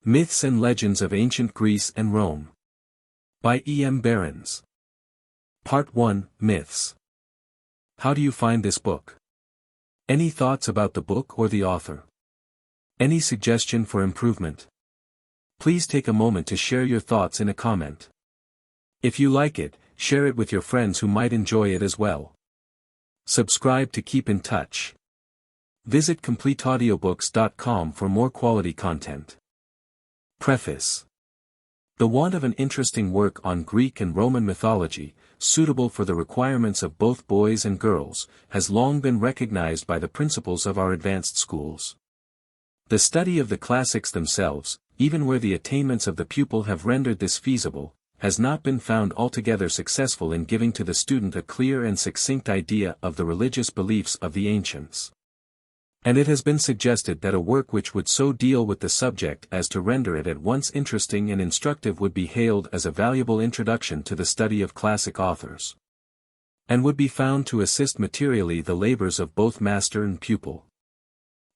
Myths and Legends of Ancient Greece and Rome. By E. M. Berens. Part 1, Myths. How do you find this book? Any thoughts about the book or the author? Any suggestion for improvement? Please take a moment to share your thoughts in a comment. If you like it, share it with your friends who might enjoy it as well. Subscribe to keep in touch. Visit completeaudiobooks.com for more quality content. Preface. The want of an interesting work on Greek and Roman mythology, suitable for the requirements of both boys and girls, has long been recognized by the principals of our advanced schools. The study of the classics themselves, even where the attainments of the pupil have rendered this feasible, has not been found altogether successful in giving to the student a clear and succinct idea of the religious beliefs of the ancients. And it has been suggested that a work which would so deal with the subject as to render it at once interesting and instructive would be hailed as a valuable introduction to the study of classic authors, and would be found to assist materially the labors of both master and pupil.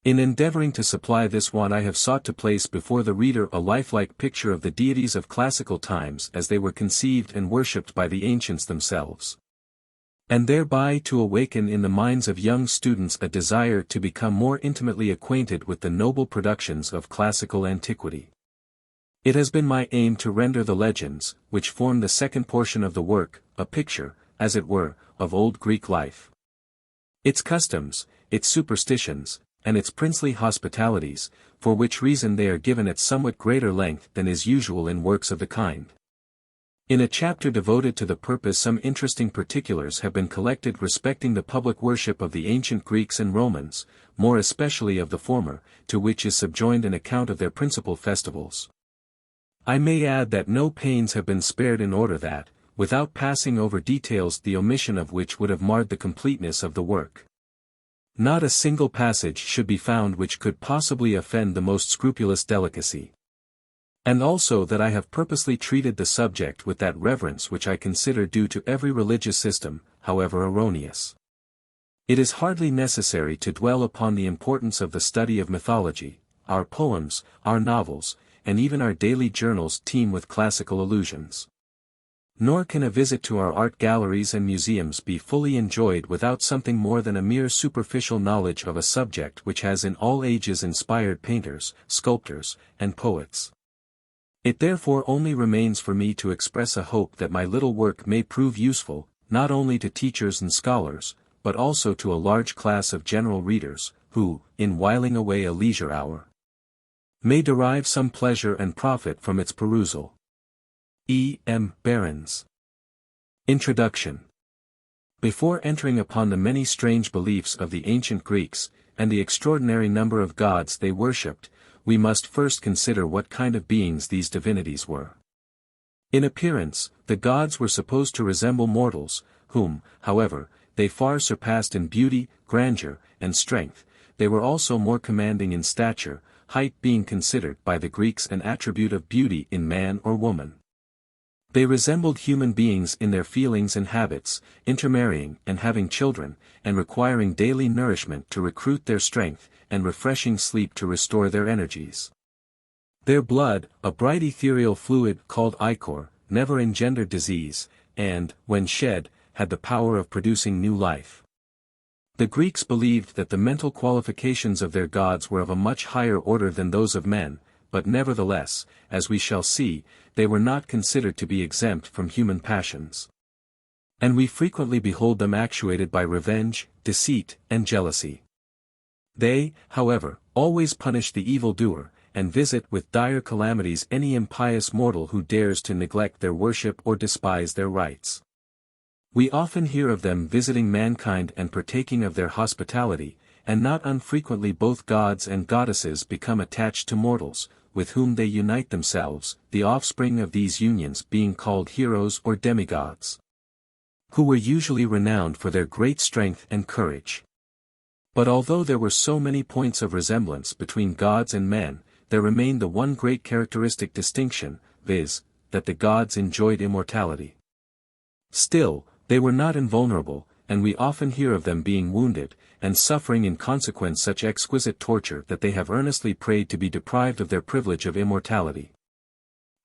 In endeavoring to supply this want, I have sought to place before the reader a lifelike picture of the deities of classical times as they were conceived and worshipped by the ancients themselves, and thereby to awaken in the minds of young students a desire to become more intimately acquainted with the noble productions of classical antiquity. It has been my aim to render the legends, which form the second portion of the work, a picture, as it were, of old Greek life. Its customs, its superstitions, and its princely hospitalities, for which reason they are given at somewhat greater length than is usual in works of the kind. In a chapter devoted to the purpose, some interesting particulars have been collected respecting the public worship of the ancient Greeks and Romans, more especially of the former, to which is subjoined an account of their principal festivals. I may add that no pains have been spared in order that, without passing over details the omission of which would have marred the completeness of the work, not a single passage should be found which could possibly offend the most scrupulous delicacy. And also that I have purposely treated the subject with that reverence which I consider due to every religious system, however erroneous. It is hardly necessary to dwell upon the importance of the study of mythology. Our poems, our novels, and even our daily journals teem with classical allusions. Nor can a visit to our art galleries and museums be fully enjoyed without something more than a mere superficial knowledge of a subject which has in all ages inspired painters, sculptors, and poets. It therefore only remains for me to express a hope that my little work may prove useful, not only to teachers and scholars, but also to a large class of general readers, who, in whiling away a leisure hour, may derive some pleasure and profit from its perusal. E. M. Berens. Introduction. Before entering upon the many strange beliefs of the ancient Greeks, and the extraordinary number of gods they worshipped, we must first consider what kind of beings these divinities were. In appearance, the gods were supposed to resemble mortals, whom, however, they far surpassed in beauty, grandeur, and strength. They were also more commanding in stature, height being considered by the Greeks an attribute of beauty in man or woman. They resembled human beings in their feelings and habits, intermarrying and having children, and requiring daily nourishment to recruit their strength, and refreshing sleep to restore their energies. Their blood, a bright ethereal fluid called ichor, never engendered disease, and, when shed, had the power of producing new life. The Greeks believed that the mental qualifications of their gods were of a much higher order than those of men, but nevertheless, as we shall see, they were not considered to be exempt from human passions. And we frequently behold them actuated by revenge, deceit, and jealousy. They, however, always punish the evildoer, and visit with dire calamities any impious mortal who dares to neglect their worship or despise their rites. We often hear of them visiting mankind and partaking of their hospitality, and not unfrequently both gods and goddesses become attached to mortals, with whom they unite themselves, the offspring of these unions being called heroes or demigods, who were usually renowned for their great strength and courage. But although there were so many points of resemblance between gods and men, there remained the one great characteristic distinction, viz., that the gods enjoyed immortality. Still, they were not invulnerable, and we often hear of them being wounded, and suffering in consequence such exquisite torture that they have earnestly prayed to be deprived of their privilege of immortality.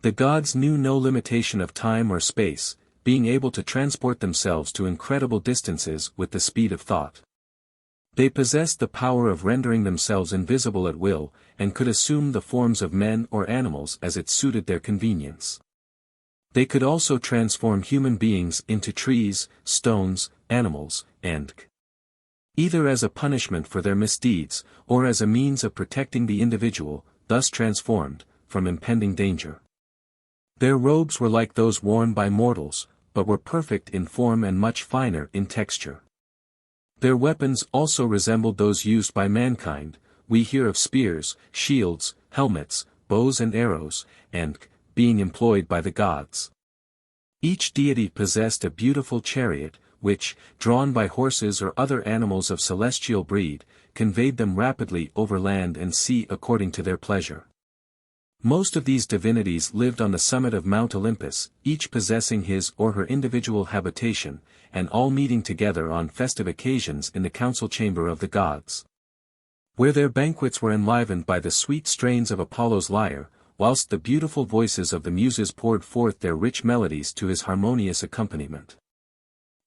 The gods knew no limitation of time or space, being able to transport themselves to incredible distances with the speed of thought. They possessed the power of rendering themselves invisible at will, and could assume the forms of men or animals as it suited their convenience. They could also transform human beings into trees, stones, animals, and either as a punishment for their misdeeds, or as a means of protecting the individual, thus transformed, from impending danger. Their robes were like those worn by mortals, but were perfect in form and much finer in texture. Their weapons also resembled those used by mankind. We hear of spears, shields, helmets, bows and arrows, and being employed by the gods. Each deity possessed a beautiful chariot, which, drawn by horses or other animals of celestial breed, conveyed them rapidly over land and sea according to their pleasure. Most of these divinities lived on the summit of Mount Olympus, each possessing his or her individual habitation, and all meeting together on festive occasions in the council chamber of the gods, where their banquets were enlivened by the sweet strains of Apollo's lyre, whilst the beautiful voices of the muses poured forth their rich melodies to his harmonious accompaniment.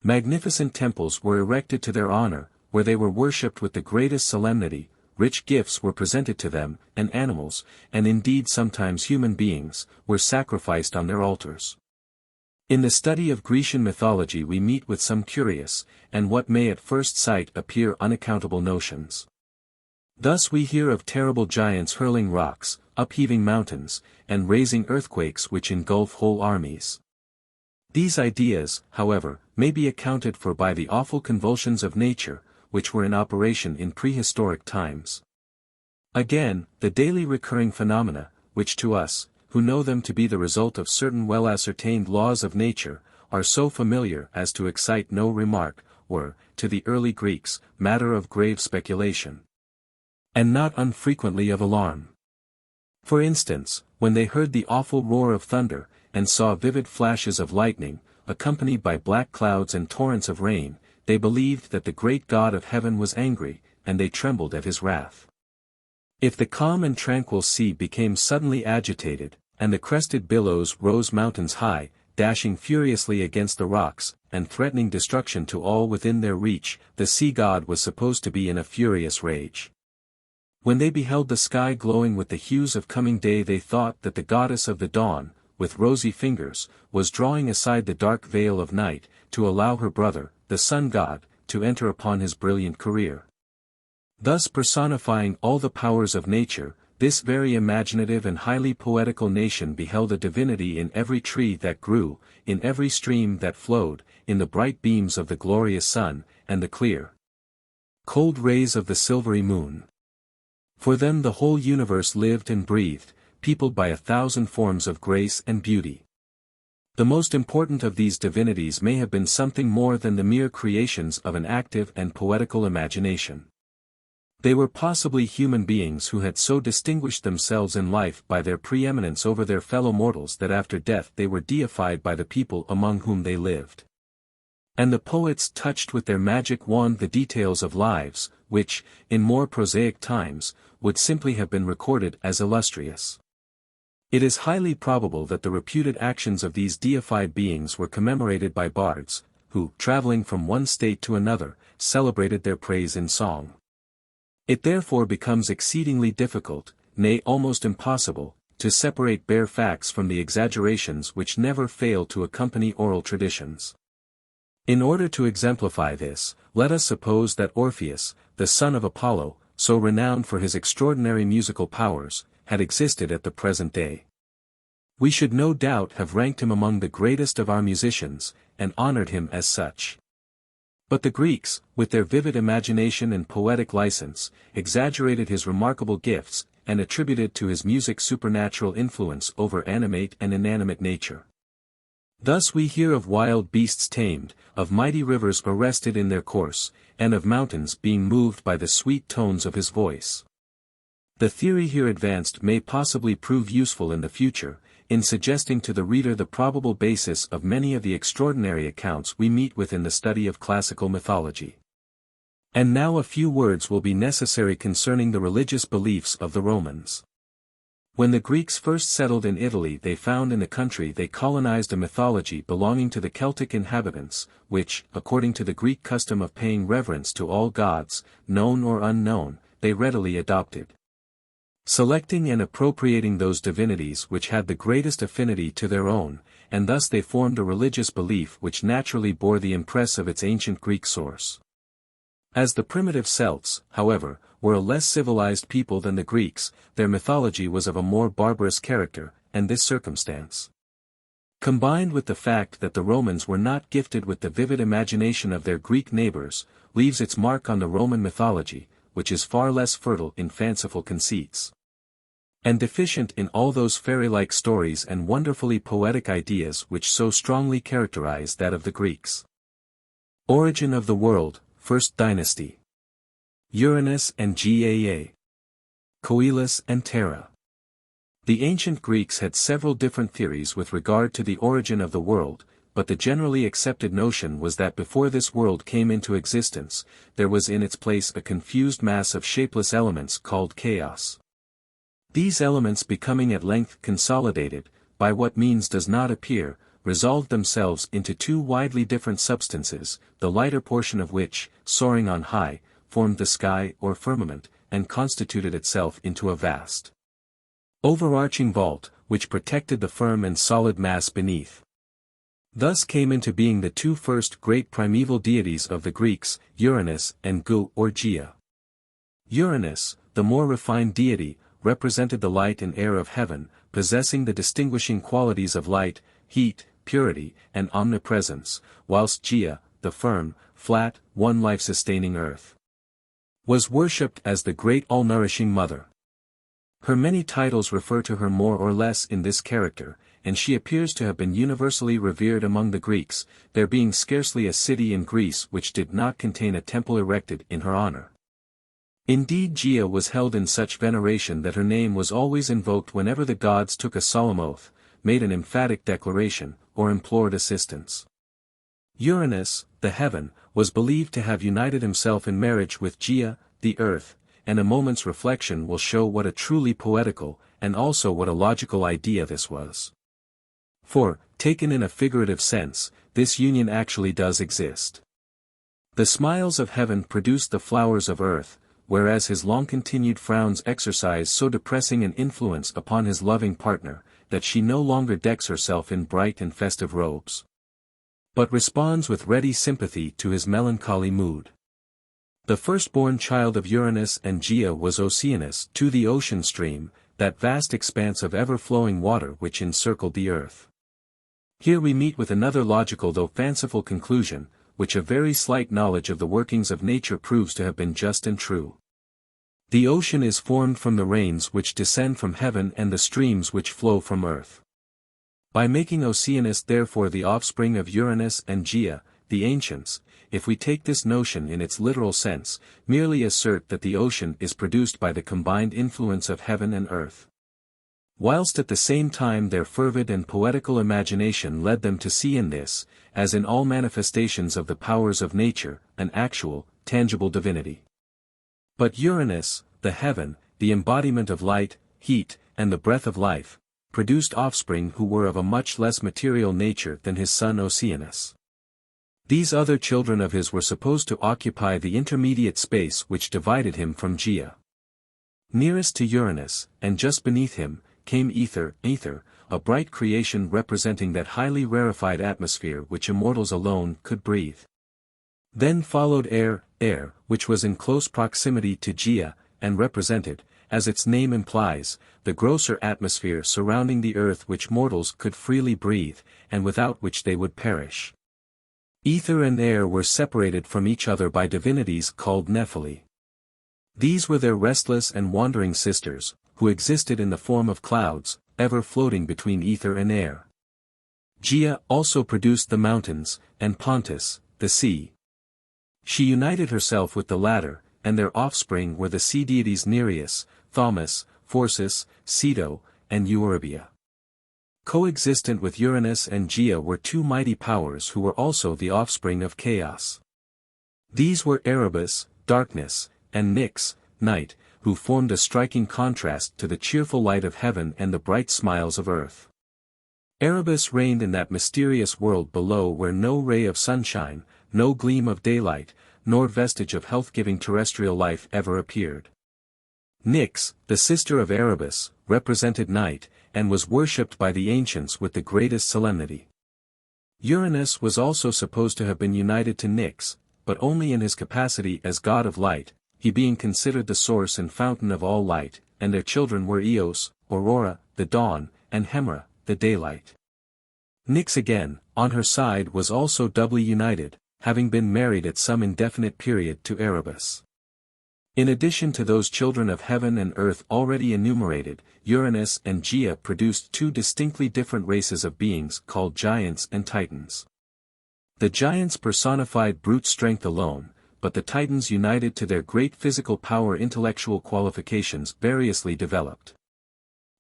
Magnificent temples were erected to their honor, where they were worshipped with the greatest solemnity. Rich gifts were presented to them, and animals, and indeed sometimes human beings, were sacrificed on their altars. In the study of Grecian mythology we meet with some curious, and what may at first sight appear unaccountable notions. Thus we hear of terrible giants hurling rocks, upheaving mountains, and raising earthquakes which engulf whole armies. These ideas, however, may be accounted for by the awful convulsions of nature, which were in operation in prehistoric times. Again, the daily recurring phenomena, which to us, who know them to be the result of certain well-ascertained laws of nature, are so familiar as to excite no remark, were, to the early Greeks, matter of grave speculation, and not unfrequently of alarm. For instance, when they heard the awful roar of thunder, and saw vivid flashes of lightning, accompanied by black clouds and torrents of rain, they believed that the great God of heaven was angry, and they trembled at his wrath. If the calm and tranquil sea became suddenly agitated, and the crested billows rose mountains high, dashing furiously against the rocks, and threatening destruction to all within their reach, the sea god was supposed to be in a furious rage. When they beheld the sky glowing with the hues of coming day, they thought that the goddess of the dawn, with rosy fingers, was drawing aside the dark veil of night, to allow her brother, the sun god, to enter upon his brilliant career. Thus personifying all the powers of nature, this very imaginative and highly poetical nation beheld a divinity in every tree that grew, in every stream that flowed, in the bright beams of the glorious sun, and the clear, cold rays of the silvery moon. For them the whole universe lived and breathed, peopled by 1,000 forms of grace and beauty. The most important of these divinities may have been something more than the mere creations of an active and poetical imagination. They were possibly human beings who had so distinguished themselves in life by their preeminence over their fellow mortals that after death they were deified by the people among whom they lived. And the poets touched with their magic wand the details of lives, which, in more prosaic times, would simply have been recorded as illustrious. It is highly probable that the reputed actions of these deified beings were commemorated by bards, who, traveling from one state to another, celebrated their praise in song. It therefore becomes exceedingly difficult, nay almost impossible, to separate bare facts from the exaggerations which never fail to accompany oral traditions. In order to exemplify this, let us suppose that Orpheus, the son of Apollo, so renowned for his extraordinary musical powers, had existed at the present day. We should no doubt have ranked him among the greatest of our musicians, and honored him as such. But the Greeks, with their vivid imagination and poetic license, exaggerated his remarkable gifts, and attributed to his music supernatural influence over animate and inanimate nature. Thus we hear of wild beasts tamed, of mighty rivers arrested in their course, and of mountains being moved by the sweet tones of his voice. The theory here advanced may possibly prove useful in the future, in suggesting to the reader the probable basis of many of the extraordinary accounts we meet with in the study of classical mythology. And now a few words will be necessary concerning the religious beliefs of the Romans. When the Greeks first settled in Italy, they found in the country they colonized a mythology belonging to the Celtic inhabitants, which, according to the Greek custom of paying reverence to all gods, known or unknown, they readily adopted. Selecting and appropriating those divinities which had the greatest affinity to their own, and thus they formed a religious belief which naturally bore the impress of its ancient Greek source. As the primitive Celts, however, were a less civilized people than the Greeks, their mythology was of a more barbarous character, and this circumstance, combined with the fact that the Romans were not gifted with the vivid imagination of their Greek neighbors, leaves its mark on the Roman mythology, which is far less fertile in fanciful conceits, and deficient in all those fairy-like stories and wonderfully poetic ideas which so strongly characterize that of the Greeks. Origin of the world, First Dynasty. Uranus and Gaa. Coelus and Terra. The ancient Greeks had several different theories with regard to the origin of the world, but the generally accepted notion was that before this world came into existence, there was in its place a confused mass of shapeless elements called chaos. These elements becoming at length consolidated, by what means does not appear, resolved themselves into two widely different substances, the lighter portion of which, soaring on high, formed the sky or firmament, and constituted itself into a vast, overarching vault, which protected the firm and solid mass beneath. Thus came into being the two first great primeval deities of the Greeks, Uranus and Gu or Gaia. Uranus, the more refined deity, represented the light and air of heaven, possessing the distinguishing qualities of light, heat, purity, and omnipresence, whilst Gaia, the firm, flat, one life-sustaining earth, was worshipped as the great all-nourishing mother. Her many titles refer to her more or less in this character, and she appears to have been universally revered among the Greeks, there being scarcely a city in Greece which did not contain a temple erected in her honor. Indeed, Gaia was held in such veneration that her name was always invoked whenever the gods took a solemn oath, made an emphatic declaration, or implored assistance. Uranus, the heaven, was believed to have united himself in marriage with Gaia, the earth, and a moment's reflection will show what a truly poetical, and also what a logical idea this was. For, taken in a figurative sense, this union actually does exist. The smiles of heaven produce the flowers of earth, whereas his long-continued frowns exercise so depressing an influence upon his loving partner, that she no longer decks herself in bright and festive robes, but responds with ready sympathy to his melancholy mood. The firstborn child of Uranus and Gaia was Oceanus, to the ocean stream, that vast expanse of ever-flowing water which encircled the earth. Here we meet with another logical though fanciful conclusion, which a very slight knowledge of the workings of nature proves to have been just and true. The ocean is formed from the rains which descend from heaven and the streams which flow from earth. By making Oceanus therefore the offspring of Uranus and Gaia, the ancients, if we take this notion in its literal sense, merely assert that the ocean is produced by the combined influence of heaven and earth, whilst at the same time their fervid and poetical imagination led them to see in this, as in all manifestations of the powers of nature, an actual, tangible divinity. But Uranus, the heaven, the embodiment of light, heat, and the breath of life, produced offspring who were of a much less material nature than his son Oceanus. These other children of his were supposed to occupy the intermediate space which divided him from Gaia. Nearest to Uranus, and just beneath him, came Ether, a bright creation representing that highly rarefied atmosphere which immortals alone could breathe. Then followed Air, which was in close proximity to Gaia, and represented, as its name implies, the grosser atmosphere surrounding the earth which mortals could freely breathe, and without which they would perish. Ether and air were separated from each other by divinities called Nephili. These were their restless and wandering sisters, who existed in the form of clouds, ever floating between ether and air. Gaia also produced the mountains, and Pontus, the sea. She united herself with the latter, and their offspring were the sea deities Nereus, Thaumas, Phorcys, Ceto, and Eurybia. Coexistent with Uranus and Gaia were two mighty powers who were also the offspring of chaos. These were Erebus, darkness, and Nyx, night, who formed a striking contrast to the cheerful light of heaven and the bright smiles of earth. Erebus reigned in that mysterious world below where no ray of sunshine, no gleam of daylight, nor vestige of health-giving terrestrial life ever appeared. Nyx, the sister of Erebus, represented night, and was worshipped by the ancients with the greatest solemnity. Uranus was also supposed to have been united to Nyx, but only in his capacity as god of light, he being considered the source and fountain of all light, and their children were Eos, Aurora, the dawn, and Hemera, the daylight. Nyx again, on her side was also doubly united, having been married at some indefinite period to Erebus. In addition to those children of heaven and earth already enumerated, Uranus and Gaia produced two distinctly different races of beings called giants and titans. The giants personified brute strength alone, but the titans united to their great physical power intellectual qualifications variously developed.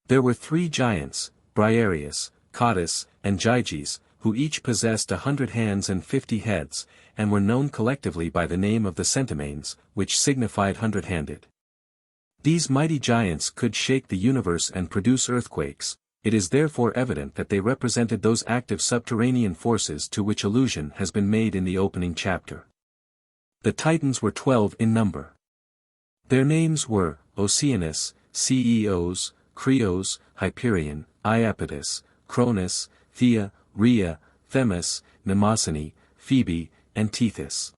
There were three giants, Briareus, Cottus, and Gyges, who each possessed 100 hands and 50 heads, and were known collectively by the name of the Centimanes, which signified hundred-handed. These mighty giants could shake the universe and produce earthquakes. It is therefore evident that they represented those active subterranean forces to which allusion has been made in the opening chapter. The Titans were 12 in number. Their names were, Oceanus, Ceos, Creos, Hyperion, Iapetus, Cronus, Thea, Rhea, Themis, Mnemosyne, Phoebe, and Tethys.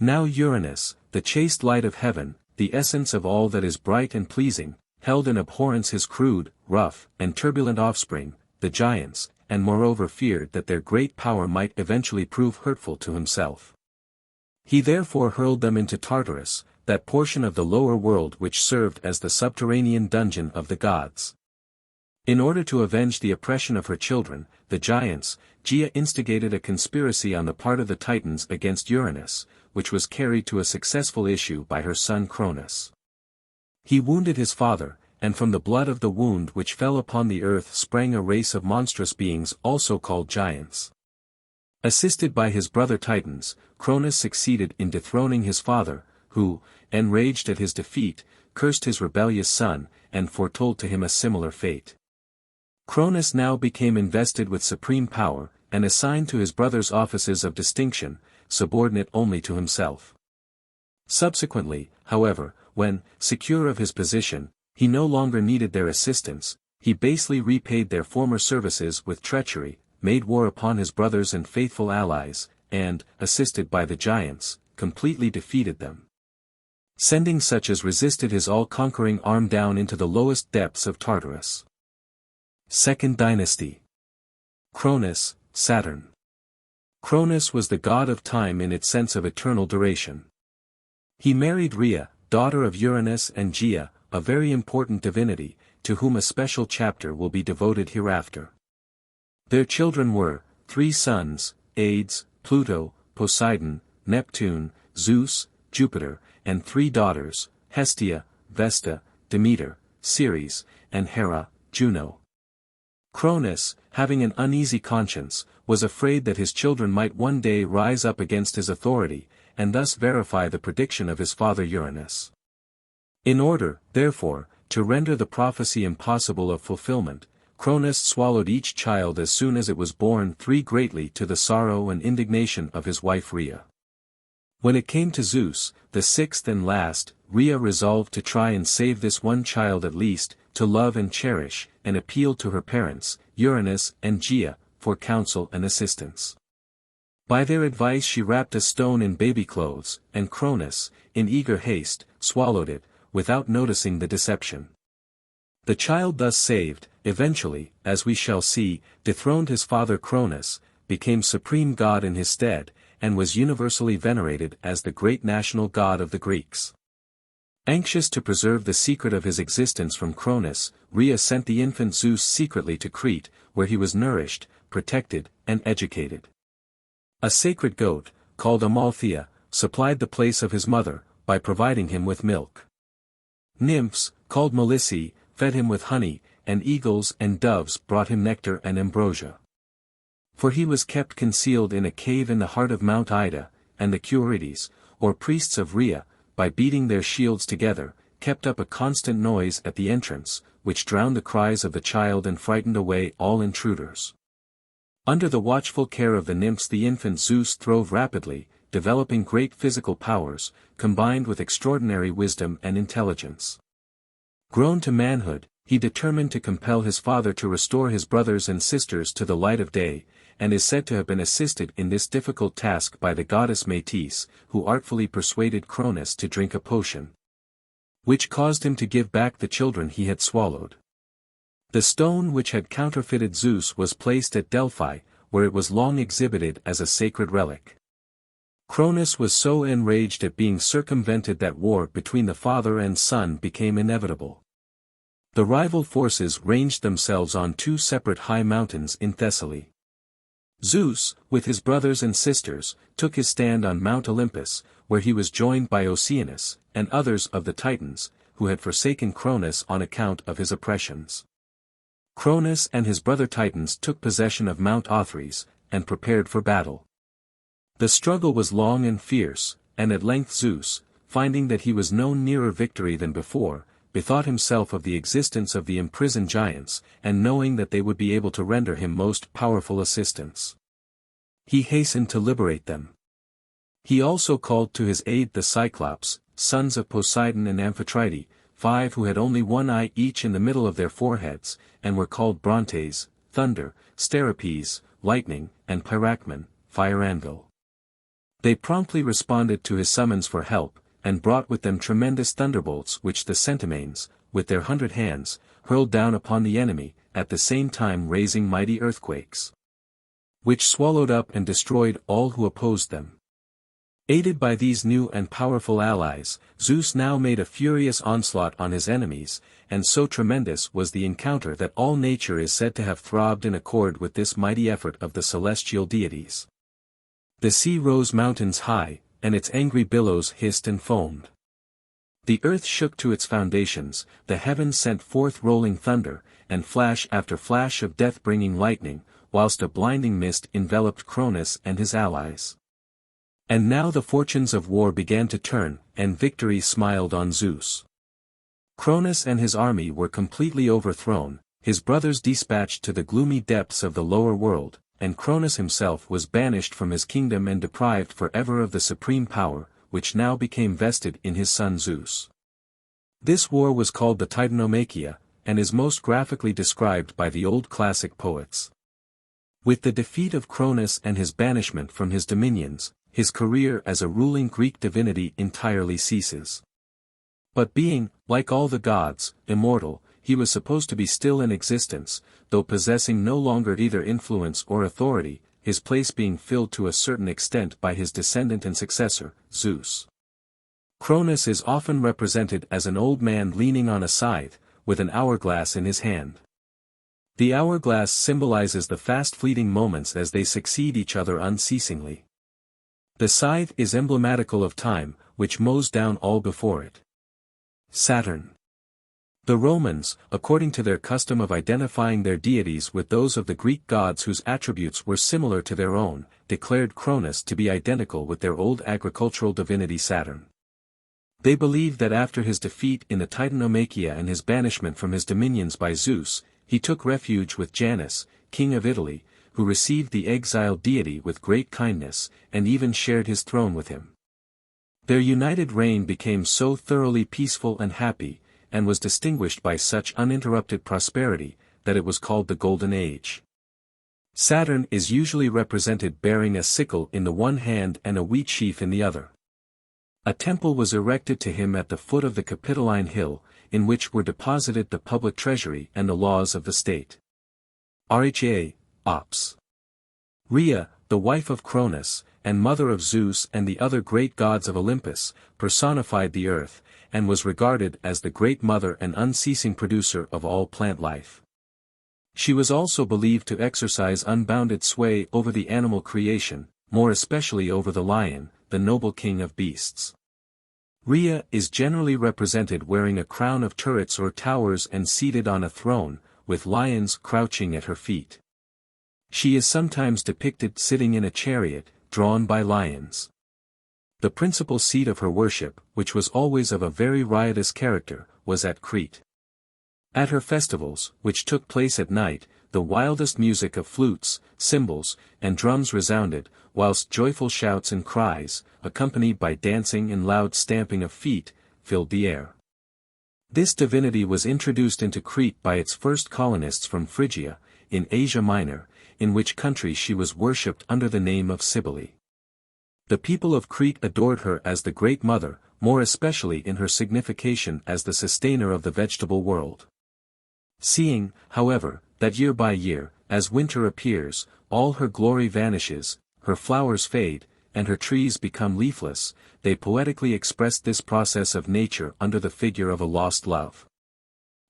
Now Uranus, the chaste light of heaven, the essence of all that is bright and pleasing, held in abhorrence his crude, rough, and turbulent offspring, the giants, and moreover feared that their great power might eventually prove hurtful to himself. He therefore hurled them into Tartarus, that portion of the lower world which served as the subterranean dungeon of the gods. In order to avenge the oppression of her children, the giants, Gaia instigated a conspiracy on the part of the Titans against Uranus, which was carried to a successful issue by her son Cronus. He wounded his father, and from the blood of the wound which fell upon the earth sprang a race of monstrous beings also called giants. Assisted by his brother Titans, Cronus succeeded in dethroning his father, who, enraged at his defeat, cursed his rebellious son, and foretold to him a similar fate. Cronus now became invested with supreme power, and assigned to his brothers offices of distinction, subordinate only to himself. Subsequently, however, when, secure of his position, he no longer needed their assistance, he basely repaid their former services with treachery, made war upon his brothers and faithful allies, and, assisted by the giants, completely defeated them. Sending such as resisted his all-conquering arm down into the lowest depths of Tartarus. Second Dynasty. Cronus, Saturn. Cronus was the god of time in its sense of eternal duration. He married Rhea, daughter of Uranus and Gaia, a very important divinity, to whom a special chapter will be devoted hereafter. Their children were, 3 sons, Hades, Pluto, Poseidon, Neptune, Zeus, Jupiter, and 3 daughters, Hestia, Vesta, Demeter, Ceres, and Hera, Juno. Cronus, having an uneasy conscience, was afraid that his children might one day rise up against his authority, and thus verify the prediction of his father Uranus. In order, therefore, to render the prophecy impossible of fulfillment, Cronus swallowed each child as soon as it was born, greatly to the sorrow and indignation of his wife Rhea. When it came to Zeus, the 6th and last, Rhea resolved to try and save this one child at least, to love and cherish, and appealed to her parents, Uranus and Gaia, for counsel and assistance. By their advice she wrapped a stone in baby clothes, and Cronus, in eager haste, swallowed it, without noticing the deception. The child thus saved, eventually, as we shall see, dethroned his father Cronus, became supreme god in his stead, and was universally venerated as the great national god of the Greeks. Anxious to preserve the secret of his existence from Cronus, Rhea sent the infant Zeus secretly to Crete, where he was nourished, protected, and educated. A sacred goat, called Amalthea, supplied the place of his mother, by providing him with milk. Nymphs, called Melissae, fed him with honey, and eagles and doves brought him nectar and ambrosia. For he was kept concealed in a cave in the heart of Mount Ida, and the Curites, or priests of Rhea, by beating their shields together, kept up a constant noise at the entrance, which drowned the cries of the child and frightened away all intruders. Under the watchful care of the nymphs the infant Zeus throve rapidly, developing great physical powers, combined with extraordinary wisdom and intelligence. Grown to manhood, he determined to compel his father to restore his brothers and sisters to the light of day, and is said to have been assisted in this difficult task by the goddess Metis, who artfully persuaded Cronus to drink a potion, which caused him to give back the children he had swallowed. The stone which had counterfeited Zeus was placed at Delphi, where it was long exhibited as a sacred relic. Cronus was so enraged at being circumvented that war between the father and son became inevitable. The rival forces ranged themselves on two separate high mountains in Thessaly. Zeus, with his brothers and sisters, took his stand on Mount Olympus, where he was joined by Oceanus, and others of the Titans, who had forsaken Cronus on account of his oppressions. Cronus and his brother Titans took possession of Mount Othrys, and prepared for battle. The struggle was long and fierce, and at length Zeus, finding that he was no nearer victory than before, bethought himself of the existence of the imprisoned giants, and knowing that they would be able to render him most powerful assistance, he hastened to liberate them. He also called to his aid the Cyclops, sons of Poseidon and Amphitrite, 5 who had only one eye each in the middle of their foreheads, and were called Brontes, thunder, Steropes, lightning, and Pyracmon, fire anvil. They promptly responded to his summons for help, and brought with them tremendous thunderbolts which the Centimanes, with their 100 hands, hurled down upon the enemy, at the same time raising mighty earthquakes, which swallowed up and destroyed all who opposed them. Aided by these new and powerful allies, Zeus now made a furious onslaught on his enemies, and so tremendous was the encounter that all nature is said to have throbbed in accord with this mighty effort of the celestial deities. The sea rose mountains high, and its angry billows hissed and foamed. The earth shook to its foundations, the heavens sent forth rolling thunder, and flash after flash of death-bringing lightning, whilst a blinding mist enveloped Cronus and his allies. And now the fortunes of war began to turn, and victory smiled on Zeus. Cronus and his army were completely overthrown, his brothers dispatched to the gloomy depths of the lower world, and Cronus himself was banished from his kingdom and deprived forever of the supreme power, which now became vested in his son Zeus. This war was called the Titanomachia, and is most graphically described by the old classic poets. With the defeat of Cronus and his banishment from his dominions, his career as a ruling Greek divinity entirely ceases. But being, like all the gods, immortal, he was supposed to be still in existence, though possessing no longer either influence or authority, his place being filled to a certain extent by his descendant and successor, Zeus. Cronus is often represented as an old man leaning on a scythe, with an hourglass in his hand. The hourglass symbolizes the fast-fleeting moments as they succeed each other unceasingly. The scythe is emblematical of time, which mows down all before it. Saturn. The Romans, according to their custom of identifying their deities with those of the Greek gods whose attributes were similar to their own, declared Cronus to be identical with their old agricultural divinity Saturn. They believed that after his defeat in the Titanomachia and his banishment from his dominions by Zeus, he took refuge with Janus, king of Italy, who received the exiled deity with great kindness, and even shared his throne with him. Their united reign became so thoroughly peaceful and happy, and was distinguished by such uninterrupted prosperity, that it was called the Golden Age. Saturn is usually represented bearing a sickle in the one hand and a wheat sheaf in the other. A temple was erected to him at the foot of the Capitoline Hill, in which were deposited the public treasury and the laws of the state. Rha, Ops. Rhea, the wife of Cronus, and mother of Zeus and the other great gods of Olympus, personified the earth, and was regarded as the great mother and unceasing producer of all plant life. She was also believed to exercise unbounded sway over the animal creation, more especially over the lion, the noble king of beasts. Rhea is generally represented wearing a crown of turrets or towers and seated on a throne, with lions crouching at her feet. She is sometimes depicted sitting in a chariot, drawn by lions. The principal seat of her worship, which was always of a very riotous character, was at Crete. At her festivals, which took place at night, the wildest music of flutes, cymbals, and drums resounded, whilst joyful shouts and cries, accompanied by dancing and loud stamping of feet, filled the air. This divinity was introduced into Crete by its first colonists from Phrygia, in Asia Minor, in which country she was worshipped under the name of Cybele. The people of Crete adored her as the Great Mother, more especially in her signification as the sustainer of the vegetable world. Seeing, however, that year by year, as winter appears, all her glory vanishes, her flowers fade, and her trees become leafless, they poetically expressed this process of nature under the figure of a lost love.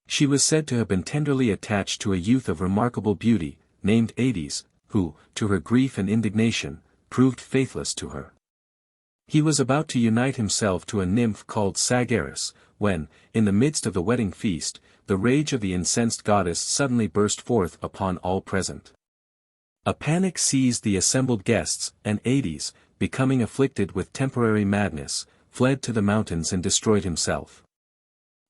She was said to have been tenderly attached to a youth of remarkable beauty, named Hades, who, to her grief and indignation, proved faithless to her. He was about to unite himself to a nymph called Sagaris, when, in the midst of the wedding feast, the rage of the incensed goddess suddenly burst forth upon all present. A panic seized the assembled guests, and Hades, becoming afflicted with temporary madness, fled to the mountains and destroyed himself.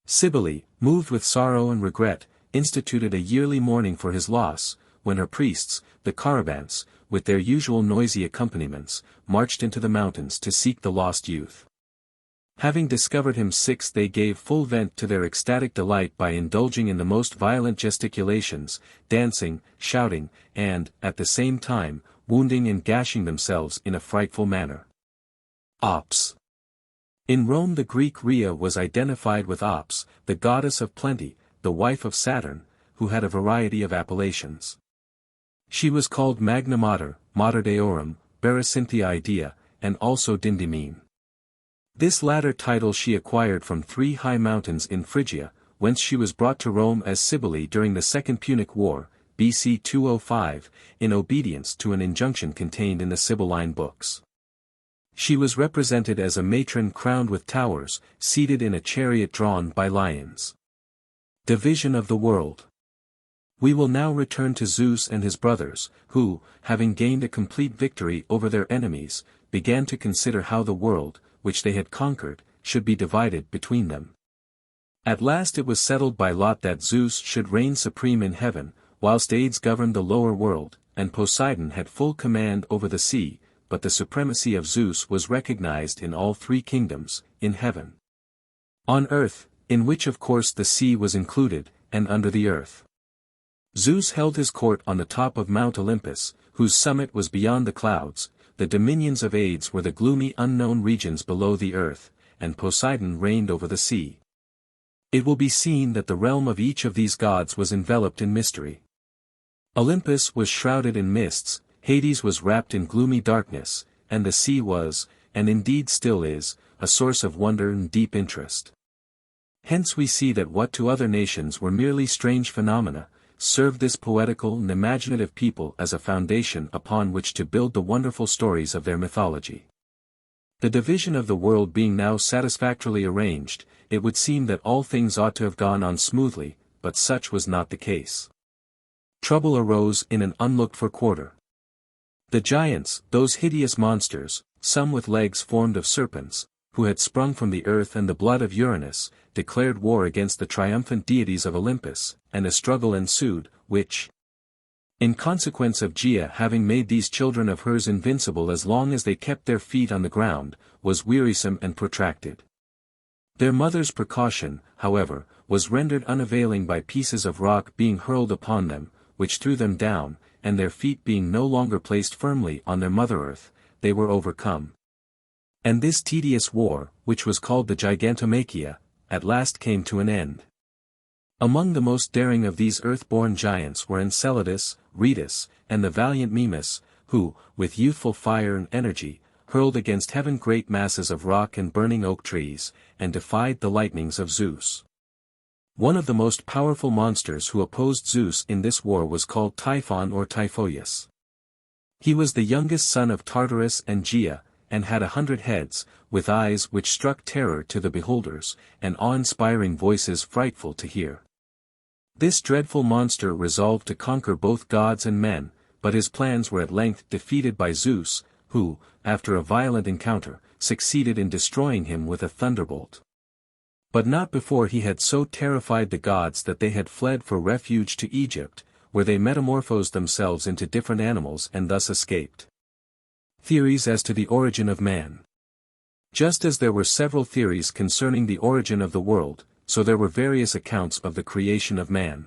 Cybele, moved with sorrow and regret, instituted a yearly mourning for his loss, when her priests, the Carabants, with their usual noisy accompaniments, marched into the mountains to seek the lost youth. Having discovered him sick, they gave full vent to their ecstatic delight by indulging in the most violent gesticulations, dancing, shouting, and, at the same time, wounding and gashing themselves in a frightful manner. Ops. In Rome the Greek Rhea was identified with Ops, the goddess of plenty, the wife of Saturn, who had a variety of appellations. She was called Magna Mater, Mater Deorum, Berecynthia Idea, and also Dindymene. This latter title she acquired from 3 high mountains in Phrygia, whence she was brought to Rome as Cybele during the Second Punic War, BC 205, in obedience to an injunction contained in the Sibylline books. She was represented as a matron crowned with towers, seated in a chariot drawn by lions. Division of the world. We will now return to Zeus and his brothers, who, having gained a complete victory over their enemies, began to consider how the world, which they had conquered, should be divided between them. At last it was settled by lot that Zeus should reign supreme in heaven, whilst Hades governed the lower world, and Poseidon had full command over the sea, but the supremacy of Zeus was recognized in all 3 kingdoms, in heaven, on earth, in which of course the sea was included, and under the earth. Zeus held his court on the top of Mount Olympus, whose summit was beyond the clouds. The dominions of Hades were the gloomy unknown regions below the earth, and Poseidon reigned over the sea. It will be seen that the realm of each of these gods was enveloped in mystery. Olympus was shrouded in mists, Hades was wrapped in gloomy darkness, and the sea was, and indeed still is, a source of wonder and deep interest. Hence we see that what to other nations were merely strange phenomena, served this poetical and imaginative people as a foundation upon which to build the wonderful stories of their mythology. The division of the world being now satisfactorily arranged, it would seem that all things ought to have gone on smoothly, but such was not the case. Trouble arose in an unlooked-for quarter. The giants, those hideous monsters, some with legs formed of serpents, who had sprung from the earth and the blood of Uranus, declared war against the triumphant deities of Olympus, and a struggle ensued, which, in consequence of Gaia having made these children of hers invincible as long as they kept their feet on the ground, was wearisome and protracted. Their mother's precaution, however, was rendered unavailing by pieces of rock being hurled upon them, which threw them down, and their feet being no longer placed firmly on their mother earth, they were overcome. And this tedious war, which was called the Gigantomachia, at last came to an end. Among the most daring of these earth-born giants were Enceladus, Rhetus, and the valiant Mimas, who, with youthful fire and energy, hurled against heaven great masses of rock and burning oak trees, and defied the lightnings of Zeus. One of the most powerful monsters who opposed Zeus in this war was called Typhon or Typhoeus. He was the youngest son of Tartarus and Gaia, and had 100 heads, with eyes which struck terror to the beholders, and awe-inspiring voices frightful to hear. This dreadful monster resolved to conquer both gods and men, but his plans were at length defeated by Zeus, who, after a violent encounter, succeeded in destroying him with a thunderbolt. But not before he had so terrified the gods that they had fled for refuge to Egypt, where they metamorphosed themselves into different animals and thus escaped. Theories as to the origin of man. Just as there were several theories concerning the origin of the world, so there were various accounts of the creation of man.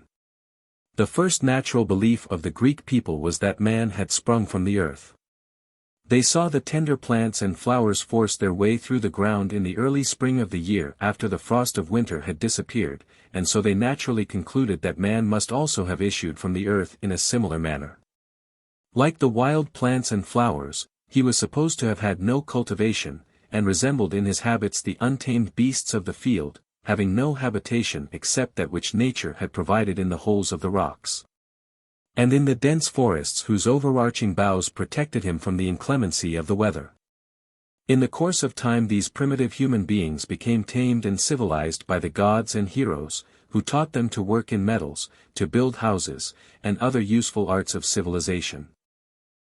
The first natural belief of the Greek people was that man had sprung from the earth. They saw the tender plants and flowers force their way through the ground in the early spring of the year after the frost of winter had disappeared, and so they naturally concluded that man must also have issued from the earth in a similar manner. Like the wild plants and flowers, he was supposed to have had no cultivation, and resembled in his habits the untamed beasts of the field, having no habitation except that which nature had provided in the holes of the rocks, and in the dense forests whose overarching boughs protected him from the inclemency of the weather. In the course of time these primitive human beings became tamed and civilized by the gods and heroes, who taught them to work in metals, to build houses, and other useful arts of civilization.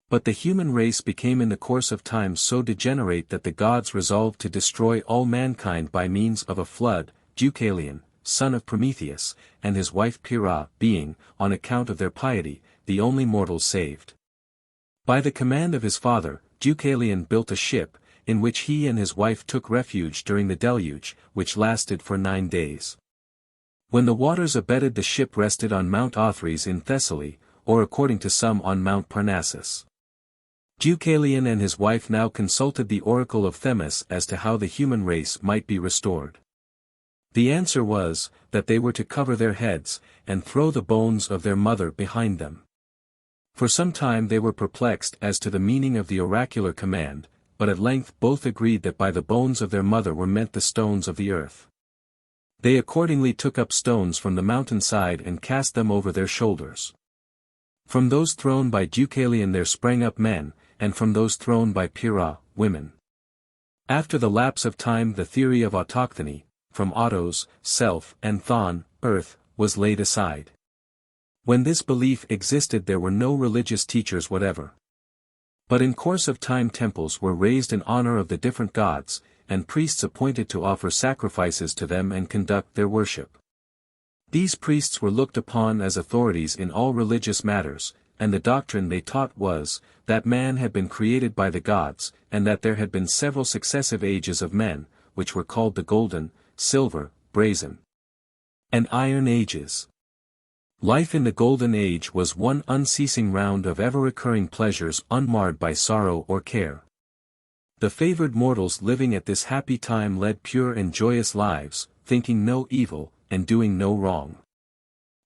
But the human race became in the course of time so degenerate that the gods resolved to destroy all mankind by means of a flood, Deucalion, son of Prometheus, and his wife Pyrrha being, on account of their piety, the only mortals saved. By the command of his father, Deucalion built a ship, in which he and his wife took refuge during the deluge, which lasted for 9 days. When the waters abated the ship rested on Mount Othrys in Thessaly, or according to some on Mount Parnassus. Deucalion and his wife now consulted the oracle of Themis as to how the human race might be restored. The answer was, that they were to cover their heads, and throw the bones of their mother behind them. For some time they were perplexed as to the meaning of the oracular command, but at length both agreed that by the bones of their mother were meant the stones of the earth. They accordingly took up stones from the mountainside and cast them over their shoulders. From those thrown by Deucalion there sprang up men, and from those thrown by Pyrrha, women. After the lapse of time the theory of autochthony, from autos, self, and thon, earth, was laid aside. When this belief existed there were no religious teachers whatever. But in course of time temples were raised in honor of the different gods, and priests appointed to offer sacrifices to them and conduct their worship. These priests were looked upon as authorities in all religious matters, and the doctrine they taught was, that man had been created by the gods, and that there had been several successive ages of men, which were called the golden, silver, brazen, and iron ages. Life in the golden age was one unceasing round of ever-recurring pleasures unmarred by sorrow or care. The favored mortals living at this happy time led pure and joyous lives, thinking no evil, and doing no wrong.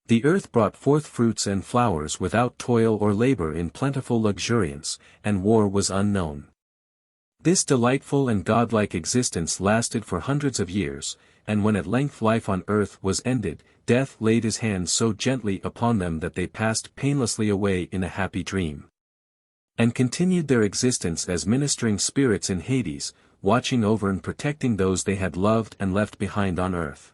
The earth brought forth fruits and flowers without toil or labor in plentiful luxuriance, and war was unknown. This delightful and godlike existence lasted for hundreds of years, and when at length life on earth was ended, death laid his hand so gently upon them that they passed painlessly away in a happy dream, and continued their existence as ministering spirits in Hades, watching over and protecting those they had loved and left behind on earth.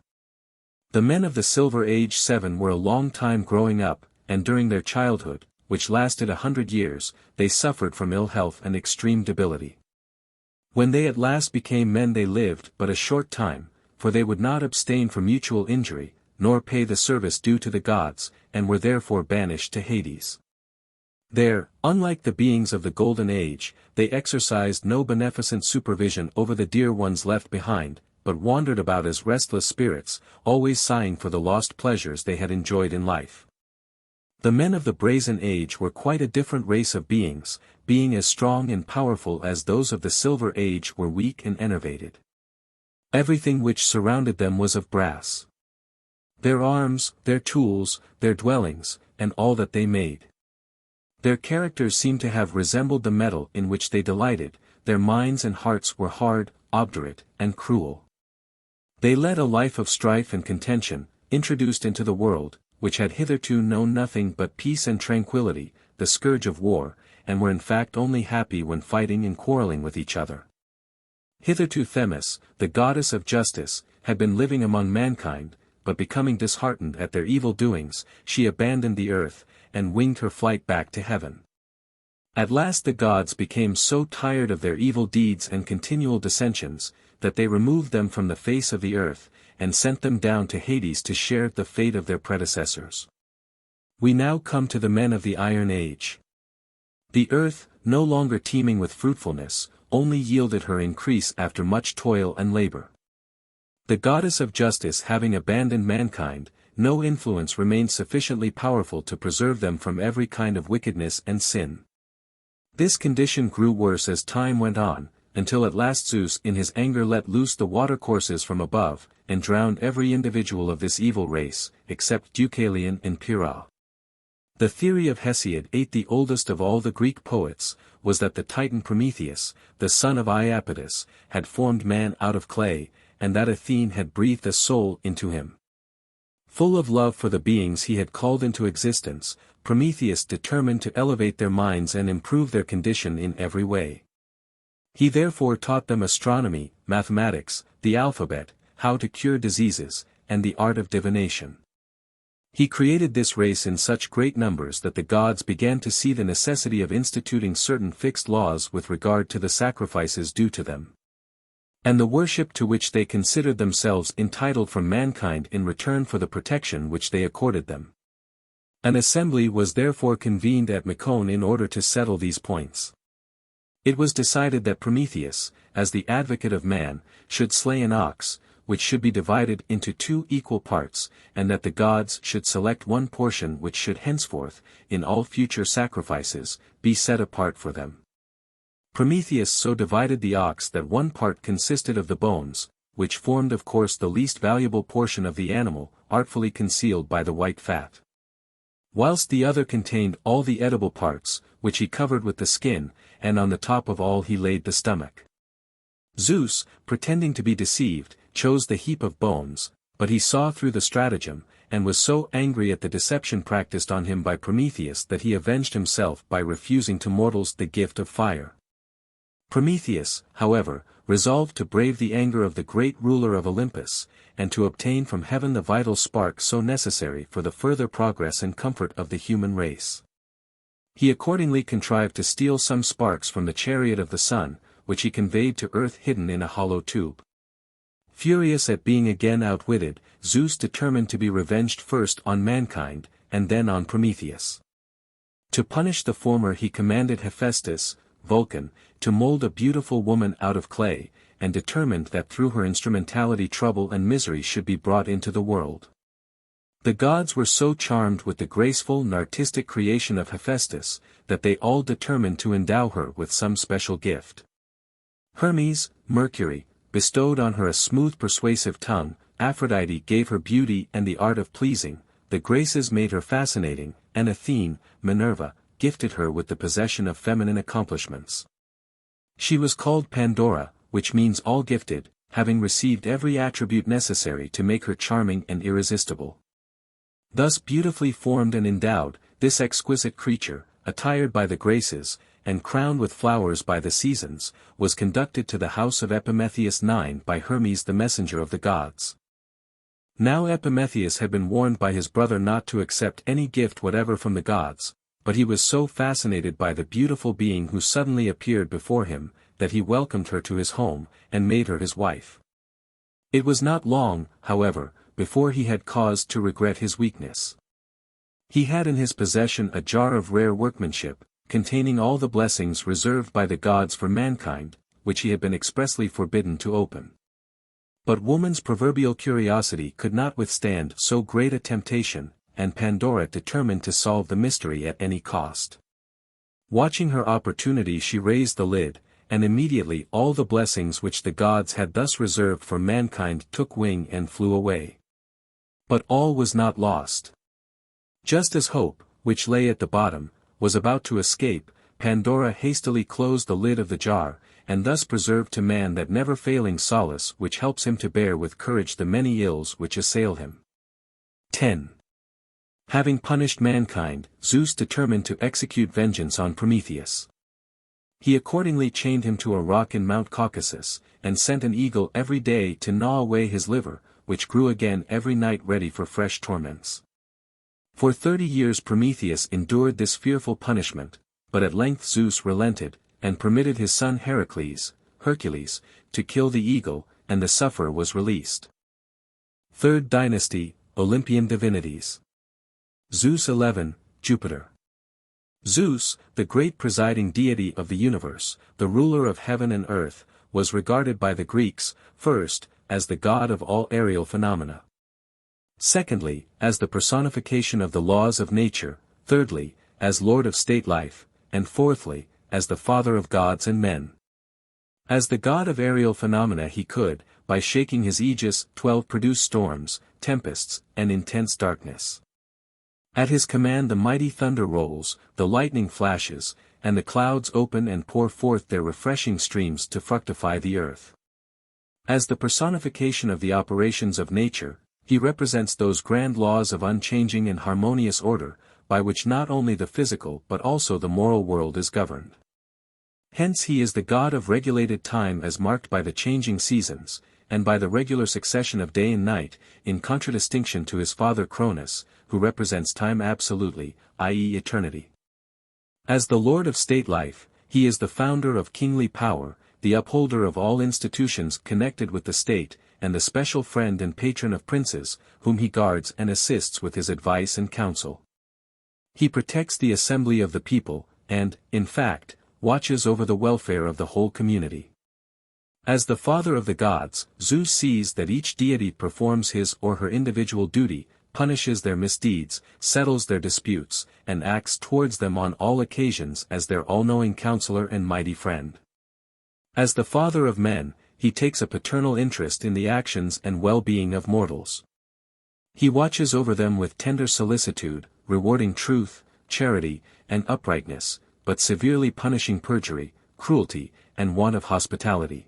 The men of the Silver Age 7 were a long time growing up, and during their childhood, which lasted 100 years, they suffered from ill health and extreme debility. When they at last became men they lived but a short time, for they would not abstain from mutual injury, nor pay the service due to the gods, and were therefore banished to Hades. There, unlike the beings of the Golden Age, they exercised no beneficent supervision over the dear ones left behind, but wandered about as restless spirits, always sighing for the lost pleasures they had enjoyed in life. The men of the Brazen Age were quite a different race of beings, being as strong and powerful as those of the Silver Age were weak and enervated. Everything which surrounded them was of brass. Their arms, their tools, their dwellings, and all that they made. Their characters seemed to have resembled the metal in which they delighted, their minds and hearts were hard, obdurate, and cruel. They led a life of strife and contention, introduced into the world, which had hitherto known nothing but peace and tranquility, the scourge of war, and were in fact only happy when fighting and quarreling with each other. Hitherto Themis, the goddess of justice, had been living among mankind, but becoming disheartened at their evil doings, she abandoned the earth, and winged her flight back to heaven. At last the gods became so tired of their evil deeds and continual dissensions, that they removed them from the face of the earth, and sent them down to Hades to share the fate of their predecessors. We now come to the men of the Iron Age. The earth, no longer teeming with fruitfulness, only yielded her increase after much toil and labor. The goddess of justice having abandoned mankind, no influence remained sufficiently powerful to preserve them from every kind of wickedness and sin. This condition grew worse as time went on, until at last Zeus in his anger let loose the watercourses from above, and drowned every individual of this evil race, except Deucalion and Pyrrha. The theory of Hesiod, the oldest of all the Greek poets, was that the Titan Prometheus, the son of Iapetus, had formed man out of clay, and that Athena had breathed a soul into him. Full of love for the beings he had called into existence, Prometheus determined to elevate their minds and improve their condition in every way. He therefore taught them astronomy, mathematics, the alphabet, how to cure diseases, and the art of divination. He created this race in such great numbers that the gods began to see the necessity of instituting certain fixed laws with regard to the sacrifices due to them, and the worship to which they considered themselves entitled from mankind in return for the protection which they accorded them. An assembly was therefore convened at Mycone in order to settle these points. It was decided that Prometheus, as the advocate of man, should slay an ox, which should be divided into 2 equal parts, and that the gods should select one portion which should henceforth, in all future sacrifices, be set apart for them. Prometheus so divided the ox that one part consisted of the bones, which formed of course the least valuable portion of the animal, artfully concealed by the white fat, whilst the other contained all the edible parts, which he covered with the skin, and on the top of all he laid the stomach. Zeus, pretending to be deceived, chose the heap of bones, but he saw through the stratagem, and was so angry at the deception practiced on him by Prometheus that he avenged himself by refusing to mortals the gift of fire. Prometheus, however, resolved to brave the anger of the great ruler of Olympus, and to obtain from heaven the vital spark so necessary for the further progress and comfort of the human race. He accordingly contrived to steal some sparks from the chariot of the sun, which he conveyed to earth hidden in a hollow tube. Furious at being again outwitted, Zeus determined to be revenged first on mankind, and then on Prometheus. To punish the former he commanded Hephaestus, Vulcan, to mold a beautiful woman out of clay, and determined that through her instrumentality trouble and misery should be brought into the world. The gods were so charmed with the graceful and artistic creation of Hephaestus, that they all determined to endow her with some special gift. Hermes, Mercury, bestowed on her a smooth persuasive tongue, Aphrodite gave her beauty and the art of pleasing, the Graces made her fascinating, and Athena, Minerva, gifted her with the possession of feminine accomplishments. She was called Pandora, which means all-gifted, having received every attribute necessary to make her charming and irresistible. Thus beautifully formed and endowed, this exquisite creature, attired by the Graces, and crowned with flowers by the seasons, was conducted to the house of Epimetheus IX by Hermes the messenger of the gods. Now Epimetheus had been warned by his brother not to accept any gift whatever from the gods, but he was so fascinated by the beautiful being who suddenly appeared before him, that he welcomed her to his home, and made her his wife. It was not long, however, before he had cause to regret his weakness. He had in his possession a jar of rare workmanship, containing all the blessings reserved by the gods for mankind, which he had been expressly forbidden to open. But woman's proverbial curiosity could not withstand so great a temptation, and Pandora determined to solve the mystery at any cost. Watching her opportunity she raised the lid, and immediately all the blessings which the gods had thus reserved for mankind took wing and flew away. But all was not lost. Just as hope, which lay at the bottom, was about to escape, Pandora hastily closed the lid of the jar, and thus preserved to man that never-failing solace which helps him to bear with courage the many ills which assail him. 10. Having punished mankind, Zeus determined to execute vengeance on Prometheus. He accordingly chained him to a rock in Mount Caucasus, and sent an eagle every day to gnaw away his liver, which grew again every night ready for fresh torments. For 30 years Prometheus endured this fearful punishment, but at length Zeus relented, and permitted his son Heracles, Hercules, to kill the eagle, and the sufferer was released. Third Dynasty, Olympian Divinities. Zeus 11, Jupiter. Zeus, the great presiding deity of the universe, the ruler of heaven and earth, was regarded by the Greeks, first, as the god of all aerial phenomena. Secondly, as the personification of the laws of nature, thirdly, as lord of state life, and fourthly, as the father of gods and men. As the god of aerial phenomena he could, by shaking his aegis, produce storms, tempests, and intense darkness. At his command the mighty thunder rolls, the lightning flashes, and the clouds open and pour forth their refreshing streams to fructify the earth. As the personification of the operations of nature, he represents those grand laws of unchanging and harmonious order, by which not only the physical but also the moral world is governed. Hence he is the god of regulated time as marked by the changing seasons, and by the regular succession of day and night, in contradistinction to his father Cronus, who represents time absolutely, i.e. eternity. As the lord of state life, he is the founder of kingly power, the upholder of all institutions connected with the state, and the special friend and patron of princes, whom he guards and assists with his advice and counsel. He protects the assembly of the people, and, in fact, watches over the welfare of the whole community. As the father of the gods, Zeus sees that each deity performs his or her individual duty, punishes their misdeeds, settles their disputes, and acts towards them on all occasions as their all-knowing counselor and mighty friend. As the father of men, he takes a paternal interest in the actions and well-being of mortals. He watches over them with tender solicitude, rewarding truth, charity, and uprightness, but severely punishing perjury, cruelty, and want of hospitality.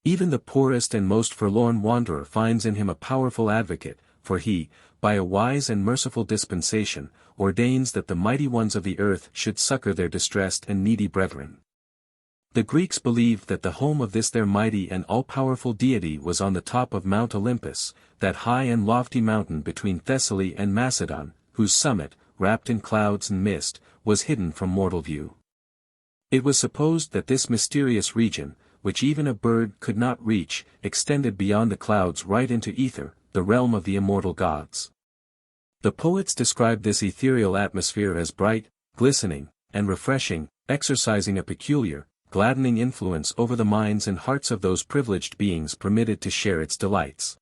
Even the poorest and most forlorn wanderer finds in him a powerful advocate, for he, by a wise and merciful dispensation, ordains that the mighty ones of the earth should succor their distressed and needy brethren. The Greeks believed that the home of this their mighty and all-powerful deity was on the top of Mount Olympus, that high and lofty mountain between Thessaly and Macedon, whose summit, wrapped in clouds and mist, was hidden from mortal view. It was supposed that this mysterious region, which even a bird could not reach, extended beyond the clouds right into ether, the realm of the immortal gods. The poets described this ethereal atmosphere as bright, glistening, and refreshing, exercising a peculiar, gladdening influence over the minds and hearts of those privileged beings permitted to share its delights.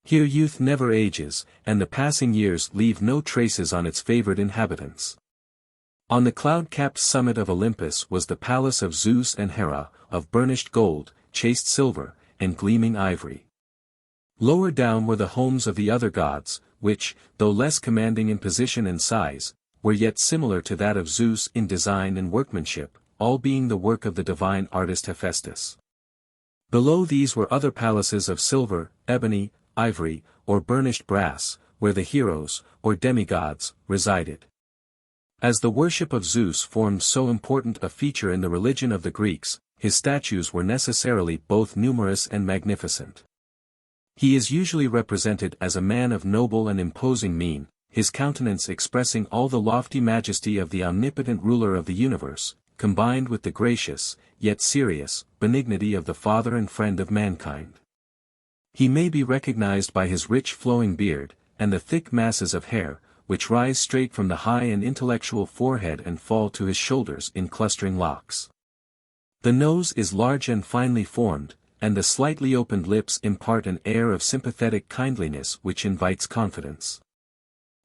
Here youth never ages, and the passing years leave no traces on its favored inhabitants. On the cloud-capped summit of Olympus was the palace of Zeus and Hera, of burnished gold, chased silver, and gleaming ivory. Lower down were the homes of the other gods, which, though less commanding in position and size, were yet similar to that of Zeus in design and workmanship, all being the work of the divine artist Hephaestus. Below these were other palaces of silver, ebony, ivory, or burnished brass, where the heroes, or demigods, resided. As the worship of Zeus formed so important a feature in the religion of the Greeks, his statues were necessarily both numerous and magnificent. He is usually represented as a man of noble and imposing mien, his countenance expressing all the lofty majesty of the omnipotent ruler of the universe, combined with the gracious, yet serious, benignity of the father and friend of mankind. He may be recognized by his rich flowing beard, and the thick masses of hair, which rise straight from the high and intellectual forehead and fall to his shoulders in clustering locks. The nose is large and finely formed, and the slightly opened lips impart an air of sympathetic kindliness which invites confidence.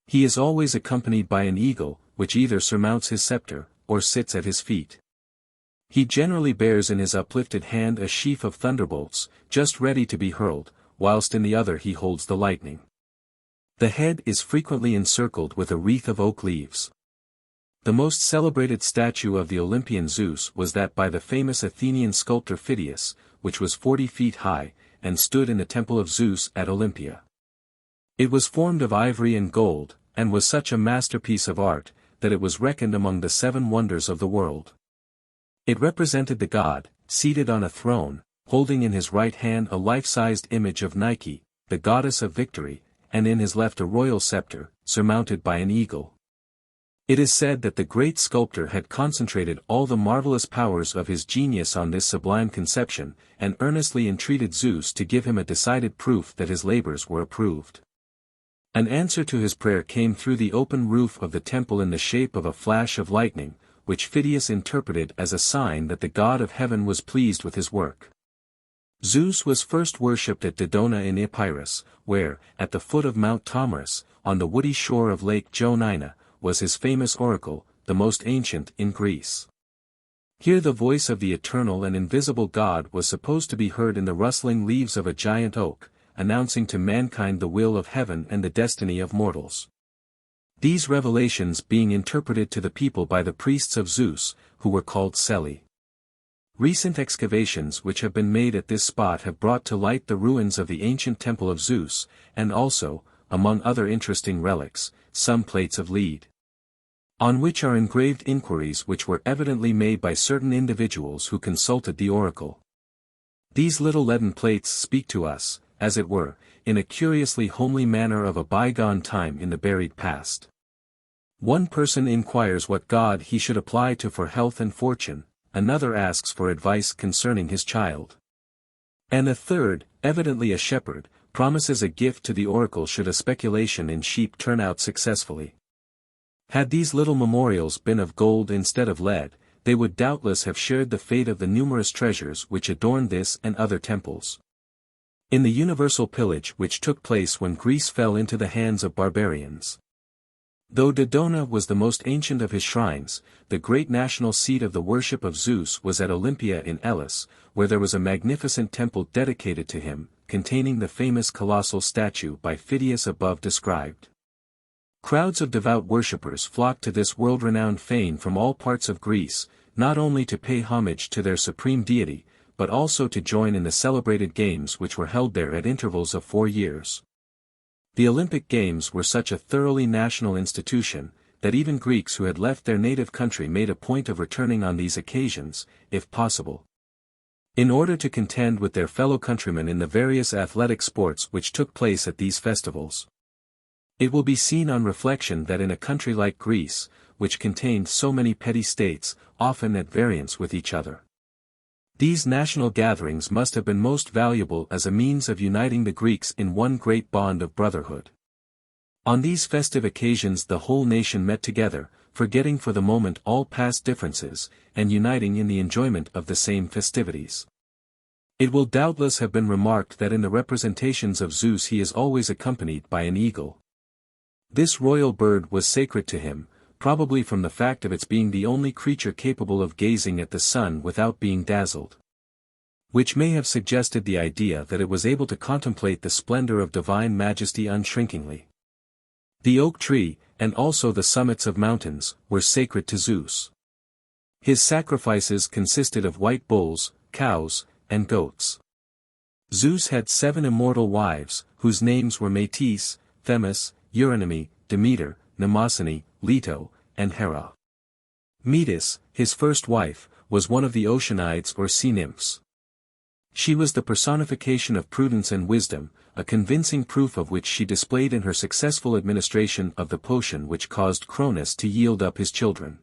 He is always accompanied by an eagle, which either surmounts his scepter, or sits at his feet. He generally bears in his uplifted hand a sheaf of thunderbolts, just ready to be hurled, whilst in the other he holds the lightning. The head is frequently encircled with a wreath of oak leaves. The most celebrated statue of the Olympian Zeus was that by the famous Athenian sculptor Phidias, which was 40 feet high, and stood in the temple of Zeus at Olympia. It was formed of ivory and gold, and was such a masterpiece of art, that it was reckoned among the 7 wonders of the world. It represented the god, seated on a throne, holding in his right hand a life-sized image of Nike, the goddess of victory, and in his left a royal scepter, surmounted by an eagle. It is said that the great sculptor had concentrated all the marvelous powers of his genius on this sublime conception, and earnestly entreated Zeus to give him a decided proof that his labors were approved. An answer to his prayer came through the open roof of the temple in the shape of a flash of lightning, which Phidias interpreted as a sign that the god of heaven was pleased with his work. Zeus was first worshipped at Dodona in Epirus, where, at the foot of Mount Tamarus, on the woody shore of Lake Joanina, was his famous oracle, the most ancient in Greece. Here the voice of the eternal and invisible God was supposed to be heard in the rustling leaves of a giant oak, announcing to mankind the will of heaven and the destiny of mortals. These revelations being interpreted to the people by the priests of Zeus, who were called Selli. Recent excavations which have been made at this spot have brought to light the ruins of the ancient temple of Zeus, and also, among other interesting relics, some plates of lead, on which are engraved inquiries which were evidently made by certain individuals who consulted the oracle. These little leaden plates speak to us, as it were, in a curiously homely manner of a bygone time in the buried past. One person inquires what god he should apply to for health and fortune, another asks for advice concerning his child, and a third, evidently a shepherd, promises a gift to the oracle should a speculation in sheep turn out successfully. Had these little memorials been of gold instead of lead, they would doubtless have shared the fate of the numerous treasures which adorned this and other temples. In the universal pillage which took place when Greece fell into the hands of barbarians. Though Dodona was the most ancient of his shrines, the great national seat of the worship of Zeus was at Olympia in Elis, where there was a magnificent temple dedicated to him, containing the famous colossal statue by Phidias above described. Crowds of devout worshippers flocked to this world-renowned fane from all parts of Greece, not only to pay homage to their supreme deity, but also to join in the celebrated games which were held there at intervals of 4 years. The Olympic Games were such a thoroughly national institution, that even Greeks who had left their native country made a point of returning on these occasions, if possible, in order to contend with their fellow countrymen in the various athletic sports which took place at these festivals. It will be seen on reflection that in a country like Greece, which contained so many petty states, often at variance with each other, these national gatherings must have been most valuable as a means of uniting the Greeks in one great bond of brotherhood. On these festive occasions the whole nation met together, forgetting for the moment all past differences, and uniting in the enjoyment of the same festivities. It will doubtless have been remarked that in the representations of Zeus he is always accompanied by an eagle. This royal bird was sacred to him, probably from the fact of its being the only creature capable of gazing at the sun without being dazzled, which may have suggested the idea that it was able to contemplate the splendor of divine majesty unshrinkingly. The oak tree, and also the summits of mountains, were sacred to Zeus. His sacrifices consisted of white bulls, cows, and goats. Zeus had 7 immortal wives, whose names were Metis, Themis, Eurynomé, Demeter, Mnemosyne, Leto, and Hera. Metis, his first wife, was one of the Oceanides or sea nymphs. She was the personification of prudence and wisdom, a convincing proof of which she displayed in her successful administration of the potion which caused Cronus to yield up his children.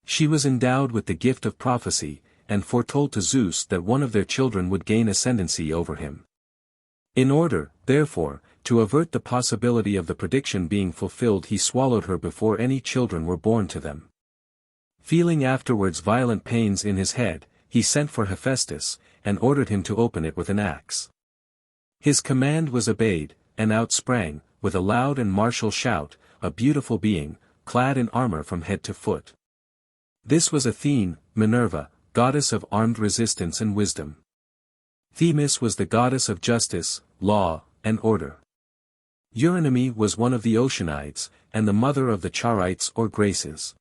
She was endowed with the gift of prophecy, and foretold to Zeus that one of their children would gain ascendancy over him. In order, therefore, to avert the possibility of the prediction being fulfilled, he swallowed her before any children were born to them. Feeling afterwards violent pains in his head, he sent for Hephaestus, and ordered him to open it with an axe. His command was obeyed, and out sprang, with a loud and martial shout, a beautiful being, clad in armor from head to foot. This was Athena, Minerva, goddess of armed resistance and wisdom. Themis was the goddess of justice, law, and order. Eurynomé was one of the Oceanides, and the mother of the Charites or Graces.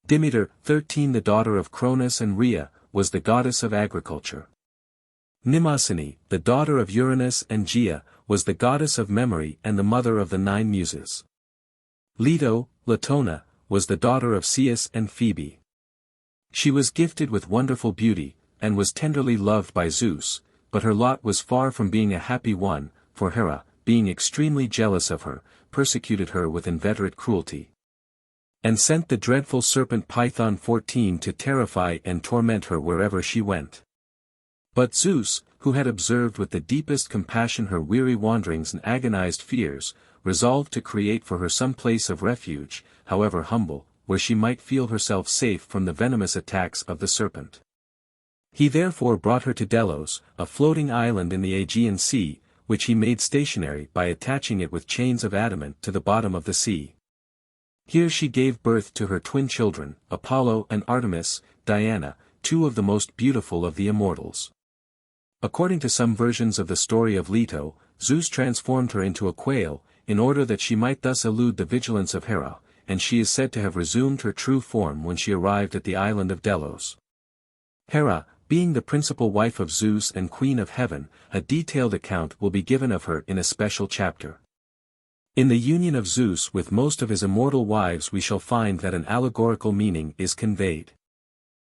Demeter, 13 the daughter of Cronus and Rhea, was the goddess of agriculture. Mnemosyne, the daughter of Uranus and Gaia, was the goddess of memory and the mother of the 9 muses. Leto, Latona, was the daughter of Zeus and Phoebe. She was gifted with wonderful beauty, and was tenderly loved by Zeus, but her lot was far from being a happy one, for Hera, being extremely jealous of her, persecuted her with inveterate cruelty. and sent the dreadful serpent Python 14 to terrify and torment her wherever she went. But Zeus, who had observed with the deepest compassion her weary wanderings and agonized fears, resolved to create for her some place of refuge, however humble, where she might feel herself safe from the venomous attacks of the serpent. He therefore brought her to Delos, a floating island in the Aegean Sea, which he made stationary by attaching it with chains of adamant to the bottom of the sea. Here she gave birth to her twin children, Apollo and Artemis, Diana, two of the most beautiful of the immortals. According to some versions of the story of Leto, Zeus transformed her into a quail, in order that she might thus elude the vigilance of Hera, and she is said to have resumed her true form when she arrived at the island of Delos. Hera, being the principal wife of Zeus and Queen of Heaven, a detailed account will be given of her in a special chapter. In the union of Zeus with most of his immortal wives we shall find that an allegorical meaning is conveyed.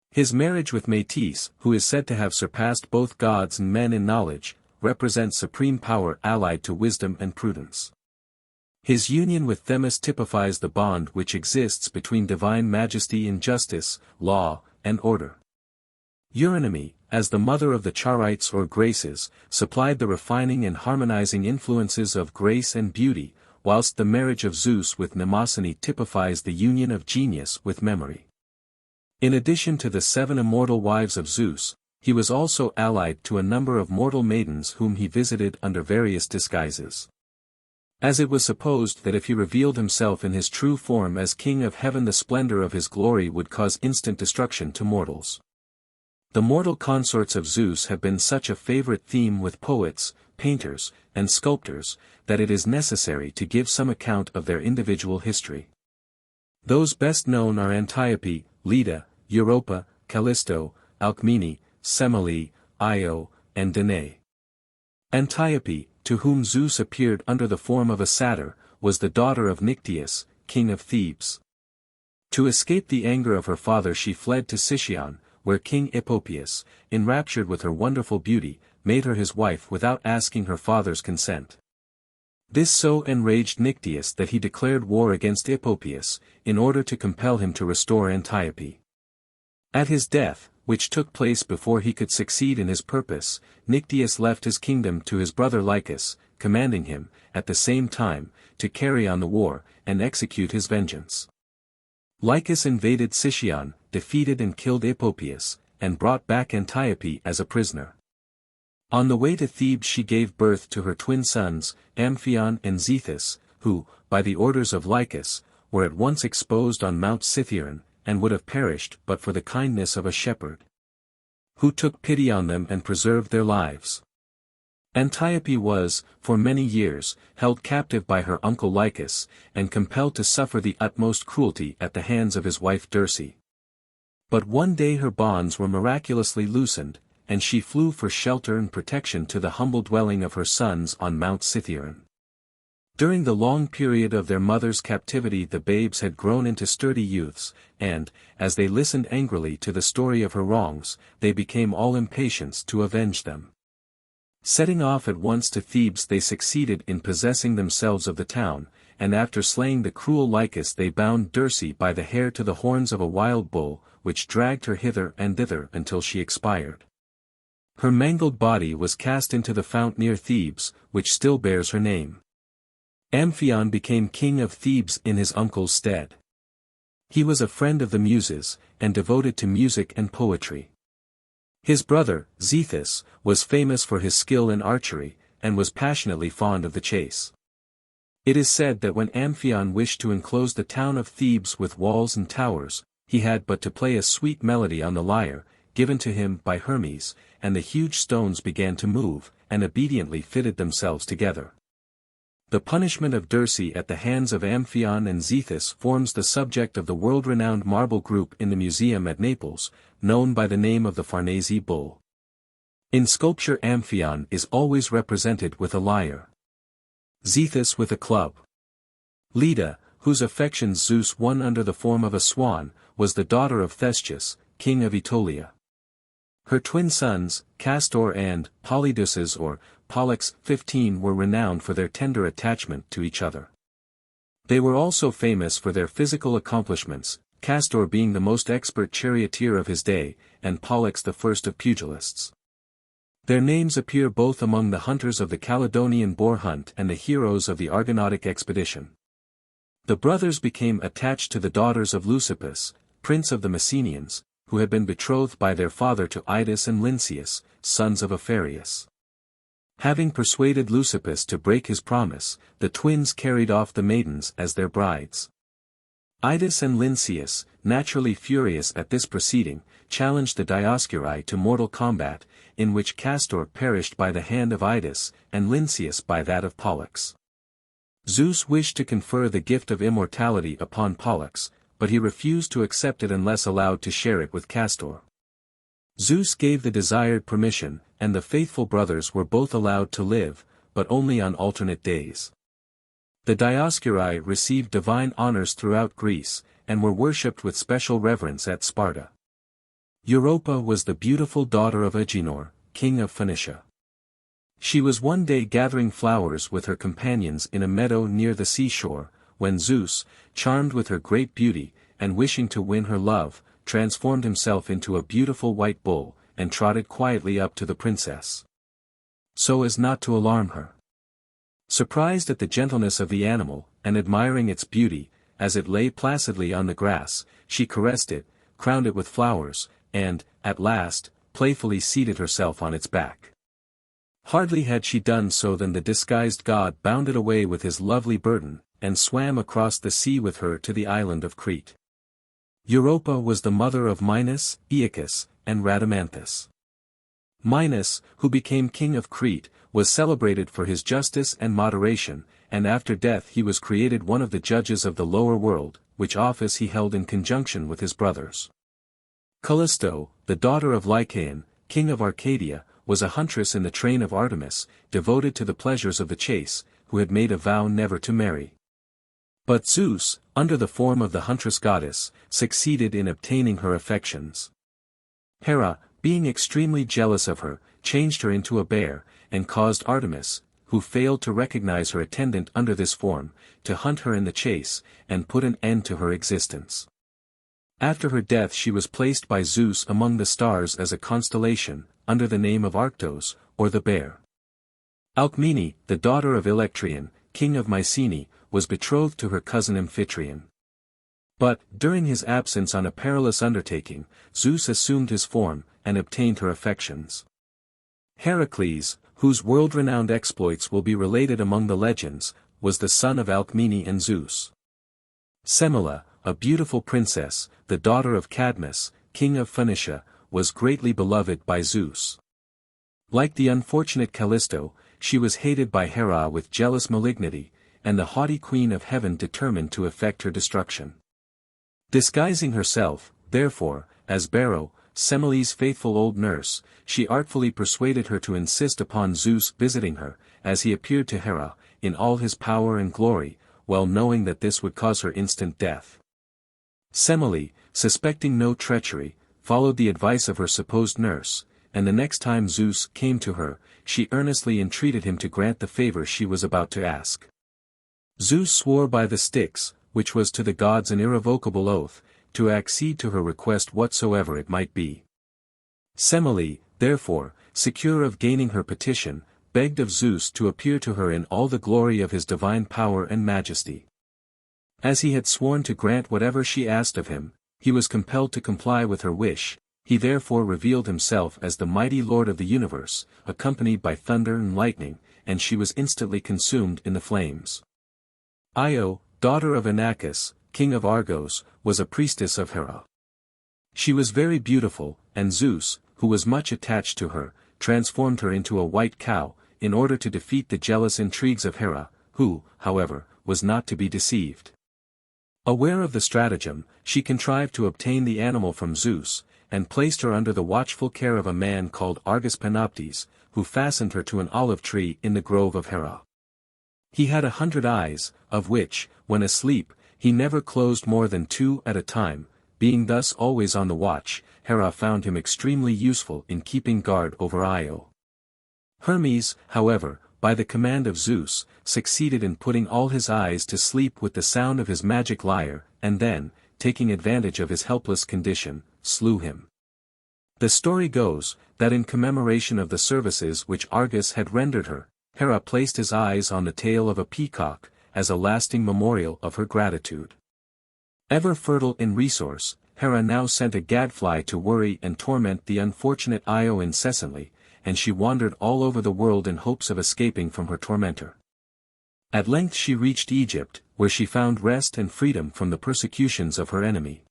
His marriage with Metis, who is said to have surpassed both gods and men in knowledge, represents supreme power allied to wisdom and prudence. His union with Themis typifies the bond which exists between divine majesty and justice, law, and order. Eurynomé, as the mother of the Charites or Graces, supplied the refining and harmonizing influences of grace and beauty, whilst the marriage of Zeus with Mnemosyne typifies the union of genius with memory. In addition to the 7 immortal wives of Zeus, he was also allied to a number of mortal maidens whom he visited under various disguises. As it was supposed that if he revealed himself in his true form as King of Heaven the splendor of his glory would cause instant destruction to mortals. The mortal consorts of Zeus have been such a favorite theme with poets, painters, and sculptors, that it is necessary to give some account of their individual history. Those best known are Antiope, Leda, Europa, Callisto, Alcmene, Semele, Io, and Danae. Antiope, to whom Zeus appeared under the form of a satyr, was the daughter of Nyctius, king of Thebes. To escape the anger of her father she fled to Sicyon, where King Œdipus, enraptured with her wonderful beauty, made her his wife without asking her father's consent. This so enraged Nyctius that he declared war against Œdipus, in order to compel him to restore Antiope. At his death, which took place before he could succeed in his purpose, Nyctius left his kingdom to his brother Lycus, commanding him, at the same time, to carry on the war, and execute his vengeance. Lycus invaded Sicyon, defeated and killed Œdipus, and brought back Antiope as a prisoner. On the way to Thebes she gave birth to her twin sons, Amphion and Zethus, who, by the orders of Lycus, were at once exposed on Mount Cithaeron, and would have perished but for the kindness of a shepherd, who took pity on them and preserved their lives. Antiope was, for many years, held captive by her uncle Lycus, and compelled to suffer the utmost cruelty at the hands of his wife Dirce. But one day her bonds were miraculously loosened, and she flew for shelter and protection to the humble dwelling of her sons on Mount Cithaeron. During the long period of their mother's captivity the babes had grown into sturdy youths, and, as they listened angrily to the story of her wrongs, they became all impatience to avenge them. Setting off at once to Thebes they succeeded in possessing themselves of the town, and after slaying the cruel Lycus they bound Dirce by the hair to the horns of a wild bull, which dragged her hither and thither until she expired. Her mangled body was cast into the fount near Thebes, which still bears her name. Amphion became king of Thebes in his uncle's stead. He was a friend of the Muses, and devoted to music and poetry. His brother, Zethus, was famous for his skill in archery, and was passionately fond of the chase. It is said that when Amphion wished to enclose the town of Thebes with walls and towers, he had but to play a sweet melody on the lyre, given to him by Hermes, and the huge stones began to move, and obediently fitted themselves together. The punishment of Dirce at the hands of Amphion and Zethus forms the subject of the world-renowned marble group in the museum at Naples, known by the name of the Farnese Bull. In sculpture Amphion is always represented with a lyre, Zethus with a club. Leda, whose affections Zeus won under the form of a swan, was the daughter of Theseus, king of Aetolia. Her twin sons, Castor and Polydeuces or Pollux 15 were renowned for their tender attachment to each other. They were also famous for their physical accomplishments, Castor being the most expert charioteer of his day, and Pollux the first of pugilists. Their names appear both among the hunters of the Caledonian boar hunt and the heroes of the Argonautic expedition. The brothers became attached to the daughters of Leucippus, prince of the Messenians, who had been betrothed by their father to Idas and Lynceus, sons of Aphareus. Having persuaded Leucippus to break his promise, the twins carried off the maidens as their brides. Idas and Lynceus, naturally furious at this proceeding, challenged the Dioscuri to mortal combat, in which Castor perished by the hand of Idas, and Lynceus by that of Pollux. Zeus wished to confer the gift of immortality upon Pollux, but he refused to accept it unless allowed to share it with Castor. Zeus gave the desired permission, and the faithful brothers were both allowed to live, but only on alternate days. The Dioscuri received divine honors throughout Greece, and were worshipped with special reverence at Sparta. Europa was the beautiful daughter of Agenor, king of Phoenicia. She was one day gathering flowers with her companions in a meadow near the seashore, when Zeus, charmed with her great beauty, and wishing to win her love, transformed himself into a beautiful white bull, and trotted quietly up to the princess, so as not to alarm her. Surprised at the gentleness of the animal, and admiring its beauty, as it lay placidly on the grass, she caressed it, crowned it with flowers, and, at last, playfully seated herself on its back. Hardly had she done so than the disguised god bounded away with his lovely burden, and swam across the sea with her to the island of Crete. Europa was the mother of Minos, Aeacus, and Rhadamanthus. Minos, who became king of Crete, was celebrated for his justice and moderation, and after death he was created one of the judges of the lower world, which office he held in conjunction with his brothers. Callisto, the daughter of Lycaon, king of Arcadia, was a huntress in the train of Artemis, devoted to the pleasures of the chase, who had made a vow never to marry. But Zeus, under the form of the huntress goddess, succeeded in obtaining her affections. Hera, being extremely jealous of her, changed her into a bear, and caused Artemis, who failed to recognize her attendant under this form, to hunt her in the chase, and put an end to her existence. After her death she was placed by Zeus among the stars as a constellation, under the name of Arctos, or the bear. Alcmene, the daughter of Electrion, king of Mycenae, was betrothed to her cousin Amphitryon. But, during his absence on a perilous undertaking, Zeus assumed his form, and obtained her affections. Heracles, whose world-renowned exploits will be related among the legends, was the son of Alcmene and Zeus. Semele, a beautiful princess, the daughter of Cadmus, king of Phoenicia, was greatly beloved by Zeus. Like the unfortunate Callisto, she was hated by Hera with jealous malignity, and the haughty queen of heaven determined to effect her destruction. Disguising herself, therefore, as Beroe, Semele's faithful old nurse, she artfully persuaded her to insist upon Zeus visiting her, as he appeared to Hera, in all his power and glory, well knowing that this would cause her instant death. Semele, suspecting no treachery, followed the advice of her supposed nurse, and the next time Zeus came to her, she earnestly entreated him to grant the favor she was about to ask. Zeus swore by the Styx, which was to the gods an irrevocable oath, to accede to her request whatsoever it might be. Semele, therefore, secure of gaining her petition, begged of Zeus to appear to her in all the glory of his divine power and majesty. As he had sworn to grant whatever she asked of him, he was compelled to comply with her wish. He therefore revealed himself as the mighty Lord of the universe, accompanied by thunder and lightning, and she was instantly consumed in the flames. Io, daughter of Inachus, king of Argos, was a priestess of Hera. She was very beautiful, and Zeus, who was much attached to her, transformed her into a white cow, in order to defeat the jealous intrigues of Hera, who, however, was not to be deceived. Aware of the stratagem, she contrived to obtain the animal from Zeus, and placed her under the watchful care of a man called Argus Panoptes, who fastened her to an olive tree in the grove of Hera. He had 100 eyes, of which, when asleep, he never closed more than 2 at a time. Being thus always on the watch, Hera found him extremely useful in keeping guard over Io. Hermes, however, by the command of Zeus, succeeded in putting all his eyes to sleep with the sound of his magic lyre, and then, taking advantage of his helpless condition, slew him. The story goes, that in commemoration of the services which Argus had rendered her, Hera placed his eyes on the tail of a peacock, as a lasting memorial of her gratitude. Ever fertile in resource, Hera now sent a gadfly to worry and torment the unfortunate Io incessantly, and she wandered all over the world in hopes of escaping from her tormentor. At length she reached Egypt, where she found rest and freedom from the persecutions of her enemy.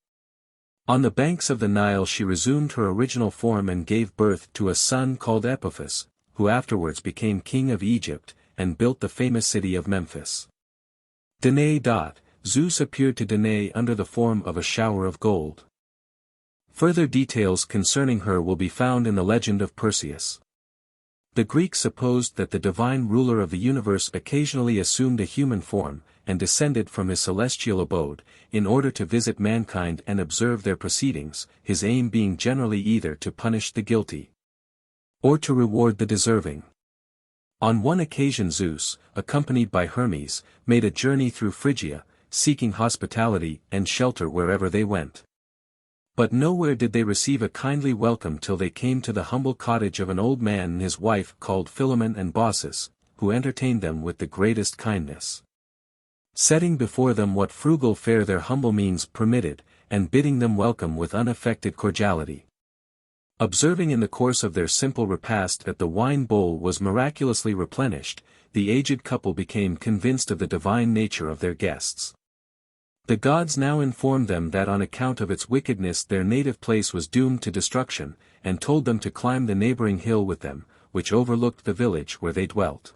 On the banks of the Nile she resumed her original form and gave birth to a son called Epigoni, who afterwards became king of Egypt, and built the famous city of Memphis. Danae. Zeus appeared to Danae under the form of a shower of gold. Further details concerning her will be found in the legend of Perseus. The Greeks supposed that the divine ruler of the universe occasionally assumed a human form, and descended from his celestial abode, in order to visit mankind and observe their proceedings, his aim being generally either to punish the guilty, or to reward the deserving. On one occasion Zeus, accompanied by Hermes, made a journey through Phrygia, seeking hospitality and shelter wherever they went. But nowhere did they receive a kindly welcome till they came to the humble cottage of an old man and his wife called Philemon and Baucis, who entertained them with the greatest kindness, setting before them what frugal fare their humble means permitted, and bidding them welcome with unaffected cordiality. Observing in the course of their simple repast that the wine bowl was miraculously replenished, the aged couple became convinced of the divine nature of their guests. The gods now informed them that on account of its wickedness their native place was doomed to destruction, and told them to climb the neighboring hill with them, which overlooked the village where they dwelt.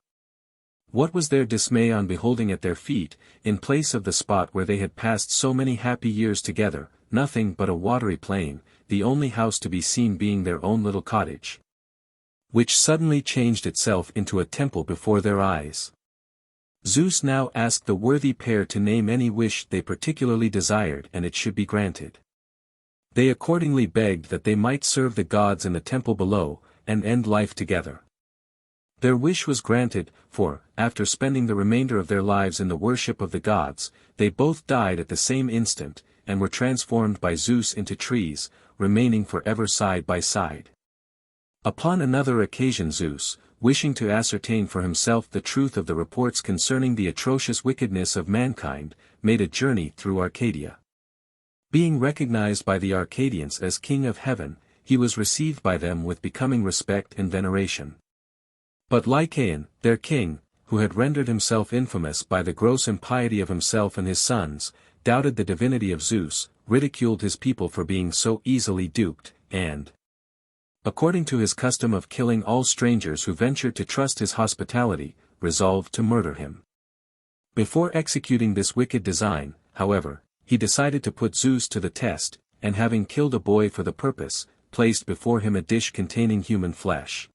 What was their dismay on beholding at their feet, in place of the spot where they had passed so many happy years together, nothing but a watery plain, the only house to be seen being their own little cottage, which suddenly changed itself into a temple before their eyes. Zeus now asked the worthy pair to name any wish they particularly desired and it should be granted. They accordingly begged that they might serve the gods in the temple below, and end life together. Their wish was granted, for, after spending the remainder of their lives in the worship of the gods, they both died at the same instant, and were transformed by Zeus into trees, remaining forever side by side. Upon another occasion Zeus, wishing to ascertain for himself the truth of the reports concerning the atrocious wickedness of mankind, made a journey through Arcadia. Being recognized by the Arcadians as king of heaven, he was received by them with becoming respect and veneration. But Lycaon, their king, who had rendered himself infamous by the gross impiety of himself and his sons, doubted the divinity of Zeus, ridiculed his people for being so easily duped, and, according to his custom of killing all strangers who ventured to trust his hospitality, resolved to murder him. Before executing this wicked design, however, he decided to put Zeus to the test, and having killed a boy for the purpose, placed before him a dish containing human flesh.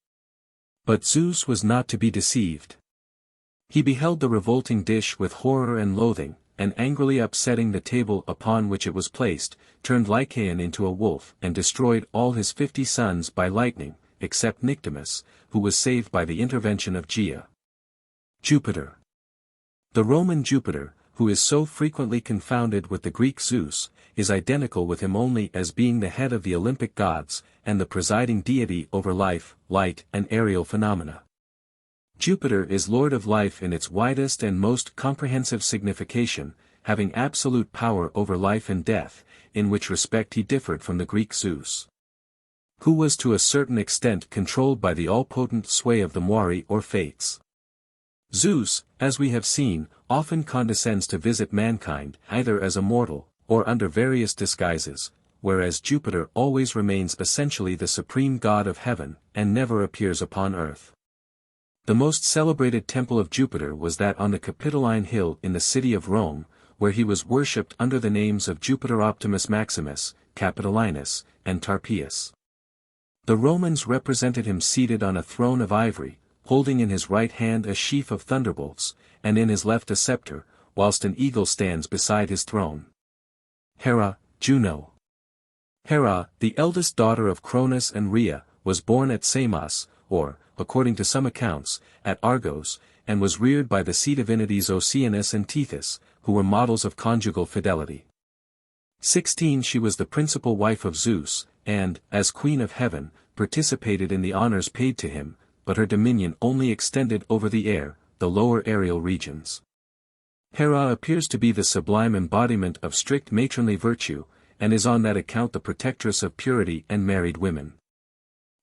But Zeus was not to be deceived. He beheld the revolting dish with horror and loathing, and angrily upsetting the table upon which it was placed, turned Lycaon into a wolf and destroyed all his 50 sons by lightning, except Nyctimus, who was saved by the intervention of Gaia. Jupiter. The Roman Jupiter, who is so frequently confounded with the Greek Zeus, is identical with him only as being the head of the Olympic gods, and the presiding deity over life, light and aerial phenomena. Jupiter is Lord of life in its widest and most comprehensive signification, having absolute power over life and death, in which respect he differed from the Greek Zeus, who was to a certain extent controlled by the all-potent sway of the Moirai or Fates. Zeus, as we have seen, often condescends to visit mankind either as a mortal, or under various disguises, whereas Jupiter always remains essentially the supreme god of heaven, and never appears upon earth. The most celebrated temple of Jupiter was that on the Capitoline Hill in the city of Rome, where he was worshipped under the names of Jupiter Optimus Maximus, Capitolinus, and Tarpeius. The Romans represented him seated on a throne of ivory, holding in his right hand a sheaf of thunderbolts, and in his left a scepter, whilst an eagle stands beside his throne. Hera, Juno. Hera, the eldest daughter of Cronus and Rhea, was born at Samos, or according to some accounts, at Argos, and was reared by the sea divinities Oceanus and Theseus, who were models of conjugal fidelity. 16 She was the principal wife of Zeus, and, as Queen of Heaven, participated in the honors paid to him, but her dominion only extended over the air, the lower aerial regions. Hera appears to be the sublime embodiment of strict matronly virtue, and is on that account the protectress of purity and married women.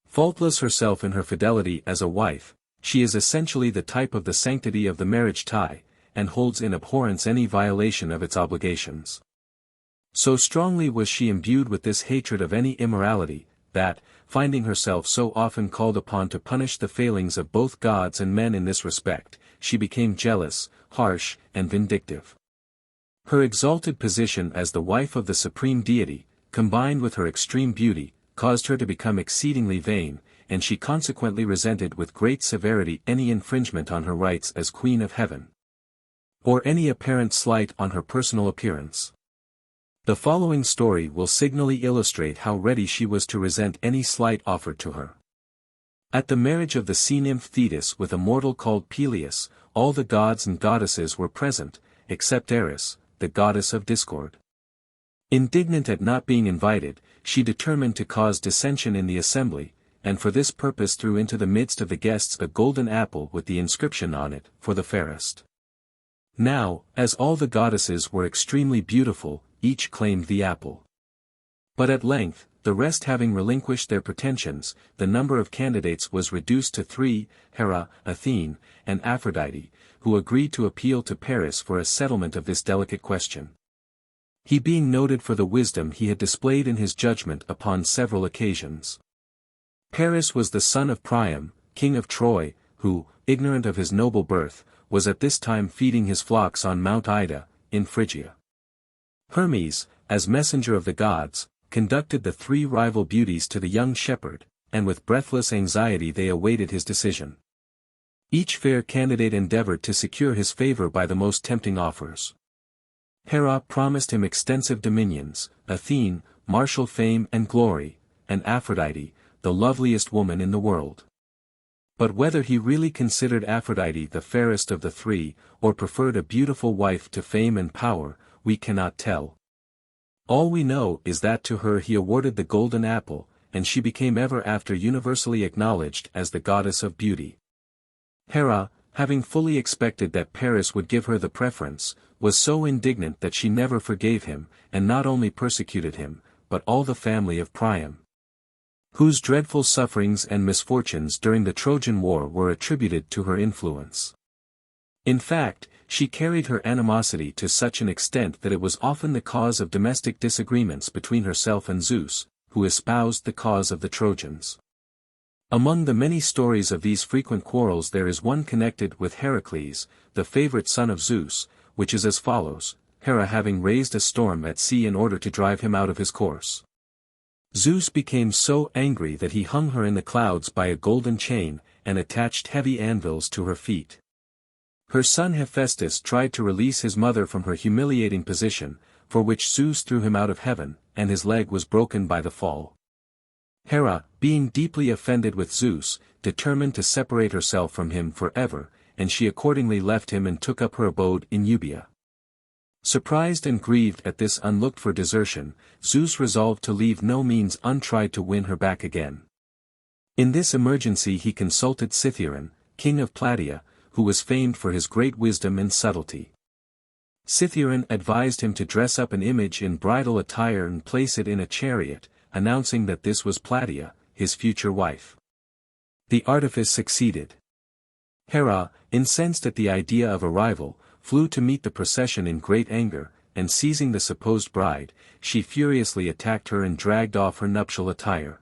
Faultless herself in her fidelity as a wife, she is essentially the type of the sanctity of the marriage tie, and holds in abhorrence any violation of its obligations. So strongly was she imbued with this hatred of any immorality, that, finding herself so often called upon to punish the failings of both gods and men in this respect, she became jealous, harsh, and vindictive. Her exalted position as the wife of the supreme deity, combined with her extreme beauty, caused her to become exceedingly vain, and she consequently resented with great severity any infringement on her rights as Queen of Heaven, or any apparent slight on her personal appearance. The following story will signally illustrate how ready she was to resent any slight offered to her. At the marriage of the sea-nymph Thetis with a mortal called Peleus, all the gods and goddesses were present, except Eris, the goddess of discord. Indignant at not being invited, she determined to cause dissension in the assembly, and for this purpose threw into the midst of the guests a golden apple with the inscription on it, "For the fairest." Now, as all the goddesses were extremely beautiful, each claimed the apple. But at length, the rest having relinquished their pretensions, the number of candidates was reduced to 3, Hera, Athene, and Aphrodite, who agreed to appeal to Paris for a settlement of this delicate question. He being noted for the wisdom he had displayed in his judgment upon several occasions. Paris was the son of Priam, king of Troy, who, ignorant of his noble birth, was at this time feeding his flocks on Mount Ida, in Phrygia. Hermes, as messenger of the gods, conducted the 3 rival beauties to the young shepherd, and with breathless anxiety they awaited his decision. Each fair candidate endeavored to secure his favor by the most tempting offers. Hera promised him extensive dominions, Athene, martial fame and glory, and Aphrodite, the loveliest woman in the world. But whether he really considered Aphrodite the fairest of the 3, or preferred a beautiful wife to fame and power, we cannot tell. All we know is that to her he awarded the golden apple, and she became ever after universally acknowledged as the goddess of beauty. Hera, having fully expected that Paris would give her the preference, was so indignant that she never forgave him, and not only persecuted him, but all the family of Priam, whose dreadful sufferings and misfortunes during the Trojan War were attributed to her influence. In fact, she carried her animosity to such an extent that it was often the cause of domestic disagreements between herself and Zeus, who espoused the cause of the Trojans. Among the many stories of these frequent quarrels there is one connected with Heracles, the favorite son of Zeus, which is as follows: Hera having raised a storm at sea in order to drive him out of his course. Zeus became so angry that he hung her in the clouds by a golden chain, and attached heavy anvils to her feet. Her son Hephaestus tried to release his mother from her humiliating position, for which Zeus threw him out of heaven, and his leg was broken by the fall. Hera, being deeply offended with Zeus, determined to separate herself from him forever, and she accordingly left him and took up her abode in Euboea. Surprised and grieved at this unlooked-for desertion, Zeus resolved to leave no means untried to win her back again. In this emergency he consulted Cytheron, king of Plataea, who was famed for his great wisdom and subtlety. Cytheron advised him to dress up an image in bridal attire and place it in a chariot, announcing that this was Plataea, his future wife. The artifice succeeded. Hera, incensed at the idea of a rival, flew to meet the procession in great anger, and seizing the supposed bride, she furiously attacked her and dragged off her nuptial attire.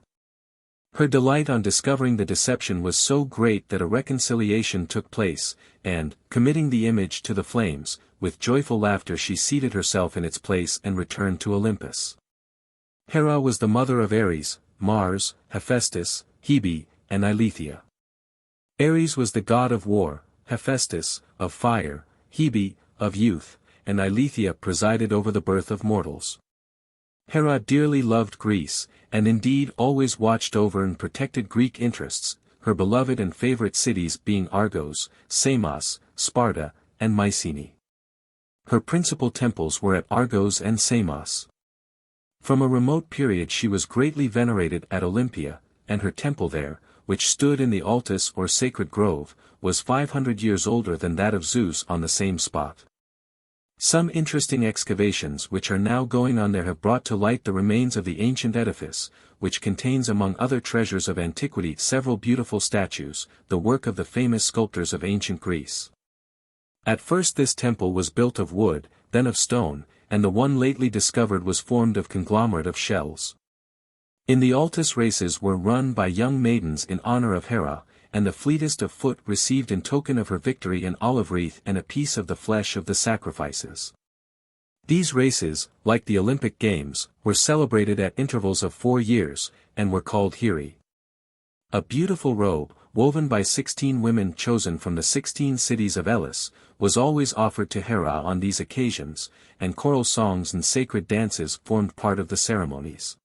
Her delight on discovering the deception was so great that a reconciliation took place, and, committing the image to the flames, with joyful laughter she seated herself in its place and returned to Olympus. Hera was the mother of Ares, Mars, Hephaestus, Hebe, and Eileithyia. Ares was the god of war, Hephaestus, of fire, Hebe, of youth, and Eileithyia presided over the birth of mortals. Hera dearly loved Greece, and indeed always watched over and protected Greek interests, her beloved and favorite cities being Argos, Samos, Sparta, and Mycenae. Her principal temples were at Argos and Samos. From a remote period she was greatly venerated at Olympia, and her temple there, which stood in the Altus or Sacred Grove, was 500 years older than that of Zeus on the same spot. Some interesting excavations which are now going on there have brought to light the remains of the ancient edifice, which contains among other treasures of antiquity several beautiful statues, the work of the famous sculptors of ancient Greece. At first this temple was built of wood, then of stone, and the one lately discovered was formed of conglomerate of shells. In the Altus races were run by young maidens in honor of Hera, and the fleetest of foot received in token of her victory an olive wreath and a piece of the flesh of the sacrifices. These races, like the Olympic Games, were celebrated at intervals of 4 years, and were called Herae. A beautiful robe, woven by 16 women chosen from the 16 cities of Elis, was always offered to Hera on these occasions, and choral songs and sacred dances formed part of the ceremonies.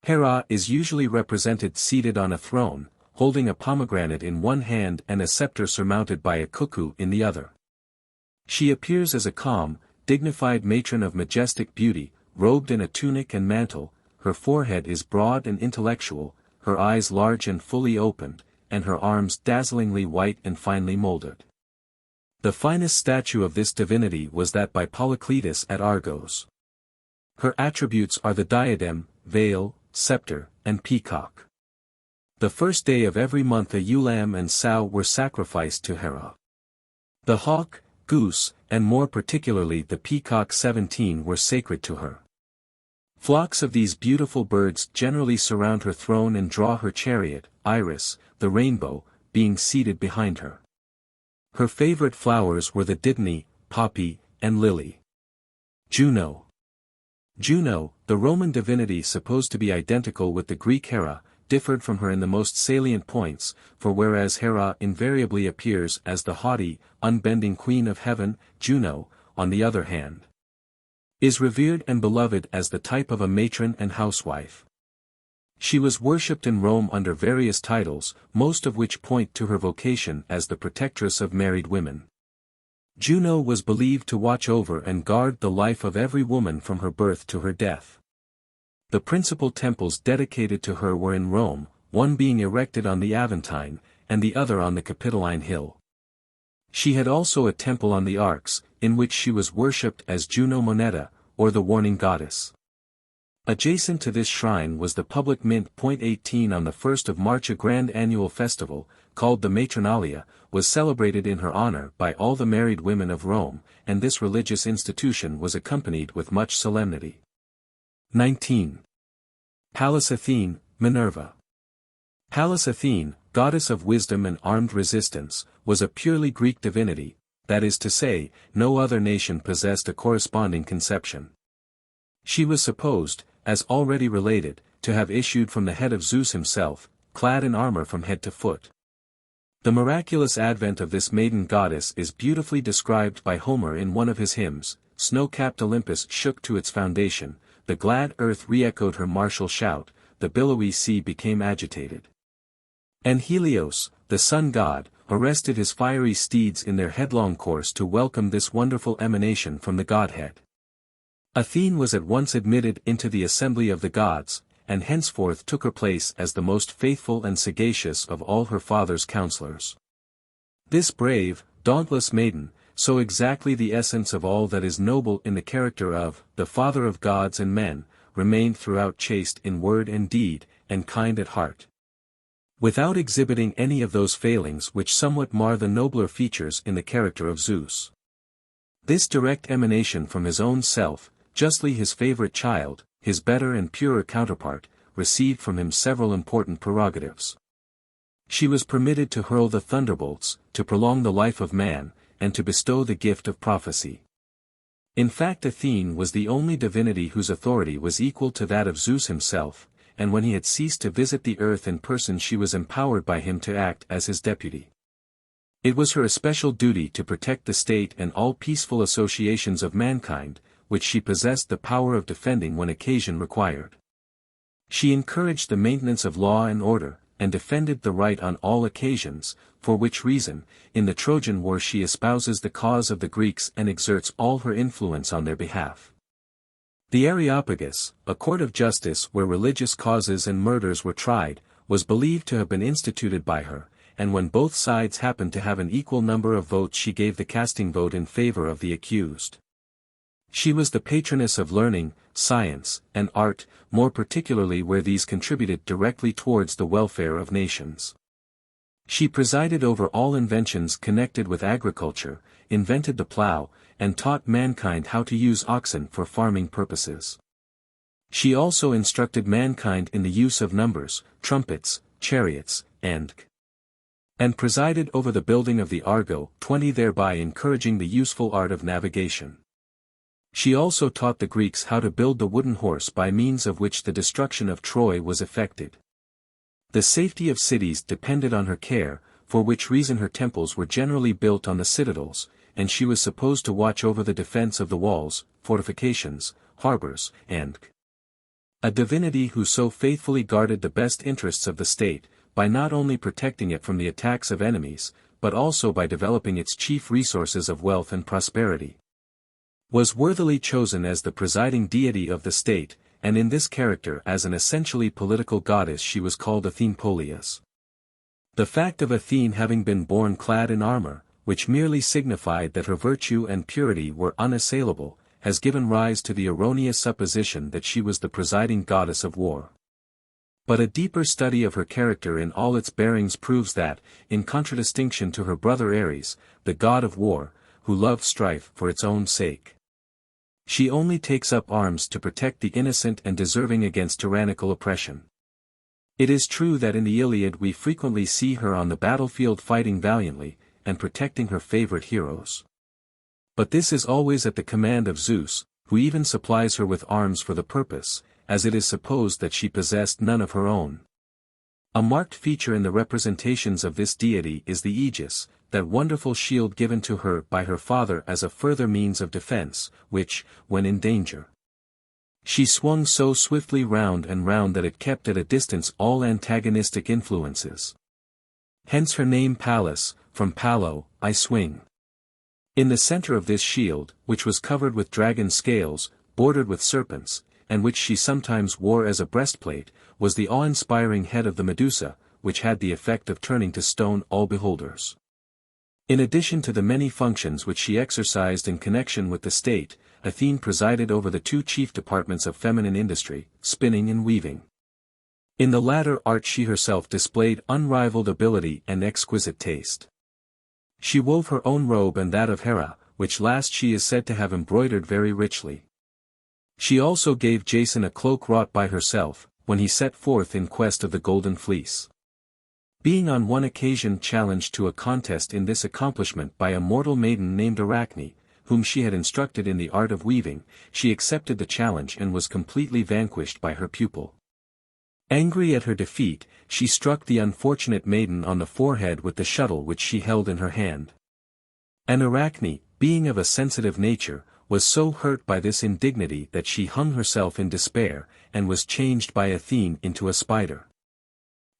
Hera is usually represented seated on a throne, holding a pomegranate in one hand and a scepter surmounted by a cuckoo in the other. She appears as a calm, dignified matron of majestic beauty, robed in a tunic and mantle. Her forehead is broad and intellectual, her eyes large and fully opened, and her arms dazzlingly white and finely molded. The finest statue of this divinity was that by Polykleitos at Argos. Her attributes are the diadem, veil, scepter, and peacock. The first day of every month a ewe lamb and sow were sacrificed to Hera. The hawk, goose, and more particularly the peacock 17 were sacred to her. Flocks of these beautiful birds generally surround her throne and draw her chariot, Iris, the rainbow, being seated behind her. Her favorite flowers were the dittany, poppy, and lily. Juno. Juno, the Roman divinity supposed to be identical with the Greek Hera, differed from her in the most salient points, for whereas Hera invariably appears as the haughty, unbending queen of heaven, Juno, on the other hand, is revered and beloved as the type of a matron and housewife. She was worshipped in Rome under various titles, most of which point to her vocation as the protectress of married women. Juno was believed to watch over and guard the life of every woman from her birth to her death. The principal temples dedicated to her were in Rome, one being erected on the Aventine, and the other on the Capitoline Hill. She had also a temple on the Arx, in which she was worshipped as Juno Moneta, or the warning goddess. Adjacent to this shrine was the public mint. 18 On the 1st of March a grand annual festival, called the Matronalia, was celebrated in her honor by all the married women of Rome, and this religious institution was accompanied with much solemnity. 19. Pallas Athene, Minerva. Pallas Athene, goddess of wisdom and armed resistance, was a purely Greek divinity, that is to say, no other nation possessed a corresponding conception. She was supposed, as already related, to have issued from the head of Zeus himself, clad in armor from head to foot. The miraculous advent of this maiden goddess is beautifully described by Homer in one of his hymns. Snow-capped Olympus shook to its foundation, the glad earth re-echoed her martial shout, the billowy sea became agitated. And Helios, the sun god, arrested his fiery steeds in their headlong course to welcome this wonderful emanation from the godhead. Athene was at once admitted into the assembly of the gods, and henceforth took her place as the most faithful and sagacious of all her father's counselors. This brave, dauntless maiden, so exactly the essence of all that is noble in the character of the Father of gods and men, remained throughout chaste in word and deed, and kind at heart. Without exhibiting any of those failings which somewhat mar the nobler features in the character of Zeus. This direct emanation from his own self, justly his favorite child, his better and purer counterpart, received from him several important prerogatives. She was permitted to hurl the thunderbolts, to prolong the life of man, and to bestow the gift of prophecy. In fact, Athene was the only divinity whose authority was equal to that of Zeus himself, and when he had ceased to visit the earth in person she was empowered by him to act as his deputy. It was her especial duty to protect the state and all peaceful associations of mankind, which she possessed the power of defending when occasion required. She encouraged the maintenance of law and order, and defended the right on all occasions, for which reason, in the Trojan War she espouses the cause of the Greeks and exerts all her influence on their behalf. The Areopagus, a court of justice where religious causes and murders were tried, was believed to have been instituted by her, and when both sides happened to have an equal number of votes she gave the casting vote in favor of the accused. She was the patroness of learning, science, and art, more particularly where these contributed directly towards the welfare of nations. She presided over all inventions connected with agriculture, invented the plough, and taught mankind how to use oxen for farming purposes. She also instructed mankind in the use of numbers, trumpets, chariots, and presided over the building of the Argo 20, thereby encouraging the useful art of navigation. She also taught the Greeks how to build the wooden horse by means of which the destruction of Troy was effected. The safety of cities depended on her care, for which reason her temples were generally built on the citadels, and she was supposed to watch over the defense of the walls, fortifications, harbors, and a divinity who so faithfully guarded the best interests of the state, by not only protecting it from the attacks of enemies, but also by developing its chief resources of wealth and prosperity. Was worthily chosen as the presiding deity of the state, and in this character as an essentially political goddess she was called Athene Polias. The fact of Athene having been born clad in armor, which merely signified that her virtue and purity were unassailable, has given rise to the erroneous supposition that she was the presiding goddess of war. But a deeper study of her character in all its bearings proves that, in contradistinction to her brother Ares, the god of war, who loved strife for its own sake, she only takes up arms to protect the innocent and deserving against tyrannical oppression. It is true that in the Iliad we frequently see her on the battlefield fighting valiantly, and protecting her favorite heroes. But this is always at the command of Zeus, who even supplies her with arms for the purpose, as it is supposed that she possessed none of her own. A marked feature in the representations of this deity is the aegis, that wonderful shield given to her by her father as a further means of defense, which, when in danger, she swung so swiftly round and round that it kept at a distance all antagonistic influences. Hence her name Pallas, from Palo, I swing. In the center of this shield, which was covered with dragon scales, bordered with serpents, and which she sometimes wore as a breastplate, was the awe-inspiring head of the Medusa, which had the effect of turning to stone all beholders. In addition to the many functions which she exercised in connection with the state, Athene presided over the two chief departments of feminine industry, spinning and weaving. In the latter art she herself displayed unrivaled ability and exquisite taste. She wove her own robe and that of Hera, which last she is said to have embroidered very richly. She also gave Jason a cloak wrought by herself, when he set forth in quest of the golden fleece. Being on one occasion challenged to a contest in this accomplishment by a mortal maiden named Arachne, whom she had instructed in the art of weaving, she accepted the challenge and was completely vanquished by her pupil. Angry at her defeat, she struck the unfortunate maiden on the forehead with the shuttle which she held in her hand. And Arachne, being of a sensitive nature, was so hurt by this indignity that she hung herself in despair, and was changed by Athene into a spider.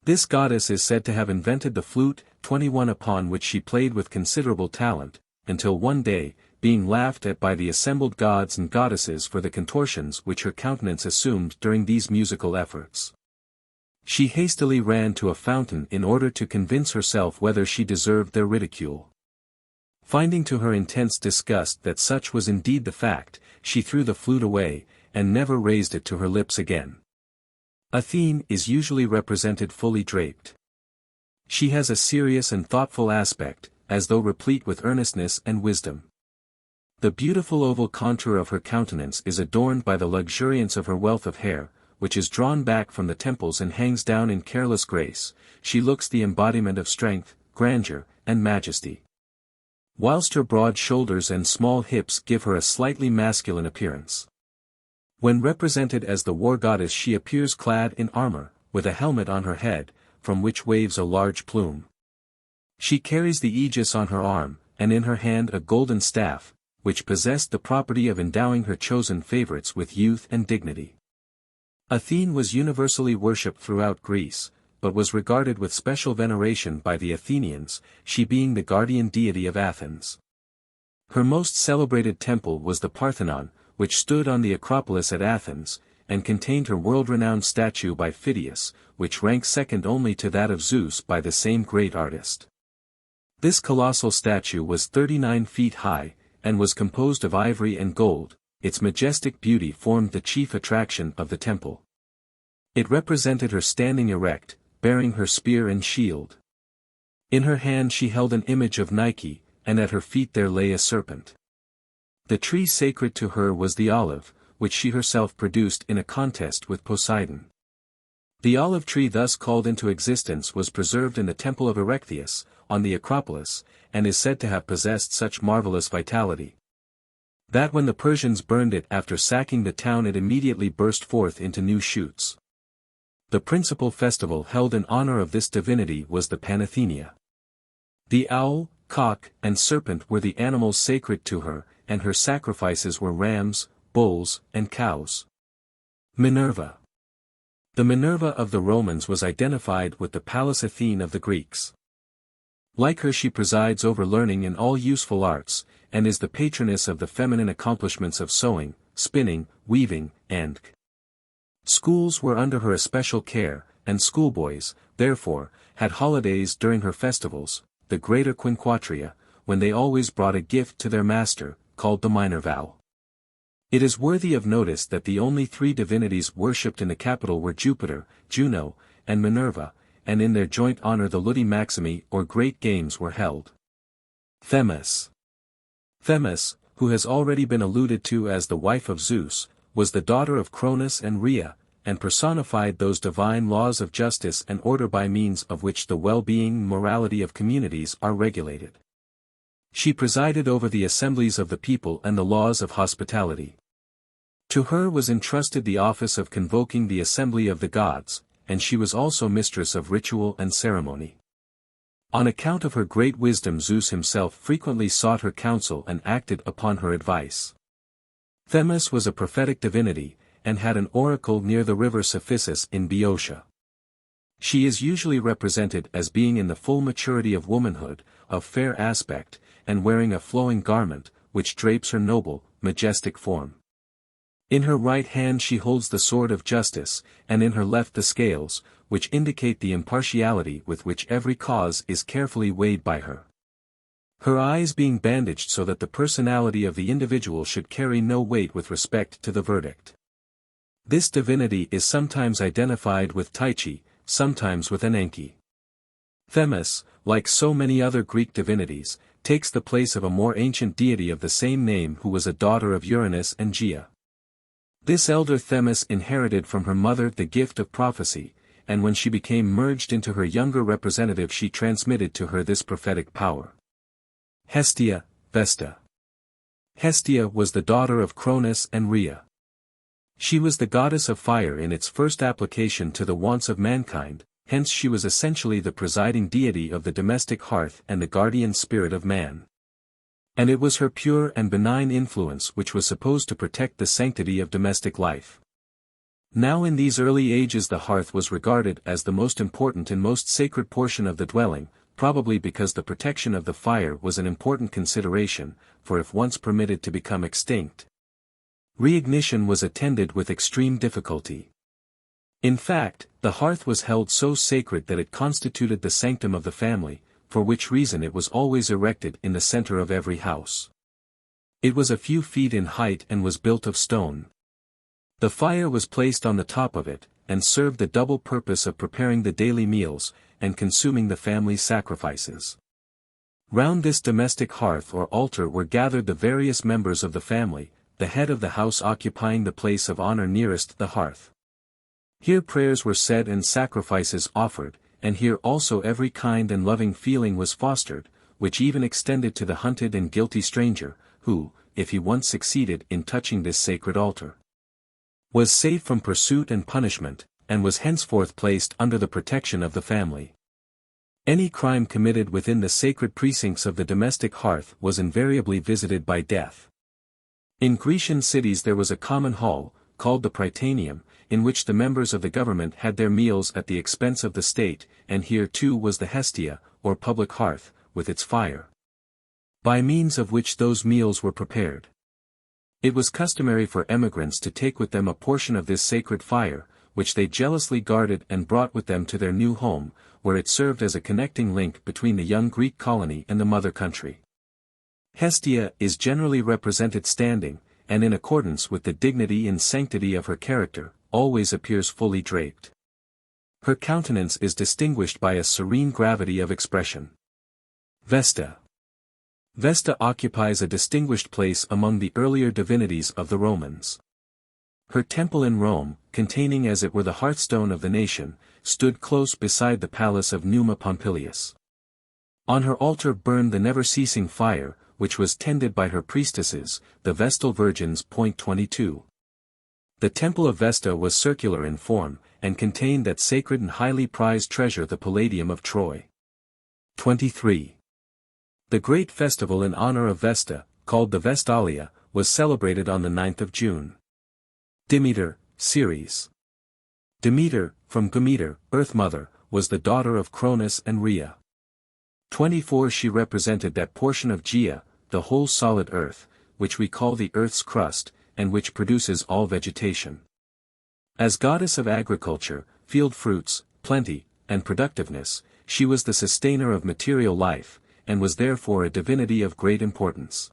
This goddess is said to have invented the flute, 21, upon which she played with considerable talent, until one day, being laughed at by the assembled gods and goddesses for the contortions which her countenance assumed during these musical efforts, she hastily ran to a fountain in order to convince herself whether she deserved their ridicule. Finding to her intense disgust that such was indeed the fact, she threw the flute away, and never raised it to her lips again. Athene is usually represented fully draped. She has a serious and thoughtful aspect, as though replete with earnestness and wisdom. The beautiful oval contour of her countenance is adorned by the luxuriance of her wealth of hair, which is drawn back from the temples and hangs down in careless grace. She looks the embodiment of strength, grandeur, and majesty, whilst her broad shoulders and small hips give her a slightly masculine appearance. When represented as the war goddess she appears clad in armor, with a helmet on her head, from which waves a large plume. She carries the aegis on her arm, and in her hand a golden staff, which possessed the property of endowing her chosen favorites with youth and dignity. Athene was universally worshipped throughout Greece, but was regarded with special veneration by the Athenians, she being the guardian deity of Athens. Her most celebrated temple was the Parthenon, which stood on the Acropolis at Athens, and contained her world-renowned statue by Phidias, which ranks second only to that of Zeus by the same great artist. This colossal statue was 39 feet high, and was composed of ivory and gold. Its majestic beauty formed the chief attraction of the temple. It represented her standing erect, bearing her spear and shield. In her hand she held an image of Nike, and at her feet there lay a serpent. The tree sacred to her was the olive, which she herself produced in a contest with Poseidon. The olive tree thus called into existence was preserved in the temple of Erechtheus, on the Acropolis, and is said to have possessed such marvelous vitality that when the Persians burned it after sacking the town it immediately burst forth into new shoots. The principal festival held in honor of this divinity was the Panathenaea. The owl, cock, and serpent were the animals sacred to her, and her sacrifices were rams, bulls, and cows. Minerva. The Minerva of the Romans was identified with the Pallas Athene of the Greeks. Like her she presides over learning in all useful arts, and is the patroness of the feminine accomplishments of sewing, spinning, weaving, and schools were under her especial care, and schoolboys, therefore, had holidays during her festivals, the greater quinquatria, when they always brought a gift to their master, called the Minerval. It is worthy of notice that the only three divinities worshipped in the capital were Jupiter, Juno, and Minerva, and in their joint honor the Ludi Maximi or Great Games were held. Themis. Themis, who has already been alluded to as the wife of Zeus, was the daughter of Cronus and Rhea, and personified those divine laws of justice and order by means of which the well-being and morality of communities are regulated. She presided over the assemblies of the people and the laws of hospitality. To her was entrusted the office of convoking the assembly of the gods, and she was also mistress of ritual and ceremony. On account of her great wisdom Zeus himself frequently sought her counsel and acted upon her advice. Themis was a prophetic divinity, and had an oracle near the river Cephissus in Boeotia. She is usually represented as being in the full maturity of womanhood, of fair aspect, and wearing a flowing garment, which drapes her noble, majestic form. In her right hand she holds the sword of justice, and in her left the scales, which indicate the impartiality with which every cause is carefully weighed by her. Her eyes being bandaged so that the personality of the individual should carry no weight with respect to the verdict. This divinity is sometimes identified with Tyche, sometimes with Ananke. Themis, like so many other Greek divinities, takes the place of a more ancient deity of the same name who was a daughter of Uranus and Gaia. This elder Themis inherited from her mother the gift of prophecy, and when she became merged into her younger representative she transmitted to her this prophetic power. Hestia, Vesta. Hestia was the daughter of Cronus and Rhea. She was the goddess of fire in its first application to the wants of mankind, hence she was essentially the presiding deity of the domestic hearth and the guardian spirit of man. And it was her pure and benign influence which was supposed to protect the sanctity of domestic life. Now in these early ages the hearth was regarded as the most important and most sacred portion of the dwelling, probably because the protection of the fire was an important consideration, for if once permitted to become extinct, reignition was attended with extreme difficulty. In fact, the hearth was held so sacred that it constituted the sanctum of the family, for which reason it was always erected in the center of every house. It was a few feet in height and was built of stone. The fire was placed on the top of it, and served the double purpose of preparing the daily meals, and consuming the family sacrifices. Round this domestic hearth or altar were gathered the various members of the family, the head of the house occupying the place of honor nearest the hearth. Here prayers were said and sacrifices offered, and here also every kind and loving feeling was fostered, which even extended to the hunted and guilty stranger, who, if he once succeeded in touching this sacred altar, was safe from pursuit and punishment, and was henceforth placed under the protection of the family. Any crime committed within the sacred precincts of the domestic hearth was invariably visited by death. In Grecian cities there was a common hall, called the Prytaneum, in which the members of the government had their meals at the expense of the state, and here too was the hestia, or public hearth, with its fire, by means of which those meals were prepared. It was customary for emigrants to take with them a portion of this sacred fire, which they jealously guarded and brought with them to their new home, where it served as a connecting link between the young Greek colony and the mother country. Hestia is generally represented standing, and in accordance with the dignity and sanctity of her character, always appears fully draped. Her countenance is distinguished by a serene gravity of expression. Vesta. Vesta occupies a distinguished place among the earlier divinities of the Romans. Her temple in Rome, containing as it were the hearthstone of the nation, stood close beside the palace of Numa Pompilius. On her altar burned the never-ceasing fire, which was tended by her priestesses, the Vestal Virgins. 22. The temple of Vesta was circular in form, and contained that sacred and highly prized treasure, the Palladium of Troy. 23. The great festival in honor of Vesta, called the Vestalia, was celebrated on the 9th of June. Demeter, Ceres. Demeter, from Demeter, Earth Mother, was the daughter of Cronus and Rhea. 24. She represented that portion of Gaia, the whole solid earth, which we call the earth's crust, and which produces all vegetation. As goddess of agriculture, field fruits, plenty, and productiveness, she was the sustainer of material life, and was therefore a divinity of great importance.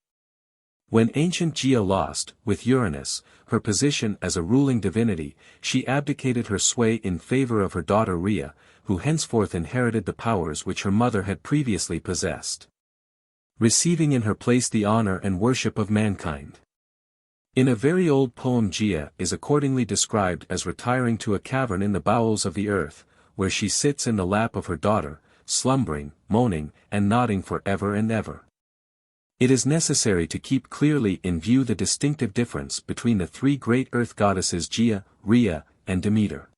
When ancient Gaia lost, with Uranus, her position as a ruling divinity, she abdicated her sway in favor of her daughter Rhea, who henceforth inherited the powers which her mother had previously possessed, receiving in her place the honor and worship of mankind. In a very old poem, Gaia is accordingly described as retiring to a cavern in the bowels of the earth, where she sits in the lap of her daughter, slumbering, moaning, and nodding for ever and ever. It is necessary to keep clearly in view the distinctive difference between the three great earth goddesses Gaia, Rhea, and Demeter.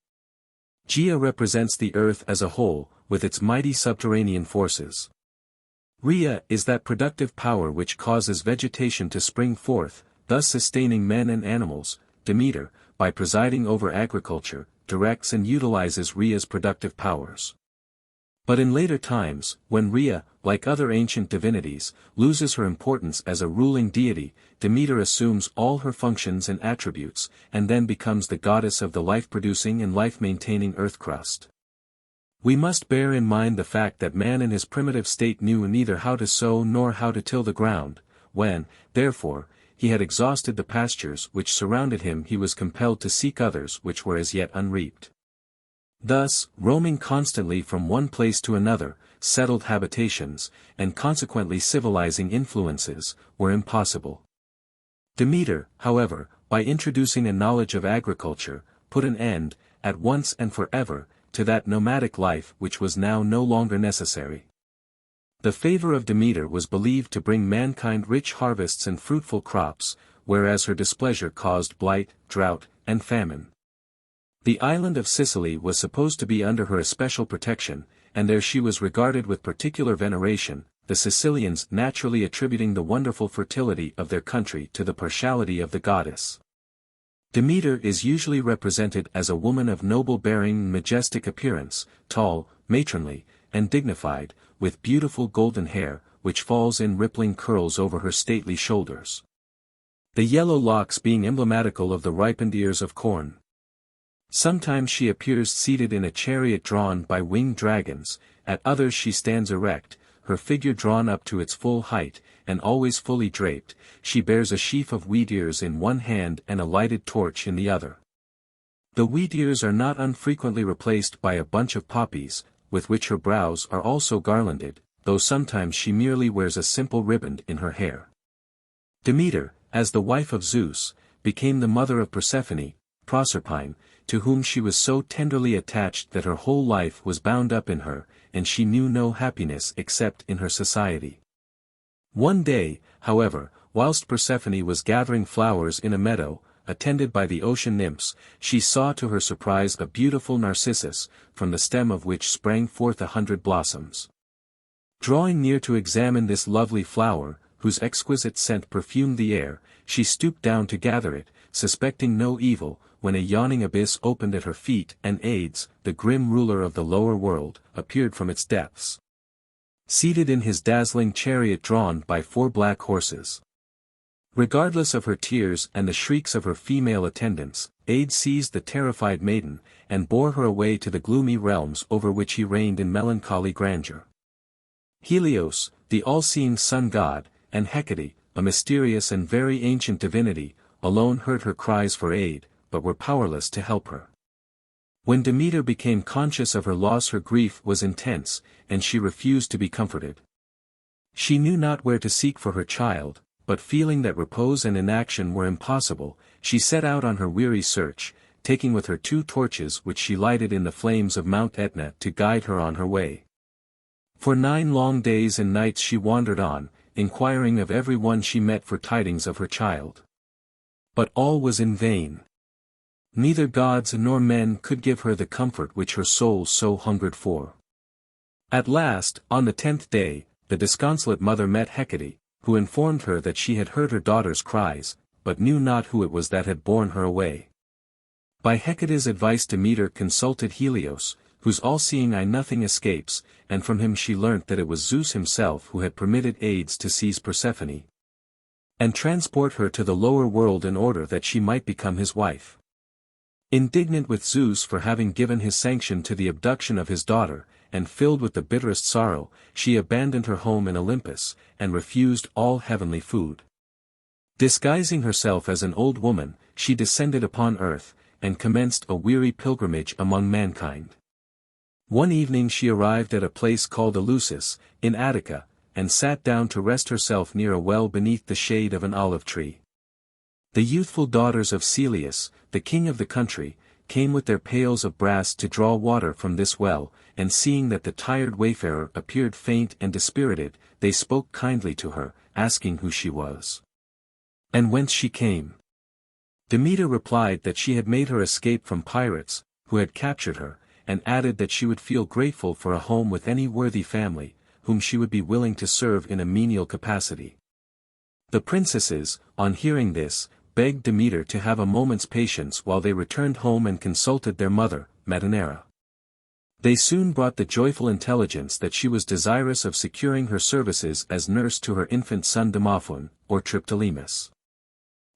Gaia represents the earth as a whole, with its mighty subterranean forces. Rhea is that productive power which causes vegetation to spring forth, thus sustaining men and animals. Demeter, by presiding over agriculture, directs and utilizes Rhea's productive powers. But in later times, when Rhea, like other ancient divinities, loses her importance as a ruling deity, Demeter assumes all her functions and attributes, and then becomes the goddess of the life-producing and life-maintaining earth crust. We must bear in mind the fact that man in his primitive state knew neither how to sow nor how to till the ground. When, therefore, he had exhausted the pastures which surrounded him, he was compelled to seek others which were as yet unreaped. Thus, roaming constantly from one place to another, settled habitations, and consequently civilizing influences, were impossible. Demeter, however, by introducing a knowledge of agriculture, put an end, at once and forever, to that nomadic life which was now no longer necessary. The favor of Demeter was believed to bring mankind rich harvests and fruitful crops, whereas her displeasure caused blight, drought, and famine. The island of Sicily was supposed to be under her especial protection, and there she was regarded with particular veneration, the Sicilians naturally attributing the wonderful fertility of their country to the partiality of the goddess. Demeter is usually represented as a woman of noble bearing and majestic appearance, tall, matronly, and dignified, with beautiful golden hair, which falls in rippling curls over her stately shoulders, the yellow locks being emblematical of the ripened ears of corn. Sometimes she appears seated in a chariot drawn by winged dragons, at others she stands erect, her figure drawn up to its full height, and always fully draped. She bears a sheaf of wheat ears in one hand and a lighted torch in the other. The wheat ears are not unfrequently replaced by a bunch of poppies, with which her brows are also garlanded, though sometimes she merely wears a simple riband in her hair. Demeter, as the wife of Zeus, became the mother of Persephone, Proserpine, to whom she was so tenderly attached that her whole life was bound up in her, and she knew no happiness except in her society. One day, however, whilst Persephone was gathering flowers in a meadow, attended by the ocean nymphs, she saw to her surprise a beautiful narcissus, from the stem of which sprang forth 100 blossoms. Drawing near to examine this lovely flower, whose exquisite scent perfumed the air, she stooped down to gather it, suspecting no evil, when a yawning abyss opened at her feet and Hades, the grim ruler of the lower world, appeared from its depths. Seated in his dazzling chariot drawn by 4 black horses. Regardless of her tears and the shrieks of her female attendants, Hades seized the terrified maiden, and bore her away to the gloomy realms over which he reigned in melancholy grandeur. Helios, the all-seeing sun god, and Hecate, a mysterious and very ancient divinity, alone heard her cries for aid, but were powerless to help her. When Demeter became conscious of her loss, her grief was intense, and she refused to be comforted. She knew not where to seek for her child, but feeling that repose and inaction were impossible, she set out on her weary search, taking with her 2 torches which she lighted in the flames of Mount Etna to guide her on her way. For 9 long days and nights she wandered on, inquiring of every one she met for tidings of her child. But all was in vain. Neither gods nor men could give her the comfort which her soul so hungered for. At last, on the 10th day, the disconsolate mother met Hecate, who informed her that she had heard her daughter's cries, but knew not who it was that had borne her away. By Hecate's advice Demeter consulted Helios, whose all-seeing eye nothing escapes, and from him she learnt that it was Zeus himself who had permitted Hades to seize Persephone, and transport her to the lower world in order that she might become his wife. Indignant with Zeus for having given his sanction to the abduction of his daughter, and filled with the bitterest sorrow, she abandoned her home in Olympus, and refused all heavenly food. Disguising herself as an old woman, she descended upon earth, and commenced a weary pilgrimage among mankind. One evening she arrived at a place called Eleusis, in Attica, and sat down to rest herself near a well beneath the shade of an olive tree. The youthful daughters of Celeus, the king of the country, came with their pails of brass to draw water from this well, and seeing that the tired wayfarer appeared faint and dispirited, they spoke kindly to her, asking who she was, and whence she came. Demeter replied that she had made her escape from pirates, who had captured her, and added that she would feel grateful for a home with any worthy family, whom she would be willing to serve in a menial capacity. The princesses, on hearing this, begged Demeter to have a moment's patience while they returned home and consulted their mother, Metaneira. They soon brought the joyful intelligence that she was desirous of securing her services as nurse to her infant son Demophon, or Triptolemus.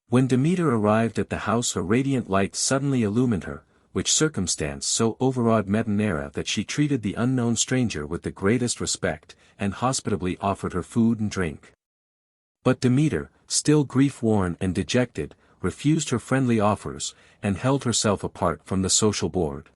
When Demeter arrived at the house a radiant light suddenly illumined her, which circumstance so overawed Metaneira that she treated the unknown stranger with the greatest respect, and hospitably offered her food and drink. But Demeter, still grief-worn and dejected, refused her friendly offers, and held herself apart from the social board.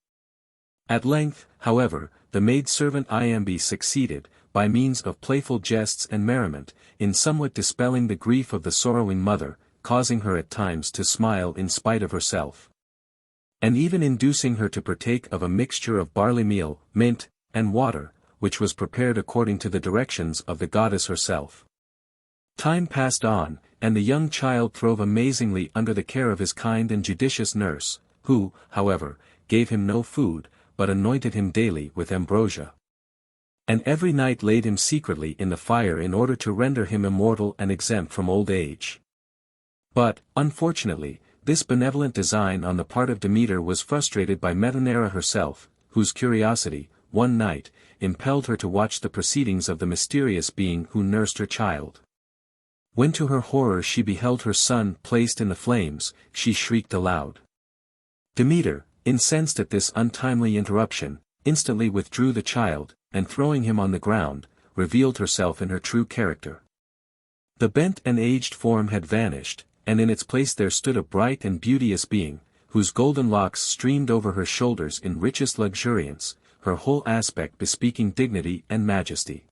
At length, however, the maid-servant Iambe succeeded, by means of playful jests and merriment, in somewhat dispelling the grief of the sorrowing mother, causing her at times to smile in spite of herself, and even inducing her to partake of a mixture of barley meal, mint, and water, which was prepared according to the directions of the goddess herself. Time passed on, and the young child throve amazingly under the care of his kind and judicious nurse, who, however, gave him no food, but anointed him daily with ambrosia, and every night laid him secretly in the fire in order to render him immortal and exempt from old age. But, unfortunately, this benevolent design on the part of Demeter was frustrated by Metaneira herself, whose curiosity, one night, impelled her to watch the proceedings of the mysterious being who nursed her child. When to her horror she beheld her son placed in the flames, she shrieked aloud. Demeter, incensed at this untimely interruption, instantly withdrew the child, and throwing him on the ground, revealed herself in her true character. The bent and aged form had vanished, and in its place there stood a bright and beauteous being, whose golden locks streamed over her shoulders in richest luxuriance, her whole aspect bespeaking dignity and majesty.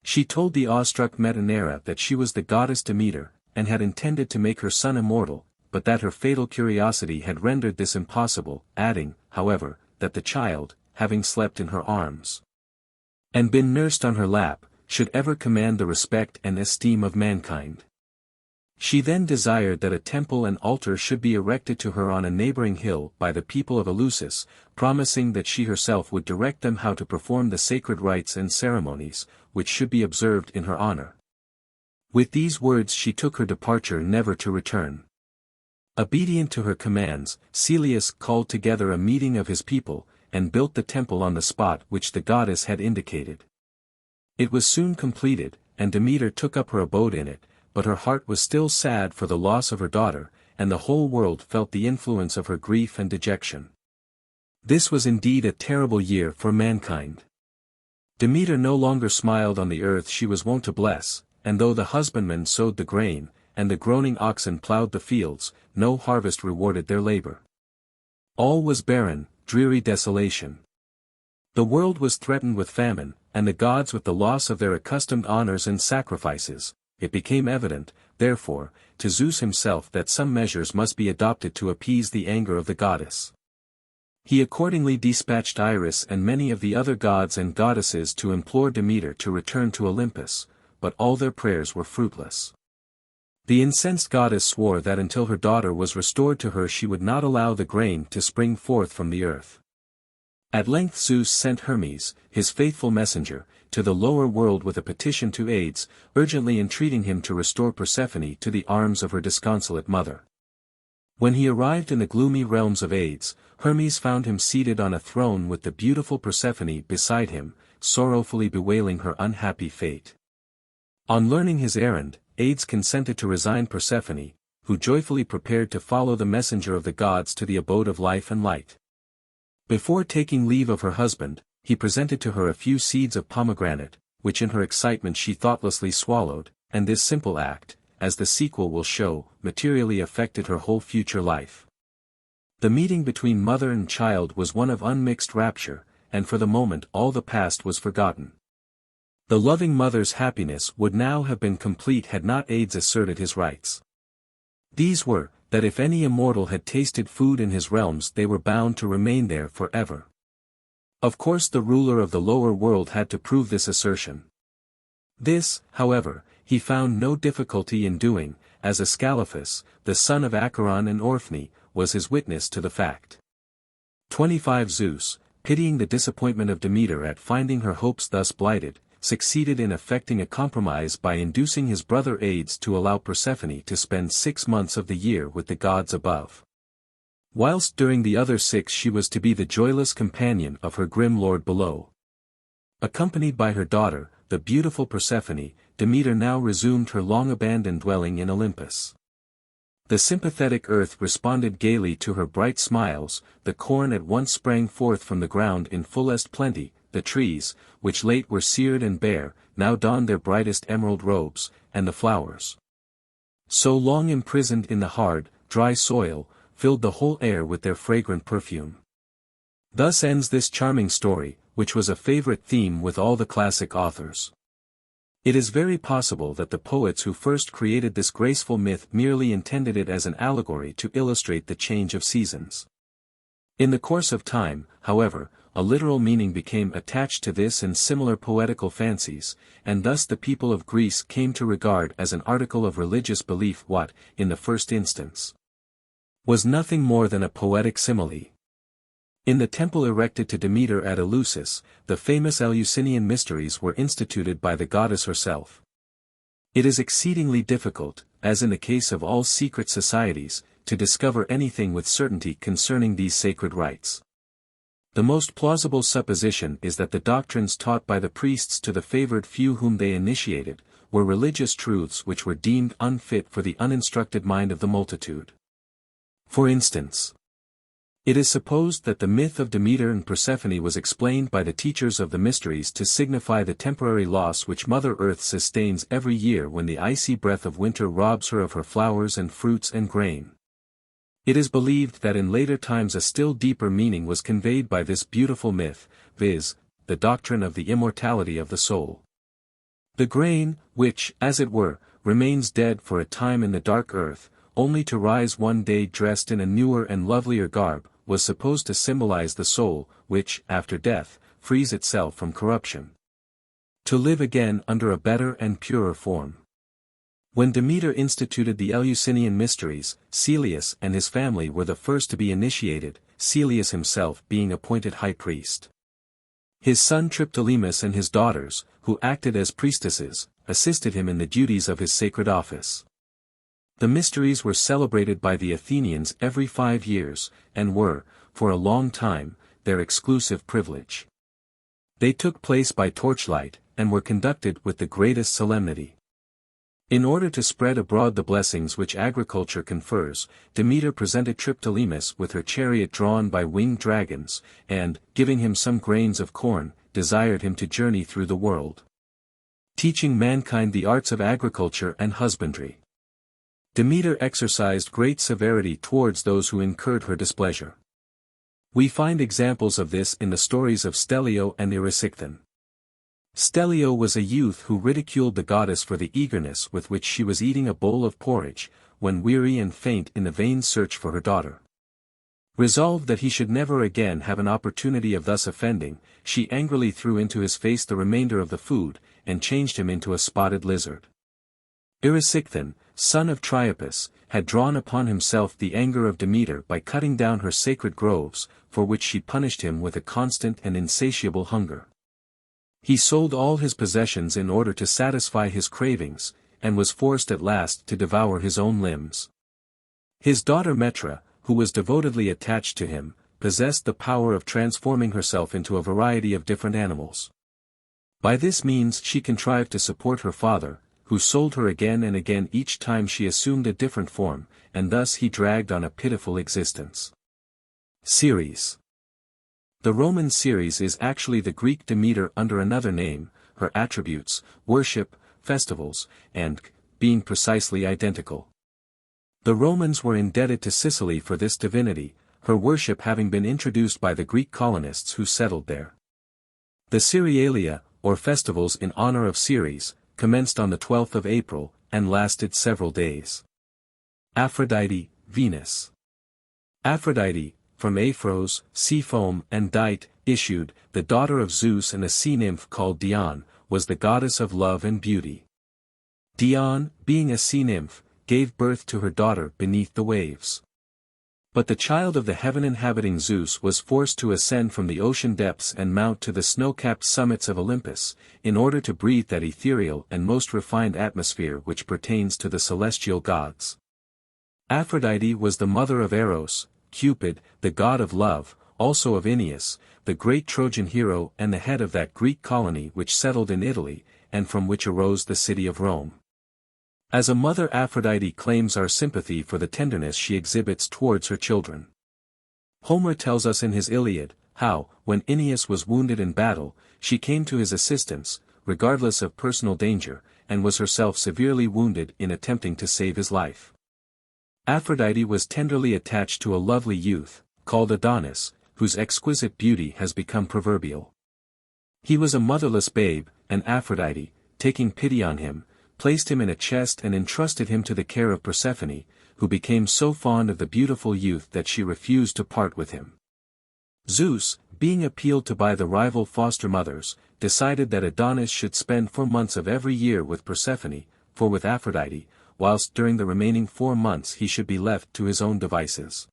She told the awestruck Metaneira that she was the goddess Demeter, and had intended to make her son immortal, but that her fatal curiosity had rendered this impossible, adding, however, that the child, having slept in her arms, and been nursed on her lap, should ever command the respect and esteem of mankind. She then desired that a temple and altar should be erected to her on a neighboring hill by the people of Eleusis, promising that she herself would direct them how to perform the sacred rites and ceremonies, which should be observed in her honor. With these words she took her departure never to return. Obedient to her commands, Celeus called together a meeting of his people, and built the temple on the spot which the goddess had indicated. It was soon completed, and Demeter took up her abode in it, but her heart was still sad for the loss of her daughter, and the whole world felt the influence of her grief and dejection. This was indeed a terrible year for mankind. Demeter no longer smiled on the earth she was wont to bless, and though the husbandmen sowed the grain, and the groaning oxen ploughed the fields, no harvest rewarded their labor. All was barren, dreary desolation. The world was threatened with famine, and the gods with the loss of their accustomed honors and sacrifices. It became evident, therefore, to Zeus himself that some measures must be adopted to appease the anger of the goddess. He accordingly dispatched Iris and many of the other gods and goddesses to implore Demeter to return to Olympus, but all their prayers were fruitless. The incensed goddess swore that until her daughter was restored to her she would not allow the grain to spring forth from the earth. At length Zeus sent Hermes, his faithful messenger, to the lower world with a petition to Hades, urgently entreating him to restore Persephone to the arms of her disconsolate mother. When he arrived in the gloomy realms of Hades, Hermes found him seated on a throne with the beautiful Persephone beside him, sorrowfully bewailing her unhappy fate. On learning his errand, Hades consented to resign Persephone, who joyfully prepared to follow the messenger of the gods to the abode of life and light. Before taking leave of her husband, he presented to her a few seeds of pomegranate, which in her excitement she thoughtlessly swallowed, and this simple act, as the sequel will show, materially affected her whole future life. The meeting between mother and child was one of unmixed rapture, and for the moment all the past was forgotten. The loving mother's happiness would now have been complete had not Hades asserted his rights. These were, that if any immortal had tasted food in his realms they were bound to remain there forever. Of course the ruler of the lower world had to prove this assertion. This, however, he found no difficulty in doing, as Ascalaphus, the son of Acheron and Orphne, was his witness to the fact. 25 Zeus, pitying the disappointment of Demeter at finding her hopes thus blighted, succeeded in effecting a compromise by inducing his brother Hades to allow Persephone to spend 6 months of the year with the gods above. Whilst during the other 6 she was to be the joyless companion of her grim lord below. Accompanied by her daughter, the beautiful Persephone, Demeter now resumed her long-abandoned dwelling in Olympus. The sympathetic earth responded gaily to her bright smiles, the corn at once sprang forth from the ground in fullest plenty, the trees, which late were seared and bare, now donned their brightest emerald robes, and the flowers, so long imprisoned in the hard, dry soil, filled the whole air with their fragrant perfume. Thus ends this charming story, which was a favorite theme with all the classic authors. It is very possible that the poets who first created this graceful myth merely intended it as an allegory to illustrate the change of seasons. In the course of time, however, a literal meaning became attached to this and similar poetical fancies, and thus the people of Greece came to regard as an article of religious belief what, in the first instance, was nothing more than a poetic simile. In the temple erected to Demeter at Eleusis, the famous Eleusinian mysteries were instituted by the goddess herself. It is exceedingly difficult, as in the case of all secret societies, to discover anything with certainty concerning these sacred rites. The most plausible supposition is that the doctrines taught by the priests to the favored few whom they initiated, were religious truths which were deemed unfit for the uninstructed mind of the multitude. For instance, it is supposed that the myth of Demeter and Persephone was explained by the teachers of the mysteries to signify the temporary loss which Mother Earth sustains every year when the icy breath of winter robs her of her flowers and fruits and grain. It is believed that in later times a still deeper meaning was conveyed by this beautiful myth, viz., the doctrine of the immortality of the soul. The grain, which, as it were, remains dead for a time in the dark earth, only to rise one day dressed in a newer and lovelier garb, was supposed to symbolize the soul, which, after death, frees itself from corruption, to live again under a better and purer form. When Demeter instituted the Eleusinian mysteries, Celeus and his family were the first to be initiated, Celeus himself being appointed high priest. His son Triptolemus and his daughters, who acted as priestesses, assisted him in the duties of his sacred office. The mysteries were celebrated by the Athenians every 5 years, and were, for a long time, their exclusive privilege. They took place by torchlight, and were conducted with the greatest solemnity. In order to spread abroad the blessings which agriculture confers, Demeter presented Triptolemus with her chariot drawn by winged dragons, and, giving him some grains of corn, desired him to journey through the world, teaching mankind the arts of agriculture and husbandry. Demeter exercised great severity towards those who incurred her displeasure. We find examples of this in the stories of Stellio and Erysichthon. Stellio was a youth who ridiculed the goddess for the eagerness with which she was eating a bowl of porridge, when weary and faint in the vain search for her daughter. Resolved that he should never again have an opportunity of thus offending, she angrily threw into his face the remainder of the food, and changed him into a spotted lizard. Erysichthon, son of Priapus, had drawn upon himself the anger of Demeter by cutting down her sacred groves, for which she punished him with a constant and insatiable hunger. He sold all his possessions in order to satisfy his cravings, and was forced at last to devour his own limbs. His daughter Metra, who was devotedly attached to him, possessed the power of transforming herself into a variety of different animals. By this means she contrived to support her father, who sold her again and again each time she assumed a different form, and thus he dragged on a pitiful existence. Ceres. The Roman Ceres is actually the Greek Demeter under another name, her attributes, worship, festivals, and being precisely identical. The Romans were indebted to Sicily for this divinity, her worship having been introduced by the Greek colonists who settled there. The Cerealia, or festivals in honor of Ceres, commenced on the 12th of April, and lasted several days. Aphrodite, Venus. Aphrodite, from Aphros, sea foam, and Dite, issued, the daughter of Zeus and a sea nymph called Dione, was the goddess of love and beauty. Dione, being a sea nymph, gave birth to her daughter beneath the waves. But the child of the heaven-inhabiting Zeus was forced to ascend from the ocean depths and mount to the snow-capped summits of Olympus, in order to breathe that ethereal and most refined atmosphere which pertains to the celestial gods. Aphrodite was the mother of Eros, Cupid, the god of love, also of Aeneas, the great Trojan hero and the head of that Greek colony which settled in Italy, and from which arose the city of Rome. As a mother, Aphrodite claims our sympathy for the tenderness she exhibits towards her children. Homer tells us in his Iliad, how, when Aeneas was wounded in battle, she came to his assistance, regardless of personal danger, and was herself severely wounded in attempting to save his life. Aphrodite was tenderly attached to a lovely youth, called Adonis, whose exquisite beauty has become proverbial. He was a motherless babe, and Aphrodite, taking pity on him, placed him in a chest and entrusted him to the care of Persephone, who became so fond of the beautiful youth that she refused to part with him. Zeus, being appealed to by the rival foster mothers, decided that Adonis should spend 4 months of every year with Persephone, for with Aphrodite, whilst during the remaining 4 months he should be left to his own devices.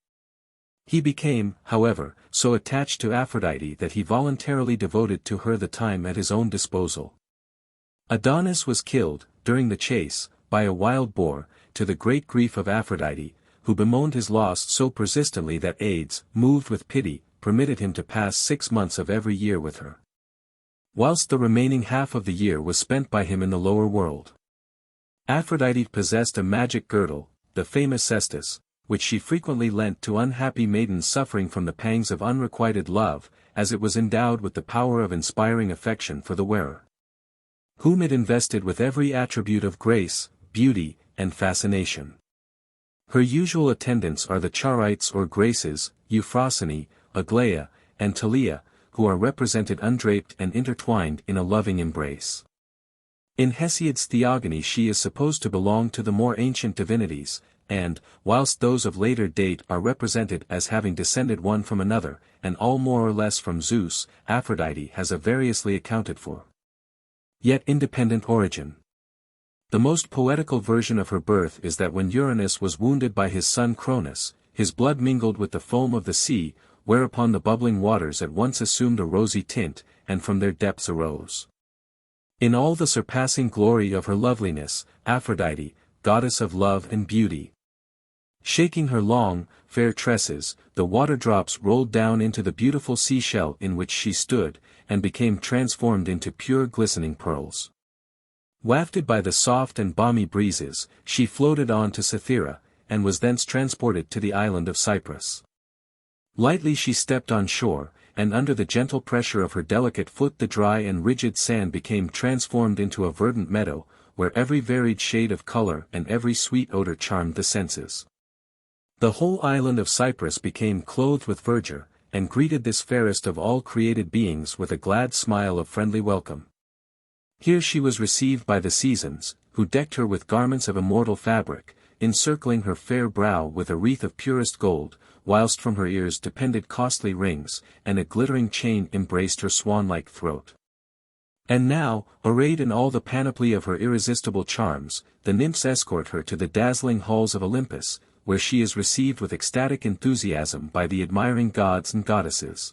He became, however, so attached to Aphrodite that he voluntarily devoted to her the time at his own disposal. Adonis was killed, during the chase, by a wild boar, to the great grief of Aphrodite, who bemoaned his loss so persistently that Hades, moved with pity, permitted him to pass 6 months of every year with her, whilst the remaining half of the year was spent by him in the lower world. Aphrodite possessed a magic girdle, the famous cestus, which she frequently lent to unhappy maidens suffering from the pangs of unrequited love, as it was endowed with the power of inspiring affection for the wearer, whom it invested with every attribute of grace, beauty, and fascination. Her usual attendants are the Charites or Graces, Euphrosyne, Aglaia, and Talia, who are represented undraped and intertwined in a loving embrace. In Hesiod's Theogony she is supposed to belong to the more ancient divinities, and, whilst those of later date are represented as having descended one from another, and all more or less from Zeus, Aphrodite has a variously accounted for, yet independent origin. The most poetical version of her birth is that when Uranus was wounded by his son Cronus, his blood mingled with the foam of the sea, whereupon the bubbling waters at once assumed a rosy tint, and from their depths arose. In all the surpassing glory of her loveliness, Aphrodite, goddess of love and beauty. Shaking her long, fair tresses, the water drops rolled down into the beautiful seashell in which she stood, and became transformed into pure glistening pearls. Wafted by the soft and balmy breezes, she floated on to Cythera, and was thence transported to the island of Cyprus. Lightly she stepped on shore, and under the gentle pressure of her delicate foot the dry and rigid sand became transformed into a verdant meadow, where every varied shade of color and every sweet odor charmed the senses. The whole island of Cyprus became clothed with verdure, and greeted this fairest of all created beings with a glad smile of friendly welcome. Here she was received by the seasons, who decked her with garments of immortal fabric, encircling her fair brow with a wreath of purest gold, whilst from her ears depended costly rings, and a glittering chain embraced her swan-like throat. And now, arrayed in all the panoply of her irresistible charms, the nymphs escort her to the dazzling halls of Olympus, where she is received with ecstatic enthusiasm by the admiring gods and goddesses.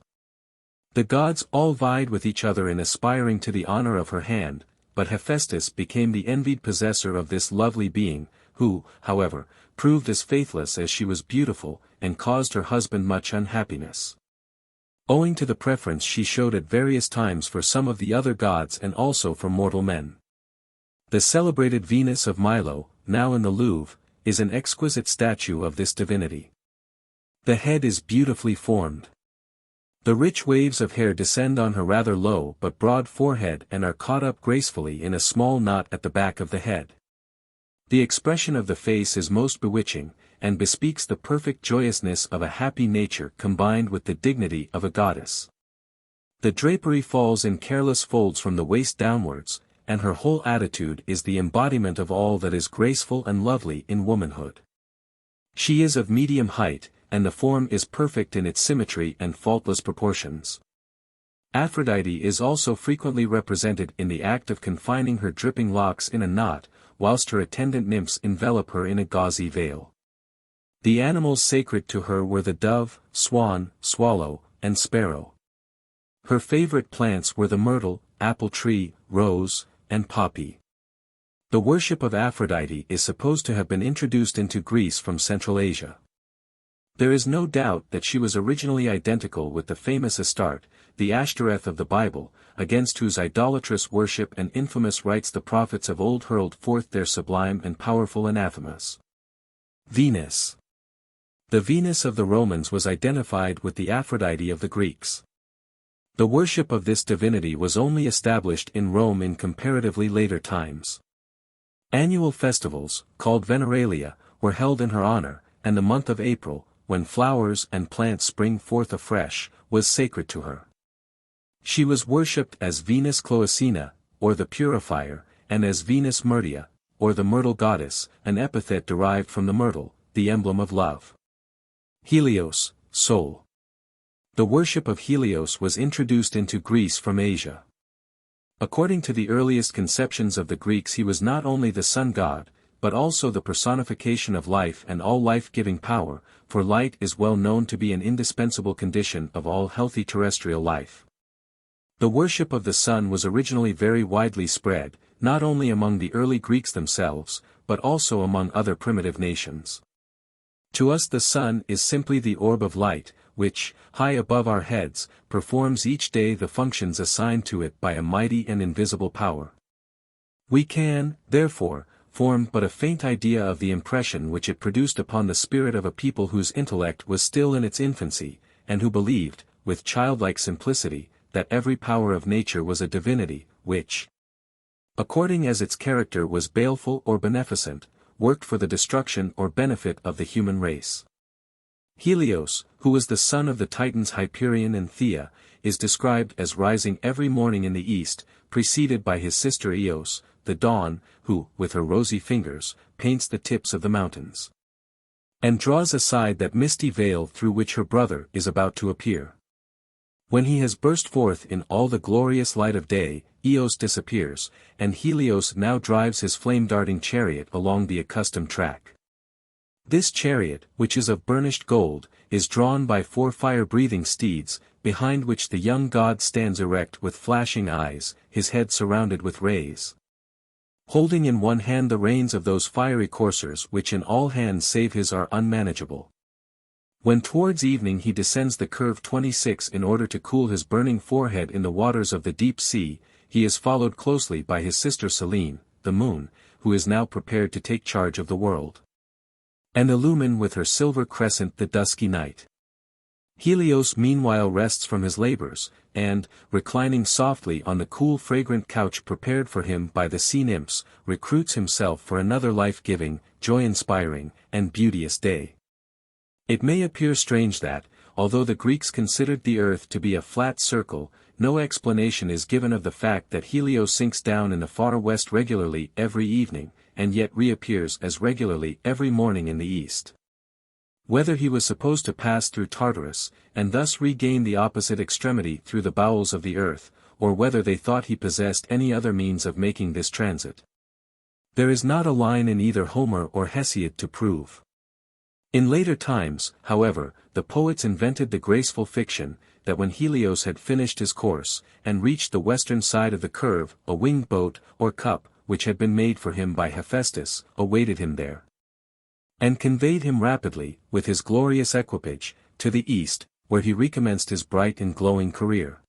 The gods all vied with each other in aspiring to the honor of her hand, but Hephaestus became the envied possessor of this lovely being, who, however, proved as faithless as she was beautiful, and caused her husband much unhappiness. Owing to the preference she showed at various times for some of the other gods and also for mortal men. The celebrated Venus of Milo, now in the Louvre, is an exquisite statue of this divinity. The head is beautifully formed. The rich waves of hair descend on her rather low but broad forehead and are caught up gracefully in a small knot at the back of the head. The expression of the face is most bewitching, and bespeaks the perfect joyousness of a happy nature combined with the dignity of a goddess. The drapery falls in careless folds from the waist downwards, and her whole attitude is the embodiment of all that is graceful and lovely in womanhood. She is of medium height, and the form is perfect in its symmetry and faultless proportions. Aphrodite is also frequently represented in the act of confining her dripping locks in a knot, whilst her attendant nymphs envelop her in a gauzy veil. The animals sacred to her were the dove, swan, swallow, and sparrow. Her favorite plants were the myrtle, apple tree, rose, and poppy. The worship of Aphrodite is supposed to have been introduced into Greece from Central Asia. There is no doubt that she was originally identical with the famous Astarte, the Ashtoreth of the Bible, against whose idolatrous worship and infamous rites the prophets of old hurled forth their sublime and powerful anathemas. Venus. The Venus of the Romans was identified with the Aphrodite of the Greeks. The worship of this divinity was only established in Rome in comparatively later times. Annual festivals, called Veneralia, were held in her honor, and the month of April, when flowers and plants spring forth afresh, was sacred to her. She was worshipped as Venus Cloacina, or the Purifier, and as Venus Myrtia, or the Myrtle Goddess, an epithet derived from the myrtle, the emblem of love. Helios, soul. The worship of Helios was introduced into Greece from Asia. According to the earliest conceptions of the Greeks, he was not only the sun god, but also the personification of life and all life-giving power, for light is well known to be an indispensable condition of all healthy terrestrial life. The worship of the sun was originally very widely spread, not only among the early Greeks themselves, but also among other primitive nations. To us the sun is simply the orb of light, which, high above our heads, performs each day the functions assigned to it by a mighty and invisible power. We can, therefore, form but a faint idea of the impression which it produced upon the spirit of a people whose intellect was still in its infancy, and who believed, with childlike simplicity, that every power of nature was a divinity, which, according as its character was baleful or beneficent, worked for the destruction or benefit of the human race. Helios, who was the son of the Titans Hyperion and Thea, is described as rising every morning in the east, preceded by his sister Eos, the dawn, who, with her rosy fingers, paints the tips of the mountains, and draws aside that misty veil through which her brother is about to appear. When he has burst forth in all the glorious light of day, Eos disappears, and Helios now drives his flame-darting chariot along the accustomed track. This chariot, which is of burnished gold, is drawn by 4 fire-breathing steeds, behind which the young god stands erect with flashing eyes, his head surrounded with rays. holding in one hand the reins of those fiery coursers which in all hands save his are unmanageable. When towards evening he descends the curve 26 in order to cool his burning forehead in the waters of the deep sea, he is followed closely by his sister Selene, the moon, who is now prepared to take charge of the world, and illumine with her silver crescent the dusky night. Helios meanwhile rests from his labors, and, reclining softly on the cool fragrant couch prepared for him by the sea nymphs, recruits himself for another life-giving, joy-inspiring, and beauteous day. It may appear strange that, although the Greeks considered the earth to be a flat circle, no explanation is given of the fact that Helios sinks down in the far west regularly every evening, and yet reappears as regularly every morning in the east. Whether he was supposed to pass through Tartarus, and thus regain the opposite extremity through the bowels of the earth, or whether they thought he possessed any other means of making this transit, there is not a line in either Homer or Hesiod to prove. In later times, however, the poets invented the graceful fiction, that when Helios had finished his course, and reached the western side of the curve, a winged boat, or cup, which had been made for him by Hephaestus, awaited him there, and conveyed him rapidly, with his glorious equipage, to the east, where he recommenced his bright and glowing career.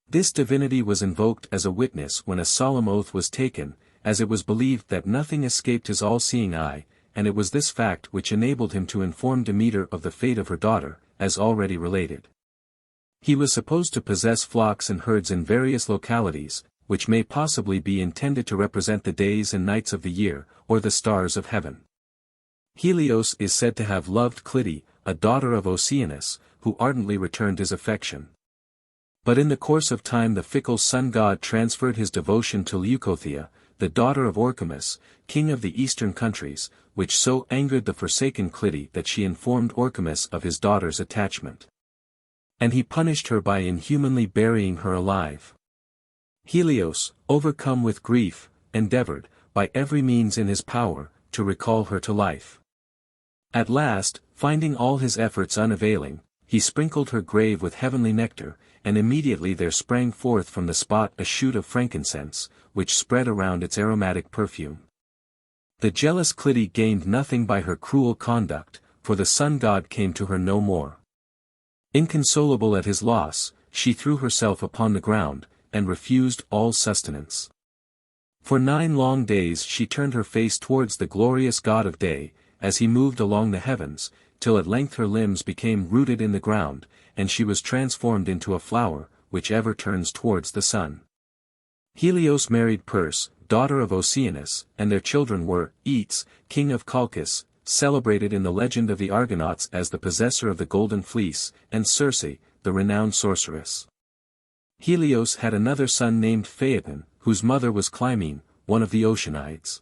This divinity was invoked as a witness when a solemn oath was taken, as it was believed that nothing escaped his all-seeing eye, and it was this fact which enabled him to inform Demeter of the fate of her daughter, as already related. He was supposed to possess flocks and herds in various localities, which may possibly be intended to represent the days and nights of the year, or the stars of heaven. Helios is said to have loved Clytie, a daughter of Oceanus, who ardently returned his affection. But in the course of time the fickle sun-god transferred his devotion to Leucothea, the daughter of Orchomus, king of the eastern countries, which so angered the forsaken Clytie that she informed Orchomus of his daughter's attachment, and he punished her by inhumanly burying her alive. Helios, overcome with grief, endeavored, by every means in his power, to recall her to life. At last, finding all his efforts unavailing, he sprinkled her grave with heavenly nectar, and immediately there sprang forth from the spot a shoot of frankincense, which spread around its aromatic perfume. The jealous Clytie gained nothing by her cruel conduct, for the sun-god came to her no more. Inconsolable at his loss, she threw herself upon the ground, and refused all sustenance. For 9 long days she turned her face towards the glorious god of day, as he moved along the heavens, till at length her limbs became rooted in the ground, and she was transformed into a flower, which ever turns towards the sun. Helios married Perse, daughter of Oceanus, and their children were, Eetes, king of Colchis, celebrated in the legend of the Argonauts as the possessor of the golden fleece, and Circe, the renowned sorceress. Helios had another son named Phaeton, whose mother was Clymene, one of the Oceanides.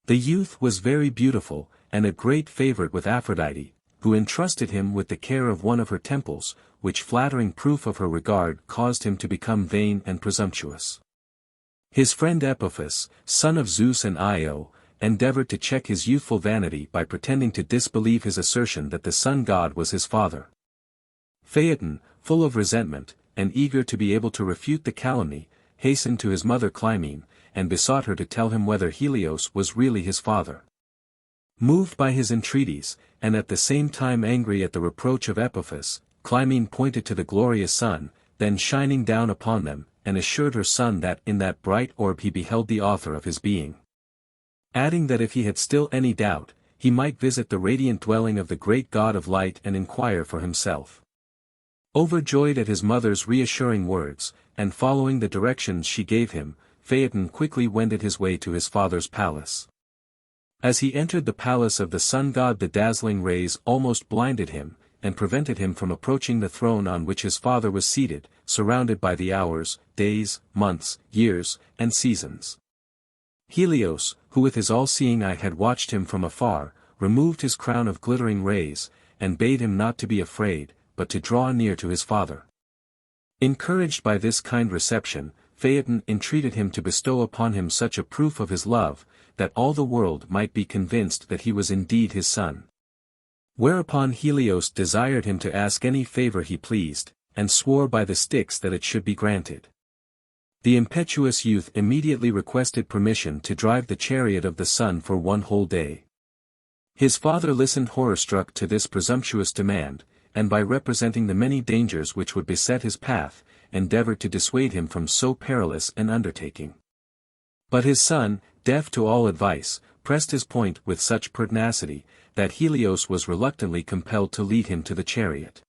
The youth was very beautiful, and a great favorite with Aphrodite, who entrusted him with the care of one of her temples, which flattering proof of her regard caused him to become vain and presumptuous. His friend Epiphus, son of Zeus and Io, endeavored to check his youthful vanity by pretending to disbelieve his assertion that the sun-god was his father. Phaeton, full of resentment, and eager to be able to refute the calumny, hastened to his mother Clymene, and besought her to tell him whether Helios was really his father. Moved by his entreaties, and at the same time angry at the reproach of Epiphus, Clymene pointed to the glorious sun, then shining down upon them, and assured her son that in that bright orb he beheld the author of his being, adding that if he had still any doubt, he might visit the radiant dwelling of the great god of light and inquire for himself. Overjoyed at his mother's reassuring words, and following the directions she gave him, Phaeton quickly wended his way to his father's palace. As he entered the palace of the sun-god the dazzling rays almost blinded him, and prevented him from approaching the throne on which his father was seated, surrounded by the hours, days, months, years, and seasons. Helios, who with his all-seeing eye had watched him from afar, removed his crown of glittering rays, and bade him not to be afraid, but to draw near to his father. Encouraged by this kind reception, Phaeton entreated him to bestow upon him such a proof of his love, that all the world might be convinced that he was indeed his son. Whereupon Helios desired him to ask any favor he pleased, and swore by the Styx that it should be granted. The impetuous youth immediately requested permission to drive the chariot of the sun for one whole day. His father listened horror-struck to this presumptuous demand, and by representing the many dangers which would beset his path, endeavored to dissuade him from so perilous an undertaking. But his son, deaf to all advice, pressed his point with such pertinacity, that Helios was reluctantly compelled to lead him to the chariot.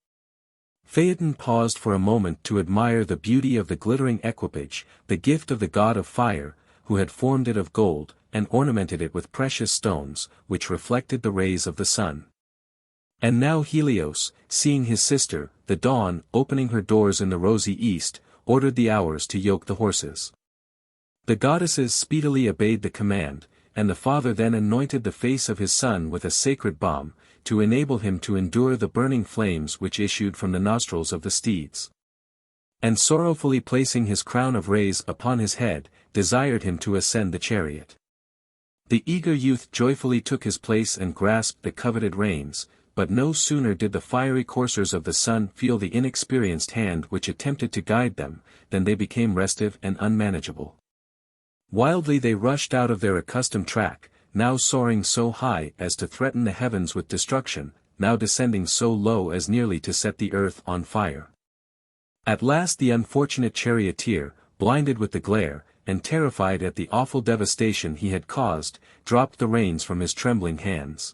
Phaeton paused for a moment to admire the beauty of the glittering equipage, the gift of the god of fire, who had formed it of gold, and ornamented it with precious stones, which reflected the rays of the sun. And now Helios, seeing his sister, the dawn, opening her doors in the rosy east, ordered the hours to yoke the horses. The goddesses speedily obeyed the command, and the father then anointed the face of his son with a sacred balm, to enable him to endure the burning flames which issued from the nostrils of the steeds. And sorrowfully placing his crown of rays upon his head, desired him to ascend the chariot. The eager youth joyfully took his place and grasped the coveted reins, but no sooner did the fiery coursers of the sun feel the inexperienced hand which attempted to guide them, than they became restive and unmanageable. Wildly they rushed out of their accustomed track, now soaring so high as to threaten the heavens with destruction, now descending so low as nearly to set the earth on fire. At last the unfortunate charioteer, blinded with the glare, and terrified at the awful devastation he had caused, dropped the reins from his trembling hands.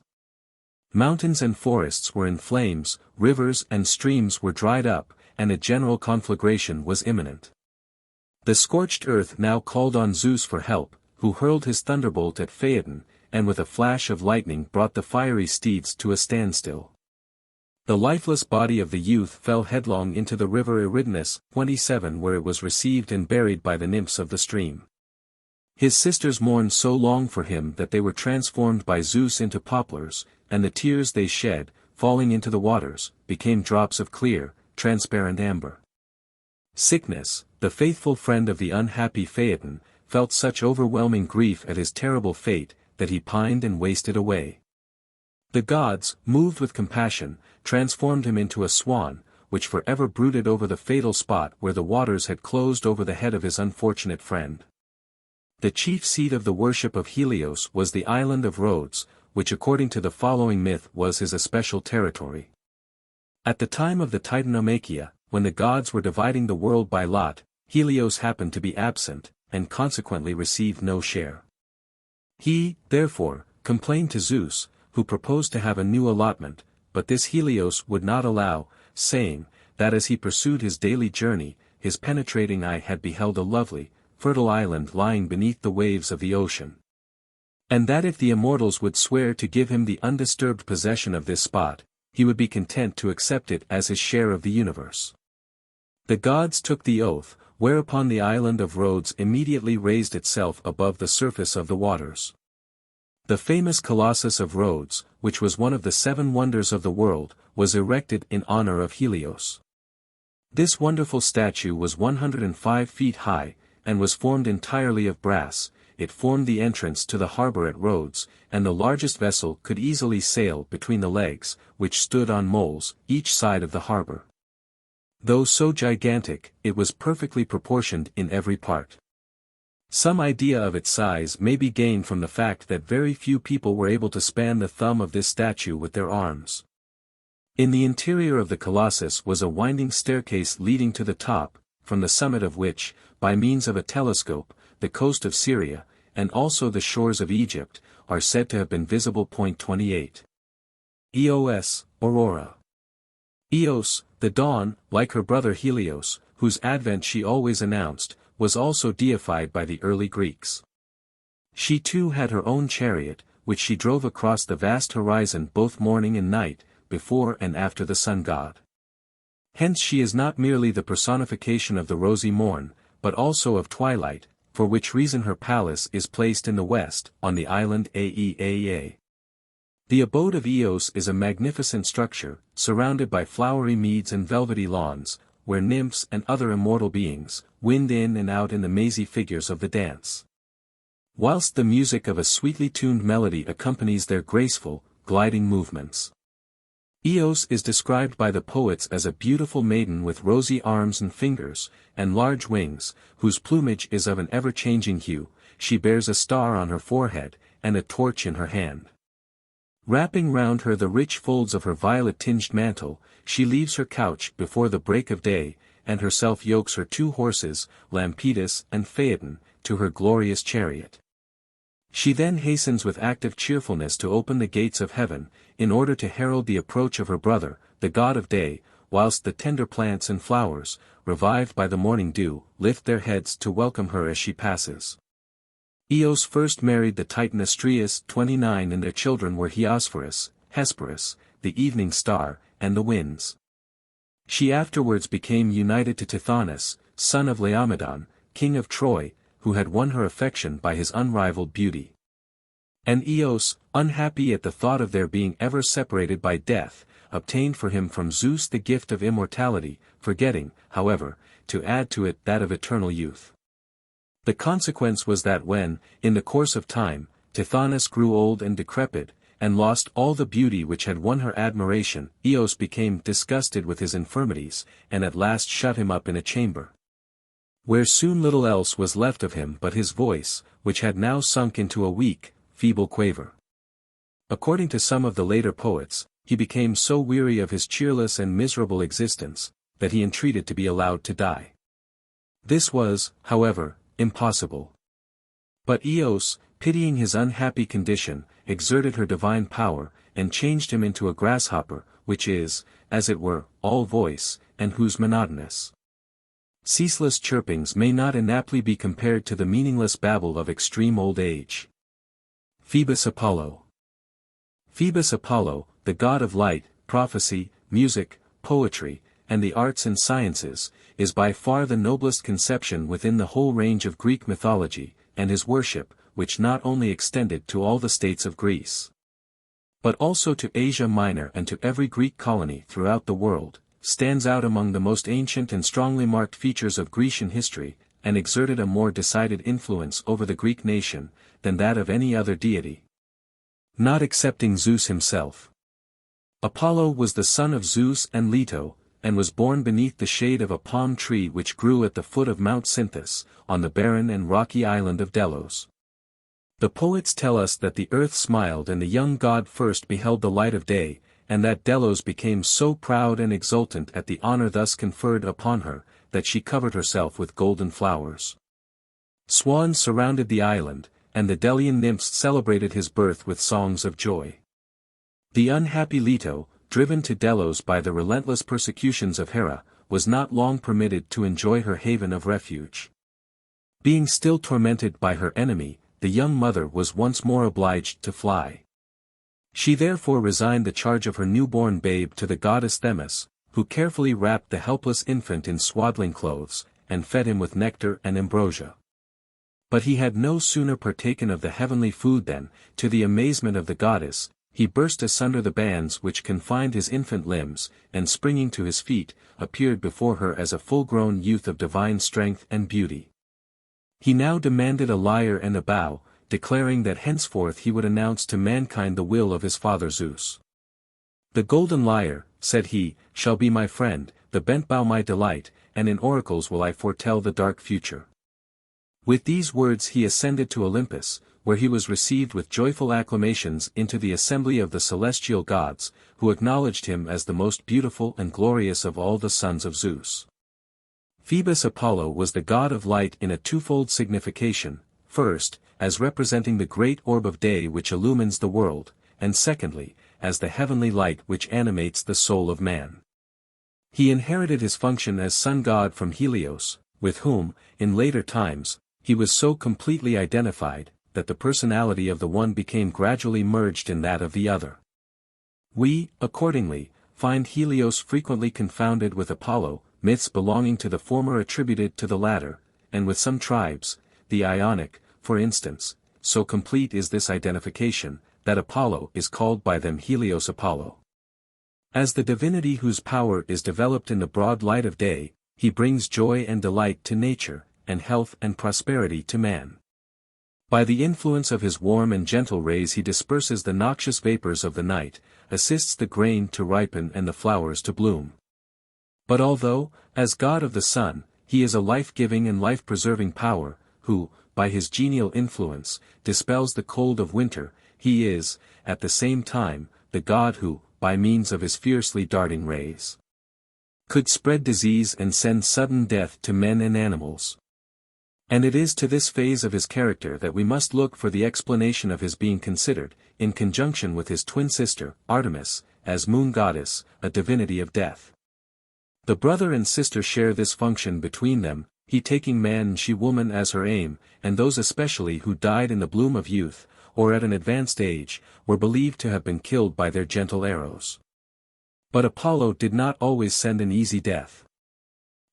Mountains and forests were in flames, rivers and streams were dried up, and a general conflagration was imminent. The scorched earth now called on Zeus for help, who hurled his thunderbolt at Phaeton, and with a flash of lightning brought the fiery steeds to a standstill. The lifeless body of the youth fell headlong into the river Eridanus, 27, where it was received and buried by the nymphs of the stream. His sisters mourned so long for him that they were transformed by Zeus into poplars, and the tears they shed, falling into the waters, became drops of clear, transparent amber. Sickness, the faithful friend of the unhappy Phaeton, felt such overwhelming grief at his terrible fate, that he pined and wasted away. The gods, moved with compassion, transformed him into a swan, which forever brooded over the fatal spot where the waters had closed over the head of his unfortunate friend. The chief seat of the worship of Helios was the island of Rhodes, which according to the following myth was his especial territory. At the time of the Titanomachia, when the gods were dividing the world by lot, Helios happened to be absent, and consequently received no share. He, therefore, complained to Zeus, who proposed to have a new allotment, but this Helios would not allow, saying, that as he pursued his daily journey, his penetrating eye had beheld a lovely, fertile island lying beneath the waves of the ocean. And that if the immortals would swear to give him the undisturbed possession of this spot, he would be content to accept it as his share of the universe. The gods took the oath, whereupon the island of Rhodes immediately raised itself above the surface of the waters. The famous Colossus of Rhodes, which was one of the 7 wonders of the world, was erected in honor of Helios. This wonderful statue was 105 feet high, and was formed entirely of brass. It formed the entrance to the harbor at Rhodes, and the largest vessel could easily sail between the legs, which stood on moles, each side of the harbor. Though so gigantic, it was perfectly proportioned in every part. Some idea of its size may be gained from the fact that very few people were able to span the thumb of this statue with their arms. In the interior of the Colossus was a winding staircase leading to the top, from the summit of which, by means of a telescope, the coast of Syria, and also the shores of Egypt, are said to have been visible. 28. Eos, Aurora. Eos, the dawn, like her brother Helios, whose advent she always announced, was also deified by the early Greeks. She too had her own chariot, which she drove across the vast horizon both morning and night, before and after the sun god. Hence she is not merely the personification of the rosy morn, but also of twilight, for which reason her palace is placed in the west, on the island Aeaea. The abode of Eos is a magnificent structure, surrounded by flowery meads and velvety lawns, where nymphs and other immortal beings, wind in and out in the mazy figures of the dance. Whilst the music of a sweetly tuned melody accompanies their graceful, gliding movements. Eos is described by the poets as a beautiful maiden with rosy arms and fingers, and large wings, whose plumage is of an ever-changing hue. She bears a star on her forehead, and a torch in her hand. Wrapping round her the rich folds of her violet-tinged mantle, she leaves her couch before the break of day, and herself yokes her 2 horses, Lampetus and Phaeton, to her glorious chariot. She then hastens with active cheerfulness to open the gates of heaven, in order to herald the approach of her brother, the god of day, whilst the tender plants and flowers, revived by the morning dew, lift their heads to welcome her as she passes. Eos first married the Titan Astraeus 29, and their children were Hesperus, the evening star, and the winds. She afterwards became united to Tithonus, son of Laomedon, king of Troy, who had won her affection by his unrivaled beauty. And Eos, unhappy at the thought of their being ever separated by death, obtained for him from Zeus the gift of immortality, forgetting, however, to add to it that of eternal youth. The consequence was that when, in the course of time, Tithonus grew old and decrepit, and lost all the beauty which had won her admiration, Eos became disgusted with his infirmities, and at last shut him up in a chamber, where soon little else was left of him but his voice, which had now sunk into a weak, feeble quaver. According to some of the later poets, he became so weary of his cheerless and miserable existence, that he entreated to be allowed to die. This was, however, impossible. But Eos, pitying his unhappy condition, exerted her divine power, and changed him into a grasshopper, which is, as it were, all voice, and whose monotonous, ceaseless chirpings may not inaptly be compared to the meaningless babble of extreme old age. Phoebus Apollo. Phoebus Apollo, the god of light, prophecy, music, poetry, and the arts and sciences, is by far the noblest conception within the whole range of Greek mythology, and his worship, which not only extended to all the states of Greece, but also to Asia Minor and to every Greek colony throughout the world, stands out among the most ancient and strongly marked features of Grecian history, and exerted a more decided influence over the Greek nation, than that of any other deity, not excepting Zeus himself. Apollo was the son of Zeus and Leto, and was born beneath the shade of a palm tree which grew at the foot of Mount Cynthus, on the barren and rocky island of Delos. The poets tell us that the earth smiled and the young god first beheld the light of day, and that Delos became so proud and exultant at the honor thus conferred upon her, that she covered herself with golden flowers. Swans surrounded the island, and the Delian nymphs celebrated his birth with songs of joy. The unhappy Leto, driven to Delos by the relentless persecutions of Hera, was not long permitted to enjoy her haven of refuge. Being still tormented by her enemy, the young mother was once more obliged to fly. She therefore resigned the charge of her newborn babe to the goddess Themis, who carefully wrapped the helpless infant in swaddling clothes, and fed him with nectar and ambrosia. But he had no sooner partaken of the heavenly food than, to the amazement of the goddess, he burst asunder the bands which confined his infant limbs, and springing to his feet, appeared before her as a full-grown youth of divine strength and beauty. He now demanded a lyre and a bow, declaring that henceforth he would announce to mankind the will of his father Zeus. "The golden lyre," said he, "shall be my friend, the bent bow my delight, and in oracles will I foretell the dark future." With these words he ascended to Olympus, where he was received with joyful acclamations into the assembly of the celestial gods, who acknowledged him as the most beautiful and glorious of all the sons of Zeus. Phoebus Apollo was the god of light in a twofold signification, first, as representing the great orb of day which illumines the world, and secondly, as the heavenly light which animates the soul of man. He inherited his function as sun god from Helios, with whom, in later times, he was so completely identified, that the personality of the one became gradually merged in that of the other. We, accordingly, find Helios frequently confounded with Apollo, myths belonging to the former attributed to the latter, and with some tribes, the Ionic, for instance, so complete is this identification, that Apollo is called by them Helios Apollo. As the divinity whose power is developed in the broad light of day, he brings joy and delight to nature, and health and prosperity to man. By the influence of his warm and gentle rays he disperses the noxious vapors of the night, assists the grain to ripen and the flowers to bloom. But although, as god of the sun, he is a life-giving and life-preserving power, who, by his genial influence, dispels the cold of winter, he is, at the same time, the god who, by means of his fiercely darting rays, could spread disease and send sudden death to men and animals. And it is to this phase of his character that we must look for the explanation of his being considered, in conjunction with his twin sister, Artemis, as moon goddess, a divinity of death. The brother and sister share this function between them, he taking man and she woman as her aim, and those especially who died in the bloom of youth, or at an advanced age, were believed to have been killed by their gentle arrows. But Apollo did not always send an easy death.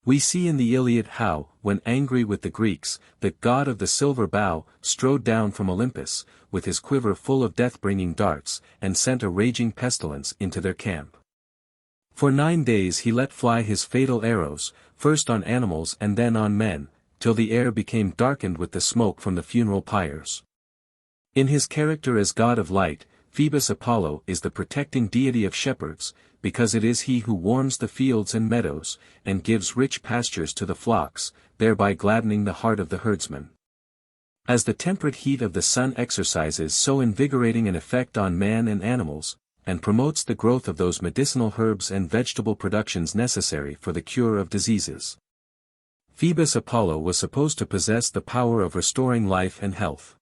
We see in the Iliad how, when angry with the Greeks, the god of the silver bow strode down from Olympus, with his quiver full of death-bringing darts, and sent a raging pestilence into their camp. For 9 days he let fly his fatal arrows, first on animals and then on men, till the air became darkened with the smoke from the funeral pyres. In his character as god of light, Phoebus Apollo is the protecting deity of shepherds, because it is he who warms the fields and meadows, and gives rich pastures to the flocks, thereby gladdening the heart of the herdsman. As the temperate heat of the sun exercises so invigorating an effect on man and animals, and promotes the growth of those medicinal herbs and vegetable productions necessary for the cure of diseases, Phoebus Apollo was supposed to possess the power of restoring life and health.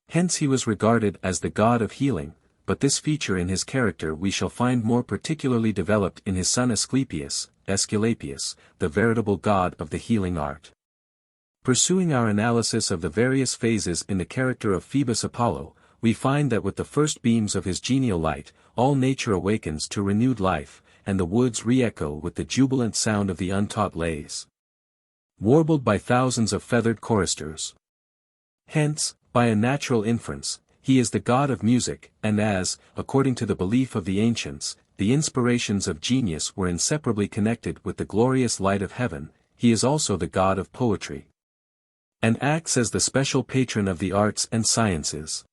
Hence he was regarded as the god of healing, but this feature in his character we shall find more particularly developed in his son Asclepius, the veritable god of the healing art. Pursuing our analysis of the various phases in the character of Phoebus Apollo, we find that with the first beams of his genial light, all nature awakens to renewed life, and the woods re-echo with the jubilant sound of the untaught lays, warbled by thousands of feathered choristers. Hence, by a natural inference, he is the god of music, and as, according to the belief of the ancients, the inspirations of genius were inseparably connected with the glorious light of heaven, he is also the god of poetry, and acts as the special patron of the arts and sciences.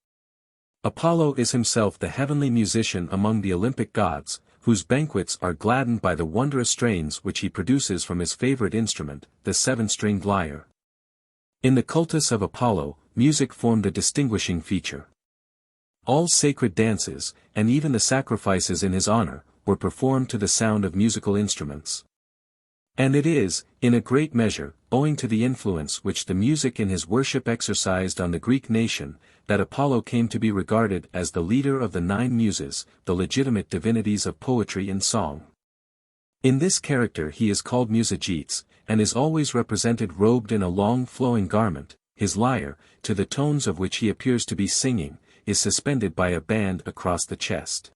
Apollo is himself the heavenly musician among the Olympic gods, whose banquets are gladdened by the wondrous strains which he produces from his favorite instrument, the 7-stringed lyre. In the cultus of Apollo, music formed a distinguishing feature. All sacred dances, and even the sacrifices in his honor, were performed to the sound of musical instruments. And it is, in a great measure, owing to the influence which the music in his worship exercised on the Greek nation, that Apollo came to be regarded as the leader of the 9 muses, the legitimate divinities of poetry and song. In this character he is called Musagetes, and is always represented robed in a long flowing garment. His lyre, to the tones of which he appears to be singing, is suspended by a band across the chest.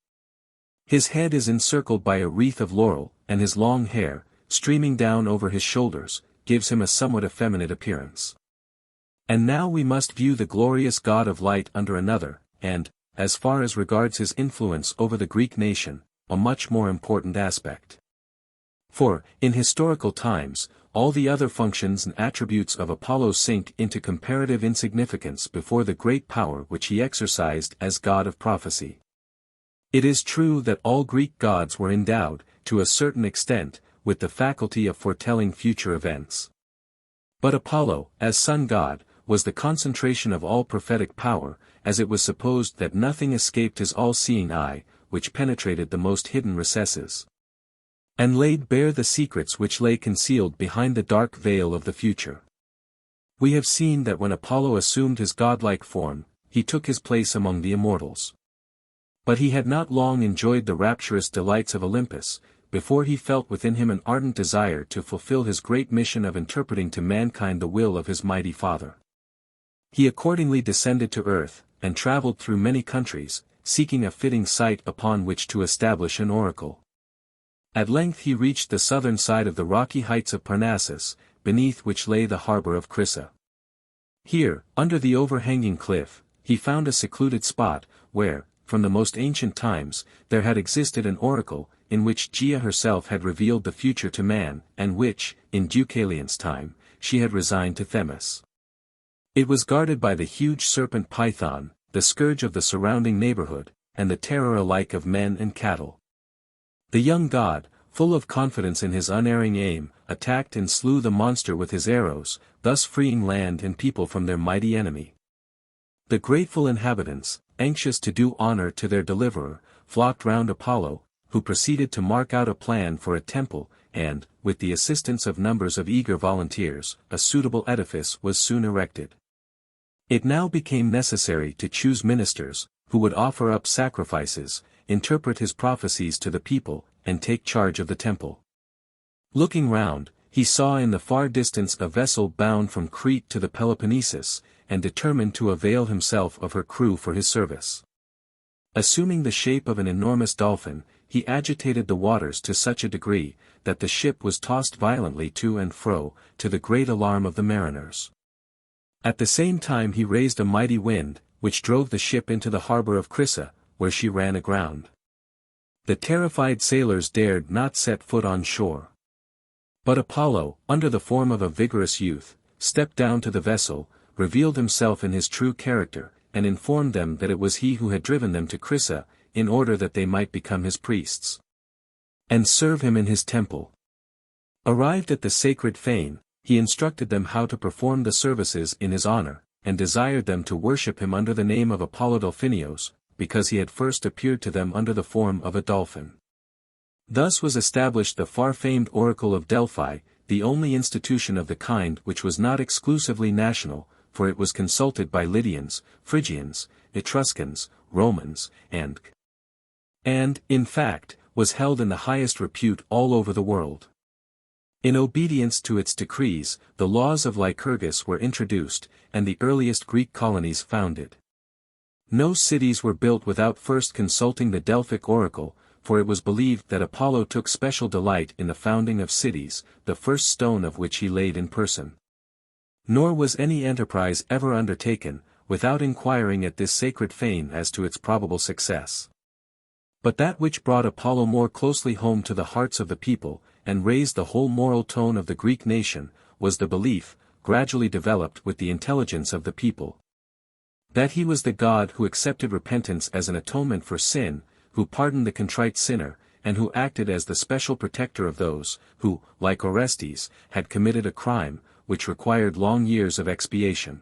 His head is encircled by a wreath of laurel, and his long hair, streaming down over his shoulders, gives him a somewhat effeminate appearance. And now we must view the glorious god of light under another, and, as far as regards his influence over the Greek nation, a much more important aspect. For, in historical times, all the other functions and attributes of Apollo sink into comparative insignificance before the great power which he exercised as god of prophecy. It is true that all Greek gods were endowed, to a certain extent, with the faculty of foretelling future events. But Apollo, as sun god, was the concentration of all prophetic power, as it was supposed that nothing escaped his all-seeing eye, which penetrated the most hidden recesses, and laid bare the secrets which lay concealed behind the dark veil of the future. We have seen that when Apollo assumed his godlike form, he took his place among the immortals. But he had not long enjoyed the rapturous delights of Olympus, before he felt within him an ardent desire to fulfill his great mission of interpreting to mankind the will of his mighty father. He accordingly descended to earth, and traveled through many countries, seeking a fitting site upon which to establish an oracle. At length he reached the southern side of the rocky heights of Parnassus, beneath which lay the harbor of Crissa. Here, under the overhanging cliff, he found a secluded spot, where, from the most ancient times, there had existed an oracle, in which Gaia herself had revealed the future to man, and which, in Deucalion's time, she had resigned to Themis. It was guarded by the huge serpent Python, the scourge of the surrounding neighborhood, and the terror alike of men and cattle. The young god, full of confidence in his unerring aim, attacked and slew the monster with his arrows, thus freeing land and people from their mighty enemy. The grateful inhabitants, anxious to do honor to their deliverer, flocked round Apollo, who proceeded to mark out a plan for a temple, and, with the assistance of numbers of eager volunteers, a suitable edifice was soon erected. It now became necessary to choose ministers, who would offer up sacrifices, interpret his prophecies to the people, and take charge of the temple. Looking round, he saw in the far distance a vessel bound from Crete to the Peloponnesus, and determined to avail himself of her crew for his service. Assuming the shape of an enormous dolphin, he agitated the waters to such a degree, that the ship was tossed violently to and fro, to the great alarm of the mariners. At the same time he raised a mighty wind, which drove the ship into the harbor of Crissa, where she ran aground. The terrified sailors dared not set foot on shore. But Apollo, under the form of a vigorous youth, stepped down to the vessel, revealed himself in his true character, and informed them that it was he who had driven them to Crissa, in order that they might become his priests, and serve him in his temple. Arrived at the sacred fane, he instructed them how to perform the services in his honor, and desired them to worship him under the name of Apollo Delphinios, because he had first appeared to them under the form of a dolphin. Thus was established the far-famed Oracle of Delphi, the only institution of the kind which was not exclusively national, for it was consulted by Lydians, Phrygians, Etruscans, Romans, and, in fact, was held in the highest repute all over the world. In obedience to its decrees, the laws of Lycurgus were introduced, and the earliest Greek colonies founded. No cities were built without first consulting the Delphic oracle, for it was believed that Apollo took special delight in the founding of cities, the first stone of which he laid in person. Nor was any enterprise ever undertaken, without inquiring at this sacred fane as to its probable success. But that which brought Apollo more closely home to the hearts of the people, and raised the whole moral tone of the Greek nation, was the belief, gradually developed with the intelligence of the people, that he was the god who accepted repentance as an atonement for sin, who pardoned the contrite sinner, and who acted as the special protector of those, who, like Orestes, had committed a crime, which required long years of expiation.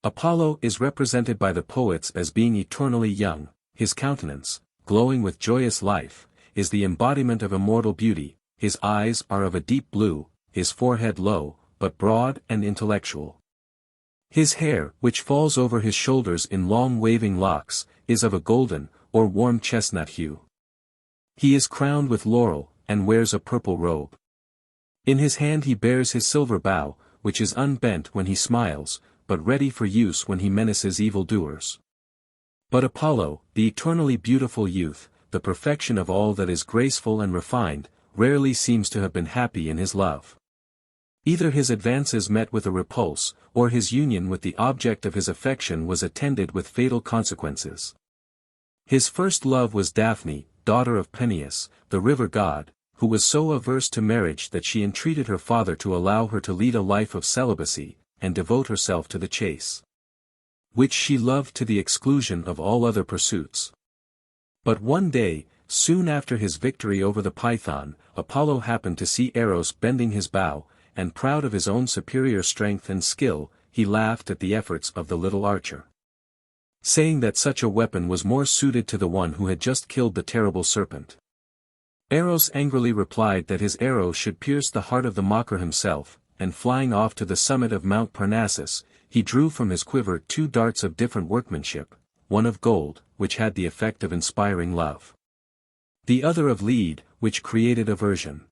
Apollo is represented by the poets as being eternally young, his countenance, glowing with joyous life, is the embodiment of immortal beauty, his eyes are of a deep blue, his forehead low, but broad and intellectual. His hair, which falls over his shoulders in long waving locks, is of a golden, or warm chestnut hue. He is crowned with laurel, and wears a purple robe. In his hand he bears his silver bow, which is unbent when he smiles, but ready for use when he menaces evildoers. But Apollo, the eternally beautiful youth, the perfection of all that is graceful and refined, rarely seems to have been happy in his love. Either his advances met with a repulse, or his union with the object of his affection was attended with fatal consequences. His first love was Daphne, daughter of Peneus, the river god, who was so averse to marriage that she entreated her father to allow her to lead a life of celibacy, and devote herself to the chase, which she loved to the exclusion of all other pursuits. But one day, soon after his victory over the Python, Apollo happened to see Eros bending his bow, and proud of his own superior strength and skill, he laughed at the efforts of the little archer, saying that such a weapon was more suited to the one who had just killed the terrible serpent. Eros angrily replied that his arrow should pierce the heart of the mocker himself, and flying off to the summit of Mount Parnassus, he drew from his quiver 2 darts of different workmanship, one of gold, which had the effect of inspiring love, the other of lead, which created aversion.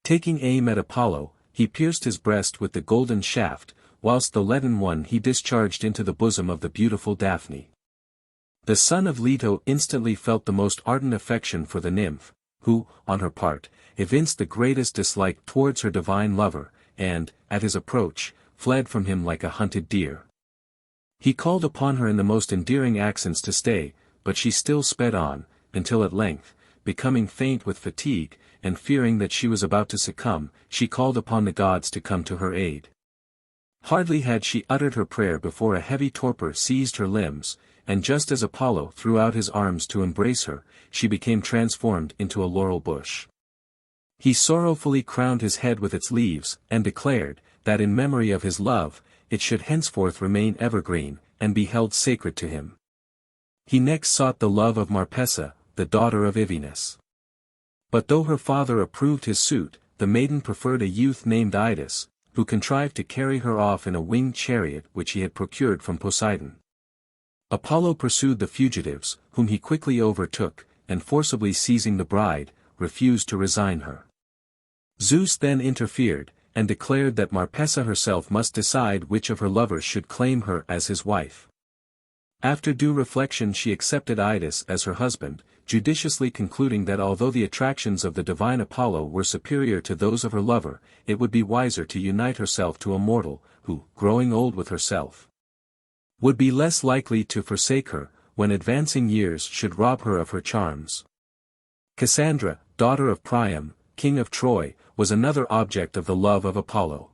Taking aim at Apollo, he pierced his breast with the golden shaft, whilst the leaden one he discharged into the bosom of the beautiful Daphne. The son of Leto instantly felt the most ardent affection for the nymph, who, on her part, evinced the greatest dislike towards her divine lover, and, at his approach, fled from him like a hunted deer. He called upon her in the most endearing accents to stay, but she still sped on, until at length, becoming faint with fatigue, and fearing that she was about to succumb, she called upon the gods to come to her aid. Hardly had she uttered her prayer before a heavy torpor seized her limbs, and just as Apollo threw out his arms to embrace her, she became transformed into a laurel bush. He sorrowfully crowned his head with its leaves, and declared, that in memory of his love, it should henceforth remain evergreen, and be held sacred to him. He next sought the love of Marpessa, the daughter of Ivenus. But though her father approved his suit, the maiden preferred a youth named Œdipus, who contrived to carry her off in a winged chariot which he had procured from Poseidon. Apollo pursued the fugitives, whom he quickly overtook, and forcibly seizing the bride, refused to resign her. Zeus then interfered, and declared that Marpessa herself must decide which of her lovers should claim her as his wife. After due reflection she accepted Œdipus as her husband, judiciously concluding that although the attractions of the divine Apollo were superior to those of her lover, it would be wiser to unite herself to a mortal, who, growing old with herself, would be less likely to forsake her, when advancing years should rob her of her charms. Cassandra, daughter of Priam, king of Troy, was another object of the love of Apollo.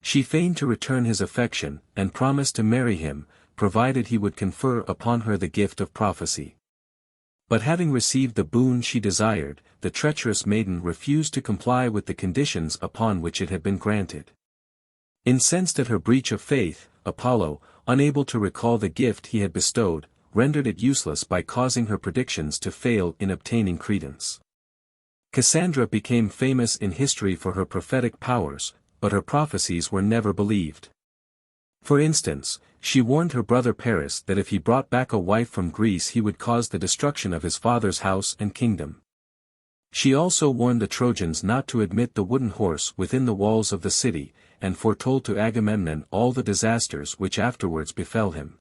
She feigned to return his affection, and promised to marry him, provided he would confer upon her the gift of prophecy. But having received the boon she desired, the treacherous maiden refused to comply with the conditions upon which it had been granted. Incensed at her breach of faith, Apollo, unable to recall the gift he had bestowed, rendered it useless by causing her predictions to fail in obtaining credence. Cassandra became famous in history for her prophetic powers, but her prophecies were never believed. For instance, she warned her brother Paris that if he brought back a wife from Greece he would cause the destruction of his father's house and kingdom. She also warned the Trojans not to admit the wooden horse within the walls of the city, and foretold to Agamemnon all the disasters which afterwards befell him.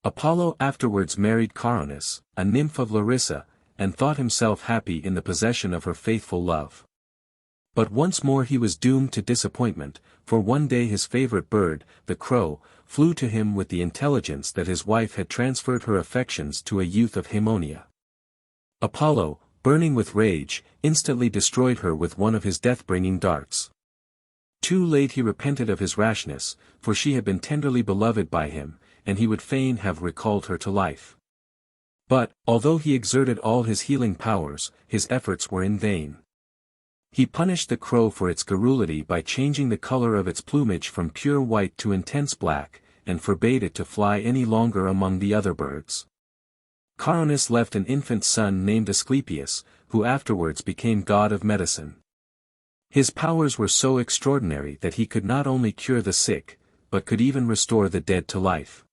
Apollo afterwards married Coronis, a nymph of Larissa, and thought himself happy in the possession of her faithful love. But once more he was doomed to disappointment, for one day his favorite bird, the crow, flew to him with the intelligence that his wife had transferred her affections to a youth of Haemonia. Apollo, burning with rage, instantly destroyed her with one of his death-bringing darts. Too late he repented of his rashness, for she had been tenderly beloved by him, and he would fain have recalled her to life. But, although he exerted all his healing powers, his efforts were in vain. He punished the crow for its garrulity by changing the color of its plumage from pure white to intense black, and forbade it to fly any longer among the other birds. Coronis left an infant son named Asclepius, who afterwards became god of medicine. His powers were so extraordinary that he could not only cure the sick, but could even restore the dead to life.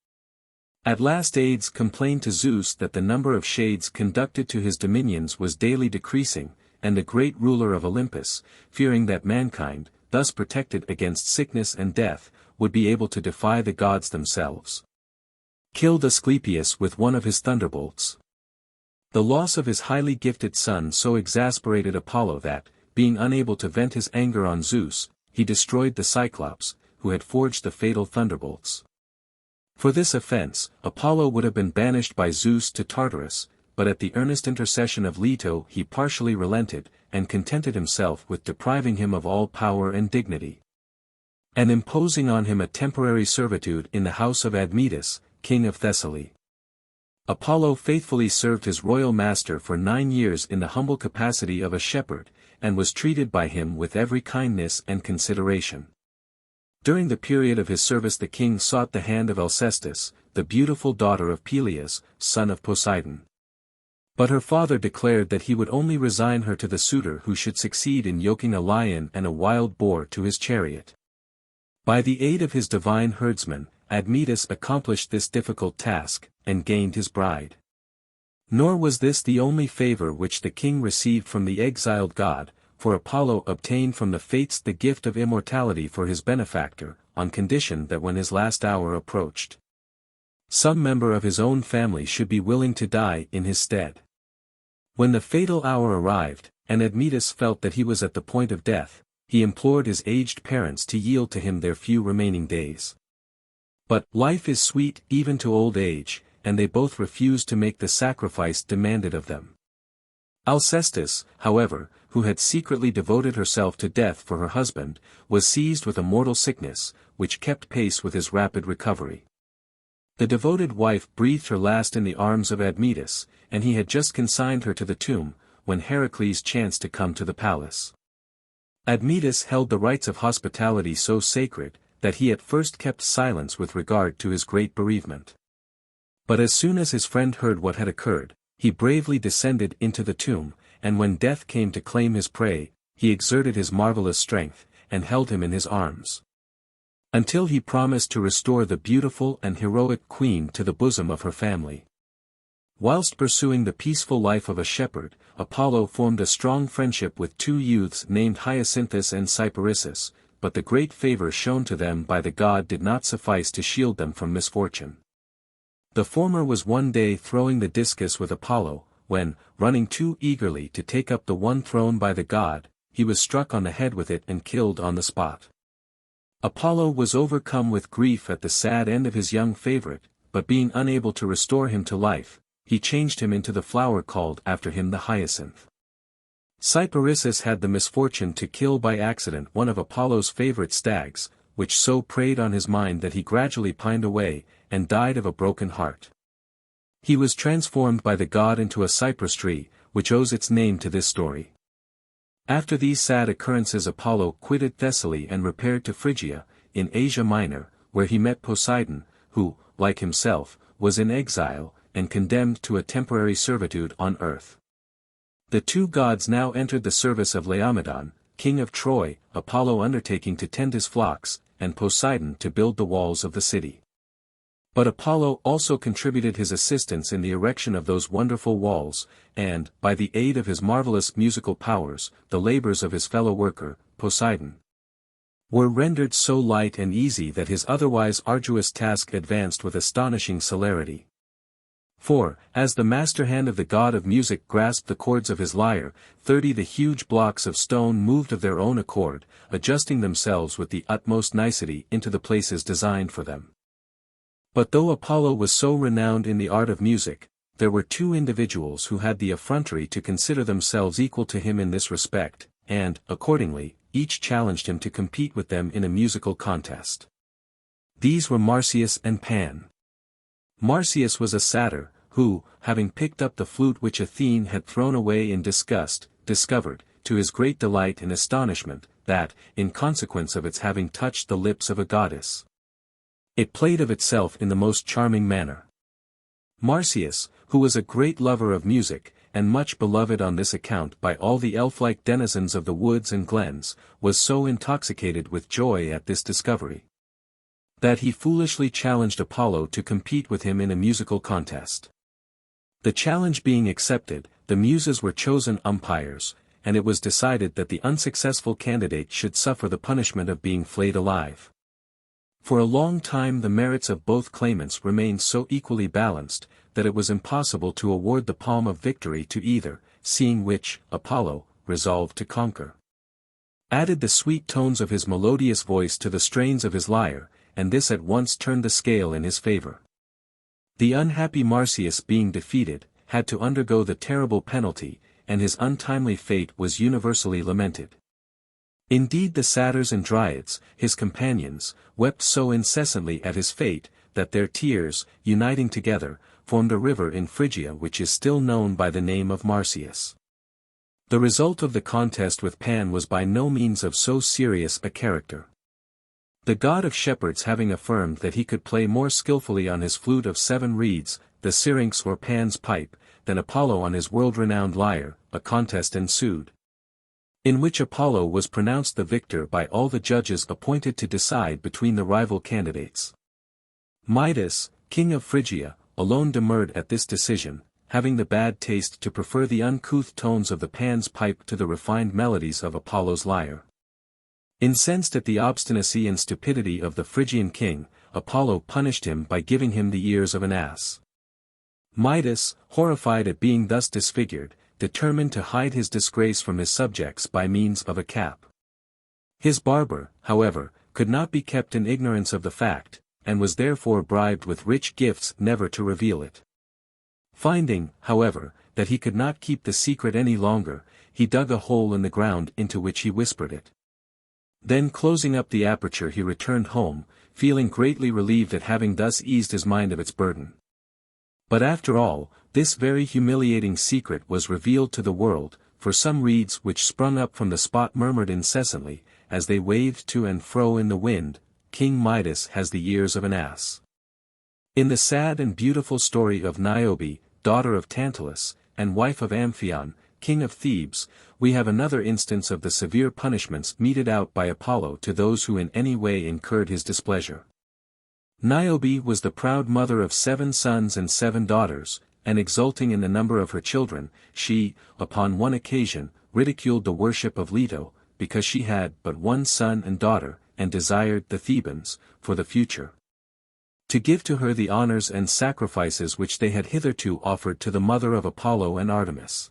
At last Hades complained to Zeus that the number of shades conducted to his dominions was daily decreasing, and the great ruler of Olympus, fearing that mankind, thus protected against sickness and death, would be able to defy the gods themselves, killed Asclepius with one of his thunderbolts. The loss of his highly gifted son so exasperated Apollo that, being unable to vent his anger on Zeus, he destroyed the Cyclops, who had forged the fatal thunderbolts. For this offense, Apollo would have been banished by Zeus to Tartarus, but at the earnest intercession of Leto he partially relented, and contented himself with depriving him of all power and dignity, and imposing on him a temporary servitude in the house of Admetus, king of Thessaly. Apollo faithfully served his royal master for 9 years in the humble capacity of a shepherd, and was treated by him with every kindness and consideration. During the period of his service the king sought the hand of Alcestis, the beautiful daughter of Peleus, son of Poseidon. But her father declared that he would only resign her to the suitor who should succeed in yoking a lion and a wild boar to his chariot. By the aid of his divine herdsman, Admetus accomplished this difficult task, and gained his bride. Nor was this the only favor which the king received from the exiled god, for Apollo obtained from the fates the gift of immortality for his benefactor, on condition that when his last hour approached, some member of his own family should be willing to die in his stead. When the fatal hour arrived, and Admetus felt that he was at the point of death, he implored his aged parents to yield to him their few remaining days. But life is sweet even to old age, and they both refused to make the sacrifice demanded of them. Alcestis, however, who had secretly devoted herself to death for her husband, was seized with a mortal sickness, which kept pace with his rapid recovery. The devoted wife breathed her last in the arms of Admetus, and he had just consigned her to the tomb, when Heracles chanced to come to the palace. Admetus held the rites of hospitality so sacred, that he at first kept silence with regard to his great bereavement. But as soon as his friend heard what had occurred, he bravely descended into the tomb, and when death came to claim his prey, he exerted his marvelous strength, and held him in his arms, until he promised to restore the beautiful and heroic queen to the bosom of her family. Whilst pursuing the peaceful life of a shepherd, Apollo formed a strong friendship with two youths named Hyacinthus and Cyparissus, but the great favor shown to them by the god did not suffice to shield them from misfortune. The former was one day throwing the discus with Apollo, when, running too eagerly to take up the one thrown by the god, he was struck on the head with it and killed on the spot. Apollo was overcome with grief at the sad end of his young favorite, but being unable to restore him to life, he changed him into the flower called after him the hyacinth. Cyparissus had the misfortune to kill by accident one of Apollo's favorite stags, which so preyed on his mind that he gradually pined away, and died of a broken heart. He was transformed by the god into a cypress tree, which owes its name to this story. After these sad occurrences Apollo quitted Thessaly and repaired to Phrygia, in Asia Minor, where he met Poseidon, who, like himself, was in exile, and condemned to a temporary servitude on earth. The two gods now entered the service of Laomedon, king of Troy, Apollo undertaking to tend his flocks, and Poseidon to build the walls of the city. But Apollo also contributed his assistance in the erection of those wonderful walls, and, by the aid of his marvelous musical powers, the labors of his fellow worker, Poseidon, were rendered so light and easy that his otherwise arduous task advanced with astonishing celerity. For, as the master hand of the god of music grasped the chords of his lyre, the huge blocks of stone moved of their own accord, adjusting themselves with the utmost nicety into the places designed for them. But though Apollo was so renowned in the art of music, there were two individuals who had the effrontery to consider themselves equal to him in this respect, and, accordingly, each challenged him to compete with them in a musical contest. These were Marsyas and Pan. Marsyas was a satyr, who, having picked up the flute which Athena had thrown away in disgust, discovered, to his great delight and astonishment, that, in consequence of its having touched the lips of a goddess, it played of itself in the most charming manner. Marsyas, who was a great lover of music, and much beloved on this account by all the elf-like denizens of the woods and glens, was so intoxicated with joy at this discovery, that he foolishly challenged Apollo to compete with him in a musical contest. The challenge being accepted, the Muses were chosen umpires, and it was decided that the unsuccessful candidate should suffer the punishment of being flayed alive. For a long time the merits of both claimants remained so equally balanced, that it was impossible to award the palm of victory to either, seeing which, Apollo, resolved to conquer, added the sweet tones of his melodious voice to the strains of his lyre, and this at once turned the scale in his favor. The unhappy Marsyas being defeated, had to undergo the terrible penalty, and his untimely fate was universally lamented. Indeed the satyrs and dryads, his companions, wept so incessantly at his fate, that their tears, uniting together, formed a river in Phrygia which is still known by the name of Marsyas. The result of the contest with Pan was by no means of so serious a character. The god of shepherds having affirmed that he could play more skillfully on his flute of 7 reeds, the syrinx or Pan's pipe, than Apollo on his world-renowned lyre, a contest ensued, in which Apollo was pronounced the victor by all the judges appointed to decide between the rival candidates. Midas, king of Phrygia, alone demurred at this decision, having the bad taste to prefer the uncouth tones of the Pan's pipe to the refined melodies of Apollo's lyre. Incensed at the obstinacy and stupidity of the Phrygian king, Apollo punished him by giving him the ears of an ass. Midas, horrified at being thus disfigured, determined to hide his disgrace from his subjects by means of a cap. His barber, however, could not be kept in ignorance of the fact, and was therefore bribed with rich gifts never to reveal it. Finding, however, that he could not keep the secret any longer, he dug a hole in the ground into which he whispered it. Then closing up the aperture he returned home, feeling greatly relieved at having thus eased his mind of its burden. But after all, this very humiliating secret was revealed to the world, for some reeds which sprung up from the spot murmured incessantly, as they waved to and fro in the wind, King Midas has the ears of an ass. In the sad and beautiful story of Niobe, daughter of Tantalus, and wife of Amphion, king of Thebes, we have another instance of the severe punishments meted out by Apollo to those who in any way incurred his displeasure. Niobe was the proud mother of 7 sons and 7 daughters, and exulting in the number of her children, she, upon one occasion, ridiculed the worship of Leto, because she had but 1 son and daughter, and desired the Thebans, for the future, to give to her the honors and sacrifices which they had hitherto offered to the mother of Apollo and Artemis.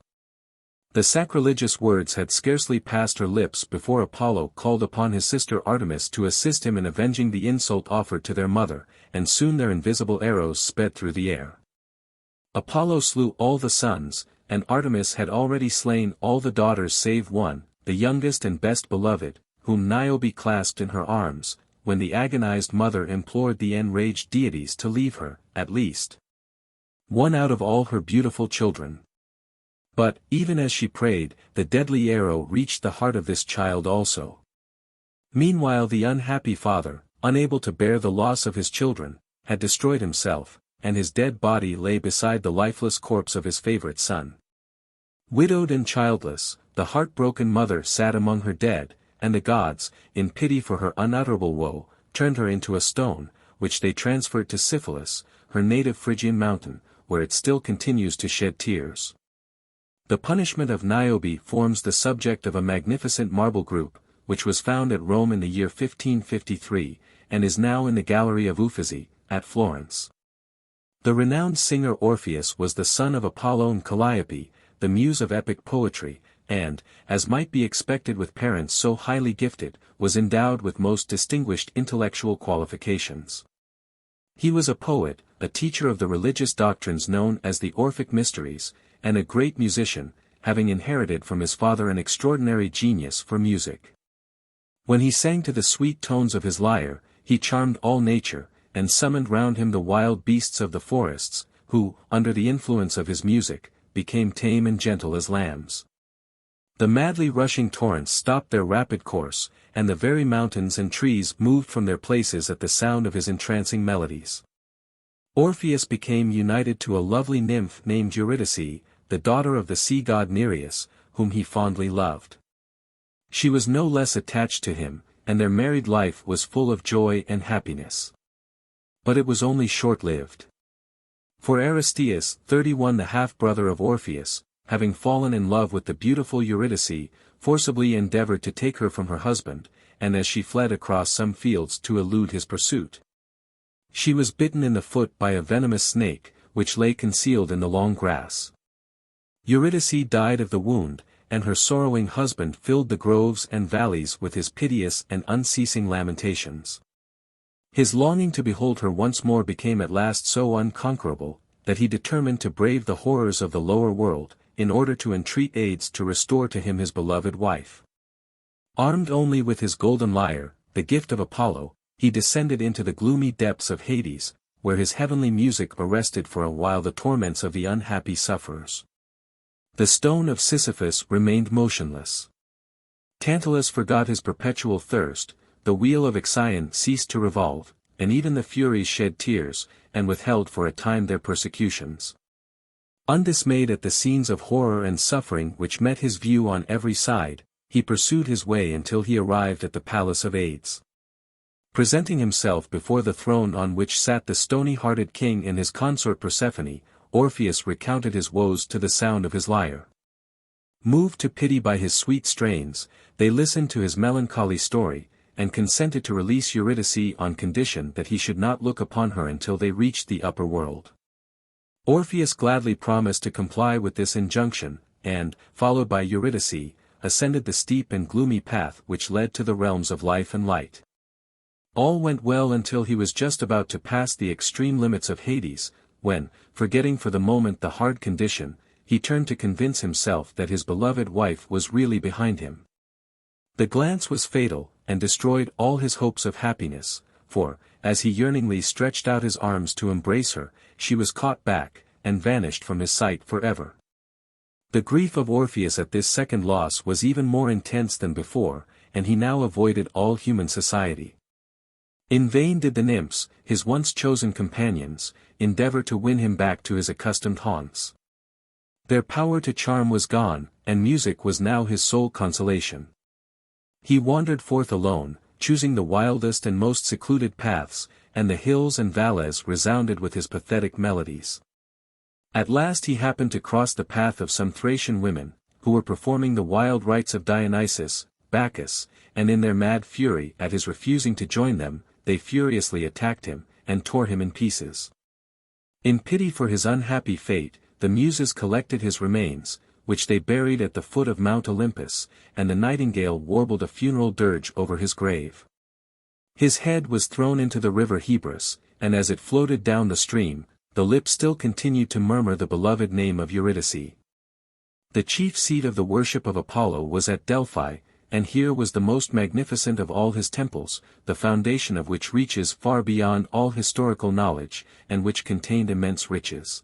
The sacrilegious words had scarcely passed her lips before Apollo called upon his sister Artemis to assist him in avenging the insult offered to their mother, and soon their invisible arrows sped through the air. Apollo slew all the sons, and Artemis had already slain all the daughters save one, the youngest and best beloved, whom Niobe clasped in her arms, when the agonized mother implored the enraged deities to leave her, at least, one out of all her beautiful children. But, even as she prayed, the deadly arrow reached the heart of this child also. Meanwhile the unhappy father, unable to bear the loss of his children, had destroyed himself, and his dead body lay beside the lifeless corpse of his favorite son. Widowed and childless, the heartbroken mother sat among her dead, and the gods, in pity for her unutterable woe, turned her into a stone, which they transferred to Syphilis, her native Phrygian mountain, where it still continues to shed tears. The punishment of Niobe forms the subject of a magnificent marble group, which was found at Rome in the year 1553, and is now in the Gallery of Uffizi, at Florence. The renowned singer Orpheus was the son of Apollo and Calliope, the muse of epic poetry, and, as might be expected with parents so highly gifted, was endowed with most distinguished intellectual qualifications. He was a poet, a teacher of the religious doctrines known as the Orphic Mysteries, and a great musician, having inherited from his father an extraordinary genius for music. When he sang to the sweet tones of his lyre, he charmed all nature, and summoned round him the wild beasts of the forests, who, under the influence of his music, became tame and gentle as lambs. The madly rushing torrents stopped their rapid course, and the very mountains and trees moved from their places at the sound of his entrancing melodies. Orpheus became united to a lovely nymph named Eurydice, the daughter of the sea god Nereus, whom he fondly loved. She was no less attached to him, and their married life was full of joy and happiness. But it was only short-lived. For Aristeus, 31, the half-brother of Orpheus, having fallen in love with the beautiful Eurydice, forcibly endeavored to take her from her husband, and as she fled across some fields to elude his pursuit, she was bitten in the foot by a venomous snake, which lay concealed in the long grass. Eurydice died of the wound, and her sorrowing husband filled the groves and valleys with his piteous and unceasing lamentations. His longing to behold her once more became at last so unconquerable, that he determined to brave the horrors of the lower world, in order to entreat aids to restore to him his beloved wife. Armed only with his golden lyre, the gift of Apollo, he descended into the gloomy depths of Hades, where his heavenly music arrested for a while the torments of the unhappy sufferers. The stone of Sisyphus remained motionless. Tantalus forgot his perpetual thirst, the wheel of Ixion ceased to revolve, and even the Furies shed tears, and withheld for a time their persecutions. Undismayed at the scenes of horror and suffering which met his view on every side, he pursued his way until he arrived at the palace of Hades. Presenting himself before the throne on which sat the stony-hearted king and his consort Persephone, Orpheus recounted his woes to the sound of his lyre. Moved to pity by his sweet strains, they listened to his melancholy story, and consented to release Eurydice on condition that he should not look upon her until they reached the upper world. Orpheus gladly promised to comply with this injunction, and, followed by Eurydice, ascended the steep and gloomy path which led to the realms of life and light. All went well until he was just about to pass the extreme limits of Hades, when, forgetting for the moment the hard condition, he turned to convince himself that his beloved wife was really behind him. The glance was fatal, and destroyed all his hopes of happiness, for, as he yearningly stretched out his arms to embrace her, she was caught back, and vanished from his sight forever. The grief of Orpheus at this second loss was even more intense than before, and he now avoided all human society. In vain did the nymphs, his once chosen companions, endeavor to win him back to his accustomed haunts. Their power to charm was gone, and music was now his sole consolation. He wandered forth alone, choosing the wildest and most secluded paths, and the hills and valleys resounded with his pathetic melodies. At last he happened to cross the path of some Thracian women, who were performing the wild rites of Dionysus, Bacchus, and in their mad fury at his refusing to join them, they furiously attacked him, and tore him in pieces. In pity for his unhappy fate, the Muses collected his remains, which they buried at the foot of Mount Olympus, and the nightingale warbled a funeral dirge over his grave. His head was thrown into the river Hebrus, and as it floated down the stream, the lips still continued to murmur the beloved name of Eurydice. The chief seat of the worship of Apollo was at Delphi, and here was the most magnificent of all his temples, the foundation of which reaches far beyond all historical knowledge, and which contained immense riches.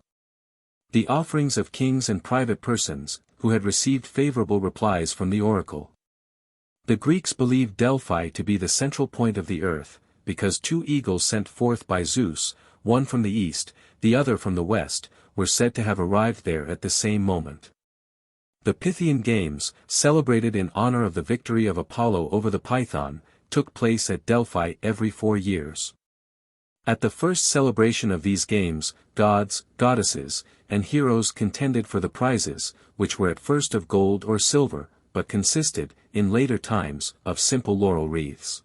The offerings of kings and private persons, who had received favorable replies from the oracle. The Greeks believed Delphi to be the central point of the earth, because two eagles sent forth by Zeus, one from the east, the other from the west, were said to have arrived there at the same moment. The Pythian Games, celebrated in honor of the victory of Apollo over the Python, took place at Delphi every 4 years. At the first celebration of these games, gods, goddesses, and heroes contended for the prizes, which were at first of gold or silver, but consisted, in later times, of simple laurel wreaths.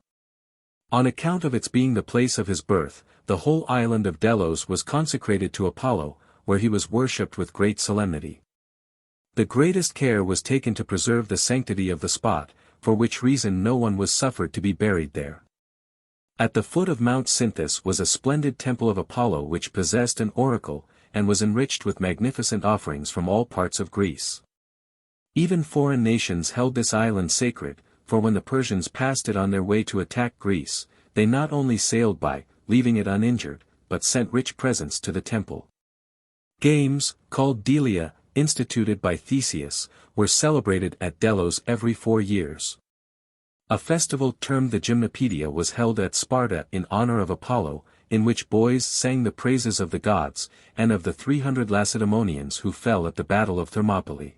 On account of its being the place of his birth, the whole island of Delos was consecrated to Apollo, where he was worshipped with great solemnity. The greatest care was taken to preserve the sanctity of the spot, for which reason no one was suffered to be buried there. At the foot of Mount Cynthus was a splendid temple of Apollo which possessed an oracle, and was enriched with magnificent offerings from all parts of Greece. Even foreign nations held this island sacred, for when the Persians passed it on their way to attack Greece, they not only sailed by, leaving it uninjured, but sent rich presents to the temple. Games, called Delia, instituted by Theseus, were celebrated at Delos every 4 years. A festival termed the Gymnopaedia was held at Sparta in honor of Apollo, in which boys sang the praises of the gods, and of the 300 Lacedaemonians who fell at the battle of Thermopylae.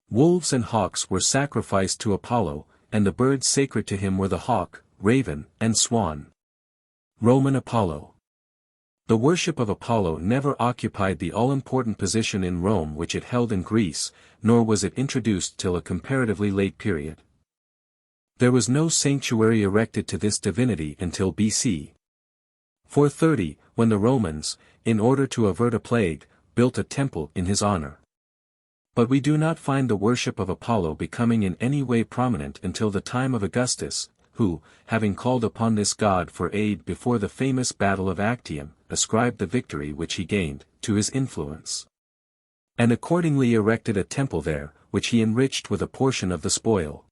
Wolves and hawks were sacrificed to Apollo, and the birds sacred to him were the hawk, raven, and swan. Roman Apollo. The worship of Apollo never occupied the all-important position in Rome which it held in Greece, nor was it introduced till a comparatively late period. There was no sanctuary erected to this divinity until BC. 430, when the Romans, in order to avert a plague, built a temple in his honor. But we do not find the worship of Apollo becoming in any way prominent until the time of Augustus, who, having called upon this god for aid before the famous battle of Actium, ascribed the victory which he gained, to his influence. And accordingly erected a temple there, which he enriched with a portion of the spoil.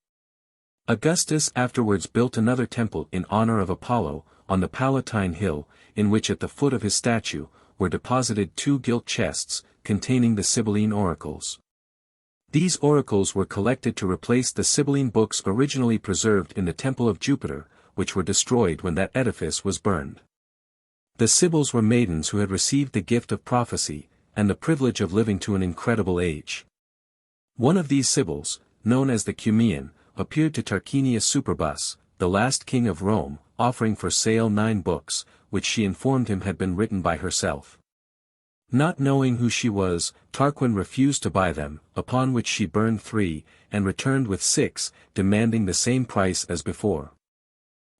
Augustus afterwards built another temple in honor of Apollo, on the Palatine Hill, in which at the foot of his statue, were deposited 2 gilt chests, containing the Sibylline oracles. These oracles were collected to replace the Sibylline books originally preserved in the Temple of Jupiter, which were destroyed when that edifice was burned. The Sibyls were maidens who had received the gift of prophecy, and the privilege of living to an incredible age. One of these Sibyls, known as the Cumæan, appeared to Tarquinius Superbus, the last king of Rome, offering for sale 9 books, which she informed him had been written by herself. Not knowing who she was, Tarquin refused to buy them, upon which she burned 3, and returned with 6, demanding the same price as before.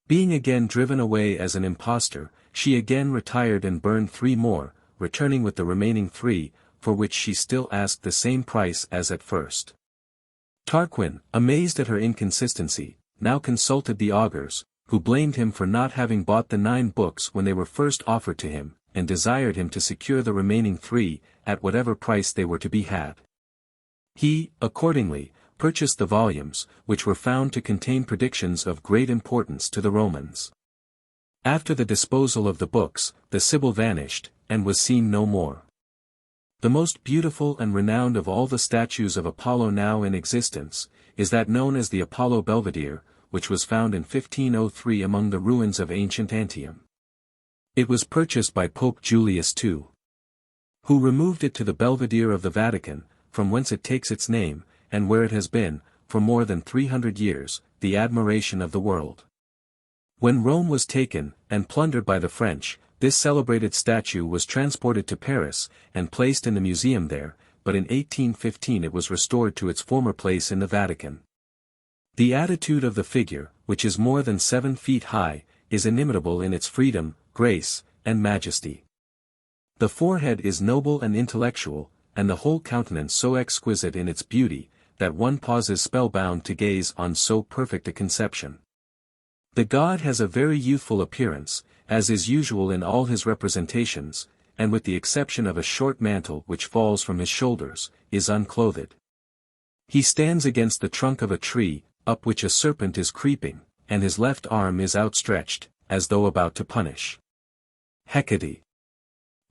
Being again driven away as an impostor, she again retired and burned 3 more, returning with the remaining 3, for which she still asked the same price as at first. Tarquin, amazed at her inconsistency, now consulted the augurs, who blamed him for not having bought the 9 books when they were first offered to him, and desired him to secure the remaining 3, at whatever price they were to be had. He, accordingly, purchased the volumes, which were found to contain predictions of great importance to the Romans. After the disposal of the books, the Sibyl vanished, and was seen no more. The most beautiful and renowned of all the statues of Apollo now in existence, is that known as the Apollo Belvedere, which was found in 1503 among the ruins of ancient Antium. It was purchased by Pope Julius II, who removed it to the Belvedere of the Vatican, from whence it takes its name, and where it has been, for more than 300 years, the admiration of the world. When Rome was taken, and plundered by the French, this celebrated statue was transported to Paris, and placed in the museum there, but in 1815 it was restored to its former place in the Vatican. The attitude of the figure, which is more than 7 feet high, is inimitable in its freedom, grace, and majesty. The forehead is noble and intellectual, and the whole countenance so exquisite in its beauty, that one pauses spellbound to gaze on so perfect a conception. The god has a very youthful appearance, as is usual in all his representations, and with the exception of a short mantle which falls from his shoulders, is unclothed. He stands against the trunk of a tree, up which a serpent is creeping, and his left arm is outstretched, as though about to punish. Hecate.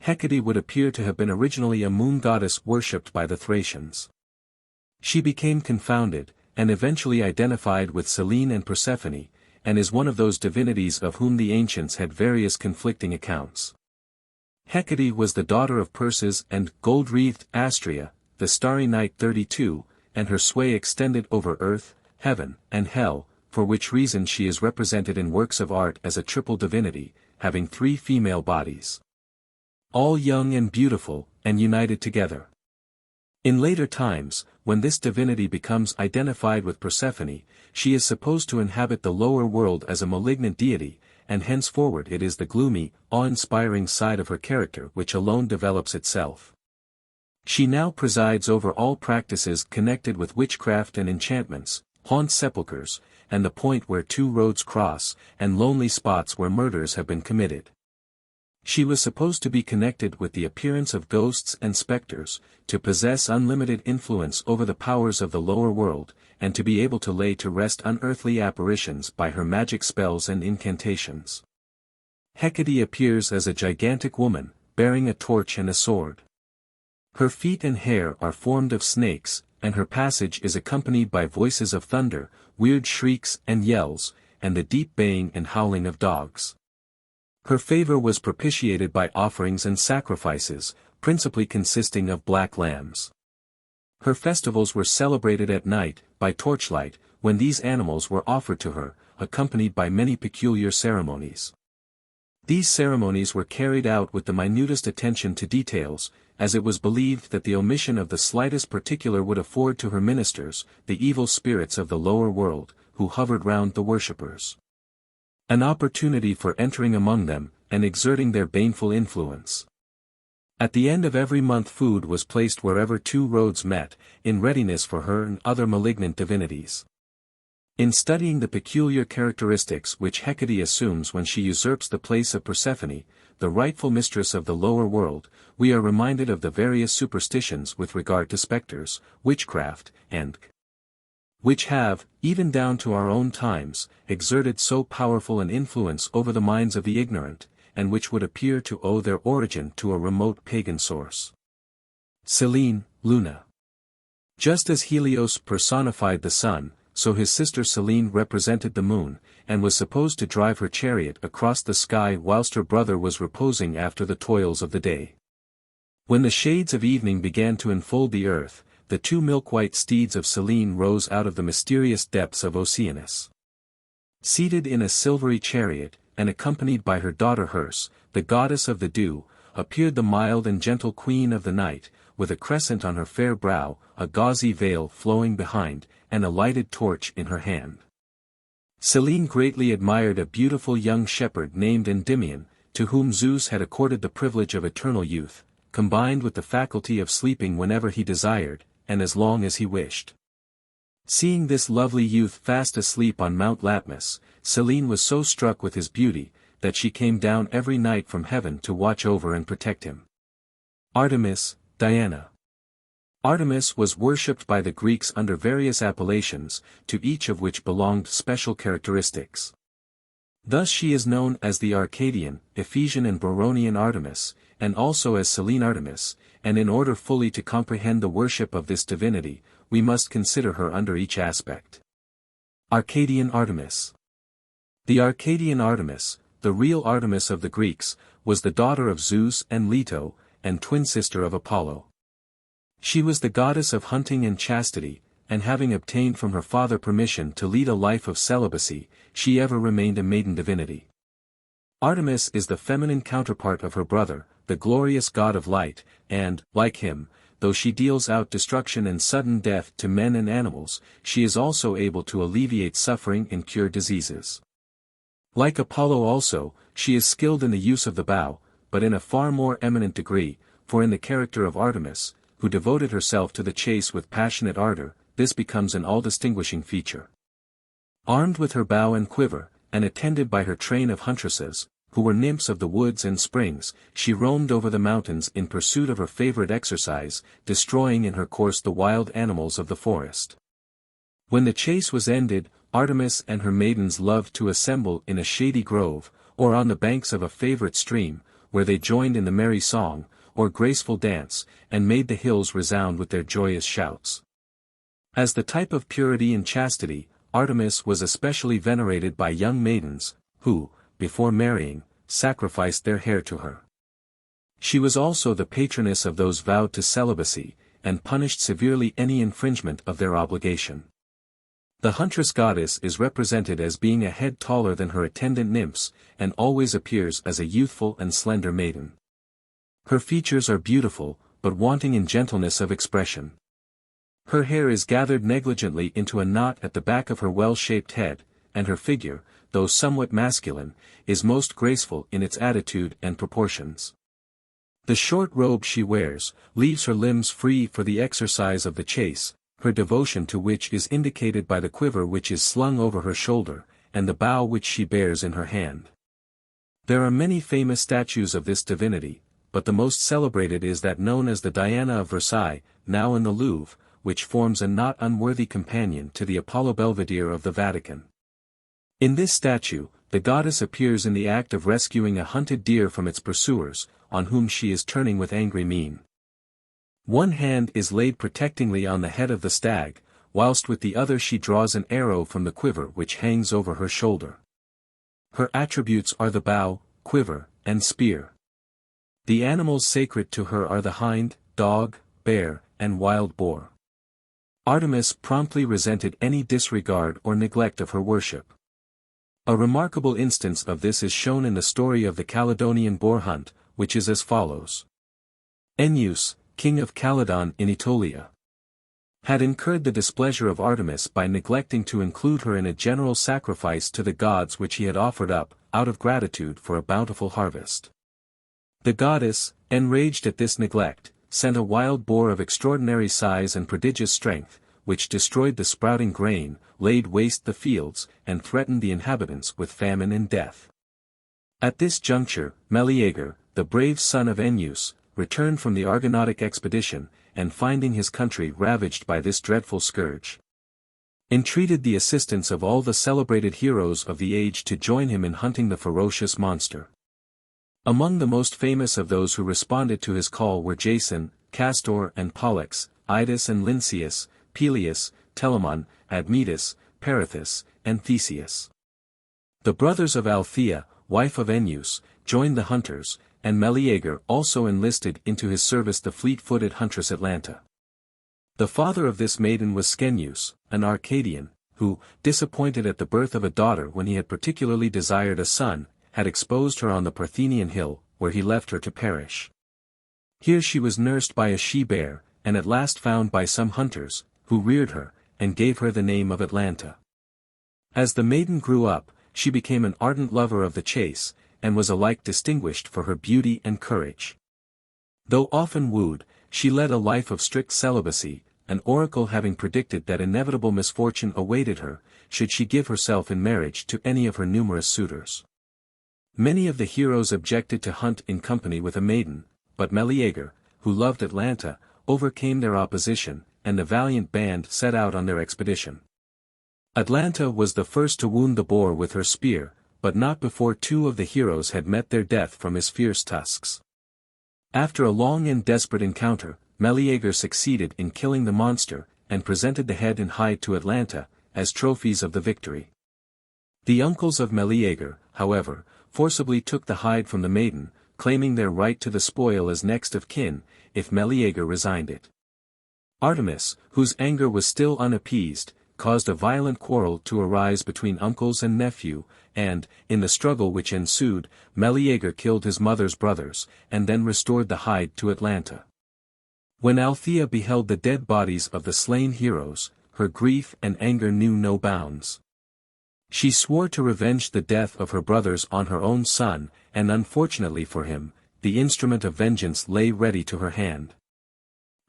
Hecate would appear to have been originally a moon goddess worshipped by the Thracians. She became confounded, and eventually identified with Selene and Persephone, and is one of those divinities of whom the ancients had various conflicting accounts. Hecate was the daughter of Perseus and gold-wreathed Astrea, the starry night 32, and her sway extended over earth, heaven, and hell, for which reason she is represented in works of art as a triple divinity, having 3 female bodies. All young and beautiful, and united together. In later times, when this divinity becomes identified with Persephone, she is supposed to inhabit the lower world as a malignant deity, and henceforward it is the gloomy, awe-inspiring side of her character which alone develops itself. She now presides over all practices connected with witchcraft and enchantments, haunts sepulchres, and the point where 2 roads cross, and lonely spots where murders have been committed. She was supposed to be connected with the appearance of ghosts and specters, to possess unlimited influence over the powers of the lower world, and to be able to lay to rest unearthly apparitions by her magic spells and incantations. Hecate appears as a gigantic woman, bearing a torch and a sword. Her feet and hair are formed of snakes, and her passage is accompanied by voices of thunder, weird shrieks and yells, and the deep baying and howling of dogs. Her favor was propitiated by offerings and sacrifices, principally consisting of black lambs. Her festivals were celebrated at night, by torchlight, when these animals were offered to her, accompanied by many peculiar ceremonies. These ceremonies were carried out with the minutest attention to details, as it was believed that the omission of the slightest particular would afford to her ministers, the evil spirits of the lower world, who hovered round the worshippers, an opportunity for entering among them, and exerting their baneful influence. At the end of every month food was placed wherever 2 roads met, in readiness for her and other malignant divinities. In studying the peculiar characteristics which Hecate assumes when she usurps the place of Persephone, the rightful mistress of the lower world, we are reminded of the various superstitions with regard to specters, witchcraft, and which have, even down to our own times, exerted so powerful an influence over the minds of the ignorant, and which would appear to owe their origin to a remote pagan source. Selene, Luna. Just as Helios personified the sun, so his sister Selene represented the moon, and was supposed to drive her chariot across the sky whilst her brother was reposing after the toils of the day. When the shades of evening began to enfold the earth, the 2 milk-white steeds of Selene rose out of the mysterious depths of Oceanus. Seated in a silvery chariot, and accompanied by her daughter Herse, the goddess of the dew, appeared the mild and gentle queen of the night, with a crescent on her fair brow, a gauzy veil flowing behind, and a lighted torch in her hand. Selene greatly admired a beautiful young shepherd named Endymion, to whom Zeus had accorded the privilege of eternal youth, combined with the faculty of sleeping whenever he desired, and as long as he wished. Seeing this lovely youth fast asleep on Mount Latmus, Selene was so struck with his beauty, that she came down every night from heaven to watch over and protect him. Artemis, Diana. Artemis was worshipped by the Greeks under various appellations, to each of which belonged special characteristics. Thus she is known as the Arcadian, Ephesian and Baronian Artemis, and also as Selene Artemis, and in order fully to comprehend the worship of this divinity, we must consider her under each aspect. Arcadian Artemis. The Arcadian Artemis, the real Artemis of the Greeks, was the daughter of Zeus and Leto, and twin sister of Apollo. She was the goddess of hunting and chastity, and having obtained from her father permission to lead a life of celibacy, she ever remained a maiden divinity. Artemis is the feminine counterpart of her brother, the glorious god of light, and, like him, though she deals out destruction and sudden death to men and animals, she is also able to alleviate suffering and cure diseases. Like Apollo also, she is skilled in the use of the bow, but in a far more eminent degree, for in the character of Artemis, who devoted herself to the chase with passionate ardor, this becomes an all-distinguishing feature. Armed with her bow and quiver, and attended by her train of huntresses, who were nymphs of the woods and springs, she roamed over the mountains in pursuit of her favorite exercise, destroying in her course the wild animals of the forest. When the chase was ended, Artemis and her maidens loved to assemble in a shady grove, or on the banks of a favorite stream, where they joined in the merry song, or graceful dance, and made the hills resound with their joyous shouts. As the type of purity and chastity, Artemis was especially venerated by young maidens, who, before marrying, sacrificed their hair to her. She was also the patroness of those vowed to celibacy, and punished severely any infringement of their obligation. The huntress goddess is represented as being a head taller than her attendant nymphs, and always appears as a youthful and slender maiden. Her features are beautiful, but wanting in gentleness of expression. Her hair is gathered negligently into a knot at the back of her well-shaped head, and her figure, though somewhat masculine, is most graceful in its attitude and proportions. The short robe she wears leaves her limbs free for the exercise of the chase, her devotion to which is indicated by the quiver which is slung over her shoulder, and the bow which she bears in her hand. There are many famous statues of this divinity, but the most celebrated is that known as the Diana of Versailles, now in the Louvre, which forms a not unworthy companion to the Apollo Belvedere of the Vatican. In this statue, the goddess appears in the act of rescuing a hunted deer from its pursuers, on whom she is turning with angry mien. One hand is laid protectingly on the head of the stag, whilst with the other she draws an arrow from the quiver which hangs over her shoulder. Her attributes are the bow, quiver, and spear. The animals sacred to her are the hind, dog, bear, and wild boar. Artemis promptly resented any disregard or neglect of her worship. A remarkable instance of this is shown in the story of the Caledonian boar hunt, which is as follows. Ennius, king of Caledon in Aetolia, had incurred the displeasure of Artemis by neglecting to include her in a general sacrifice to the gods which he had offered up, out of gratitude for a bountiful harvest. The goddess, enraged at this neglect, sent a wild boar of extraordinary size and prodigious strength, which destroyed the sprouting grain, laid waste the fields, and threatened the inhabitants with famine and death. At this juncture, Meleager, the brave son of Ennius, returned from the Argonautic expedition, and finding his country ravaged by this dreadful scourge, entreated the assistance of all the celebrated heroes of the age to join him in hunting the ferocious monster. Among the most famous of those who responded to his call were Jason, Castor and Pollux, Idas and Lynceus, Peleus, Telamon, Admetus, Perseus, and Theseus. The brothers of Althea, wife of Ennius, joined the hunters, and Meleager also enlisted into his service the fleet-footed huntress Atalanta. The father of this maiden was Schenius, an Arcadian, who, disappointed at the birth of a daughter when he had particularly desired a son, had exposed her on the Parthenian hill, where he left her to perish. Here she was nursed by a she-bear, and at last found by some hunters, who reared her, and gave her the name of Atalanta. As the maiden grew up, she became an ardent lover of the chase, and was alike distinguished for her beauty and courage. Though often wooed, she led a life of strict celibacy, an oracle having predicted that inevitable misfortune awaited her, should she give herself in marriage to any of her numerous suitors. Many of the heroes objected to hunt in company with a maiden, but Meleager, who loved Atalanta, overcame their opposition, and the valiant band set out on their expedition. Atalanta was the first to wound the boar with her spear, but not before two of the heroes had met their death from his fierce tusks. After a long and desperate encounter, Meleager succeeded in killing the monster, and presented the head and hide to Atalanta, as trophies of the victory. The uncles of Meleager, however, forcibly took the hide from the maiden, claiming their right to the spoil as next of kin, if Meleager resigned it. Artemis, whose anger was still unappeased, caused a violent quarrel to arise between uncles and nephew, and, in the struggle which ensued, Meleager killed his mother's brothers, and then restored the hide to Atalanta. When Althea beheld the dead bodies of the slain heroes, her grief and anger knew no bounds. She swore to revenge the death of her brothers on her own son, and unfortunately for him, the instrument of vengeance lay ready to her hand.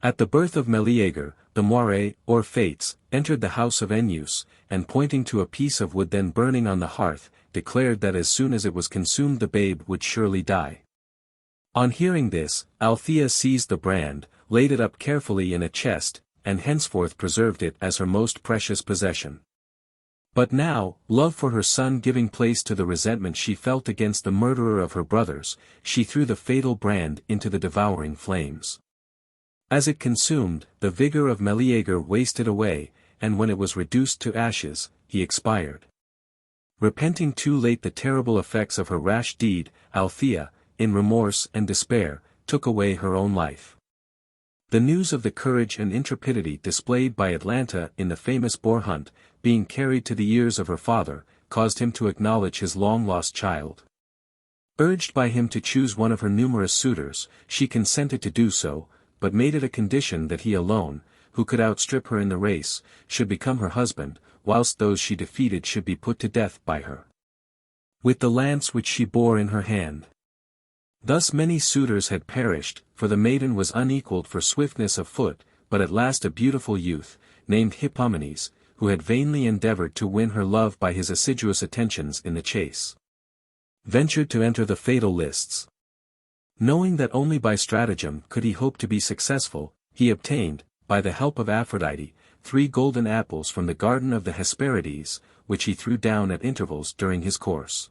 At the birth of Meleager, the Moiræ, or Fates, entered the house of Ennius, and pointing to a piece of wood then burning on the hearth, declared that as soon as it was consumed the babe would surely die. On hearing this, Althea seized the brand, laid it up carefully in a chest, and henceforth preserved it as her most precious possession. But now, love for her son giving place to the resentment she felt against the murderer of her brothers, she threw the fatal brand into the devouring flames. As it consumed, the vigor of Meleager wasted away, and when it was reduced to ashes, he expired. Repenting too late the terrible effects of her rash deed, Althea, in remorse and despair, took away her own life. The news of the courage and intrepidity displayed by Atalanta in the famous boar hunt, being carried to the ears of her father, caused him to acknowledge his long-lost child. Urged by him to choose one of her numerous suitors, she consented to do so, but made it a condition that he alone, who could outstrip her in the race, should become her husband, whilst those she defeated should be put to death by her, with the lance which she bore in her hand. Thus many suitors had perished, for the maiden was unequalled for swiftness of foot, but at last a beautiful youth, named Hippomenes, who had vainly endeavored to win her love by his assiduous attentions in the chase, ventured to enter the fatal lists. Knowing that only by stratagem could he hope to be successful, he obtained, by the help of Aphrodite, 3 golden apples from the garden of the Hesperides, which he threw down at intervals during his course.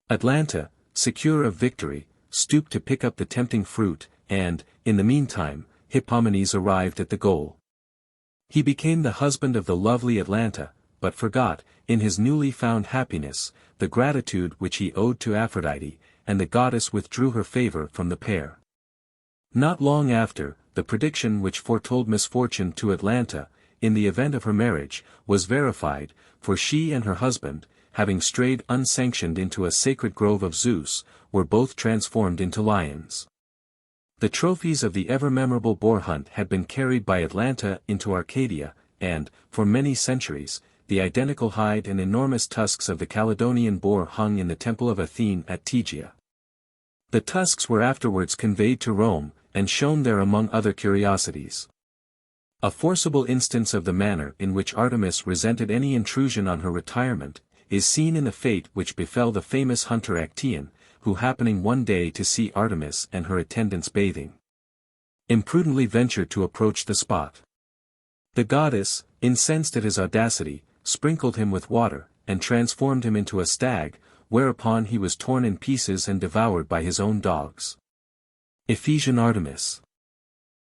Atalanta, secure of victory, stooped to pick up the tempting fruit, and, in the meantime, Hippomenes arrived at the goal. He became the husband of the lovely Atalanta, but forgot, in his newly found happiness, the gratitude which he owed to Aphrodite, and the goddess withdrew her favor from the pair. Not long after, the prediction which foretold misfortune to Atalanta, in the event of her marriage, was verified, for she and her husband, having strayed unsanctioned into a sacred grove of Zeus, were both transformed into lions. The trophies of the ever-memorable boar hunt had been carried by Atalanta into Arcadia, and, for many centuries, the identical hide and enormous tusks of the Caledonian boar hung in the temple of Athene at Tegea. The tusks were afterwards conveyed to Rome, and shown there among other curiosities. A forcible instance of the manner in which Artemis resented any intrusion on her retirement, is seen in the fate which befell the famous hunter Actaeon, who happening one day to see Artemis and her attendants bathing, imprudently ventured to approach the spot. The goddess, incensed at his audacity, sprinkled him with water, and transformed him into a stag, whereupon he was torn in pieces and devoured by his own dogs. Ephesian Artemis.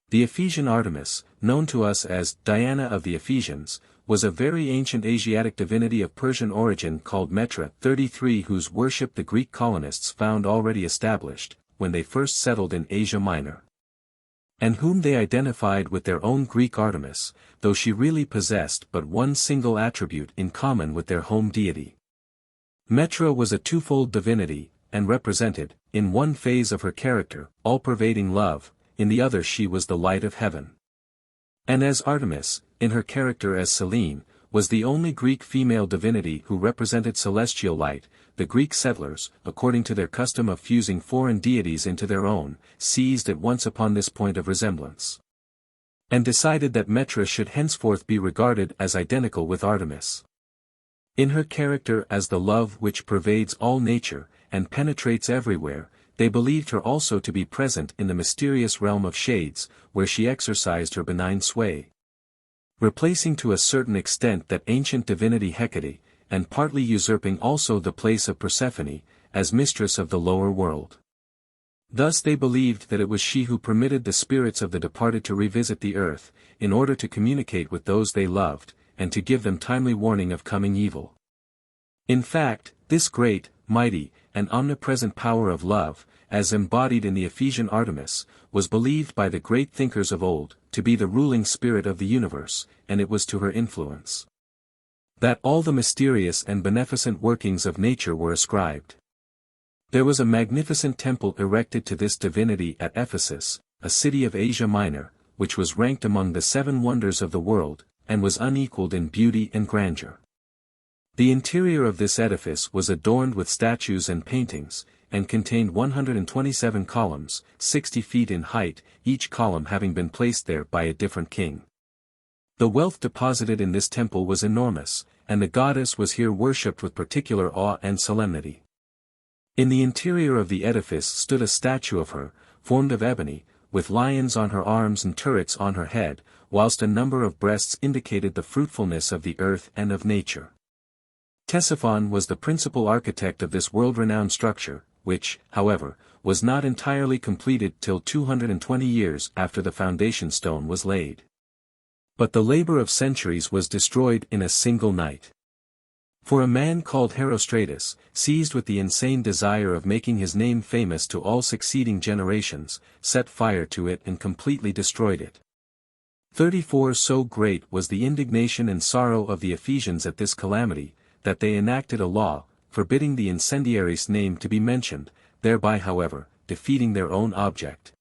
The Ephesian Artemis, known to us as Diana of the Ephesians, was a very ancient Asiatic divinity of Persian origin called Metra 33, whose worship the Greek colonists found already established, when they first settled in Asia Minor, and whom they identified with their own Greek Artemis, though she really possessed but one single attribute in common with their home deity. Metra was a twofold divinity, and represented, in one phase of her character, all-pervading love, in the other she was the light of heaven. And as Artemis, in her character as Selene, was the only Greek female divinity who represented celestial light, the Greek settlers, according to their custom of fusing foreign deities into their own, seized at once upon this point of resemblance, and decided that Metra should henceforth be regarded as identical with Artemis. In her character as the love which pervades all nature, and penetrates everywhere, they believed her also to be present in the mysterious realm of shades, where she exercised her benign sway, replacing to a certain extent that ancient divinity Hecate, and partly usurping also the place of Persephone, as mistress of the lower world. Thus they believed that it was she who permitted the spirits of the departed to revisit the earth, in order to communicate with those they loved, and to give them timely warning of coming evil. In fact, this great, mighty, and omnipresent power of love, as embodied in the Ephesian Artemis, was believed by the great thinkers of old, to be the ruling spirit of the universe, and it was to her influence that all the mysterious and beneficent workings of nature were ascribed. There was a magnificent temple erected to this divinity at Ephesus, a city of Asia Minor, which was ranked among the 7 wonders of the world, and was unequaled in beauty and grandeur. The interior of this edifice was adorned with statues and paintings, and contained 127 columns, 60 feet in height, each column having been placed there by a different king. The wealth deposited in this temple was enormous, and the goddess was here worshipped with particular awe and solemnity. In the interior of the edifice stood a statue of her, formed of ebony, with lions on her arms and turrets on her head, whilst a number of breasts indicated the fruitfulness of the earth and of nature. Ctesiphon was the principal architect of this world-renowned structure, which, however, was not entirely completed till 220 years after the foundation stone was laid. But the labor of centuries was destroyed in a single night. For a man called Herostratus, seized with the insane desire of making his name famous to all succeeding generations, set fire to it and completely destroyed it. 34 So great was the indignation and sorrow of the Ephesians at this calamity, that they enacted a law, forbidding the incendiary's name to be mentioned, thereby however, defeating their own object.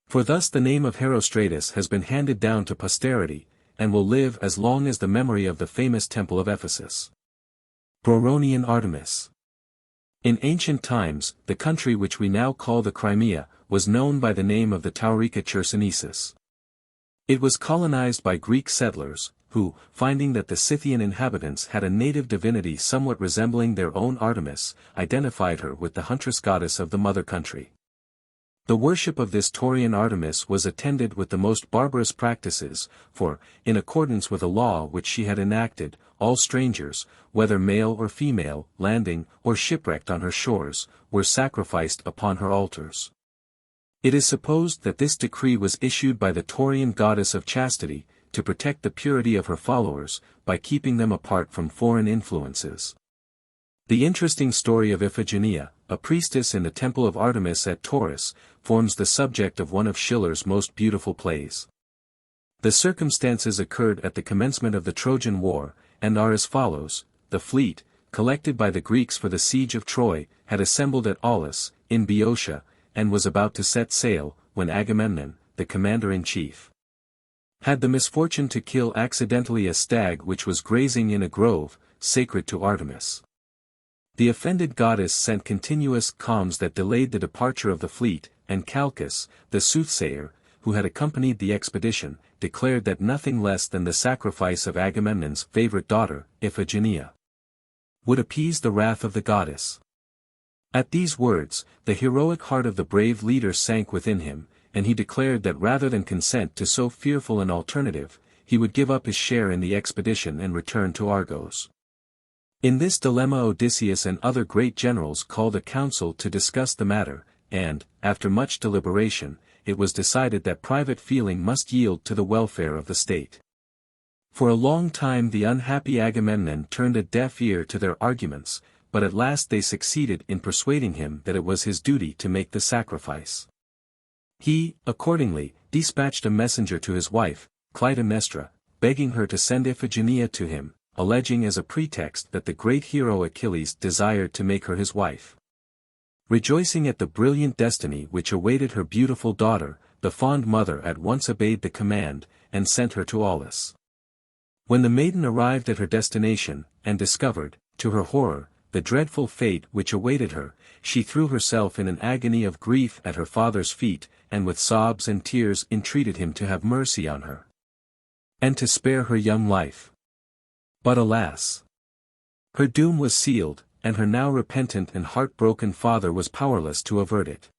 For thus the name of Herostratus has been handed down to posterity, and will live as long as the memory of the famous temple of Ephesus. Broronian Artemis. In ancient times, the country which we now call the Crimea, was known by the name of the Taurica Chersonesus. It was colonized by Greek settlers, who, finding that the Scythian inhabitants had a native divinity somewhat resembling their own Artemis, identified her with the huntress goddess of the mother country. The worship of this Taurian Artemis was attended with the most barbarous practices, for, in accordance with a law which she had enacted, all strangers, whether male or female, landing or shipwrecked on her shores, were sacrificed upon her altars. It is supposed that this decree was issued by the Taurian goddess of chastity, to protect the purity of her followers, by keeping them apart from foreign influences. The interesting story of Iphigenia, a priestess in the temple of Artemis at Taurus, forms the subject of one of Schiller's most beautiful plays. The circumstances occurred at the commencement of the Trojan War, and are as follows. The fleet, collected by the Greeks for the siege of Troy, had assembled at Aulis, in Boeotia, and was about to set sail, when Agamemnon, the commander-in-chief, had the misfortune to kill accidentally a stag which was grazing in a grove, sacred to Artemis. The offended goddess sent continuous calms that delayed the departure of the fleet, and Calchas, the soothsayer, who had accompanied the expedition, declared that nothing less than the sacrifice of Agamemnon's favorite daughter, Iphigenia, would appease the wrath of the goddess. At these words, the heroic heart of the brave leader sank within him, and he declared that rather than consent to so fearful an alternative, he would give up his share in the expedition and return to Argos. In this dilemma Odysseus and other great generals called a council to discuss the matter, and, after much deliberation, it was decided that private feeling must yield to the welfare of the state. For a long time the unhappy Agamemnon turned a deaf ear to their arguments, but at last they succeeded in persuading him that it was his duty to make the sacrifice. He, accordingly, dispatched a messenger to his wife, Clytemnestra, begging her to send Iphigenia to him, alleging as a pretext that the great hero Achilles desired to make her his wife. Rejoicing at the brilliant destiny which awaited her beautiful daughter, the fond mother at once obeyed the command, and sent her to Aulis. When the maiden arrived at her destination, and discovered, to her horror, the dreadful fate which awaited her, she threw herself in an agony of grief at her father's feet, and with sobs and tears entreated him to have mercy on her, and to spare her young life. But alas! Her doom was sealed, and her now repentant and heartbroken father was powerless to avert it.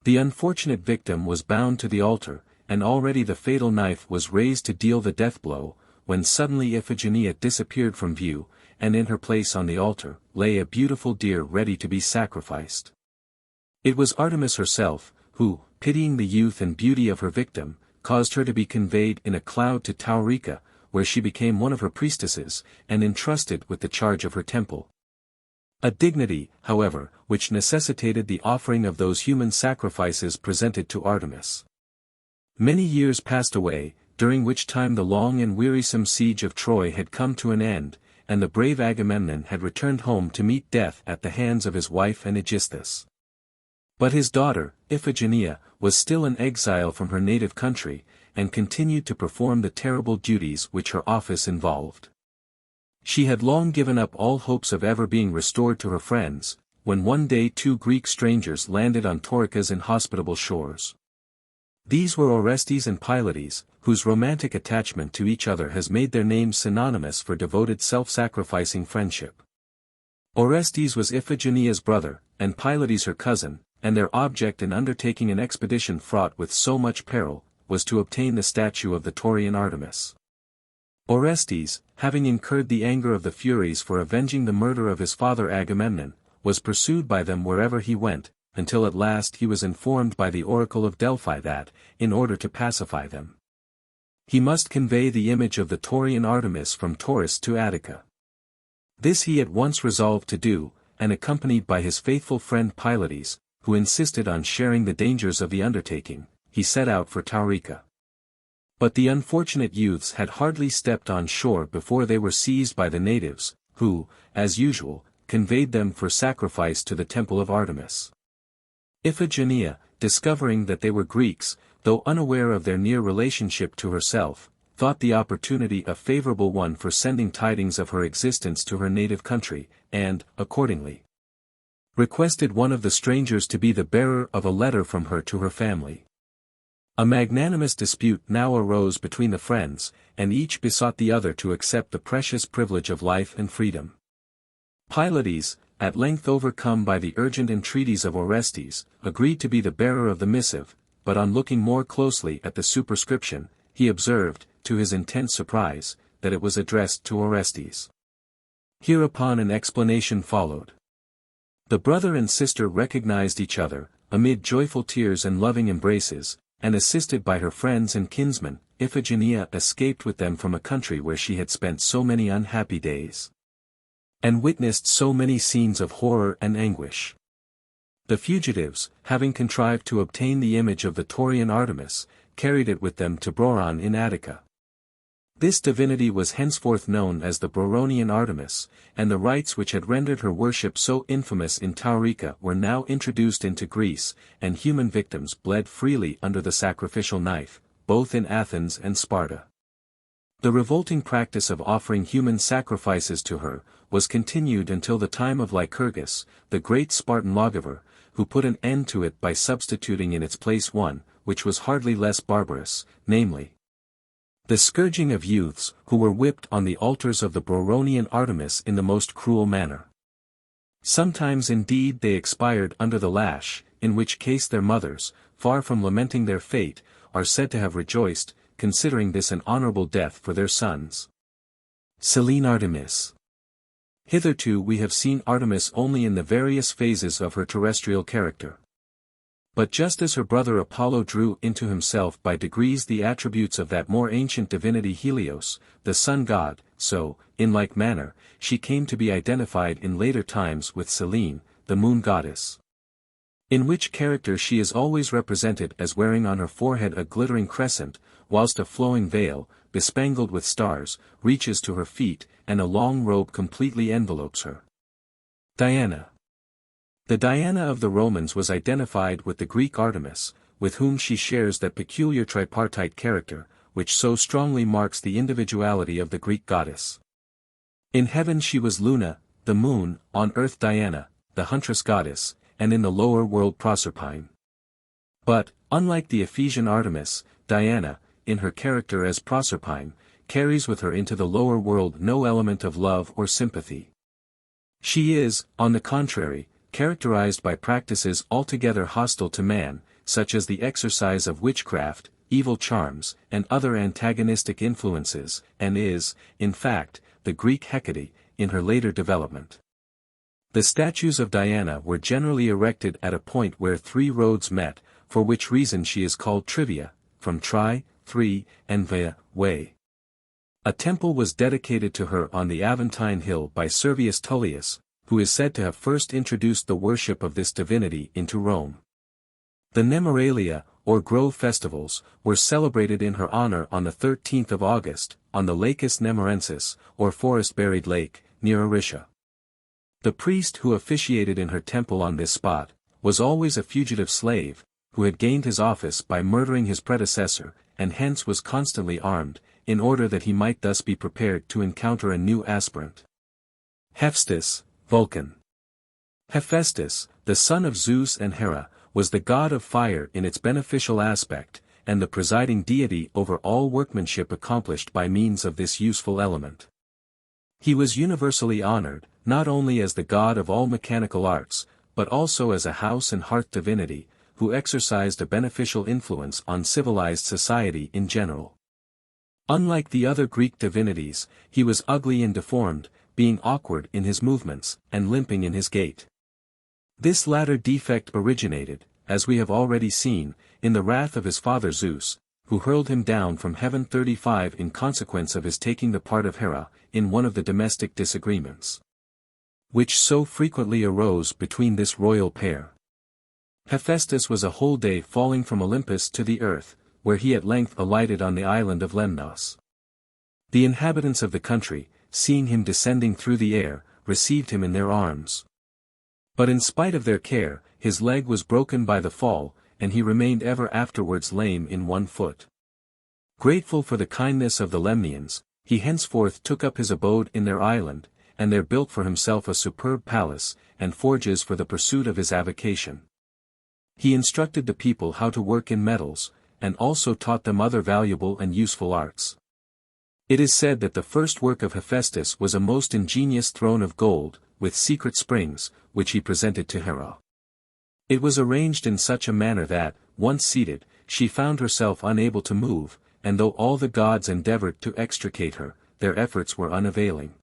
The unfortunate victim was bound to the altar, and already the fatal knife was raised to deal the death blow, when suddenly Iphigenia disappeared from view, and in her place on the altar, lay a beautiful deer ready to be sacrificed. It was Artemis herself, who, pitying the youth and beauty of her victim, caused her to be conveyed in a cloud to Taurica, where she became one of her priestesses, and entrusted with the charge of her temple. A dignity, however, which necessitated the offering of those human sacrifices presented to Artemis. Many years passed away, during which time the long and wearisome siege of Troy had come to an end, and the brave Agamemnon had returned home to meet death at the hands of his wife and Aegisthus. But his daughter, Iphigenia, was still an exile from her native country, and continued to perform the terrible duties which her office involved. She had long given up all hopes of ever being restored to her friends, when one day 2 Greek strangers landed on Taurica's inhospitable shores. These were Orestes and Pylades, whose romantic attachment to each other has made their names synonymous for devoted self-sacrificing friendship. Orestes was Iphigenia's brother, and Pylades her cousin, and their object in undertaking an expedition fraught with so much peril, was to obtain the statue of the Taurian Artemis. Orestes, having incurred the anger of the Furies for avenging the murder of his father Agamemnon, was pursued by them wherever he went, until at last he was informed by the oracle of Delphi that, in order to pacify them, he must convey the image of the Taurian Artemis from Tauris to Attica. This he at once resolved to do, and accompanied by his faithful friend Pylades, who insisted on sharing the dangers of the undertaking, he set out for Taurica. But the unfortunate youths had hardly stepped on shore before they were seized by the natives, who, as usual, conveyed them for sacrifice to the temple of Artemis. Iphigenia, discovering that they were Greeks, though unaware of their near relationship to herself, thought the opportunity a favorable one for sending tidings of her existence to her native country, and, accordingly, requested one of the strangers to be the bearer of a letter from her to her family. A magnanimous dispute now arose between the friends, and each besought the other to accept the precious privilege of life and freedom. Pylades, at length overcome by the urgent entreaties of Orestes, agreed to be the bearer of the missive, but on looking more closely at the superscription, he observed, to his intense surprise, that it was addressed to Orestes. Hereupon an explanation followed. The brother and sister recognized each other, amid joyful tears and loving embraces, and assisted by her friends and kinsmen, Iphigenia escaped with them from a country where she had spent so many unhappy days, and witnessed so many scenes of horror and anguish. The fugitives, having contrived to obtain the image of the Taurian Artemis, carried it with them to Broron in Attica. This divinity was henceforth known as the Broronian Artemis, and the rites which had rendered her worship so infamous in Taurica were now introduced into Greece, and human victims bled freely under the sacrificial knife, both in Athens and Sparta. The revolting practice of offering human sacrifices to her was continued until the time of Lycurgus, the great Spartan lawgiver, who put an end to it by substituting in its place one, which was hardly less barbarous, namely, the scourging of youths, who were whipped on the altars of the Broronian Artemis in the most cruel manner. Sometimes indeed they expired under the lash, in which case their mothers, far from lamenting their fate, are said to have rejoiced, considering this an honorable death for their sons. Selene Artemis. Hitherto we have seen Artemis only in the various phases of her terrestrial character. But just as her brother Apollo drew into himself by degrees the attributes of that more ancient divinity Helios, the sun god, so, in like manner, she came to be identified in later times with Selene, the moon goddess. In which character she is always represented as wearing on her forehead a glittering crescent, whilst a flowing veil, bespangled with stars, reaches to her feet, and a long robe completely envelopes her. Diana. The Diana of the Romans was identified with the Greek Artemis, with whom she shares that peculiar tripartite character, which so strongly marks the individuality of the Greek goddess. In heaven she was Luna, the moon, on earth Diana, the huntress goddess, and in the lower world Proserpine. But, unlike the Ephesian Artemis, Diana, in her character as Proserpine, carries with her into the lower world no element of love or sympathy. She is, on the contrary, characterized by practices altogether hostile to man, such as the exercise of witchcraft, evil charms, and other antagonistic influences, and is, in fact, the Greek Hecate, in her later development. The statues of Diana were generally erected at a point where three roads met, for which reason she is called Trivia, from tri, three, and via, way. A temple was dedicated to her on the Aventine Hill by Servius Tullius, who is said to have first introduced the worship of this divinity into Rome. The Nemeralia, or Grove festivals, were celebrated in her honor on the 13th of August, on the Lacus Nemerensis, or forest-buried lake, near Aricia. The priest who officiated in her temple on this spot, was always a fugitive slave, who had gained his office by murdering his predecessor, and hence was constantly armed, in order that he might thus be prepared to encounter a new aspirant. Hephaestus, Vulcan. Hephaestus, the son of Zeus and Hera, was the god of fire in its beneficial aspect, and the presiding deity over all workmanship accomplished by means of this useful element. He was universally honored, not only as the god of all mechanical arts, but also as a house and hearth divinity, who exercised a beneficial influence on civilized society in general. Unlike the other Greek divinities, he was ugly and deformed, being awkward in his movements, and limping in his gait. This latter defect originated, as we have already seen, in the wrath of his father Zeus, who hurled him down from heaven 35 in consequence of his taking the part of Hera, in one of the domestic disagreements, which so frequently arose between this royal pair. Hephaestus was a whole day falling from Olympus to the earth, where he at length alighted on the island of Lemnos. The inhabitants of the country, seeing him descending through the air, received him in their arms. But in spite of their care, his leg was broken by the fall, and he remained ever afterwards lame in one foot. Grateful for the kindness of the Lemnians, he henceforth took up his abode in their island, and there built for himself a superb palace, and forges for the pursuit of his avocation. He instructed the people how to work in metals, and also taught them other valuable and useful arts. It is said that the first work of Hephaestus was a most ingenious throne of gold, with secret springs, which he presented to Hera. It was arranged in such a manner that, once seated, she found herself unable to move, and though all the gods endeavored to extricate her, their efforts were unavailing.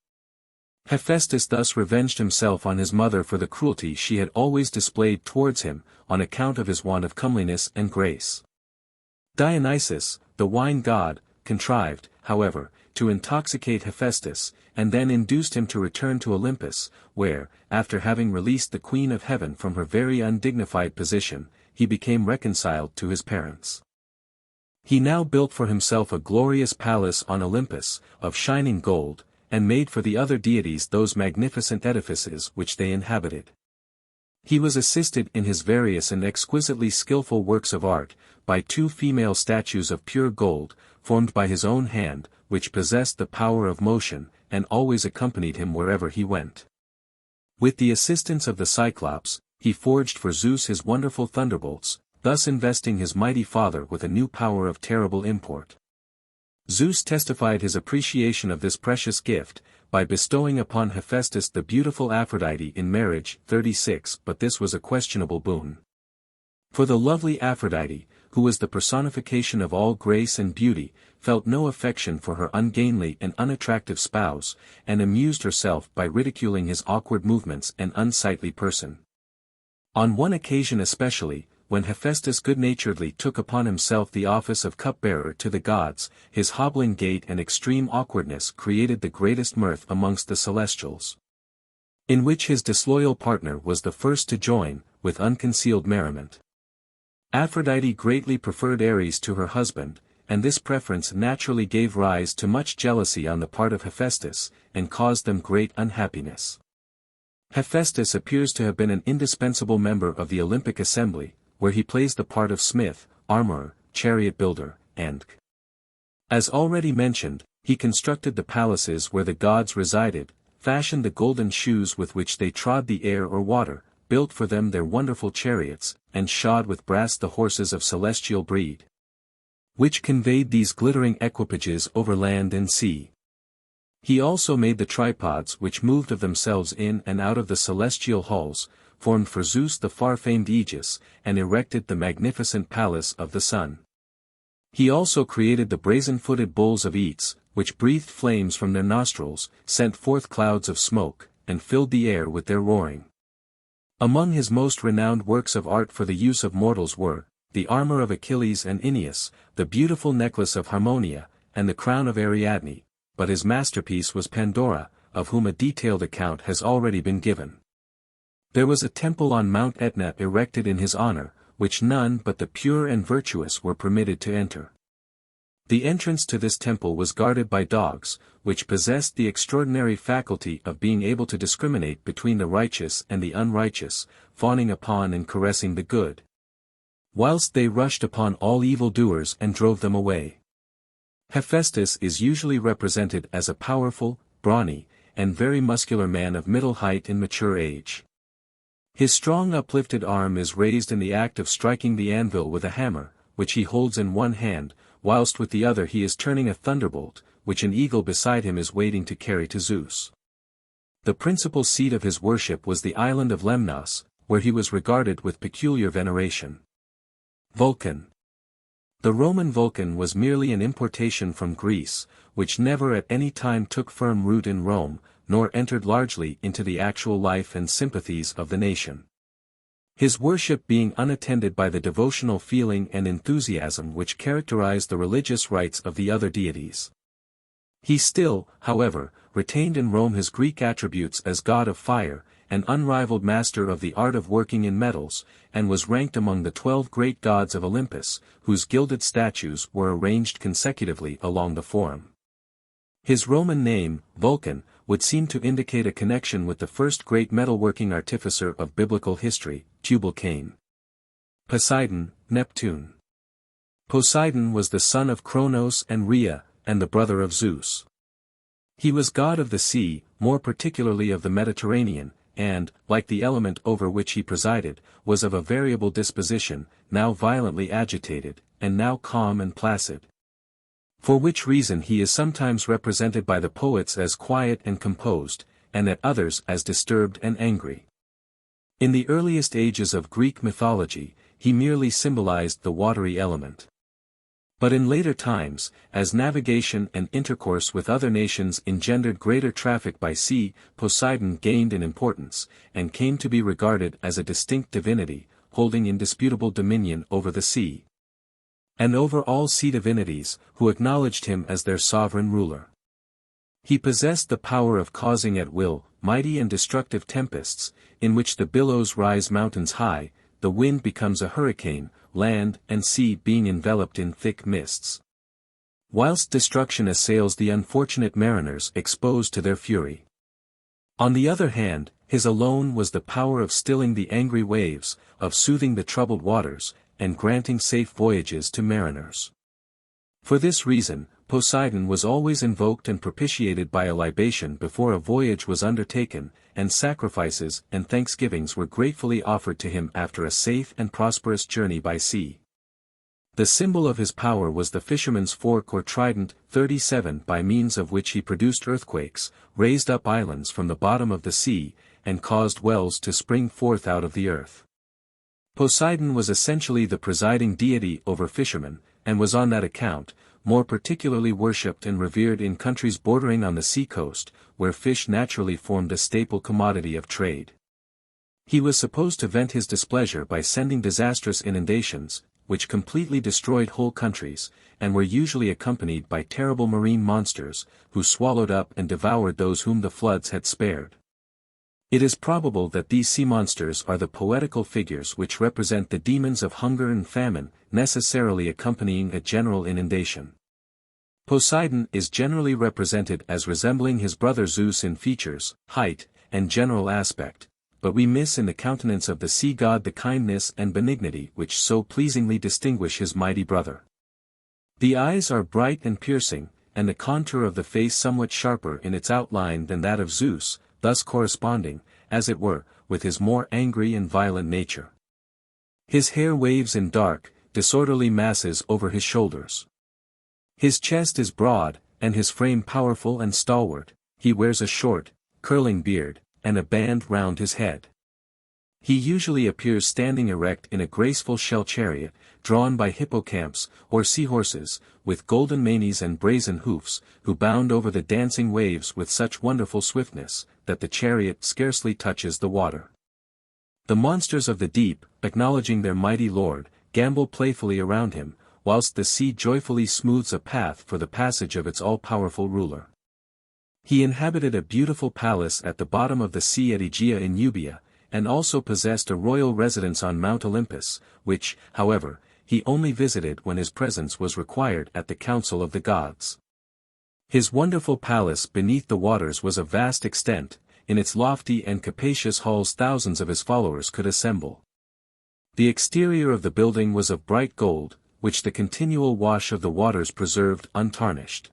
Hephaestus thus revenged himself on his mother for the cruelty she had always displayed towards him, on account of his want of comeliness and grace. Dionysus, the wine god, contrived, however, to intoxicate Hephaestus, and then induced him to return to Olympus, where, after having released the Queen of Heaven from her very undignified position, he became reconciled to his parents. He now built for himself a glorious palace on Olympus, of shining gold, and made for the other deities those magnificent edifices which they inhabited. He was assisted in his various and exquisitely skilful works of art, by two female statues of pure gold, formed by his own hand, which possessed the power of motion, and always accompanied him wherever he went. With the assistance of the Cyclops, he forged for Zeus his wonderful thunderbolts, thus investing his mighty father with a new power of terrible import. Zeus testified his appreciation of this precious gift, by bestowing upon Hephaestus the beautiful Aphrodite in marriage. 36 But this was a questionable boon. For the lovely Aphrodite, who was the personification of all grace and beauty, felt no affection for her ungainly and unattractive spouse, and amused herself by ridiculing his awkward movements and unsightly person. On one occasion especially, when Hephaestus good-naturedly took upon himself the office of cupbearer to the gods, his hobbling gait and extreme awkwardness created the greatest mirth amongst the celestials, in which his disloyal partner was the first to join, with unconcealed merriment. Aphrodite greatly preferred Ares to her husband, and this preference naturally gave rise to much jealousy on the part of Hephaestus, and caused them great unhappiness. Hephaestus appears to have been an indispensable member of the Olympic assembly, where he plays the part of smith, armorer, chariot builder, and, as already mentioned, he constructed the palaces where the gods resided, fashioned the golden shoes with which they trod the air or water, built for them their wonderful chariots, and shod with brass the horses of celestial breed, which conveyed these glittering equipages over land and sea. He also made the tripods which moved of themselves in and out of the celestial halls, formed for Zeus the far-famed Aegis, and erected the magnificent palace of the sun. He also created the brazen-footed bulls of Aetes, which breathed flames from their nostrils, sent forth clouds of smoke, and filled the air with their roaring. Among his most renowned works of art for the use of mortals were, the armor of Achilles and Aeneas, the beautiful necklace of Harmonia, and the crown of Ariadne, but his masterpiece was Pandora, of whom a detailed account has already been given. There was a temple on Mount Etna erected in his honor, which none but the pure and virtuous were permitted to enter. The entrance to this temple was guarded by dogs, which possessed the extraordinary faculty of being able to discriminate between the righteous and the unrighteous, fawning upon and caressing the good, whilst they rushed upon all evildoers and drove them away. Hephaestus is usually represented as a powerful, brawny, and very muscular man of middle height and mature age. His strong uplifted arm is raised in the act of striking the anvil with a hammer, which he holds in one hand, whilst with the other he is turning a thunderbolt, which an eagle beside him is waiting to carry to Zeus. The principal seat of his worship was the island of Lemnos, where he was regarded with peculiar veneration. Vulcan. The Roman Vulcan was merely an importation from Greece, which never at any time took firm root in Rome, nor entered largely into the actual life and sympathies of the nation. His worship being unattended by the devotional feeling and enthusiasm which characterized the religious rites of the other deities. He still, however, retained in Rome his Greek attributes as god of fire, an unrivaled master of the art of working in metals, and was ranked among the 12 great gods of Olympus, whose gilded statues were arranged consecutively along the forum. His Roman name, Vulcan, would seem to indicate a connection with the first great metalworking artificer of biblical history, Tubal-Cain. Poseidon, Neptune. Poseidon was the son of Cronos and Rhea, and the brother of Zeus. He was god of the sea, more particularly of the Mediterranean, and, like the element over which he presided, was of a variable disposition, now violently agitated, and now calm and placid. For which reason he is sometimes represented by the poets as quiet and composed, and at others as disturbed and angry. In the earliest ages of Greek mythology, he merely symbolized the watery element. But in later times, as navigation and intercourse with other nations engendered greater traffic by sea, Poseidon gained in importance, and came to be regarded as a distinct divinity, holding indisputable dominion over the sea, and over all sea divinities, who acknowledged him as their sovereign ruler. He possessed the power of causing at will, mighty and destructive tempests, in which the billows rise mountains high, the wind becomes a hurricane, land and sea being enveloped in thick mists, whilst destruction assails the unfortunate mariners exposed to their fury. On the other hand, his alone was the power of stilling the angry waves, of soothing the troubled waters, and granting safe voyages to mariners. For this reason, Poseidon was always invoked and propitiated by a libation before a voyage was undertaken, and sacrifices and thanksgivings were gratefully offered to him after a safe and prosperous journey by sea. The symbol of his power was the fisherman's fork or trident, 37, by means of which he produced earthquakes, raised up islands from the bottom of the sea, and caused wells to spring forth out of the earth. Poseidon was essentially the presiding deity over fishermen, and was on that account, more particularly worshipped and revered in countries bordering on the seacoast, where fish naturally formed a staple commodity of trade. He was supposed to vent his displeasure by sending disastrous inundations, which completely destroyed whole countries, and were usually accompanied by terrible marine monsters, who swallowed up and devoured those whom the floods had spared. It is probable that these sea monsters are the poetical figures which represent the demons of hunger and famine, necessarily accompanying a general inundation. Poseidon is generally represented as resembling his brother Zeus in features, height, and general aspect, but we miss in the countenance of the sea god the kindness and benignity which so pleasingly distinguish his mighty brother. The eyes are bright and piercing, and the contour of the face somewhat sharper in its outline than that of Zeus, thus corresponding, as it were, with his more angry and violent nature. His hair waves in dark, disorderly masses over his shoulders. His chest is broad, and his frame powerful and stalwart. He wears a short, curling beard, and a band round his head. He usually appears standing erect in a graceful shell chariot, drawn by hippocamps, or seahorses, with golden manes and brazen hoofs, who bound over the dancing waves with such wonderful swiftness, that the chariot scarcely touches the water. The monsters of the deep, acknowledging their mighty lord, gambol playfully around him, whilst the sea joyfully smooths a path for the passage of its all-powerful ruler. He inhabited a beautiful palace at the bottom of the sea at Aegea in Euboea, and also possessed a royal residence on Mount Olympus, which, however, he only visited when his presence was required at the council of the gods. His wonderful palace beneath the waters was of vast extent. In its lofty and capacious halls thousands of his followers could assemble. The exterior of the building was of bright gold, which the continual wash of the waters preserved untarnished.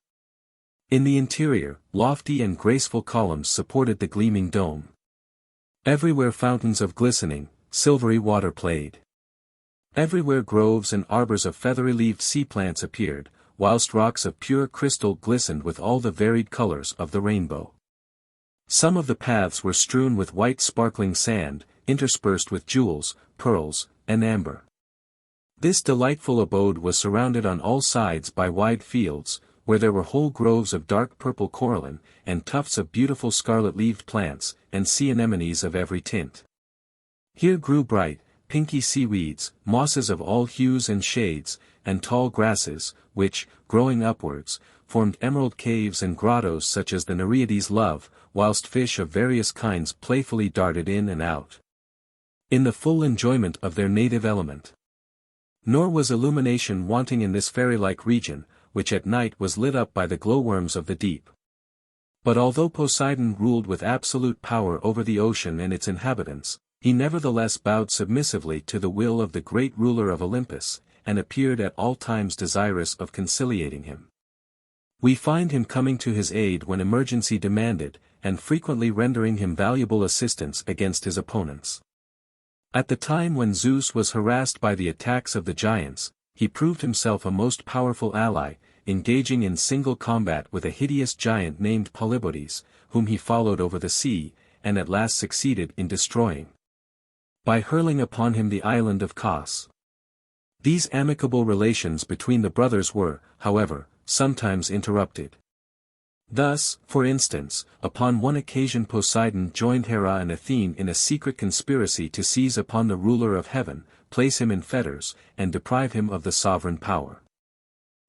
In the interior, lofty and graceful columns supported the gleaming dome. Everywhere fountains of glistening, silvery water played. Everywhere groves and arbors of feathery-leaved sea plants appeared, whilst rocks of pure crystal glistened with all the varied colors of the rainbow. Some of the paths were strewn with white sparkling sand, interspersed with jewels, pearls, and amber. This delightful abode was surrounded on all sides by wide fields, where there were whole groves of dark purple corallin, and tufts of beautiful scarlet-leaved plants, and sea anemones of every tint. Here grew bright, pinky seaweeds, mosses of all hues and shades, and tall grasses, which, growing upwards, formed emerald caves and grottos such as the Nereides love, whilst fish of various kinds playfully darted in and out, in the full enjoyment of their native element. Nor was illumination wanting in this fairy-like region, which at night was lit up by the glowworms of the deep. But although Poseidon ruled with absolute power over the ocean and its inhabitants, he nevertheless bowed submissively to the will of the great ruler of Olympus, and appeared at all times desirous of conciliating him. We find him coming to his aid when emergency demanded, and frequently rendering him valuable assistance against his opponents. At the time when Zeus was harassed by the attacks of the giants, he proved himself a most powerful ally, engaging in single combat with a hideous giant named Polybotes, whom he followed over the sea, and at last succeeded in destroying, by hurling upon him the island of Kos. These amicable relations between the brothers were, however, sometimes interrupted. Thus, for instance, upon one occasion Poseidon joined Hera and Athena in a secret conspiracy to seize upon the ruler of heaven, place him in fetters, and deprive him of the sovereign power.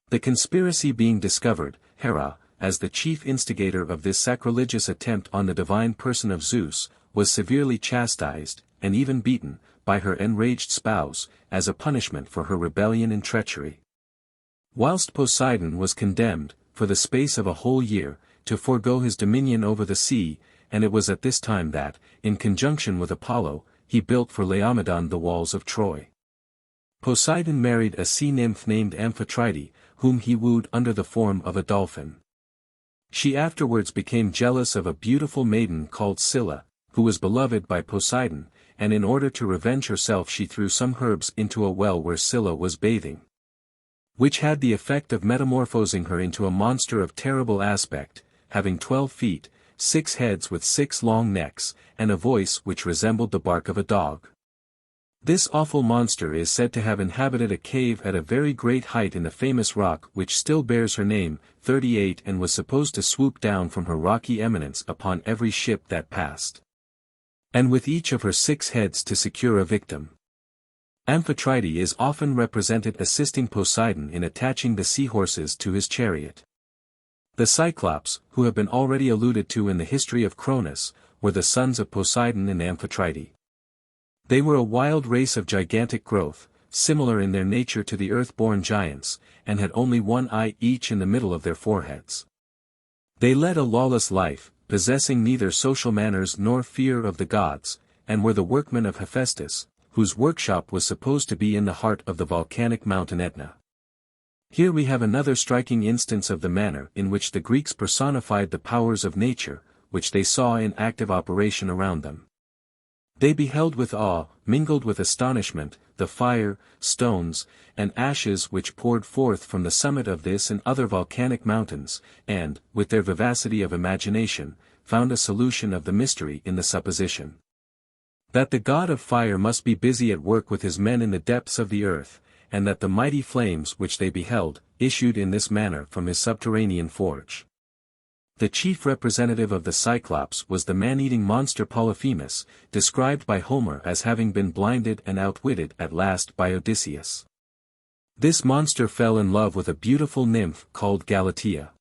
The conspiracy being discovered, Hera, as the chief instigator of this sacrilegious attempt on the divine person of Zeus, was severely chastised, and even beaten, by her enraged spouse, as a punishment for her rebellion and treachery. Whilst Poseidon was condemned, for the space of a whole year, to forego his dominion over the sea, and it was at this time that, in conjunction with Apollo, he built for Laomedon the walls of Troy. Poseidon married a sea nymph named Amphitrite, whom he wooed under the form of a dolphin. She afterwards became jealous of a beautiful maiden called Scylla, who was beloved by Poseidon, and in order to revenge herself she threw some herbs into a well where Scylla was bathing, which had the effect of metamorphosing her into a monster of terrible aspect, having 12 feet, 6 heads with 6 long necks, and a voice which resembled the bark of a dog. This awful monster is said to have inhabited a cave at a very great height in the famous rock which still bears her name, 38, and was supposed to swoop down from her rocky eminence upon every ship that passed, and with each of her 6 heads to secure a victim. Amphitrite is often represented assisting Poseidon in attaching the seahorses to his chariot. The Cyclops, who have been already alluded to in the history of Cronus, were the sons of Poseidon and Amphitrite. They were a wild race of gigantic growth, similar in their nature to the earth-born giants, and had only 1 eye each in the middle of their foreheads. They led a lawless life, possessing neither social manners nor fear of the gods, and were the workmen of Hephaestus, whose workshop was supposed to be in the heart of the volcanic mountain Etna. Here we have another striking instance of the manner in which the Greeks personified the powers of nature, which they saw in active operation around them. They beheld with awe, mingled with astonishment, the fire, stones, and ashes which poured forth from the summit of this and other volcanic mountains, and, with their vivacity of imagination, found a solution of the mystery in the supposition that the god of fire must be busy at work with his men in the depths of the earth, and that the mighty flames which they beheld, issued in this manner from his subterranean forge. The chief representative of the Cyclops was the man-eating monster Polyphemus, described by Homer as having been blinded and outwitted at last by Odysseus. This monster fell in love with a beautiful nymph called Galatea.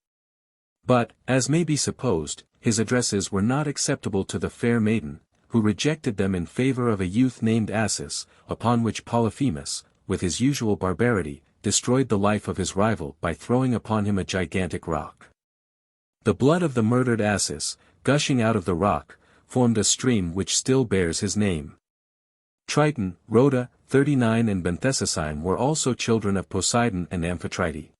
But, as may be supposed, his addresses were not acceptable to the fair maiden, who rejected them in favor of a youth named Acis, upon which Polyphemus, with his usual barbarity, destroyed the life of his rival by throwing upon him a gigantic rock. The blood of the murdered Acis, gushing out of the rock, formed a stream which still bears his name. Triton, Rhoda, 39 and Benthesicine were also children of Poseidon and Amphitrite.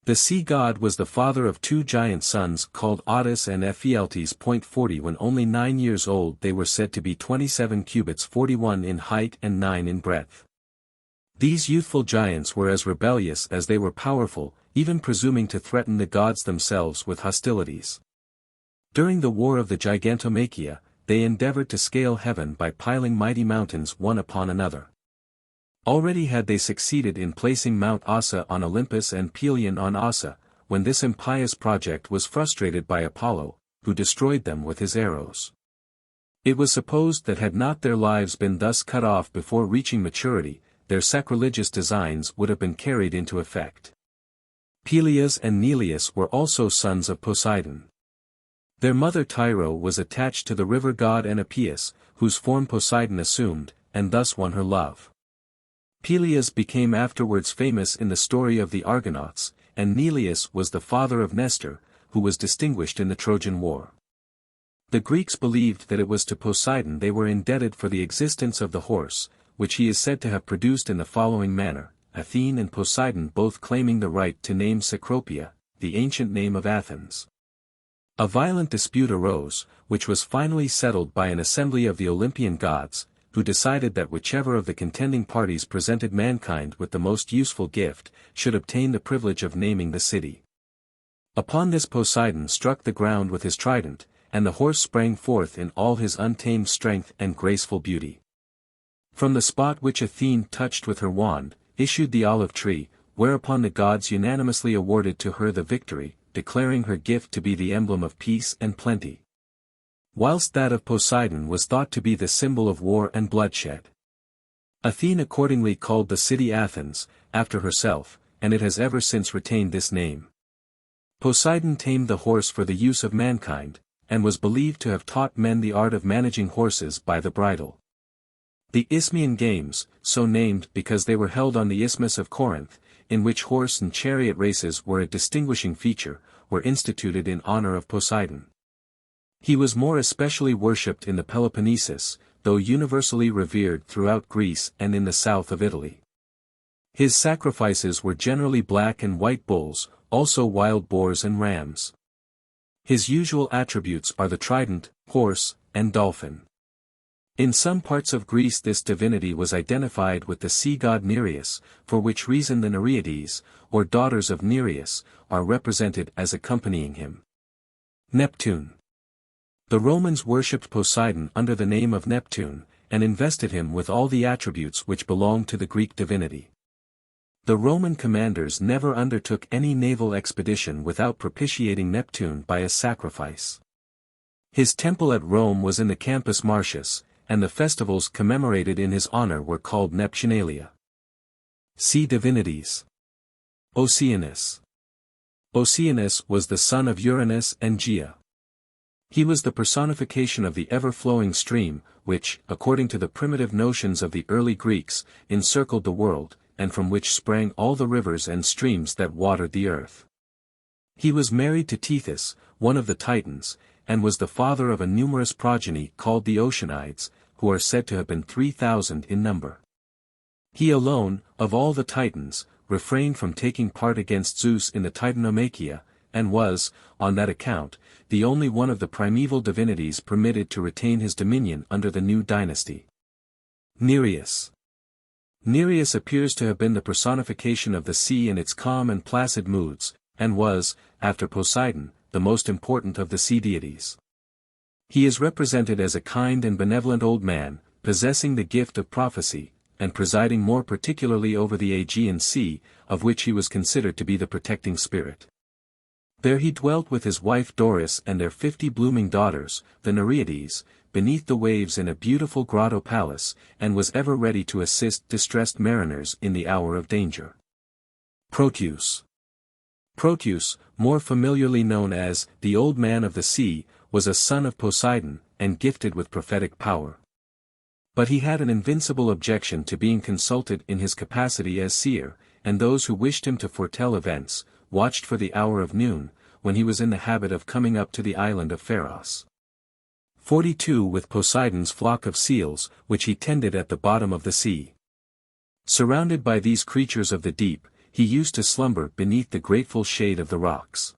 The sea god was the father of two giant sons called Œdipus and Ephialtes. 40 When only 9 years old they were said to be 27 cubits 41 in height and 9 in breadth. These youthful giants were as rebellious as they were powerful, even presuming to threaten the gods themselves with hostilities. During the War of the Gigantomachia, they endeavored to scale heaven by piling mighty mountains one upon another. Already had they succeeded in placing Mount Ossa on Olympus and Pelion on Ossa, when this impious project was frustrated by Apollo, who destroyed them with his arrows. It was supposed that had not their lives been thus cut off before reaching maturity, their sacrilegious designs would have been carried into effect. Peleus and Neleus were also sons of Poseidon. Their mother Tyro was attached to the river god Œdipus, whose form Poseidon assumed, and thus won her love. Peleus became afterwards famous in the story of the Argonauts, and Neleus was the father of Nestor, who was distinguished in the Trojan War. The Greeks believed that it was to Poseidon they were indebted for the existence of the horse, which he is said to have produced in the following manner: Athena and Poseidon both claiming the right to name Cecropia, the ancient name of Athens. A violent dispute arose, which was finally settled by an assembly of the Olympian gods, who decided that whichever of the contending parties presented mankind with the most useful gift, should obtain the privilege of naming the city. Upon this Poseidon struck the ground with his trident, and the horse sprang forth in all his untamed strength and graceful beauty. From the spot which Athena touched with her wand, issued the olive tree, whereupon the gods unanimously awarded to her the victory, declaring her gift to be the emblem of peace and plenty, whilst that of Poseidon was thought to be the symbol of war and bloodshed. Athena accordingly called the city Athens, after herself, and it has ever since retained this name. Poseidon tamed the horse for the use of mankind, and was believed to have taught men the art of managing horses by the bridle. The Isthmian Games, so named because they were held on the Isthmus of Corinth, in which horse and chariot races were a distinguishing feature, were instituted in honor of Poseidon. He was more especially worshipped in the Peloponnesus, though universally revered throughout Greece and in the south of Italy. His sacrifices were generally black and white bulls, also wild boars and rams. His usual attributes are the trident, horse, and dolphin. In some parts of Greece this divinity was identified with the sea god Nereus, for which reason the Nereides, or daughters of Nereus, are represented as accompanying him. Neptune. The Romans worshipped Poseidon under the name of Neptune, and invested him with all the attributes which belonged to the Greek divinity. The Roman commanders never undertook any naval expedition without propitiating Neptune by a sacrifice. His temple at Rome was in the Campus Martius, and the festivals commemorated in his honor were called Neptunalia. See Divinities. Oceanus. Oceanus was the son of Uranus and Gaia. He was the personification of the ever-flowing stream, which, according to the primitive notions of the early Greeks, encircled the world, and from which sprang all the rivers and streams that watered the earth. He was married to Theseus, one of the Titans, and was the father of a numerous progeny called the Oceanides, who are said to have been 3,000 in number. He alone, of all the Titans, refrained from taking part against Zeus in the Titanomachia, and was, on that account, the only one of the primeval divinities permitted to retain his dominion under the new dynasty. Nereus. Nereus appears to have been the personification of the sea in its calm and placid moods, and was, after Poseidon, the most important of the sea deities. He is represented as a kind and benevolent old man, possessing the gift of prophecy, and presiding more particularly over the Aegean Sea, of which he was considered to be the protecting spirit. There he dwelt with his wife Doris and their 50 blooming daughters, the Nereides, beneath the waves in a beautiful grotto palace, and was ever ready to assist distressed mariners in the hour of danger. Proteus. Proteus, more familiarly known as the Old Man of the Sea, was a son of Poseidon, and gifted with prophetic power. But he had an invincible objection to being consulted in his capacity as seer, and those who wished him to foretell events, watched for the hour of noon, when he was in the habit of coming up to the island of Pharos. 42 With Poseidon's flock of seals, which he tended at the bottom of the sea. Surrounded by these creatures of the deep, he used to slumber beneath the grateful shade of the rocks.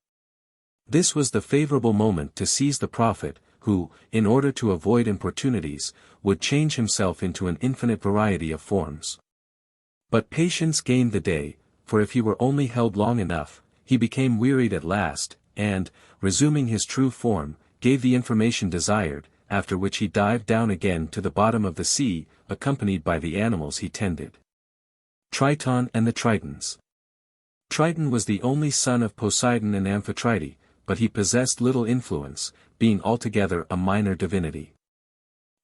This was the favorable moment to seize the prophet, who, in order to avoid importunities, would change himself into an infinite variety of forms. But patience gained the day, for if he were only held long enough, he became wearied at last, and, resuming his true form, gave the information desired, after which he dived down again to the bottom of the sea, accompanied by the animals he tended. Triton and the Tritons. Triton was the only son of Poseidon and Amphitrite, but he possessed little influence, being altogether a minor divinity.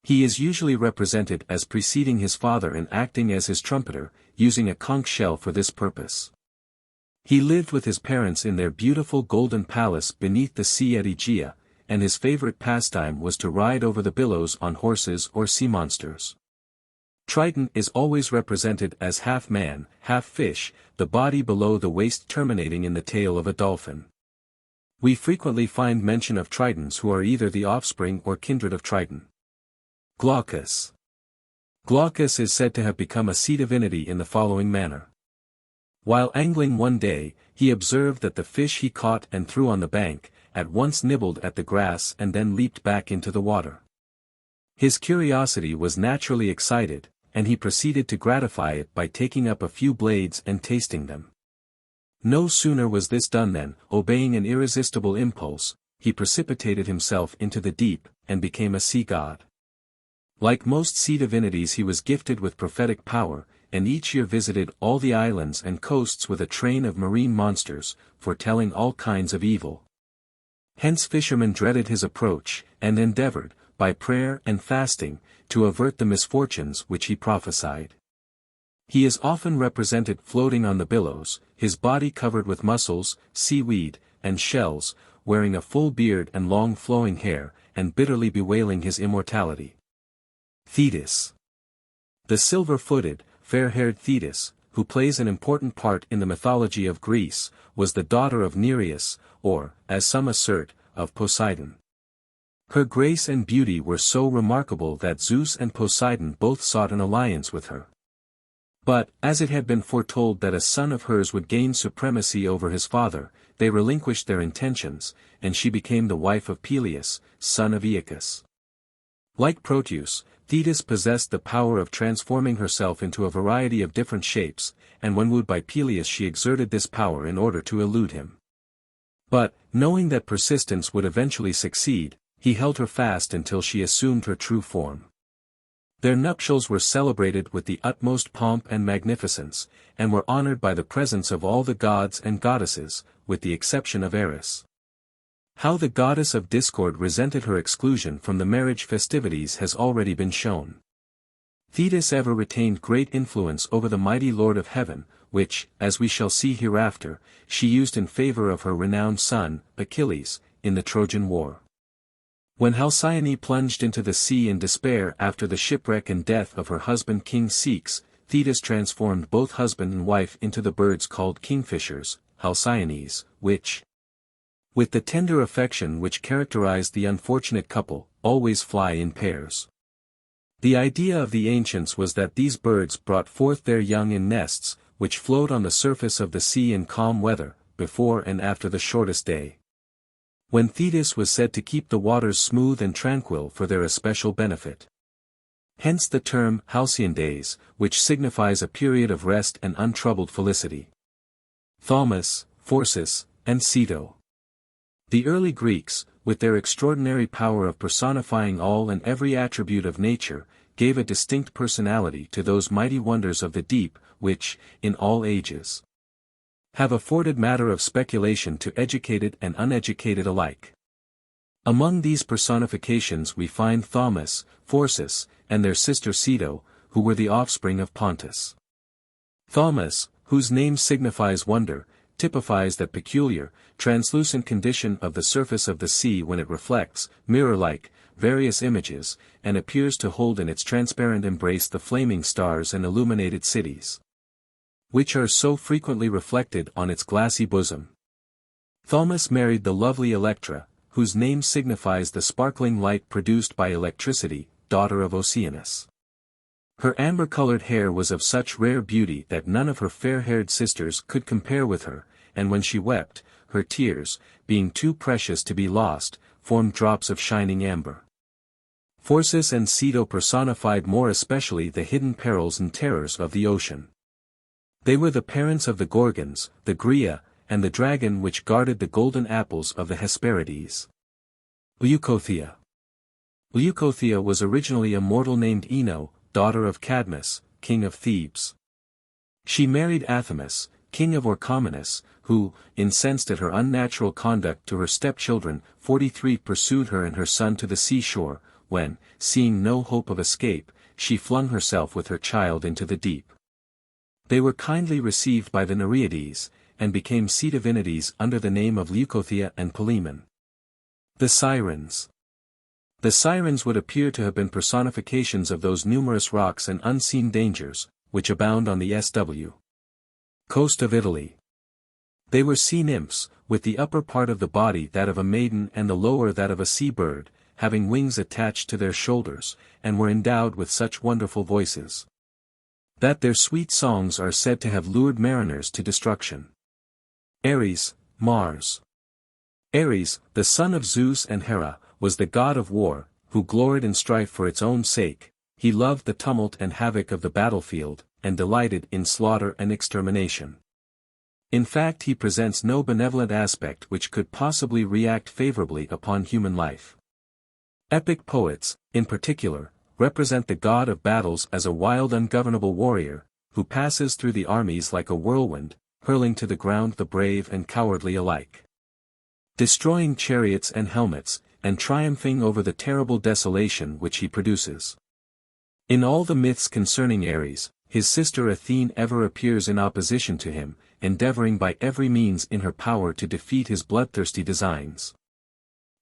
He is usually represented as preceding his father and acting as his trumpeter, using a conch shell for this purpose. He lived with his parents in their beautiful golden palace beneath the sea at Aegea, and his favorite pastime was to ride over the billows on horses or sea monsters. Triton is always represented as half man, half fish, the body below the waist terminating in the tail of a dolphin. We frequently find mention of Tritons who are either the offspring or kindred of Triton. Glaucus. Glaucus is said to have become a sea divinity in the following manner. While angling one day, he observed that the fish he caught and threw on the bank, at once nibbled at the grass and then leaped back into the water. His curiosity was naturally excited, and he proceeded to gratify it by taking up a few blades and tasting them. No sooner was this done than, obeying an irresistible impulse, he precipitated himself into the deep, and became a sea god. Like most sea divinities he was gifted with prophetic power, and each year visited all the islands and coasts with a train of marine monsters, foretelling all kinds of evil. Hence fishermen dreaded his approach, and endeavored, by prayer and fasting, to avert the misfortunes which he prophesied. He is often represented floating on the billows, his body covered with mussels, seaweed, and shells, wearing a full beard and long flowing hair, and bitterly bewailing his immortality. Thetis. The silver-footed, fair-haired Thetis, who plays an important part in the mythology of Greece, was the daughter of Nereus, or, as some assert, of Poseidon. Her grace and beauty were so remarkable that Zeus and Poseidon both sought an alliance with her. But, as it had been foretold that a son of hers would gain supremacy over his father, they relinquished their intentions, and she became the wife of Peleus, son of Aeacus. Like Proteus, Thetis possessed the power of transforming herself into a variety of different shapes, and when wooed by Peleus she exerted this power in order to elude him. But, knowing that persistence would eventually succeed, he held her fast until she assumed her true form. Their nuptials were celebrated with the utmost pomp and magnificence, and were honored by the presence of all the gods and goddesses, with the exception of Eris. How the goddess of discord resented her exclusion from the marriage festivities has already been shown. Thetis ever retained great influence over the mighty Lord of Heaven, which, as we shall see hereafter, she used in favor of her renowned son, Achilles, in the Trojan War. When Halcyone plunged into the sea in despair after the shipwreck and death of her husband King Ceyx, Thetis transformed both husband and wife into the birds called kingfishers, Halcyones, which, with the tender affection which characterized the unfortunate couple, always fly in pairs. The idea of the ancients was that these birds brought forth their young in nests, which float on the surface of the sea in calm weather, before and after the shortest day. When Thetis was said to keep the waters smooth and tranquil for their especial benefit. Hence the term halcyon days, which signifies a period of rest and untroubled felicity. Thaumas, Phorcys, and Ceto. The early Greeks, with their extraordinary power of personifying all and every attribute of nature, gave a distinct personality to those mighty wonders of the deep, which, in all ages, have afforded matter of speculation to educated and uneducated alike. Among these personifications we find Thaumas, Phorcys, and their sister Ceto, who were the offspring of Pontus. Thaumas, whose name signifies wonder, typifies that peculiar, translucent condition of the surface of the sea when it reflects, mirror-like, various images, and appears to hold in its transparent embrace the flaming stars and illuminated cities, which are so frequently reflected on its glassy bosom. Thaumas married the lovely Electra, whose name signifies the sparkling light produced by electricity, daughter of Oceanus. Her amber-colored hair was of such rare beauty that none of her fair-haired sisters could compare with her, and when she wept, her tears, being too precious to be lost, formed drops of shining amber. Phorcys and Ceto personified more especially the hidden perils and terrors of the ocean. They were the parents of the Gorgons, the Gria, and the dragon which guarded the golden apples of the Hesperides. Leucothea. Leucothea was originally a mortal named Ino, daughter of Cadmus, king of Thebes. She married Athamas, king of Orchomenus, who, incensed at her unnatural conduct to her stepchildren, 43 pursued her and her son to the seashore, when, seeing no hope of escape, she flung herself with her child into the deep. They were kindly received by the Nereides, and became sea divinities under the name of Leucothea and Polemon. The Sirens. The Sirens would appear to have been personifications of those numerous rocks and unseen dangers, which abound on the sw. coast of Italy. They were sea nymphs, with the upper part of the body that of a maiden and the lower that of a sea bird, having wings attached to their shoulders, and were endowed with such wonderful voices that their sweet songs are said to have lured mariners to destruction. Ares, Mars. Ares, the son of Zeus and Hera, was the god of war, who gloried in strife for its own sake. He loved the tumult and havoc of the battlefield, and delighted in slaughter and extermination. In fact, he presents no benevolent aspect which could possibly react favorably upon human life. Epic poets, in particular, represent the god of battles as a wild ungovernable warrior, who passes through the armies like a whirlwind, hurling to the ground the brave and cowardly alike, destroying chariots and helmets, and triumphing over the terrible desolation which he produces. In all the myths concerning Ares, his sister Athena ever appears in opposition to him, endeavoring by every means in her power to defeat his bloodthirsty designs.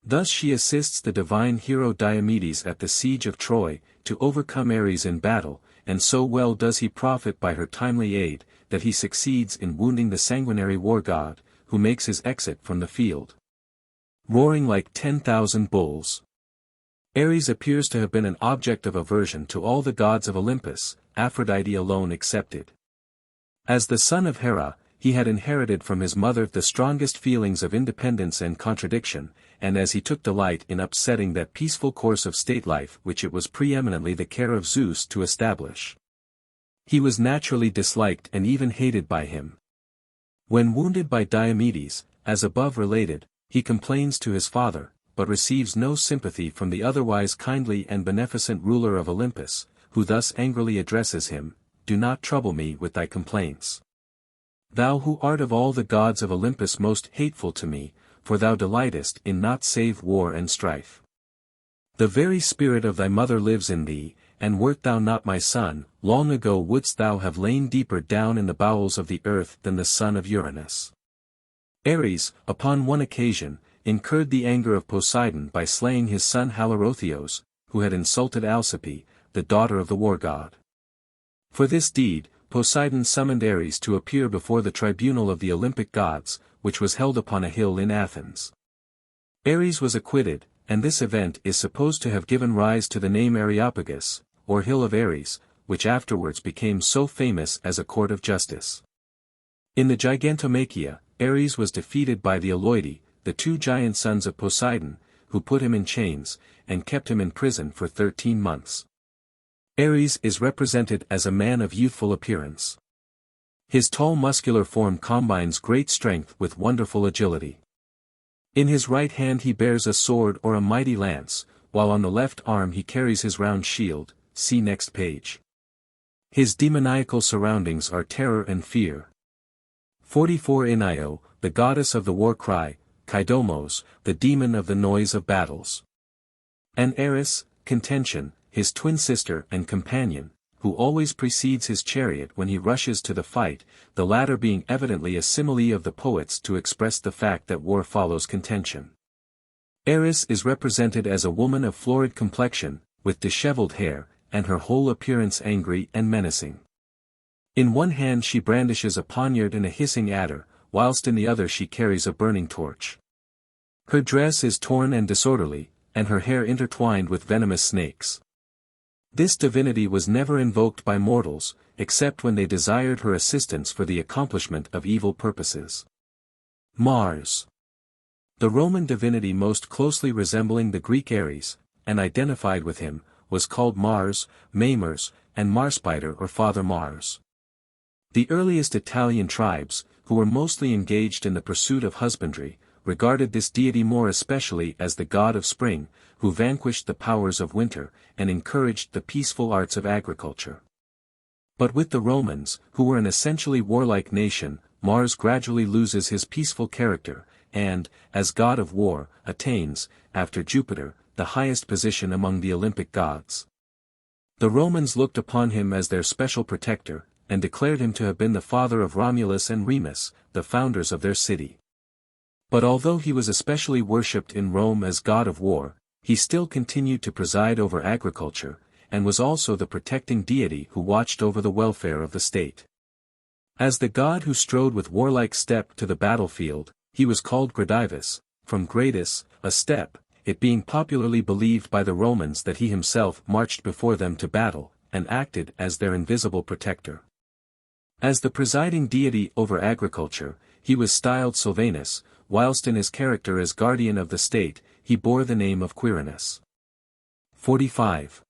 Thus she assists the divine hero Diomedes at the siege of Troy, to overcome Ares in battle, and so well does he profit by her timely aid, that he succeeds in wounding the sanguinary war god, who makes his exit from the field, roaring like 10,000 bulls. Ares appears to have been an object of aversion to all the gods of Olympus, Aphrodite alone excepted. As the son of Hera, he had inherited from his mother the strongest feelings of independence and contradiction, and as he took delight in upsetting that peaceful course of state life which it was preeminently the care of Zeus to establish, he was naturally disliked and even hated by him. When wounded by Diomedes, as above related, he complains to his father, but receives no sympathy from the otherwise kindly and beneficent ruler of Olympus, who thus angrily addresses him, "Do not trouble me with thy complaints. Thou who art of all the gods of Olympus most hateful to me, for thou delightest in naught save war and strife. The very spirit of thy mother lives in thee, and wert thou not my son, long ago wouldst thou have lain deeper down in the bowels of the earth than the son of Uranus." Ares, upon one occasion, incurred the anger of Poseidon by slaying his son Halorotheos, who had insulted Alcippe, the daughter of the war god. For this deed, Poseidon summoned Ares to appear before the tribunal of the Olympic gods, which was held upon a hill in Athens. Ares was acquitted, and this event is supposed to have given rise to the name Areopagus, or Hill of Ares, which afterwards became so famous as a court of justice. In the Gigantomachia, Ares was defeated by the Œdipus, the two giant sons of Poseidon, who put him in chains, and kept him in prison for 13 months. Ares is represented as a man of youthful appearance. His tall muscular form combines great strength with wonderful agility. In his right hand he bears a sword or a mighty lance, while on the left arm he carries his round shield, see next page. His demoniacal surroundings are terror and fear. 44 Io, the goddess of the war cry, Kaidomos, the demon of the noise of battles. And Eris, contention, his twin sister and companion, who always precedes his chariot when he rushes to the fight, the latter being evidently a simile of the poets to express the fact that war follows contention. Eris is represented as a woman of florid complexion, with disheveled hair, and her whole appearance angry and menacing. In one hand she brandishes a poniard and a hissing adder, whilst in the other she carries a burning torch. Her dress is torn and disorderly, and her hair intertwined with venomous snakes. This divinity was never invoked by mortals, except when they desired her assistance for the accomplishment of evil purposes. Mars. The Roman divinity most closely resembling the Greek Ares, and identified with him, was called Mars, Mamers, and Marspider or Father Mars. The earliest Italian tribes, who were mostly engaged in the pursuit of husbandry, regarded this deity more especially as the god of spring, who vanquished the powers of winter, and encouraged the peaceful arts of agriculture. But with the Romans, who were an essentially warlike nation, Mars gradually loses his peaceful character, and, as god of war, attains, after Jupiter, the highest position among the Olympic gods. The Romans looked upon him as their special protector, and declared him to have been the father of Romulus and Remus, the founders of their city. But although he was especially worshipped in Rome as god of war, he still continued to preside over agriculture, and was also the protecting deity who watched over the welfare of the state. As the god who strode with warlike step to the battlefield, he was called Gradivus, from gradus, a step, it being popularly believed by the Romans that he himself marched before them to battle, and acted as their invisible protector. As the presiding deity over agriculture, he was styled Silvanus, whilst in his character as guardian of the state, he bore the name of Quirinus. 45.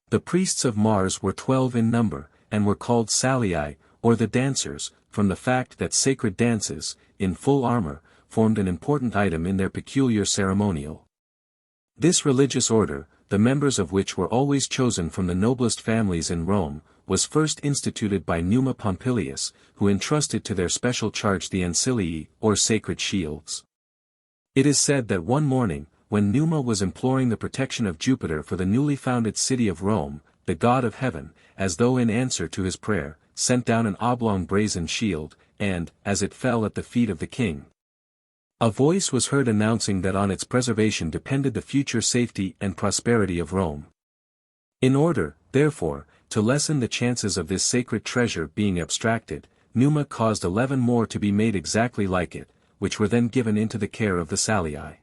The priests of Mars were 12 in number, and were called Salii, or the dancers, from the fact that sacred dances, in full armor, formed an important item in their peculiar ceremonial. This religious order, the members of which were always chosen from the noblest families in Rome, was first instituted by Numa Pompilius, who entrusted to their special charge the ancilii, or sacred shields. It is said that one morning, when Numa was imploring the protection of Jupiter for the newly founded city of Rome, the god of heaven, as though in answer to his prayer, sent down an oblong brazen shield, and, as it fell at the feet of the king, a voice was heard announcing that on its preservation depended the future safety and prosperity of Rome. In order, therefore, to lessen the chances of this sacred treasure being abstracted, Numa caused 11 more to be made exactly like it, which were then given into the care of the Salii.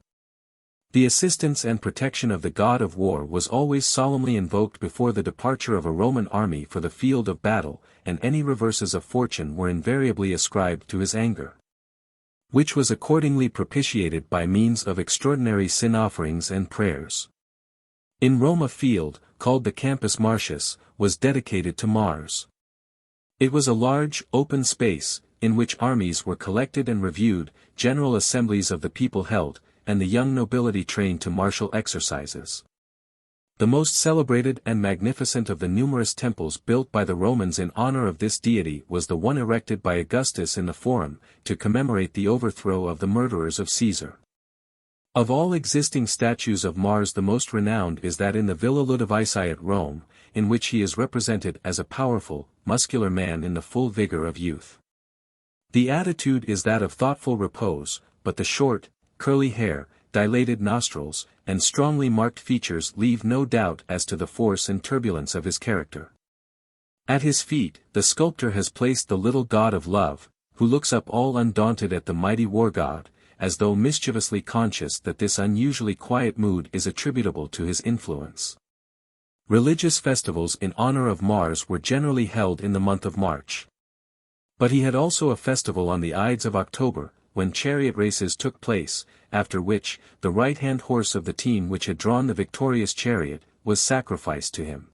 The assistance and protection of the god of war was always solemnly invoked before the departure of a Roman army for the field of battle, and any reverses of fortune were invariably ascribed to his anger, which was accordingly propitiated by means of extraordinary sin offerings and prayers. In Rome a field, called the Campus Martius, was dedicated to Mars. It was a large, open space, in which armies were collected and reviewed, general assemblies of the people held, and the young nobility trained to martial exercises. The most celebrated and magnificent of the numerous temples built by the Romans in honor of this deity was the one erected by Augustus in the Forum, to commemorate the overthrow of the murderers of Caesar. Of all existing statues of Mars the most renowned is that in the Villa Ludovisi at Rome, in which he is represented as a powerful, muscular man in the full vigor of youth. The attitude is that of thoughtful repose, but the short, curly hair, dilated nostrils, and strongly marked features leave no doubt as to the force and turbulence of his character. At his feet, the sculptor has placed the little god of love, who looks up all undaunted at the mighty war god, as though mischievously conscious that this unusually quiet mood is attributable to his influence. Religious festivals in honor of Mars were generally held in the month of March. But he had also a festival on the Ides of October, when chariot races took place, after which, the right-hand horse of the team which had drawn the victorious chariot, was sacrificed to him.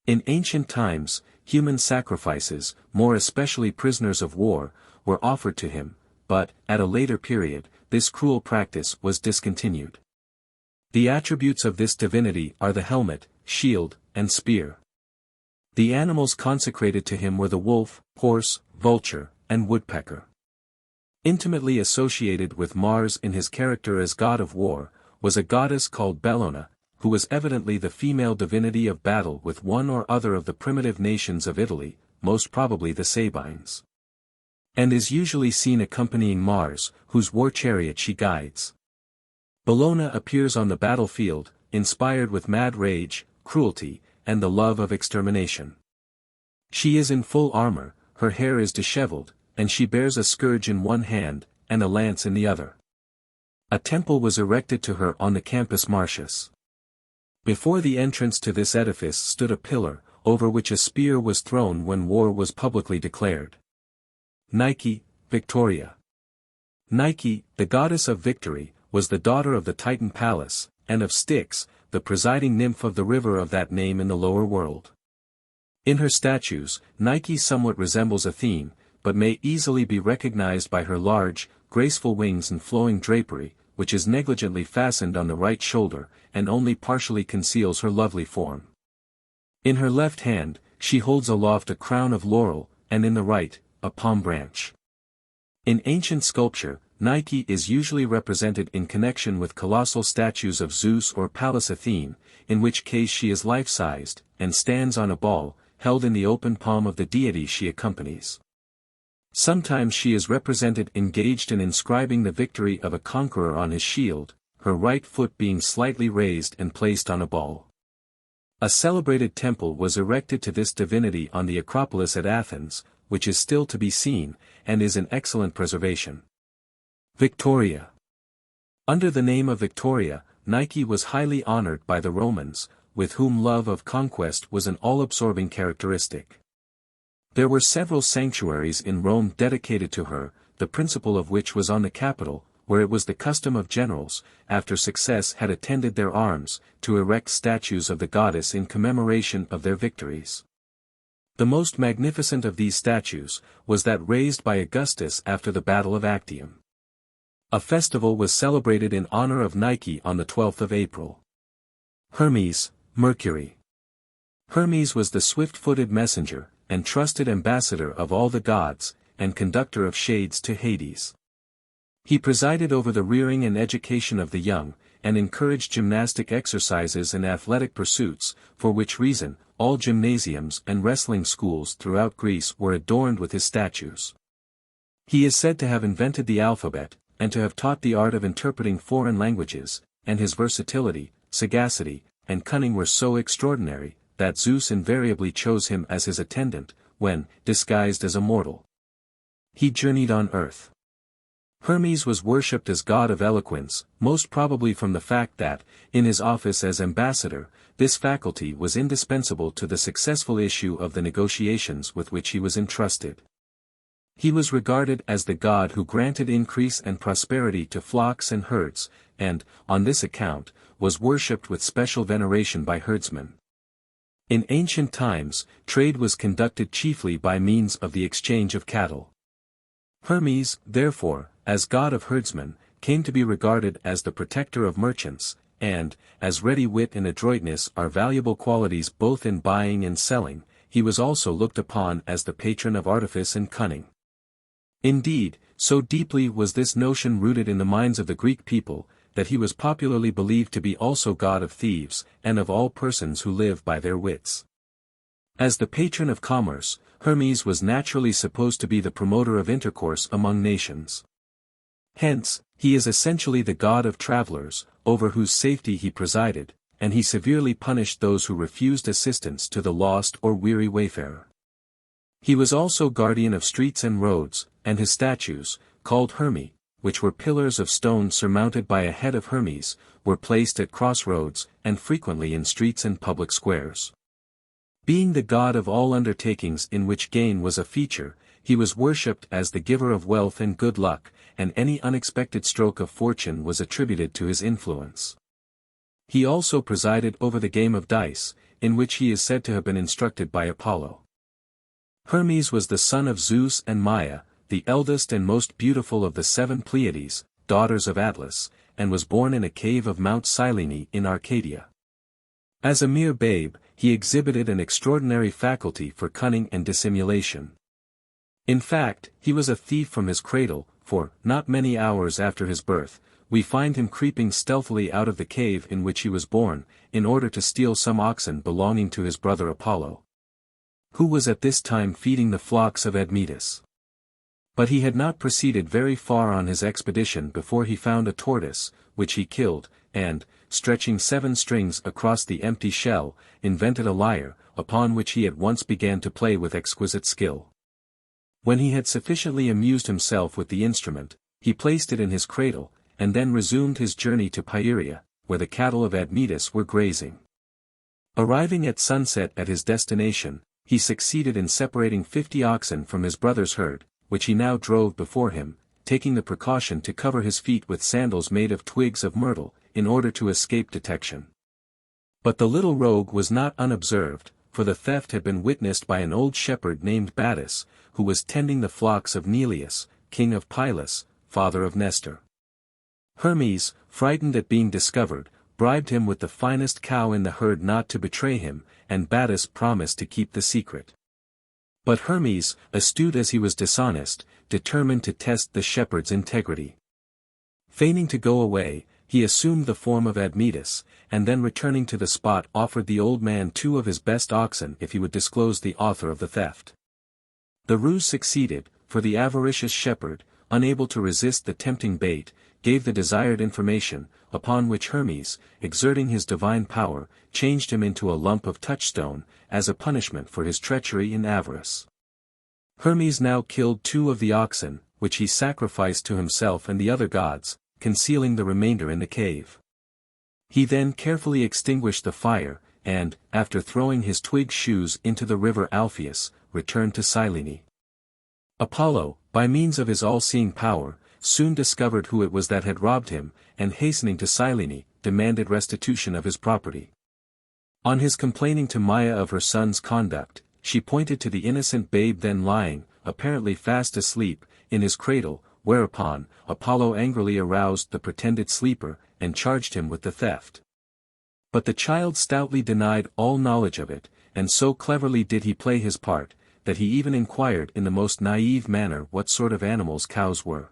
In ancient times, human sacrifices, more especially prisoners of war, were offered to him, but, at a later period, this cruel practice was discontinued. The attributes of this divinity are the helmet, shield, and spear. The animals consecrated to him were the wolf, horse, vulture, and woodpecker. Intimately associated with Mars in his character as god of war, was a goddess called Bellona, who was evidently the female divinity of battle with one or other of the primitive nations of Italy, most probably the Sabines. And is usually seen accompanying Mars, whose war chariot she guides. Bellona appears on the battlefield, inspired with mad rage, cruelty, and the love of extermination. She is in full armor, her hair is disheveled, and she bears a scourge in one hand, and a lance in the other. A temple was erected to her on the Campus Martius. Before the entrance to this edifice stood a pillar, over which a spear was thrown when war was publicly declared. Nike, Victoria. Nike, the goddess of victory, was the daughter of the Titan Pallas, and of Styx, the presiding nymph of the river of that name in the lower world. In her statues, Nike somewhat resembles Athena, but may easily be recognized by her large, graceful wings and flowing drapery, which is negligently fastened on the right shoulder, and only partially conceals her lovely form. In her left hand, she holds aloft a crown of laurel, and in the right, a palm branch. In ancient sculpture, Nike is usually represented in connection with colossal statues of Zeus or Pallas Athene, in which case she is life-sized, and stands on a ball, held in the open palm of the deity she accompanies. Sometimes she is represented engaged in inscribing the victory of a conqueror on his shield, her right foot being slightly raised and placed on a ball. A celebrated temple was erected to this divinity on the Acropolis at Athens, which is still to be seen, and is in excellent preservation. Victoria. Under the name of Victoria, Nike was highly honored by the Romans, with whom love of conquest was an all-absorbing characteristic. There were several sanctuaries in Rome dedicated to her, the principal of which was on the Capitol, where it was the custom of generals, after success had attended their arms, to erect statues of the goddess in commemoration of their victories. The most magnificent of these statues was that raised by Augustus after the Battle of Actium. A festival was celebrated in honor of Nike on the 12th of April. Hermes, Mercury. Hermes was the swift-footed messenger, and trusted ambassador of all the gods, and conductor of shades to Hades. He presided over the rearing and education of the young, and encouraged gymnastic exercises and athletic pursuits, for which reason, all gymnasiums and wrestling schools throughout Greece were adorned with his statues. He is said to have invented the alphabet, and to have taught the art of interpreting foreign languages, and his versatility, sagacity, and cunning were so extraordinary, that Zeus invariably chose him as his attendant, when, disguised as a mortal, he journeyed on earth. Hermes was worshipped as god of eloquence, most probably from the fact that, in his office as ambassador, this faculty was indispensable to the successful issue of the negotiations with which he was entrusted. He was regarded as the god who granted increase and prosperity to flocks and herds, and, on this account, was worshipped with special veneration by herdsmen. In ancient times, trade was conducted chiefly by means of the exchange of cattle. Hermes, therefore, as god of herdsmen, came to be regarded as the protector of merchants, and, as ready wit and adroitness are valuable qualities both in buying and selling, he was also looked upon as the patron of artifice and cunning. Indeed, so deeply was this notion rooted in the minds of the Greek people, that he was popularly believed to be also god of thieves, and of all persons who live by their wits. As the patron of commerce, Hermes was naturally supposed to be the promoter of intercourse among nations. Hence, he is essentially the god of travelers, over whose safety he presided, and he severely punished those who refused assistance to the lost or weary wayfarer. He was also guardian of streets and roads, and his statues, called Hermi, which were pillars of stone surmounted by a head of Hermes, were placed at crossroads, and frequently in streets and public squares. Being the god of all undertakings in which gain was a feature, he was worshipped as the giver of wealth and good luck, and any unexpected stroke of fortune was attributed to his influence. He also presided over the game of dice, in which he is said to have been instructed by Apollo. Hermes was the son of Zeus and Maia, the eldest and most beautiful of the 7 Pleiades, daughters of Atlas, and was born in a cave of Mount Cyllene in Arcadia. As a mere babe, he exhibited an extraordinary faculty for cunning and dissimulation. In fact, he was a thief from his cradle, for, not many hours after his birth, we find him creeping stealthily out of the cave in which he was born, in order to steal some oxen belonging to his brother Apollo, who was at this time feeding the flocks of Admetus. But he had not proceeded very far on his expedition before he found a tortoise, which he killed, and, stretching 7 strings across the empty shell, invented a lyre, upon which he at once began to play with exquisite skill. When he had sufficiently amused himself with the instrument, he placed it in his cradle, and then resumed his journey to Pieria, where the cattle of Admetus were grazing. Arriving at sunset at his destination, he succeeded in separating 50 oxen from his brother's herd, which he now drove before him, taking the precaution to cover his feet with sandals made of twigs of myrtle, in order to escape detection. But the little rogue was not unobserved, for the theft had been witnessed by an old shepherd named Battus, who was tending the flocks of Neleus, king of Pylos, father of Nestor. Hermes, frightened at being discovered, bribed him with the finest cow in the herd not to betray him, and Battus promised to keep the secret. But Hermes, astute as he was dishonest, determined to test the shepherd's integrity. Feigning to go away, he assumed the form of Admetus, and then returning to the spot offered the old man 2 of his best oxen if he would disclose the author of the theft. The ruse succeeded, for the avaricious shepherd, unable to resist the tempting bait, gave the desired information, upon which Hermes, exerting his divine power, changed him into a lump of touchstone, as a punishment for his treachery and avarice. Hermes now killed 2 of the oxen, which he sacrificed to himself and the other gods, concealing the remainder in the cave. He then carefully extinguished the fire, and, after throwing his twig shoes into the river Alpheus, returned to Cyllene. Apollo, by means of his all-seeing power, soon discovered who it was that had robbed him, and hastening to Cyllene, demanded restitution of his property. On his complaining to Maia of her son's conduct, she pointed to the innocent babe then lying, apparently fast asleep, in his cradle, whereupon, Apollo angrily aroused the pretended sleeper, and charged him with the theft. But the child stoutly denied all knowledge of it, and so cleverly did he play his part, that he even inquired in the most naive manner what sort of animals cows were.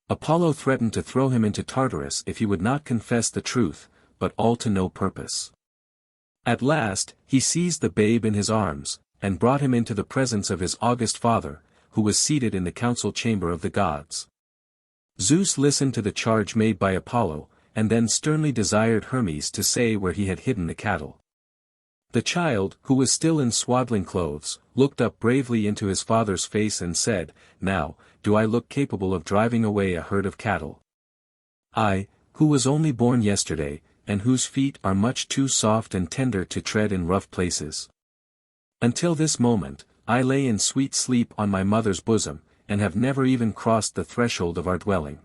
Apollo threatened to throw him into Tartarus if he would not confess the truth, but all to no purpose. At last, he seized the babe in his arms, and brought him into the presence of his august father, who was seated in the council chamber of the gods. Zeus listened to the charge made by Apollo, and then sternly desired Hermes to say where he had hidden the cattle. The child, who was still in swaddling clothes, looked up bravely into his father's face and said, "Now, do I look capable of driving away a herd of cattle? I, who was only born yesterday, and whose feet are much too soft and tender to tread in rough places. Until this moment, I lay in sweet sleep on my mother's bosom, and have never even crossed the threshold of our dwelling.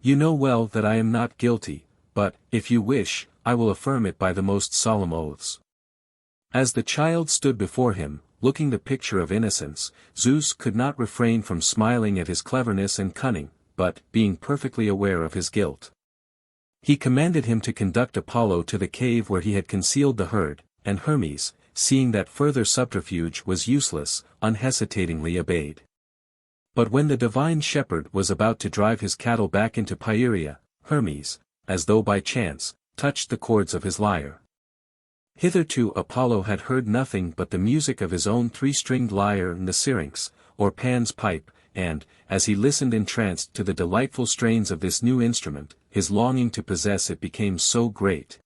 You know well that I am not guilty, but, if you wish, I will affirm it by the most solemn oaths." As the child stood before him, looking the picture of innocence, Zeus could not refrain from smiling at his cleverness and cunning, but, being perfectly aware of his guilt, he commanded him to conduct Apollo to the cave where he had concealed the herd, and Hermes, seeing that further subterfuge was useless, unhesitatingly obeyed. But when the divine shepherd was about to drive his cattle back into Pieria, Hermes, as though by chance, touched the chords of his lyre. Hitherto Apollo had heard nothing but the music of his own 3-stringed lyre and the syrinx, or Pan's pipe, and, as he listened entranced to the delightful strains of this new instrument, his longing to possess it became so great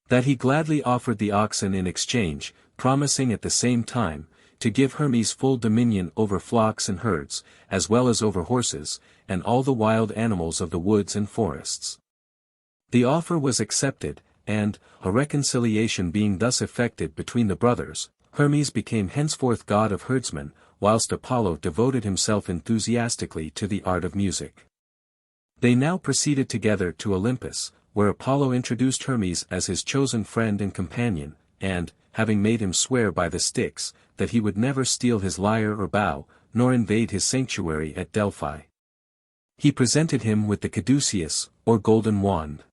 that he gladly offered the oxen in exchange, promising at the same time, to give Hermes full dominion over flocks and herds, as well as over horses, and all the wild animals of the woods and forests. The offer was accepted, and, a reconciliation being thus effected between the brothers, Hermes became henceforth god of herdsmen, whilst Apollo devoted himself enthusiastically to the art of music. They now proceeded together to Olympus, where Apollo introduced Hermes as his chosen friend and companion, and, having made him swear by the Styx, that he would never steal his lyre or bow, nor invade his sanctuary at Delphi, he presented him with the caduceus, or golden wand.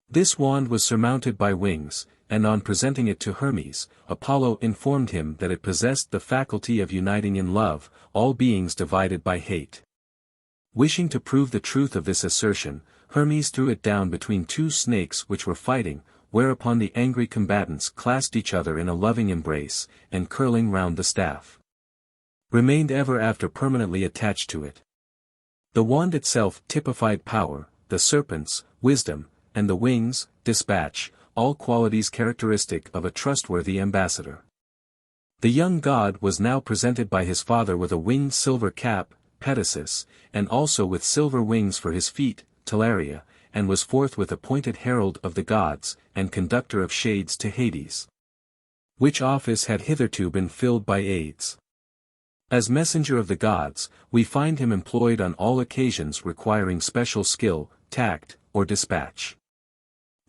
This wand was surmounted by wings, and on presenting it to Hermes, Apollo informed him that it possessed the faculty of uniting in love all beings divided by hate. Wishing to prove the truth of this assertion, Hermes threw it down between two snakes which were fighting, whereupon the angry combatants clasped each other in a loving embrace, and curling round the staff, remained ever after permanently attached to it. The wand itself typified power, the serpents, wisdom, and the wings, dispatch, all qualities characteristic of a trustworthy ambassador. The young god was now presented by his father with a winged silver cap, Pegasus, and also with silver wings for his feet, Talaria, and was forthwith appointed herald of the gods, and conductor of shades to Hades, which office had hitherto been filled by Hades. As messenger of the gods, we find him employed on all occasions requiring special skill, tact, or dispatch.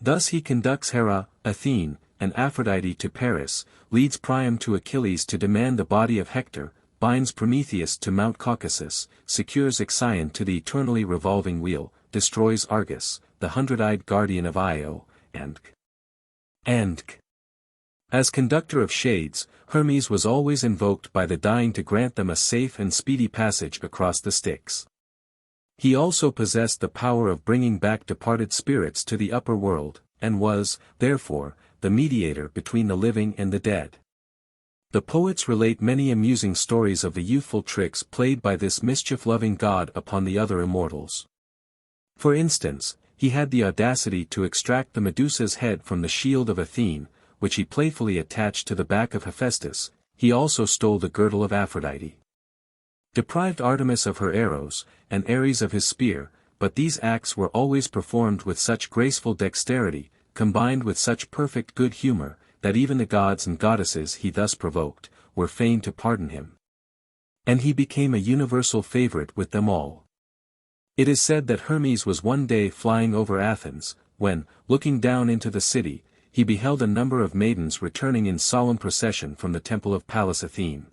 Thus he conducts Hera, Athene, and Aphrodite to Paris, leads Priam to Achilles to demand the body of Hector, binds Prometheus to Mount Caucasus, secures Ixion to the eternally revolving wheel, destroys Argus, the hundred-eyed guardian of Io, and as conductor of shades, Hermes was always invoked by the dying to grant them a safe and speedy passage across the Styx. He also possessed the power of bringing back departed spirits to the upper world, and was, therefore, the mediator between the living and the dead. The poets relate many amusing stories of the youthful tricks played by this mischief-loving god upon the other immortals. For instance, he had the audacity to extract the Medusa's head from the shield of Athene, which he playfully attached to the back of Hephaestus. He also stole the girdle of Aphrodite, deprived Artemis of her arrows, and Ares of his spear, but these acts were always performed with such graceful dexterity, combined with such perfect good humor, that even the gods and goddesses he thus provoked, were fain to pardon him. And he became a universal favorite with them all. It is said that Hermes was one day flying over Athens, when, looking down into the city, he beheld a number of maidens returning in solemn procession from the temple of Pallas Athene.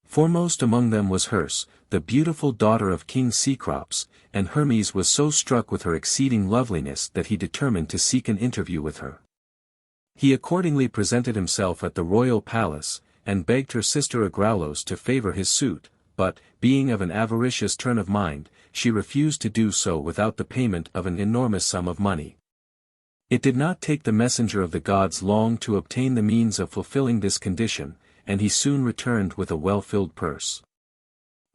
Foremost among them was Herse, the beautiful daughter of King Cecrops, and Hermes was so struck with her exceeding loveliness that he determined to seek an interview with her. He accordingly presented himself at the royal palace, and begged her sister Agraulos to favor his suit, but, being of an avaricious turn of mind, she refused to do so without the payment of an enormous sum of money. It did not take the messenger of the gods long to obtain the means of fulfilling this condition, and he soon returned with a well-filled purse.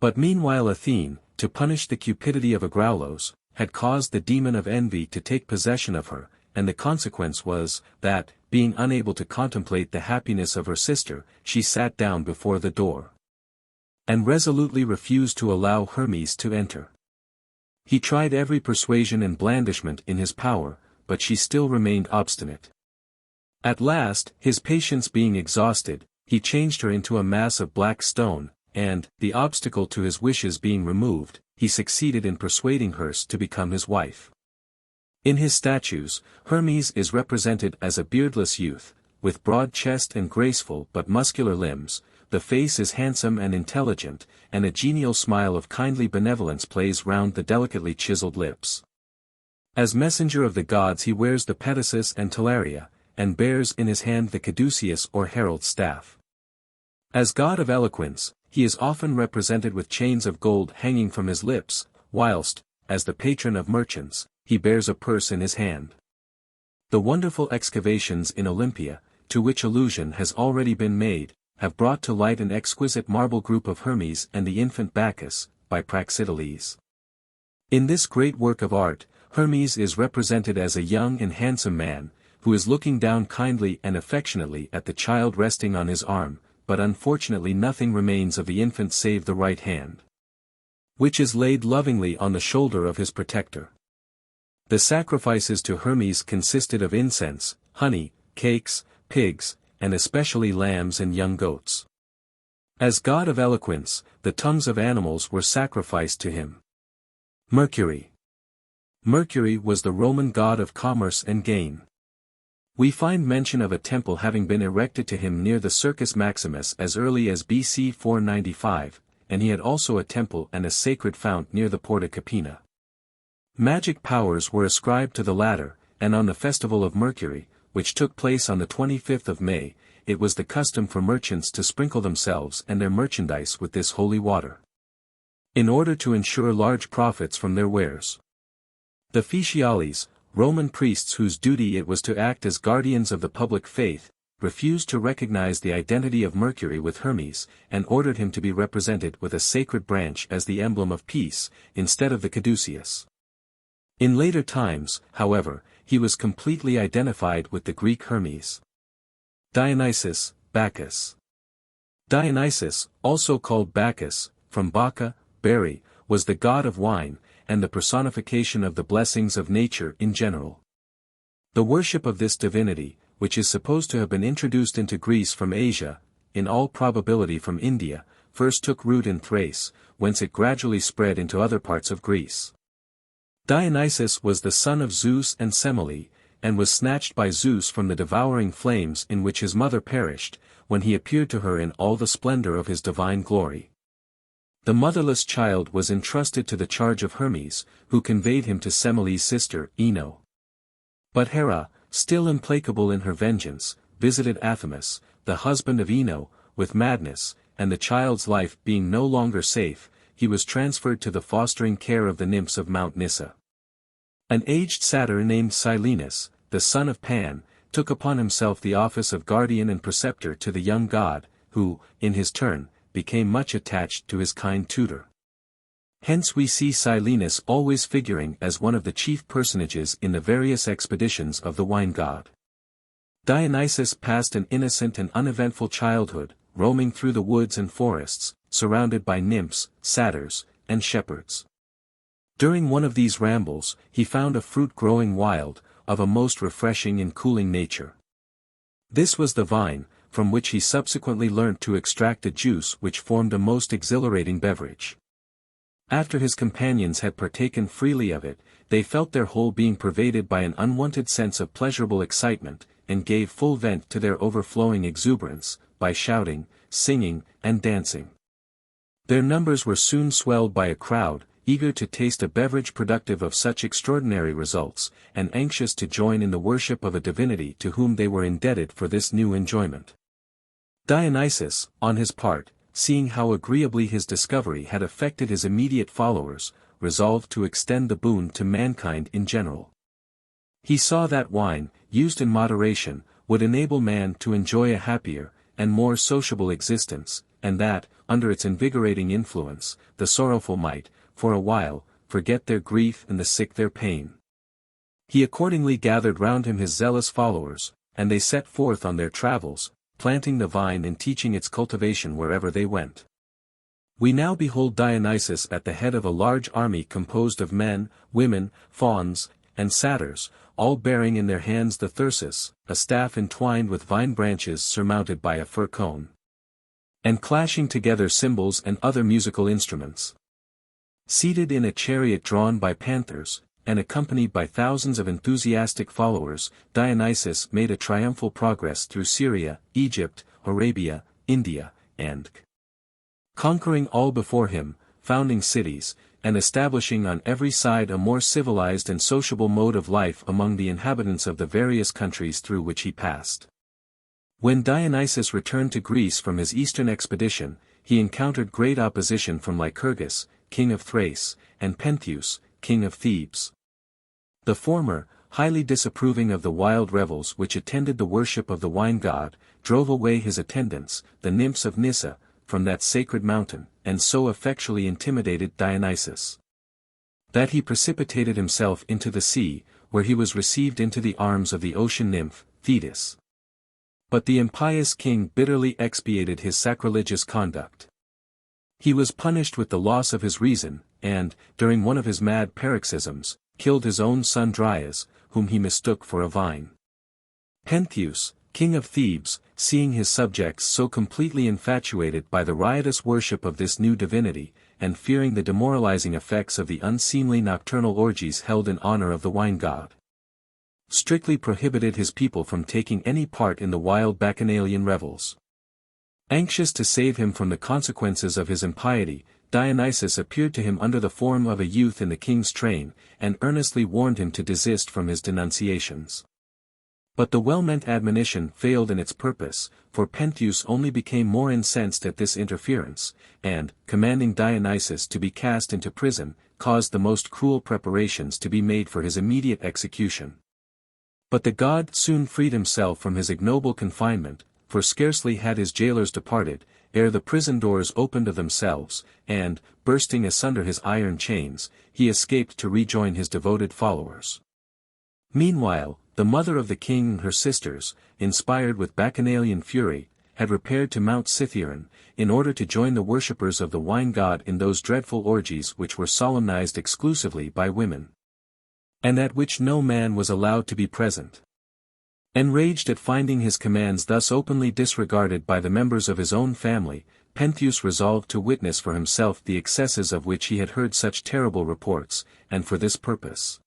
But meanwhile Athene, to punish the cupidity of Agraulos, had caused the demon of envy to take possession of her, and the consequence was, that, being unable to contemplate the happiness of her sister, she sat down before the door, and resolutely refused to allow Hermes to enter. He tried every persuasion and blandishment in his power, but she still remained obstinate. At last, his patience being exhausted, he changed her into a mass of black stone, and, the obstacle to his wishes being removed, he succeeded in persuading her to become his wife. In his statues, Hermes is represented as a beardless youth, with broad chest and graceful but muscular limbs. The face is handsome and intelligent, and a genial smile of kindly benevolence plays round the delicately chiseled lips. As messenger of the gods he wears the Pegasus and Talaria, and bears in his hand the caduceus or herald's staff. As god of eloquence, he is often represented with chains of gold hanging from his lips, whilst, as the patron of merchants, he bears a purse in his hand. The wonderful excavations in Olympia, to which allusion has already been made, have brought to light an exquisite marble group of Hermes and the infant Bacchus, by Praxiteles. In this great work of art, Hermes is represented as a young and handsome man, who is looking down kindly and affectionately at the child resting on his arm, but unfortunately nothing remains of the infant save the right hand, which is laid lovingly on the shoulder of his protector. The sacrifices to Hermes consisted of incense, honey, cakes, pigs, and especially lambs and young goats. As god of eloquence, the tongues of animals were sacrificed to him. Mercury. Mercury was the Roman god of commerce and gain. We find mention of a temple having been erected to him near the Circus Maximus as early as BC 495, and he had also a temple and a sacred fount near the Porta Capena. Magic powers were ascribed to the latter, and on the festival of Mercury, which took place on the 25th of May, it was the custom for merchants to sprinkle themselves and their merchandise with this holy water, in order to ensure large profits from their wares. The Officiales, Roman priests whose duty it was to act as guardians of the public faith, refused to recognize the identity of Mercury with Hermes, and ordered him to be represented with a sacred branch as the emblem of peace, instead of the caduceus. In later times, however, he was completely identified with the Greek Hermes. Dionysus, Bacchus. Dionysus, also called Bacchus, from Baccha, berry, was the god of wine, and the personification of the blessings of nature in general. The worship of this divinity, which is supposed to have been introduced into Greece from Asia, in all probability from India, first took root in Thrace, whence it gradually spread into other parts of Greece. Dionysus was the son of Zeus and Semele, and was snatched by Zeus from the devouring flames in which his mother perished, when he appeared to her in all the splendor of his divine glory. The motherless child was entrusted to the charge of Hermes, who conveyed him to Semele's sister, Ino. But Hera, still implacable in her vengeance, visited Athamas, the husband of Ino, with madness, and the child's life being no longer safe, he was transferred to the fostering care of the nymphs of Mount Nysa. An aged satyr named Silenus, the son of Pan, took upon himself the office of guardian and preceptor to the young god, who, in his turn, became much attached to his kind tutor. Hence we see Silenus always figuring as one of the chief personages in the various expeditions of the wine god. Dionysus passed an innocent and uneventful childhood, roaming through the woods and forests, surrounded by nymphs, satyrs, and shepherds. During one of these rambles, he found a fruit growing wild, of a most refreshing and cooling nature. This was the vine, from which he subsequently learnt to extract a juice which formed a most exhilarating beverage. After his companions had partaken freely of it, they felt their whole being pervaded by an unwonted sense of pleasurable excitement, and gave full vent to their overflowing exuberance, by shouting, singing, and dancing. Their numbers were soon swelled by a crowd, eager to taste a beverage productive of such extraordinary results, and anxious to join in the worship of a divinity to whom they were indebted for this new enjoyment. Dionysus, on his part, seeing how agreeably his discovery had affected his immediate followers, resolved to extend the boon to mankind in general. He saw that wine, used in moderation, would enable man to enjoy a happier, and more sociable existence, and that, under its invigorating influence, the sorrowful might, for a while, forget their grief and the sick their pain. He accordingly gathered round him his zealous followers, and they set forth on their travels, planting the vine and teaching its cultivation wherever they went. We now behold Dionysus at the head of a large army composed of men, women, fauns, and satyrs, all bearing in their hands the thyrsus, a staff entwined with vine branches surmounted by a fir cone, and clashing together cymbals and other musical instruments. Seated in a chariot drawn by panthers, and accompanied by thousands of enthusiastic followers, Dionysus made a triumphal progress through Syria, Egypt, Arabia, India, and conquering all before him, founding cities, and establishing on every side a more civilized and sociable mode of life among the inhabitants of the various countries through which he passed. When Dionysus returned to Greece from his eastern expedition, he encountered great opposition from Lycurgus, king of Thrace, and Pentheus, king of Thebes. The former, highly disapproving of the wild revels which attended the worship of the wine god, drove away his attendants, the nymphs of Nysa, from that sacred mountain, and so effectually intimidated Dionysus that he precipitated himself into the sea, where he was received into the arms of the ocean nymph, Thetis. But the impious king bitterly expiated his sacrilegious conduct. He was punished with the loss of his reason, and, during one of his mad paroxysms, killed his own son Dryas, whom he mistook for a vine. Pentheus, king of Thebes, seeing his subjects so completely infatuated by the riotous worship of this new divinity, and fearing the demoralizing effects of the unseemly nocturnal orgies held in honor of the wine god, strictly prohibited his people from taking any part in the wild bacchanalian revels. Anxious to save him from the consequences of his impiety, Dionysus appeared to him under the form of a youth in the king's train, and earnestly warned him to desist from his denunciations. But the well-meant admonition failed in its purpose, for Pentheus only became more incensed at this interference, and, commanding Dionysus to be cast into prison, caused the most cruel preparations to be made for his immediate execution. But the god soon freed himself from his ignoble confinement, for scarcely had his jailers departed, ere the prison doors opened of themselves, and, bursting asunder his iron chains, he escaped to rejoin his devoted followers. Meanwhile, the mother of the king and her sisters, inspired with bacchanalian fury, had repaired to Mount Cithaeron, in order to join the worshippers of the wine god in those dreadful orgies which were solemnized exclusively by women, and at which no man was allowed to be present. Enraged at finding his commands thus openly disregarded by the members of his own family, Pentheus resolved to witness for himself the excesses of which he had heard such terrible reports, and for this purpose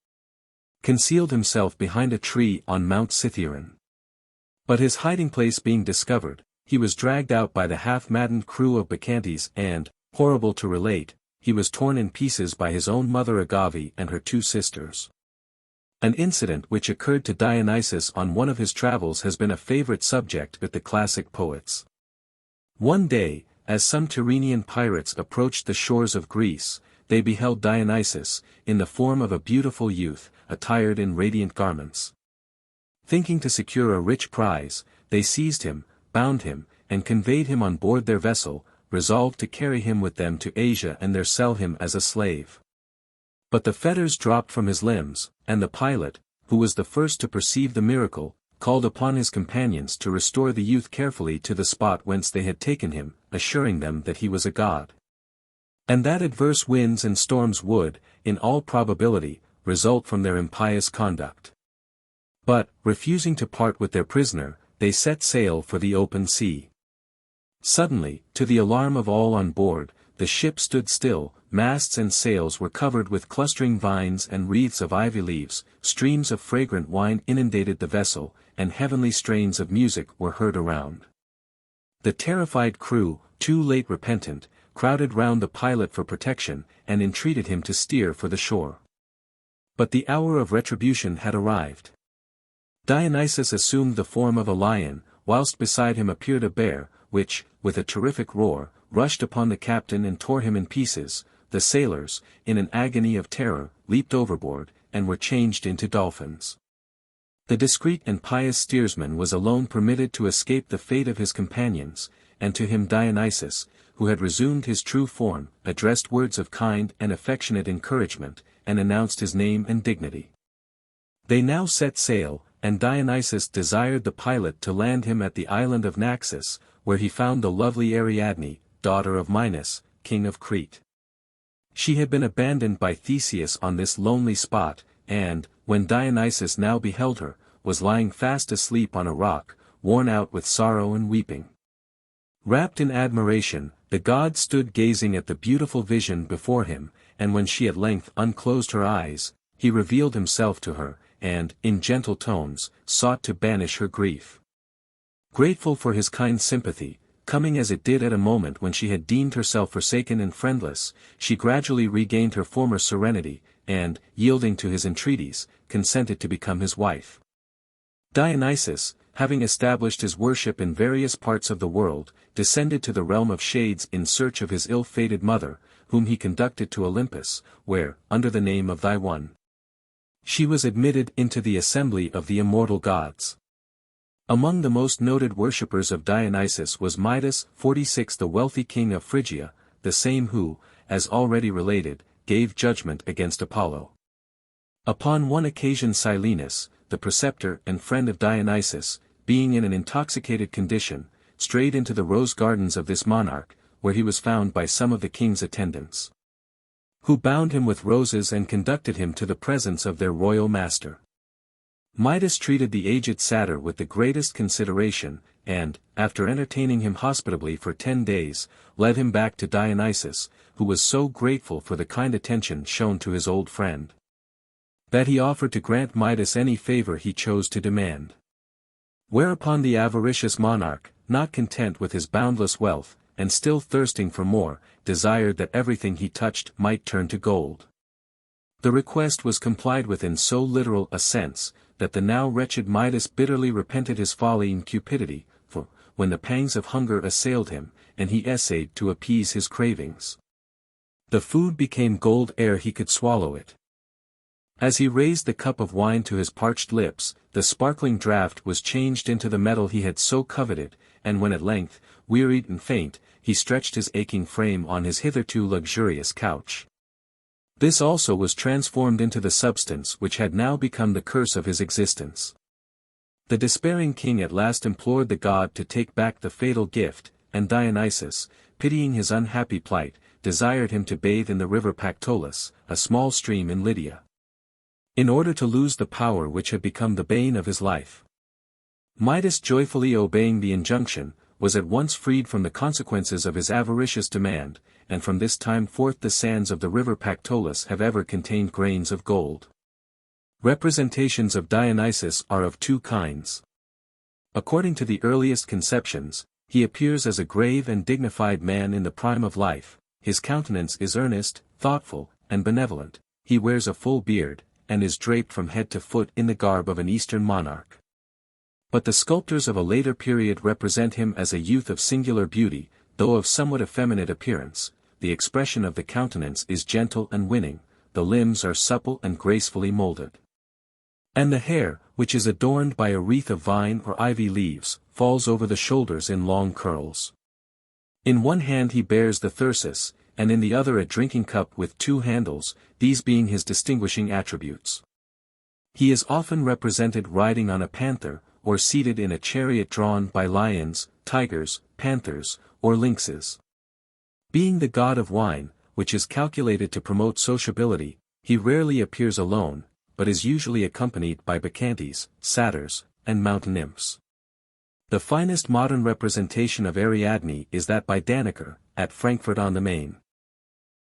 concealed himself behind a tree on Mount Cithaeron. But his hiding-place being discovered, he was dragged out by the half-maddened crew of Bacchantes and, horrible to relate, he was torn in pieces by his own mother Agave and her 2 sisters. An incident which occurred to Dionysus on one of his travels has been a favorite subject with the classic poets. One day, as some Tyrrhenian pirates approached the shores of Greece, they beheld Dionysus, in the form of a beautiful youth, attired in radiant garments. Thinking to secure a rich prize, they seized him, bound him, and conveyed him on board their vessel, resolved to carry him with them to Asia and there sell him as a slave. But the fetters dropped from his limbs, and the pilot, who was the first to perceive the miracle, called upon his companions to restore the youth carefully to the spot whence they had taken him, assuring them that he was a god, and that adverse winds and storms would, in all probability, result from their impious conduct. But, refusing to part with their prisoner, they set sail for the open sea. Suddenly, to the alarm of all on board, the ship stood still, masts and sails were covered with clustering vines and wreaths of ivy leaves, streams of fragrant wine inundated the vessel, and heavenly strains of music were heard around. The terrified crew, too late repentant, crowded round the pilot for protection, and entreated him to steer for the shore. But the hour of retribution had arrived. Dionysus assumed the form of a lion, whilst beside him appeared a bear, which, with a terrific roar, rushed upon the captain and tore him in pieces. The sailors, in an agony of terror, leaped overboard, and were changed into dolphins. The discreet and pious steersman was alone permitted to escape the fate of his companions, and to him Dionysus, who had resumed his true form, addressed words of kind and affectionate encouragement, and announced his name and dignity. They now set sail, and Dionysus desired the pilot to land him at the island of Naxos, where he found the lovely Ariadne, daughter of Minos, king of Crete. She had been abandoned by Theseus on this lonely spot, and, when Dionysus now beheld her, was lying fast asleep on a rock, worn out with sorrow and weeping. Wrapped in admiration, the god stood gazing at the beautiful vision before him, and when she at length unclosed her eyes, he revealed himself to her, and, in gentle tones, sought to banish her grief. Grateful for his kind sympathy, coming as it did at a moment when she had deemed herself forsaken and friendless, she gradually regained her former serenity, and, yielding to his entreaties, consented to become his wife. Dionysus, having established his worship in various parts of the world, descended to the realm of shades in search of his ill-fated mother, whom he conducted to Olympus, where, under the name of Thy One, she was admitted into the assembly of the immortal gods. Among the most noted worshippers of Dionysus was Midas, 46, the wealthy king of Phrygia, the same who, as already related, gave judgment against Apollo. Upon one occasion Silenus, the preceptor and friend of Dionysus, being in an intoxicated condition, strayed into the rose gardens of this monarch, where he was found by some of the king's attendants, who bound him with roses and conducted him to the presence of their royal master. Midas treated the aged satyr with the greatest consideration, and, after entertaining him hospitably for 10 days, led him back to Dionysus, who was so grateful for the kind attention shown to his old friend, that he offered to grant Midas any favor he chose to demand. Whereupon the avaricious monarch, not content with his boundless wealth, and still thirsting for more, desired that everything he touched might turn to gold. The request was complied with in so literal a sense, that the now wretched Midas bitterly repented his folly and cupidity, for, when the pangs of hunger assailed him, and he essayed to appease his cravings, the food became gold ere he could swallow it. As he raised the cup of wine to his parched lips, the sparkling draught was changed into the metal he had so coveted, and when at length, wearied and faint, he stretched his aching frame on his hitherto luxurious couch, this also was transformed into the substance which had now become the curse of his existence. The despairing king at last implored the god to take back the fatal gift, and Dionysus, pitying his unhappy plight, desired him to bathe in the river Pactolus, a small stream in Lydia, in order to lose the power which had become the bane of his life. Midas, joyfully obeying the injunction, was at once freed from the consequences of his avaricious demand, and from this time forth the sands of the river Pactolus have ever contained grains of gold. Representations of Dionysus are of two kinds. According to the earliest conceptions, he appears as a grave and dignified man in the prime of life, his countenance is earnest, thoughtful, and benevolent, he wears a full beard, and is draped from head to foot in the garb of an Eastern monarch. But the sculptors of a later period represent him as a youth of singular beauty, though of somewhat effeminate appearance. The expression of the countenance is gentle and winning, the limbs are supple and gracefully molded, and the hair, which is adorned by a wreath of vine or ivy leaves, falls over the shoulders in long curls. In one hand he bears the thyrsus, and in the other a drinking cup with 2 handles, these being his distinguishing attributes. He is often represented riding on a panther, or seated in a chariot drawn by lions, tigers, panthers, or lynxes. Being the god of wine, which is calculated to promote sociability, he rarely appears alone, but is usually accompanied by bacchantes, satyrs, and mountain nymphs. The finest modern representation of Ariadne is that by Dannecker, at Frankfurt on the Main.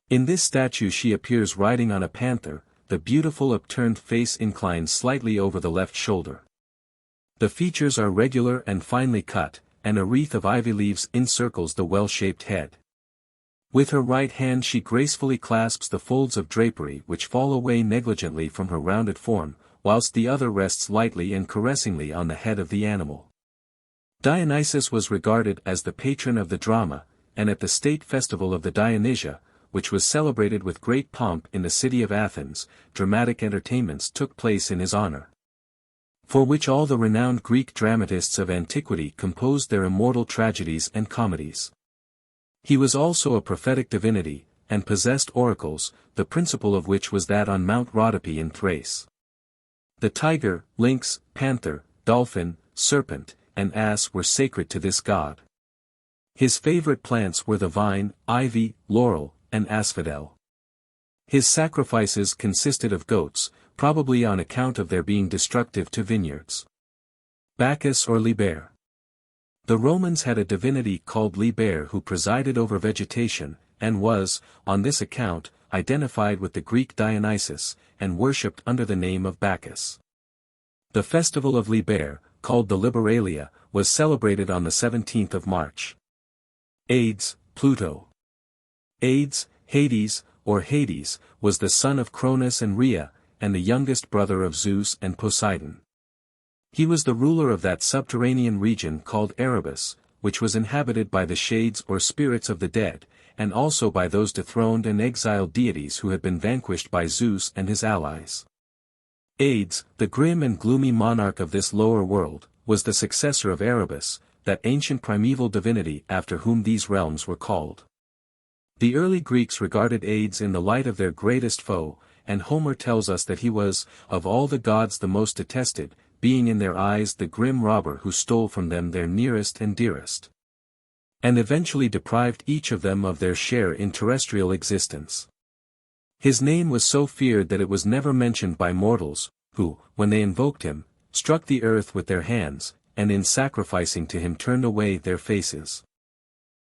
In this statue she appears riding on a panther, the beautiful upturned face inclines slightly over the left shoulder. The features are regular and finely cut, and a wreath of ivy leaves encircles the well-shaped head. With her right hand she gracefully clasps the folds of drapery which fall away negligently from her rounded form, whilst the other rests lightly and caressingly on the head of the animal. Dionysus was regarded as the patron of the drama, and at the state festival of the Dionysia, which was celebrated with great pomp in the city of Athens, dramatic entertainments took place in his honor, for which all the renowned Greek dramatists of antiquity composed their immortal tragedies and comedies. He was also a prophetic divinity, and possessed oracles, the principal of which was that on Mount Rhodope in Thrace. The tiger, lynx, panther, dolphin, serpent, and ass were sacred to this god. His favorite plants were the vine, ivy, laurel, and asphodel. His sacrifices consisted of goats, probably on account of their being destructive to vineyards. Bacchus or Liber. The Romans had a divinity called Liber who presided over vegetation, and was, on this account, identified with the Greek Dionysus, and worshipped under the name of Bacchus. The festival of Liber, called the Liberalia, was celebrated on the 17th of March. Hades, Pluto. Hades, or Hades, was the son of Cronus and Rhea, and the youngest brother of Zeus and Poseidon. He was the ruler of that subterranean region called Erebus, which was inhabited by the shades or spirits of the dead, and also by those dethroned and exiled deities who had been vanquished by Zeus and his allies. Hades, the grim and gloomy monarch of this lower world, was the successor of Erebus, that ancient primeval divinity after whom these realms were called. The early Greeks regarded Hades in the light of their greatest foe, and Homer tells us that he was, of all the gods the most detested, being in their eyes the grim robber who stole from them their nearest and dearest, and eventually deprived each of them of their share in terrestrial existence. His name was so feared that it was never mentioned by mortals, who, when they invoked him, struck the earth with their hands, and in sacrificing to him turned away their faces.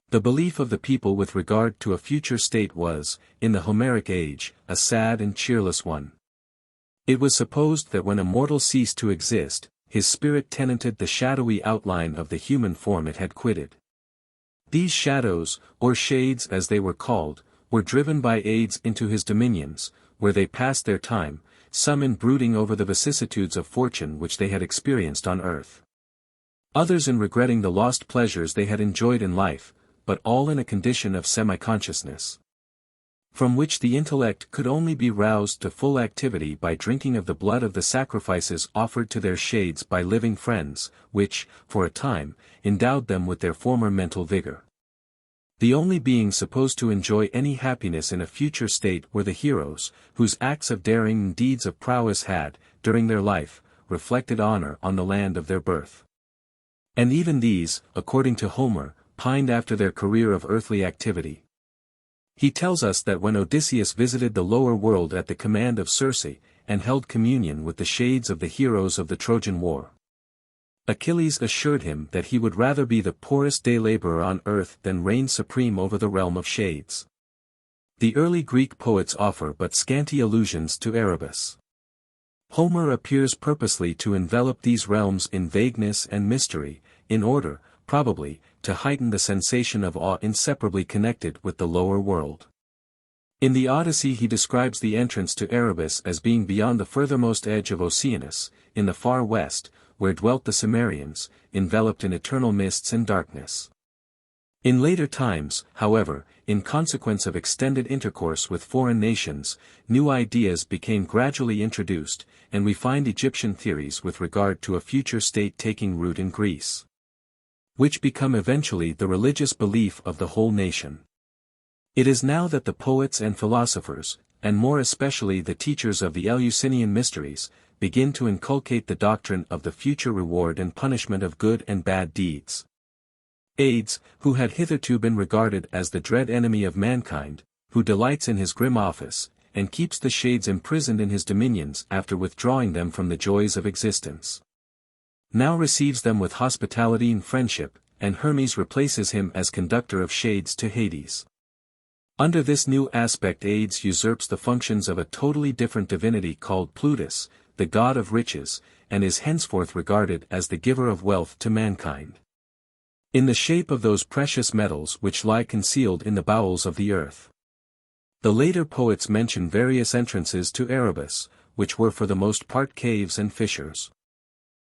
The belief of the people with regard to a future state was, in the Homeric age, a sad and cheerless one. It was supposed that when a mortal ceased to exist, his spirit tenanted the shadowy outline of the human form it had quitted. These shadows, or shades as they were called, were driven by aids into his dominions, where they passed their time, some in brooding over the vicissitudes of fortune which they had experienced on earth. Others in regretting the lost pleasures they had enjoyed in life, but all in a condition of semi-consciousness, from which the intellect could only be roused to full activity by drinking of the blood of the sacrifices offered to their shades by living friends, which, for a time, endowed them with their former mental vigor. The only beings supposed to enjoy any happiness in a future state were the heroes, whose acts of daring and deeds of prowess had, during their life, reflected honor on the land of their birth. And even these, according to Homer, pined after their career of earthly activity. He tells us that when Odysseus visited the lower world at the command of Circe, and held communion with the shades of the heroes of the Trojan War, Achilles assured him that he would rather be the poorest day laborer on earth than reign supreme over the realm of shades. The early Greek poets offer but scanty allusions to Erebus. Homer appears purposely to envelop these realms in vagueness and mystery, in order, probably, to heighten the sensation of awe inseparably connected with the lower world. In the Odyssey he describes the entrance to Erebus as being beyond the furthermost edge of Oceanus, in the far west, where dwelt the Cimmerians, enveloped in eternal mists and darkness. In later times, however, in consequence of extended intercourse with foreign nations, new ideas became gradually introduced, and we find Egyptian theories with regard to a future state taking root in Greece, which become eventually the religious belief of the whole nation. It is now that the poets and philosophers, and more especially the teachers of the Eleusinian mysteries, begin to inculcate the doctrine of the future reward and punishment of good and bad deeds. Hades, who had hitherto been regarded as the dread enemy of mankind, who delights in his grim office, and keeps the shades imprisoned in his dominions after withdrawing them from the joys of existence, now receives them with hospitality and friendship, and Hermes replaces him as conductor of shades to Hades. Under this new aspect Hades usurps the functions of a totally different divinity called Plutus, the god of riches, and is henceforth regarded as the giver of wealth to mankind, in the shape of those precious metals which lie concealed in the bowels of the earth. The later poets mention various entrances to Erebus, which were for the most part caves and fissures.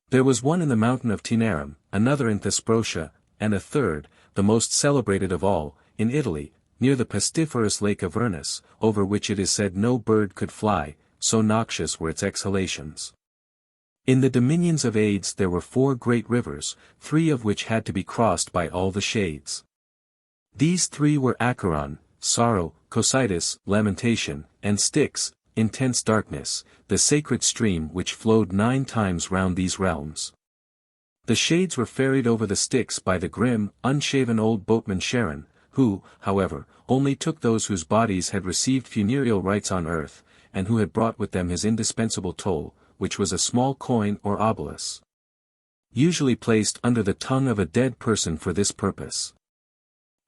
There was one in the mountain of Tænarum, another in Thesprotia, and a third, the most celebrated of all, in Italy, near the pestiferous lake of Vernus, over which it is said no bird could fly, so noxious were its exhalations. In the dominions of Hades there were 4 great rivers, 3 of which had to be crossed by all the shades. These 3 were Acheron, sorrow, Cocytus, lamentation, and Styx, intense darkness, the sacred stream which flowed 9 times round these realms. The shades were ferried over the Styx by the grim, unshaven old boatman Charon, who, however, only took those whose bodies had received funereal rites on earth, and who had brought with them his indispensable toll, which was a small coin or obolus, usually placed under the tongue of a dead person for this purpose.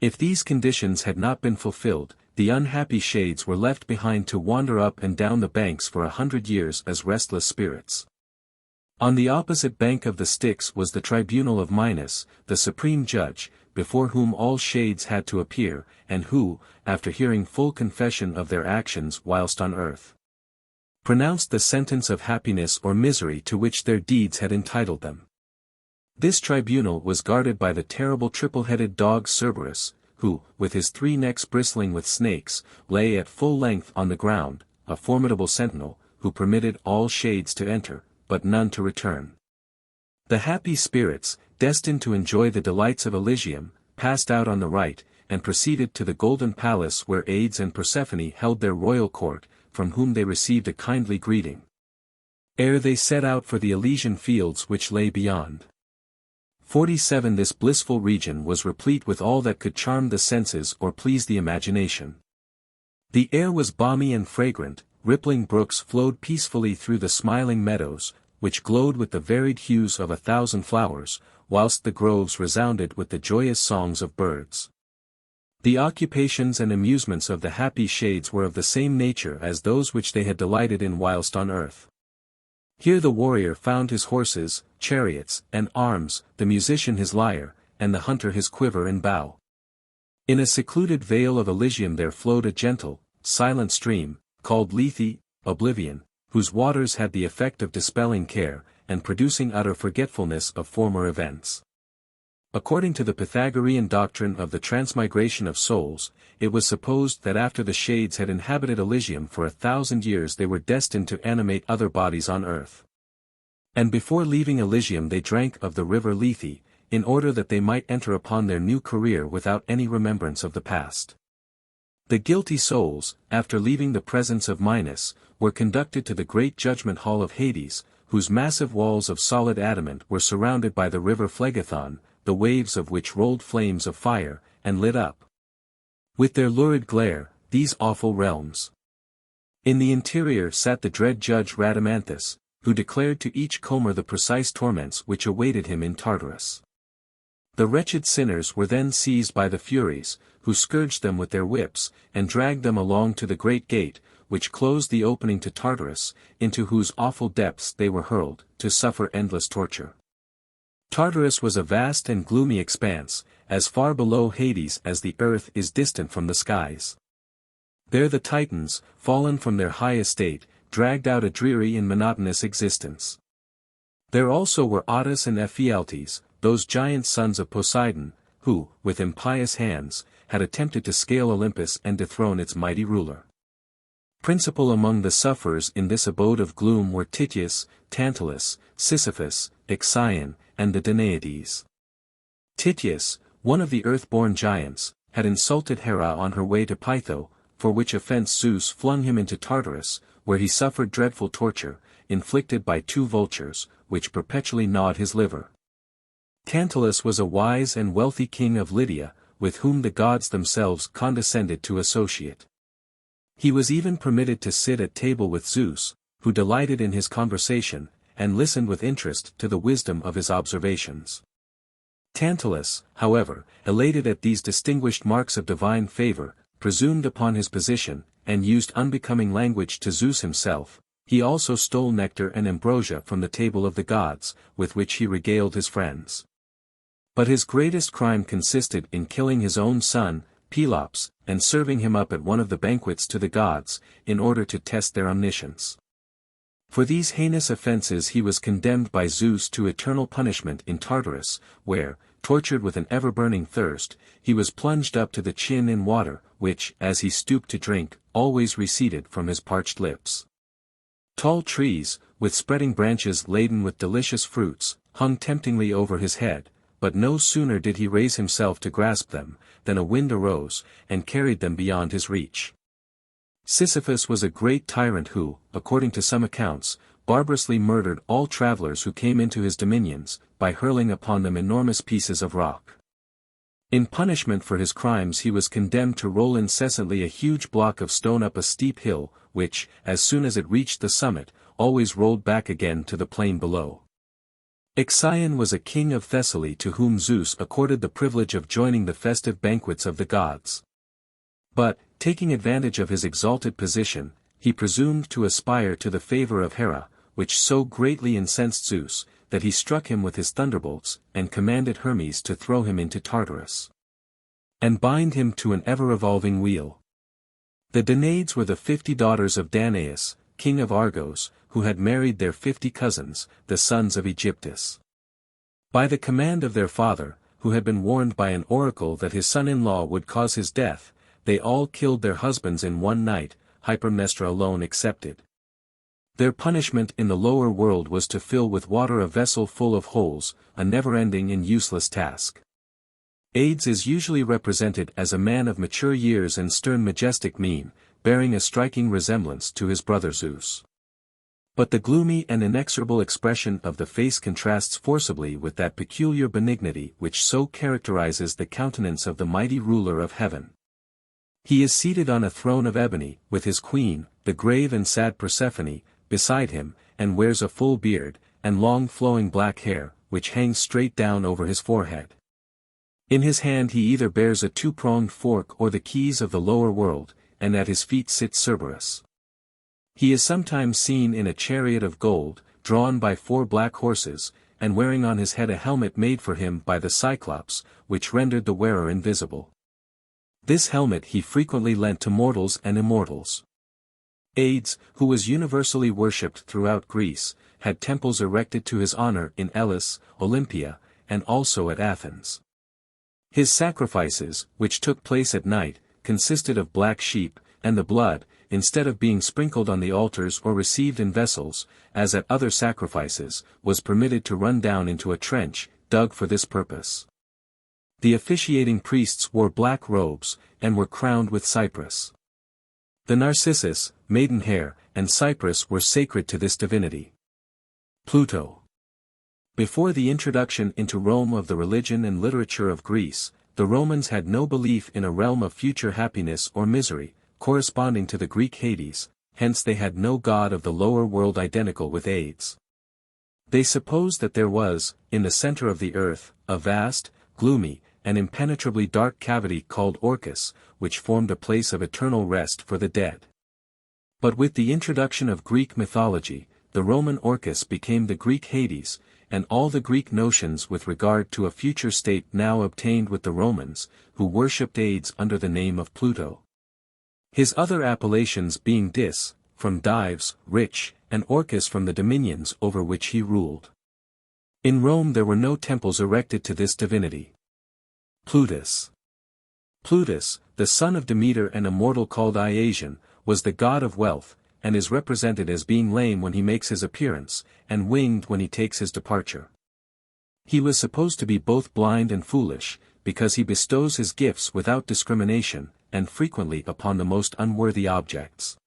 If these conditions had not been fulfilled, the unhappy shades were left behind to wander up and down the banks for 100 years as restless spirits. On the opposite bank of the Styx was the tribunal of Minos, the supreme judge, before whom all shades had to appear, and who, after hearing full confession of their actions whilst on earth, pronounced the sentence of happiness or misery to which their deeds had entitled them. This tribunal was guarded by the terrible triple-headed dog Cerberus, who, with his 3 necks bristling with snakes, lay at full length on the ground, a formidable sentinel, who permitted all shades to enter, but none to return. The happy spirits, destined to enjoy the delights of Elysium, passed out on the right, and proceeded to the golden palace where Hades and Persephone held their royal court, from whom they received a kindly greeting, ere they set out for the Elysian fields which lay beyond. 47 This blissful region was replete with all that could charm the senses or please the imagination. The air was balmy and fragrant, rippling brooks flowed peacefully through the smiling meadows, which glowed with the varied hues of 1,000 flowers, whilst the groves resounded with the joyous songs of birds. The occupations and amusements of the happy shades were of the same nature as those which they had delighted in whilst on earth. Here the warrior found his horses, chariots, and arms, the musician his lyre, and the hunter his quiver and bow. In a secluded vale of Elysium there flowed a gentle, silent stream, called Lethe, Oblivion, whose waters had the effect of dispelling care, and producing utter forgetfulness of former events. According to the Pythagorean doctrine of the transmigration of souls, it was supposed that after the shades had inhabited Elysium for 1,000 years they were destined to animate other bodies on earth. And before leaving Elysium they drank of the river Lethe, in order that they might enter upon their new career without any remembrance of the past. The guilty souls, after leaving the presence of Minos, were conducted to the great judgment hall of Hades, whose massive walls of solid adamant were surrounded by the river Phlegethon, the waves of which rolled flames of fire, and lit up with their lurid glare these awful realms. In the interior sat the dread judge Rhadamanthus, who declared to each comber the precise torments which awaited him in Tartarus. The wretched sinners were then seized by the Furies, who scourged them with their whips, and dragged them along to the great gate, which closed the opening to Tartarus, into whose awful depths they were hurled, to suffer endless torture. Tartarus was a vast and gloomy expanse, as far below Hades as the earth is distant from the skies. There the Titans, fallen from their high estate, dragged out a dreary and monotonous existence. There also were Audis and Ephialtes, those giant sons of Poseidon, who, with impious hands, had attempted to scale Olympus and dethrone its mighty ruler. Principal among the sufferers in this abode of gloom were Tityus, Tantalus, Sisyphus, Ixion, and the Danaïdes. Tityus, one of the earth-born giants, had insulted Hera on her way to Pytho, for which offense Zeus flung him into Tartarus, where he suffered dreadful torture, inflicted by 2 vultures, which perpetually gnawed his liver. Tantalus was a wise and wealthy king of Lydia, with whom the gods themselves condescended to associate. He was even permitted to sit at table with Zeus, who delighted in his conversation, and listened with interest to the wisdom of his observations. Tantalus, however, elated at these distinguished marks of divine favor, presumed upon his position, and used unbecoming language to Zeus himself. He also stole nectar and ambrosia from the table of the gods, with which he regaled his friends. But his greatest crime consisted in killing his own son, Pelops, and serving him up at one of the banquets to the gods, in order to test their omniscience. For these heinous offences he was condemned by Zeus to eternal punishment in Tartarus, where, tortured with an ever-burning thirst, he was plunged up to the chin in water, which, as he stooped to drink, always receded from his parched lips. Tall trees, with spreading branches laden with delicious fruits, hung temptingly over his head, but no sooner did he raise himself to grasp them, than a wind arose, and carried them beyond his reach. Sisyphus was a great tyrant who, according to some accounts, barbarously murdered all travelers who came into his dominions, by hurling upon them enormous pieces of rock. In punishment for his crimes he was condemned to roll incessantly a huge block of stone up a steep hill, which, as soon as it reached the summit, always rolled back again to the plain below. Ixion was a king of Thessaly to whom Zeus accorded the privilege of joining the festive banquets of the gods. But, taking advantage of his exalted position, he presumed to aspire to the favor of Hera, which so greatly incensed Zeus, that he struck him with his thunderbolts, and commanded Hermes to throw him into Tartarus, and bind him to an ever-revolving wheel. The Danaïdes were the 50 daughters of Danaus, king of Argos, who had married their 50 cousins, the sons of Aegyptus. By the command of their father, who had been warned by an oracle that his son-in-law would cause his death, they all killed their husbands in one night, Hypermnestra alone excepted. Their punishment in the lower world was to fill with water a vessel full of holes, a never-ending and useless task. Hades is usually represented as a man of mature years and stern majestic mien, bearing a striking resemblance to his brother Zeus. But the gloomy and inexorable expression of the face contrasts forcibly with that peculiar benignity which so characterizes the countenance of the mighty ruler of heaven. He is seated on a throne of ebony, with his queen, the grave and sad Persephone, beside him, and wears a full beard, and long flowing black hair, which hangs straight down over his forehead. In his hand he either bears a two-pronged fork or the keys of the lower world, and at his feet sits Cerberus. He is sometimes seen in a chariot of gold, drawn by 4 black horses, and wearing on his head a helmet made for him by the Cyclops, which rendered the wearer invisible. This helmet he frequently lent to mortals and immortals. Hades, who was universally worshipped throughout Greece, had temples erected to his honor in Elis, Olympia, and also at Athens. His sacrifices, which took place at night, consisted of black sheep, and the blood, instead of being sprinkled on the altars or received in vessels, as at other sacrifices, was permitted to run down into a trench, dug for this purpose. The officiating priests wore black robes, and were crowned with cypress. The narcissus, maidenhair, and cypress were sacred to this divinity. Pluto. Before the introduction into Rome of the religion and literature of Greece, the Romans had no belief in a realm of future happiness or misery, corresponding to the Greek Hades, hence they had no god of the lower world identical with Hades. They supposed that there was, in the center of the earth, a vast, gloomy, and impenetrably dark cavity called Orcus, which formed a place of eternal rest for the dead. But with the introduction of Greek mythology, the Roman Orcus became the Greek Hades, and all the Greek notions with regard to a future state now obtained with the Romans, who worshipped Hades under the name of Pluto. His other appellations being Dis, from Dives, rich, and Orcus from the dominions over which he ruled. In Rome there were no temples erected to this divinity. Plutus. Plutus, the son of Demeter and a mortal called Iasion, was the god of wealth, and is represented as being lame when he makes his appearance, and winged when he takes his departure. He was supposed to be both blind and foolish, because he bestows his gifts without discrimination, and frequently upon the most unworthy objects.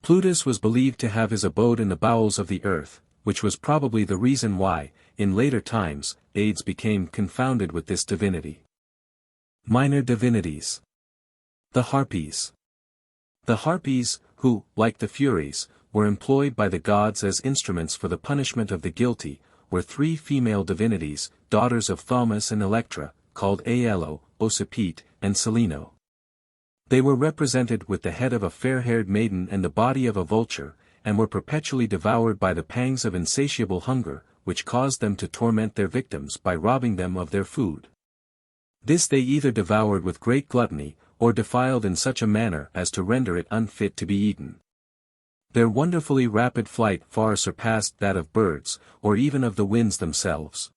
Plutus was believed to have his abode in the bowels of the earth, which was probably the reason why, in later times, Hades became confounded with this divinity. Minor divinities. The Harpies. The Harpies, who, like the Furies, were employed by the gods as instruments for the punishment of the guilty, were 3 female divinities, daughters of Thaumas and Electra, called Aello, Ocypete, and Seleno. They were represented with the head of a fair-haired maiden and the body of a vulture, and were perpetually devoured by the pangs of insatiable hunger, which caused them to torment their victims by robbing them of their food. This they either devoured with great gluttony, or defiled in such a manner as to render it unfit to be eaten. Their wonderfully rapid flight far surpassed that of birds, or even of the winds themselves.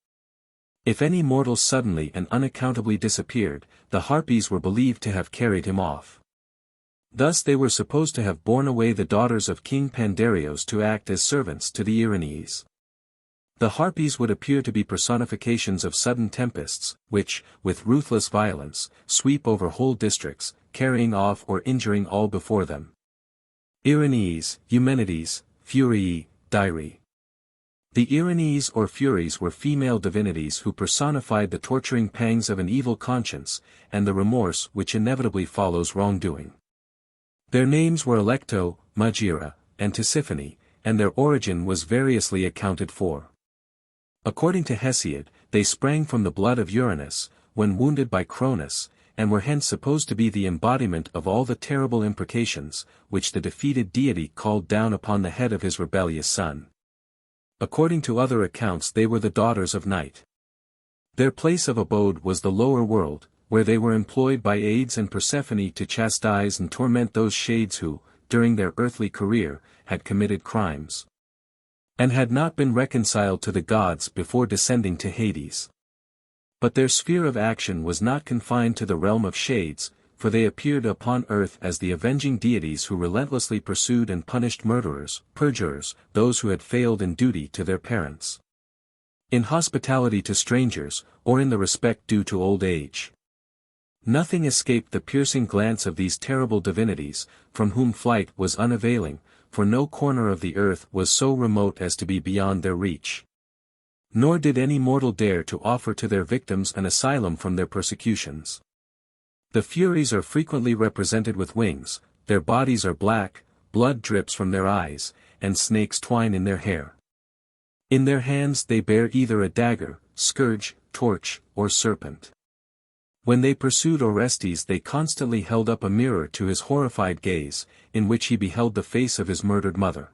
If any mortal suddenly and unaccountably disappeared, the Harpies were believed to have carried him off. Thus they were supposed to have borne away the daughters of King Pandarios to act as servants to the Erinyes. The Harpies would appear to be personifications of sudden tempests, which, with ruthless violence, sweep over whole districts, carrying off or injuring all before them. Erinyes, Eumenides, Furii, Dyri. The Erinyes or Furies were female divinities who personified the torturing pangs of an evil conscience, and the remorse which inevitably follows wrongdoing. Their names were Alecto, Magira, and Tisiphone, and their origin was variously accounted for. According to Hesiod, they sprang from the blood of Uranus, when wounded by Cronus, and were hence supposed to be the embodiment of all the terrible imprecations, which the defeated deity called down upon the head of his rebellious son. According to other accounts they were the daughters of night. Their place of abode was the lower world, where they were employed by Hades and Persephone to chastise and torment those shades who, during their earthly career, had committed crimes, and had not been reconciled to the gods before descending to Hades. But their sphere of action was not confined to the realm of shades, for they appeared upon earth as the avenging deities who relentlessly pursued and punished murderers, perjurers, those who had failed in duty to their parents, in hospitality to strangers, or in the respect due to old age. Nothing escaped the piercing glance of these terrible divinities, from whom flight was unavailing, for no corner of the earth was so remote as to be beyond their reach. Nor did any mortal dare to offer to their victims an asylum from their persecutions. The Furies are frequently represented with wings, their bodies are black, blood drips from their eyes, and snakes twine in their hair. In their hands they bear either a dagger, scourge, torch, or serpent. When they pursued Orestes they constantly held up a mirror to his horrified gaze, in which he beheld the face of his murdered mother.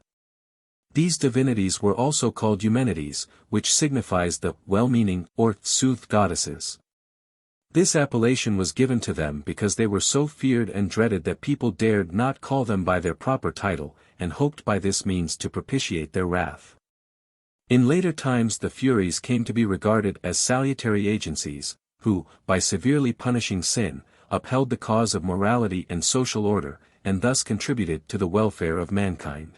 These divinities were also called Eumenides, which signifies the well-meaning or soothed goddesses. This appellation was given to them because they were so feared and dreaded that people dared not call them by their proper title, and hoped by this means to propitiate their wrath. In later times the Furies came to be regarded as salutary agencies, who, by severely punishing sin, upheld the cause of morality and social order, and thus contributed to the welfare of mankind.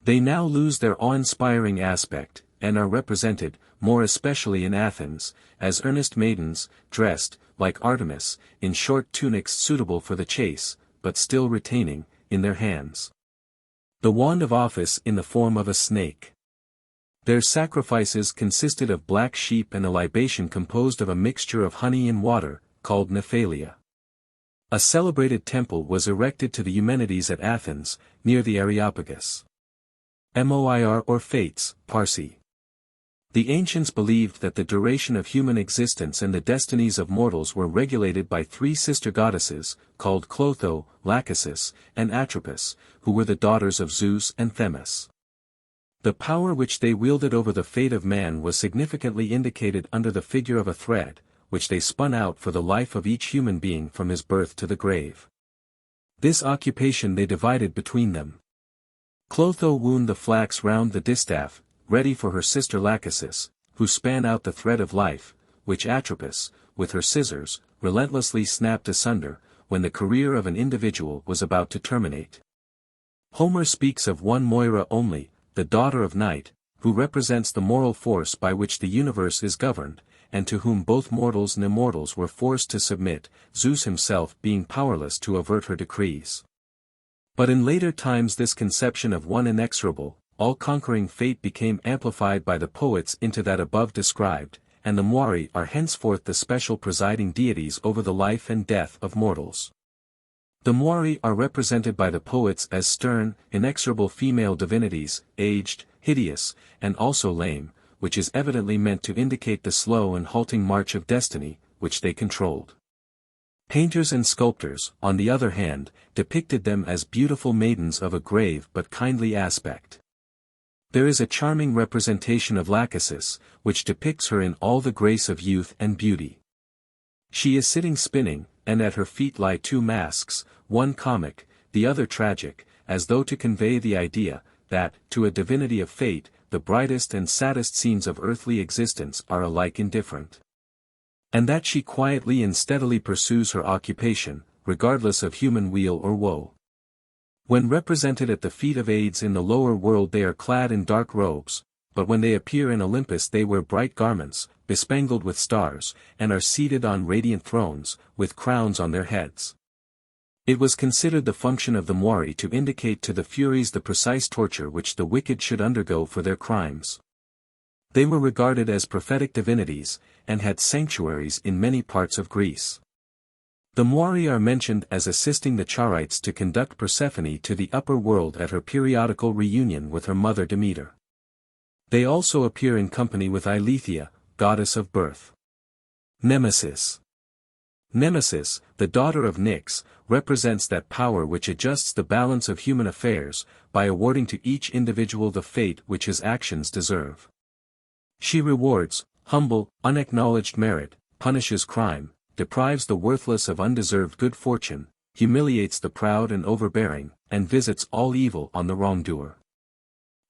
They now lose their awe-inspiring aspect, and are represented, more especially in Athens, as earnest maidens, dressed, like Artemis, in short tunics suitable for the chase, but still retaining, in their hands, the wand of office in the form of a snake. Their sacrifices consisted of black sheep and a libation composed of a mixture of honey and water, called Nephalia. A celebrated temple was erected to the Eumenides at Athens, near the Areopagus. Moir or Fates, Parsi. The ancients believed that the duration of human existence and the destinies of mortals were regulated by three sister goddesses, called Clotho, Lachesis, and Atropos, who were the daughters of Zeus and Themis. The power which they wielded over the fate of man was significantly indicated under the figure of a thread, which they spun out for the life of each human being from his birth to the grave. This occupation they divided between them. Clotho wound the flax round the distaff, ready for her sister Lachesis, who span out the thread of life, which Atropos, with her scissors, relentlessly snapped asunder, when the career of an individual was about to terminate. Homer speaks of one Moira only, the daughter of Night, who represents the moral force by which the universe is governed, and to whom both mortals and immortals were forced to submit, Zeus himself being powerless to avert her decrees. But in later times this conception of one inexorable, all-conquering fate became amplified by the poets into that above described, and the Moirai are henceforth the special presiding deities over the life and death of mortals. The Moirai are represented by the poets as stern, inexorable female divinities, aged, hideous, and also lame, which is evidently meant to indicate the slow and halting march of destiny, which they controlled. Painters and sculptors, on the other hand, depicted them as beautiful maidens of a grave but kindly aspect. There is a charming representation of Lachesis, which depicts her in all the grace of youth and beauty. She is sitting spinning, and at her feet lie two masks, one comic, the other tragic, as though to convey the idea, that, to a divinity of fate, the brightest and saddest scenes of earthly existence are alike indifferent. And that she quietly and steadily pursues her occupation, regardless of human weal or woe. When represented at the feet of Hades in the lower world they are clad in dark robes, but when they appear in Olympus they wear bright garments, bespangled with stars, and are seated on radiant thrones, with crowns on their heads. It was considered the function of the Moirai to indicate to the Furies the precise torture which the wicked should undergo for their crimes. They were regarded as prophetic divinities, and had sanctuaries in many parts of Greece. The Moirai are mentioned as assisting the Charites to conduct Persephone to the upper world at her periodical reunion with her mother Demeter. They also appear in company with Eileithyia, goddess of birth. Nemesis. Nemesis, the daughter of Nyx, represents that power which adjusts the balance of human affairs, by awarding to each individual the fate which his actions deserve. She rewards humble, unacknowledged merit, punishes crime, deprives the worthless of undeserved good fortune, humiliates the proud and overbearing, and visits all evil on the wrongdoer.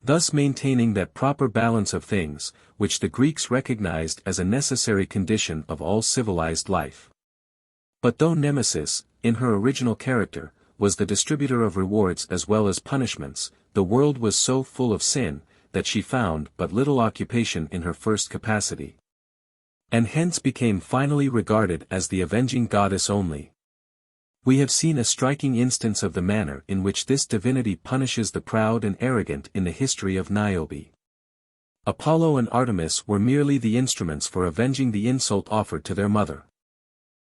Thus maintaining that proper balance of things, which the Greeks recognized as a necessary condition of all civilized life. But though Nemesis, in her original character, was the distributor of rewards as well as punishments, the world was so full of sin, that she found but little occupation in her first capacity. And hence became finally regarded as the avenging goddess only. We have seen a striking instance of the manner in which this divinity punishes the proud and arrogant in the history of Niobe. Apollo and Artemis were merely the instruments for avenging the insult offered to their mother.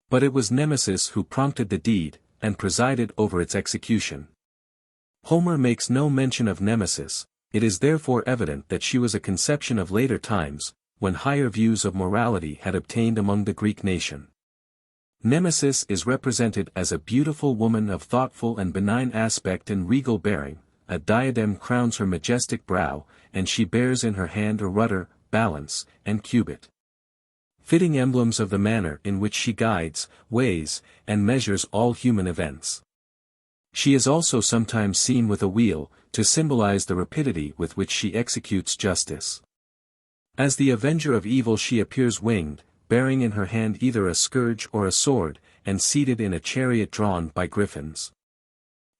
But it was Nemesis who prompted the deed, and presided over its execution. Homer makes no mention of Nemesis, It is therefore evident that she was a conception of later times, when higher views of morality had obtained among the Greek nation. Nemesis is represented as a beautiful woman of thoughtful and benign aspect and regal bearing, a diadem crowns her majestic brow, and she bears in her hand a rudder, balance, and cubit. Fitting emblems of the manner in which she guides, weighs, and measures all human events. She is also sometimes seen with a wheel, to symbolize the rapidity with which she executes justice. As the avenger of evil she appears winged, bearing in her hand either a scourge or a sword, and seated in a chariot drawn by griffins.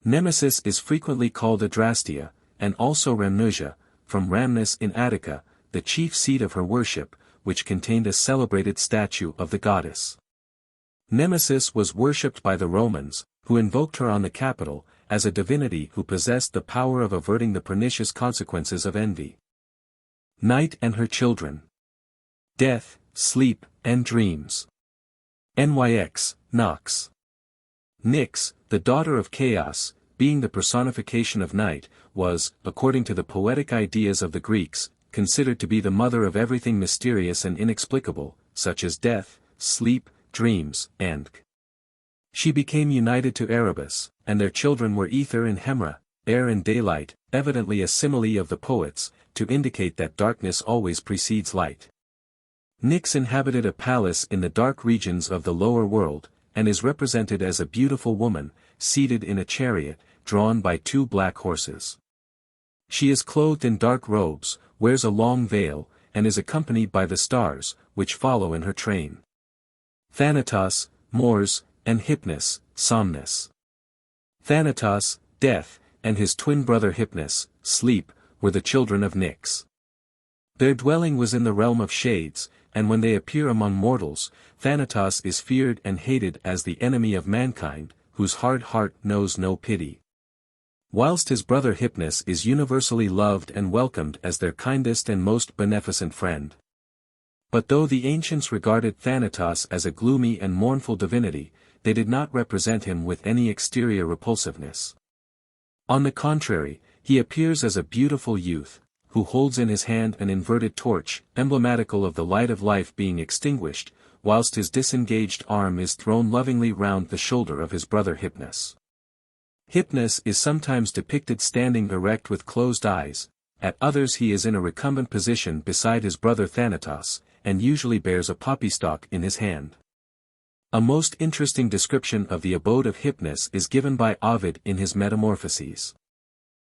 Nemesis is frequently called Adrastia, and also Rhamnusia, from Rhamnus in Attica, the chief seat of her worship, which contained a celebrated statue of the goddess. Nemesis was worshipped by the Romans, who invoked her on the Capitol, as a divinity who possessed the power of averting the pernicious consequences of envy. Night and her children. Death, sleep, and dreams. Nyx, Nox. Nyx, the daughter of Chaos, being the personification of night, was, according to the poetic ideas of the Greeks, considered to be the mother of everything mysterious and inexplicable, such as death, sleep, dreams, and she became united to Erebus, and their children were Ether and Hemra, air and daylight, evidently a simile of the poets, to indicate that darkness always precedes light. Nyx inhabited a palace in the dark regions of the lower world, and is represented as a beautiful woman, seated in a chariot, drawn by 2 black horses. She is clothed in dark robes, wears a long veil, and is accompanied by the stars, which follow in her train. Thanatos, Mors, and Hypnos, Somnus. Thanatos, death, and his twin brother Hypnos, sleep, were the children of Nyx. Their dwelling was in the realm of shades, and when they appear among mortals, Thanatos is feared and hated as the enemy of mankind, whose hard heart knows no pity. Whilst his brother Hypnos is universally loved and welcomed as their kindest and most beneficent friend. But though the ancients regarded Thanatos as a gloomy and mournful divinity, they did not represent him with any exterior repulsiveness. On the contrary, he appears as a beautiful youth, who holds in his hand an inverted torch, emblematical of the light of life being extinguished, whilst his disengaged arm is thrown lovingly round the shoulder of his brother Hypnos. Hypnos is sometimes depicted standing erect with closed eyes, at others he is in a recumbent position beside his brother Thanatos, and usually bears a poppy stalk in his hand. A most interesting description of the abode of Hypnos is given by Ovid in his Metamorphoses.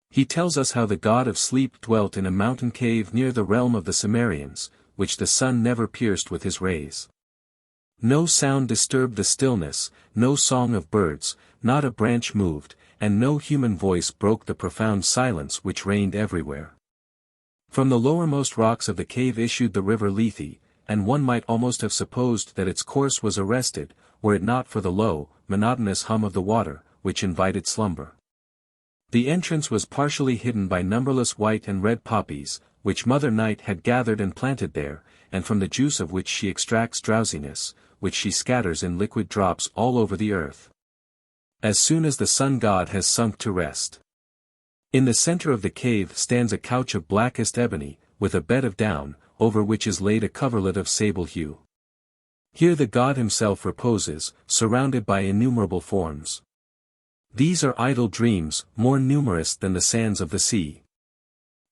He tells us how the god of sleep dwelt in a mountain cave near the realm of the Cimmerians, which the sun never pierced with his rays. No sound disturbed the stillness, no song of birds, not a branch moved, and no human voice broke the profound silence which reigned everywhere. From the lowermost rocks of the cave issued the river Lethe, and one might almost have supposed that its course was arrested, were it not for the low, monotonous hum of the water, which invited slumber. The entrance was partially hidden by numberless white and red poppies, which Mother Night had gathered and planted there, and from the juice of which she extracts drowsiness, which she scatters in liquid drops all over the earth. As soon as the sun god has sunk to rest. In the center of the cave stands a couch of blackest ebony, with a bed of down, over which is laid a coverlet of sable hue. Here the god himself reposes, surrounded by innumerable forms. These are idle dreams, more numerous than the sands of the sea.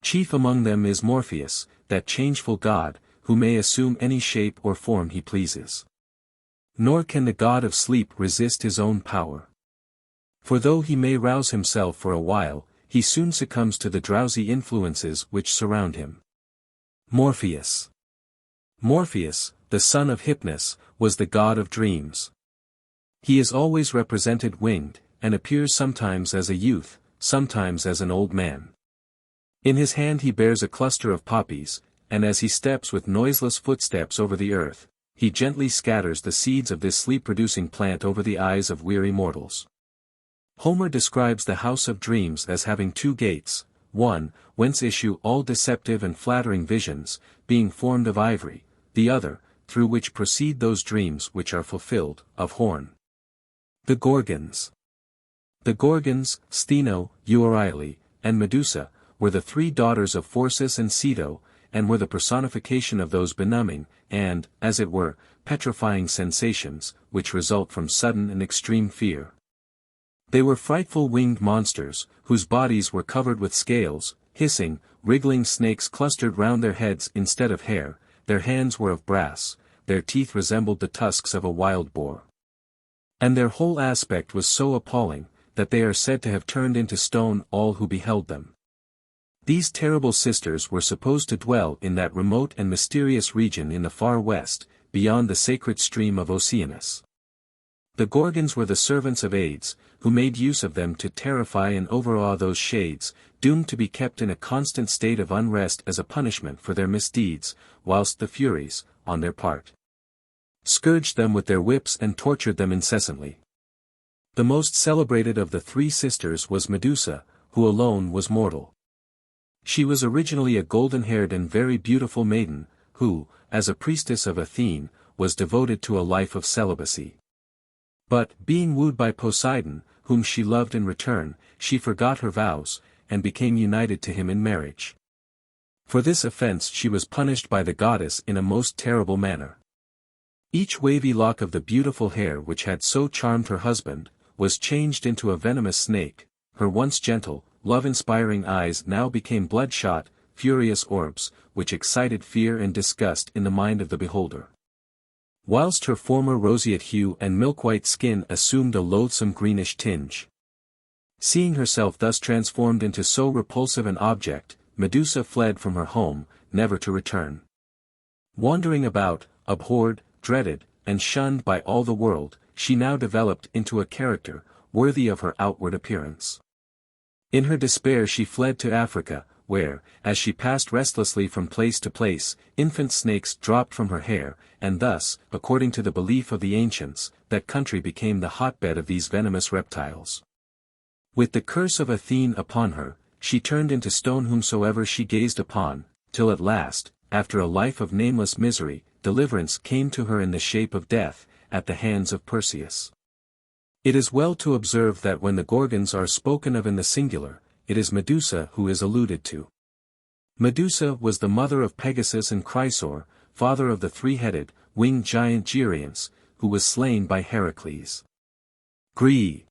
Chief among them is Morpheus, that changeful god, who may assume any shape or form he pleases. Nor can the god of sleep resist his own power. For though he may rouse himself for a while, he soon succumbs to the drowsy influences which surround him. Morpheus. Morpheus, the son of Hypnos, was the god of dreams. He is always represented winged, and appears sometimes as a youth, sometimes as an old man. In his hand he bears a cluster of poppies, and as he steps with noiseless footsteps over the earth, he gently scatters the seeds of this sleep-producing plant over the eyes of weary mortals. Homer describes the house of dreams as having 2 gates, one, whence issue all deceptive and flattering visions, being formed of ivory, the other, through which proceed those dreams which are fulfilled, of horn. The Gorgons. The Gorgons, Stheno, Euryale, and Medusa, were the three daughters of Phorcys and Ceto, and were the personification of those benumbing, and, as it were, petrifying sensations, which result from sudden and extreme fear. They were frightful winged monsters, whose bodies were covered with scales, hissing, wriggling snakes clustered round their heads instead of hair, their hands were of brass, their teeth resembled the tusks of a wild boar. And their whole aspect was so appalling, that they are said to have turned into stone all who beheld them. These terrible sisters were supposed to dwell in that remote and mysterious region in the far west, beyond the sacred stream of Oceanus. The Gorgons were the servants of Hades, who made use of them to terrify and overawe those shades, doomed to be kept in a constant state of unrest as a punishment for their misdeeds, whilst the Furies, on their part, scourged them with their whips and tortured them incessantly. The most celebrated of the three sisters was Medusa, who alone was mortal. She was originally a golden-haired and very beautiful maiden, who, as a priestess of Athene, was devoted to a life of celibacy. But, being wooed by Poseidon, whom she loved in return, she forgot her vows, and became united to him in marriage. For this offense she was punished by the goddess in a most terrible manner. Each wavy lock of the beautiful hair which had so charmed her husband, was changed into a venomous snake, her once gentle, love-inspiring eyes now became bloodshot, furious orbs, which excited fear and disgust in the mind of the beholder. Whilst her former roseate hue and milk-white skin assumed a loathsome greenish tinge. Seeing herself thus transformed into so repulsive an object, Medusa fled from her home, never to return. Wandering about, abhorred, dreaded, and shunned by all the world, she now developed into a character, worthy of her outward appearance. In her despair she fled to Africa, where, as she passed restlessly from place to place, infant snakes dropped from her hair, and thus, according to the belief of the ancients, that country became the hotbed of these venomous reptiles. With the curse of Athene upon her, she turned into stone whomsoever she gazed upon, till at last, after a life of nameless misery, deliverance came to her in the shape of death, at the hands of Perseus. It is well to observe that when the Gorgons are spoken of in the singular, it is Medusa who is alluded to. Medusa was the mother of Pegasus and Chrysaor, father of the three-headed, winged giant Geryones, who was slain by Heracles. Graeae.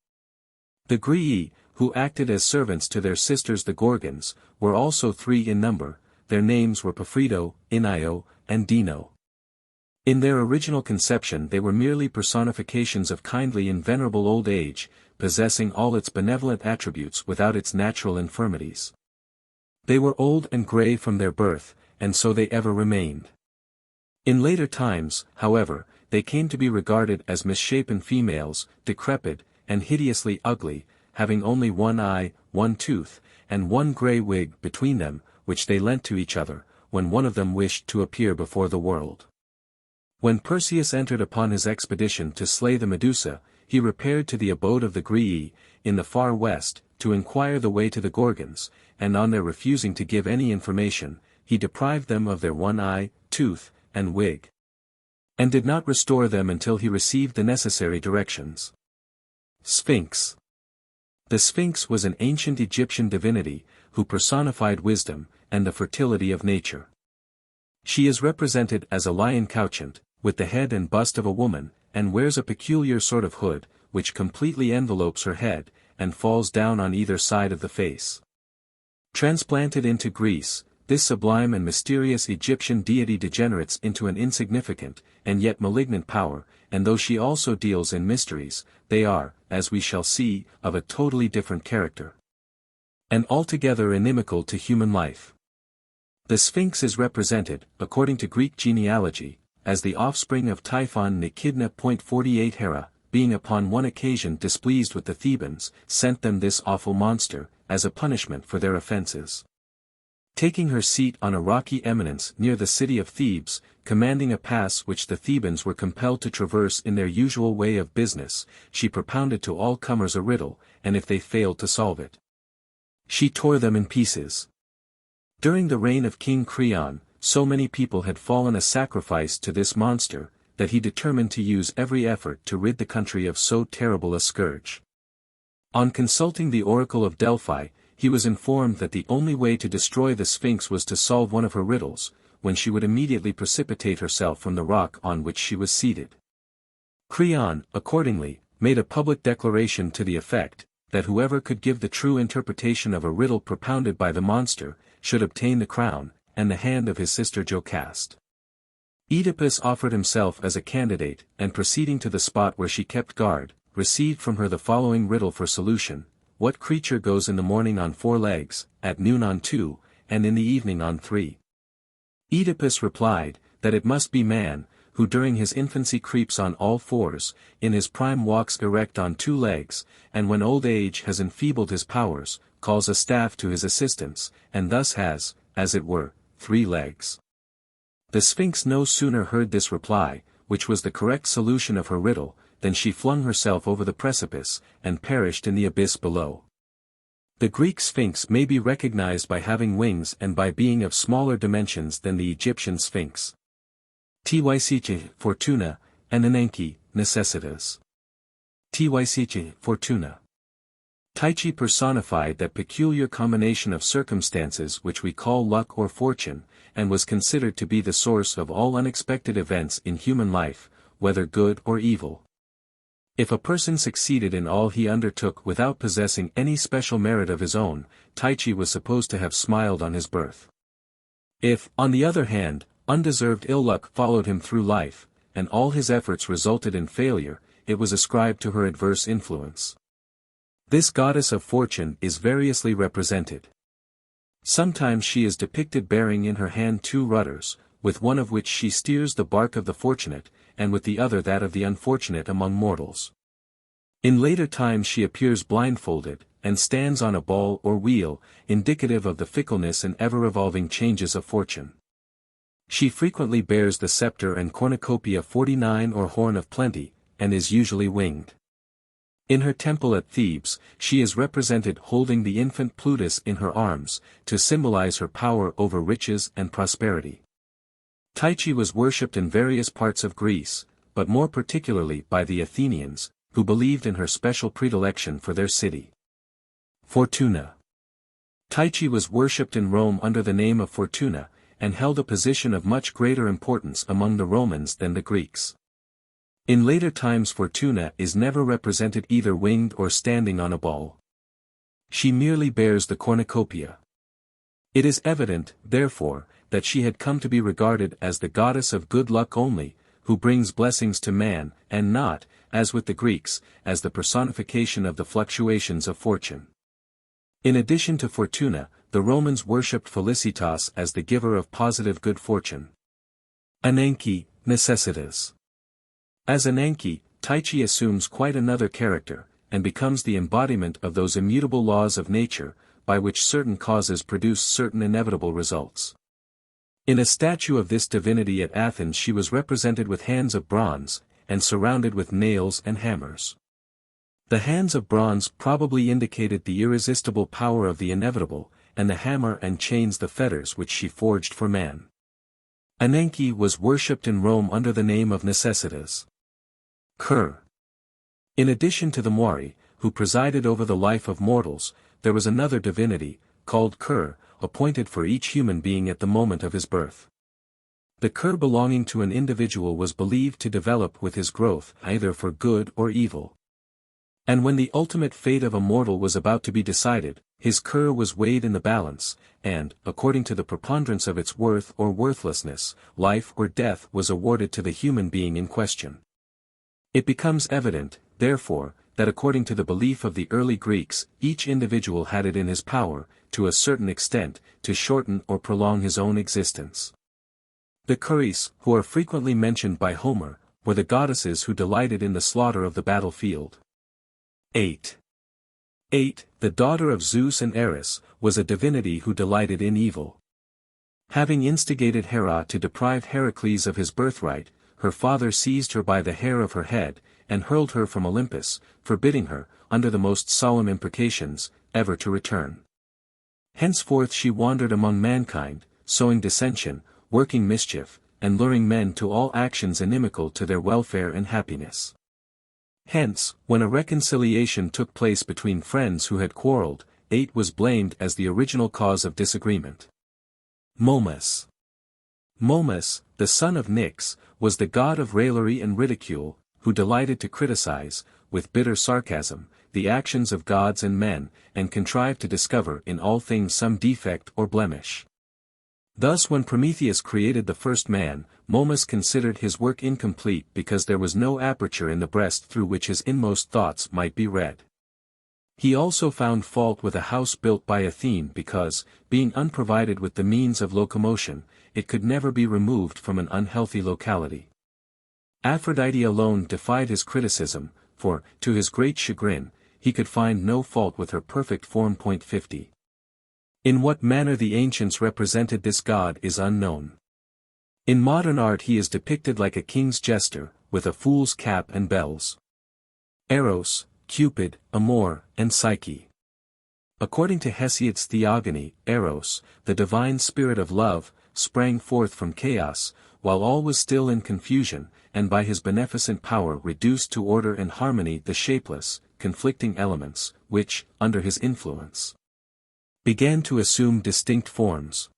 The Graeae, who acted as servants to their sisters the Gorgons, were also three in number, their names were Paphrito, Inio, and Dino. In their original conception they were merely personifications of kindly and venerable old age, possessing all its benevolent attributes without its natural infirmities. They were old and grey from their birth, and so they ever remained. In later times, however, they came to be regarded as misshapen females, decrepit, and hideously ugly, having only one eye, one tooth, and one grey wig between them, which they lent to each other, when one of them wished to appear before the world. When Perseus entered upon his expedition to slay the Medusa, he repaired to the abode of the Graeae, in the far west, to inquire the way to the Gorgons, and on their refusing to give any information, he deprived them of their one eye, tooth, and wig, and did not restore them until he received the necessary directions. Sphinx. The Sphinx was an ancient Egyptian divinity, who personified wisdom, and the fertility of nature. She is represented as a lion couchant, with the head and bust of a woman, and wears a peculiar sort of hood, which completely envelopes her head, and falls down on either side of the face. Transplanted into Greece, this sublime and mysterious Egyptian deity degenerates into an insignificant, and yet malignant power, and though she also deals in mysteries, they are, as we shall see, of a totally different character, and altogether inimical to human life. The Sphinx is represented, according to Greek genealogy, as the offspring of Typhon and Echidna. 48 Hera, being upon one occasion displeased with the Thebans, sent them this awful monster, as a punishment for their offences. Taking her seat on a rocky eminence near the city of Thebes, commanding a pass which the Thebans were compelled to traverse in their usual way of business, she propounded to all comers a riddle, and if they failed to solve it, she tore them in pieces. During the reign of King Creon, so many people had fallen a sacrifice to this monster, that he determined to use every effort to rid the country of so terrible a scourge. On consulting the oracle of Delphi, he was informed that the only way to destroy the Sphinx was to solve one of her riddles, when she would immediately precipitate herself from the rock on which she was seated. Creon, accordingly, made a public declaration to the effect, that whoever could give the true interpretation of a riddle propounded by the monster, should obtain the crown, and the hand of his sister Jocasta. Œdipus offered himself as a candidate, and proceeding to the spot where she kept guard, received from her the following riddle for solution: what creature goes in the morning on 4 legs, at noon on 2, and in the evening on 3? Œdipus replied, that it must be man, who during his infancy creeps on all 4s, in his prime walks erect on 2 legs, and when old age has enfeebled his powers, calls a staff to his assistance, and thus has, as it were, 3 legs. The Sphinx no sooner heard this reply, which was the correct solution of her riddle, than she flung herself over the precipice, and perished in the abyss below. The Greek Sphinx may be recognized by having wings and by being of smaller dimensions than the Egyptian Sphinx. Tyche, Fortuna, and Ananke, Necessitas. Tyche, Fortuna. Tyche personified that peculiar combination of circumstances which we call luck or fortune, and was considered to be the source of all unexpected events in human life, whether good or evil. If a person succeeded in all he undertook without possessing any special merit of his own, Tyche was supposed to have smiled on his birth. If, on the other hand, undeserved ill luck followed him through life, and all his efforts resulted in failure, it was ascribed to her adverse influence. This goddess of fortune is variously represented. Sometimes she is depicted bearing in her hand 2 rudders, with one of which she steers the bark of the fortunate, and with the other that of the unfortunate among mortals. In later times she appears blindfolded, and stands on a ball or wheel, indicative of the fickleness and ever-evolving changes of fortune. She frequently bears the scepter and cornucopia 49 or horn of plenty, and is usually winged. In her temple at Thebes, she is represented holding the infant Plutus in her arms, to symbolize her power over riches and prosperity. Tyche was worshipped in various parts of Greece, but more particularly by the Athenians, who believed in her special predilection for their city. Fortuna. Tyche was worshipped in Rome under the name of Fortuna, and held a position of much greater importance among the Romans than the Greeks. In later times Fortuna is never represented either winged or standing on a ball. She merely bears the cornucopia. It is evident, therefore, that she had come to be regarded as the goddess of good luck only, who brings blessings to man, and not, as with the Greeks, as the personification of the fluctuations of fortune. In addition to Fortuna, the Romans worshipped Felicitas as the giver of positive good fortune. Ananke, Necessitas. As Ananke, Tyche assumes quite another character, and becomes the embodiment of those immutable laws of nature, by which certain causes produce certain inevitable results. In a statue of this divinity at Athens she was represented with hands of bronze, and surrounded with nails and hammers. The hands of bronze probably indicated the irresistible power of the inevitable, and the hammer and chains the fetters which she forged for man. Ananke was worshipped in Rome under the name of Necessitas. Ker. In addition to the Moirai, who presided over the life of mortals, there was another divinity, called Ker, appointed for each human being at the moment of his birth. The Ker belonging to an individual was believed to develop with his growth either for good or evil. And when the ultimate fate of a mortal was about to be decided, his Ker was weighed in the balance, and, according to the preponderance of its worth or worthlessness, life or death was awarded to the human being in question. It becomes evident, therefore, that according to the belief of the early Greeks, each individual had it in his power, to a certain extent, to shorten or prolong his own existence. The Keres, who are frequently mentioned by Homer, were the goddesses who delighted in the slaughter of the battlefield. 8. The daughter of Zeus and Eris, was a divinity who delighted in evil. Having instigated Hera to deprive Heracles of his birthright, her father seized her by the hair of her head, and hurled her from Olympus, forbidding her, under the most solemn imprecations, ever to return. Henceforth she wandered among mankind, sowing dissension, working mischief, and luring men to all actions inimical to their welfare and happiness. Hence, when a reconciliation took place between friends who had quarreled, 8 was blamed as the original cause of disagreement. Momus. Momus, the son of Nyx, was the god of raillery and ridicule, who delighted to criticize, with bitter sarcasm, the actions of gods and men, and contrived to discover in all things some defect or blemish. Thus when Prometheus created the first man, Momus considered his work incomplete because there was no aperture in the breast through which his inmost thoughts might be read. He also found fault with a house built by Athena because, being unprovided with the means of locomotion, it could never be removed from an unhealthy locality. Aphrodite alone defied his criticism, for, to his great chagrin, he could find no fault with her perfect form. 50. In what manner the ancients represented this god is unknown. In modern art he is depicted like a king's jester, with a fool's cap and bells. Eros, Cupid, Amor, and Psyche. According to Hesiod's Theogony, Eros, the divine spirit of love, sprang forth from chaos, while all was still in confusion, and by his beneficent power reduced to order and harmony the shapeless, conflicting elements, which, under his influence, began to assume distinct forms.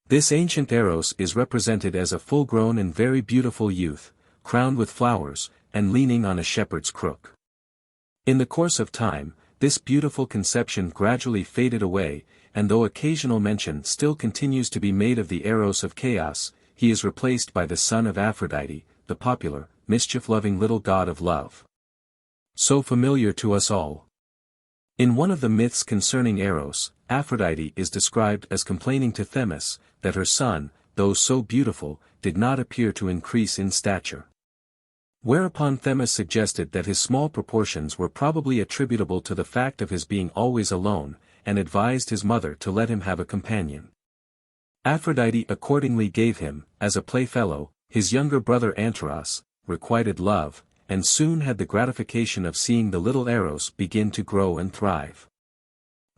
This ancient Eros is represented as a full-grown and very beautiful youth, crowned with flowers, and leaning on a shepherd's crook. In the course of time, this beautiful conception gradually faded away, and though occasional mention still continues to be made of the Eros of chaos, he is replaced by the son of Aphrodite, the popular, mischief-loving little god of love, so familiar to us all. In one of the myths concerning Eros, Aphrodite is described as complaining to Themis, that her son, though so beautiful, did not appear to increase in stature. Whereupon Themis suggested that his small proportions were probably attributable to the fact of his being always alone, and advised his mother to let him have a companion. Aphrodite accordingly gave him, as a playfellow, his younger brother Anteros, requited love, and soon had the gratification of seeing the little Eros begin to grow and thrive.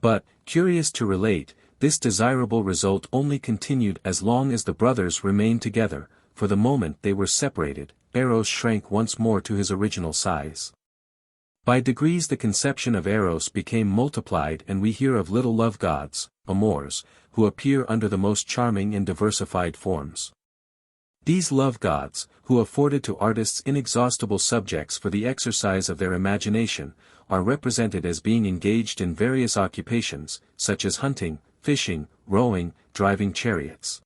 But, curious to relate, this desirable result only continued as long as the brothers remained together, for the moment they were separated, Eros shrank once more to his original size. By degrees the conception of Eros became multiplied and we hear of little love gods, Amors, who appear under the most charming and diversified forms. These love gods, who afforded to artists inexhaustible subjects for the exercise of their imagination, are represented as being engaged in various occupations, such as hunting, fishing, rowing, driving chariots,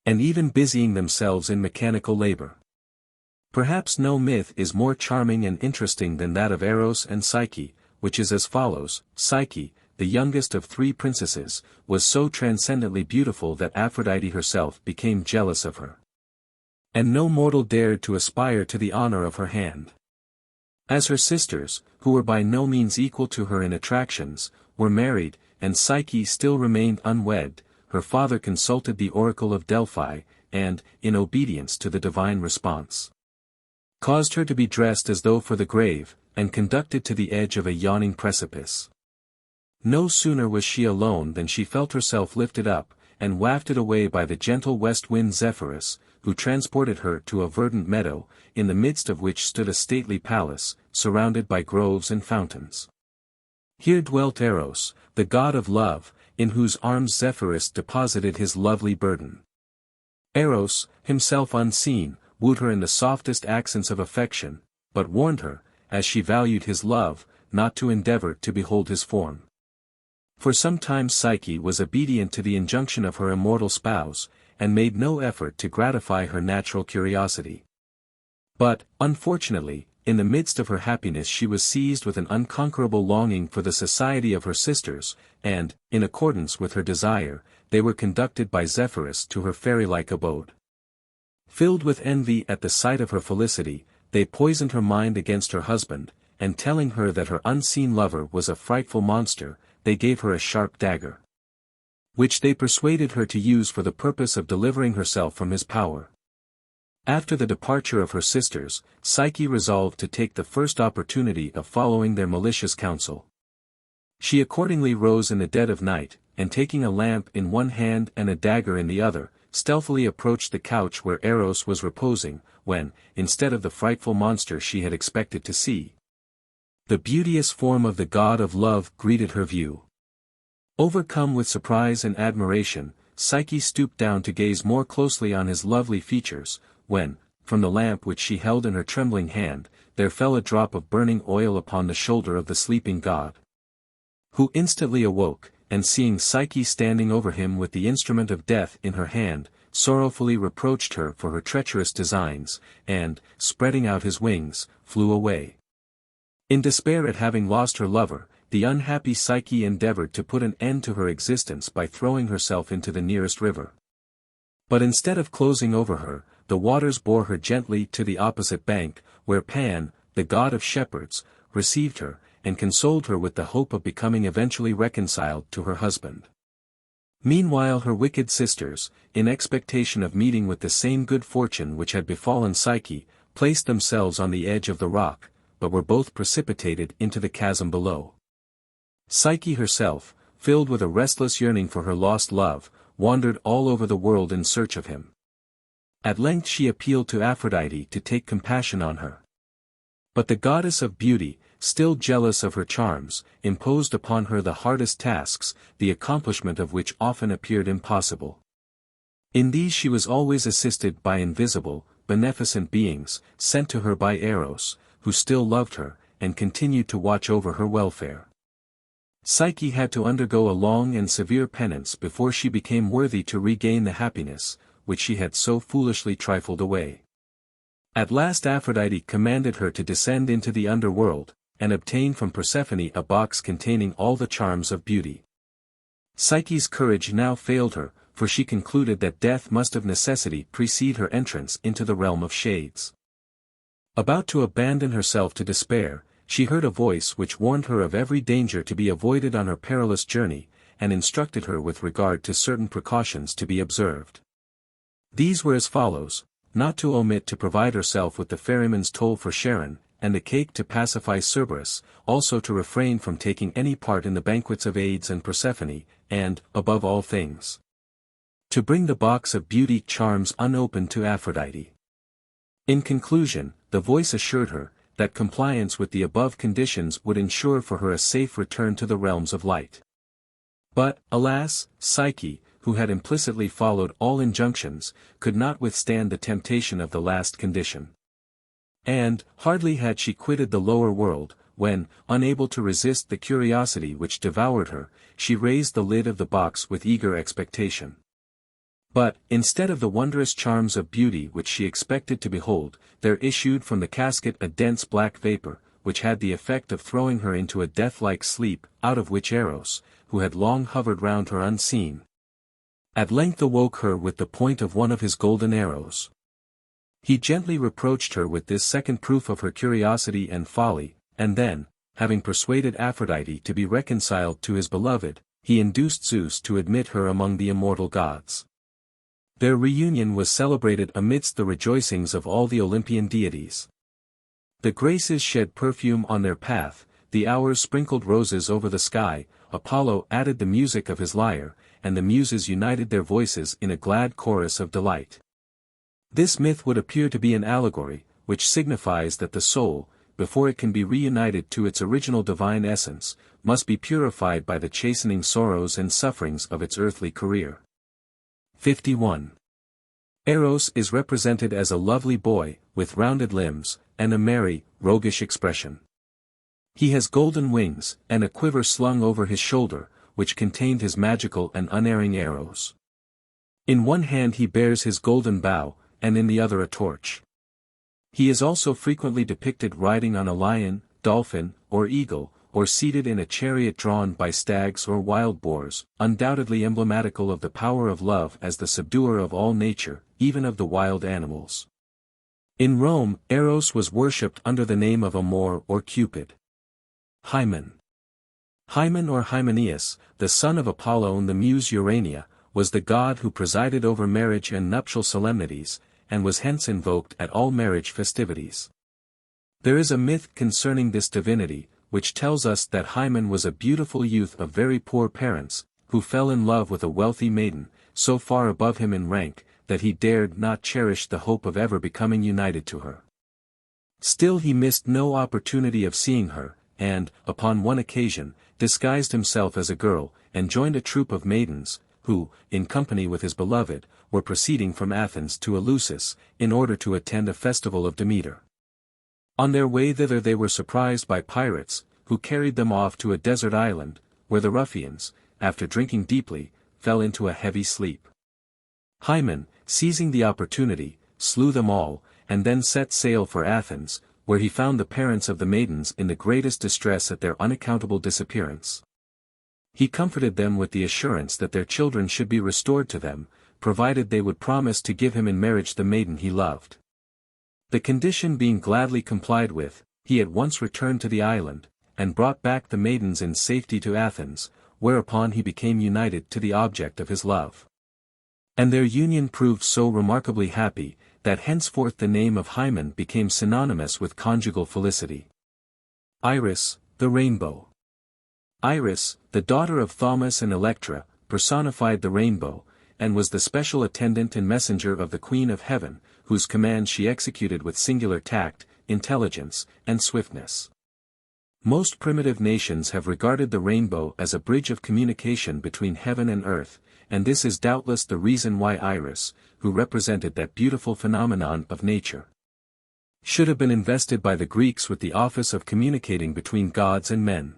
and even busying themselves in mechanical labor. Perhaps no myth is more charming and interesting than that of Eros and Psyche, which is as follows. Psyche, the youngest of 3 princesses, was so transcendently beautiful that Aphrodite herself became jealous of her, and no mortal dared to aspire to the honor of her hand. As her sisters, who were by no means equal to her in attractions, were married, and Psyche still remained unwed, her father consulted the oracle of Delphi, and, in obedience to the divine response, caused her to be dressed as though for the grave, and conducted to the edge of a yawning precipice. No sooner was she alone than she felt herself lifted up, and wafted away by the gentle west wind Zephyrus, who transported her to a verdant meadow, in the midst of which stood a stately palace, surrounded by groves and fountains. Here dwelt Eros, the god of love, in whose arms Zephyrus deposited his lovely burden. Eros, himself unseen, wooed her in the softest accents of affection, but warned her, as she valued his love, not to endeavor to behold his form. For some time Psyche was obedient to the injunction of her immortal spouse, and made no effort to gratify her natural curiosity. But, unfortunately, in the midst of her happiness she was seized with an unconquerable longing for the society of her sisters, and, in accordance with her desire, they were conducted by Zephyrus to her fairy-like abode. Filled with envy at the sight of her felicity, they poisoned her mind against her husband, and telling her that her unseen lover was a frightful monster, they gave her a sharp dagger, which they persuaded her to use for the purpose of delivering herself from his power. After the departure of her sisters, Psyche resolved to take the first opportunity of following their malicious counsel. She accordingly rose in the dead of night, and taking a lamp in one hand and a dagger in the other, stealthily approached the couch where Eros was reposing, when, instead of the frightful monster she had expected to see, the beauteous form of the god of love greeted her view. Overcome with surprise and admiration, Psyche stooped down to gaze more closely on his lovely features, when, from the lamp which she held in her trembling hand, there fell a drop of burning oil upon the shoulder of the sleeping god. Who instantly awoke, and seeing Psyche standing over him with the instrument of death in her hand, sorrowfully reproached her for her treacherous designs, and, spreading out his wings, flew away. In despair at having lost her lover, the unhappy Psyche endeavored to put an end to her existence by throwing herself into the nearest river. But instead of closing over her, the waters bore her gently to the opposite bank, where Pan, the god of shepherds, received her, and consoled her with the hope of becoming eventually reconciled to her husband. Meanwhile her wicked sisters, in expectation of meeting with the same good fortune which had befallen Psyche, placed themselves on the edge of the rock, but were both precipitated into the chasm below. Psyche herself, filled with a restless yearning for her lost love, wandered all over the world in search of him. At length she appealed to Aphrodite to take compassion on her. But the goddess of beauty, still jealous of her charms, imposed upon her the hardest tasks, the accomplishment of which often appeared impossible. In these she was always assisted by invisible, beneficent beings, sent to her by Eros, who still loved her, and continued to watch over her welfare. Psyche had to undergo a long and severe penance before she became worthy to regain the happiness, which she had so foolishly trifled away. At last Aphrodite commanded her to descend into the underworld, and obtain from Persephone a box containing all the charms of beauty. Psyche's courage now failed her, for she concluded that death must of necessity precede her entrance into the realm of shades. About to abandon herself to despair, she heard a voice which warned her of every danger to be avoided on her perilous journey, and instructed her with regard to certain precautions to be observed. These were as follows: not to omit to provide herself with the ferryman's toll for Charon, and the cake to pacify Cerberus, also to refrain from taking any part in the banquets of Hades and Persephone, and, above all things, to bring the box of beauty charms unopened to Aphrodite. In conclusion, the voice assured her, that compliance with the above conditions would ensure for her a safe return to the realms of light. But, alas, Psyche, who had implicitly followed all injunctions, could not withstand the temptation of the last condition. And, hardly had she quitted the lower world, when, unable to resist the curiosity which devoured her, she raised the lid of the box with eager expectation. But, instead of the wondrous charms of beauty which she expected to behold, there issued from the casket a dense black vapor, which had the effect of throwing her into a death-like sleep, out of which Eros, who had long hovered round her unseen, at length awoke her with the point of one of his golden arrows. He gently reproached her with this second proof of her curiosity and folly, and then, having persuaded Aphrodite to be reconciled to his beloved, he induced Zeus to admit her among the immortal gods. Their reunion was celebrated amidst the rejoicings of all the Olympian deities. The Graces shed perfume on their path, the Hours sprinkled roses over the sky, Apollo added the music of his lyre, and the Muses united their voices in a glad chorus of delight. This myth would appear to be an allegory, which signifies that the soul, before it can be reunited to its original divine essence, must be purified by the chastening sorrows and sufferings of its earthly career. 51. Eros is represented as a lovely boy, with rounded limbs, and a merry, roguish expression. He has golden wings, and a quiver slung over his shoulder, which contained his magical and unerring arrows. In one hand he bears his golden bow, and in the other a torch. He is also frequently depicted riding on a lion, dolphin, or eagle, or seated in a chariot drawn by stags or wild boars, undoubtedly emblematical of the power of love as the subduer of all nature, even of the wild animals. In Rome, Eros was worshipped under the name of Amor or Cupid. Hymen. Hymen or Hymenaeus, the son of Apollo and the muse Urania, was the god who presided over marriage and nuptial solemnities, and was hence invoked at all marriage festivities. There is a myth concerning this divinity, which tells us that Hymen was a beautiful youth of very poor parents, who fell in love with a wealthy maiden, so far above him in rank, that he dared not cherish the hope of ever becoming united to her. Still he missed no opportunity of seeing her, and, upon one occasion, disguised himself as a girl, and joined a troop of maidens, who, in company with his beloved, were proceeding from Athens to Eleusis, in order to attend a festival of Demeter. On their way thither they were surprised by pirates, who carried them off to a desert island, where the ruffians, after drinking deeply, fell into a heavy sleep. Hymen, seizing the opportunity, slew them all, and then set sail for Athens, where he found the parents of the maidens in the greatest distress at their unaccountable disappearance. He comforted them with the assurance that their children should be restored to them, provided they would promise to give him in marriage the maiden he loved. The condition being gladly complied with, he at once returned to the island, and brought back the maidens in safety to Athens, whereupon he became united to the object of his love. And their union proved so remarkably happy, that henceforth the name of Hymen became synonymous with conjugal felicity. Iris, the rainbow. Iris, the daughter of Thaumas and Electra, personified the rainbow, and was the special attendant and messenger of the Queen of Heaven, whose commands she executed with singular tact, intelligence, and swiftness. Most primitive nations have regarded the rainbow as a bridge of communication between heaven and earth, and this is doubtless the reason why Iris, who represented that beautiful phenomenon of nature, should have been invested by the Greeks with the office of communicating between gods and men.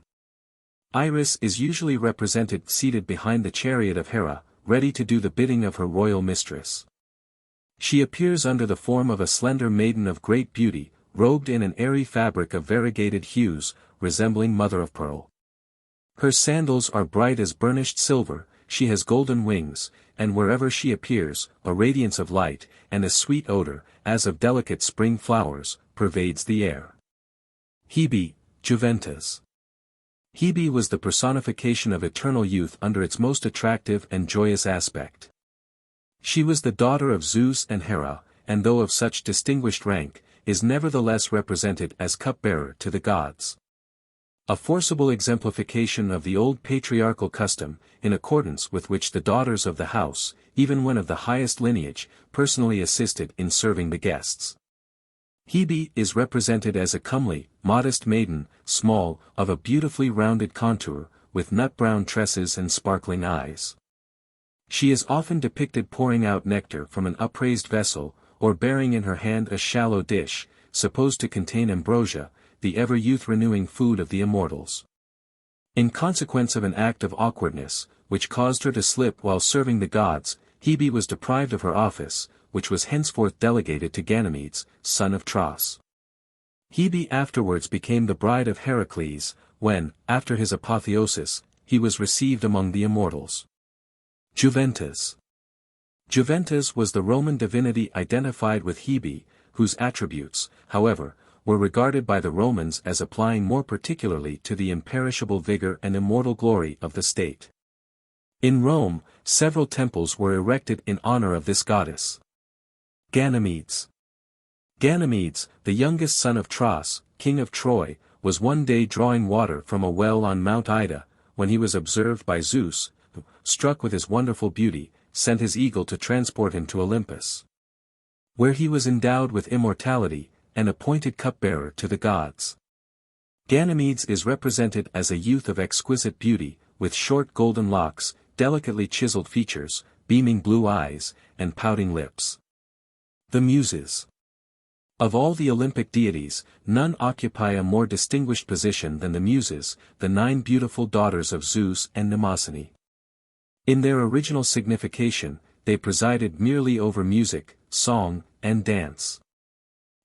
Iris is usually represented seated behind the chariot of Hera, ready to do the bidding of her royal mistress. She appears under the form of a slender maiden of great beauty, robed in an airy fabric of variegated hues, resembling mother-of-pearl. Her sandals are bright as burnished silver, she has golden wings, and wherever she appears, a radiance of light, and a sweet odor, as of delicate spring flowers, pervades the air. Hebe, Juventas. Hebe was the personification of eternal youth under its most attractive and joyous aspect. She was the daughter of Zeus and Hera, and though of such distinguished rank, is nevertheless represented as cupbearer to the gods. A forcible exemplification of the old patriarchal custom, in accordance with which the daughters of the house, even when of the highest lineage, personally assisted in serving the guests. Hebe is represented as a comely, modest maiden, small, of a beautifully rounded contour, with nut-brown tresses and sparkling eyes. She is often depicted pouring out nectar from an upraised vessel, or bearing in her hand a shallow dish, supposed to contain ambrosia, the ever youth-renewing food of the immortals. In consequence of an act of awkwardness, which caused her to slip while serving the gods, Hebe was deprived of her office, which was henceforth delegated to Ganymedes, son of Tros. Hebe afterwards became the bride of Heracles, when, after his apotheosis, he was received among the immortals. Juventas. Juventas was the Roman divinity identified with Hebe, whose attributes, however, were regarded by the Romans as applying more particularly to the imperishable vigor and immortal glory of the state. In Rome, several temples were erected in honor of this goddess. Ganymedes. Ganymedes, the youngest son of Tros, king of Troy, was one day drawing water from a well on Mount Ida, when he was observed by Zeus, who, struck with his wonderful beauty, sent his eagle to transport him to Olympus, where he was endowed with immortality, and appointed cupbearer to the gods. Ganymedes is represented as a youth of exquisite beauty, with short golden locks, delicately chiseled features, beaming blue eyes, and pouting lips. The Muses. Of all the Olympic deities, none occupy a more distinguished position than the Muses, the 9 beautiful daughters of Zeus and Mnemosyne. In their original signification, they presided merely over music, song, and dance.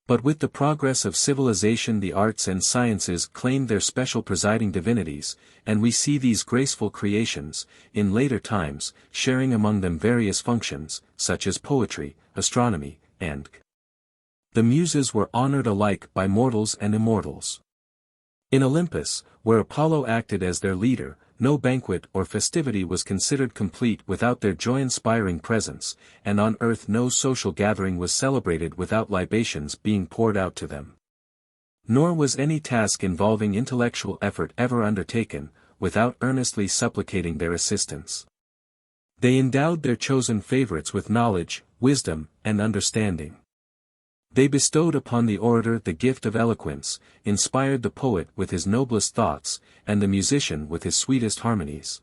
But with the progress of civilization the arts and sciences claimed their special presiding divinities, and we see these graceful creations, in later times, sharing among them various functions, such as poetry, astronomy, and the Muses were honored alike by mortals and immortals. In Olympus, where Apollo acted as their leader, no banquet or festivity was considered complete without their joy-inspiring presence, and on earth no social gathering was celebrated without libations being poured out to them. Nor was any task involving intellectual effort ever undertaken, without earnestly supplicating their assistance. They endowed their chosen favorites with knowledge, wisdom, and understanding. They bestowed upon the orator the gift of eloquence, inspired the poet with his noblest thoughts, and the musician with his sweetest harmonies.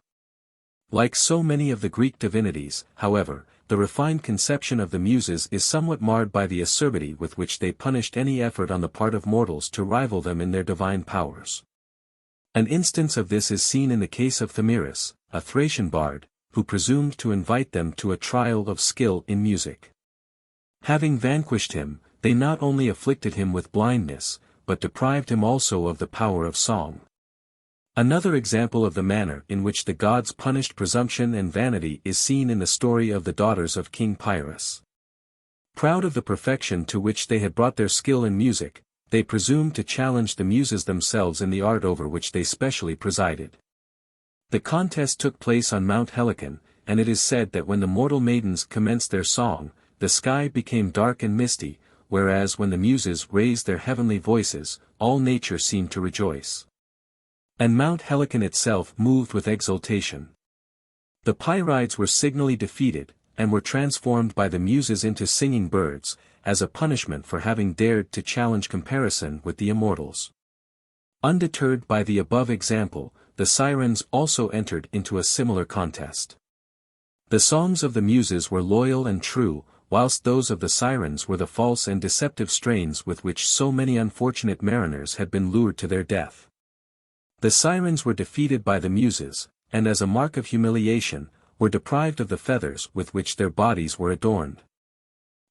Like so many of the Greek divinities, however, the refined conception of the Muses is somewhat marred by the acerbity with which they punished any effort on the part of mortals to rival them in their divine powers. An instance of this is seen in the case of Thamyris, a Thracian bard, who presumed to invite them to a trial of skill in music. Having vanquished him, they not only afflicted him with blindness, but deprived him also of the power of song. Another example of the manner in which the gods punished presumption and vanity is seen in the story of the daughters of King Pyrrhus. Proud of the perfection to which they had brought their skill in music, they presumed to challenge the Muses themselves in the art over which they specially presided. The contest took place on Mount Helicon, and it is said that when the mortal maidens commenced their song, the sky became dark and misty, whereas when the Muses raised their heavenly voices, all nature seemed to rejoice. And Mount Helicon itself moved with exultation. The Pierides were signally defeated, and were transformed by the Muses into singing birds, as a punishment for having dared to challenge comparison with the immortals. Undeterred by the above example, the Sirens also entered into a similar contest. The songs of the Muses were loyal and true, whilst those of the Sirens were the false and deceptive strains with which so many unfortunate mariners had been lured to their death. The Sirens were defeated by the Muses, and as a mark of humiliation, were deprived of the feathers with which their bodies were adorned.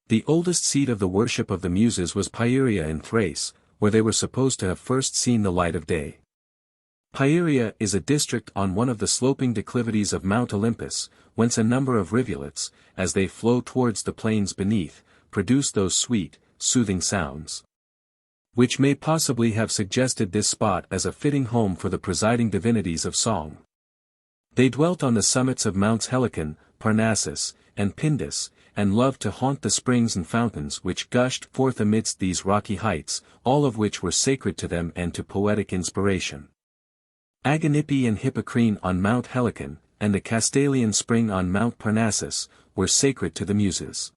The oldest seat of the worship of the Muses was Pieria in Thrace, where they were supposed to have first seen the light of day. Pieria is a district on one of the sloping declivities of Mount Olympus, whence a number of rivulets, as they flow towards the plains beneath, produce those sweet, soothing sounds, which may possibly have suggested this spot as a fitting home for the presiding divinities of song. They dwelt on the summits of Mounts Helicon, Parnassus, and Pindus, and loved to haunt the springs and fountains which gushed forth amidst these rocky heights, all of which were sacred to them and to poetic inspiration. Agonippe and Hippocrene on Mount Helicon, and the Castalian spring on Mount Parnassus, were sacred to the Muses.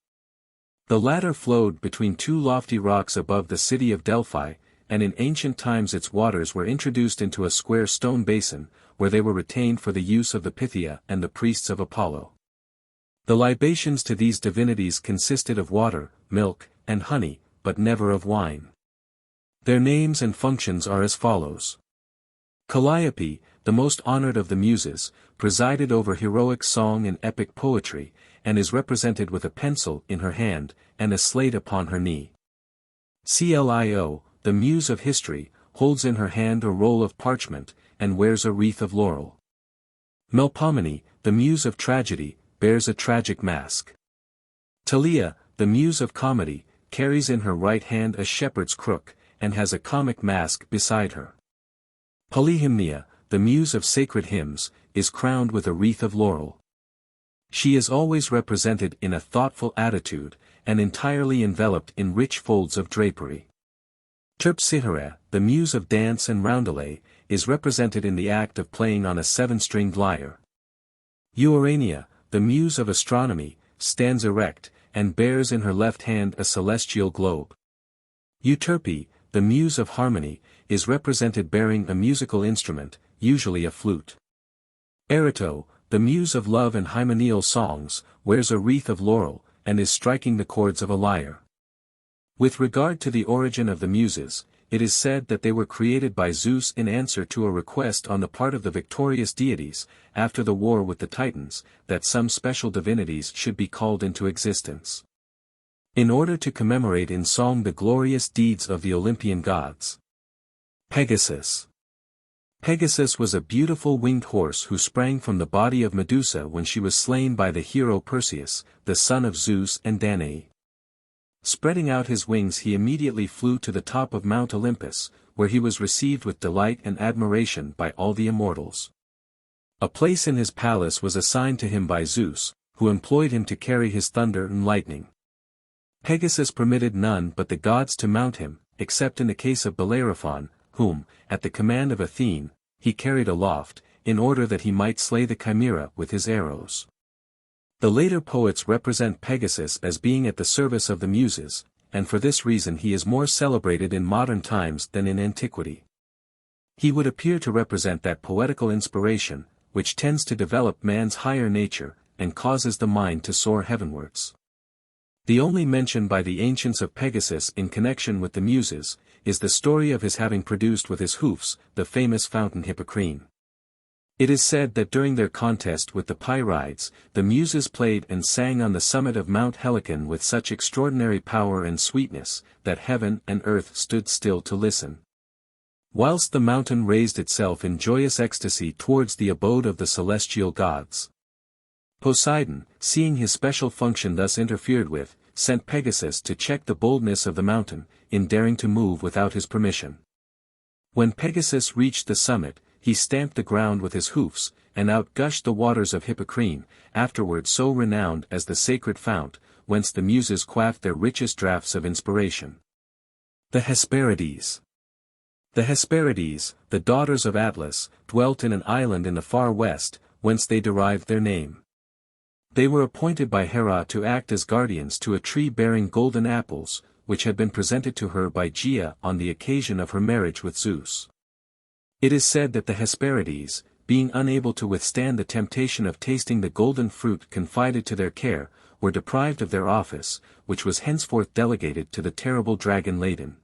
The latter flowed between two lofty rocks above the city of Delphi, and in ancient times its waters were introduced into a square stone basin, where they were retained for the use of the Pythia and the priests of Apollo. The libations to these divinities consisted of water, milk, and honey, but never of wine. Their names and functions are as follows. Calliope, the most honored of the Muses, presided over heroic song and epic poetry, and is represented with a pencil in her hand, and a slate upon her knee. Clio, the Muse of history, holds in her hand a roll of parchment, and wears a wreath of laurel. Melpomene, the Muse of tragedy, bears a tragic mask. Talia, the Muse of comedy, carries in her right hand a shepherd's crook, and has a comic mask beside her. Polyhymnia, the Muse of sacred hymns, is crowned with a wreath of laurel. She is always represented in a thoughtful attitude, and entirely enveloped in rich folds of drapery. Terpsichore, the Muse of dance and roundelay, is represented in the act of playing on a seven-stringed lyre. Urania, the Muse of astronomy, stands erect, and bears in her left hand a celestial globe. Euterpe, the Muse of harmony, is represented bearing a musical instrument, usually a flute. Erato, the Muse of love and hymeneal songs, wears a wreath of laurel, and is striking the chords of a lyre. With regard to the origin of the Muses, it is said that they were created by Zeus in answer to a request on the part of the victorious deities, after the war with the Titans, that some special divinities should be called into existence, in order to commemorate in song the glorious deeds of the Olympian gods. Pegasus. Pegasus was a beautiful winged horse who sprang from the body of Medusa when she was slain by the hero Perseus, the son of Zeus and Danae. Spreading out his wings he immediately flew to the top of Mount Olympus, where he was received with delight and admiration by all the immortals. A place in his palace was assigned to him by Zeus, who employed him to carry his thunder and lightning. Pegasus permitted none but the gods to mount him, except in the case of Bellerophon, whom, at the command of Athena, he carried aloft, in order that he might slay the Chimera with his arrows. The later poets represent Pegasus as being at the service of the Muses, and for this reason he is more celebrated in modern times than in antiquity. He would appear to represent that poetical inspiration, which tends to develop man's higher nature, and causes the mind to soar heavenwards. The only mention by the ancients of Pegasus in connection with the Muses, is the story of his having produced with his hoofs, the famous fountain Hippocrene. It is said that during their contest with the Pierides, the Muses played and sang on the summit of Mount Helicon with such extraordinary power and sweetness, that heaven and earth stood still to listen. Whilst the mountain raised itself in joyous ecstasy towards the abode of the celestial gods. Poseidon, seeing his special function thus interfered with, sent Pegasus to check the boldness of the mountain, in daring to move without his permission. When Pegasus reached the summit, he stamped the ground with his hoofs, and out gushed the waters of Hippocrene, afterward so renowned as the sacred fount, whence the Muses quaffed their richest draughts of inspiration. The Hesperides. The Hesperides, the daughters of Atlas, dwelt in an island in the far west, whence they derived their name. They were appointed by Hera to act as guardians to a tree bearing golden apples, which had been presented to her by Gaia on the occasion of her marriage with Zeus. It is said that the Hesperides, being unable to withstand the temptation of tasting the golden fruit confided to their care, were deprived of their office, which was henceforth delegated to the terrible dragon Ladon,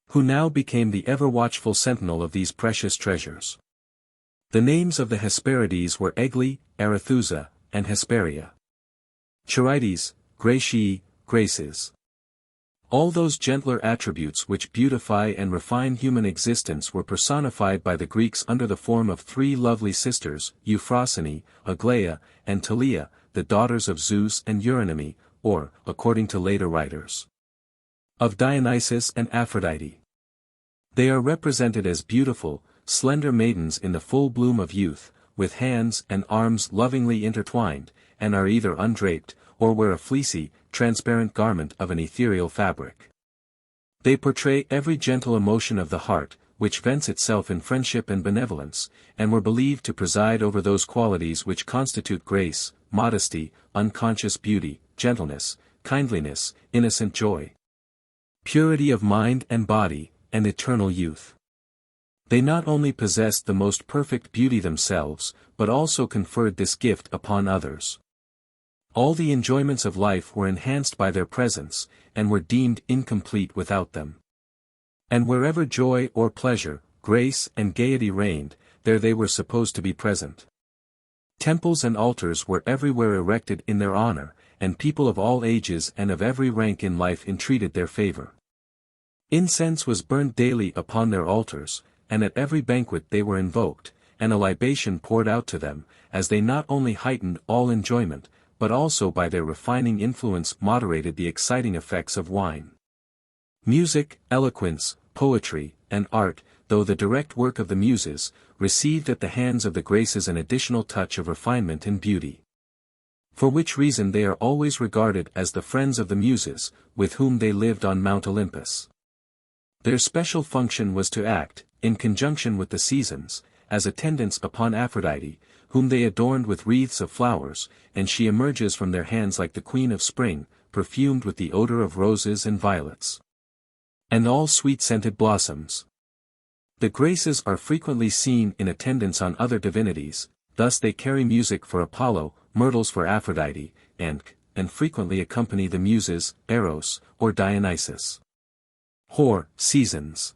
who now became the ever-watchful sentinel of these precious treasures. The names of the Hesperides were Egli, Arethusa, and Hesperia. Charites, Gratii, Graces. All those gentler attributes which beautify and refine human existence were personified by the Greeks under the form of three lovely sisters, Euphrosyne, Aglaia, and Talia, the daughters of Zeus and Eurynomy, or, according to later writers, of Dionysus and Aphrodite. They are represented as beautiful, slender maidens in the full bloom of youth, with hands and arms lovingly intertwined, and are either undraped, or wear a fleecy, transparent garment of an ethereal fabric. They portray every gentle emotion of the heart, which vents itself in friendship and benevolence, and were believed to preside over those qualities which constitute grace, modesty, unconscious beauty, gentleness, kindliness, innocent joy, purity of mind and body, and eternal youth. They not only possessed the most perfect beauty themselves, but also conferred this gift upon others. All the enjoyments of life were enhanced by their presence, and were deemed incomplete without them. And wherever joy or pleasure, grace and gaiety reigned, there they were supposed to be present. Temples and altars were everywhere erected in their honor, and people of all ages and of every rank in life entreated their favor. Incense was burned daily upon their altars, and at every banquet they were invoked, and a libation poured out to them, as they not only heightened all enjoyment, but also by their refining influence moderated the exciting effects of wine. Music, eloquence, poetry, and art, though the direct work of the Muses, received at the hands of the Graces an additional touch of refinement and beauty. For which reason they are always regarded as the friends of the Muses, with whom they lived on Mount Olympus. Their special function was to act, in conjunction with the seasons, as attendants upon Aphrodite, whom they adorned with wreaths of flowers, and she emerges from their hands like the queen of spring, perfumed with the odor of roses and violets, and all sweet-scented blossoms. The Graces are frequently seen in attendance on other divinities, thus they carry music for Apollo, myrtles for Aphrodite, and frequently accompany the Muses, Eros, or Dionysus. Seasons.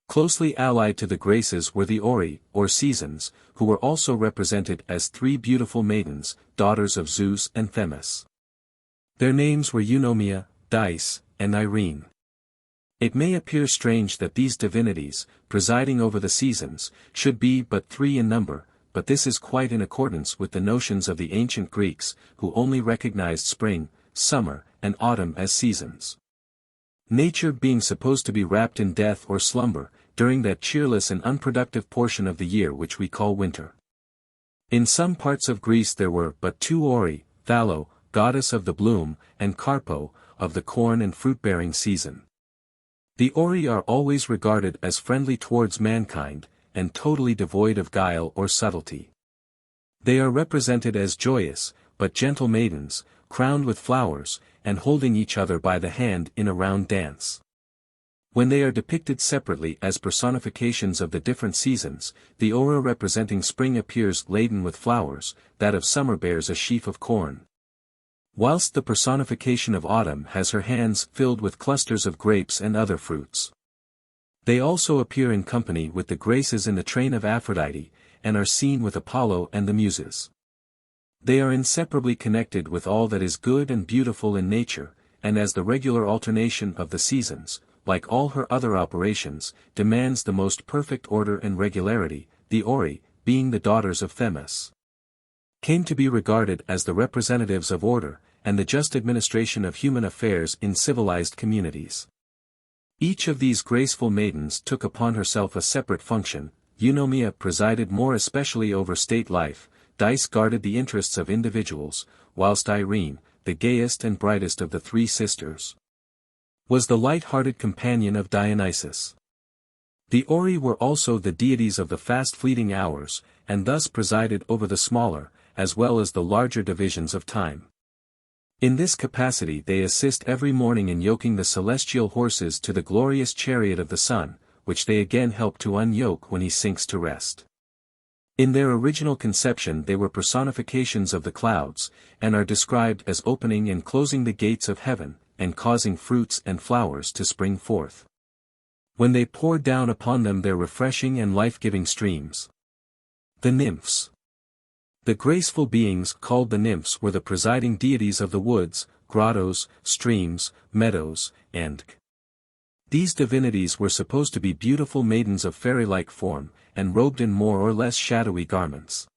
Closely allied to the Graces were the Ori, or seasons, who were also represented as three beautiful maidens, daughters of Zeus and Themis. Their names were Eunomia, Dice, and Irene. It may appear strange that these divinities, presiding over the seasons, should be but three in number, but this is quite in accordance with the notions of the ancient Greeks, who only recognized spring, summer, and autumn as seasons. Nature being supposed to be wrapped in death or slumber, during that cheerless and unproductive portion of the year which we call winter. In some parts of Greece there were but two Ori, Thallo, goddess of the bloom, and Carpo, of the corn and fruit-bearing season. The Ori are always regarded as friendly towards mankind, and totally devoid of guile or subtlety. They are represented as joyous, but gentle maidens, crowned with flowers, and holding each other by the hand in a round dance. When they are depicted separately as personifications of the different seasons, the aura representing spring appears laden with flowers, that of summer bears a sheaf of corn. Whilst the personification of autumn has her hands filled with clusters of grapes and other fruits. They also appear in company with the Graces in the train of Aphrodite, and are seen with Apollo and the Muses. They are inseparably connected with all that is good and beautiful in nature, and as the regular alternation of the seasons, like all her other operations, demands the most perfect order and regularity, the Ori, being the daughters of Themis, came to be regarded as the representatives of order, and the just administration of human affairs in civilized communities. Each of these graceful maidens took upon herself a separate function. Eunomia presided more especially over state life, Dice guarded the interests of individuals, whilst Irene, the gayest and brightest of the three sisters, was the light-hearted companion of Dionysus. The Ori were also the deities of the fast-fleeting hours, and thus presided over the smaller, as well as the larger divisions of time. In this capacity they assist every morning in yoking the celestial horses to the glorious chariot of the sun, which they again help to unyoke when he sinks to rest. In their original conception they were personifications of the clouds, and are described as opening and closing the gates of heaven, and causing fruits and flowers to spring forth, when they pour down upon them their refreshing and life-giving streams. The nymphs. The graceful beings called the nymphs were the presiding deities of the woods, grottos, streams, meadows, and these divinities were supposed to be beautiful maidens of fairy-like form, and robed in more or less shadowy garments.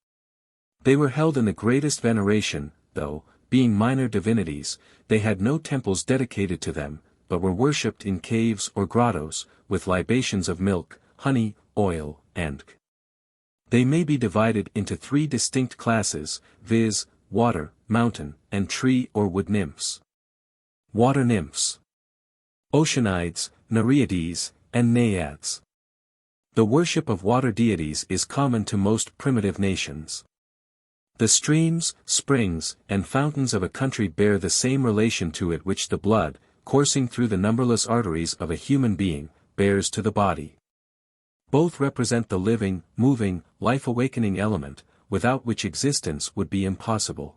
They were held in the greatest veneration, though, being minor divinities, they had no temples dedicated to them, but were worshipped in caves or grottos, with libations of milk, honey, oil, and they may be divided into three distinct classes, viz., water, mountain, and tree or wood nymphs. Water nymphs, Oceanides, Nereides, and Naiads. The worship of water deities is common to most primitive nations. The streams, springs, and fountains of a country bear the same relation to it which the blood, coursing through the numberless arteries of a human being, bears to the body. Both represent the living, moving, life-awakening element, without which existence would be impossible.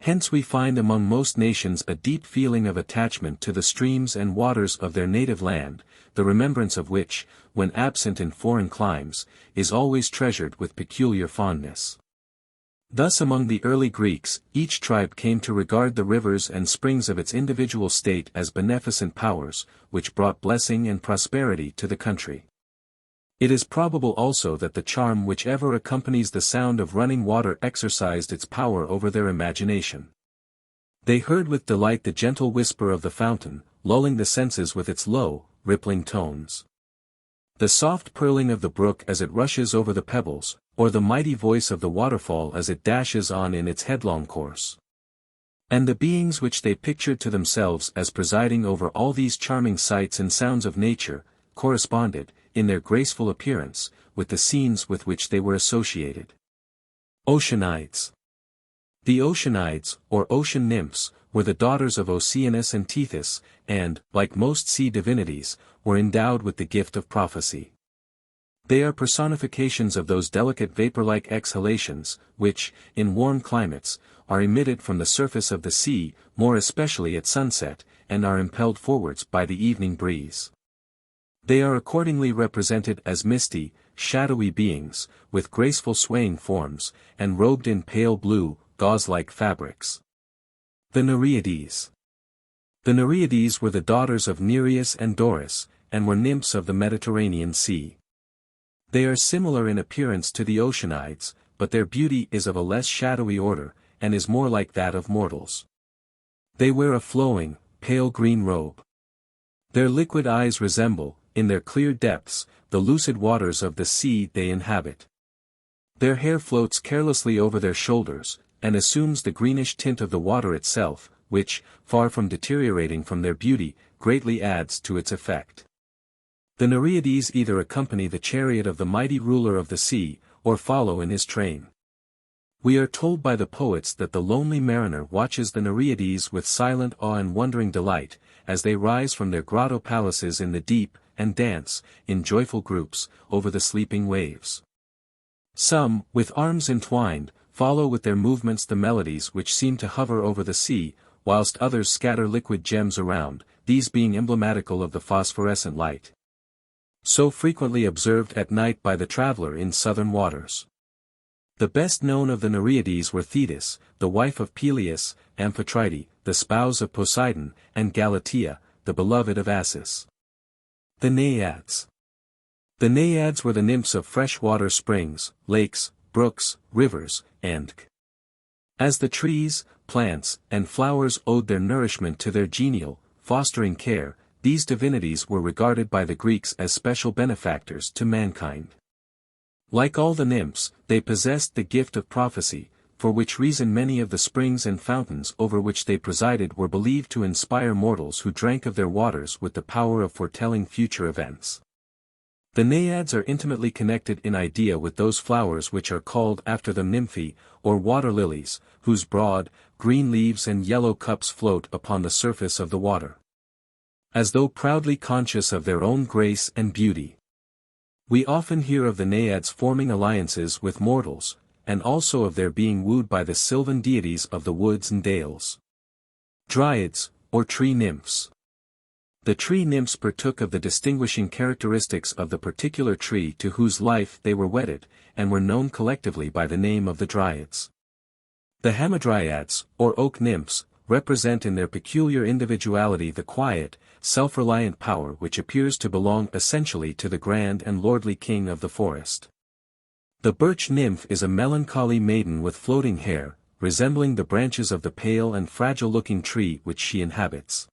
Hence we find among most nations a deep feeling of attachment to the streams and waters of their native land, the remembrance of which, when absent in foreign climes, is always treasured with peculiar fondness. Thus among the early Greeks, each tribe came to regard the rivers and springs of its individual state as beneficent powers, which brought blessing and prosperity to the country. It is probable also that the charm which ever accompanies the sound of running water exercised its power over their imagination. They heard with delight the gentle whisper of the fountain, lulling the senses with its low, rippling tones. The soft purling of the brook as it rushes over the pebbles, or the mighty voice of the waterfall as it dashes on in its headlong course. And the beings which they pictured to themselves as presiding over all these charming sights and sounds of nature, corresponded, in their graceful appearance, with the scenes with which they were associated. Oceanides. The Oceanides, or ocean nymphs, were the daughters of Oceanus and Theseus, and, like most sea divinities, were endowed with the gift of prophecy. They are personifications of those delicate vapor-like exhalations, which, in warm climates, are emitted from the surface of the sea, more especially at sunset, and are impelled forwards by the evening breeze. They are accordingly represented as misty, shadowy beings, with graceful swaying forms, and robed in pale blue, gauze-like fabrics. The Nereides. The Nereides were the daughters of Nereus and Doris, and were nymphs of the Mediterranean Sea. They are similar in appearance to the Oceanides, but their beauty is of a less shadowy order, and is more like that of mortals. They wear a flowing, pale green robe. Their liquid eyes resemble, in their clear depths, the lucid waters of the sea they inhabit. Their hair floats carelessly over their shoulders, and assumes the greenish tint of the water itself, which, far from deteriorating from their beauty, greatly adds to its effect. The Nereides either accompany the chariot of the mighty ruler of the sea, or follow in his train. We are told by the poets that the lonely mariner watches the Nereides with silent awe and wondering delight, as they rise from their grotto palaces in the deep, and dance, in joyful groups, over the sleeping waves. Some, with arms entwined, follow with their movements the melodies which seem to hover over the sea, whilst others scatter liquid gems around, these being emblematical of the phosphorescent light so frequently observed at night by the traveller in southern waters. The best known of the Nereides were Thetis, the wife of Peleus, Amphitrite, the spouse of Poseidon, and Galatea, the beloved of Acis. The Naiads. The Naiads were the nymphs of freshwater springs, lakes, brooks, rivers, and as the trees, plants, and flowers owed their nourishment to their genial, fostering care, these divinities were regarded by the Greeks as special benefactors to mankind. Like all the nymphs, they possessed the gift of prophecy, for which reason many of the springs and fountains over which they presided were believed to inspire mortals who drank of their waters with the power of foretelling future events. The Naiads are intimately connected in idea with those flowers which are called after them nymphae, or water lilies, whose broad, green leaves and yellow cups float upon the surface of the water, as though proudly conscious of their own grace and beauty. We often hear of the Naiads forming alliances with mortals, and also of their being wooed by the sylvan deities of the woods and dales. Dryads, or tree nymphs. The tree nymphs partook of the distinguishing characteristics of the particular tree to whose life they were wedded, and were known collectively by the name of the Dryads. The Hamadryads, or oak nymphs, represent in their peculiar individuality the quiet, self-reliant power which appears to belong essentially to the grand and lordly king of the forest. The birch nymph is a melancholy maiden with floating hair, resembling the branches of the pale and fragile-looking tree which she inhabits.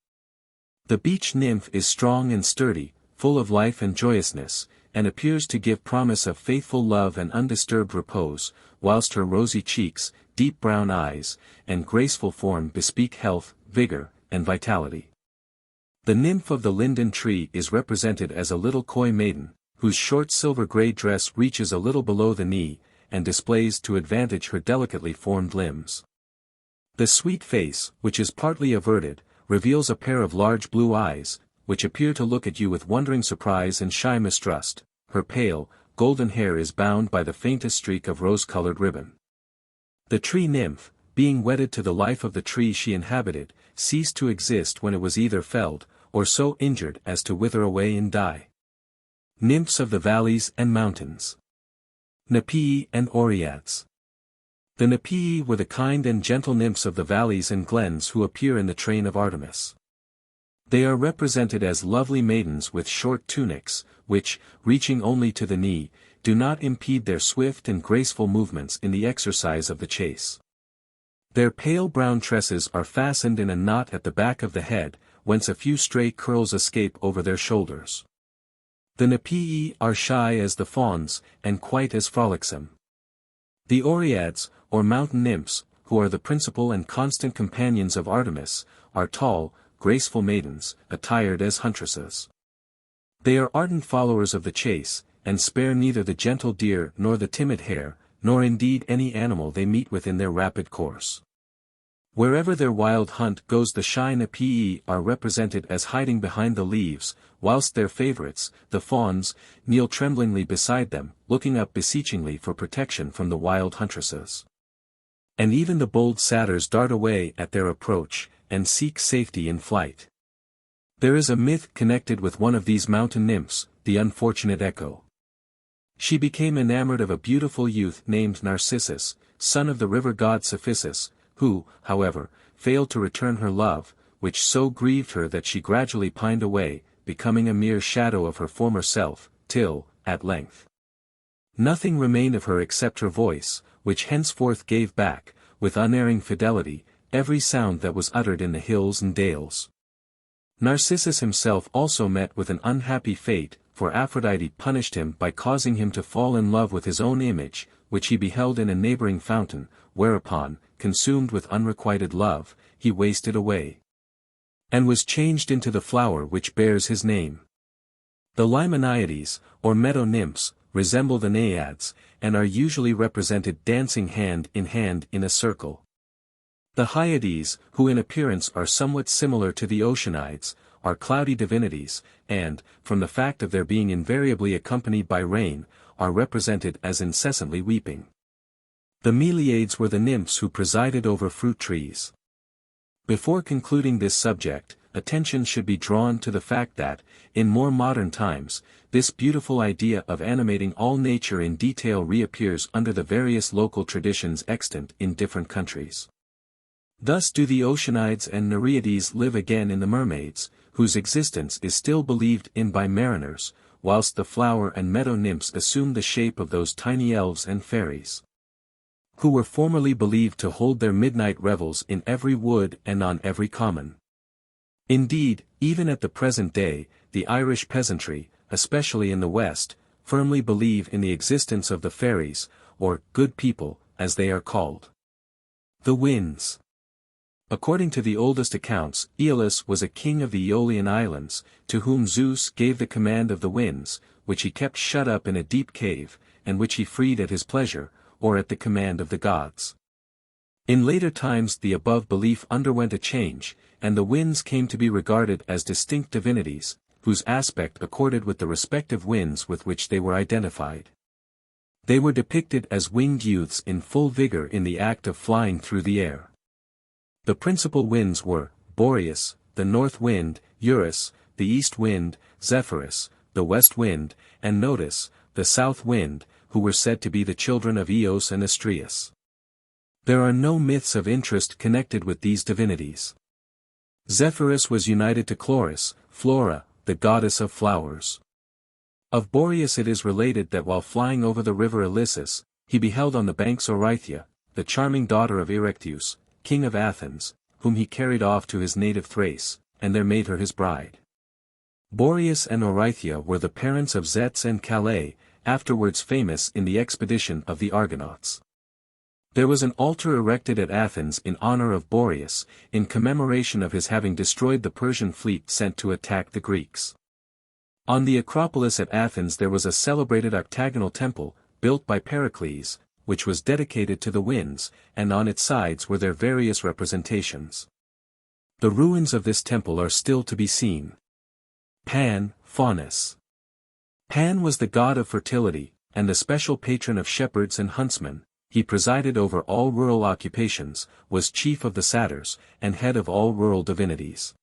The beech nymph is strong and sturdy, full of life and joyousness, and appears to give promise of faithful love and undisturbed repose, whilst her rosy cheeks, deep brown eyes, and graceful form bespeak health, vigor, and vitality. The nymph of the linden tree is represented as a little coy maiden, whose short silver-grey dress reaches a little below the knee, and displays to advantage her delicately formed limbs. The sweet face, which is partly averted, reveals a pair of large blue eyes, which appear to look at you with wondering surprise and shy mistrust. Her pale, golden hair is bound by the faintest streak of rose-colored ribbon. The tree nymph, being wedded to the life of the tree she inhabited, ceased to exist when it was either felled, or so injured as to wither away and die. Nymphs of the valleys and mountains. Nepii and Oreads. The Nepii were the kind and gentle nymphs of the valleys and glens who appear in the train of Artemis. They are represented as lovely maidens with short tunics, which, reaching only to the knee, do not impede their swift and graceful movements in the exercise of the chase. Their pale brown tresses are fastened in a knot at the back of the head, whence a few stray curls escape over their shoulders. The Nepii are shy as the fawns, and quite as frolicsome. The Oreads, or mountain nymphs, who are the principal and constant companions of Artemis, are tall, graceful maidens, attired as huntresses. They are ardent followers of the chase, and spare neither the gentle deer nor the timid hare, nor indeed any animal they meet with in their rapid course. Wherever their wild hunt goes, the shy Nepii are represented as hiding behind the leaves, whilst their favorites, the fawns, kneel tremblingly beside them, looking up beseechingly for protection from the wild huntresses. And even the bold satyrs dart away at their approach, and seek safety in flight. There is a myth connected with one of these mountain nymphs, the unfortunate Echo. She became enamored of a beautiful youth named Narcissus, son of the river god Cephissus, who, however, failed to return her love, which so grieved her that she gradually pined away, becoming a mere shadow of her former self, till, at length, nothing remained of her except her voice, which henceforth gave back, with unerring fidelity, every sound that was uttered in the hills and dales. Narcissus himself also met with an unhappy fate, for Aphrodite punished him by causing him to fall in love with his own image, which he beheld in a neighboring fountain, whereupon, consumed with unrequited love, he wasted away, and was changed into the flower which bears his name. The Limoniades, or meadow nymphs, resemble the Naiads, and are usually represented dancing hand in a circle. The Hyades, who in appearance are somewhat similar to the Oceanides, are cloudy divinities, and, from the fact of their being invariably accompanied by rain, are represented as incessantly weeping. The Meliades were the nymphs who presided over fruit trees. Before concluding this subject, attention should be drawn to the fact that, in more modern times, this beautiful idea of animating all nature in detail reappears under the various local traditions extant in different countries. Thus do the Oceanides and Nereides live again in the mermaids, whose existence is still believed in by mariners, whilst the flower and meadow nymphs assume the shape of those tiny elves and fairies, who were formerly believed to hold their midnight revels in every wood and on every common. Indeed, even at the present day, the Irish peasantry, especially in the West, firmly believe in the existence of the fairies, or good people, as they are called. The winds. According to the oldest accounts, Aeolus was a king of the Aeolian Islands, to whom Zeus gave the command of the winds, which he kept shut up in a deep cave, and which he freed at his pleasure, or at the command of the gods. In later times the above belief underwent a change, and the winds came to be regarded as distinct divinities, whose aspect accorded with the respective winds with which they were identified. They were depicted as winged youths in full vigor in the act of flying through the air. The principal winds were, Boreas, the north wind, Eurus, the east wind, Zephyrus, the west wind, and Notus, the south wind, who were said to be the children of Eos and Astraeus. There are no myths of interest connected with these divinities. Zephyrus was united to Chloris, Flora, the goddess of flowers. Of Boreas it is related that while flying over the river Ilissus, he beheld on the banks Oreithyia, the charming daughter of Erechteus, king of Athens, whom he carried off to his native Thrace, and there made her his bride. Boreas and Oreithyia were the parents of Zetes and Calais, afterwards famous in the expedition of the Argonauts. There was an altar erected at Athens in honor of Boreas, in commemoration of his having destroyed the Persian fleet sent to attack the Greeks. On the Acropolis at Athens there was a celebrated octagonal temple, built by Heracles, which was dedicated to the winds, and on its sides were their various representations. The ruins of this temple are still to be seen. Pan, Faunus. Pan was the god of fertility, and the special patron of shepherds and huntsmen. He presided over all rural occupations, was chief of the satyrs, and head of all rural divinities.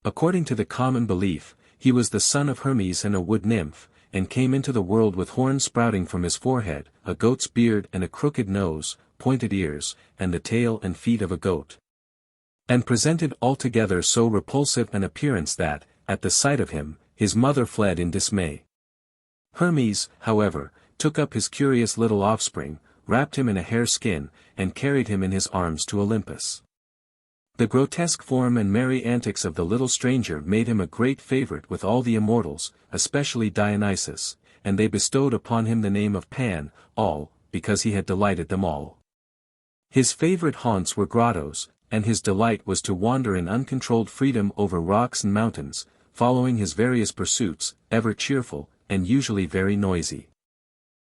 According to the common belief, he was the son of Hermes and a wood nymph, and came into the world with horns sprouting from his forehead, a goat's beard and a crooked nose, pointed ears, and the tail and feet of a goat. And presented altogether so repulsive an appearance that, at the sight of him, his mother fled in dismay. Hermes, however, took up his curious little offspring, wrapped him in a hare skin, and carried him in his arms to Olympus. The grotesque form and merry antics of the little stranger made him a great favorite with all the immortals, especially Dionysus, and they bestowed upon him the name of Pan, all, because he had delighted them all. His favorite haunts were grottos, and his delight was to wander in uncontrolled freedom over rocks and mountains, following his various pursuits, ever cheerful, and usually very noisy.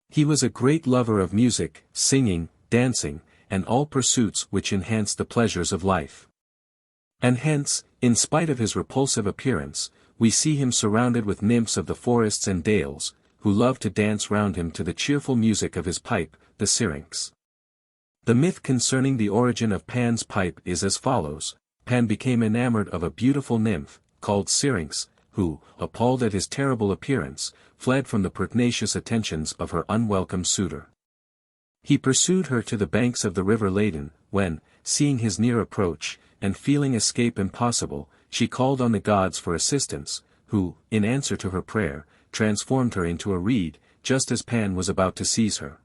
He was a great lover of music, singing, dancing, and all pursuits which enhance the pleasures of life. And hence, in spite of his repulsive appearance, we see him surrounded with nymphs of the forests and dales, who love to dance round him to the cheerful music of his pipe, the syrinx. The myth concerning the origin of Pan's pipe is as follows. Pan became enamored of a beautiful nymph, called Syrinx, who, appalled at his terrible appearance, fled from the pertinacious attentions of her unwelcome suitor. He pursued her to the banks of the river Ladon, when, seeing his near approach, and feeling escape impossible, she called on the gods for assistance, who, in answer to her prayer, transformed her into a reed, just as Pan was about to seize her.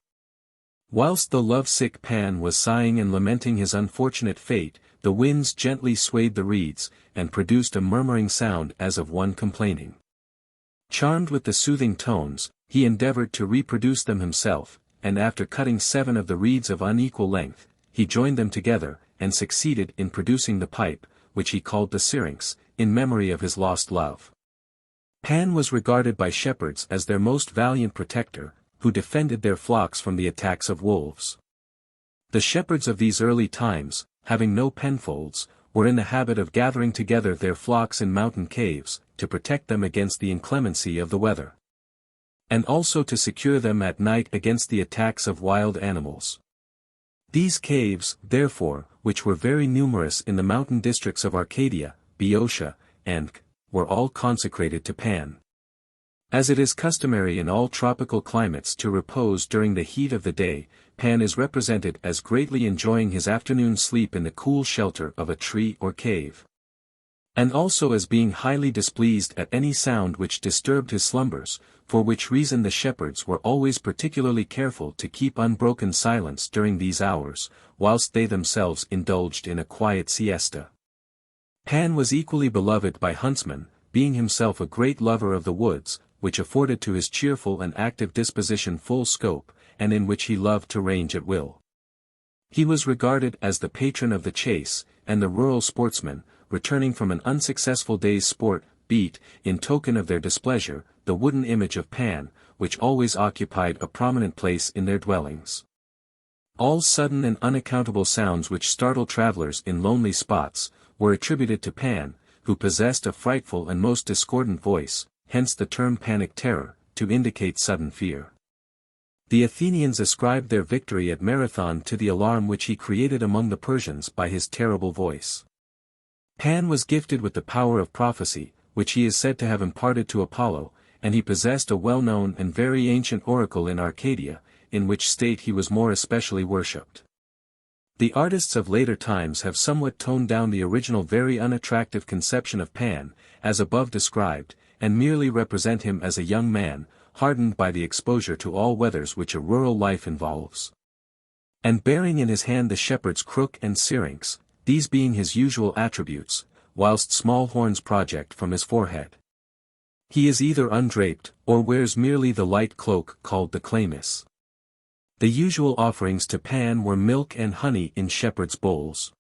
Whilst the love-sick Pan was sighing and lamenting his unfortunate fate, the winds gently swayed the reeds, and produced a murmuring sound as of one complaining. Charmed with the soothing tones, he endeavored to reproduce them himself, and after cutting 7 of the reeds of unequal length, he joined them together, and succeeded in producing the pipe, which he called the syrinx, in memory of his lost love. Pan was regarded by shepherds as their most valiant protector, who defended their flocks from the attacks of wolves. The shepherds of these early times, having no penfolds, were in the habit of gathering together their flocks in mountain caves, to protect them against the inclemency of the weather, and also to secure them at night against the attacks of wild animals. These caves, therefore, which were very numerous in the mountain districts of Arcadia, Boeotia, and were all consecrated to Pan. As it is customary in all tropical climates to repose during the heat of the day, Pan is represented as greatly enjoying his afternoon sleep in the cool shelter of a tree or cave, and also as being highly displeased at any sound which disturbed his slumbers, for which reason the shepherds were always particularly careful to keep unbroken silence during these hours, whilst they themselves indulged in a quiet siesta. Pan was equally beloved by huntsmen, being himself a great lover of the woods, which afforded to his cheerful and active disposition full scope, and in which he loved to range at will. He was regarded as the patron of the chase, and the rural sportsmen, returning from an unsuccessful day's sport, beat, in token of their displeasure, the wooden image of Pan, which always occupied a prominent place in their dwellings. All sudden and unaccountable sounds which startle travelers in lonely spots, were attributed to Pan, who possessed a frightful and most discordant voice, hence the term panic terror, to indicate sudden fear. The Athenians ascribed their victory at Marathon to the alarm which he created among the Persians by his terrible voice. Pan was gifted with the power of prophecy, which he is said to have imparted to Apollo, and he possessed a well-known and very ancient oracle in Arcadia, in which state he was more especially worshipped. The artists of later times have somewhat toned down the original very unattractive conception of Pan, as above described, and merely represent him as a young man, hardened by the exposure to all weathers which a rural life involves, and bearing in his hand the shepherd's crook and syrinx, these being his usual attributes, whilst small horns project from his forehead. He is either undraped, or wears merely the light cloak called the chlamys. The usual offerings to Pan were milk and honey in shepherd's bowls.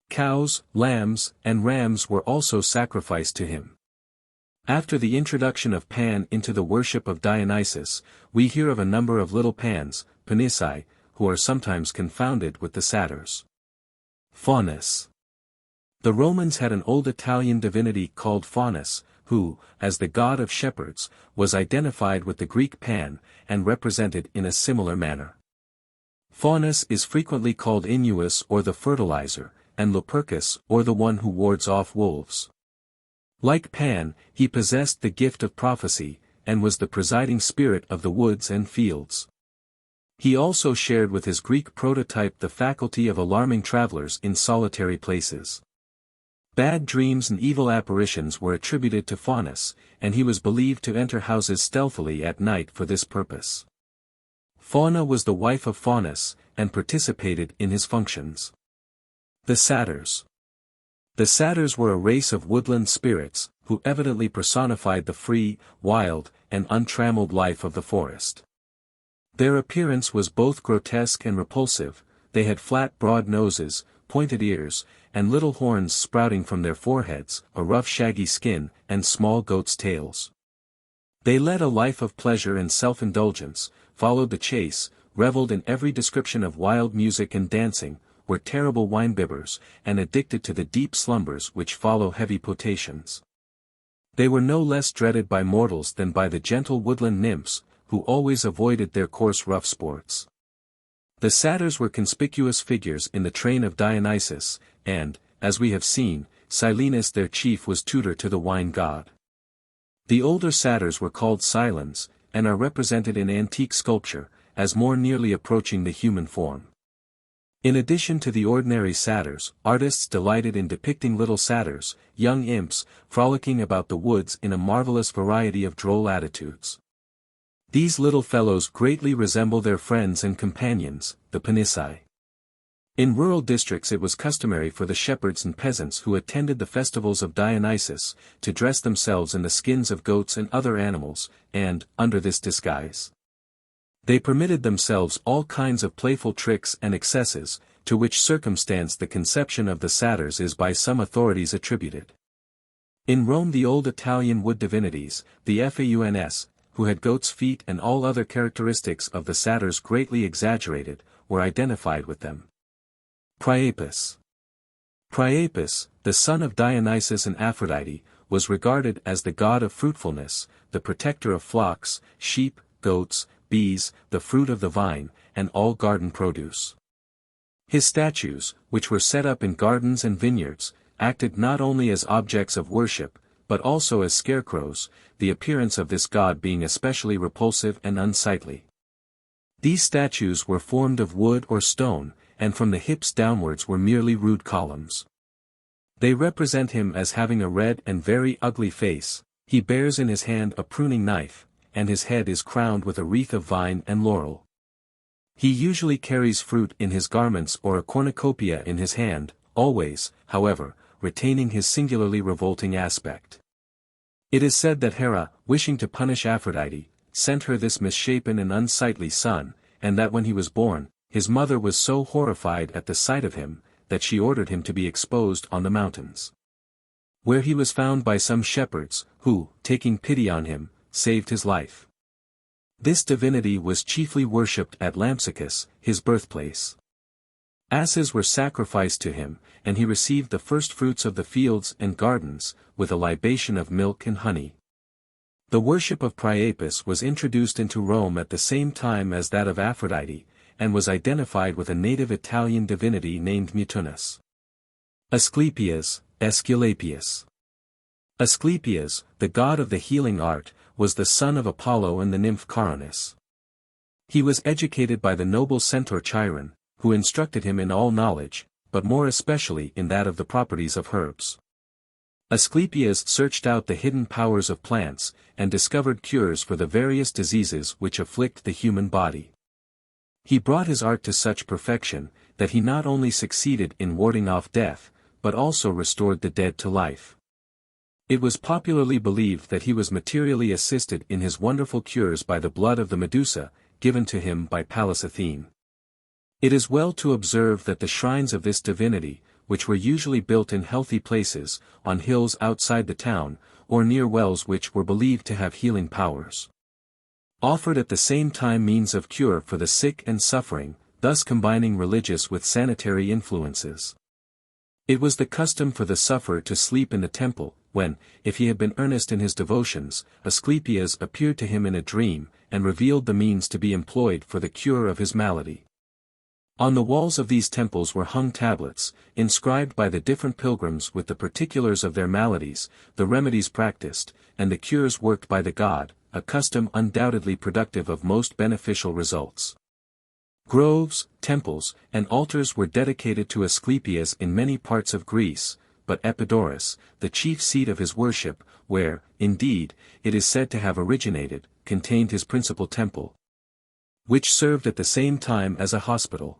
Cows, lambs, and rams were also sacrificed to him. After the introduction of Pan into the worship of Dionysus, we hear of a number of little Pans, Panissi, who are sometimes confounded with the satyrs. Faunus. The Romans had an old Italian divinity called Faunus, who, as the god of shepherds, was identified with the Greek Pan, and represented in a similar manner. Faunus is frequently called Inuus or the fertilizer, and Lupercus or the one who wards off wolves. Like Pan, he possessed the gift of prophecy, and was the presiding spirit of the woods and fields. He also shared with his Greek prototype the faculty of alarming travelers in solitary places. Bad dreams and evil apparitions were attributed to Faunus, and he was believed to enter houses stealthily at night for this purpose. Fauna was the wife of Faunus, and participated in his functions. The Satyrs. The satyrs were a race of woodland spirits, who evidently personified the free, wild, and untrammeled life of the forest. Their appearance was both grotesque and repulsive. They had flat broad noses, pointed ears, and little horns sprouting from their foreheads, a rough shaggy skin, and small goats' tails. They led a life of pleasure and self-indulgence, followed the chase, reveled in every description of wild music and dancing, were terrible wine-bibbers, and addicted to the deep slumbers which follow heavy potations. They were no less dreaded by mortals than by the gentle woodland nymphs, who always avoided their coarse rough sports. The satyrs were conspicuous figures in the train of Dionysus, and, as we have seen, Silenus their chief was tutor to the wine god. The older satyrs were called Silens, and are represented in antique sculpture, as more nearly approaching the human form. In addition to the ordinary satyrs, artists delighted in depicting little satyrs, young imps, frolicking about the woods in a marvelous variety of droll attitudes. These little fellows greatly resemble their friends and companions, the Panissi. In rural districts it was customary for the shepherds and peasants who attended the festivals of Dionysus, to dress themselves in the skins of goats and other animals, and, under this disguise, they permitted themselves all kinds of playful tricks and excesses, to which circumstance the conception of the satyrs is by some authorities attributed. In Rome the old Italian wood divinities, the Fauns, who had goat's feet and all other characteristics of the satyrs greatly exaggerated, were identified with them. Priapus. Priapus, the son of Dionysus and Aphrodite, was regarded as the god of fruitfulness, the protector of flocks, sheep, goats, bees, the fruit of the vine, and all garden produce. His statues, which were set up in gardens and vineyards, acted not only as objects of worship, but also as scarecrows, the appearance of this god being especially repulsive and unsightly. These statues were formed of wood or stone, and from the hips downwards were merely rude columns. They represent him as having a red and very ugly face, he bears in his hand a pruning knife, and his head is crowned with a wreath of vine and laurel. He usually carries fruit in his garments or a cornucopia in his hand, always, however, retaining his singularly revolting aspect. It is said that Hera, wishing to punish Aphrodite, sent her this misshapen and unsightly son, and that when he was born, his mother was so horrified at the sight of him, that she ordered him to be exposed on the mountains, where he was found by some shepherds, who, taking pity on him, saved his life. This divinity was chiefly worshipped at Lampsacus, his birthplace. Asses were sacrificed to him, and he received the first fruits of the fields and gardens, with a libation of milk and honey. The worship of Priapus was introduced into Rome at the same time as that of Aphrodite, and was identified with a native Italian divinity named Mutunus. Asclepius, Aesculapius. Asclepius, the god of the healing art, was the son of Apollo and the nymph Coronis. He was educated by the noble centaur Chiron, who instructed him in all knowledge, but more especially in that of the properties of herbs. Asclepius searched out the hidden powers of plants, and discovered cures for the various diseases which afflict the human body. He brought his art to such perfection, that he not only succeeded in warding off death, but also restored the dead to life. It was popularly believed that he was materially assisted in his wonderful cures by the blood of the Medusa, given to him by Pallas Athene. It is well to observe that the shrines of this divinity, which were usually built in healthy places, on hills outside the town, or near wells which were believed to have healing powers, offered at the same time means of cure for the sick and suffering, thus combining religious with sanitary influences. It was the custom for the sufferer to sleep in the temple, when, if he had been earnest in his devotions, Asclepius appeared to him in a dream, and revealed the means to be employed for the cure of his malady. On the walls of these temples were hung tablets, inscribed by the different pilgrims with the particulars of their maladies, the remedies practiced, and the cures worked by the god, a custom undoubtedly productive of most beneficial results. Groves, temples, and altars were dedicated to Asclepius in many parts of Greece, but Epidaurus, the chief seat of his worship, where, indeed, it is said to have originated, contained his principal temple, which served at the same time as a hospital.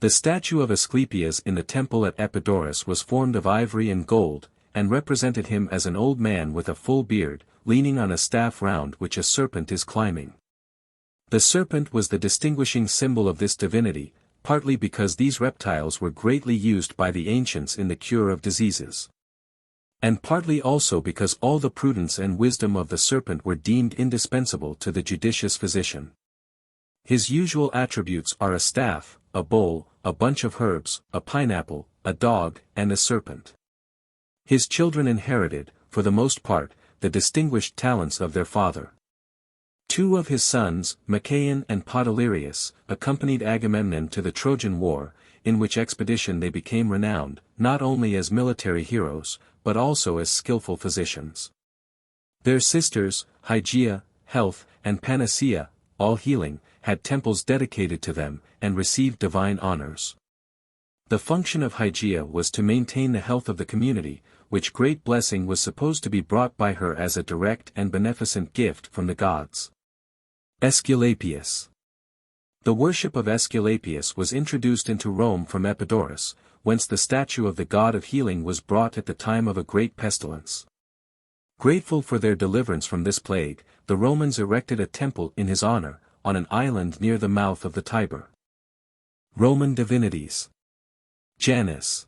The statue of Asclepius in the temple at Epidaurus was formed of ivory and gold, and represented him as an old man with a full beard, leaning on a staff round which a serpent is climbing. The serpent was the distinguishing symbol of this divinity, partly because these reptiles were greatly used by the ancients in the cure of diseases, and partly also because all the prudence and wisdom of the serpent were deemed indispensable to the judicious physician. His usual attributes are a staff, a bowl, a bunch of herbs, a pineapple, a dog, and a serpent. His children inherited, for the most part, the distinguished talents of their father. Two of his sons, Machaon and Podalirius, accompanied Agamemnon to the Trojan War, in which expedition they became renowned, not only as military heroes, but also as skillful physicians. Their sisters, Hygeia, Health, and Panacea, all healing, had temples dedicated to them, and received divine honors. The function of Hygeia was to maintain the health of the community, which great blessing was supposed to be brought by her as a direct and beneficent gift from the gods. Aesculapius. The worship of Aesculapius was introduced into Rome from Epidaurus, whence the statue of the god of healing was brought at the time of a great pestilence. Grateful for their deliverance from this plague, the Romans erected a temple in his honor, on an island near the mouth of the Tiber. Roman divinities. Janus.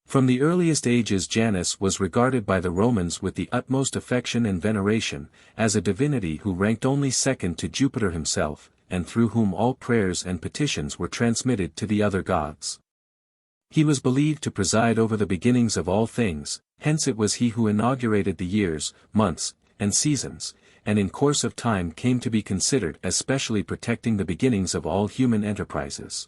From the earliest ages Janus was regarded by the Romans with the utmost affection and veneration, as a divinity who ranked only second to Jupiter himself, and through whom all prayers and petitions were transmitted to the other gods. He was believed to preside over the beginnings of all things, hence it was he who inaugurated the years, months, and seasons, and in course of time came to be considered as specially protecting the beginnings of all human enterprises.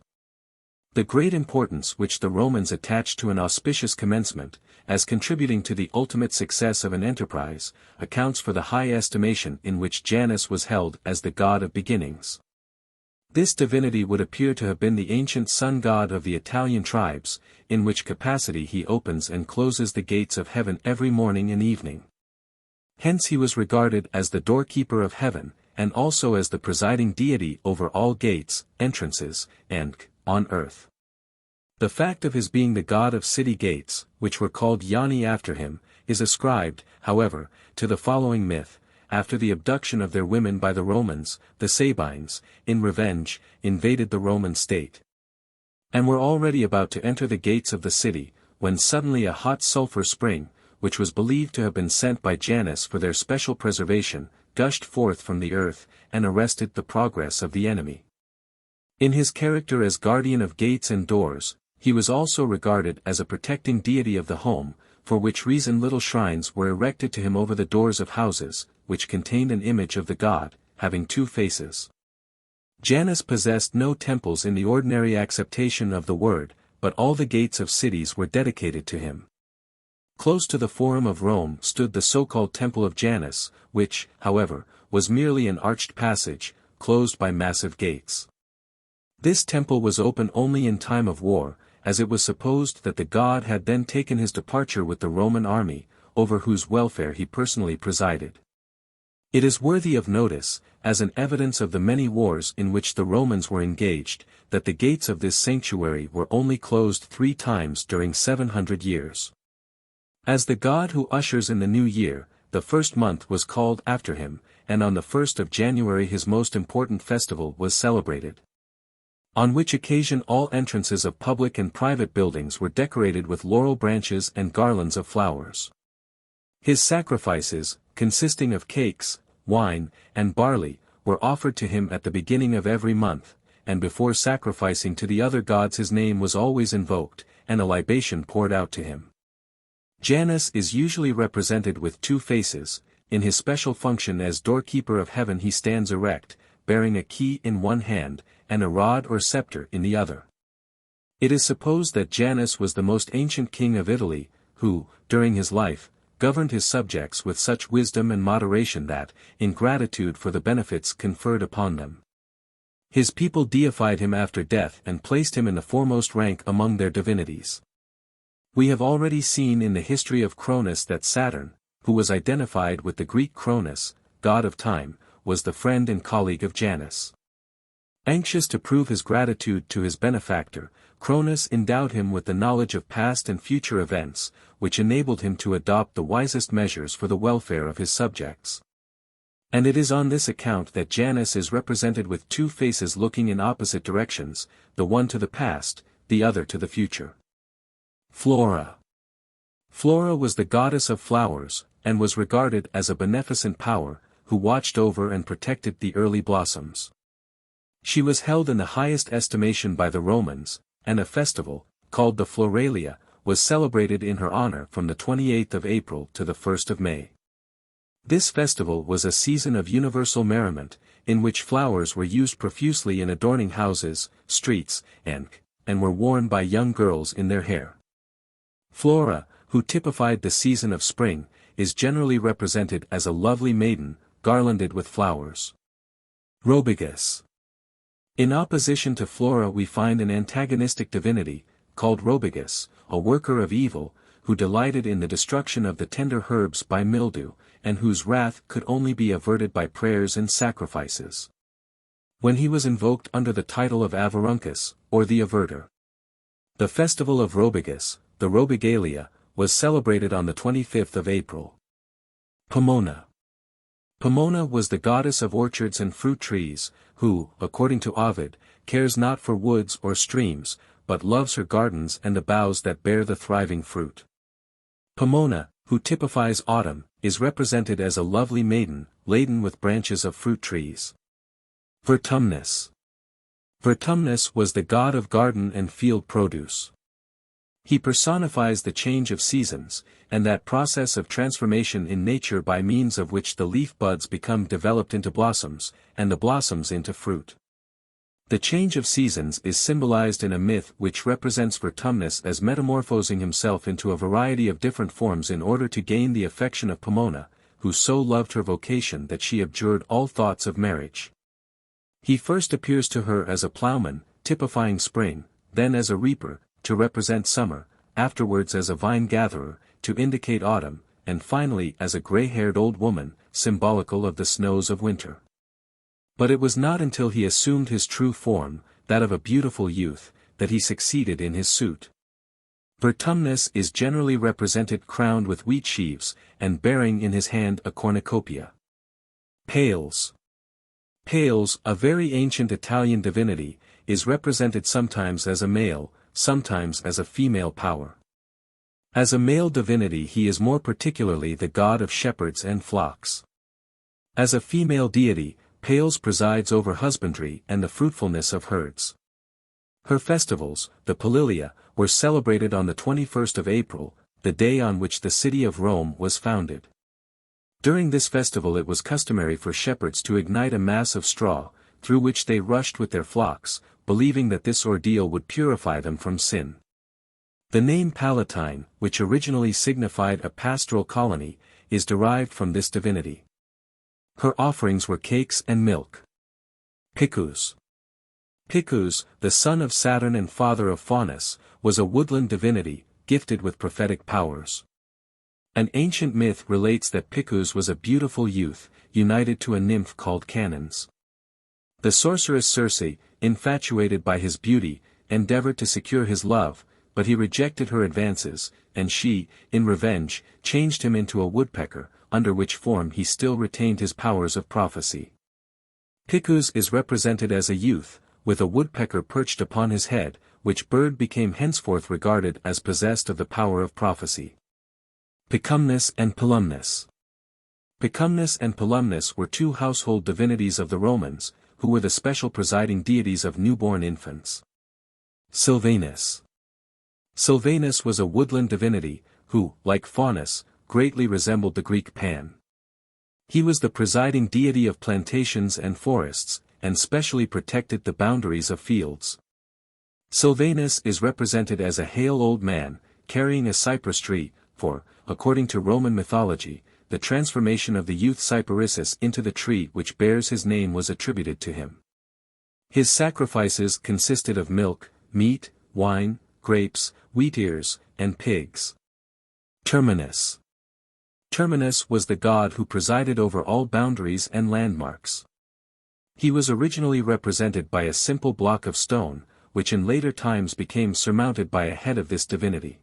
The great importance which the Romans attached to an auspicious commencement, as contributing to the ultimate success of an enterprise, accounts for the high estimation in which Janus was held as the god of beginnings. This divinity would appear to have been the ancient sun god of the Italian tribes, in which capacity he opens and closes the gates of heaven every morning and evening. Hence he was regarded as the doorkeeper of heaven, and also as the presiding deity over all gates, entrances, and on earth. The fact of his being the god of city gates, which were called Ioni after him, is ascribed, however, to the following myth. After the abduction of their women by the Romans, the Sabines, in revenge, invaded the Roman state, and were already about to enter the gates of the city, when suddenly a hot sulfur spring, which was believed to have been sent by Janus for their special preservation, gushed forth from the earth, and arrested the progress of the enemy. In his character as guardian of gates and doors, he was also regarded as a protecting deity of the home, for which reason little shrines were erected to him over the doors of houses, which contained an image of the god, having two faces. Janus possessed no temples in the ordinary acceptation of the word, but all the gates of cities were dedicated to him. Close to the Forum of Rome stood the so-called Temple of Janus, which, however, was merely an arched passage, closed by massive gates. This temple was open only in time of war, as it was supposed that the god had then taken his departure with the Roman army, over whose welfare he personally presided. It is worthy of notice, as an evidence of the many wars in which the Romans were engaged, that the gates of this sanctuary were only closed 3 times during 700 years. As the god who ushers in the new year, the first month was called after him, and on the 1st of January his most important festival was celebrated. On which occasion all entrances of public and private buildings were decorated with laurel branches and garlands of flowers. His sacrifices, consisting of cakes, wine, and barley, were offered to him at the beginning of every month, and before sacrificing to the other gods his name was always invoked, and a libation poured out to him. Janus is usually represented with 2 faces. In his special function as doorkeeper of heaven he stands erect, bearing a key in one hand, and a rod or scepter in the other. It is supposed that Janus was the most ancient king of Italy, who, during his life, governed his subjects with such wisdom and moderation that, in gratitude for the benefits conferred upon them, his people deified him after death and placed him in the foremost rank among their divinities. We have already seen in the history of Cronus that Saturn, who was identified with the Greek Cronus, god of time, was the friend and colleague of Janus. Anxious to prove his gratitude to his benefactor, Cronus endowed him with the knowledge of past and future events, which enabled him to adopt the wisest measures for the welfare of his subjects. And it is on this account that Janus is represented with 2 faces looking in opposite directions, the one to the past, the other to the future. Flora. Flora was the goddess of flowers, and was regarded as a beneficent power, who watched over and protected the early blossoms. She was held in the highest estimation by the Romans, and a festival, called the Floralia, was celebrated in her honor from the 28th of April to the 1st of May. This festival was a season of universal merriment, in which flowers were used profusely in adorning houses, streets, and were worn by young girls in their hair. Flora, who typified the season of spring, is generally represented as a lovely maiden, garlanded with flowers. Robigus. In opposition to Flora we find an antagonistic divinity, called Robigus, a worker of evil, who delighted in the destruction of the tender herbs by mildew, and whose wrath could only be averted by prayers and sacrifices. When he was invoked under the title of Avarunkus, or the Averter. The festival of Robigus, the Robigalia, was celebrated on the 25th of April. Pomona. Pomona was the goddess of orchards and fruit trees, who, according to Ovid, cares not for woods or streams, but loves her gardens and the boughs that bear the thriving fruit. Pomona, who typifies autumn, is represented as a lovely maiden, laden with branches of fruit trees. Vertumnus. Vertumnus was the god of garden and field produce. He personifies the change of seasons, and that process of transformation in nature by means of which the leaf buds become developed into blossoms, and the blossoms into fruit. The change of seasons is symbolized in a myth which represents Vertumnus as metamorphosing himself into a variety of different forms in order to gain the affection of Pomona, who so loved her vocation that she abjured all thoughts of marriage. He first appears to her as a plowman, typifying spring, then as a reaper, to represent summer, afterwards as a vine-gatherer, to indicate autumn, and finally as a gray-haired old woman, symbolical of the snows of winter. But it was not until he assumed his true form, that of a beautiful youth, that he succeeded in his suit. Vertumnus is generally represented crowned with wheat sheaves, and bearing in his hand a cornucopia. Pales. Pales, a very ancient Italian divinity, is represented sometimes as a male, sometimes as a female power. As a male divinity he is more particularly the god of shepherds and flocks. As a female deity, Pales presides over husbandry and the fruitfulness of herds. Her festivals, the Palilia, were celebrated on the 21st of April, the day on which the city of Rome was founded. During this festival it was customary for shepherds to ignite a mass of straw, through which they rushed with their flocks, believing that this ordeal would purify them from sin. The name Palatine, which originally signified a pastoral colony, is derived from this divinity. Her offerings were cakes and milk. Picus. Picus, the son of Saturn and father of Faunus, was a woodland divinity, gifted with prophetic powers. An ancient myth relates that Picus was a beautiful youth, united to a nymph called Canons. The sorceress Circe, infatuated by his beauty, endeavored to secure his love, but he rejected her advances, and she, in revenge, changed him into a woodpecker, under which form he still retained his powers of prophecy. Picus is represented as a youth, with a woodpecker perched upon his head, which bird became henceforth regarded as possessed of the power of prophecy. Picumnus and Pelumnus. Picumnus and Pelumnus were two household divinities of the Romans, who were the special presiding deities of newborn infants. Silvanus. Silvanus was a woodland divinity, who, like Faunus, greatly resembled the Greek Pan. He was the presiding deity of plantations and forests, and specially protected the boundaries of fields. Silvanus is represented as a hale old man, carrying a cypress tree, for, according to Roman mythology, the transformation of the youth Cyparissus into the tree which bears his name was attributed to him. His sacrifices consisted of milk, meat, wine, grapes, wheat ears, and pigs. Terminus. Terminus was the god who presided over all boundaries and landmarks. He was originally represented by a simple block of stone, which in later times became surmounted by a head of this divinity.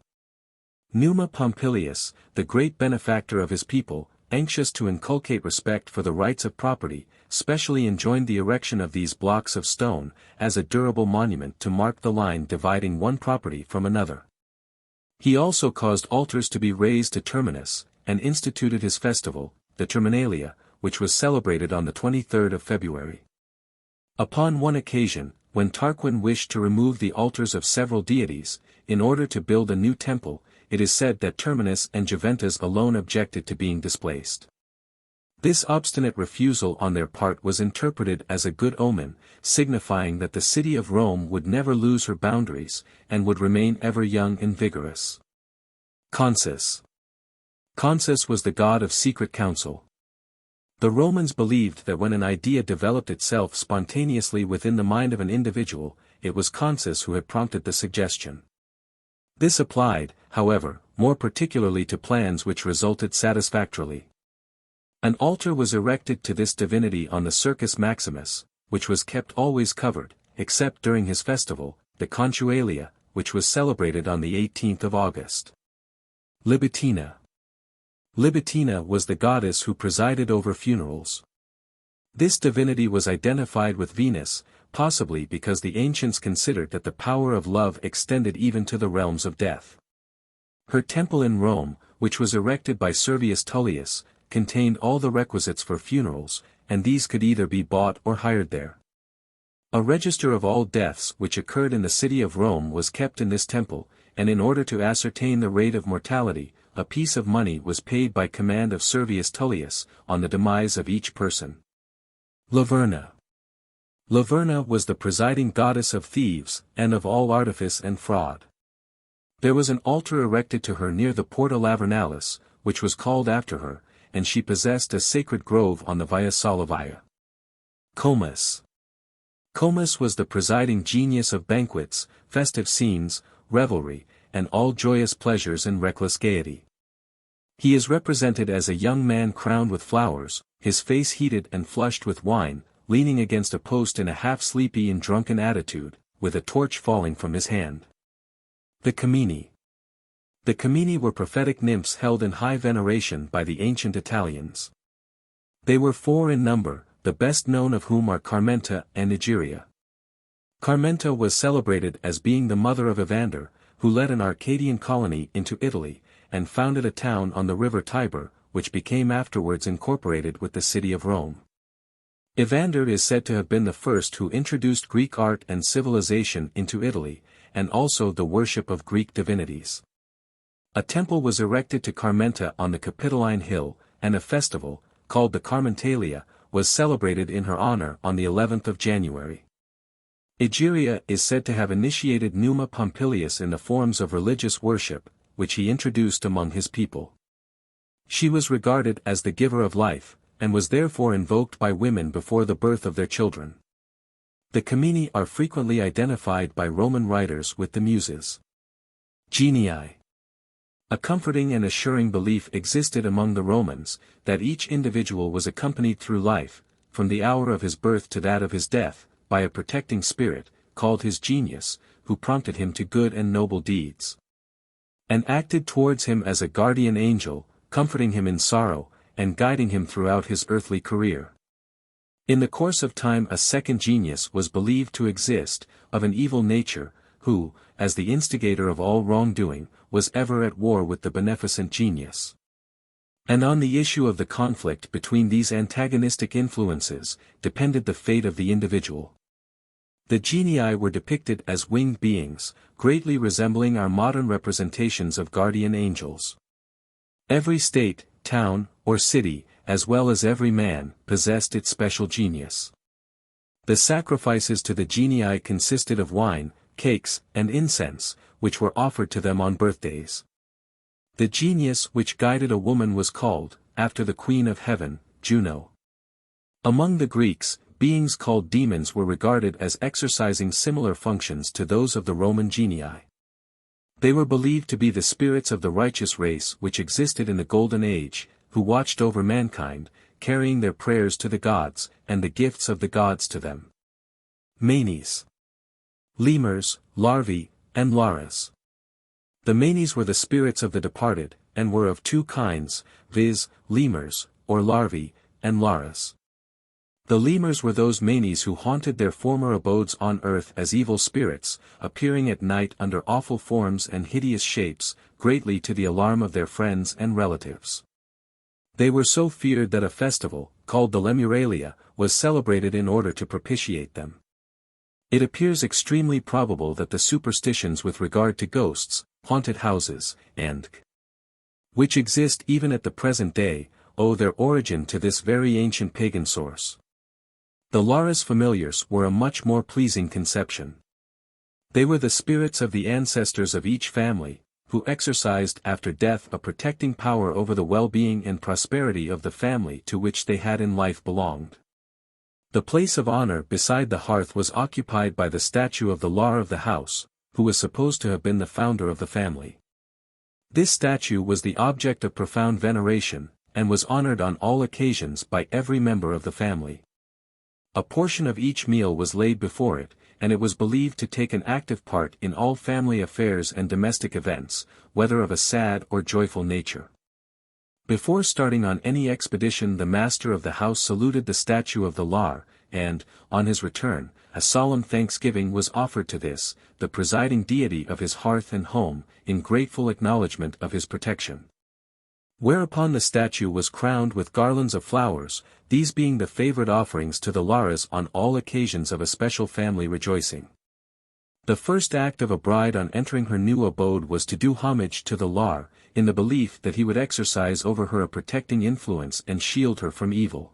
Numa Pompilius, the great benefactor of his people, anxious to inculcate respect for the rights of property, specially enjoined the erection of these blocks of stone, as a durable monument to mark the line dividing one property from another. He also caused altars to be raised to Terminus, and instituted his festival, the Terminalia, which was celebrated on the 23rd of February. Upon one occasion, when Tarquin wished to remove the altars of several deities, in order to build a new temple, it is said that Terminus and Juventus alone objected to being displaced. This obstinate refusal on their part was interpreted as a good omen, signifying that the city of Rome would never lose her boundaries, and would remain ever young and vigorous. Consus. Consus was the god of secret counsel. The Romans believed that when an idea developed itself spontaneously within the mind of an individual, it was Consus who had prompted the suggestion. This applied, however, more particularly to plans which resulted satisfactorily. An altar was erected to this divinity on the Circus Maximus, which was kept always covered, except during his festival, the Contualia, which was celebrated on the 18th of August. Libitina. Libitina was the goddess who presided over funerals. This divinity was identified with Venus, possibly because the ancients considered that the power of love extended even to the realms of death. Her temple in Rome, which was erected by Servius Tullius, contained all the requisites for funerals, and these could either be bought or hired there. A register of all deaths which occurred in the city of Rome was kept in this temple, and in order to ascertain the rate of mortality, a piece of money was paid by command of Servius Tullius, on the demise of each person. Laverna. Laverna was the presiding goddess of thieves, and of all artifice and fraud. There was an altar erected to her near the Porta Lavernalis, which was called after her, and she possessed a sacred grove on the Via Solavia. Comus. Comus was the presiding genius of banquets, festive scenes, revelry, and all joyous pleasures and reckless gaiety. He is represented as a young man crowned with flowers, his face heated and flushed with wine, leaning against a post in a half-sleepy and drunken attitude, with a torch falling from his hand. The Camini. The Camini were prophetic nymphs held in high veneration by the ancient Italians. They were 4 in number, the best known of whom are Carmenta and Egeria. Carmenta was celebrated as being the mother of Evander, who led an Arcadian colony into Italy, and founded a town on the river Tiber, which became afterwards incorporated with the city of Rome. Evander is said to have been the first who introduced Greek art and civilization into Italy, and also the worship of Greek divinities. A temple was erected to Carmenta on the Capitoline Hill, and a festival, called the Carmentalia, was celebrated in her honor on the 11th of January. Egeria is said to have initiated Numa Pompilius in the forms of religious worship, which he introduced among his people. She was regarded as the giver of life, and was therefore invoked by women before the birth of their children. The Camini are frequently identified by Roman writers with the Muses. Genii. A comforting and assuring belief existed among the Romans, that each individual was accompanied through life, from the hour of his birth to that of his death, by a protecting spirit, called his genius, who prompted him to good and noble deeds, and acted towards him as a guardian angel, comforting him in sorrow, and guiding him throughout his earthly career. In the course of time a second genius was believed to exist, of an evil nature, who, as the instigator of all wrongdoing, was ever at war with the beneficent genius. And on the issue of the conflict between these antagonistic influences, depended the fate of the individual. The genii were depicted as winged beings, greatly resembling our modern representations of guardian angels. Every state, town, or city, as well as every man, possessed its special genius. The sacrifices to the genii consisted of wine, cakes, and incense, which were offered to them on birthdays. The genius which guided a woman was called, after the Queen of Heaven, Juno. Among the Greeks, beings called demons were regarded as exercising similar functions to those of the Roman genii. They were believed to be the spirits of the righteous race which existed in the Golden Age, who watched over mankind, carrying their prayers to the gods, and the gifts of the gods to them. Manes. Lemurs, larvae, and lares. The manes were the spirits of the departed, and were of 2 kinds, viz., lemurs, or larvae, and lares. The lemurs were those manes who haunted their former abodes on earth as evil spirits, appearing at night under awful forms and hideous shapes, greatly to the alarm of their friends and relatives. They were so feared that a festival, called the Lemuralia, was celebrated in order to propitiate them. It appears extremely probable that the superstitions with regard to ghosts, haunted houses, and which exist even at the present day, owe their origin to this very ancient pagan source. The lares familiars were a much more pleasing conception. They were the spirits of the ancestors of each family, who exercised after death a protecting power over the well-being and prosperity of the family to which they had in life belonged. The place of honor beside the hearth was occupied by the statue of the lar of the house, who was supposed to have been the founder of the family. This statue was the object of profound veneration, and was honored on all occasions by every member of the family. A portion of each meal was laid before it, and it was believed to take an active part in all family affairs and domestic events, whether of a sad or joyful nature. Before starting on any expedition, the master of the house saluted the statue of the Lar, and, on his return, a solemn thanksgiving was offered to this, the presiding deity of his hearth and home, in grateful acknowledgement of his protection. Whereupon the statue was crowned with garlands of flowers, these being the favorite offerings to the Lares on all occasions of a special family rejoicing. The first act of a bride on entering her new abode was to do homage to the Lar, in the belief that he would exercise over her a protecting influence and shield her from evil.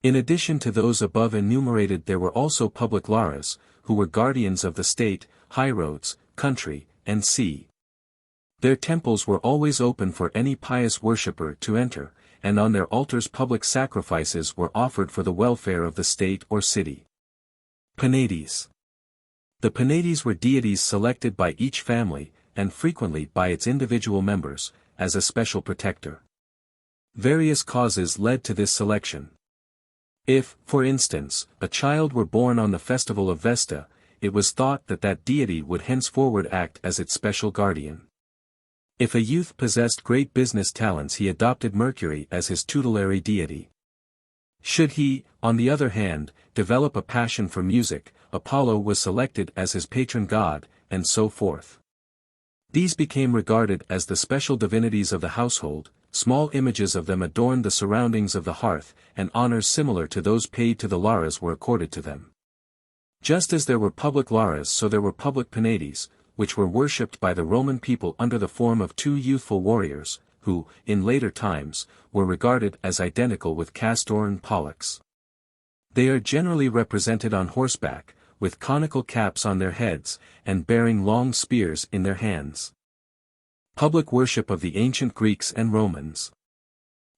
In addition to those above enumerated, there were also public Lares, who were guardians of the state, highroads, country, and sea. Their temples were always open for any pious worshipper to enter, and on their altars public sacrifices were offered for the welfare of the state or city. Penates. The Penates were deities selected by each family, and frequently by its individual members, as a special protector. Various causes led to this selection. If, for instance, a child were born on the festival of Vesta, it was thought that that deity would henceforward act as its special guardian. If a youth possessed great business talents, he adopted Mercury as his tutelary deity. Should he, on the other hand, develop a passion for music, Apollo was selected as his patron god, and so forth. These became regarded as the special divinities of the household. Small images of them adorned the surroundings of the hearth, and honors similar to those paid to the Lares were accorded to them. Just as there were public Lares, so there were public Penates, which were worshipped by the Roman people under the form of two youthful warriors, who, in later times, were regarded as identical with Castor and Pollux. They are generally represented on horseback, with conical caps on their heads, and bearing long spears in their hands. Public worship of the ancient Greeks and Romans.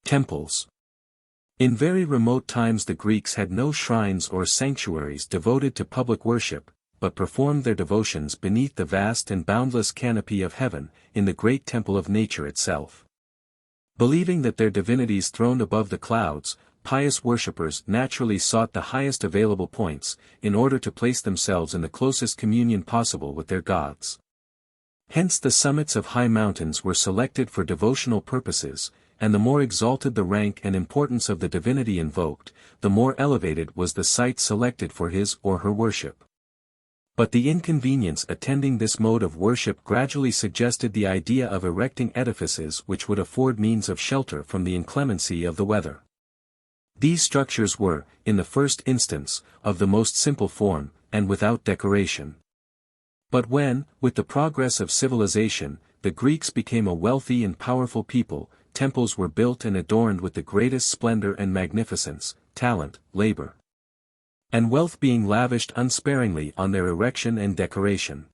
Temples. In very remote times the Greeks had no shrines or sanctuaries devoted to public worship, but performed their devotions beneath the vast and boundless canopy of heaven, in the great temple of nature itself. Believing that their divinities throned above the clouds, pious worshippers naturally sought the highest available points, in order to place themselves in the closest communion possible with their gods. Hence the summits of high mountains were selected for devotional purposes, and the more exalted the rank and importance of the divinity invoked, the more elevated was the site selected for his or her worship. But the inconvenience attending this mode of worship gradually suggested the idea of erecting edifices which would afford means of shelter from the inclemency of the weather. These structures were, in the first instance, of the most simple form, and without decoration. But when, with the progress of civilization, the Greeks became a wealthy and powerful people, temples were built and adorned with the greatest splendor and magnificence, talent, labor, and wealth being lavished unsparingly on their erection and decoration.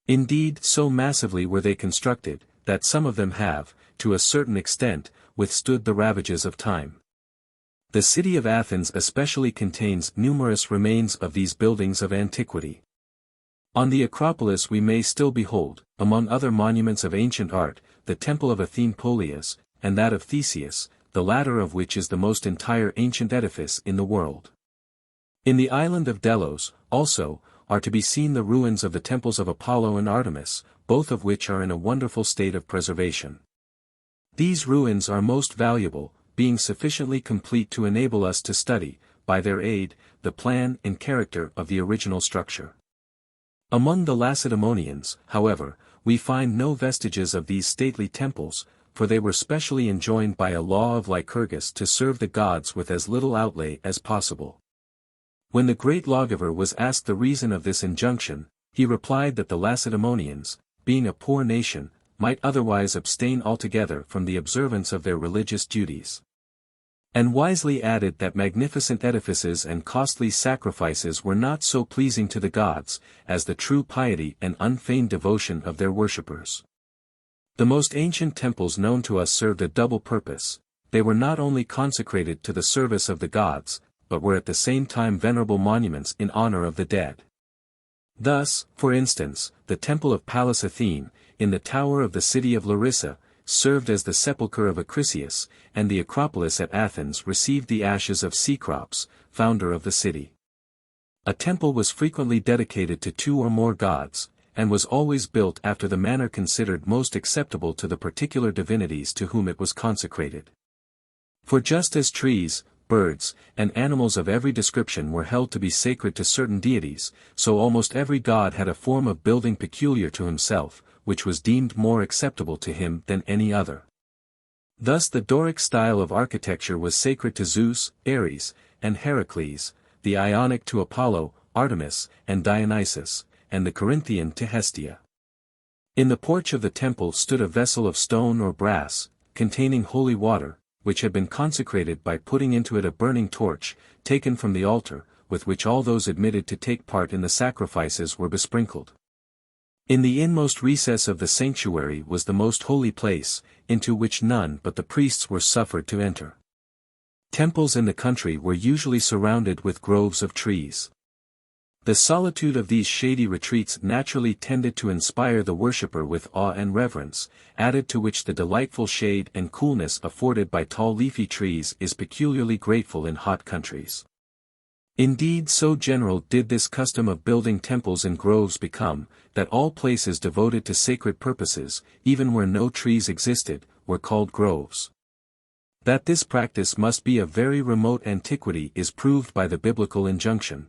Indeed, so massively were they constructed, that some of them have, to a certain extent, withstood the ravages of time. The city of Athens especially contains numerous remains of these buildings of antiquity. On the Acropolis we may still behold, among other monuments of ancient art, the temple of Athene Polias, and that of Theseus, the latter of which is the most entire ancient edifice in the world. In the island of Delos, also, are to be seen the ruins of the temples of Apollo and Artemis, both of which are in a wonderful state of preservation. These ruins are most valuable, being sufficiently complete to enable us to study, by their aid, the plan and character of the original structure. Among the Lacedaemonians, however, we find no vestiges of these stately temples, for they were specially enjoined by a law of Lycurgus to serve the gods with as little outlay as possible. When the great lawgiver was asked the reason of this injunction, he replied that the Lacedaemonians, being a poor nation, might otherwise abstain altogether from the observance of their religious duties. And wisely added that magnificent edifices and costly sacrifices were not so pleasing to the gods, as the true piety and unfeigned devotion of their worshippers. The most ancient temples known to us served a double purpose. They were not only consecrated to the service of the gods, but were at the same time venerable monuments in honor of the dead. Thus, for instance, the temple of Pallas Athene, in the tower of the city of Larissa, served as the sepulchre of Acrisius, and the Acropolis at Athens received the ashes of Cecrops, founder of the city. A temple was frequently dedicated to two or more gods, and was always built after the manner considered most acceptable to the particular divinities to whom it was consecrated. For just as trees, birds, and animals of every description were held to be sacred to certain deities, so almost every god had a form of building peculiar to himself, which was deemed more acceptable to him than any other. Thus the Doric style of architecture was sacred to Zeus, Ares, and Heracles, the Ionic to Apollo, Artemis, and Dionysus, and the Corinthian to Hestia. In the porch of the temple stood a vessel of stone or brass, containing holy water, which had been consecrated by putting into it a burning torch, taken from the altar, with which all those admitted to take part in the sacrifices were besprinkled. In the inmost recess of the sanctuary was the most holy place, into which none but the priests were suffered to enter. Temples in the country were usually surrounded with groves of trees. The solitude of these shady retreats naturally tended to inspire the worshipper with awe and reverence, added to which the delightful shade and coolness afforded by tall leafy trees is peculiarly grateful in hot countries. Indeed, so general did this custom of building temples in groves become, that all places devoted to sacred purposes, even where no trees existed, were called groves. That this practice must be of very remote antiquity is proved by the biblical injunction.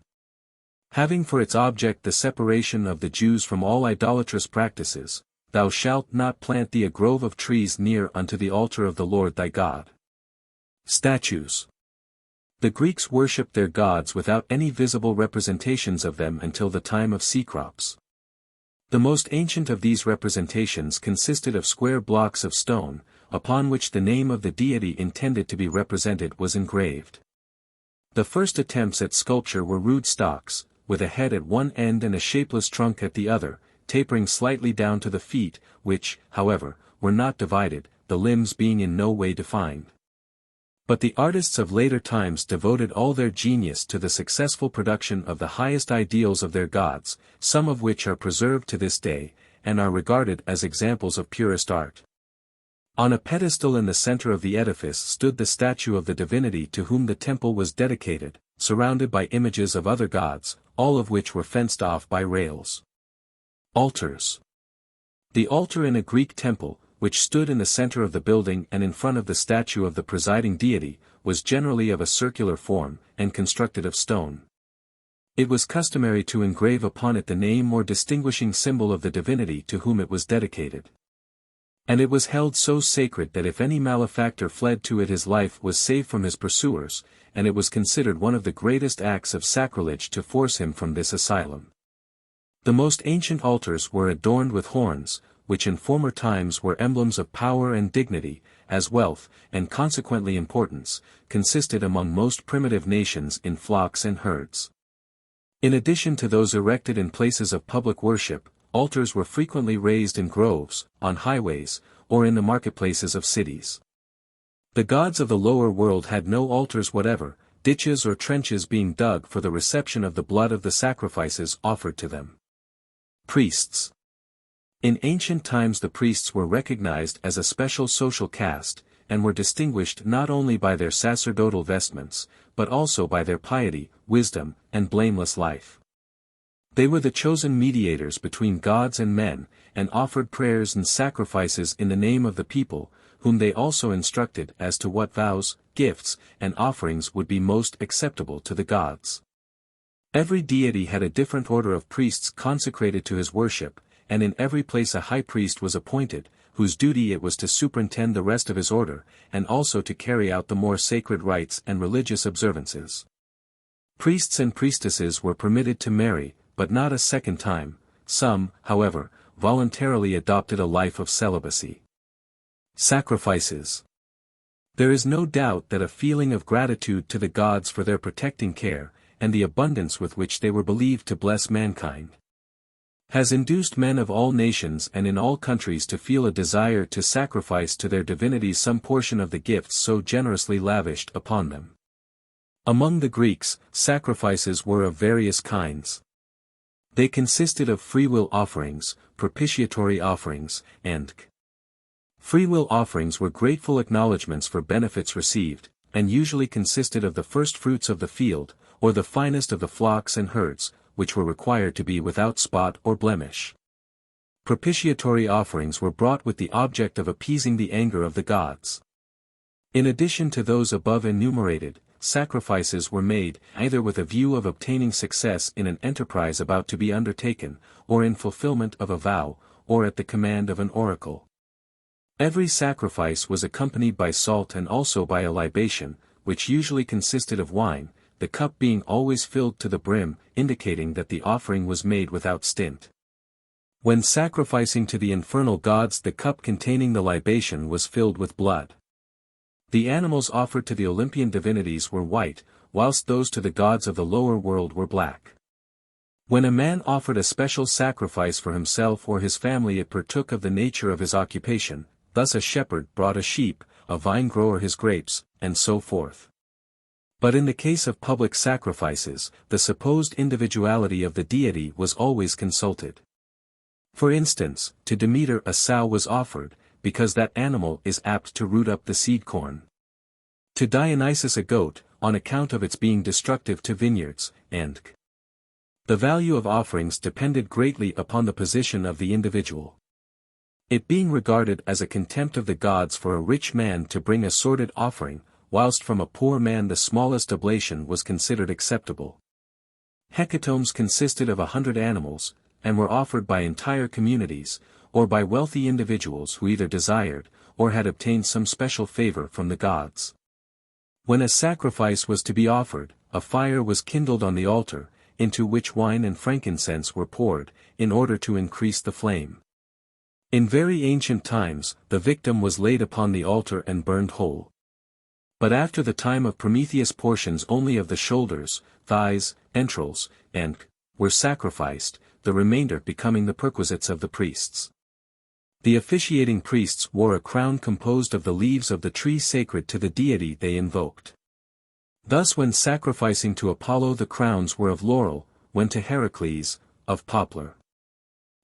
Having for its object the separation of the Jews from all idolatrous practices, thou shalt not plant thee a grove of trees near unto the altar of the Lord thy God. Statues. The Greeks worshipped their gods without any visible representations of them until the time of Cecrops. The most ancient of these representations consisted of square blocks of stone, upon which the name of the deity intended to be represented was engraved. The first attempts at sculpture were rude stocks, with a head at one end and a shapeless trunk at the other, tapering slightly down to the feet, which, however, were not divided, the limbs being in no way defined. But the artists of later times devoted all their genius to the successful production of the highest ideals of their gods, some of which are preserved to this day, and are regarded as examples of purest art. On a pedestal in the center of the edifice stood the statue of the divinity to whom the temple was dedicated, surrounded by images of other gods, all of which were fenced off by rails. Altars. The altar in a Greek temple, which stood in the center of the building and in front of the statue of the presiding deity, was generally of a circular form, and constructed of stone. It was customary to engrave upon it the name or distinguishing symbol of the divinity to whom it was dedicated. And it was held so sacred that if any malefactor fled to it his life was saved from his pursuers, and it was considered one of the greatest acts of sacrilege to force him from this asylum. The most ancient altars were adorned with horns, which in former times were emblems of power and dignity, as wealth, and consequently importance, consisted among most primitive nations in flocks and herds. In addition to those erected in places of public worship, altars were frequently raised in groves, on highways, or in the marketplaces of cities. The gods of the lower world had no altars whatever, ditches or trenches being dug for the reception of the blood of the sacrifices offered to them. Priests. In ancient times the priests were recognized as a special social caste, and were distinguished not only by their sacerdotal vestments, but also by their piety, wisdom, and blameless life. They were the chosen mediators between gods and men, and offered prayers and sacrifices in the name of the people, whom they also instructed as to what vows, gifts, and offerings would be most acceptable to the gods. Every deity had a different order of priests consecrated to his worship, and in every place a high priest was appointed, whose duty it was to superintend the rest of his order, and also to carry out the more sacred rites and religious observances. Priests and priestesses were permitted to marry, but not a second time. Some, however, voluntarily adopted a life of celibacy. Sacrifices. There is no doubt that a feeling of gratitude to the gods for their protecting care, and the abundance with which they were believed to bless mankind, has induced men of all nations and in all countries to feel a desire to sacrifice to their divinities some portion of the gifts so generously lavished upon them. Among the Greeks, sacrifices were of various kinds. They consisted of freewill offerings, propitiatory offerings, and freewill offerings were grateful acknowledgments for benefits received, and usually consisted of the first fruits of the field, or the finest of the flocks and herds, which were required to be without spot or blemish. Propitiatory offerings were brought with the object of appeasing the anger of the gods. In addition to those above enumerated, sacrifices were made, either with a view of obtaining success in an enterprise about to be undertaken, or in fulfillment of a vow, or at the command of an oracle. Every sacrifice was accompanied by salt and also by a libation, which usually consisted of wine, the cup being always filled to the brim, indicating that the offering was made without stint. When sacrificing to the infernal gods, the cup containing the libation was filled with blood. The animals offered to the Olympian divinities were white, whilst those to the gods of the lower world were black. When a man offered a special sacrifice for himself or his family, it partook of the nature of his occupation, thus a shepherd brought a sheep, a vine grower his grapes, and so forth. But in the case of public sacrifices, the supposed individuality of the deity was always consulted. For instance, to Demeter a sow was offered, because that animal is apt to root up the seed corn. To Dionysus a goat, on account of its being destructive to vineyards, and the value of offerings depended greatly upon the position of the individual. It being regarded as a contempt of the gods for a rich man to bring a sordid offering, whilst from a poor man the smallest oblation was considered acceptable. Hecatombs consisted of 100 animals, and were offered by entire communities, or by wealthy individuals who either desired, or had obtained some special favor from the gods. When a sacrifice was to be offered, a fire was kindled on the altar, into which wine and frankincense were poured, in order to increase the flame. In very ancient times, the victim was laid upon the altar and burned whole. But after the time of Prometheus, portions only of the shoulders, thighs, entrails, and were sacrificed, the remainder becoming the perquisites of the priests. The officiating priests wore a crown composed of the leaves of the tree sacred to the deity they invoked. Thus when sacrificing to Apollo the crowns were of laurel, when to Heracles, of poplar.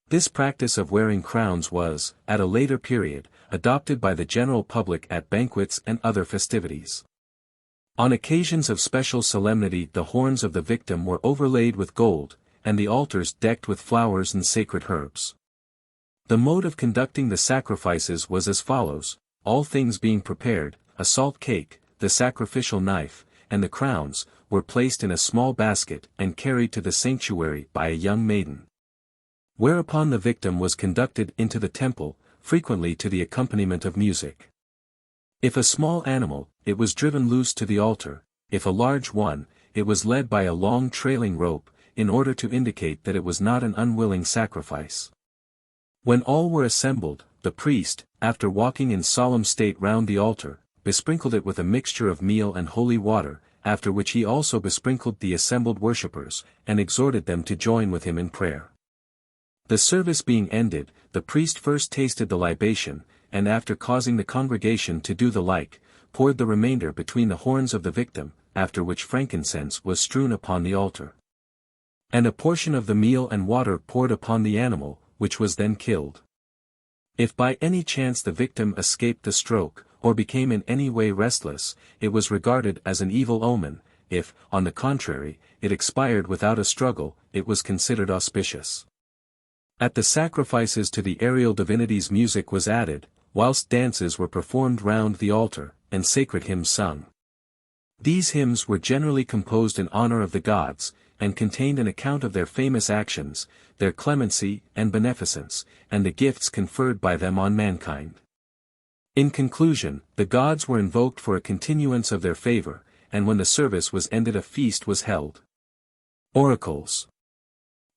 This practice of wearing crowns was, at a later period, adopted by the general public at banquets and other festivities. On occasions of special solemnity the horns of the victim were overlaid with gold, and the altars decked with flowers and sacred herbs. The mode of conducting the sacrifices was as follows: all things being prepared, a salt cake, the sacrificial knife, and the crowns, were placed in a small basket and carried to the sanctuary by a young maiden. Whereupon the victim was conducted into the temple, frequently to the accompaniment of music. If a small animal, it was driven loose to the altar; if a large one, it was led by a long trailing rope, in order to indicate that it was not an unwilling sacrifice. When all were assembled, the priest, after walking in solemn state round the altar, besprinkled it with a mixture of meal and holy water, after which he also besprinkled the assembled worshippers, and exhorted them to join with him in prayer. The service being ended, the priest first tasted the libation, and after causing the congregation to do the like, poured the remainder between the horns of the victim, after which frankincense was strewn upon the altar. And a portion of the meal and water poured upon the animal, which was then killed. If by any chance the victim escaped the stroke, or became in any way restless, it was regarded as an evil omen; if, on the contrary, it expired without a struggle, it was considered auspicious. At the sacrifices to the aerial divinities music was added, whilst dances were performed round the altar, and sacred hymns sung. These hymns were generally composed in honor of the gods, and contained an account of their famous actions, their clemency and beneficence, and the gifts conferred by them on mankind. In conclusion, the gods were invoked for a continuance of their favor, and when the service was ended a feast was held. Oracles.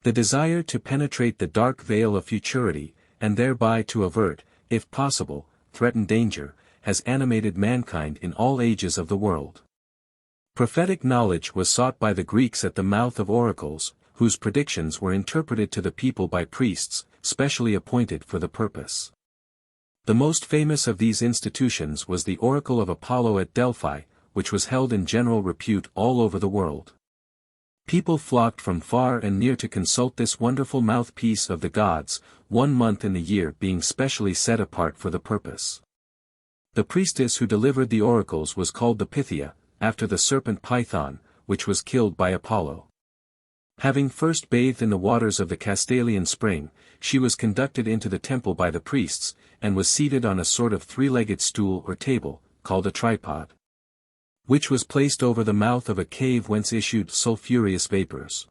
The desire to penetrate the dark veil of futurity, and thereby to avert, if possible, threatened danger, has animated mankind in all ages of the world. Prophetic knowledge was sought by the Greeks at the mouth of oracles, whose predictions were interpreted to the people by priests, specially appointed for the purpose. The most famous of these institutions was the Oracle of Apollo at Delphi, which was held in general repute all over the world. People flocked from far and near to consult this wonderful mouthpiece of the gods, 1 month in the year being specially set apart for the purpose. The priestess who delivered the oracles was called the Pythia, after the serpent Python, which was killed by Apollo. Having first bathed in the waters of the Castalian spring, she was conducted into the temple by the priests, and was seated on a sort of three-legged stool or table, called a tripod, which was placed over the mouth of a cave whence issued sulphureous vapors.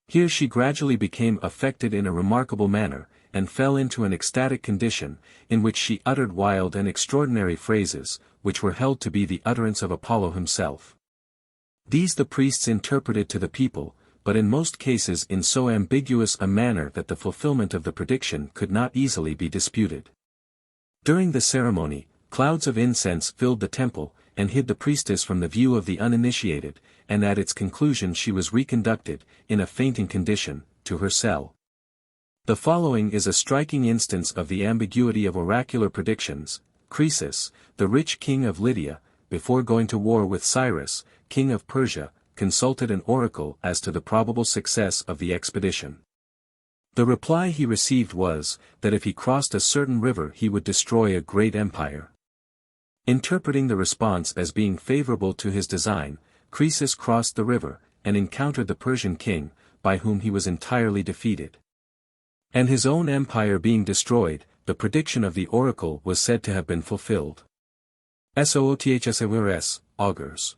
Here she gradually became affected in a remarkable manner, and fell into an ecstatic condition, in which she uttered wild and extraordinary phrases, which were held to be the utterance of Apollo himself. These the priests interpreted to the people, but in most cases in so ambiguous a manner that the fulfillment of the prediction could not easily be disputed. During the ceremony, clouds of incense filled the temple, and hid the priestess from the view of the uninitiated, and at its conclusion she was reconducted, in a fainting condition, to her cell. The following is a striking instance of the ambiguity of oracular predictions. Croesus, the rich king of Lydia, before going to war with Cyrus, king of Persia, consulted an oracle as to the probable success of the expedition. The reply he received was, that if he crossed a certain river he would destroy a great empire. Interpreting the response as being favorable to his design, Croesus crossed the river, and encountered the Persian king, by whom he was entirely defeated. And his own empire being destroyed, the prediction of the oracle was said to have been fulfilled. Sooths, augurs.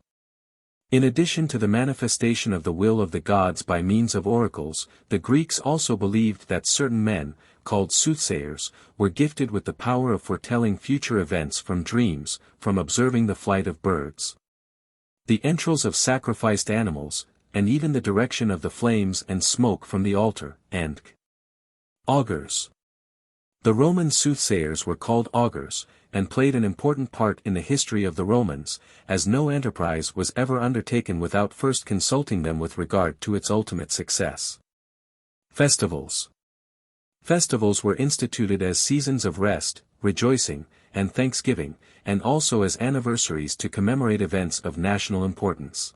In addition to the manifestation of the will of the gods by means of oracles, the Greeks also believed that certain men, called soothsayers, were gifted with the power of foretelling future events from dreams, from observing the flight of birds, the entrails of sacrificed animals, and even the direction of the flames and smoke from the altar, and augurs. The Roman soothsayers were called augurs, and played an important part in the history of the Romans, as no enterprise was ever undertaken without first consulting them with regard to its ultimate success. Festivals. Festivals were instituted as seasons of rest, rejoicing, and thanksgiving, and also as anniversaries to commemorate events of national importance.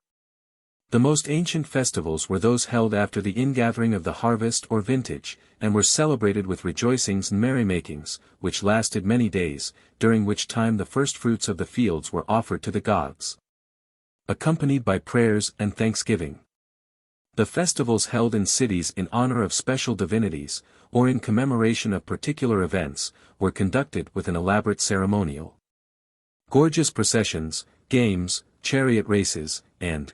The most ancient festivals were those held after the ingathering of the harvest or vintage, and were celebrated with rejoicings and merrymakings, which lasted many days, during which time the first fruits of the fields were offered to the gods, accompanied by prayers and thanksgiving. The festivals held in cities in honor of special divinities, or in commemoration of particular events, were conducted with an elaborate ceremonial. Gorgeous processions, games, chariot races, and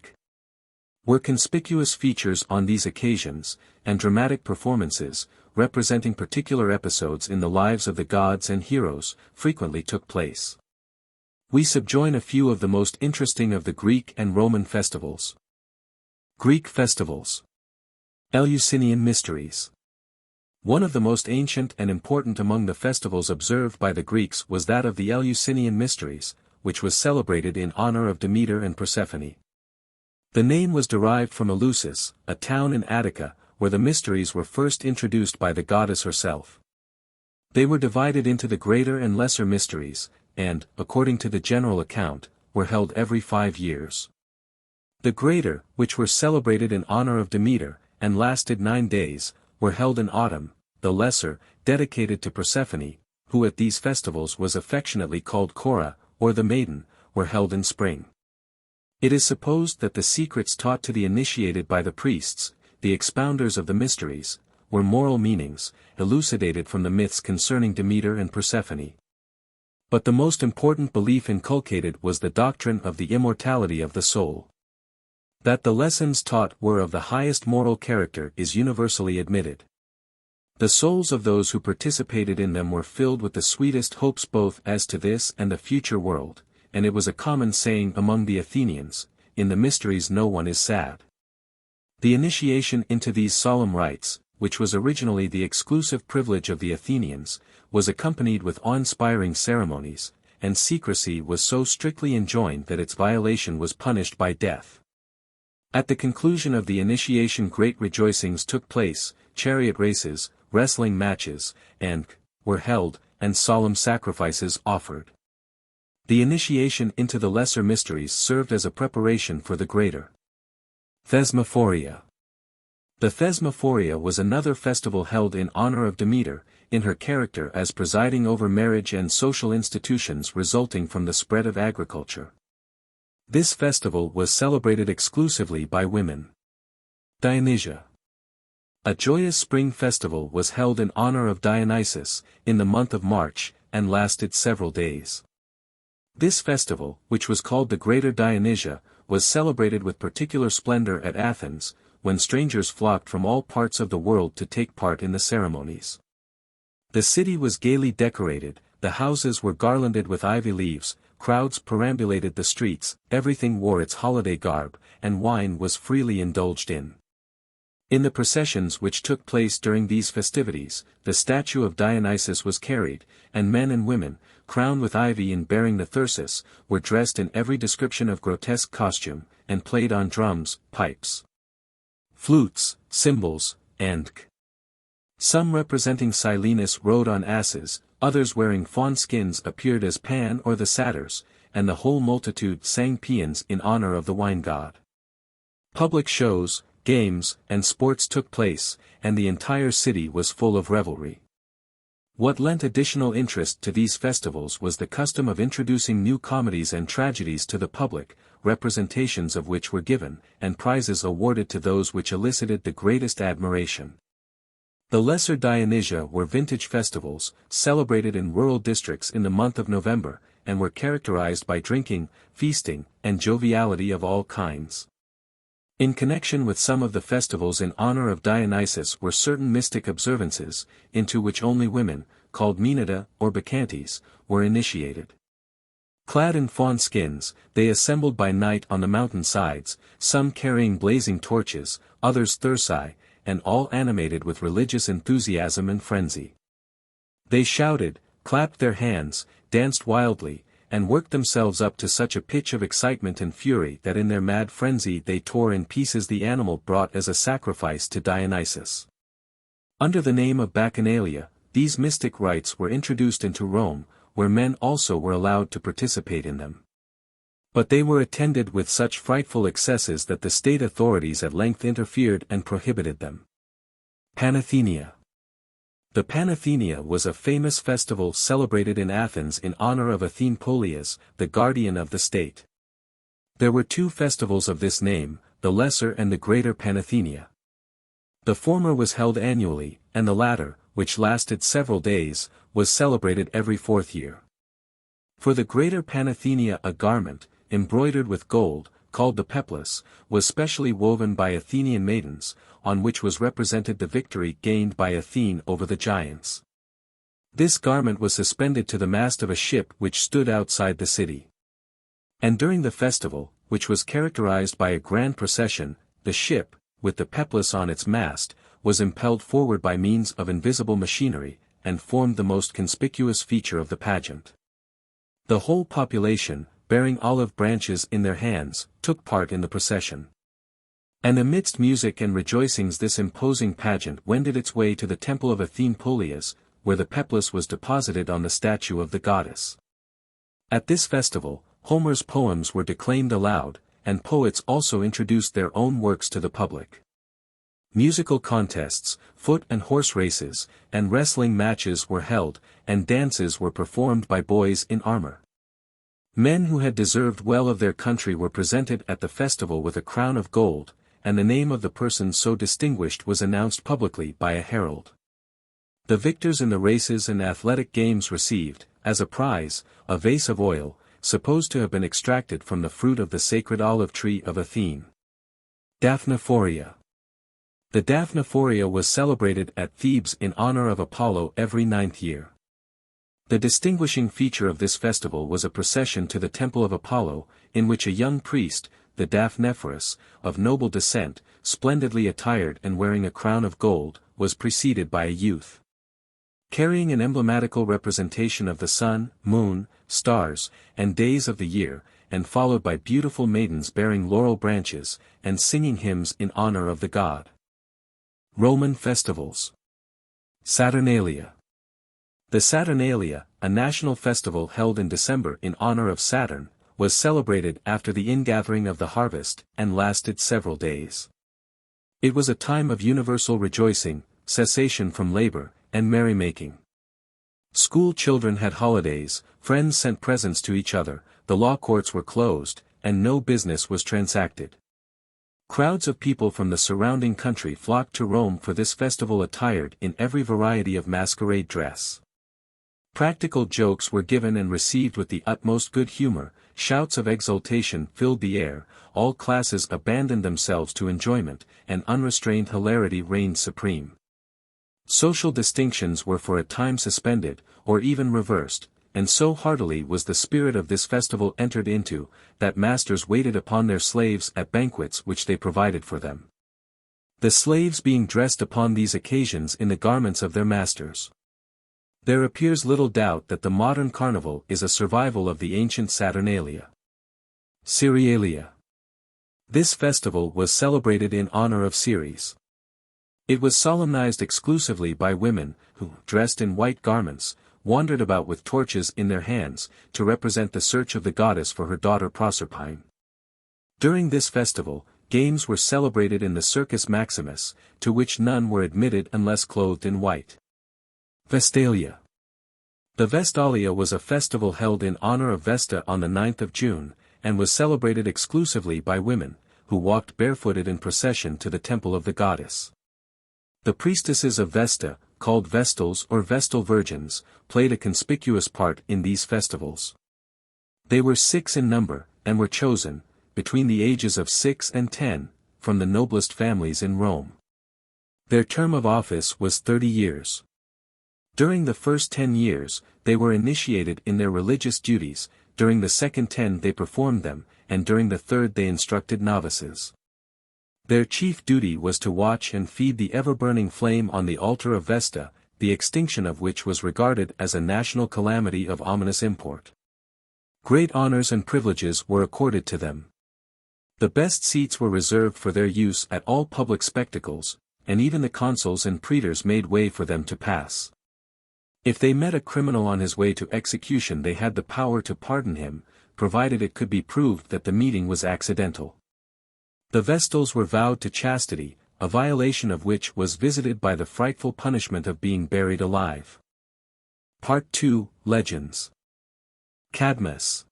were conspicuous features on these occasions, and dramatic performances, representing particular episodes in the lives of the gods and heroes, frequently took place. We subjoin a few of the most interesting of the Greek and Roman festivals. Greek festivals. Eleusinian mysteries. One of the most ancient and important among the festivals observed by the Greeks was that of the Eleusinian mysteries, which was celebrated in honor of Demeter and Persephone. The name was derived from Eleusis, a town in Attica, where the mysteries were first introduced by the goddess herself. They were divided into the greater and lesser mysteries, and, according to the general account, were held every 5 years. The greater, which were celebrated in honor of Demeter, and lasted 9 days, were held in autumn. The lesser, dedicated to Persephone, who at these festivals was affectionately called Cora, or the Maiden, were held in spring. It is supposed that the secrets taught to the initiated by the priests, the expounders of the mysteries, were moral meanings, elucidated from the myths concerning Demeter and Persephone. But the most important belief inculcated was the doctrine of the immortality of the soul. That the lessons taught were of the highest moral character is universally admitted. The souls of those who participated in them were filled with the sweetest hopes both as to this and the future world, and it was a common saying among the Athenians, "In the mysteries no one is sad." The initiation into these solemn rites, which was originally the exclusive privilege of the Athenians, was accompanied with awe-inspiring ceremonies, and secrecy was so strictly enjoined that its violation was punished by death. At the conclusion of the initiation great rejoicings took place, chariot races, wrestling matches, were held, and solemn sacrifices offered. The initiation into the lesser mysteries served as a preparation for the greater. Thesmophoria. The Thesmophoria was another festival held in honor of Demeter, in her character as presiding over marriage and social institutions resulting from the spread of agriculture. This festival was celebrated exclusively by women. Dionysia. A joyous spring festival was held in honor of Dionysus, in the month of March, and lasted several days. This festival, which was called the Greater Dionysia, was celebrated with particular splendor at Athens, when strangers flocked from all parts of the world to take part in the ceremonies. The city was gaily decorated, the houses were garlanded with ivy leaves, crowds perambulated the streets, everything wore its holiday garb, and wine was freely indulged in. In the processions which took place during these festivities, the statue of Dionysus was carried, and men and women, crowned with ivy and bearing the thyrsus, were dressed in every description of grotesque costume, and played on drums, pipes, flutes, cymbals, and some representing Silenus rode on asses, others wearing fawn skins appeared as Pan or the satyrs, and the whole multitude sang paeans in honor of the wine god. Public shows, games, and sports took place, and the entire city was full of revelry. What lent additional interest to these festivals was the custom of introducing new comedies and tragedies to the public, representations of which were given, and prizes awarded to those which elicited the greatest admiration. The Lesser Dionysia were vintage festivals, celebrated in rural districts in the month of November, and were characterized by drinking, feasting, and joviality of all kinds. In connection with some of the festivals in honor of Dionysus were certain mystic observances, into which only women, called Menada or Bacchantes, were initiated. Clad in fawn skins, they assembled by night on the mountain sides, some carrying blazing torches, others thyrsi, and all animated with religious enthusiasm and frenzy. They shouted, clapped their hands, danced wildly, and worked themselves up to such a pitch of excitement and fury that in their mad frenzy they tore in pieces the animal brought as a sacrifice to Dionysus. Under the name of Bacchanalia, these mystic rites were introduced into Rome, where men also were allowed to participate in them. But they were attended with such frightful excesses that the state authorities at length interfered and prohibited them. Panathenaea. The Panathenaea was a famous festival celebrated in Athens in honor of Athene Polias, the guardian of the state. There were two festivals of this name, the Lesser and the Greater Panathenaea. The former was held annually, and the latter, which lasted several days, was celebrated every 4th year. For the Greater Panathenaea a garment, embroidered with gold, called the peplus, was specially woven by Athenian maidens, on which was represented the victory gained by Athene over the giants. This garment was suspended to the mast of a ship which stood outside the city. And during the festival, which was characterized by a grand procession, the ship, with the peplus on its mast, was impelled forward by means of invisible machinery, and formed the most conspicuous feature of the pageant. The whole population, bearing olive branches in their hands, took part in the procession. And amidst music and rejoicings this imposing pageant wended its way to the temple of Athene Polias, where the peplus was deposited on the statue of the goddess. At this festival, Homer's poems were declaimed aloud, and poets also introduced their own works to the public. Musical contests, foot and horse races, and wrestling matches were held, and dances were performed by boys in armor. Men who had deserved well of their country were presented at the festival with a crown of gold, and the name of the person so distinguished was announced publicly by a herald. The victors in the races and athletic games received, as a prize, a vase of oil, supposed to have been extracted from the fruit of the sacred olive tree of Athene. Daphnephoria. The Daphnephoria was celebrated at Thebes in honor of Apollo every 9th year. The distinguishing feature of this festival was a procession to the temple of Apollo, in which a young priest, the Daphnephorus, of noble descent, splendidly attired and wearing a crown of gold, was preceded by a youth carrying an emblematical representation of the sun, moon, stars, and days of the year, and followed by beautiful maidens bearing laurel branches, and singing hymns in honor of the god. Roman festivals. Saturnalia. The Saturnalia, a national festival held in December in honor of Saturn, was celebrated after the ingathering of the harvest, and lasted several days. It was a time of universal rejoicing, cessation from labor, and merrymaking. School children had holidays, friends sent presents to each other, the law courts were closed, and no business was transacted. Crowds of people from the surrounding country flocked to Rome for this festival attired in every variety of masquerade dress. Practical jokes were given and received with the utmost good humor, shouts of exultation filled the air, all classes abandoned themselves to enjoyment, and unrestrained hilarity reigned supreme. Social distinctions were for a time suspended, or even reversed, and so heartily was the spirit of this festival entered into, that masters waited upon their slaves at banquets which they provided for them. The slaves being dressed upon these occasions in the garments of their masters. There appears little doubt that the modern carnival is a survival of the ancient Saturnalia. Cerealia. This festival was celebrated in honor of Ceres. It was solemnized exclusively by women, who, dressed in white garments, wandered about with torches in their hands, to represent the search of the goddess for her daughter Proserpine. During this festival, games were celebrated in the Circus Maximus, to which none were admitted unless clothed in white. Vestalia. The Vestalia was a festival held in honor of Vesta on the 9th of June, and was celebrated exclusively by women, who walked barefooted in procession to the temple of the goddess. The priestesses of Vesta, called Vestals or Vestal Virgins, played a conspicuous part in these festivals. They were 6 in number, and were chosen, between the ages of 6 and 10, from the noblest families in Rome. Their term of office was 30 years. During the first 10 years, they were initiated in their religious duties, during the second 10 they performed them, and during the third they instructed novices. Their chief duty was to watch and feed the ever-burning flame on the altar of Vesta, the extinction of which was regarded as a national calamity of ominous import. Great honors and privileges were accorded to them. The best seats were reserved for their use at all public spectacles, and even the consuls and praetors made way for them to pass. If they met a criminal on his way to execution, they had the power to pardon him, provided it could be proved that the meeting was accidental. The Vestals were vowed to chastity, a violation of which was visited by the frightful punishment of being buried alive. Part 2, Legends. Cadmus.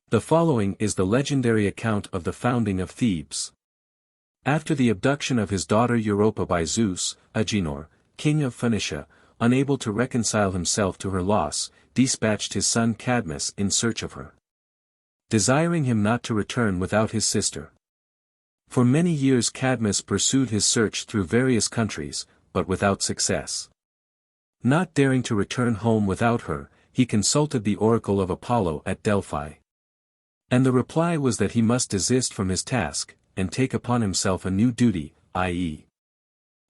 The following is the legendary account of the founding of Thebes. After the abduction of his daughter Europa by Zeus, Agenor, king of Phoenicia, unable to reconcile himself to her loss, dispatched his son Cadmus in search of her, desiring him not to return without his sister. For many years Cadmus pursued his search through various countries, but without success. Not daring to return home without her, he consulted the oracle of Apollo at Delphi. And the reply was that he must desist from his task, and take upon himself a new duty, i.e.,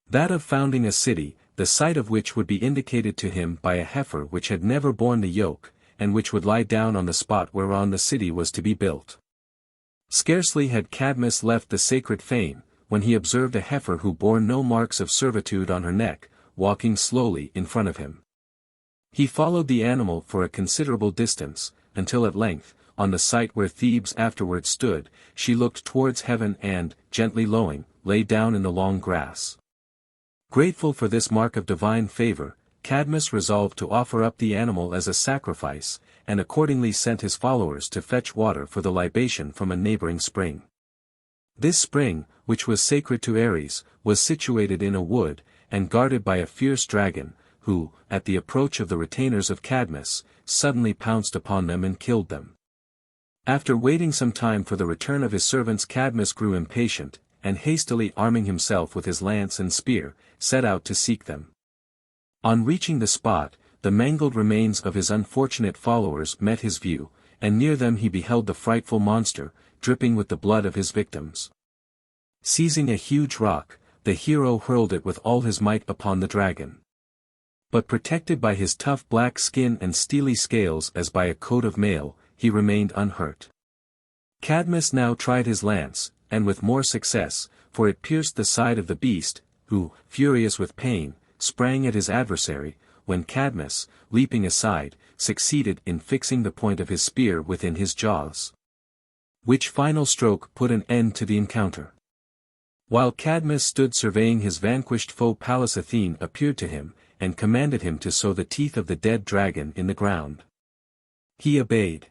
that of founding a city, the site of which would be indicated to him by a heifer which had never borne the yoke, and which would lie down on the spot whereon the city was to be built. Scarcely had Cadmus left the sacred fane, when he observed a heifer who bore no marks of servitude on her neck, walking slowly in front of him. He followed the animal for a considerable distance, until at length, on the site where Thebes afterwards stood, she looked towards heaven and, gently lowing, lay down in the long grass. Grateful for this mark of divine favor, Cadmus resolved to offer up the animal as a sacrifice, and accordingly sent his followers to fetch water for the libation from a neighboring spring. This spring, which was sacred to Ares, was situated in a wood, and guarded by a fierce dragon, who, at the approach of the retainers of Cadmus, suddenly pounced upon them and killed them. After waiting some time for the return of his servants, Cadmus grew impatient, and hastily arming himself with his lance and spear, set out to seek them. On reaching the spot, the mangled remains of his unfortunate followers met his view, and near them he beheld the frightful monster, dripping with the blood of his victims. Seizing a huge rock, the hero hurled it with all his might upon the dragon. But protected by his tough black skin and steely scales as by a coat of mail, he remained unhurt. Cadmus now tried his lance, and with more success, for it pierced the side of the beast, who, furious with pain, sprang at his adversary, when Cadmus, leaping aside, succeeded in fixing the point of his spear within his jaws. Which final stroke put an end to the encounter. While Cadmus stood surveying his vanquished foe, Pallas Athene appeared to him, and commanded him to sow the teeth of the dead dragon in the ground. He obeyed.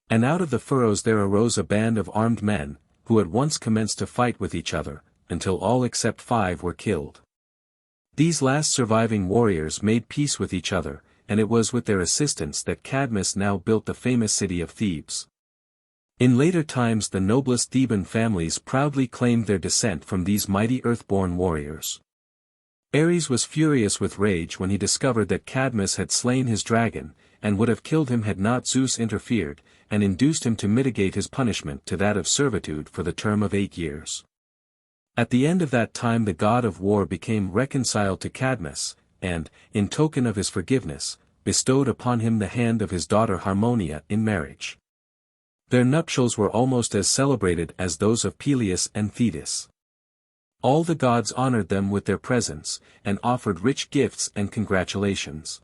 And out of the furrows there arose a band of armed men, who at once commenced to fight with each other, until all except 5 were killed. These last surviving warriors made peace with each other, and it was with their assistance that Cadmus now built the famous city of Thebes. In later times the noblest Theban families proudly claimed their descent from these mighty earthborn warriors. Ares was furious with rage when he discovered that Cadmus had slain his dragon, and would have killed him had not Zeus interfered, and induced him to mitigate his punishment to that of servitude for the term of 8 years. At the end of that time the god of war became reconciled to Cadmus, and, in token of his forgiveness, bestowed upon him the hand of his daughter Harmonia in marriage. Their nuptials were almost as celebrated as those of Peleus and Thetis. All the gods honored them with their presence, and offered rich gifts and congratulations.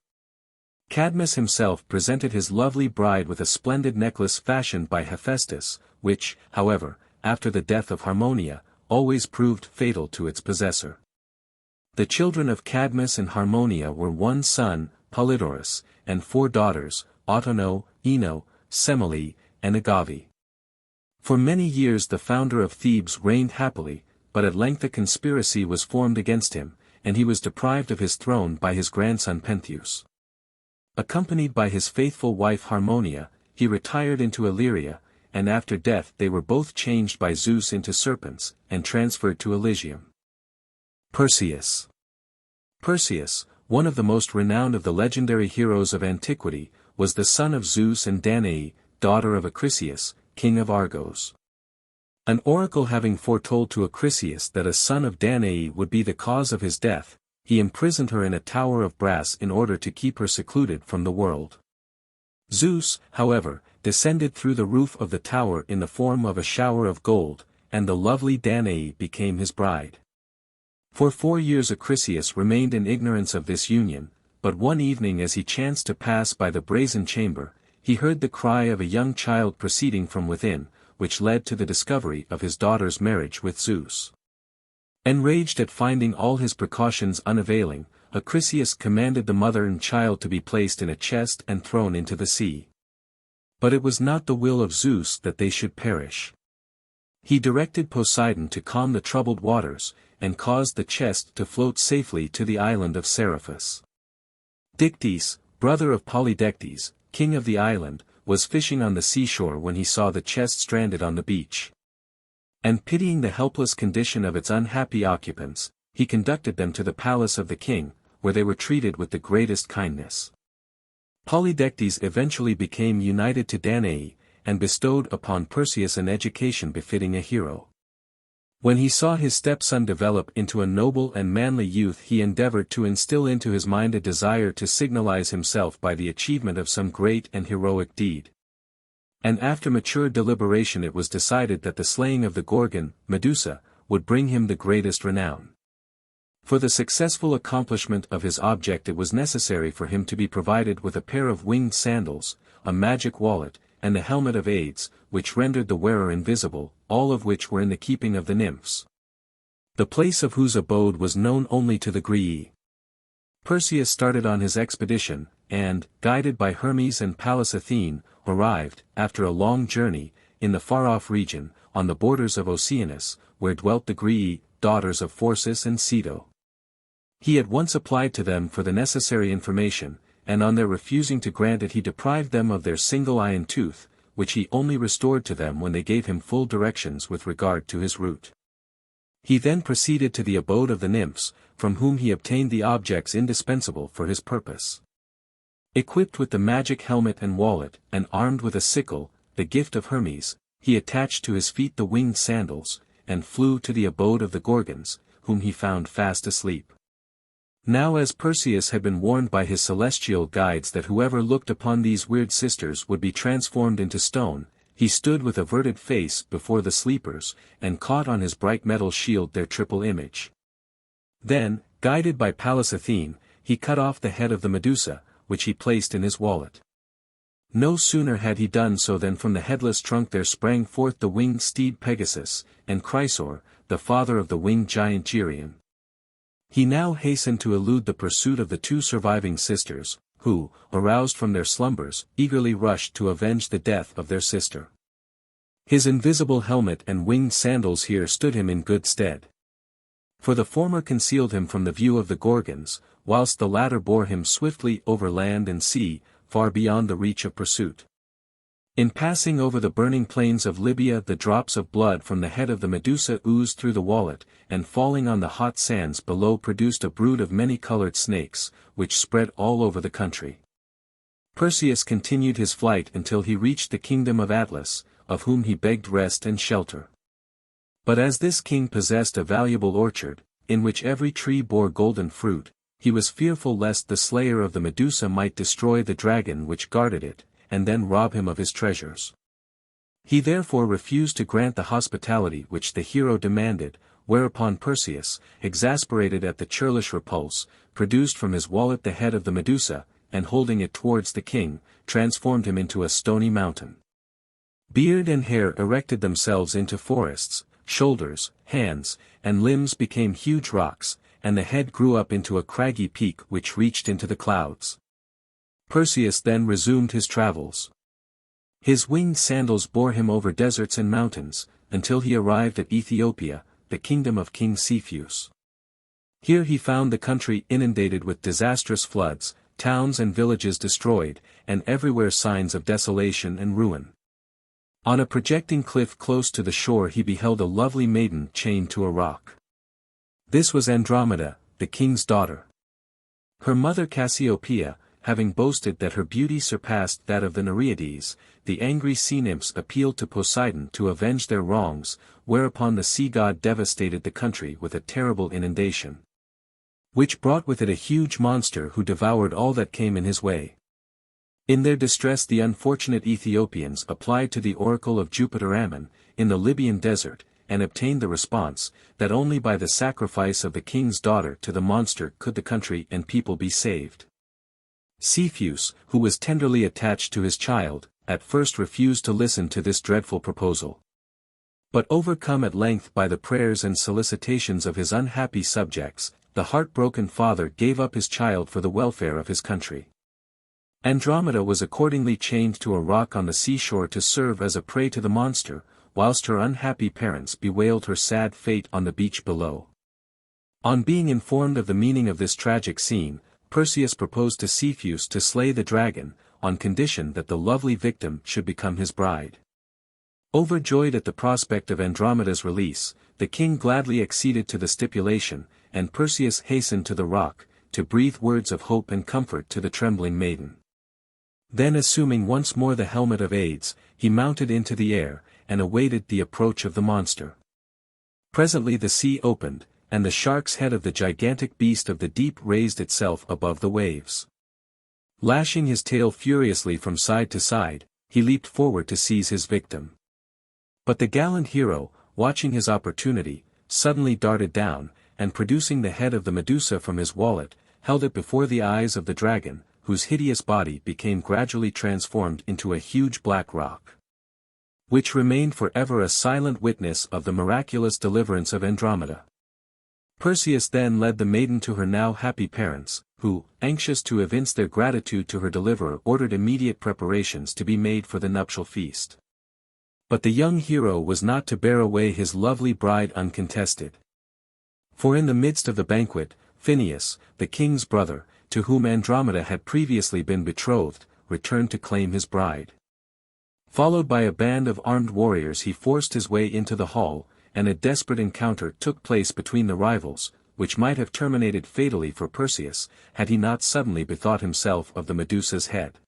Cadmus himself presented his lovely bride with a splendid necklace fashioned by Hephaestus, which, however, after the death of Harmonia, always proved fatal to its possessor. The children of Cadmus and Harmonia were 1 son, Polydorus, and 4 daughters, Autono, Ino, Semele, and Agave. For many years the founder of Thebes reigned happily, but at length a conspiracy was formed against him, and he was deprived of his throne by his grandson Pentheus. Accompanied by his faithful wife Harmonia, he retired into Illyria, and after death they were both changed by Zeus into serpents, and transferred to Elysium. Perseus. Perseus, one of the most renowned of the legendary heroes of antiquity, was the son of Zeus and Danae, daughter of Acrisius, king of Argos. An oracle having foretold to Acrisius that a son of Danae would be the cause of his death, he imprisoned her in a tower of brass in order to keep her secluded from the world. Zeus, however, descended through the roof of the tower in the form of a shower of gold, and the lovely Danae became his bride. For 4 years Acrisius remained in ignorance of this union, but one evening as he chanced to pass by the brazen chamber, he heard the cry of a young child proceeding from within, which led to the discovery of his daughter's marriage with Zeus. Enraged at finding all his precautions unavailing, Acrisius commanded the mother and child to be placed in a chest and thrown into the sea. But it was not the will of Zeus that they should perish. He directed Poseidon to calm the troubled waters, and caused the chest to float safely to the island of Seriphus. Dictys, brother of Polydectes, king of the island, was fishing on the seashore when he saw the chest stranded on the beach. And pitying the helpless condition of its unhappy occupants, he conducted them to the palace of the king, where they were treated with the greatest kindness. Polydectes eventually became united to Danae, and bestowed upon Perseus an education befitting a hero. When he saw his stepson develop into a noble and manly youth, he endeavored to instill into his mind a desire to signalize himself by the achievement of some great and heroic deed. And after mature deliberation it was decided that the slaying of the Gorgon, Medusa, would bring him the greatest renown. For the successful accomplishment of his object it was necessary for him to be provided with a pair of winged sandals, a magic wallet, and the helmet of Hades, which rendered the wearer invisible, all of which were in the keeping of the nymphs. The place of whose abode was known only to the Graeae. Perseus started on his expedition, and, guided by Hermes and Pallas Athene, arrived, after a long journey, in the far-off region, on the borders of Oceanus, where dwelt the Graeae, daughters of Phorcys and Ceto. He at once applied to them for the necessary information, and on their refusing to grant it he deprived them of their single eye and tooth, which he only restored to them when they gave him full directions with regard to his route. He then proceeded to the abode of the nymphs, from whom he obtained the objects indispensable for his purpose. Equipped with the magic helmet and wallet, and armed with a sickle, the gift of Hermes, he attached to his feet the winged sandals, and flew to the abode of the Gorgons, whom he found fast asleep. Now as Perseus had been warned by his celestial guides that whoever looked upon these weird sisters would be transformed into stone, he stood with averted face before the sleepers, and caught on his bright metal shield their triple image. Then, guided by Pallas Athene, he cut off the head of the Medusa, which he placed in his wallet. No sooner had he done so than from the headless trunk there sprang forth the winged steed Pegasus, and Chrysaor, the father of the winged giant Geryon. He now hastened to elude the pursuit of the 2 surviving sisters, who, aroused from their slumbers, eagerly rushed to avenge the death of their sister. His invisible helmet and winged sandals here stood him in good stead. For the former concealed him from the view of the Gorgons, whilst the latter bore him swiftly over land and sea, far beyond the reach of pursuit. In passing over the burning plains of Libya, the drops of blood from the head of the Medusa oozed through the wallet, and falling on the hot sands below produced a brood of many-colored snakes, which spread all over the country. Perseus continued his flight until he reached the kingdom of Atlas, of whom he begged rest and shelter. But as this king possessed a valuable orchard, in which every tree bore golden fruit, he was fearful lest the slayer of the Medusa might destroy the dragon which guarded it, and then rob him of his treasures. He therefore refused to grant the hospitality which the hero demanded, whereupon Perseus, exasperated at the churlish repulse, produced from his wallet the head of the Medusa, and holding it towards the king, transformed him into a stony mountain. Beard and hair erected themselves into forests, shoulders, hands, and limbs became huge rocks, and the head grew up into a craggy peak which reached into the clouds. Perseus then resumed his travels. His winged sandals bore him over deserts and mountains, until he arrived at Ethiopia, the kingdom of King Theseus. Here he found the country inundated with disastrous floods, towns and villages destroyed, and everywhere signs of desolation and ruin. On a projecting cliff close to the shore he beheld a lovely maiden chained to a rock. This was Andromeda, the king's daughter. Her mother Cassiopeia, having boasted that her beauty surpassed that of the Nereides, the angry sea nymphs appealed to Poseidon to avenge their wrongs, whereupon the sea god devastated the country with a terrible inundation, which brought with it a huge monster who devoured all that came in his way. In their distress the unfortunate Ethiopians applied to the oracle of Jupiter Ammon, in the Libyan desert, and obtained the response, that only by the sacrifice of the king's daughter to the monster could the country and people be saved. Theseus, who was tenderly attached to his child, at first refused to listen to this dreadful proposal. But overcome at length by the prayers and solicitations of his unhappy subjects, the heartbroken father gave up his child for the welfare of his country. Andromeda was accordingly chained to a rock on the seashore to serve as a prey to the monster, whilst her unhappy parents bewailed her sad fate on the beach below. On being informed of the meaning of this tragic scene, Perseus proposed to Theseus to slay the dragon, on condition that the lovely victim should become his bride. Overjoyed at the prospect of Andromeda's release, the king gladly acceded to the stipulation, and Perseus hastened to the rock, to breathe words of hope and comfort to the trembling maiden. Then assuming once more the helmet of Hades, he mounted into the air, and awaited the approach of the monster. Presently the sea opened, and the shark's head of the gigantic beast of the deep raised itself above the waves. Lashing his tail furiously from side to side, he leaped forward to seize his victim. But the gallant hero, watching his opportunity, suddenly darted down, and producing the head of the Medusa from his wallet, held it before the eyes of the dragon, whose hideous body became gradually transformed into a huge black rock, which remained forever a silent witness of the miraculous deliverance of Andromeda. Perseus then led the maiden to her now happy parents, who, anxious to evince their gratitude to her deliverer, ordered immediate preparations to be made for the nuptial feast. But the young hero was not to bear away his lovely bride uncontested. For in the midst of the banquet, Phineus, the king's brother, to whom Andromeda had previously been betrothed, returned to claim his bride. Followed by a band of armed warriors he forced his way into the hall, and a desperate encounter took place between the rivals, which might have terminated fatally for Perseus, had he not suddenly bethought himself of the Medusa's head.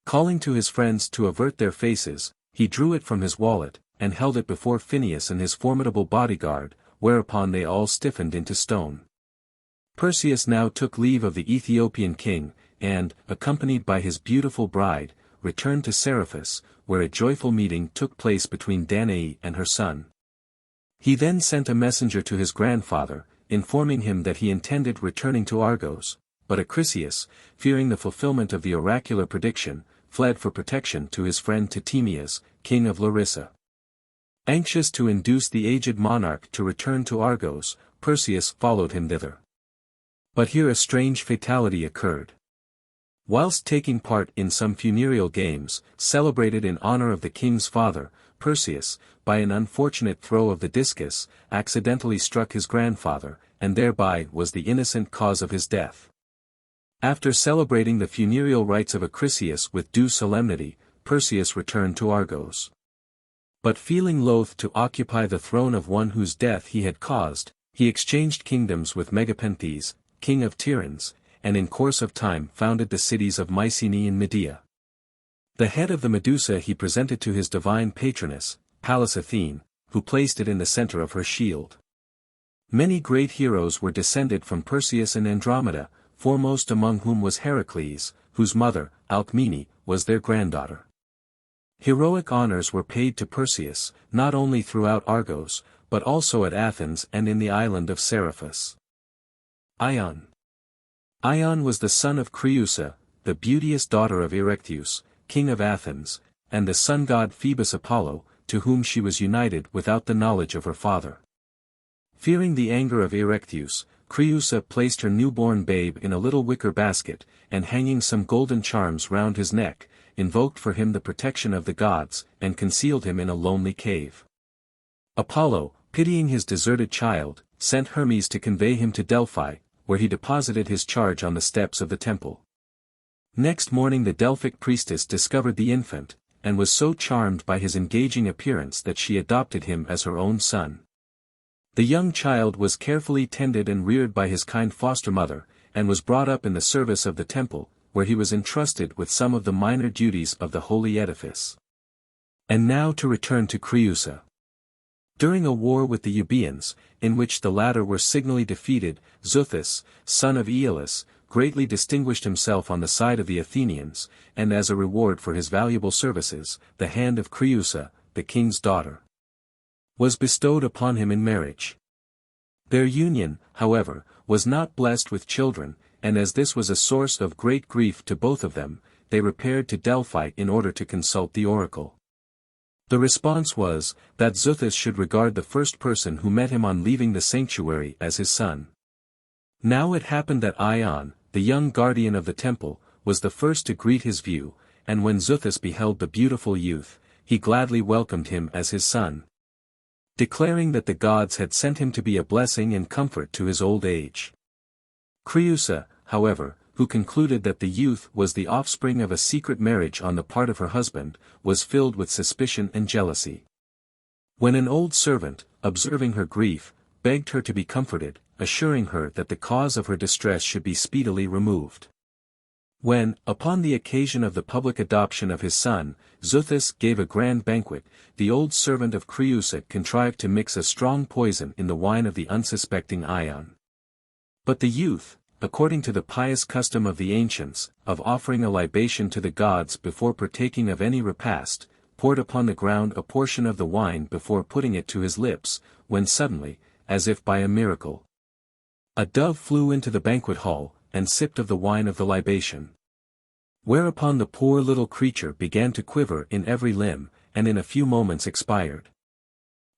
Calling to his friends to avert their faces, he drew it from his wallet, and held it before Phineus and his formidable bodyguard, whereupon they all stiffened into stone. Perseus now took leave of the Ethiopian king, and, accompanied by his beautiful bride, returned to Seriphus, where a joyful meeting took place between Danae and her son. He then sent a messenger to his grandfather, informing him that he intended returning to Argos, but Acrisius, fearing the fulfillment of the oracular prediction, fled for protection to his friend Titemias, king of Larissa. Anxious to induce the aged monarch to return to Argos, Perseus followed him thither. But here a strange fatality occurred. Whilst taking part in some funereal games, celebrated in honor of the king's father, Perseus, by an unfortunate throw of the discus, accidentally struck his grandfather, and thereby was the innocent cause of his death. After celebrating the funereal rites of Acrisius with due solemnity, Perseus returned to Argos. But feeling loath to occupy the throne of one whose death he had caused, he exchanged kingdoms with Megapenthes, king of Tiryns, and in course of time founded the cities of Mycenae and Medea. The head of the Medusa he presented to his divine patroness, Pallas Athene, who placed it in the center of her shield. Many great heroes were descended from Perseus and Andromeda, foremost among whom was Heracles, whose mother, Alcmene, was their granddaughter. Heroic honors were paid to Perseus, not only throughout Argos, but also at Athens and in the island of Seriphus. Ion. Ion was the son of Creusa, the beauteous daughter of Erechtheus, king of Athens, and the sun-god Phoebus Apollo, to whom she was united without the knowledge of her father. Fearing the anger of Erechtheus, Creusa placed her newborn babe in a little wicker basket, and hanging some golden charms round his neck, invoked for him the protection of the gods, and concealed him in a lonely cave. Apollo, pitying his deserted child, sent Hermes to convey him to Delphi, where he deposited his charge on the steps of the temple. Next morning the Delphic priestess discovered the infant, and was so charmed by his engaging appearance that she adopted him as her own son. The young child was carefully tended and reared by his kind foster mother, and was brought up in the service of the temple, where he was entrusted with some of the minor duties of the holy edifice. And now to return to Creusa. During a war with the Euboeans, in which the latter were signally defeated, Xuthus, son of Aeolus, greatly distinguished himself on the side of the Athenians, and as a reward for his valuable services, the hand of Creusa, the king's daughter, was bestowed upon him in marriage. Their union, however, was not blessed with children, and as this was a source of great grief to both of them, they repaired to Delphi in order to consult the oracle. The response was, that Xuthus should regard the first person who met him on leaving the sanctuary as his son. Now it happened that Ion, the young guardian of the temple, was the first to greet his view, and when Xuthus beheld the beautiful youth, he gladly welcomed him as his son, declaring that the gods had sent him to be a blessing and comfort to his old age. Creusa, however, who concluded that the youth was the offspring of a secret marriage on the part of her husband, was filled with suspicion and jealousy. When an old servant, observing her grief, begged her to be comforted, assuring her that the cause of her distress should be speedily removed. When, upon the occasion of the public adoption of his son, Xuthus gave a grand banquet, the old servant of Creusa contrived to mix a strong poison in the wine of the unsuspecting Ion. But the youth, according to the pious custom of the ancients, of offering a libation to the gods before partaking of any repast, poured upon the ground a portion of the wine before putting it to his lips, when suddenly, as if by a miracle, a dove flew into the banquet hall, and sipped of the wine of the libation. Whereupon the poor little creature began to quiver in every limb, and in a few moments expired.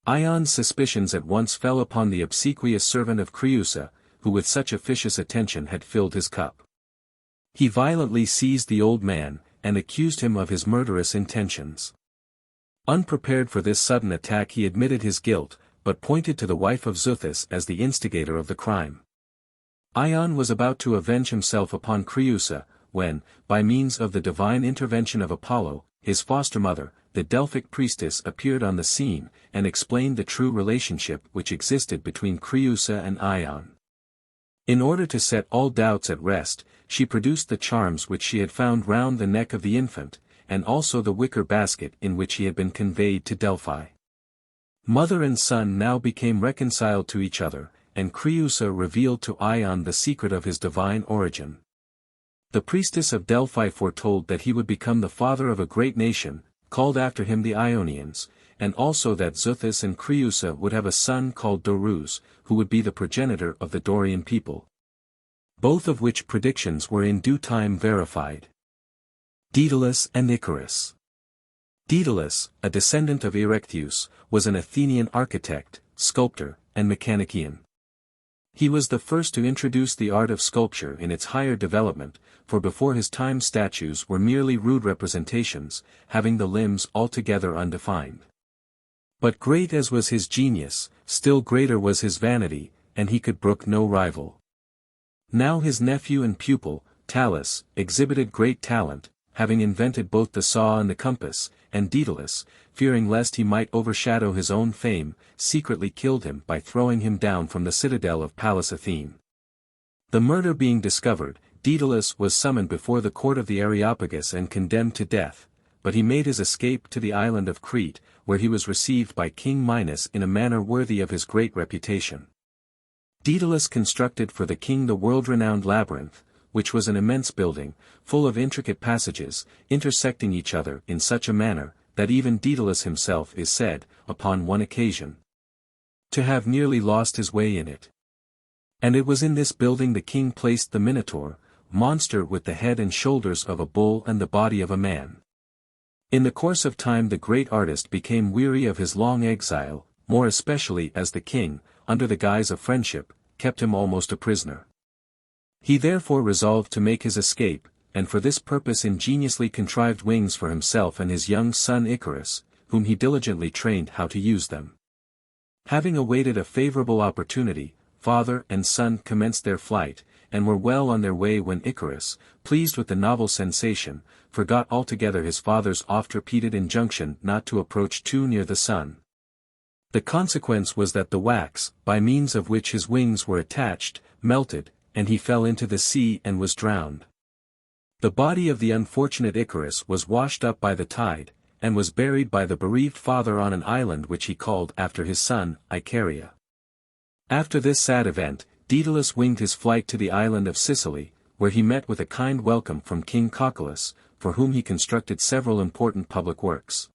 Ion's suspicions at once fell upon the obsequious servant of Creusa, who with such officious attention had filled his cup. He violently seized the old man, and accused him of his murderous intentions. Unprepared for this sudden attack he admitted his guilt, but pointed to the wife of Xuthus as the instigator of the crime. Ion was about to avenge himself upon Creusa, when, by means of the divine intervention of Apollo, his foster mother, the Delphic priestess appeared on the scene, and explained the true relationship which existed between Creusa and Ion. In order to set all doubts at rest, she produced the charms which she had found round the neck of the infant, and also the wicker basket in which he had been conveyed to Delphi. Mother and son now became reconciled to each other, and Creusa revealed to Ion the secret of his divine origin. The priestess of Delphi foretold that he would become the father of a great nation, called after him the Ionians, and also that Xuthus and Creusa would have a son called Dorus, who would be the progenitor of the Dorian people. Both of which predictions were in due time verified. Dædalus and Icarus. Dædalus, a descendant of Erechtheus, was an Athenian architect, sculptor, and mechanician. He was the first to introduce the art of sculpture in its higher development, for before his time statues were merely rude representations, having the limbs altogether undefined. But great as was his genius, still greater was his vanity, and he could brook no rival. Now his nephew and pupil, Talus, exhibited great talent, having invented both the saw and the compass, and Dædalus, fearing lest he might overshadow his own fame, secretly killed him by throwing him down from the citadel of Pallas Athene. The murder being discovered, Dædalus was summoned before the court of the Areopagus and condemned to death, but he made his escape to the island of Crete, where he was received by King Minos in a manner worthy of his great reputation. Dædalus constructed for the king the world-renowned labyrinth, which was an immense building, full of intricate passages, intersecting each other in such a manner, that even Dædalus himself is said, upon one occasion, to have nearly lost his way in it. And it was in this building the king placed the Minotaur, monster with the head and shoulders of a bull and the body of a man. In the course of time the great artist became weary of his long exile, more especially as the king, under the guise of friendship, kept him almost a prisoner. He therefore resolved to make his escape, and for this purpose ingeniously contrived wings for himself and his young son Icarus, whom he diligently trained how to use them. Having awaited a favorable opportunity, father and son commenced their flight, and were well on their way when Icarus, pleased with the novel sensation, forgot altogether his father's oft-repeated injunction not to approach too near the sun. The consequence was that the wax, by means of which his wings were attached, melted, and he fell into the sea and was drowned. The body of the unfortunate Icarus was washed up by the tide, and was buried by the bereaved father on an island which he called after his son, Icaria. After this sad event, Dædalus winged his flight to the island of Sicily, where he met with a kind welcome from King Heracles, for whom he constructed several important public works.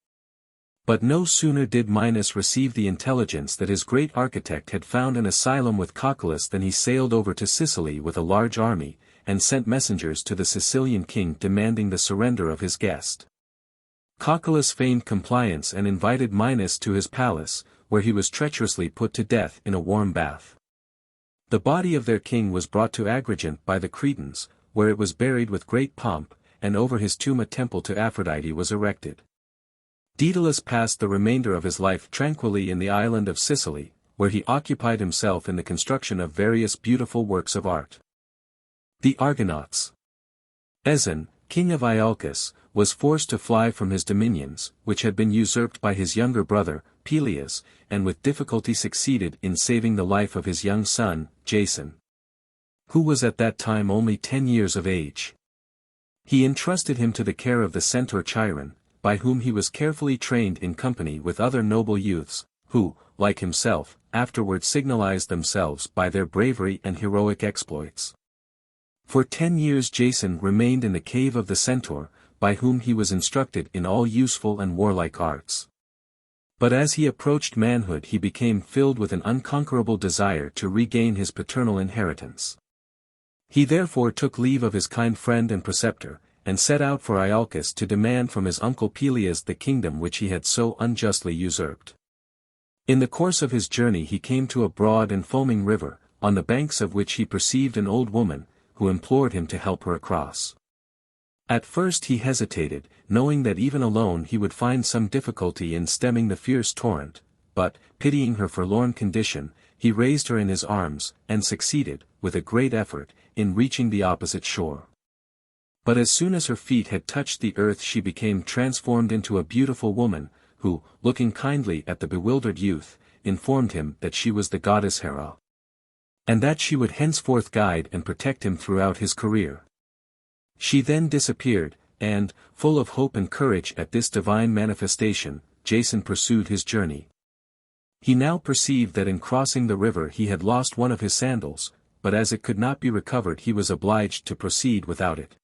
But no sooner did Minos receive the intelligence that his great architect had found an asylum with Heracles than he sailed over to Sicily with a large army, and sent messengers to the Sicilian king demanding the surrender of his guest. Heracles feigned compliance and invited Minos to his palace, where he was treacherously put to death in a warm bath. The body of their king was brought to Agrigent by the Cretans, where it was buried with great pomp, and over his tomb a temple to Aphrodite was erected. Dædalus passed the remainder of his life tranquilly in the island of Sicily, where he occupied himself in the construction of various beautiful works of art. The Argonauts. Ezon, king of Iolcus, was forced to fly from his dominions, which had been usurped by his younger brother, Peleus, and with difficulty succeeded in saving the life of his young son, Jason, who was at that time only 10 years of age. He entrusted him to the care of the centaur Chiron, by whom he was carefully trained in company with other noble youths, who, like himself, afterward signalized themselves by their bravery and heroic exploits. For 10 years Jason remained in the cave of the centaur, by whom he was instructed in all useful and warlike arts. But as he approached manhood he became filled with an unconquerable desire to regain his paternal inheritance. He therefore took leave of his kind friend and preceptor, and set out for Iolcus to demand from his uncle Peleus the kingdom which he had so unjustly usurped. In the course of his journey he came to a broad and foaming river, on the banks of which he perceived an old woman, who implored him to help her across. At first he hesitated, knowing that even alone he would find some difficulty in stemming the fierce torrent, but, pitying her forlorn condition, he raised her in his arms, and succeeded, with a great effort, in reaching the opposite shore. But as soon as her feet had touched the earth she became transformed into a beautiful woman, who, looking kindly at the bewildered youth, informed him that she was the goddess Hera, and that she would henceforth guide and protect him throughout his career. She then disappeared, and, full of hope and courage at this divine manifestation, Jason pursued his journey. He now perceived that in crossing the river he had lost one of his sandals, but as it could not be recovered he was obliged to proceed without it.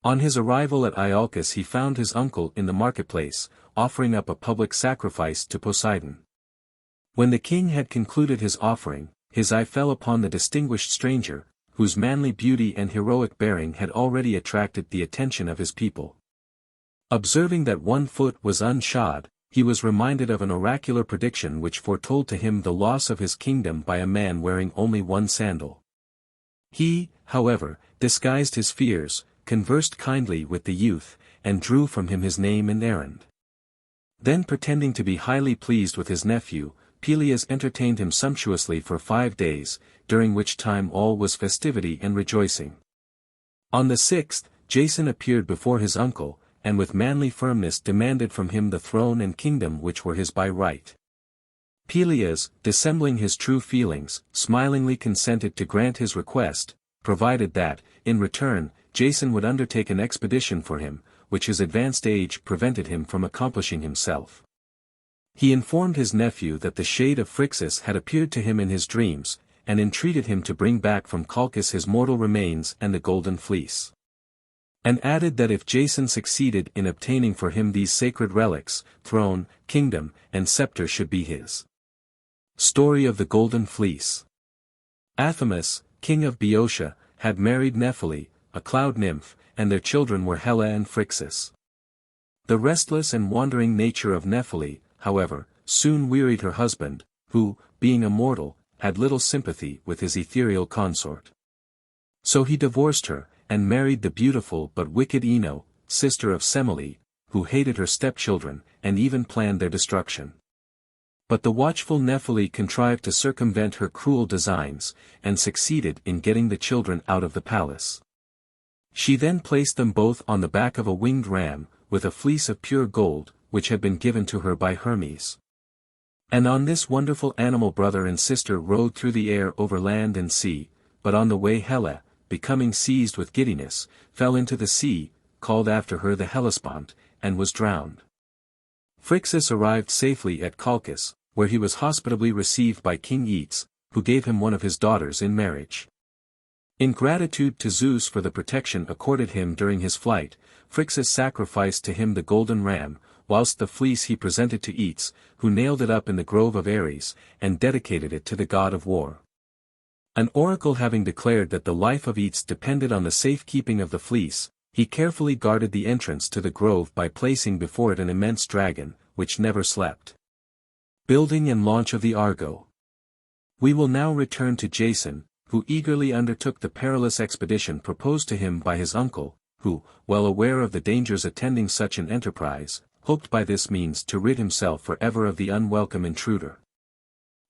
On his arrival at Iolcus he found his uncle in the marketplace, offering up a public sacrifice to Poseidon. When the king had concluded his offering, his eye fell upon the distinguished stranger, whose manly beauty and heroic bearing had already attracted the attention of his people. Observing that one foot was unshod, he was reminded of an oracular prediction which foretold to him the loss of his kingdom by a man wearing only one sandal. He, however, disguised his fears, conversed kindly with the youth, and drew from him his name and errand. Then pretending to be highly pleased with his nephew, Peleus entertained him sumptuously for 5 days, during which time all was festivity and rejoicing. On the 6th, Jason appeared before his uncle, and with manly firmness demanded from him the throne and kingdom which were his by right. Peleus, dissembling his true feelings, smilingly consented to grant his request, provided that, in return, Jason would undertake an expedition for him, which his advanced age prevented him from accomplishing himself. He informed his nephew that the shade of Phrixus had appeared to him in his dreams, and entreated him to bring back from Colchis his mortal remains and the golden fleece. And added that if Jason succeeded in obtaining for him these sacred relics, throne, kingdom, and scepter should be his. Story of the Golden Fleece. Athamas, king of Boeotia, had married Nephele, a cloud nymph, and their children were Helle and Phrixus. The restless and wandering nature of Nephele, however, soon wearied her husband, who, being a mortal, had little sympathy with his ethereal consort. So he divorced her, and married the beautiful but wicked Ino, sister of Semele, who hated her stepchildren, and even planned their destruction. But the watchful Nephele contrived to circumvent her cruel designs, and succeeded in getting the children out of the palace. She then placed them both on the back of a winged ram, with a fleece of pure gold, which had been given to her by Hermes. And on this wonderful animal brother and sister rode through the air over land and sea, but on the way Helle, becoming seized with giddiness, fell into the sea, called after her the Hellespont, and was drowned. Phrixus arrived safely at Colchis, where he was hospitably received by King Aetes, who gave him one of his daughters in marriage. In gratitude to Zeus for the protection accorded him during his flight, Phrixus sacrificed to him the golden ram, whilst the fleece he presented to Aetes, who nailed it up in the grove of Ares, and dedicated it to the god of war. An oracle having declared that the life of Aetes depended on the safekeeping of the fleece, he carefully guarded the entrance to the grove by placing before it an immense dragon, which never slept. Building and launch of the Argo. We will now return to Jason, who eagerly undertook the perilous expedition proposed to him by his uncle, who, well aware of the dangers attending such an enterprise, hoped by this means to rid himself forever of the unwelcome intruder.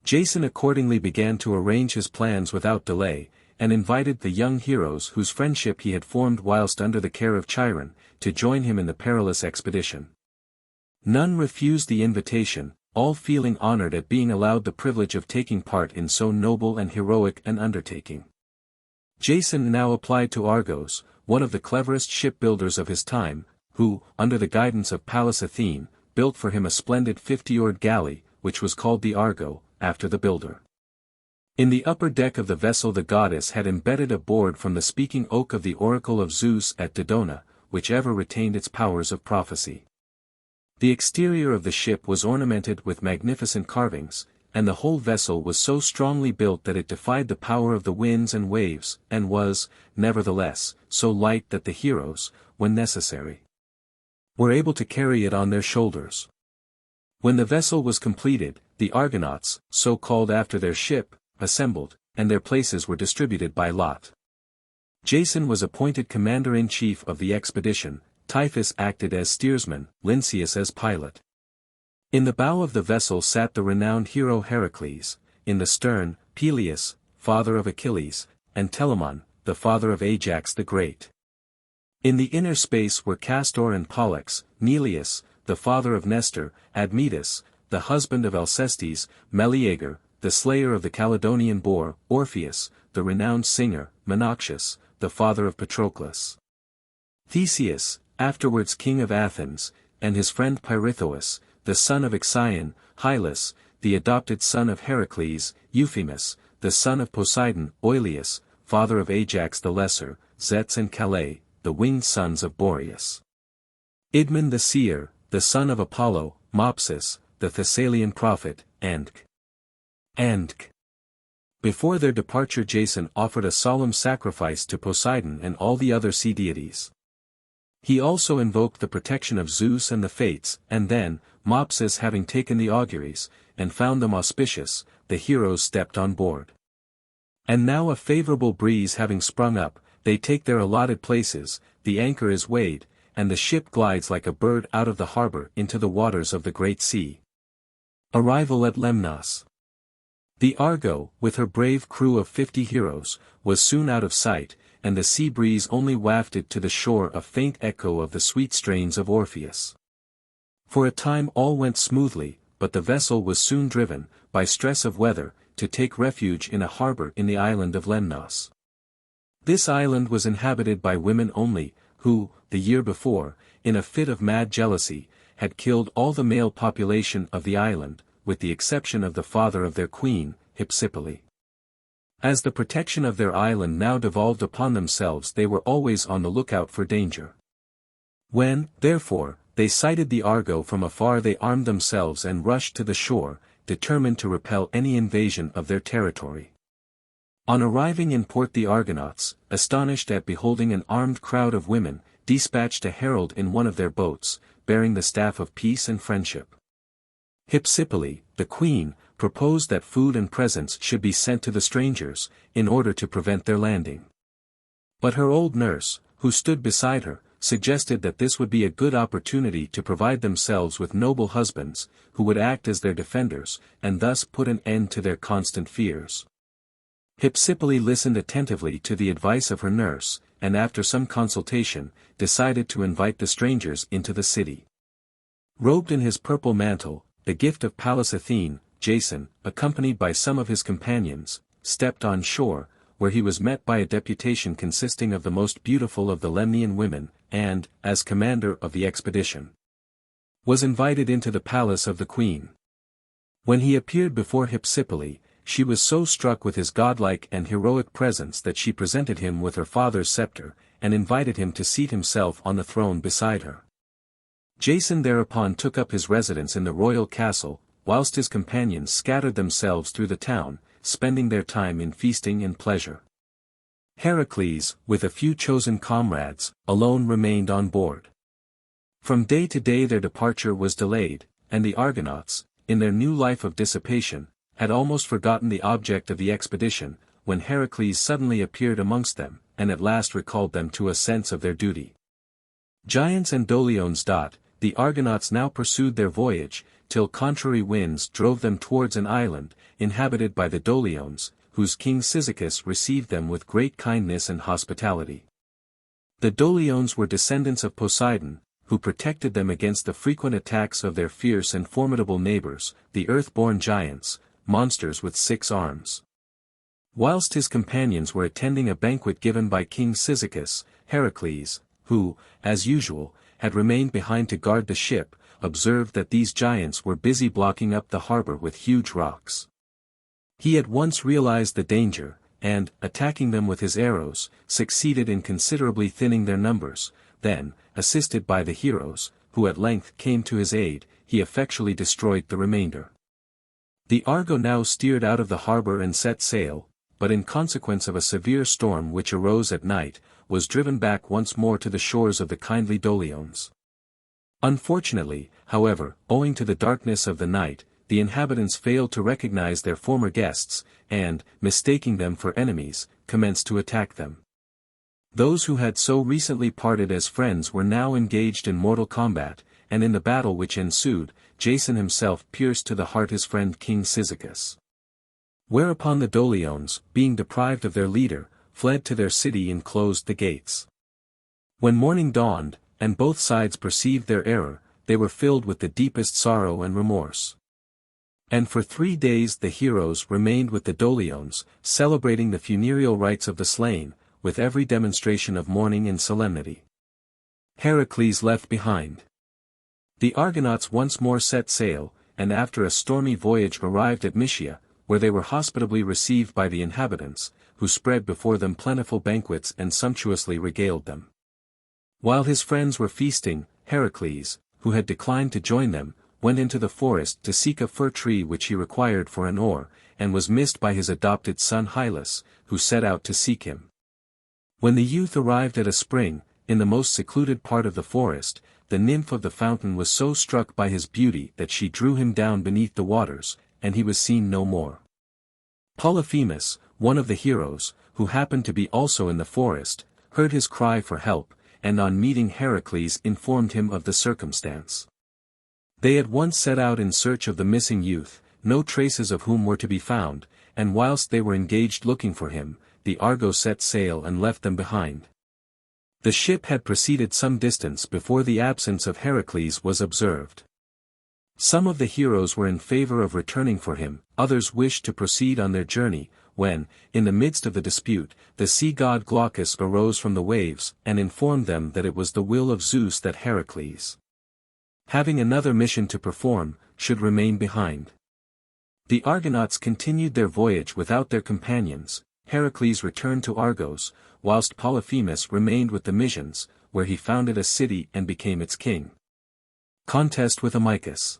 Jason accordingly began to arrange his plans without delay, and invited the young heroes whose friendship he had formed whilst under the care of Chiron, to join him in the perilous expedition. None refused the invitation, all feeling honored at being allowed the privilege of taking part in so noble and heroic an undertaking. Jason now applied to Argos, one of the cleverest shipbuilders of his time, who, under the guidance of Pallas Athene, built for him a splendid 50-oared galley, which was called the Argo, after the builder. In the upper deck of the vessel the goddess had embedded a board from the speaking oak of the oracle of Zeus at Dodona, which ever retained its powers of prophecy. The exterior of the ship was ornamented with magnificent carvings, and the whole vessel was so strongly built that it defied the power of the winds and waves, and was, nevertheless, so light that the heroes, when necessary, were able to carry it on their shoulders. When the vessel was completed, the Argonauts, so called after their ship, assembled, and their places were distributed by lot. Jason was appointed commander-in-chief of the expedition, Typhus acted as steersman, Lynceus as pilot. In the bow of the vessel sat the renowned hero Heracles, in the stern, Peleus, father of Achilles, and Telamon, the father of Ajax the Great. In the inner space were Castor and Pollux, Neleus, the father of Nestor, Admetus, the husband of Alcestis, Meleager, the slayer of the Caledonian boar, Orpheus, the renowned singer, Menoxius, the father of Patroclus. Theseus, afterwards king of Athens, and his friend Pirithous, the son of Ixion, Hylas, the adopted son of Heracles, Euphemus, the son of Poseidon, Oileus, father of Ajax the Lesser, Zets and Calais, the winged sons of Boreas. Idmon the seer, the son of Apollo, Mopsus, the Thessalian prophet, and Before their departure Jason offered a solemn sacrifice to Poseidon and all the other sea deities. He also invoked the protection of Zeus and the Fates, and then, Mopsus having taken the auguries, and found them auspicious, the heroes stepped on board. And now a favorable breeze having sprung up, they take their allotted places, the anchor is weighed, and the ship glides like a bird out of the harbor into the waters of the great sea. Arrival at Lemnos. The Argo, with her brave crew of 50 heroes, was soon out of sight, and the sea breeze only wafted to the shore a faint echo of the sweet strains of Orpheus. For a time all went smoothly, but the vessel was soon driven, by stress of weather, to take refuge in a harbor in the island of Lemnos. This island was inhabited by women only, who, the year before, in a fit of mad jealousy, had killed all the male population of the island, with the exception of the father of their queen, Hypsipyle. As the protection of their island now devolved upon themselves, they were always on the lookout for danger. When, therefore, they sighted the Argo from afar, they armed themselves and rushed to the shore, determined to repel any invasion of their territory. On arriving in port, the Argonauts, astonished at beholding an armed crowd of women, dispatched a herald in one of their boats, bearing the staff of peace and friendship. Hypsipyle, the queen, proposed that food and presents should be sent to the strangers, in order to prevent their landing. But her old nurse, who stood beside her, suggested that this would be a good opportunity to provide themselves with noble husbands, who would act as their defenders, and thus put an end to their constant fears. Hypsipyle listened attentively to the advice of her nurse, and after some consultation, decided to invite the strangers into the city. Robed in his purple mantle, the gift of Pallas Athene, Jason, accompanied by some of his companions, stepped on shore, where he was met by a deputation consisting of the most beautiful of the Lemnian women, and, as commander of the expedition, was invited into the palace of the queen. When he appeared before Hypsipyle, she was so struck with his godlike and heroic presence that she presented him with her father's scepter, and invited him to seat himself on the throne beside her. Jason thereupon took up his residence in the royal castle, whilst his companions scattered themselves through the town, spending their time in feasting and pleasure. Heracles, with a few chosen comrades, alone remained on board. From day to day their departure was delayed, and the Argonauts, in their new life of dissipation, had almost forgotten the object of the expedition, when Heracles suddenly appeared amongst them, and at last recalled them to a sense of their duty. Giants and Dolions. The Argonauts now pursued their voyage, till contrary winds drove them towards an island, inhabited by the Dolions, whose king Cyzicus received them with great kindness and hospitality. The Dolions were descendants of Poseidon, who protected them against the frequent attacks of their fierce and formidable neighbors, the earth-born giants, monsters with 6 arms. Whilst his companions were attending a banquet given by King Cyzicus, Heracles, who, as usual, had remained behind to guard the ship, observed that these giants were busy blocking up the harbor with huge rocks. He at once realized the danger, and, attacking them with his arrows, succeeded in considerably thinning their numbers. Then, assisted by the heroes, who at length came to his aid, he effectually destroyed the remainder. The Argo now steered out of the harbor and set sail, but in consequence of a severe storm which arose at night, was driven back once more to the shores of the kindly Dolions. Unfortunately, however, owing to the darkness of the night, the inhabitants failed to recognize their former guests, and, mistaking them for enemies, commenced to attack them. Those who had so recently parted as friends were now engaged in mortal combat, and in the battle which ensued, Jason himself pierced to the heart his friend King Cyzicus. Whereupon the Dolions, being deprived of their leader, fled to their city and closed the gates. When morning dawned, and both sides perceived their error, they were filled with the deepest sorrow and remorse. And for 3 days the heroes remained with the Dolions, celebrating the funereal rites of the slain, with every demonstration of mourning and solemnity. Heracles left behind. The Argonauts once more set sail, and after a stormy voyage arrived at Mysia, where they were hospitably received by the inhabitants, who spread before them plentiful banquets and sumptuously regaled them. While his friends were feasting, Heracles, who had declined to join them, went into the forest to seek a fir tree which he required for an oar, and was missed by his adopted son Hylas, who set out to seek him. When the youth arrived at a spring, in the most secluded part of the forest, the nymph of the fountain was so struck by his beauty that she drew him down beneath the waters, and he was seen no more. Polyphemus, one of the heroes, who happened to be also in the forest, heard his cry for help, and on meeting Heracles informed him of the circumstance. They at once set out in search of the missing youth, no traces of whom were to be found, and whilst they were engaged looking for him, the Argo set sail and left them behind. The ship had proceeded some distance before the absence of Heracles was observed. Some of the heroes were in favor of returning for him, others wished to proceed on their journey, when, in the midst of the dispute, the sea god Glaucus arose from the waves and informed them that it was the will of Zeus that Heracles, having another mission to perform, should remain behind. The Argonauts continued their voyage without their companions. Heracles returned to Argos, whilst Polyphemus remained with the Mysians, where he founded a city and became its king. Contest with Amycus.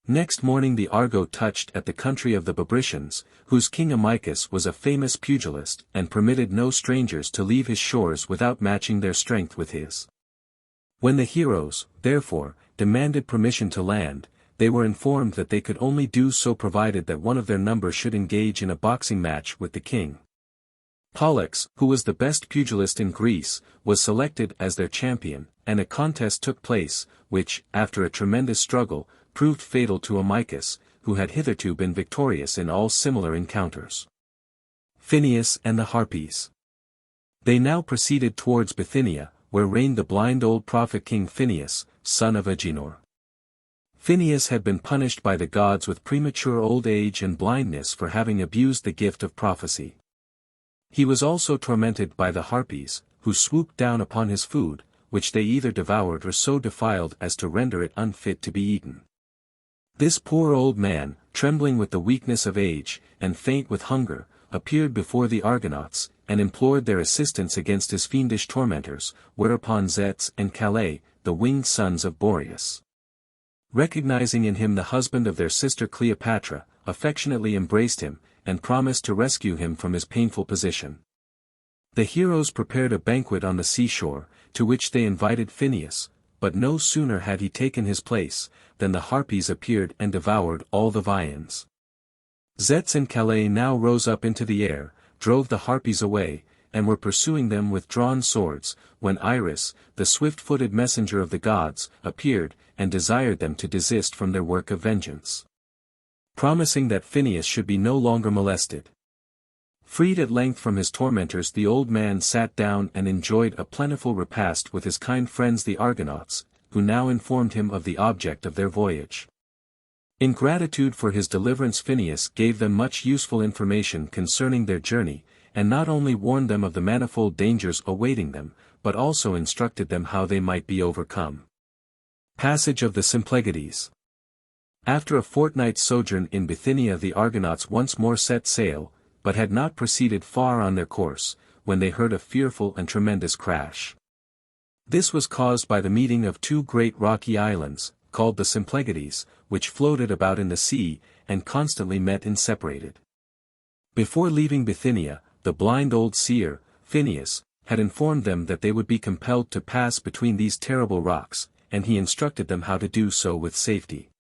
Next morning the Argo touched at the country of the Bebrycians, whose king Amycus was a famous pugilist and permitted no strangers to leave his shores without matching their strength with his. When the heroes, therefore, demanded permission to land, they were informed that they could only do so provided that one of their number should engage in a boxing match with the king. Pollux, who was the best pugilist in Greece, was selected as their champion, and a contest took place, which, after a tremendous struggle, proved fatal to Amycus, who had hitherto been victorious in all similar encounters. Phineus and the Harpies. They now proceeded towards Bithynia, where reigned the blind old prophet King Phineus, son of Agenor. Phineus had been punished by the gods with premature old age and blindness for having abused the gift of prophecy. He was also tormented by the Harpies, who swooped down upon his food, which they either devoured or so defiled as to render it unfit to be eaten. This poor old man, trembling with the weakness of age, and faint with hunger, appeared before the Argonauts, and implored their assistance against his fiendish tormentors, whereupon Zeus and Calais, the winged sons of Boreas, recognizing in him the husband of their sister Cleopatra, affectionately embraced him, and promised to rescue him from his painful position. The heroes prepared a banquet on the seashore, to which they invited Phineus, but no sooner had he taken his place, than the Harpies appeared and devoured all the viands. Zeus and Calais now rose up into the air, drove the Harpies away, and were pursuing them with drawn swords, when Iris, the swift-footed messenger of the gods, appeared, and desired them to desist from their work of vengeance, promising that Phineus should be no longer molested. Freed at length from his tormentors, the old man sat down and enjoyed a plentiful repast with his kind friends the Argonauts, who now informed him of the object of their voyage. In gratitude for his deliverance, Phineus gave them much useful information concerning their journey, and not only warned them of the manifold dangers awaiting them, but also instructed them how they might be overcome. Passage of the Symplegades. After a fortnight's sojourn in Bithynia, the Argonauts once more set sail, but had not proceeded far on their course, when they heard a fearful and tremendous crash. This was caused by the meeting of two great rocky islands, called the Symplegades, which floated about in the sea, and constantly met and separated. Before leaving Bithynia, the blind old seer, Phineus, had informed them that they would be compelled to pass between these terrible rocks, and he instructed them how to do so with safety.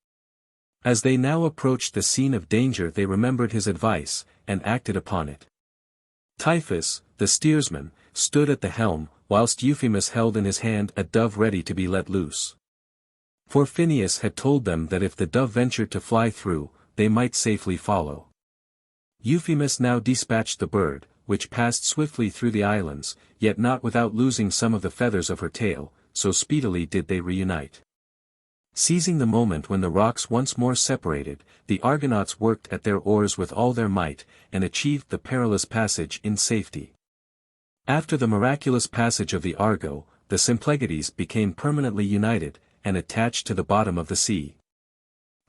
As they now approached the scene of danger, they remembered his advice, and acted upon it. Typhus, the steersman, stood at the helm, whilst Euphemus held in his hand a dove ready to be let loose. For Phineus had told them that if the dove ventured to fly through, they might safely follow. Euphemus now dispatched the bird, which passed swiftly through the islands, yet not without losing some of the feathers of her tail, so speedily did they reunite. Seizing the moment when the rocks once more separated, the Argonauts worked at their oars with all their might, and achieved the perilous passage in safety. After the miraculous passage of the Argo, the Symplegades became permanently united, and attached to the bottom of the sea.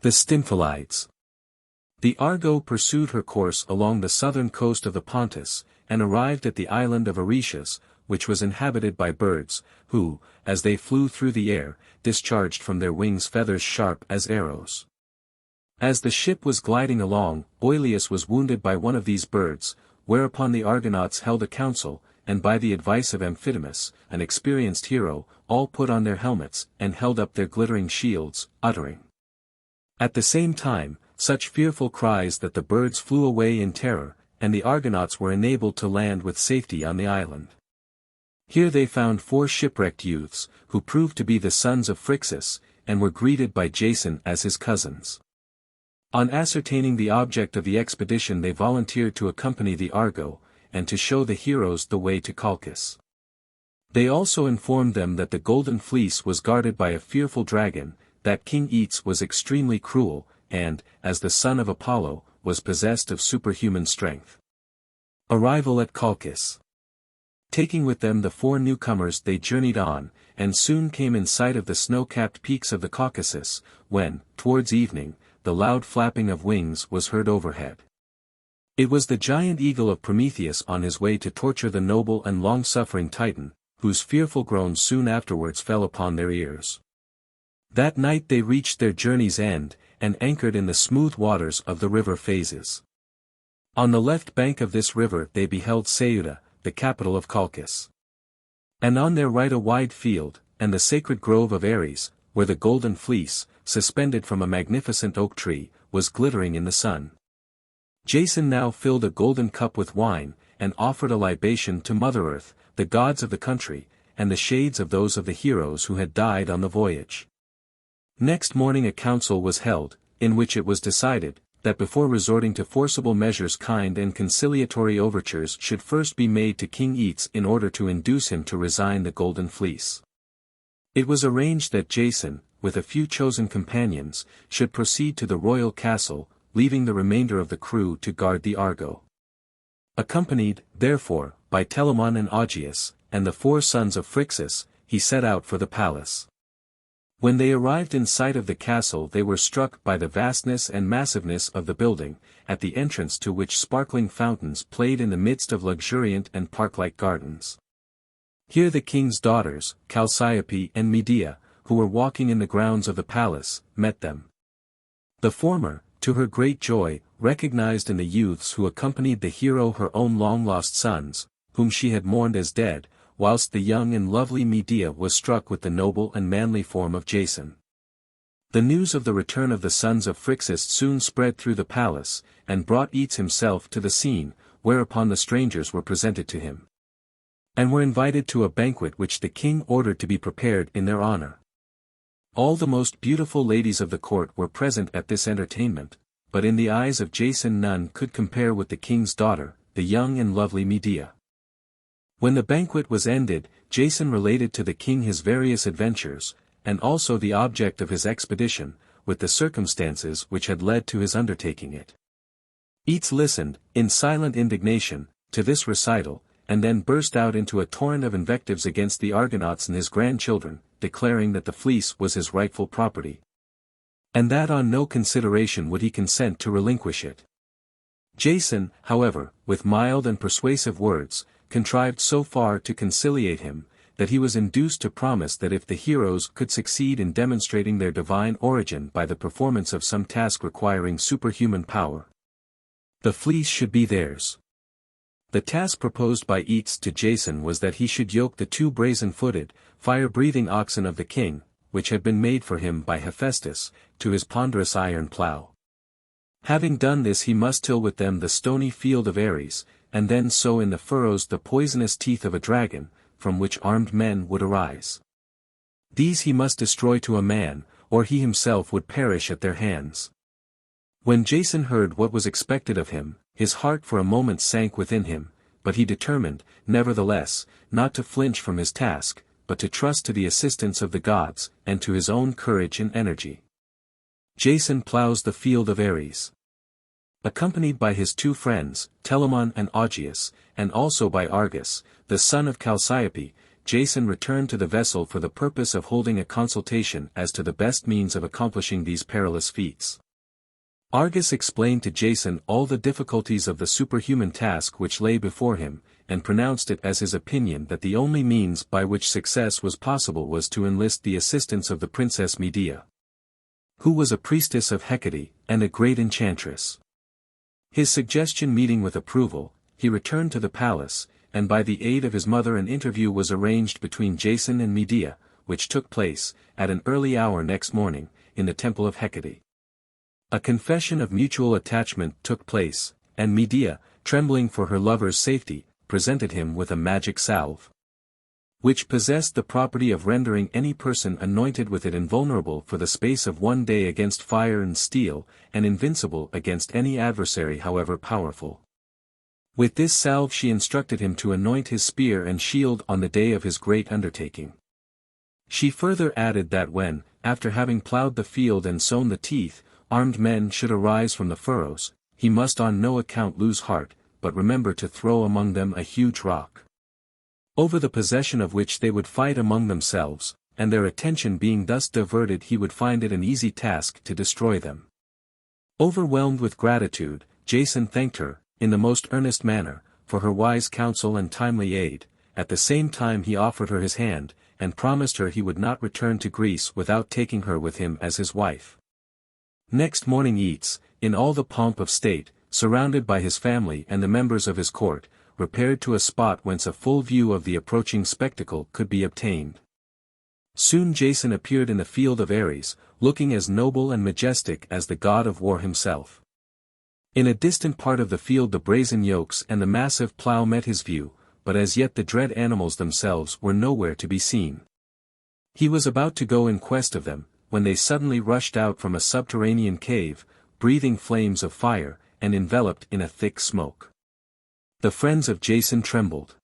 The Stymphalides. The Argo pursued her course along the southern coast of the Pontus, and arrived at the island of Eretus, which was inhabited by birds, who, as they flew through the air, discharged from their wings feathers sharp as arrows. As the ship was gliding along, Oileus was wounded by one of these birds, whereupon the Argonauts held a council, and by the advice of Amphidamas, an experienced hero, all put on their helmets, and held up their glittering shields, uttering at the same time such fearful cries that the birds flew away in terror, and the Argonauts were enabled to land with safety on the island. Here they found 4 shipwrecked youths, who proved to be the sons of Phrixus, and were greeted by Jason as his cousins. On ascertaining the object of the expedition, they volunteered to accompany the Argo, and to show the heroes the way to Colchis. They also informed them that the Golden Fleece was guarded by a fearful dragon, that King Aetes was extremely cruel, and, as the son of Apollo, was possessed of superhuman strength. Arrival at Colchis. Taking with them the 4 newcomers, they journeyed on, and soon came in sight of the snow-capped peaks of the Caucasus, when, towards evening, the loud flapping of wings was heard overhead. It was the giant eagle of Prometheus on his way to torture the noble and long-suffering Titan, whose fearful groans soon afterwards fell upon their ears. That night they reached their journey's end, and anchored in the smooth waters of the river Phases. On the left bank of this river they beheld Ceuta, the capital of Colchis. And on their right a wide field, and the sacred grove of Ares, where the Golden Fleece, suspended from a magnificent oak tree, was glittering in the sun. Jason now filled a golden cup with wine, and offered a libation to Mother Earth, the gods of the country, and the shades of those of the heroes who had died on the voyage. Next morning a council was held, in which it was decided, that before resorting to forcible measures kind and conciliatory overtures should first be made to King Aetes in order to induce him to resign the Golden Fleece. It was arranged that Jason, with a few chosen companions, should proceed to the royal castle, leaving the remainder of the crew to guard the Argo. Accompanied, therefore, by Telamon and Augeas, and the 4 sons of Phrixus, he set out for the palace. When they arrived in sight of the castle they were struck by the vastness and massiveness of the building, at the entrance to which sparkling fountains played in the midst of luxuriant and park-like gardens. Here the king's daughters, Chalciope and Medea, who were walking in the grounds of the palace, met them. The former, to her great joy, recognized in the youths who accompanied the hero her own long-lost sons, whom she had mourned as dead, whilst the young and lovely Medea was struck with the noble and manly form of Jason. The news of the return of the sons of Phrixus soon spread through the palace, and brought Aetes himself to the scene, whereupon the strangers were presented to him, and were invited to a banquet which the king ordered to be prepared in their honor. All the most beautiful ladies of the court were present at this entertainment, but in the eyes of Jason none could compare with the king's daughter, the young and lovely Medea. When the banquet was ended, Jason related to the king his various adventures, and also the object of his expedition, with the circumstances which had led to his undertaking it. Aetes listened, in silent indignation, to this recital, and then burst out into a torrent of invectives against the Argonauts and his grandchildren, declaring that the fleece was his rightful property, and that on no consideration would he consent to relinquish it. Jason, however, with mild and persuasive words, contrived so far to conciliate him, that he was induced to promise that if the heroes could succeed in demonstrating their divine origin by the performance of some task requiring superhuman power, the fleece should be theirs. The task proposed by Aetes to Jason was that he should yoke the 2 brazen-footed, fire-breathing oxen of the king, which had been made for him by Hephaestus, to his ponderous iron plough. Having done this he must till with them the stony field of Ares, and then sow in the furrows the poisonous teeth of a dragon, from which armed men would arise. These he must destroy to a man, or he himself would perish at their hands. When Jason heard what was expected of him, his heart for a moment sank within him, but he determined, nevertheless, not to flinch from his task, but to trust to the assistance of the gods, and to his own courage and energy. Jason ploughs the field of Ares. Accompanied by his 2 friends, Telamon and Augeas, and also by Argus, the son of Chalciope, Jason returned to the vessel for the purpose of holding a consultation as to the best means of accomplishing these perilous feats. Argus explained to Jason all the difficulties of the superhuman task which lay before him, and pronounced it as his opinion that the only means by which success was possible was to enlist the assistance of the princess Medea, who was a priestess of Hecate, and a great enchantress. His suggestion meeting with approval, he returned to the palace, and by the aid of his mother an interview was arranged between Jason and Medea, which took place, at an early hour next morning, in the temple of Hecate. A confession of mutual attachment took place, and Medea, trembling for her lover's safety, presented him with a magic salve. which possessed the property of rendering any person anointed with it invulnerable for the space of 1 day against fire and steel, and invincible against any adversary however powerful. With this salve she instructed him to anoint his spear and shield on the day of his great undertaking. She further added that when, after having ploughed the field and sown the teeth, armed men should arise from the furrows, he must on no account lose heart, but remember to throw among them a huge rock, over the possession of which they would fight among themselves, and their attention being thus diverted he would find it an easy task to destroy them. Overwhelmed with gratitude, Jason thanked her, in the most earnest manner, for her wise counsel and timely aid. At the same time he offered her his hand, and promised her he would not return to Greece without taking her with him as his wife. Next morning Eats, in all the pomp of state, surrounded by his family and the members of his court, repaired to a spot whence a full view of the approaching spectacle could be obtained. Soon Jason appeared in the field of Ares, looking as noble and majestic as the god of war himself. In a distant part of the field the brazen yokes and the massive plough met his view, but as yet the dread animals themselves were nowhere to be seen. He was about to go in quest of them, when they suddenly rushed out from a subterranean cave, breathing flames of fire, and enveloped in a thick smoke. The friends of Jason trembled.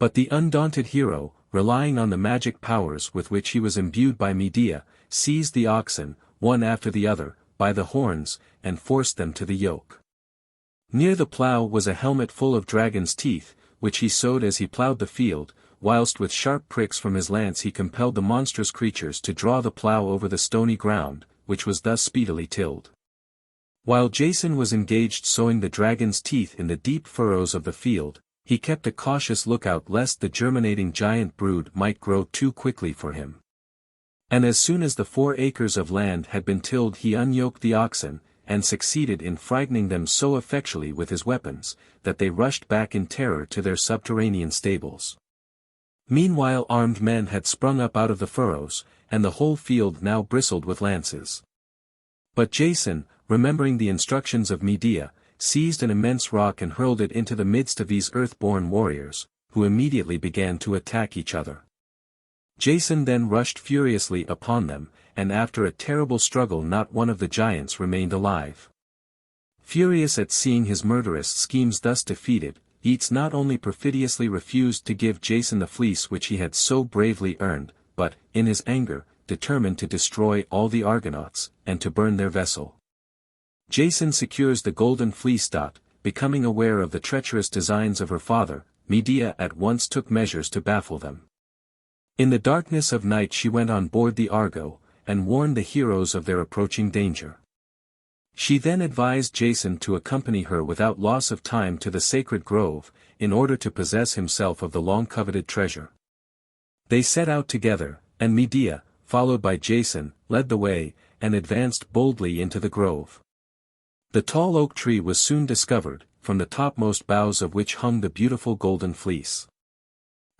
But the undaunted hero, relying on the magic powers with which he was imbued by Medea, seized the oxen, one after the other, by the horns, and forced them to the yoke. Near the plough was a helmet full of dragon's teeth, which he sowed as he ploughed the field, whilst with sharp pricks from his lance he compelled the monstrous creatures to draw the plough over the stony ground, which was thus speedily tilled. While Jason was engaged sowing the dragon's teeth in the deep furrows of the field, he kept a cautious lookout lest the germinating giant brood might grow too quickly for him. And as soon as the 4 acres of land had been tilled he unyoked the oxen, and succeeded in frightening them so effectually with his weapons, that they rushed back in terror to their subterranean stables. Meanwhile armed men had sprung up out of the furrows, and the whole field now bristled with lances. But Jason, remembering the instructions of Medea, seized an immense rock and hurled it into the midst of these earth-born warriors, who immediately began to attack each other. Jason then rushed furiously upon them, and after a terrible struggle not one of the giants remained alive. Furious at seeing his murderous schemes thus defeated, Eats not only perfidiously refused to give Jason the fleece which he had so bravely earned, but, in his anger, determined to destroy all the Argonauts, and to burn their vessel. Jason secures the golden fleece. Becoming aware of the treacherous designs of her father, Medea at once took measures to baffle them. In the darkness of night she went on board the Argo, and warned the heroes of their approaching danger. She then advised Jason to accompany her without loss of time to the sacred grove, in order to possess himself of the long-coveted treasure. They set out together, and Medea, followed by Jason, led the way, and advanced boldly into the grove. The tall oak tree was soon discovered, from the topmost boughs of which hung the beautiful golden fleece.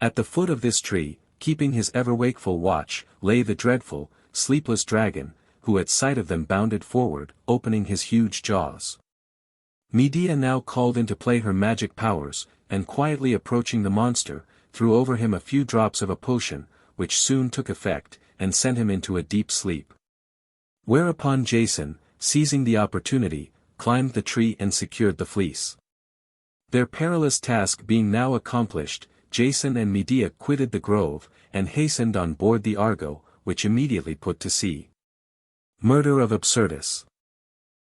At the foot of this tree, keeping his ever-wakeful watch, lay the dreadful, sleepless dragon, who at sight of them bounded forward, opening his huge jaws. Medea now called into play her magic powers, and quietly approaching the monster, threw over him a few drops of a potion, which soon took effect, and sent him into a deep sleep. Whereupon Jason, seizing the opportunity, climbed the tree and secured the fleece. Their perilous task being now accomplished, Jason and Medea quitted the grove, and hastened on board the Argo, which immediately put to sea. Murder of Absyrtus.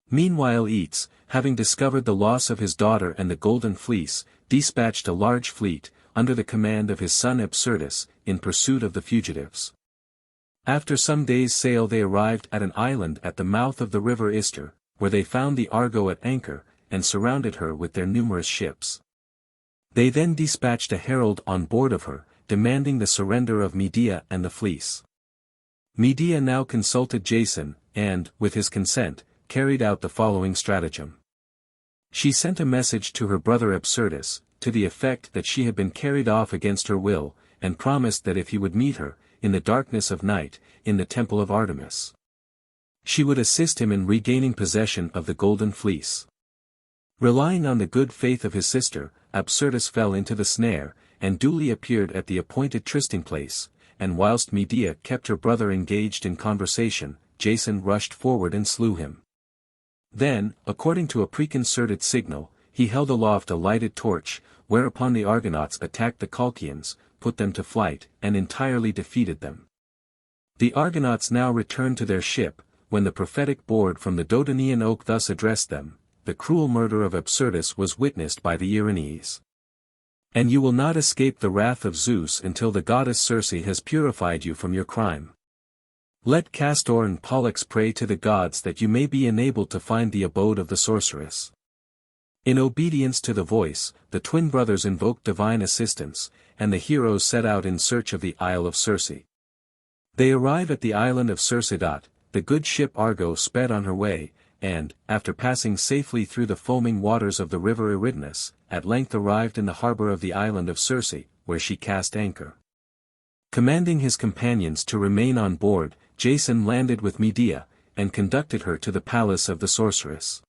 Meanwhile Eats, having discovered the loss of his daughter and the golden fleece, dispatched a large fleet, under the command of his son Absyrtus, in pursuit of the fugitives. After some days' sail they arrived at an island at the mouth of the river Ister, where they found the Argo at anchor, and surrounded her with their numerous ships. They then dispatched a herald on board of her, demanding the surrender of Medea and the fleece. Medea now consulted Jason, and, with his consent, carried out the following stratagem. She sent a message to her brother Absyrtus, to the effect that she had been carried off against her will, and promised that if he would meet her, in the darkness of night, in the temple of Artemis, she would assist him in regaining possession of the golden fleece. Relying on the good faith of his sister, Absyrtus fell into the snare, and duly appeared at the appointed trysting place, and whilst Medea kept her brother engaged in conversation, Jason rushed forward and slew him. Then, according to a preconcerted signal, he held aloft a lighted torch, whereupon the Argonauts attacked the Colchians, put them to flight, and entirely defeated them. The Argonauts now returned to their ship, when the prophetic board from the Dodonian oak thus addressed them: "The cruel murder of Absyrtus was witnessed by the Erinyes. And you will not escape the wrath of Zeus until the goddess Circe has purified you from your crime. Let Castor and Pollux pray to the gods that you may be enabled to find the abode of the sorceress." In obedience to the voice, the twin brothers invoked divine assistance, and the heroes set out in search of the Isle of Circe. They arrive at the island of Circe. The good ship Argo sped on her way, and, after passing safely through the foaming waters of the river Eridanus, at length arrived in the harbor of the island of Circe, where she cast anchor. Commanding his companions to remain on board, Jason landed with Medea, and conducted her to the palace of the sorceress.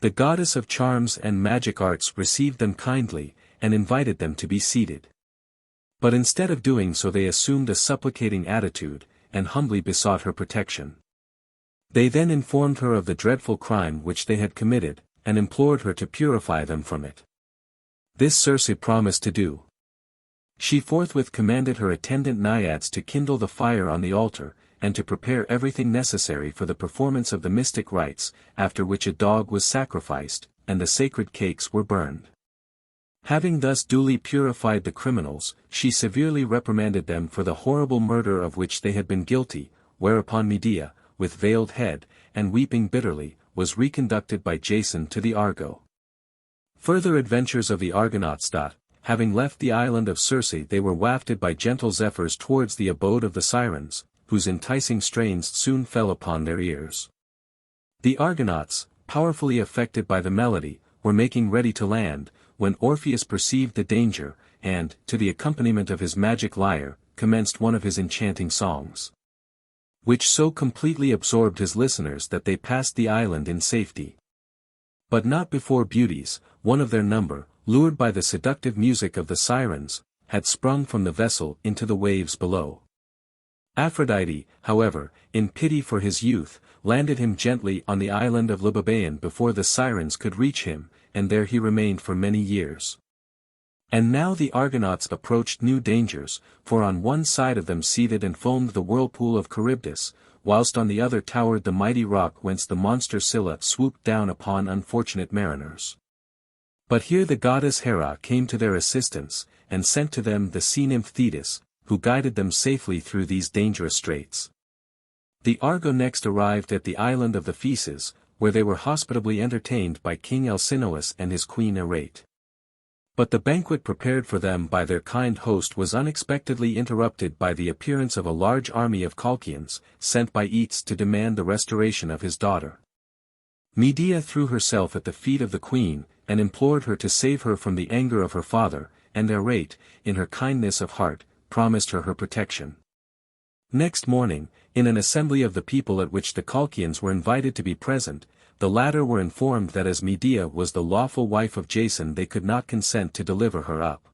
The goddess of charms and magic arts received them kindly, and invited them to be seated. But instead of doing so they assumed a supplicating attitude, and humbly besought her protection. They then informed her of the dreadful crime which they had committed, and implored her to purify them from it. This Circe promised to do. She forthwith commanded her attendant naiads to kindle the fire on the altar, and to prepare everything necessary for the performance of the mystic rites, after which a dog was sacrificed, and the sacred cakes were burned. Having thus duly purified the criminals, she severely reprimanded them for the horrible murder of which they had been guilty, whereupon Medea, with veiled head, and weeping bitterly, was reconducted by Jason to the Argo. Further adventures of the Argonauts. Having left the island of Circe, they were wafted by gentle zephyrs towards the abode of the Sirens, whose enticing strains soon fell upon their ears. The Argonauts, powerfully affected by the melody, were making ready to land, when Orpheus perceived the danger, and, to the accompaniment of his magic lyre, commenced one of his enchanting songs, which so completely absorbed his listeners that they passed the island in safety. But not before beauties, one of their number, lured by the seductive music of the Sirens, had sprung from the vessel into the waves below. Aphrodite, however, in pity for his youth, landed him gently on the island of Libabaeon before the Sirens could reach him, and there he remained for many years. And now the Argonauts approached new dangers, for on one side of them seethed and foamed the whirlpool of Charybdis, whilst on the other towered the mighty rock whence the monster Scylla swooped down upon unfortunate mariners. But here the goddess Hera came to their assistance, and sent to them the sea-nymph Thetis, who guided them safely through these dangerous straits. The Argo next arrived at the island of the Phaeaces, where they were hospitably entertained by King Alcinous and his queen Arete. But the banquet prepared for them by their kind host was unexpectedly interrupted by the appearance of a large army of Colchians, sent by Aetes to demand the restoration of his daughter. Medea threw herself at the feet of the queen, and implored her to save her from the anger of her father, and Arete, in her kindness of heart, promised her protection. Next morning, in an assembly of the people at which the Colchians were invited to be present, the latter were informed that as Medea was the lawful wife of Jason they could not consent to deliver her up.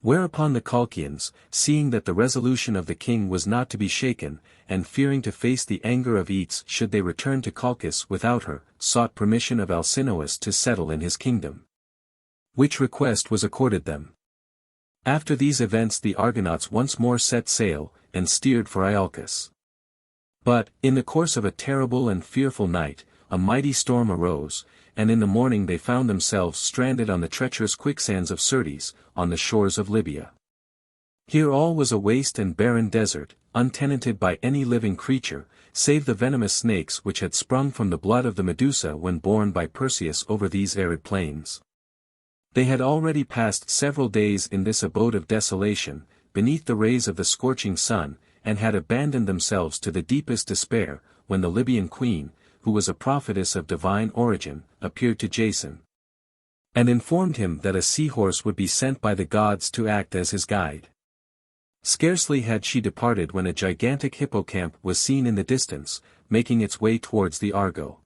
Whereupon the Colchians, seeing that the resolution of the king was not to be shaken, and fearing to face the anger of Aetes should they return to Colchis without her, sought permission of Alcinous to settle in his kingdom. Which request was accorded them. After these events the Argonauts once more set sail, and steered for Iolcus. But, in the course of a terrible and fearful night, a mighty storm arose, and in the morning they found themselves stranded on the treacherous quicksands of Syrtis, on the shores of Libya. Here all was a waste and barren desert, untenanted by any living creature, save the venomous snakes which had sprung from the blood of the Medusa when borne by Perseus over these arid plains. They had already passed several days in this abode of desolation, beneath the rays of the scorching sun, and had abandoned themselves to the deepest despair, when the Libyan queen, who was a prophetess of divine origin, appeared to Jason, and informed him that a seahorse would be sent by the gods to act as his guide. Scarcely had she departed when a gigantic hippocamp was seen in the distance, making its way towards the Argo.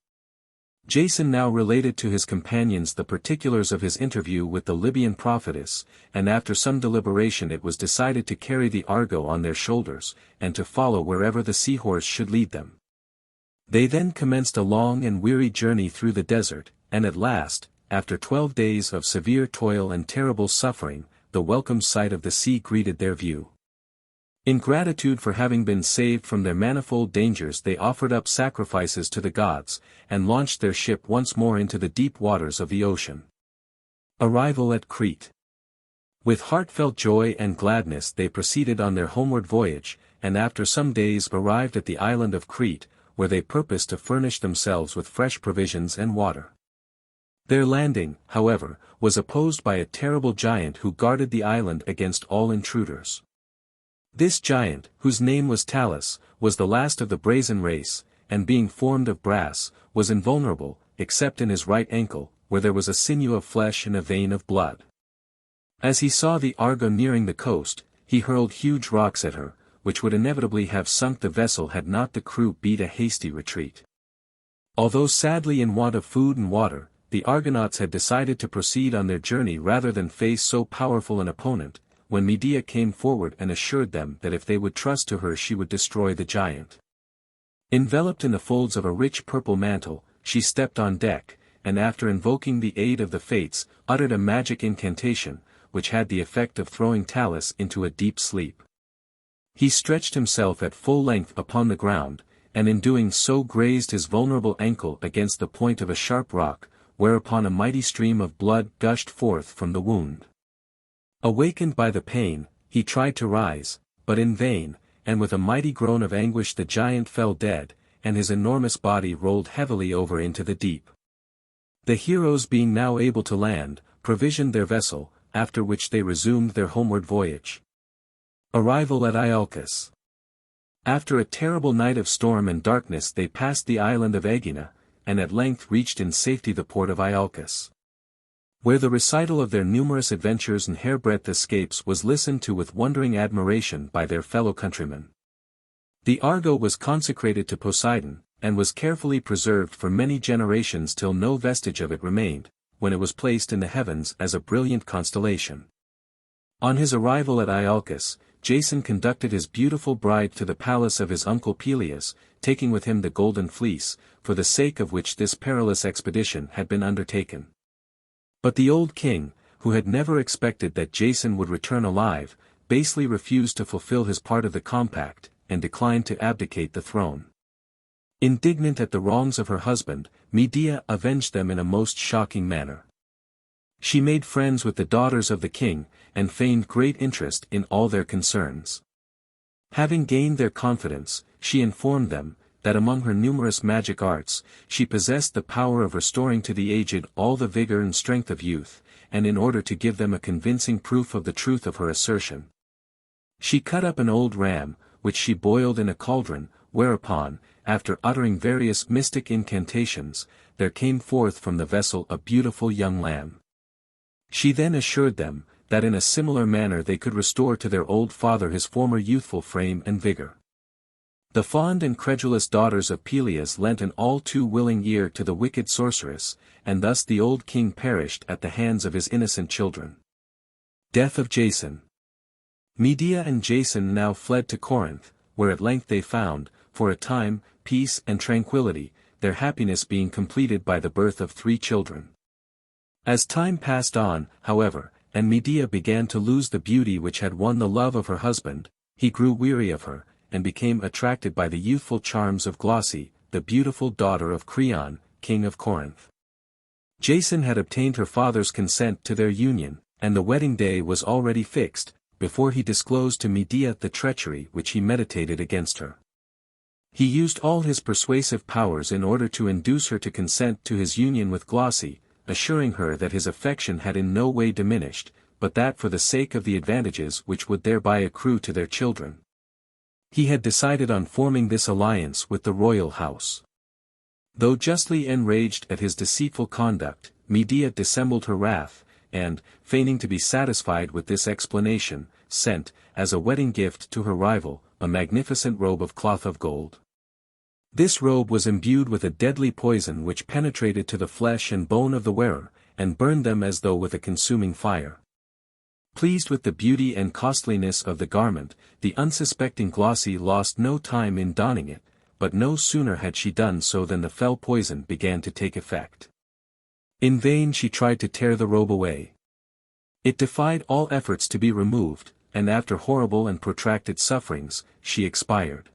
Jason now related to his companions the particulars of his interview with the Libyan prophetess, and after some deliberation it was decided to carry the Argo on their shoulders, and to follow wherever the seahorse should lead them. They then commenced a long and weary journey through the desert, and at last, after 12 days of severe toil and terrible suffering, the welcome sight of the sea greeted their view. In gratitude for having been saved from their manifold dangers they offered up sacrifices to the gods, and launched their ship once more into the deep waters of the ocean. Arrival at Crete. With heartfelt joy and gladness they proceeded on their homeward voyage, and after some days arrived at the island of Crete, where they purposed to furnish themselves with fresh provisions and water. Their landing, however, was opposed by a terrible giant who guarded the island against all intruders. This giant, whose name was Talus, was the last of the brazen race, and being formed of brass, was invulnerable, except in his right ankle, where there was a sinew of flesh and a vein of blood. As he saw the Argo nearing the coast, he hurled huge rocks at her, which would inevitably have sunk the vessel had not the crew beat a hasty retreat. Although sadly in want of food and water, the Argonauts had decided to proceed on their journey rather than face so powerful an opponent, when Medea came forward and assured them that if they would trust to her she would destroy the giant. Enveloped in the folds of a rich purple mantle, she stepped on deck, and after invoking the aid of the fates, uttered a magic incantation, which had the effect of throwing Talus into a deep sleep. He stretched himself at full length upon the ground, and in doing so grazed his vulnerable ankle against the point of a sharp rock, whereupon a mighty stream of blood gushed forth from the wound. Awakened by the pain, he tried to rise, but in vain, and with a mighty groan of anguish the giant fell dead, and his enormous body rolled heavily over into the deep. The heroes being now able to land, provisioned their vessel, after which they resumed their homeward voyage. Arrival at Iolcus. After a terrible night of storm and darkness they passed the island of Aegina, and at length reached in safety the port of Iolcus, where the recital of their numerous adventures and hairbreadth escapes was listened to with wondering admiration by their fellow countrymen. The Argo was consecrated to Poseidon, and was carefully preserved for many generations till no vestige of it remained, when it was placed in the heavens as a brilliant constellation. On his arrival at Iolcus, Jason conducted his beautiful bride to the palace of his uncle Peleus, taking with him the golden fleece, for the sake of which this perilous expedition had been undertaken. But the old king, who had never expected that Jason would return alive, basely refused to fulfill his part of the compact, and declined to abdicate the throne. Indignant at the wrongs of her husband, Medea avenged them in a most shocking manner. She made friends with the daughters of the king, and feigned great interest in all their concerns. Having gained their confidence, she informed them, that among her numerous magic arts, she possessed the power of restoring to the aged all the vigor and strength of youth, and in order to give them a convincing proof of the truth of her assertion, she cut up an old ram, which she boiled in a cauldron, whereupon, after uttering various mystic incantations, there came forth from the vessel a beautiful young lamb. She then assured them, that in a similar manner they could restore to their old father his former youthful frame and vigor. The fond and credulous daughters of Peleus lent an all too willing ear to the wicked sorceress, and thus the old king perished at the hands of his innocent children. Death of Jason. Medea and Jason now fled to Corinth, where at length they found, for a time, peace and tranquility, their happiness being completed by the birth of 3 children. As time passed on, however, and Medea began to lose the beauty which had won the love of her husband, he grew weary of her, and became attracted by the youthful charms of Glauce, the beautiful daughter of Creon, king of Corinth. Jason had obtained her father's consent to their union, and the wedding day was already fixed, before he disclosed to Medea the treachery which he meditated against her. He used all his persuasive powers in order to induce her to consent to his union with Glauce, assuring her that his affection had in no way diminished, but that for the sake of the advantages which would thereby accrue to their children, he had decided on forming this alliance with the royal house. Though justly enraged at his deceitful conduct, Medea dissembled her wrath, and, feigning to be satisfied with this explanation, sent, as a wedding gift to her rival, a magnificent robe of cloth of gold. This robe was imbued with a deadly poison which penetrated to the flesh and bone of the wearer, and burned them as though with a consuming fire. Pleased with the beauty and costliness of the garment, the unsuspecting Glossy lost no time in donning it, but no sooner had she done so than the fell poison began to take effect. In vain she tried to tear the robe away. It defied all efforts to be removed, and after horrible and protracted sufferings, she expired.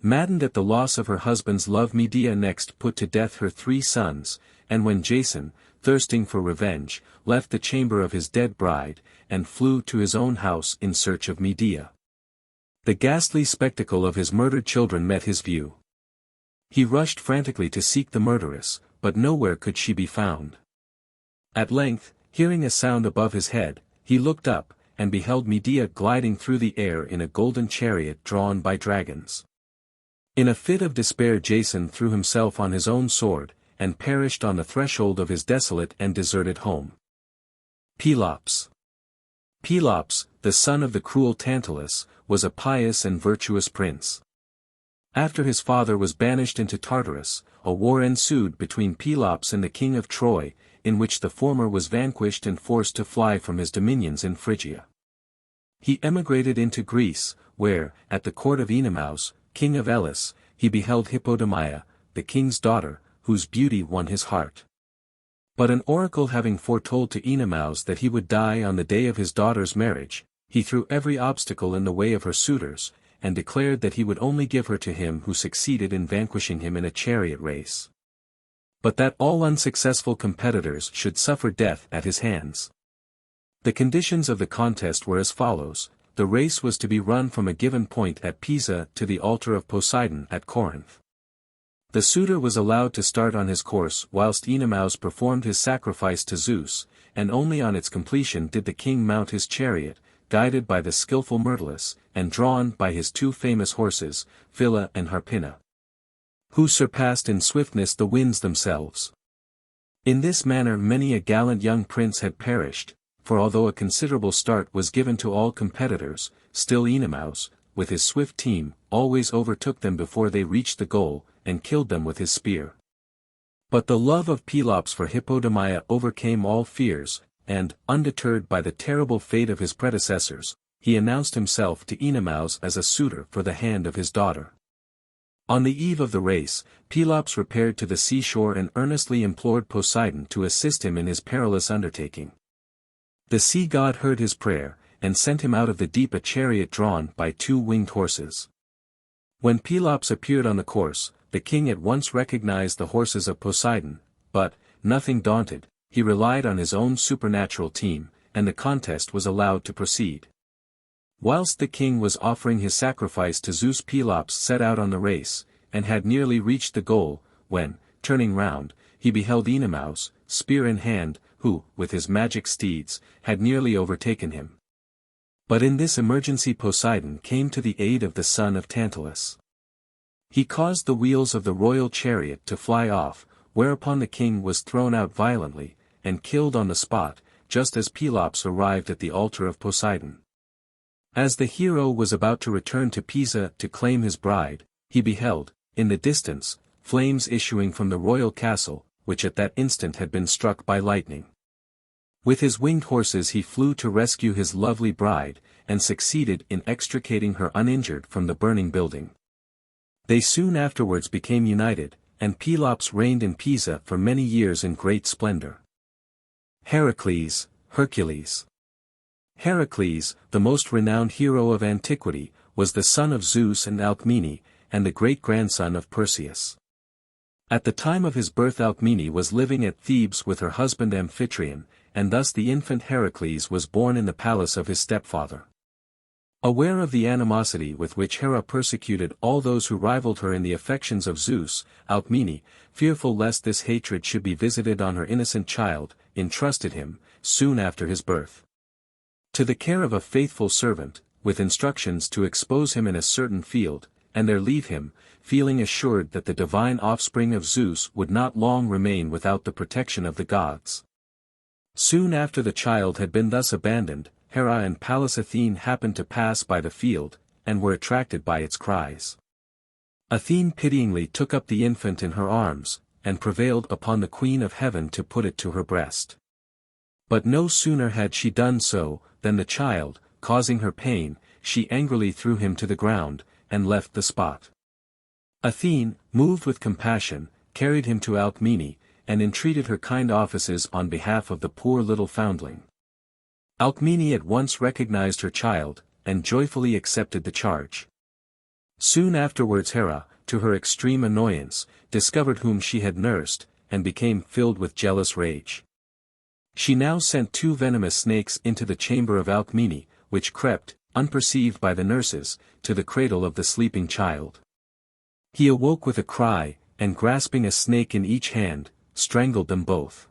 Maddened at the loss of her husband's love, Medea next put to death her 3 sons, and when Jason, thirsting for revenge, left the chamber of his dead bride, and flew to his own house in search of Medea. The ghastly spectacle of his murdered children met his view. He rushed frantically to seek the murderess, but nowhere could she be found. At length, hearing a sound above his head, he looked up, and beheld Medea gliding through the air in a golden chariot drawn by dragons. In a fit of despair Jason threw himself on his own sword, and perished on the threshold of his desolate and deserted home. Pelops. Pelops, the son of the cruel Tantalus, was a pious and virtuous prince. After his father was banished into Tartarus, a war ensued between Pelops and the king of Troy, in which the former was vanquished and forced to fly from his dominions in Phrygia. He emigrated into Greece, where, at the court of Oenomaus, king of Elis, he beheld Hippodamia, the king's daughter, whose beauty won his heart. But an oracle having foretold to Oenomaus that he would die on the day of his daughter's marriage, he threw every obstacle in the way of her suitors, and declared that he would only give her to him who succeeded in vanquishing him in a chariot race. But that all unsuccessful competitors should suffer death at his hands. The conditions of the contest were as follows: the race was to be run from a given point at Pisa to the altar of Poseidon at Corinth. The suitor was allowed to start on his course whilst Oenomaus performed his sacrifice to Zeus, and only on its completion did the king mount his chariot, guided by the skillful Myrtilus, and drawn by his 2 famous horses, Phila and Harpina, who surpassed in swiftness the winds themselves. In this manner many a gallant young prince had perished, for although a considerable start was given to all competitors, still Oenomaus, with his swift team, always overtook them before they reached the goal, and killed them with his spear. But the love of Pelops for Hippodamia overcame all fears, and, undeterred by the terrible fate of his predecessors, he announced himself to Oenomaus as a suitor for the hand of his daughter. On the eve of the race, Pelops repaired to the seashore and earnestly implored Poseidon to assist him in his perilous undertaking. The sea god heard his prayer, and sent him out of the deep a chariot drawn by 2 winged horses. When Pelops appeared on the course, the king at once recognized the horses of Poseidon, but, nothing daunted, he relied on his own supernatural team, and the contest was allowed to proceed. Whilst the king was offering his sacrifice to Zeus, Pelops set out on the race, and had nearly reached the goal, when, turning round, he beheld Oenomaus, spear in hand, who, with his magic steeds, had nearly overtaken him. But in this emergency Poseidon came to the aid of the son of Tantalus. He caused the wheels of the royal chariot to fly off, whereupon the king was thrown out violently, and killed on the spot, just as Pelops arrived at the altar of Poseidon. As the hero was about to return to Pisa to claim his bride, he beheld, in the distance, flames issuing from the royal castle, which at that instant had been struck by lightning. With his winged horses he flew to rescue his lovely bride, and succeeded in extricating her uninjured from the burning building. They soon afterwards became united, and Pelops reigned in Pisa for many years in great splendor. Heracles, Hercules. Heracles, the most renowned hero of antiquity, was the son of Zeus and Alcmene, and the great-grandson of Perseus. At the time of his birth Alcmene was living at Thebes with her husband Amphitryon, and thus the infant Heracles was born in the palace of his stepfather. Aware of the animosity with which Hera persecuted all those who rivaled her in the affections of Zeus, Alcmene, fearful lest this hatred should be visited on her innocent child, entrusted him, soon after his birth, to the care of a faithful servant, with instructions to expose him in a certain field, and there leave him, feeling assured that the divine offspring of Zeus would not long remain without the protection of the gods. Soon after the child had been thus abandoned, Hera and Pallas Athene happened to pass by the field, and were attracted by its cries. Athene pityingly took up the infant in her arms, and prevailed upon the Queen of Heaven to put it to her breast. But no sooner had she done so, than the child, causing her pain, she angrily threw him to the ground, and left the spot. Athene, moved with compassion, carried him to Alcmene, and entreated her kind offices on behalf of the poor little foundling. Alcmene at once recognized her child, and joyfully accepted the charge. Soon afterwards Hera, to her extreme annoyance, discovered whom she had nursed, and became filled with jealous rage. She now sent 2 venomous snakes into the chamber of Alcmene, which crept, unperceived by the nurses, to the cradle of the sleeping child. He awoke with a cry, and grasping a snake in each hand, strangled them both.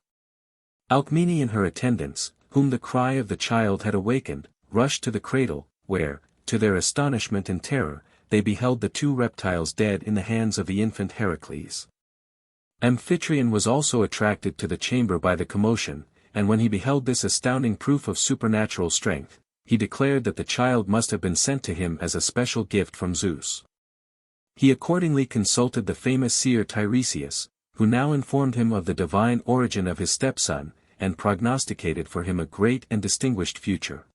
Alcmene and her attendants, whom the cry of the child had awakened, rushed to the cradle, where, to their astonishment and terror, they beheld the 2 reptiles dead in the hands of the infant Heracles. Amphitryon was also attracted to the chamber by the commotion, and when he beheld this astounding proof of supernatural strength, he declared that the child must have been sent to him as a special gift from Zeus. He accordingly consulted the famous seer Tiresias, who now informed him of the divine origin of his stepson, and prognosticated for him a great and distinguished future.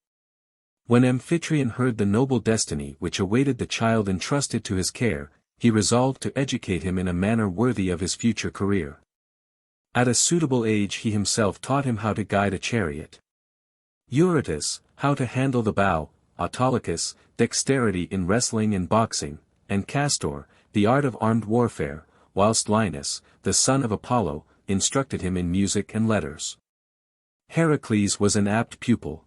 When Amphitryon heard the noble destiny which awaited the child entrusted to his care, he resolved to educate him in a manner worthy of his future career. At a suitable age he himself taught him how to guide a chariot. Eurytus, how to handle the bow, Autolycus, dexterity in wrestling and boxing, and Castor, the art of armed warfare, whilst Linus, the son of Apollo, instructed him in music and letters. Heracles was an apt pupil.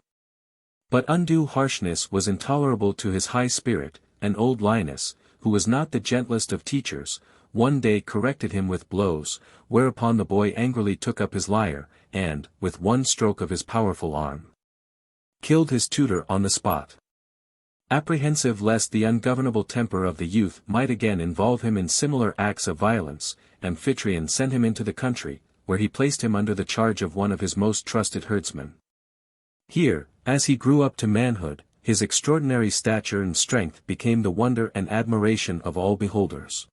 But undue harshness was intolerable to his high spirit, and old Linus, who was not the gentlest of teachers, one day corrected him with blows, whereupon the boy angrily took up his lyre, and, with one stroke of his powerful arm, killed his tutor on the spot. Apprehensive lest the ungovernable temper of the youth might again involve him in similar acts of violence, Amphitryon sent him into the country, where he placed him under the charge of one of his most trusted herdsmen. Here, as he grew up to manhood, his extraordinary stature and strength became the wonder and admiration of all beholders.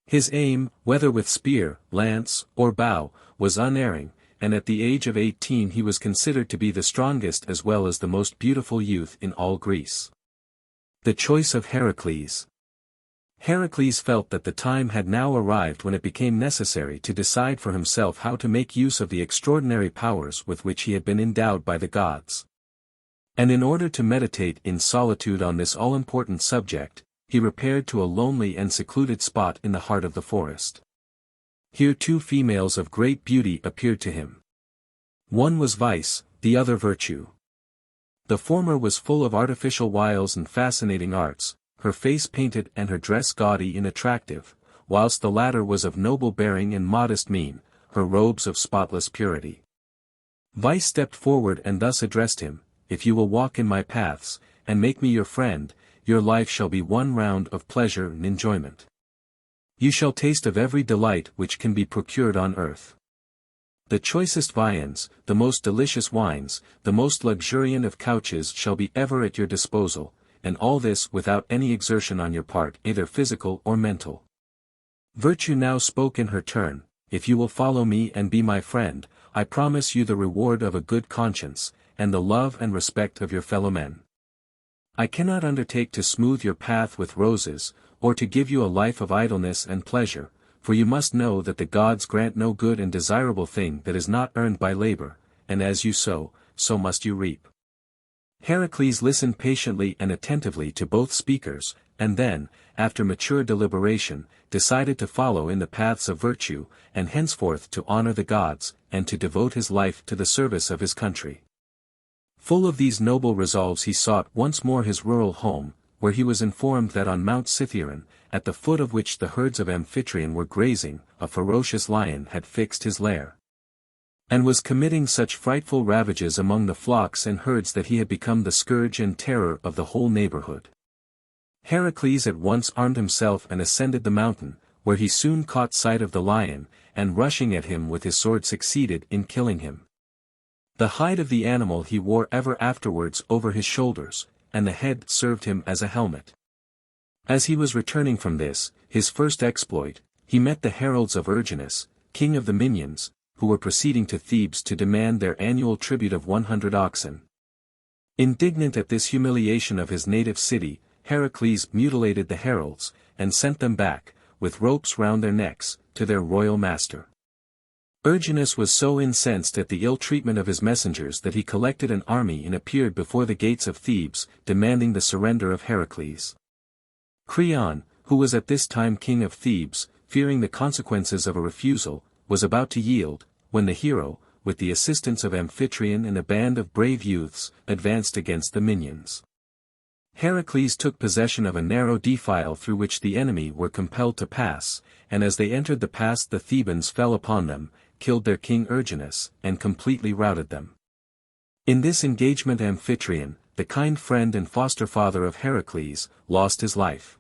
His aim, whether with spear, lance, or bow, was unerring, and at the age of 18 he was considered to be the strongest as well as the most beautiful youth in all Greece. The choice of Heracles. Heracles felt that the time had now arrived when it became necessary to decide for himself how to make use of the extraordinary powers with which he had been endowed by the gods. And in order to meditate in solitude on this all-important subject, he repaired to a lonely and secluded spot in the heart of the forest. Here 2 females of great beauty appeared to him. One was vice, the other virtue. The former was full of artificial wiles and fascinating arts, her face painted and her dress gaudy and attractive, whilst the latter was of noble bearing and modest mien, her robes of spotless purity. Vice stepped forward and thus addressed him, "If you will walk in my paths, and make me your friend, your life shall be one round of pleasure and enjoyment. You shall taste of every delight which can be procured on earth. The choicest viands, the most delicious wines, the most luxuriant of couches shall be ever at your disposal, and all this without any exertion on your part either physical or mental." Virtue now spoke in her turn, "If you will follow me and be my friend, I promise you the reward of a good conscience, and the love and respect of your fellow men. I cannot undertake to smooth your path with roses, or to give you a life of idleness and pleasure, for you must know that the gods grant no good and desirable thing that is not earned by labor, and as you sow, so must you reap." Heracles listened patiently and attentively to both speakers, and then, after mature deliberation, decided to follow in the paths of virtue, and henceforth to honor the gods, and to devote his life to the service of his country. Full of these noble resolves he sought once more his rural home, where he was informed that on Mount Cithaeron, at the foot of which the herds of Amphitryon were grazing, a ferocious lion had fixed his lair, and was committing such frightful ravages among the flocks and herds that he had become the scourge and terror of the whole neighborhood. Heracles at once armed himself and ascended the mountain, where he soon caught sight of the lion, and rushing at him with his sword succeeded in killing him. The hide of the animal he wore ever afterwards over his shoulders, and the head served him as a helmet. As he was returning from this, his first exploit, he met the heralds of Erginus, king of the Minions, who were proceeding to Thebes to demand their annual tribute of 100 oxen. Indignant at this humiliation of his native city, Heracles mutilated the heralds, and sent them back, with ropes round their necks, to their royal master. Erginus was so incensed at the ill treatment of his messengers that he collected an army and appeared before the gates of Thebes, demanding the surrender of Heracles. Creon, who was at this time king of Thebes, fearing the consequences of a refusal, was about to yield, when the hero, with the assistance of Amphitryon and a band of brave youths, advanced against the Minions. Heracles took possession of a narrow defile through which the enemy were compelled to pass, and as they entered the pass the Thebans fell upon them, killed their king Erginus, and completely routed them. In this engagement Amphitryon, the kind friend and foster father of Heracles, lost his life.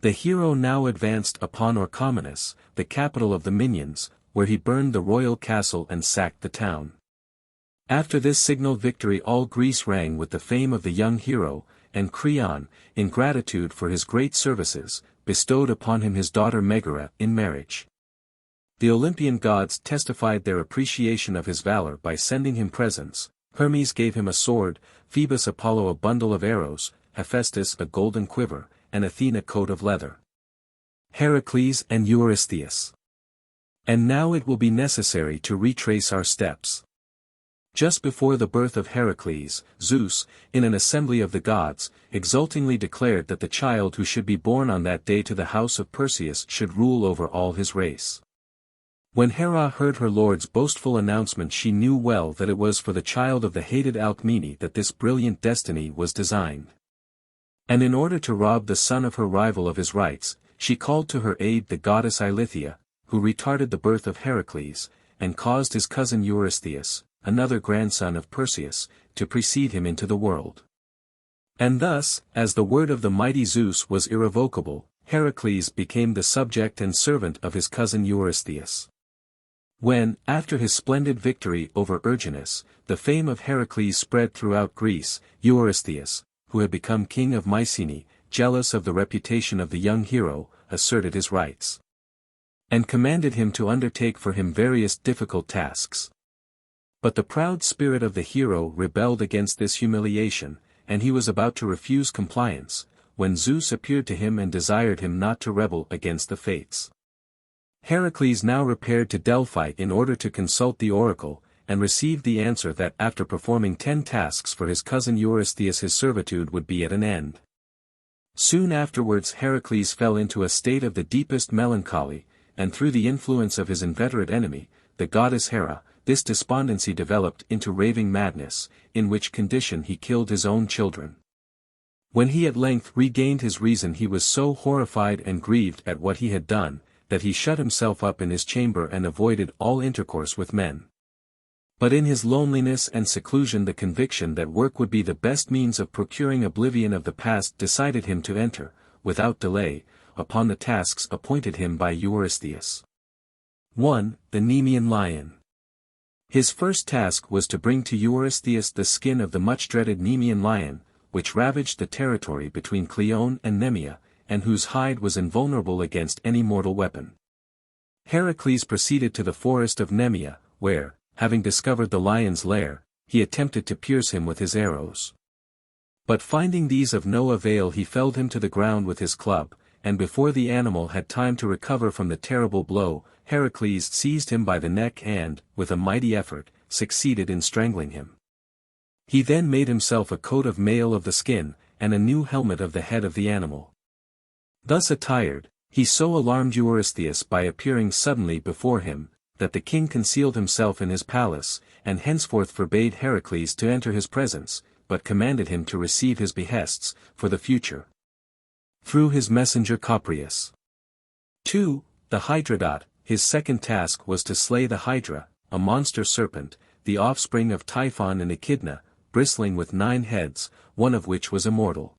The hero now advanced upon Orchomenus, the capital of the Minions, where he burned the royal castle and sacked the town. After this signal victory all Greece rang with the fame of the young hero, and Creon, in gratitude for his great services, bestowed upon him his daughter Megara in marriage. The Olympian gods testified their appreciation of his valor by sending him presents. Hermes gave him a sword, Phoebus Apollo a bundle of arrows, Hephaestus a golden quiver, and Athena a coat of leather. Heracles and Eurystheus. And now it will be necessary to retrace our steps. Just before the birth of Heracles, Zeus, in an assembly of the gods, exultingly declared that the child who should be born on that day to the house of Perseus should rule over all his race. When Hera heard her lord's boastful announcement she knew well that it was for the child of the hated Alcmæon that this brilliant destiny was designed. And in order to rob the son of her rival of his rights, she called to her aid the goddess Eilithyia, who retarded the birth of Heracles, and caused his cousin Eurystheus, another grandson of Perseus, to precede him into the world. And thus, as the word of the mighty Zeus was irrevocable, Heracles became the subject and servant of his cousin Eurystheus. When, after his splendid victory over Erginus, the fame of Heracles spread throughout Greece, Eurystheus, who had become king of Mycenae, jealous of the reputation of the young hero, asserted his rights. And commanded him to undertake for him various difficult tasks. But the proud spirit of the hero rebelled against this humiliation, and he was about to refuse compliance, when Zeus appeared to him and desired him not to rebel against the fates. Heracles now repaired to Delphi in order to consult the oracle, and received the answer that after performing 10 tasks for his cousin Eurystheus his servitude would be at an end. Soon afterwards Heracles fell into a state of the deepest melancholy, and through the influence of his inveterate enemy, the goddess Hera, this despondency developed into raving madness, in which condition he killed his own children. When he at length regained his reason he was so horrified and grieved at what he had done, that he shut himself up in his chamber and avoided all intercourse with men. But in his loneliness and seclusion the conviction that work would be the best means of procuring oblivion of the past decided him to enter, without delay, upon the tasks appointed him by Eurystheus. 1. The Nemean Lion. His first task was to bring to Eurystheus the skin of the much-dreaded Nemean lion, which ravaged the territory between Cleone and Nemea, and whose hide was invulnerable against any mortal weapon. Heracles proceeded to the forest of Nemea, where, having discovered the lion's lair, he attempted to pierce him with his arrows. But finding these of no avail he felled him to the ground with his club, and before the animal had time to recover from the terrible blow, Heracles seized him by the neck and, with a mighty effort, succeeded in strangling him. He then made himself a coat of mail of the skin, and a new helmet of the head of the animal. Thus attired, he so alarmed Eurystheus by appearing suddenly before him, that the king concealed himself in his palace, and henceforth forbade Heracles to enter his presence, but commanded him to receive his behests, for the future. Through his messenger Copreus. 2. The Hydrodot. His second task was to slay the Hydra, a monster serpent, the offspring of Typhon and Echidna, bristling with 9 heads, one of which was immortal.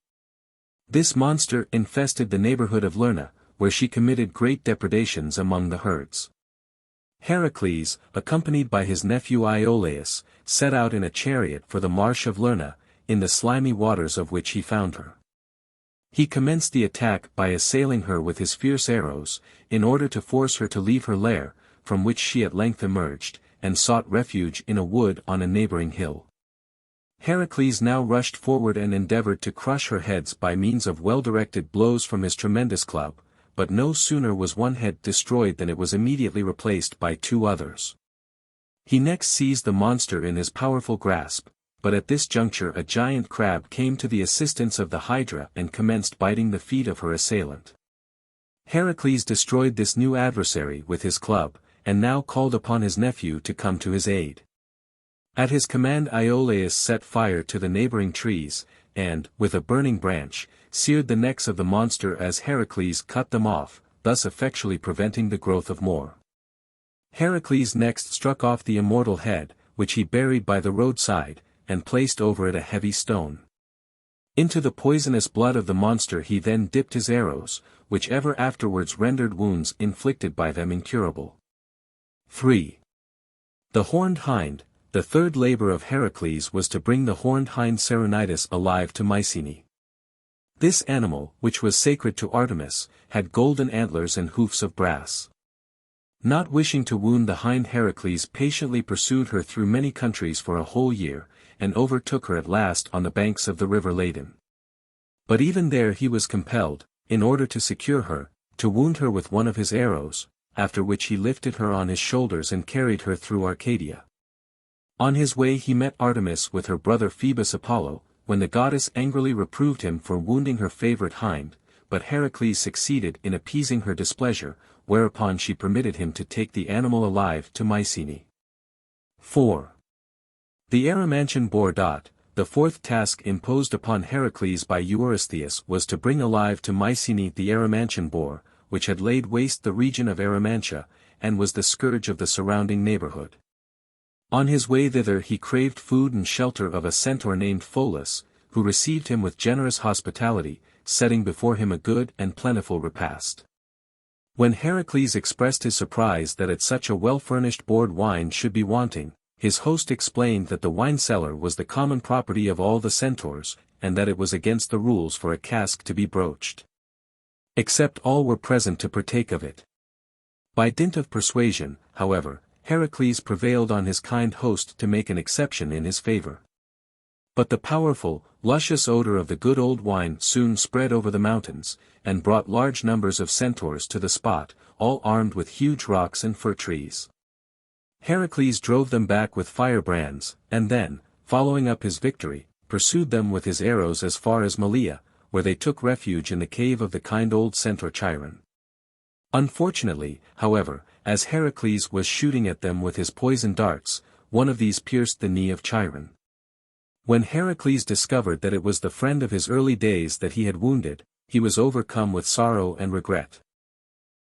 This monster infested the neighborhood of Lerna, where she committed great depredations among the herds. Heracles, accompanied by his nephew Iolaus, set out in a chariot for the marsh of Lerna, in the slimy waters of which he found her. He commenced the attack by assailing her with his fierce arrows, in order to force her to leave her lair, from which she at length emerged, and sought refuge in a wood on a neighboring hill. Heracles now rushed forward and endeavored to crush her heads by means of well-directed blows from his tremendous club, but no sooner was one head destroyed than it was immediately replaced by two others. He next seized the monster in his powerful grasp, but at this juncture a giant crab came to the assistance of the Hydra and commenced biting the feet of her assailant. Heracles destroyed this new adversary with his club, and now called upon his nephew to come to his aid. At his command Iolaus set fire to the neighboring trees, and, with a burning branch, seared the necks of the monster as Heracles cut them off, thus effectually preventing the growth of more. Heracles next struck off the immortal head, which he buried by the roadside, and placed over it a heavy stone. Into the poisonous blood of the monster he then dipped his arrows, which ever afterwards rendered wounds inflicted by them incurable. 3. The horned hind. The third labor of Heracles was to bring the horned hind Cerunitis alive to Mycenae. This animal, which was sacred to Artemis, had golden antlers and hoofs of brass. Not wishing to wound the hind, Heracles patiently pursued her through many countries for a whole year, and overtook her at last on the banks of the river Ladon. But even there he was compelled, in order to secure her, to wound her with one of his arrows, after which he lifted her on his shoulders and carried her through Arcadia. On his way he met Artemis with her brother Phoebus Apollo, when the goddess angrily reproved him for wounding her favorite hind, but Heracles succeeded in appeasing her displeasure, whereupon she permitted him to take the animal alive to Mycenae. 4. The Erymantian boar. The fourth task imposed upon Heracles by Eurystheus was to bring alive to Mycenae the Erymantian boar, which had laid waste the region of Erymantia, and was the scourge of the surrounding neighborhood. On his way thither he craved food and shelter of a centaur named Pholus, who received him with generous hospitality, setting before him a good and plentiful repast. When Heracles expressed his surprise that at such a well-furnished board wine should be wanting, his host explained that the wine cellar was the common property of all the centaurs, and that it was against the rules for a cask to be broached, except all were present to partake of it. By dint of persuasion, however, Heracles prevailed on his kind host to make an exception in his favor. But the powerful, luscious odor of the good old wine soon spread over the mountains, and brought large numbers of centaurs to the spot, all armed with huge rocks and fir trees. Heracles drove them back with firebrands, and then, following up his victory, pursued them with his arrows as far as Malea, where they took refuge in the cave of the kind old centaur Chiron. Unfortunately, however, as Heracles was shooting at them with his poisoned darts, one of these pierced the knee of Chiron. When Heracles discovered that it was the friend of his early days that he had wounded, he was overcome with sorrow and regret.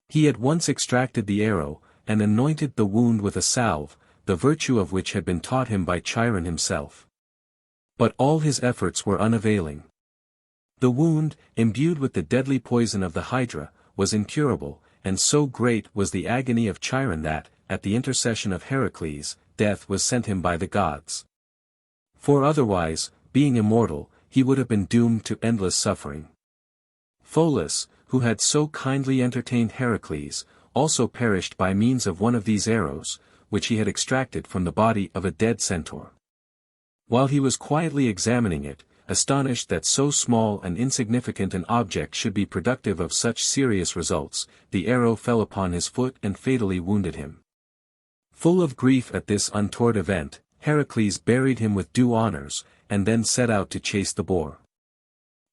He at once extracted the arrow, and anointed the wound with a salve, the virtue of which had been taught him by Chiron himself. But all his efforts were unavailing. The wound, imbued with the deadly poison of the Hydra, was incurable, and so great was the agony of Chiron that, at the intercession of Heracles, death was sent him by the gods. For otherwise, being immortal, he would have been doomed to endless suffering. Pholus, who had so kindly entertained Heracles, also perished by means of one of these arrows, which he had extracted from the body of a dead centaur. While he was quietly examining it, astonished that so small and insignificant an object should be productive of such serious results, the arrow fell upon his foot and fatally wounded him. Full of grief at this untoward event, Heracles buried him with due honors, and then set out to chase the boar.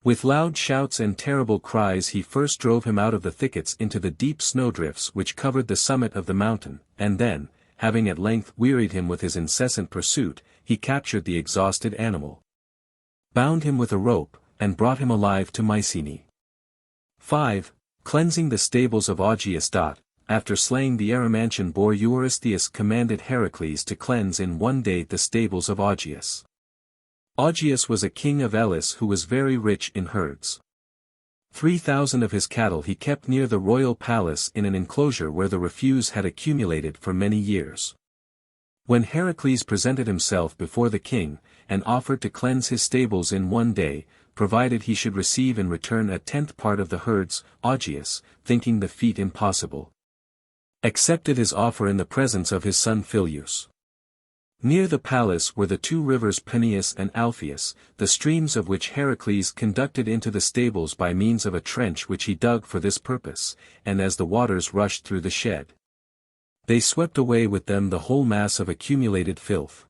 With loud shouts and terrible cries he first drove him out of the thickets into the deep snowdrifts which covered the summit of the mountain, and then, having at length wearied him with his incessant pursuit, he captured the exhausted animal, bound him with a rope, and brought him alive to Mycenae. 5. Cleansing the stables of Augeas. After slaying the Erymantian boar, Eurystheus commanded Heracles to cleanse in one day the stables of Augeas. Augeas was a king of Elis who was very rich in herds. 3,000 of his cattle he kept near the royal palace in an enclosure where the refuse had accumulated for many years. When Heracles presented himself before the king, and offered to cleanse his stables in one day, provided he should receive in return a 10th part of the herds. Augeas, thinking the feat impossible, accepted his offer in the presence of his son Phyleus. Near the palace were the 2 rivers Peneus and Alpheus, the streams of which Heracles conducted into the stables by means of a trench which he dug for this purpose, and as the waters rushed through the shed, they swept away with them the whole mass of accumulated filth.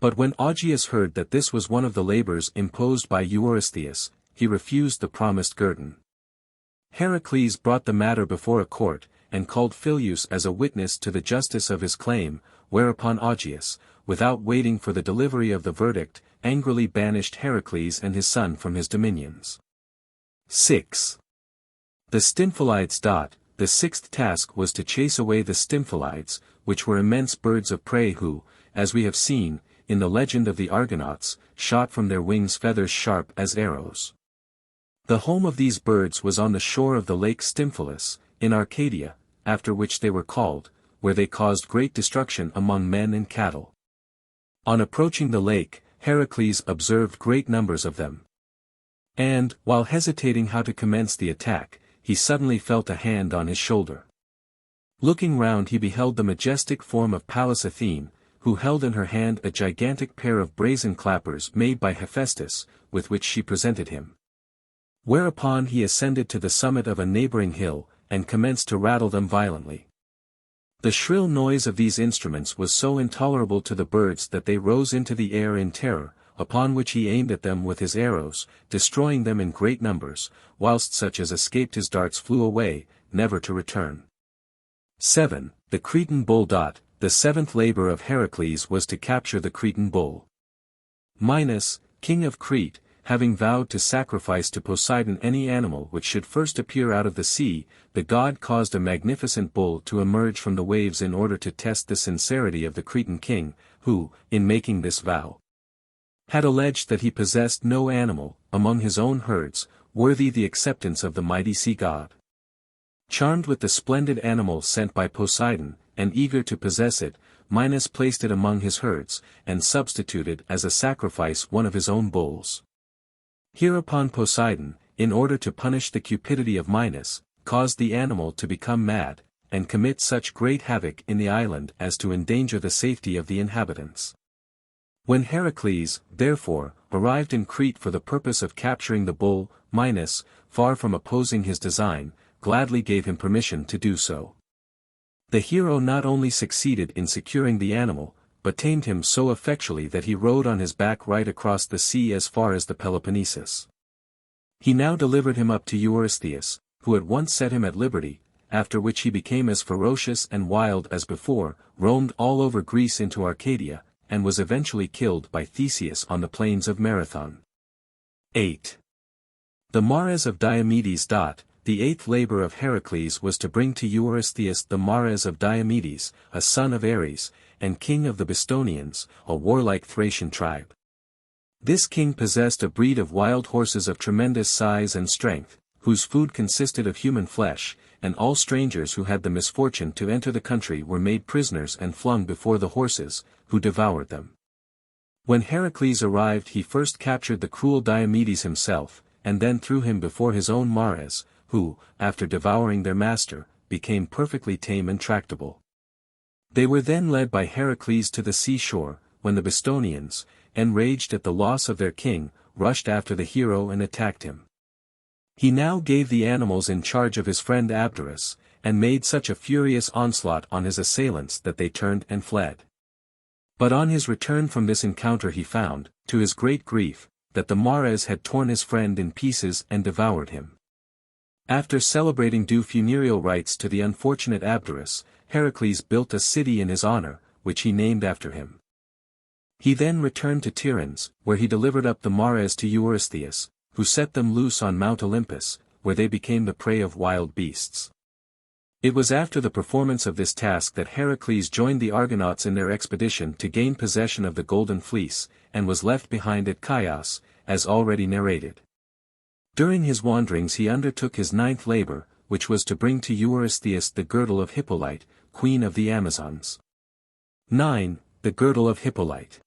But when Augeas heard that this was one of the labors imposed by Eurystheus, he refused the promised guerdon. Heracles brought the matter before a court, and called Phyleus as a witness to the justice of his claim, whereupon Augeas, without waiting for the delivery of the verdict, angrily banished Heracles and his son from his dominions. 6. The Stymphalides. The 6th task was to chase away the Stymphalides, which were immense birds of prey who, as we have seen, in the legend of the Argonauts, shot from their wings feathers sharp as arrows. The home of these birds was on the shore of the lake Stymphalus, in Arcadia, after which they were called, where they caused great destruction among men and cattle. On approaching the lake, Heracles observed great numbers of them. And, while hesitating how to commence the attack, he suddenly felt a hand on his shoulder. Looking round he beheld the majestic form of Pallas Athene, who held in her hand a gigantic pair of brazen clappers made by Hephaestus, with which she presented him. Whereupon he ascended to the summit of a neighboring hill, and commenced to rattle them violently. The shrill noise of these instruments was so intolerable to the birds that they rose into the air in terror, upon which he aimed at them with his arrows, destroying them in great numbers, whilst such as escaped his darts flew away, never to return. 7. The Cretan bull. The 7th labor of Heracles was to capture the Cretan bull. Minos, king of Crete, having vowed to sacrifice to Poseidon any animal which should first appear out of the sea, the god caused a magnificent bull to emerge from the waves in order to test the sincerity of the Cretan king, who, in making this vow, had alleged that he possessed no animal, among his own herds, worthy the acceptance of the mighty sea god. Charmed with the splendid animal sent by Poseidon, and eager to possess it, Minos placed it among his herds, and substituted as a sacrifice one of his own bulls. Hereupon Poseidon, in order to punish the cupidity of Minos, caused the animal to become mad, and commit such great havoc in the island as to endanger the safety of the inhabitants. When Heracles, therefore, arrived in Crete for the purpose of capturing the bull, Minos, far from opposing his design, gladly gave him permission to do so. The hero not only succeeded in securing the animal, but tamed him so effectually that he rode on his back right across the sea as far as the Peloponnesus. He now delivered him up to Eurystheus, who at once set him at liberty, after which he became as ferocious and wild as before, roamed all over Greece into Arcadia, and was eventually killed by Theseus on the plains of Marathon. 8. The Mares of Diomedes. The 8th labor of Heracles was to bring to Eurystheus the Mares of Diomedes, a son of Ares, and king of the Bistonians, a warlike Thracian tribe. This king possessed a breed of wild horses of tremendous size and strength, whose food consisted of human flesh, and all strangers who had the misfortune to enter the country were made prisoners and flung before the horses, who devoured them. When Heracles arrived he first captured the cruel Diomedes himself, and then threw him before his own Mares, who, after devouring their master, became perfectly tame and tractable. They were then led by Heracles to the seashore, when the Bistonians, enraged at the loss of their king, rushed after the hero and attacked him. He now gave the animals in charge of his friend Abderus, and made such a furious onslaught on his assailants that they turned and fled. But on his return from this encounter he found, to his great grief, that the Mares had torn his friend in pieces and devoured him. After celebrating due funereal rites to the unfortunate Abderus, Heracles built a city in his honor, which he named after him. He then returned to Tiryns, where he delivered up the Mares to Eurystheus, who set them loose on Mount Olympus, where they became the prey of wild beasts. It was after the performance of this task that Heracles joined the Argonauts in their expedition to gain possession of the Golden Fleece, and was left behind at Chios, as already narrated. During his wanderings he undertook his 9th labor, which was to bring to Eurystheus the girdle of Hippolyte, queen of the Amazons. 9. The girdle of Hippolyte.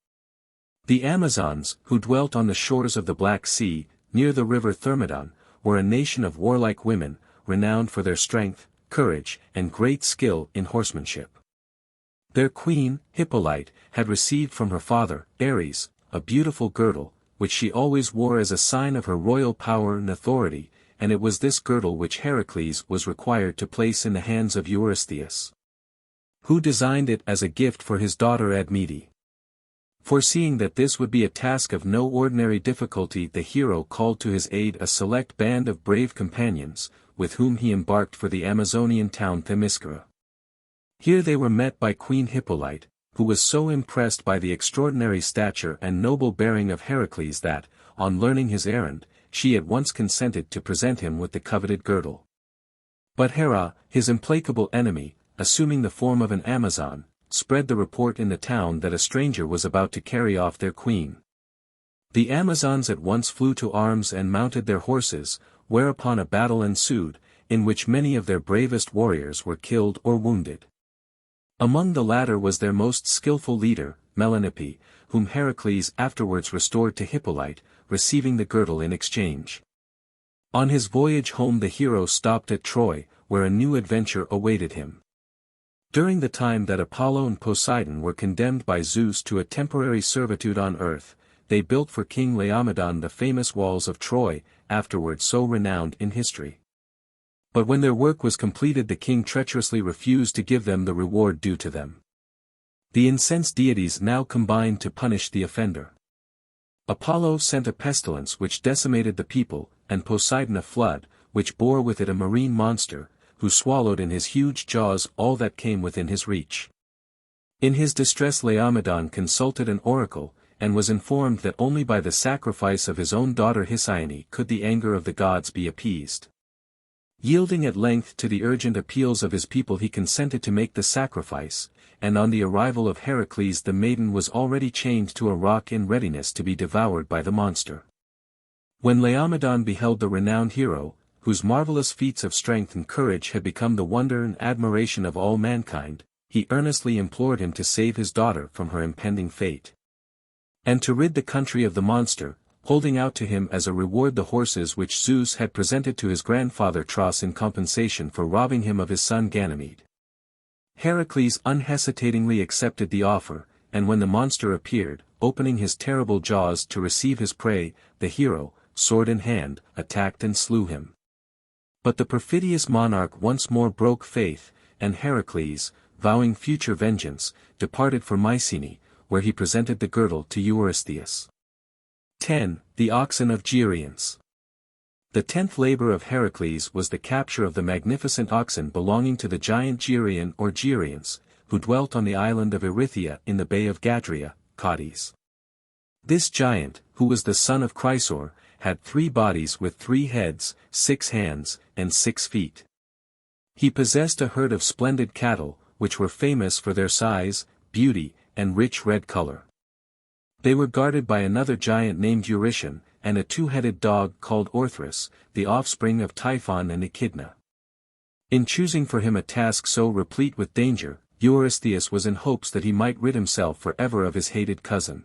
The Amazons, who dwelt on the shores of the Black Sea, near the river Thermodon, were a nation of warlike women, renowned for their strength, courage, and great skill in horsemanship. Their queen, Hippolyte, had received from her father, Ares, a beautiful girdle, which she always wore as a sign of her royal power and authority, and it was this girdle which Heracles was required to place in the hands of Eurystheus, who designed it as a gift for his daughter Admete. Foreseeing that this would be a task of no ordinary difficulty, the hero called to his aid a select band of brave companions, with whom he embarked for the Amazonian town Themyscira. Here they were met by Queen Hippolyte, who was so impressed by the extraordinary stature and noble bearing of Heracles that, on learning his errand, she at once consented to present him with the coveted girdle. But Hera, his implacable enemy, assuming the form of an Amazon, spread the report in the town that a stranger was about to carry off their queen. The Amazons at once flew to arms and mounted their horses, whereupon a battle ensued, in which many of their bravest warriors were killed or wounded. Among the latter was their most skillful leader, Melanippe, whom Heracles afterwards restored to Hippolyte, receiving the girdle in exchange. On his voyage home the hero stopped at Troy, where a new adventure awaited him. During the time that Apollo and Poseidon were condemned by Zeus to a temporary servitude on earth, they built for King Laomedon the famous walls of Troy, afterwards so renowned in history. But when their work was completed the king treacherously refused to give them the reward due to them. The incensed deities now combined to punish the offender. Apollo sent a pestilence which decimated the people, and Poseidon a flood, which bore with it a marine monster, who swallowed in his huge jaws all that came within his reach. In his distress Laomedon consulted an oracle, and was informed that only by the sacrifice of his own daughter Hesione could the anger of the gods be appeased. Yielding at length to the urgent appeals of his people he consented to make the sacrifice, and on the arrival of Heracles the maiden was already chained to a rock in readiness to be devoured by the monster. When Laomedon beheld the renowned hero, whose marvelous feats of strength and courage had become the wonder and admiration of all mankind, he earnestly implored him to save his daughter from her impending fate, and to rid the country of the monster, holding out to him as a reward the horses which Zeus had presented to his grandfather Tros in compensation for robbing him of his son Ganymede. Heracles unhesitatingly accepted the offer, and when the monster appeared, opening his terrible jaws to receive his prey, the hero, sword in hand, attacked and slew him. But the perfidious monarch once more broke faith, and Heracles, vowing future vengeance, departed for Mycenae, where he presented the girdle to Eurystheus. 10. The Oxen of Geryones. The 10th labor of Heracles was the capture of the magnificent oxen belonging to the giant Geryon or Geryones, who dwelt on the island of Erythea in the bay of Gadria, Cadiz. This giant, who was the son of Chrysaor, had 3 bodies with 3 heads, 6 hands, and 6 feet. He possessed a herd of splendid cattle, which were famous for their size, beauty, and rich red color. They were guarded by another giant named Eurytion, and a 2-headed dog called Orthrus, the offspring of Typhon and Echidna. In choosing for him a task so replete with danger, Eurystheus was in hopes that he might rid himself forever of his hated cousin.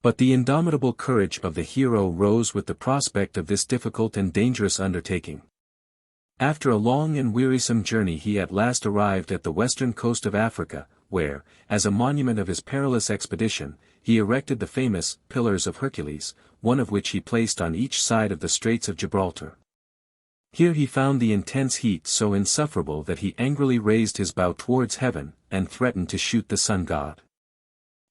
But the indomitable courage of the hero rose with the prospect of this difficult and dangerous undertaking. After a long and wearisome journey he at last arrived at the western coast of Africa, where, as a monument of his perilous expedition, he erected the famous Pillars of Hercules, one of which he placed on each side of the Straits of Gibraltar. Here he found the intense heat so insufferable that he angrily raised his bow towards heaven, and threatened to shoot the sun god.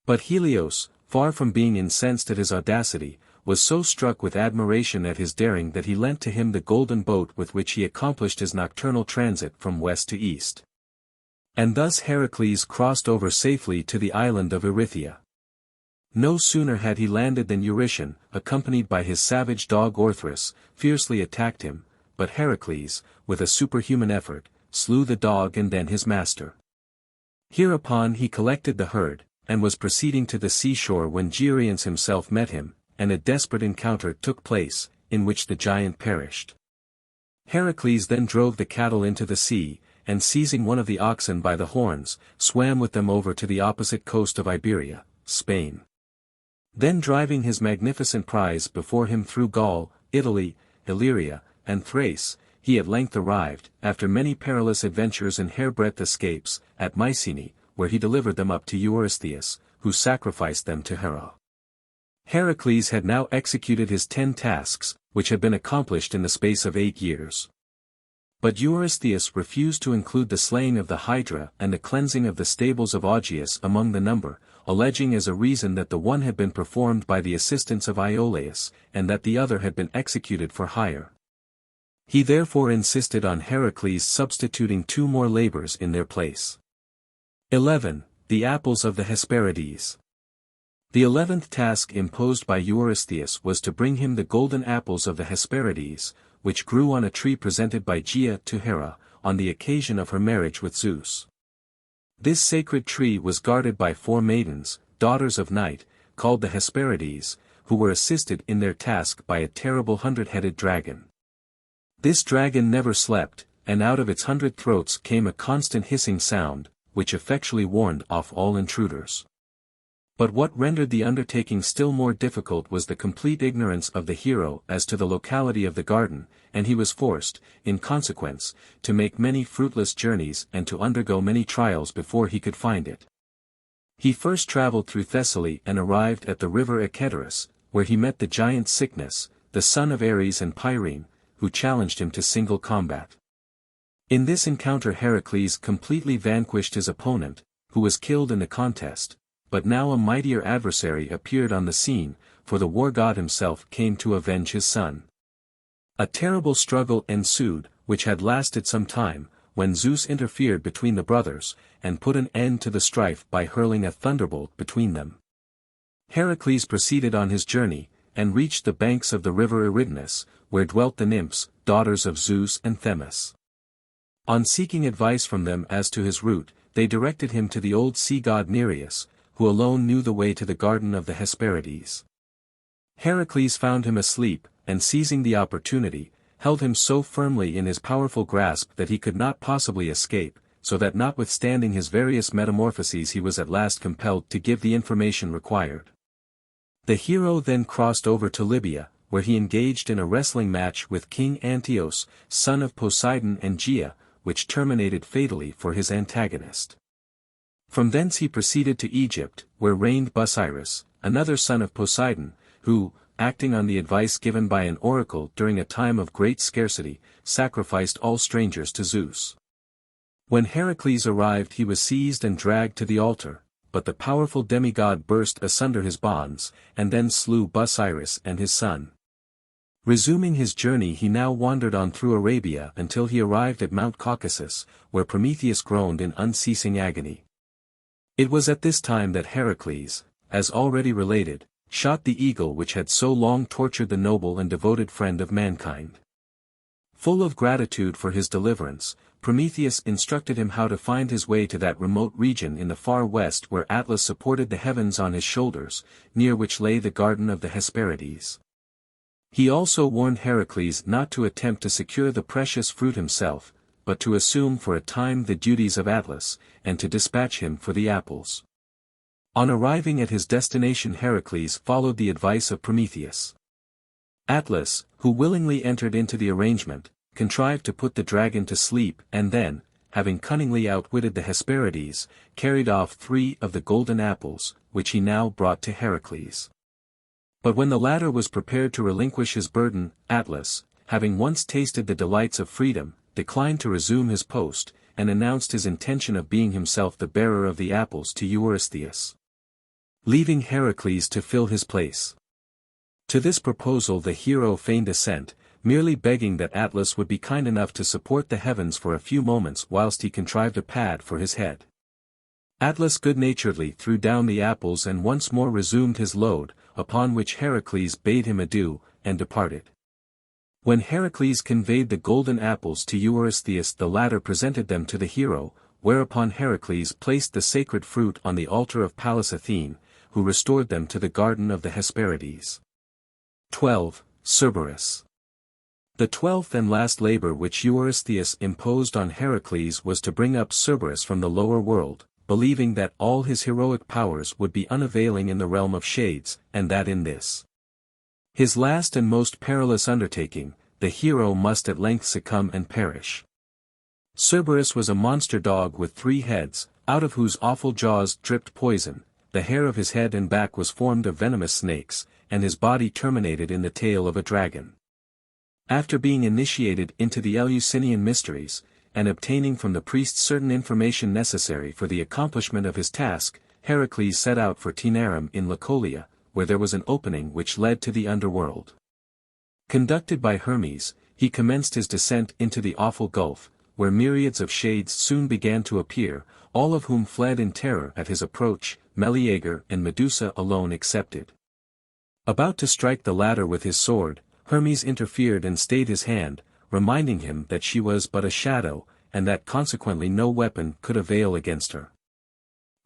But Helios, far from being incensed at his audacity, was so struck with admiration at his daring that he lent to him the golden boat with which he accomplished his nocturnal transit from west to east. And thus Heracles crossed over safely to the island of Erythea. No sooner had he landed than Eurytion, accompanied by his savage dog Orthrus, fiercely attacked him, but Heracles, with a superhuman effort, slew the dog and then his master. Hereupon he collected the herd, and was proceeding to the seashore when Geryones himself met him, and a desperate encounter took place, in which the giant perished. Heracles then drove the cattle into the sea, and seizing one of the oxen by the horns, swam with them over to the opposite coast of Iberia, Spain. Then driving his magnificent prize before him through Gaul, Italy, Illyria, and Thrace, he at length arrived, after many perilous adventures and hairbreadth escapes, at Mycenae, where he delivered them up to Eurystheus, who sacrificed them to Hera. Heracles had now executed his 10 tasks, which had been accomplished in the space of 8 years. But Eurystheus refused to include the slaying of the Hydra and the cleansing of the stables of Augeas among the number, alleging as a reason that the one had been performed by the assistance of Iolaus, and that the other had been executed for hire. He therefore insisted on Heracles substituting 2 more labors in their place. 11. The apples of the Hesperides. The 11th task imposed by Eurystheus was to bring him the golden apples of the Hesperides, which grew on a tree presented by Gaia to Hera, on the occasion of her marriage with Zeus. This sacred tree was guarded by 4 maidens, daughters of Night, called the Hesperides, who were assisted in their task by a terrible 100-headed dragon. This dragon never slept, and out of its 100 throats came a constant hissing sound, which effectually warned off all intruders. But what rendered the undertaking still more difficult was the complete ignorance of the hero as to the locality of the garden, and he was forced, in consequence, to make many fruitless journeys and to undergo many trials before he could find it. He first traveled through Thessaly and arrived at the river Œdipus, where he met the giant Cycnus, the son of Ares and Pyrene, who challenged him to single combat. In this encounter Heracles completely vanquished his opponent, who was killed in the contest, but now a mightier adversary appeared on the scene, for the war god himself came to avenge his son. A terrible struggle ensued, which had lasted some time, when Zeus interfered between the brothers, and put an end to the strife by hurling a thunderbolt between them. Heracles proceeded on his journey, and reached the banks of the river Eridanus, where dwelt the nymphs, daughters of Zeus and Themis. On seeking advice from them as to his route, they directed him to the old sea god Nereus, who alone knew the way to the garden of the Hesperides. Heracles found him asleep, and seizing the opportunity, held him so firmly in his powerful grasp that he could not possibly escape, so that notwithstanding his various metamorphoses he was at last compelled to give the information required. The hero then crossed over to Libya, where he engaged in a wrestling match with King Antios, son of Poseidon and Gaia, which terminated fatally for his antagonist. From thence he proceeded to Egypt, where reigned Busiris, another son of Poseidon, who, acting on the advice given by an oracle during a time of great scarcity, sacrificed all strangers to Zeus. When Heracles arrived he was seized and dragged to the altar, but the powerful demigod burst asunder his bonds, and then slew Busiris and his son. Resuming his journey he now wandered on through Arabia until he arrived at Mount Caucasus, where Prometheus groaned in unceasing agony. It was at this time that Heracles, as already related, shot the eagle which had so long tortured the noble and devoted friend of mankind. Full of gratitude for his deliverance, Prometheus instructed him how to find his way to that remote region in the far west where Atlas supported the heavens on his shoulders, near which lay the garden of the Hesperides. He also warned Heracles not to attempt to secure the precious fruit himself, but to assume for a time the duties of Atlas, and to dispatch him for the apples. On arriving at his destination Heracles followed the advice of Prometheus. Atlas, who willingly entered into the arrangement, contrived to put the dragon to sleep and then, having cunningly outwitted the Hesperides, carried off 3 of the golden apples, which he now brought to Heracles. But when the latter was prepared to relinquish his burden, Atlas, having once tasted the delights of freedom, declined to resume his post, and announced his intention of being himself the bearer of the apples to Eurystheus, leaving Heracles to fill his place. To this proposal the hero feigned assent, merely begging that Atlas would be kind enough to support the heavens for a few moments whilst he contrived a pad for his head. Atlas good-naturedly threw down the apples and once more resumed his load, upon which Heracles bade him adieu, and departed. When Heracles conveyed the golden apples to Eurystheus the latter presented them to the hero, whereupon Heracles placed the sacred fruit on the altar of Pallas Athene, who restored them to the garden of the Hesperides. 12. Cerberus. The 12th and last labor which Eurystheus imposed on Heracles was to bring up Cerberus from the lower world, believing that all his heroic powers would be unavailing in the realm of shades, and that in this, his last and most perilous undertaking, the hero must at length succumb and perish. Cerberus was a monster dog with 3 heads, out of whose awful jaws dripped poison. The hair of his head and back was formed of venomous snakes, and his body terminated in the tail of a dragon. After being initiated into the Eleusinian mysteries, and obtaining from the priest certain information necessary for the accomplishment of his task, Heracles set out for Taenarum in Lacolia, where there was an opening which led to the underworld. Conducted by Hermes, he commenced his descent into the awful gulf, where myriads of shades soon began to appear, all of whom fled in terror at his approach, Meleager and Medusa alone excepted. About to strike the latter with his sword, Hermes interfered and stayed his hand, reminding him that she was but a shadow, and that consequently no weapon could avail against her.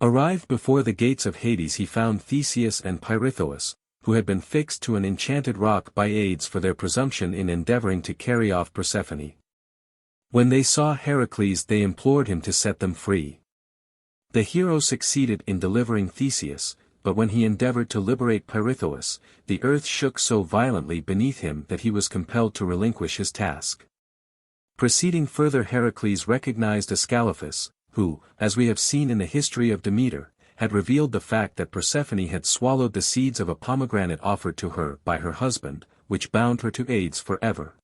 Arrived before the gates of Hades, he found Theseus and Pirithous, who had been fixed to an enchanted rock by Hades for their presumption in endeavoring to carry off Persephone. When they saw Heracles, they implored him to set them free. The hero succeeded in delivering Theseus, but when he endeavored to liberate Pirithous, the earth shook so violently beneath him that he was compelled to relinquish his task. Proceeding further, Heracles recognized Ascalaphus, who, as we have seen in the history of Demeter, had revealed the fact that Persephone had swallowed the seeds of a pomegranate offered to her by her husband, which bound her to Hades forever.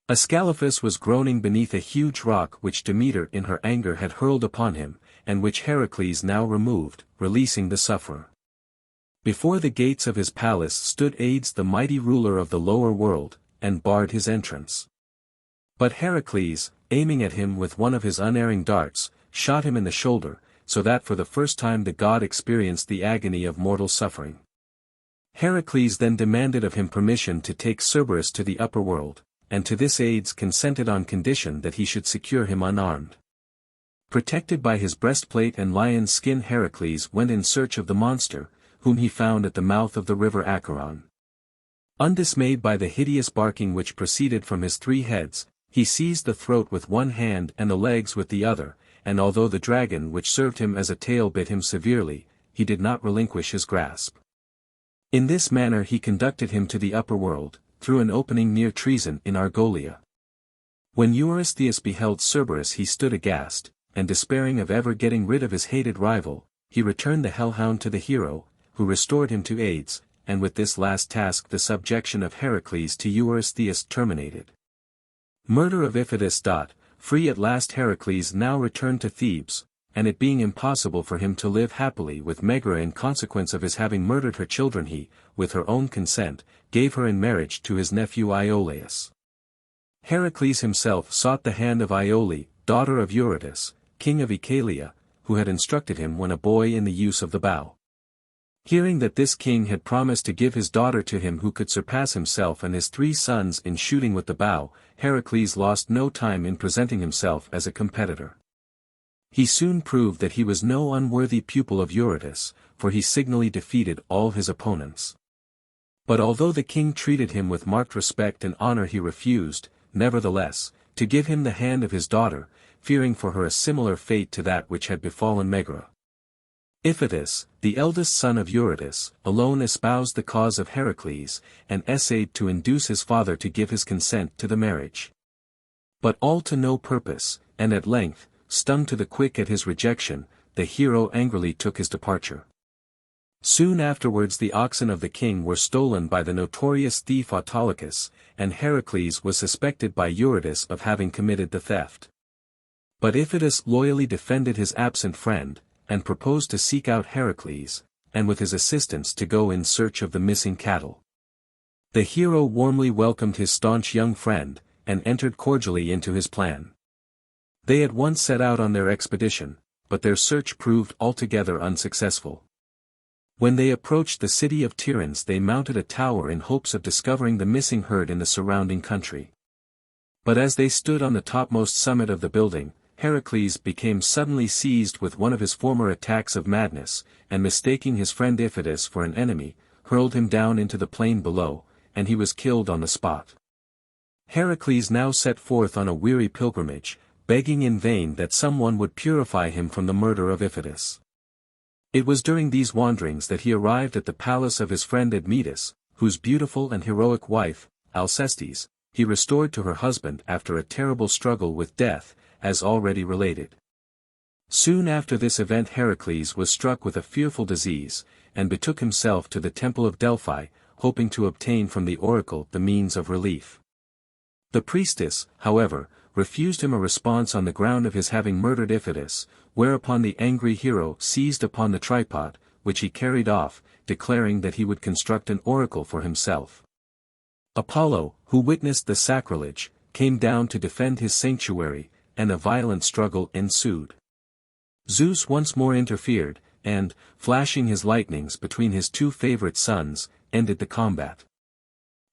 Ascalaphus was groaning beneath a huge rock which Demeter in her anger had hurled upon him, and which Heracles now removed, releasing the sufferer. Before the gates of his palace stood Hades, the mighty ruler of the lower world, and barred his entrance. But Heracles, aiming at him with one of his unerring darts, shot him in the shoulder, so that for the first time the god experienced the agony of mortal suffering. Heracles then demanded of him permission to take Cerberus to the upper world, and to this Hades consented on condition that he should secure him unarmed. Protected by his breastplate and lion's skin, Heracles went in search of the monster, whom he found at the mouth of the river Acheron. Undismayed by the hideous barking which proceeded from his 3 heads, he seized the throat with one hand and the legs with the other, and although the dragon which served him as a tail bit him severely, he did not relinquish his grasp. In this manner he conducted him to the upper world, through an opening near Treason in Argolia. When Eurystheus beheld Cerberus, he stood aghast, and despairing of ever getting rid of his hated rival, he returned the hellhound to the hero, who restored him to Hades, and with this last task the subjection of Heracles to Eurystheus terminated. Murder of Iphitus. Free at last, Heracles now returned to Thebes, and it being impossible for him to live happily with Megara in consequence of his having murdered her children, he, with her own consent, gave her in marriage to his nephew Iolaus. Heracles himself sought the hand of Iole, daughter of Eurytus, king of Oechalia, who had instructed him when a boy in the use of the bow. Hearing that this king had promised to give his daughter to him who could surpass himself and his 3 sons in shooting with the bow, Heracles lost no time in presenting himself as a competitor. He soon proved that he was no unworthy pupil of Eurytus, for he signally defeated all his opponents. But although the king treated him with marked respect and honor, he refused, nevertheless, to give him the hand of his daughter, fearing for her a similar fate to that which had befallen Megara. Iphitus, the eldest son of Eurytus, alone espoused the cause of Heracles, and essayed to induce his father to give his consent to the marriage. But all to no purpose, and at length, stung to the quick at his rejection, the hero angrily took his departure. Soon afterwards the oxen of the king were stolen by the notorious thief Autolycus, and Heracles was suspected by Eurytus of having committed the theft. But Iphitus loyally defended his absent friend, and proposed to seek out Heracles, and with his assistance to go in search of the missing cattle. The hero warmly welcomed his staunch young friend, and entered cordially into his plan. They at once set out on their expedition, but their search proved altogether unsuccessful. When they approached the city of Tiryns, they mounted a tower in hopes of discovering the missing herd in the surrounding country. But as they stood on the topmost summit of the building, Heracles became suddenly seized with one of his former attacks of madness, and mistaking his friend Iphitus for an enemy, hurled him down into the plain below, and he was killed on the spot. Heracles now set forth on a weary pilgrimage, begging in vain that someone would purify him from the murder of Iphitus. It was during these wanderings that he arrived at the palace of his friend Admetus, whose beautiful and heroic wife, Alcestis, he restored to her husband after a terrible struggle with death, as already related. Soon after this event Heracles was struck with a fearful disease, and betook himself to the temple of Delphi, hoping to obtain from the oracle the means of relief. The priestess, however, refused him a response on the ground of his having murdered Iphitus, whereupon the angry hero seized upon the tripod, which he carried off, declaring that he would construct an oracle for himself. Apollo, who witnessed the sacrilege, came down to defend his sanctuary, and a violent struggle ensued. Zeus once more interfered, and, flashing his lightnings between his two favorite sons, ended the combat.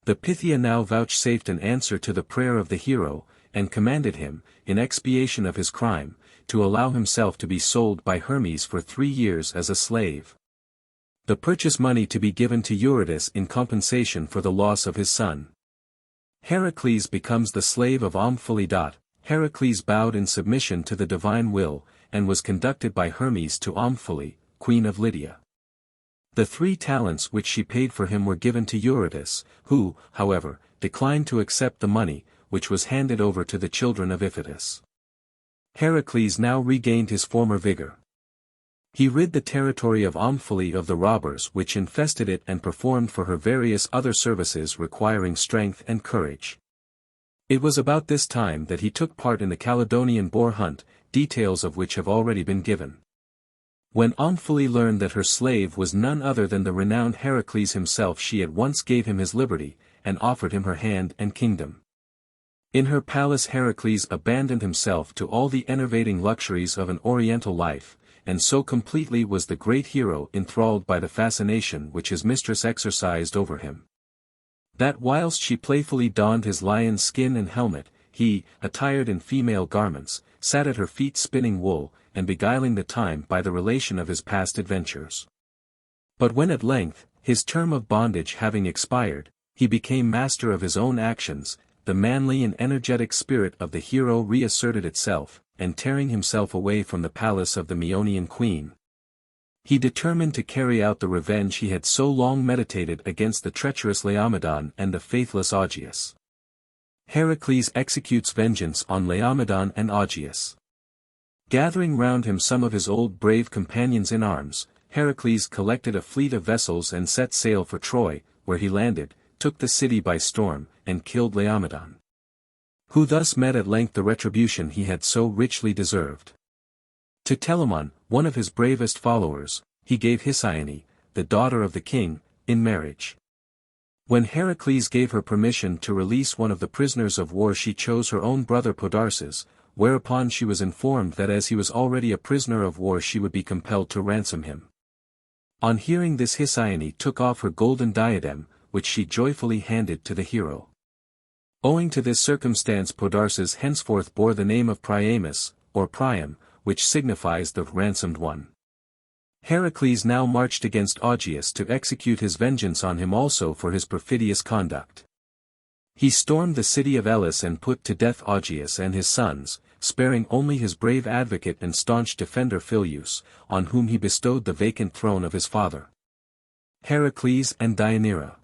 The Pythia now vouchsafed an answer to the prayer of the hero, and commanded him, in expiation of his crime, to allow himself to be sold by Hermes for 3 years as a slave. The purchase money to be given to Eurytus in compensation for the loss of his son. Heracles becomes the slave of Omphale. Heracles bowed in submission to the divine will, and was conducted by Hermes to Omphale, queen of Lydia. The 3 talents which she paid for him were given to Eurytus, who, however, declined to accept the money, which was handed over to the children of Iphitus. Heracles now regained his former vigor. He rid the territory of Omphale of the robbers which infested it and performed for her various other services requiring strength and courage. It was about this time that he took part in the Caledonian boar hunt, details of which have already been given. When Omphale learned that her slave was none other than the renowned Heracles himself, she at once gave him his liberty, and offered him her hand and kingdom. In her palace Heracles abandoned himself to all the enervating luxuries of an oriental life, and so completely was the great hero enthralled by the fascination which his mistress exercised over him, that whilst she playfully donned his lion's skin and helmet, he, attired in female garments, sat at her feet spinning wool, and beguiling the time by the relation of his past adventures. But when at length, his term of bondage having expired, he became master of his own actions, the manly and energetic spirit of the hero reasserted itself, and tearing himself away from the palace of the Maeonian queen, he determined to carry out the revenge he had so long meditated against the treacherous Laomedon and the faithless Augeas. Heracles executes vengeance on Laomedon and Augeas. Gathering round him some of his old brave companions in arms, Heracles collected a fleet of vessels and set sail for Troy, where he landed, took the city by storm, and killed Laomedon, who thus met at length the retribution he had so richly deserved. To Telamon, one of his bravest followers, he gave Hesione, the daughter of the king, in marriage. When Heracles gave her permission to release one of the prisoners of war, she chose her own brother Podarces, whereupon she was informed that as he was already a prisoner of war she would be compelled to ransom him. On hearing this Hesione took off her golden diadem, which she joyfully handed to the hero. Owing to this circumstance Podarces henceforth bore the name of Priamus, or Priam, which signifies the ransomed one. Heracles now marched against Augeas to execute his vengeance on him also for his perfidious conduct. He stormed the city of Elis and put to death Augeas and his sons, sparing only his brave advocate and staunch defender Phyleus, on whom he bestowed the vacant throne of his father. Heracles and Deianira.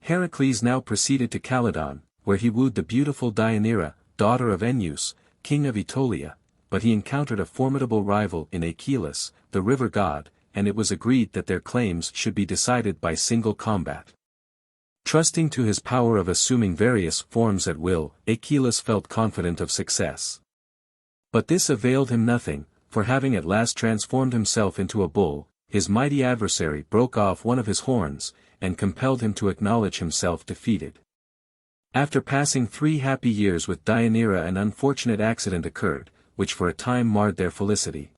Heracles now proceeded to Calydon, where he wooed the beautiful Deianira, daughter of Enyeus, king of Aetolia, but he encountered a formidable rival in Achilles, the river god, and it was agreed that their claims should be decided by single combat. Trusting to his power of assuming various forms at will, Achilles felt confident of success. But this availed him nothing, for having at last transformed himself into a bull, his mighty adversary broke off one of his horns, and compelled him to acknowledge himself defeated. After passing 3 happy years with Deianira, an unfortunate accident occurred, which for a time marred their felicity.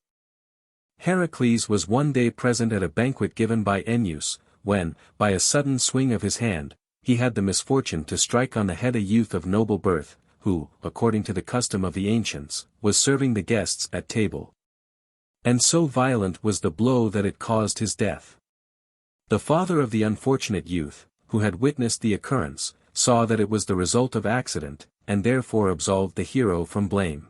Heracles was one day present at a banquet given by Enyeus, when, by a sudden swing of his hand, he had the misfortune to strike on the head a youth of noble birth, who, according to the custom of the ancients, was serving the guests at table. And so violent was the blow that it caused his death. The father of the unfortunate youth, who had witnessed the occurrence, saw that it was the result of accident, and therefore absolved the hero from blame.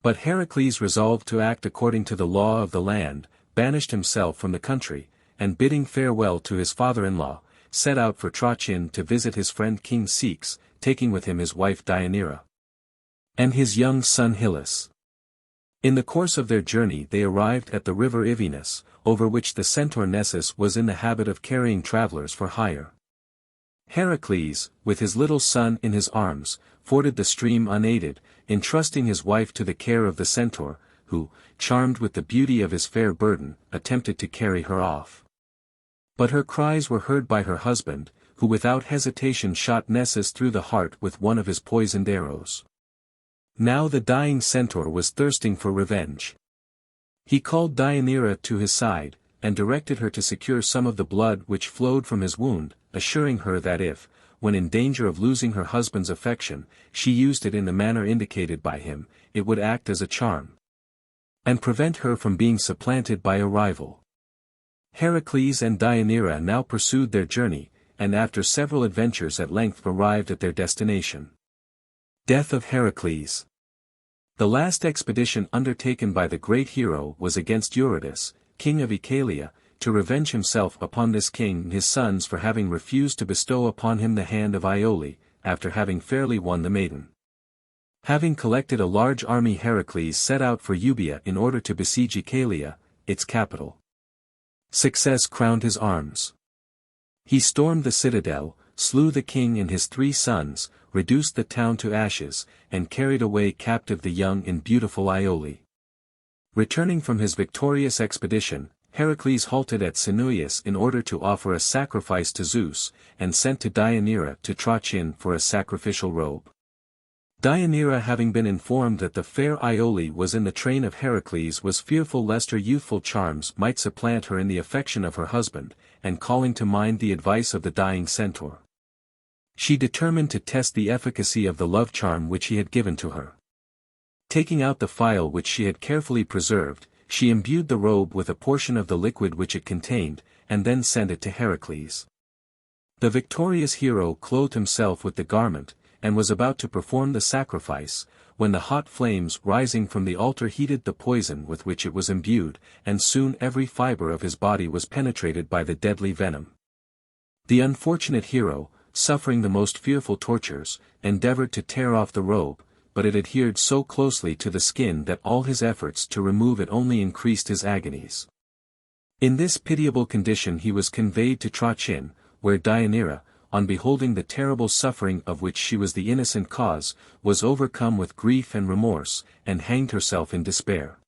But Heracles resolved to act according to the law of the land, banished himself from the country, and bidding farewell to his father-in-law, set out for Trachin to visit his friend King Ceyx, taking with him his wife Deianira and his young son Hylas. In the course of their journey they arrived at the river Ivenus, over which the centaur Nessus was in the habit of carrying travelers for hire. Heracles, with his little son in his arms, forded the stream unaided, entrusting his wife to the care of the centaur, who, charmed with the beauty of his fair burden, attempted to carry her off. But her cries were heard by her husband, who without hesitation shot Nessus through the heart with one of his poisoned arrows. Now the dying centaur was thirsting for revenge. He called Deianira to his side, and directed her to secure some of the blood which flowed from his wound, assuring her that if, when in danger of losing her husband's affection, she used it in the manner indicated by him, it would act as a charm and prevent her from being supplanted by a rival. Heracles and Deianira now pursued their journey, and after several adventures at length arrived at their destination. Death of Heracles. The last expedition undertaken by the great hero was against Œdipus, king of Oechalia, to revenge himself upon this king and his sons for having refused to bestow upon him the hand of Iole, after having fairly won the maiden. Having collected a large army, Heracles set out for Euboea in order to besiege Oechalia, its capital. Success crowned his arms. He stormed the citadel, slew the king and his 3 sons, reduced the town to ashes, and carried away captive the young and beautiful Iole. Returning from his victorious expedition, Heracles halted at Sinoeus in order to offer a sacrifice to Zeus, and sent to Deianira to Trachin for a sacrificial robe. Deianira, having been informed that the fair Iole was in the train of Heracles, was fearful lest her youthful charms might supplant her in the affection of her husband, and calling to mind the advice of the dying centaur, she determined to test the efficacy of the love charm which he had given to her. Taking out the phial which she had carefully preserved, she imbued the robe with a portion of the liquid which it contained, and then sent it to Heracles. The victorious hero clothed himself with the garment, and was about to perform the sacrifice, when the hot flames rising from the altar heated the poison with which it was imbued, and soon every fiber of his body was penetrated by the deadly venom. The unfortunate hero, suffering the most fearful tortures, endeavored to tear off the robe, but it adhered so closely to the skin that all his efforts to remove it only increased his agonies. In this pitiable condition he was conveyed to Trachin, where Deianira, on beholding the terrible suffering of which she was the innocent cause, was overcome with grief and remorse, and hanged herself in despair.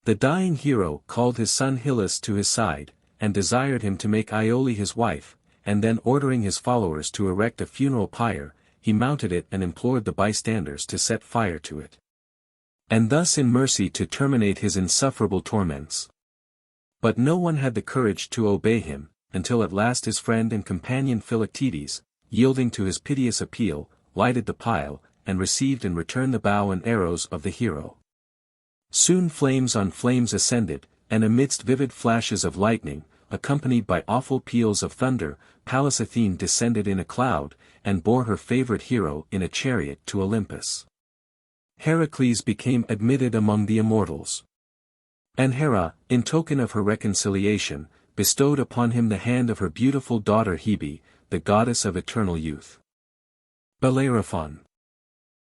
The dying hero called his son Hylas to his side, and desired him to make Iole his wife, and then ordering his followers to erect a funeral pyre, he mounted it and implored the bystanders to set fire to it, and thus in mercy to terminate his insufferable torments. But no one had the courage to obey him, until at last his friend and companion Philoctetes, yielding to his piteous appeal, lighted the pile, and received in return the bow and arrows of the hero. Soon flames on flames ascended, and amidst vivid flashes of lightning, accompanied by awful peals of thunder, Pallas Athene descended in a cloud, and bore her favorite hero in a chariot to Olympus. Heracles became admitted among the immortals. And Hera, in token of her reconciliation, bestowed upon him the hand of her beautiful daughter Hebe, the goddess of eternal youth. Bellerophon.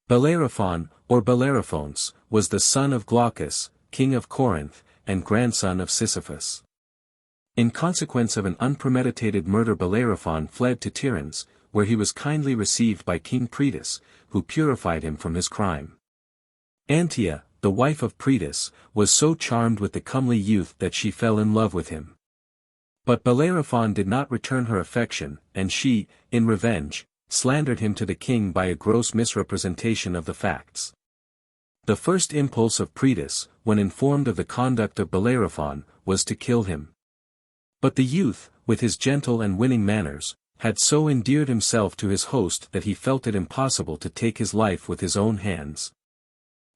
Bellerophon, or Bellerophons, was the son of Glaucus, king of Corinth, and grandson of Sisyphus. In consequence of an unpremeditated murder, Bellerophon fled to Tiryns, where he was kindly received by King Preface, who purified him from his crime. Antia, the wife of Preface, was so charmed with the comely youth that she fell in love with him. But Bellerophon did not return her affection, and she, in revenge, slandered him to the king by a gross misrepresentation of the facts. The first impulse of Preface, when informed of the conduct of Bellerophon, was to kill him. But the youth, with his gentle and winning manners, had so endeared himself to his host that he felt it impossible to take his life with his own hands.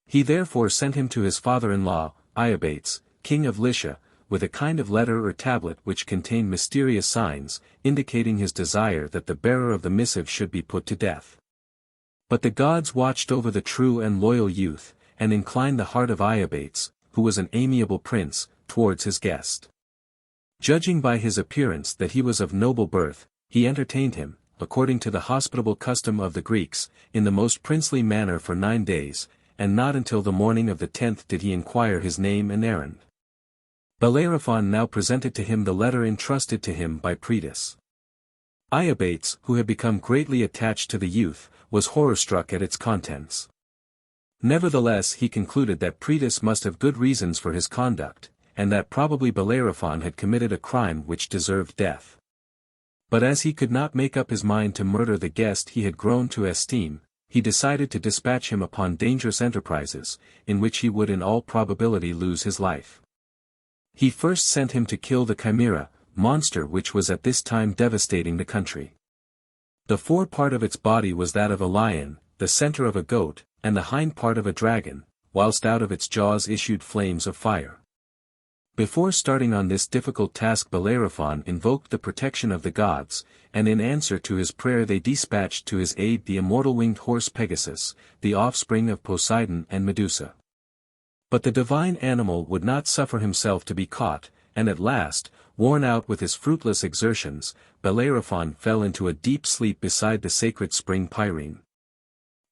He therefore sent him to his father-in-law, Iobates, king of Lycia, with a kind of letter or tablet which contained mysterious signs, indicating his desire that the bearer of the missive should be put to death. But the gods watched over the true and loyal youth, and incline the heart of Œdipus, who was an amiable prince, towards his guest. Judging by his appearance that he was of noble birth, he entertained him, according to the hospitable custom of the Greeks, in the most princely manner for 9 days, and not until the morning of the 10th did he inquire his name and errand. Bellerophon now presented to him the letter entrusted to him by Preface. Œdipus, who had become greatly attached to the youth, was horror-struck at its contents. Nevertheless he concluded that Preface must have good reasons for his conduct, and that probably Bellerophon had committed a crime which deserved death. But as he could not make up his mind to murder the guest he had grown to esteem, he decided to dispatch him upon dangerous enterprises, in which he would in all probability lose his life. He first sent him to kill the Chimera, monster which was at this time devastating the country. The fore part of its body was that of a lion, the center of a goat, and the hind part of a dragon, whilst out of its jaws issued flames of fire. Before starting on this difficult task Bellerophon invoked the protection of the gods, and in answer to his prayer they dispatched to his aid the immortal winged horse Pegasus, the offspring of Poseidon and Medusa. But the divine animal would not suffer himself to be caught, and at last, worn out with his fruitless exertions, Bellerophon fell into a deep sleep beside the sacred spring Pyrene.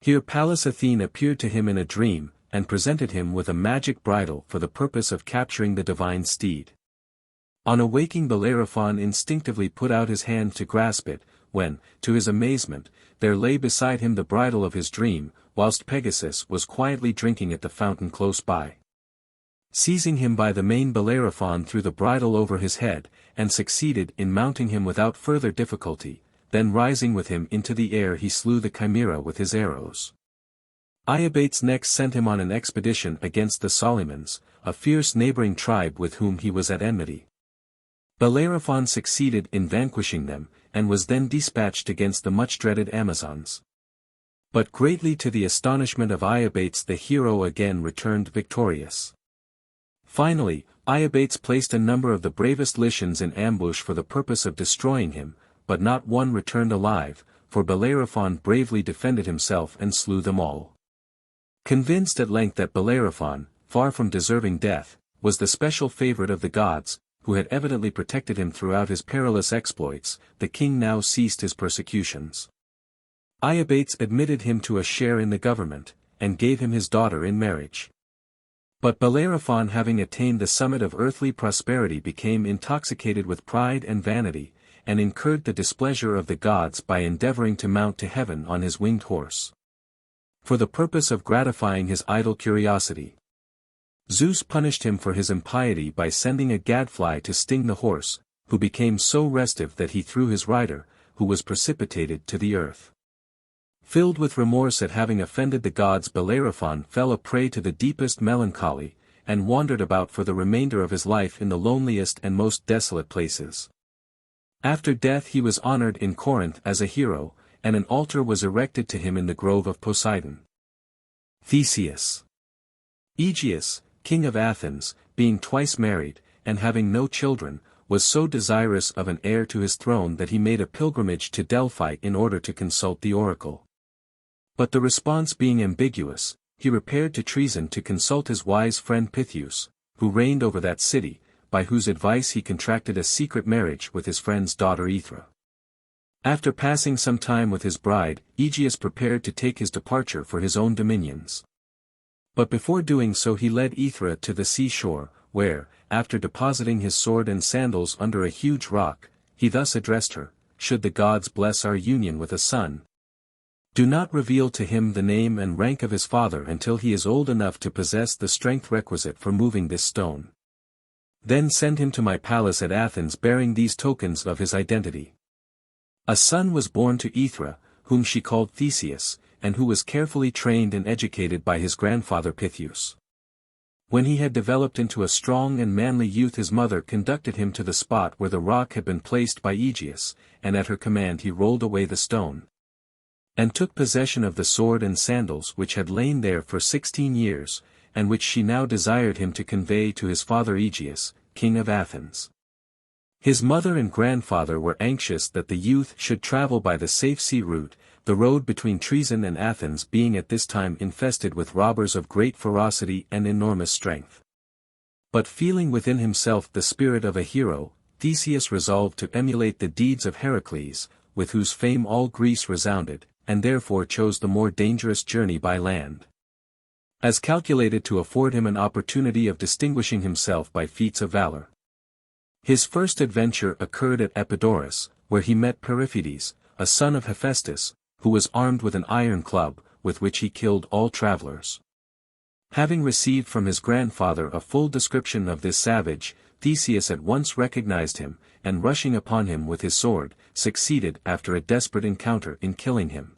Here Pallas Athene appeared to him in a dream, and presented him with a magic bridle for the purpose of capturing the divine steed. On awaking Bellerophon instinctively put out his hand to grasp it, when, to his amazement, there lay beside him the bridle of his dream, whilst Pegasus was quietly drinking at the fountain close by. Seizing him by the mane Bellerophon threw the bridle over his head, and succeeded in mounting him without further difficulty, then rising with him into the air he slew the Chimera with his arrows. Œdipus next sent him on an expedition against the Solymans, a fierce neighboring tribe with whom he was at enmity. Bellerophon succeeded in vanquishing them, and was then dispatched against the much-dreaded Amazons. But greatly to the astonishment of Œdipus the hero again returned victorious. Finally, Œdipus placed a number of the bravest Lycians in ambush for the purpose of destroying him, but not one returned alive, for Bellerophon bravely defended himself and slew them all. Convinced at length that Bellerophon, far from deserving death, was the special favorite of the gods, who had evidently protected him throughout his perilous exploits, the king now ceased his persecutions. Œdipus admitted him to a share in the government, and gave him his daughter in marriage. But Bellerophon, having attained the summit of earthly prosperity, became intoxicated with pride and vanity, and incurred the displeasure of the gods by endeavoring to mount to heaven on his winged horse, for the purpose of gratifying his idle curiosity. Zeus punished him for his impiety by sending a gadfly to sting the horse, who became so restive that he threw his rider, who was precipitated to the earth. Filled with remorse at having offended the gods, Bellerophon fell a prey to the deepest melancholy, and wandered about for the remainder of his life in the loneliest and most desolate places. After death he was honored in Corinth as a hero, and an altar was erected to him in the grove of Poseidon. Theseus. Aegeus, king of Athens, being twice married, and having no children, was so desirous of an heir to his throne that he made a pilgrimage to Delphi in order to consult the oracle. But the response being ambiguous, he repaired to Troezen to consult his wise friend Perseus, who reigned over that city, by whose advice he contracted a secret marriage with his friend's daughter Aethra. After passing some time with his bride, Aegeus prepared to take his departure for his own dominions. But before doing so he led Aethra to the seashore, where, after depositing his sword and sandals under a huge rock, he thus addressed her: "Should the gods bless our union with a son, do not reveal to him the name and rank of his father until he is old enough to possess the strength requisite for moving this stone. Then send him to my palace at Athens bearing these tokens of his identity." A son was born to Aethra, whom she called Theseus, and who was carefully trained and educated by his grandfather Perseus. When he had developed into a strong and manly youth, his mother conducted him to the spot where the rock had been placed by Aegeus, and at her command he rolled away the stone, and took possession of the sword and sandals which had lain there for 16 years, and which she now desired him to convey to his father Aegeus, king of Athens. His mother and grandfather were anxious that the youth should travel by the safe sea route, the road between Treason and Athens being at this time infested with robbers of great ferocity and enormous strength. But feeling within himself the spirit of a hero, Theseus resolved to emulate the deeds of Heracles, with whose fame all Greece resounded, and therefore chose the more dangerous journey by land, as calculated to afford him an opportunity of distinguishing himself by feats of valor. His first adventure occurred at Epidaurus, where he met Periphetes, a son of Hephaestus, who was armed with an iron club, with which he killed all travelers. Having received from his grandfather a full description of this savage, Theseus at once recognized him, and rushing upon him with his sword, succeeded after a desperate encounter in killing him.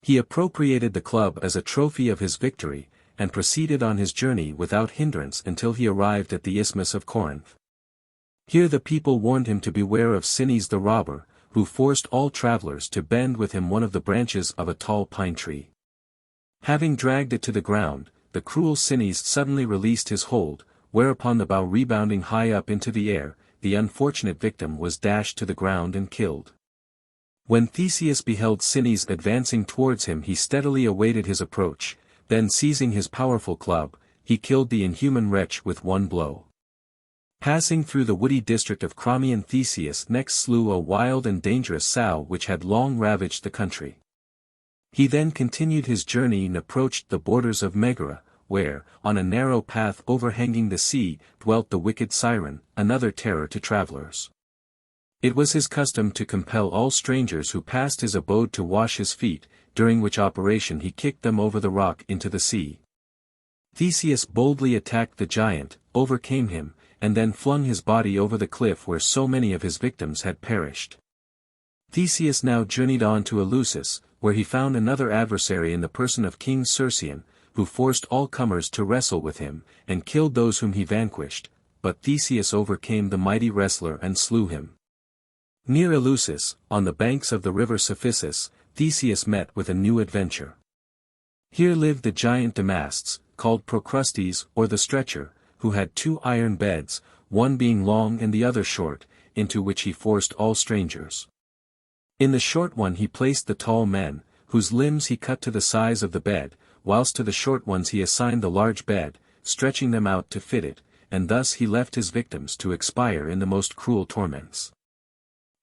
He appropriated the club as a trophy of his victory, and proceeded on his journey without hindrance until he arrived at the Isthmus of Corinth. Here the people warned him to beware of Sinis the robber, who forced all travelers to bend with him one of the branches of a tall pine tree. Having dragged it to the ground, the cruel Sinis suddenly released his hold, whereupon the bough rebounding high up into the air, the unfortunate victim was dashed to the ground and killed. When Theseus beheld Sinis advancing towards him, he steadily awaited his approach, then seizing his powerful club, he killed the inhuman wretch with one blow. Passing through the woody district of Cromyon, Theseus next slew a wild and dangerous sow which had long ravaged the country. He then continued his journey and approached the borders of Megara, where, on a narrow path overhanging the sea, dwelt the wicked Siren, another terror to travelers. It was his custom to compel all strangers who passed his abode to wash his feet, during which operation he kicked them over the rock into the sea. Theseus boldly attacked the giant, overcame him, and then flung his body over the cliff where so many of his victims had perished. Theseus now journeyed on to Eleusis, where he found another adversary in the person of King Circean, who forced all comers to wrestle with him, and killed those whom he vanquished, but Theseus overcame the mighty wrestler and slew him. Near Eleusis, on the banks of the river Cephissus, Theseus met with a new adventure. Here lived the giant Damastes, called Procrustes or the Stretcher, who had 2 iron beds, one being long and the other short, into which he forced all strangers. In the short one he placed the tall men, whose limbs he cut to the size of the bed, whilst to the short ones he assigned the large bed, stretching them out to fit it, and thus he left his victims to expire in the most cruel torments.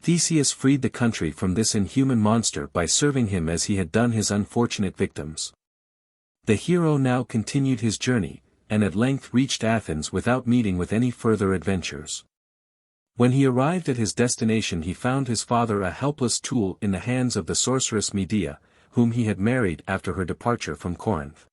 Theseus freed the country from this inhuman monster by serving him as he had done his unfortunate victims. The hero now continued his journey, and at length reached Athens without meeting with any further adventures. When he arrived at his destination he found his father a helpless tool in the hands of the sorceress Medea, whom he had married after her departure from Corinth.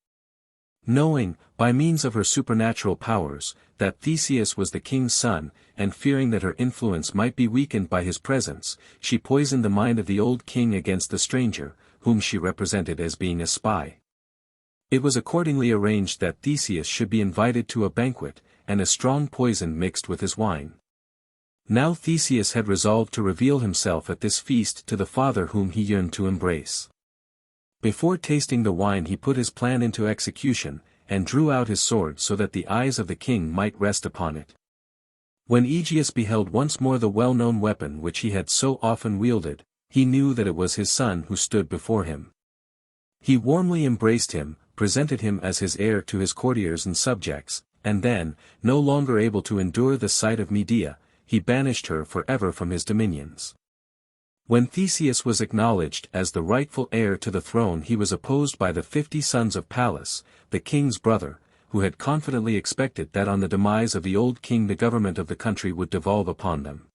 Knowing, by means of her supernatural powers, that Theseus was the king's son, and fearing that her influence might be weakened by his presence, she poisoned the mind of the old king against the stranger, whom she represented as being a spy. It was accordingly arranged that Theseus should be invited to a banquet, and a strong poison mixed with his wine. Now Theseus had resolved to reveal himself at this feast to the father whom he yearned to embrace. Before tasting the wine he put his plan into execution, and drew out his sword so that the eyes of the king might rest upon it. When Aegeus beheld once more the well-known weapon which he had so often wielded, he knew that it was his son who stood before him. He warmly embraced him, presented him as his heir to his courtiers and subjects, and then, no longer able to endure the sight of Medea, he banished her forever from his dominions. When Theseus was acknowledged as the rightful heir to the throne he was opposed by the 50 sons of Pallas, the king's brother, who had confidently expected that on the demise of the old king the government of the country would devolve upon them.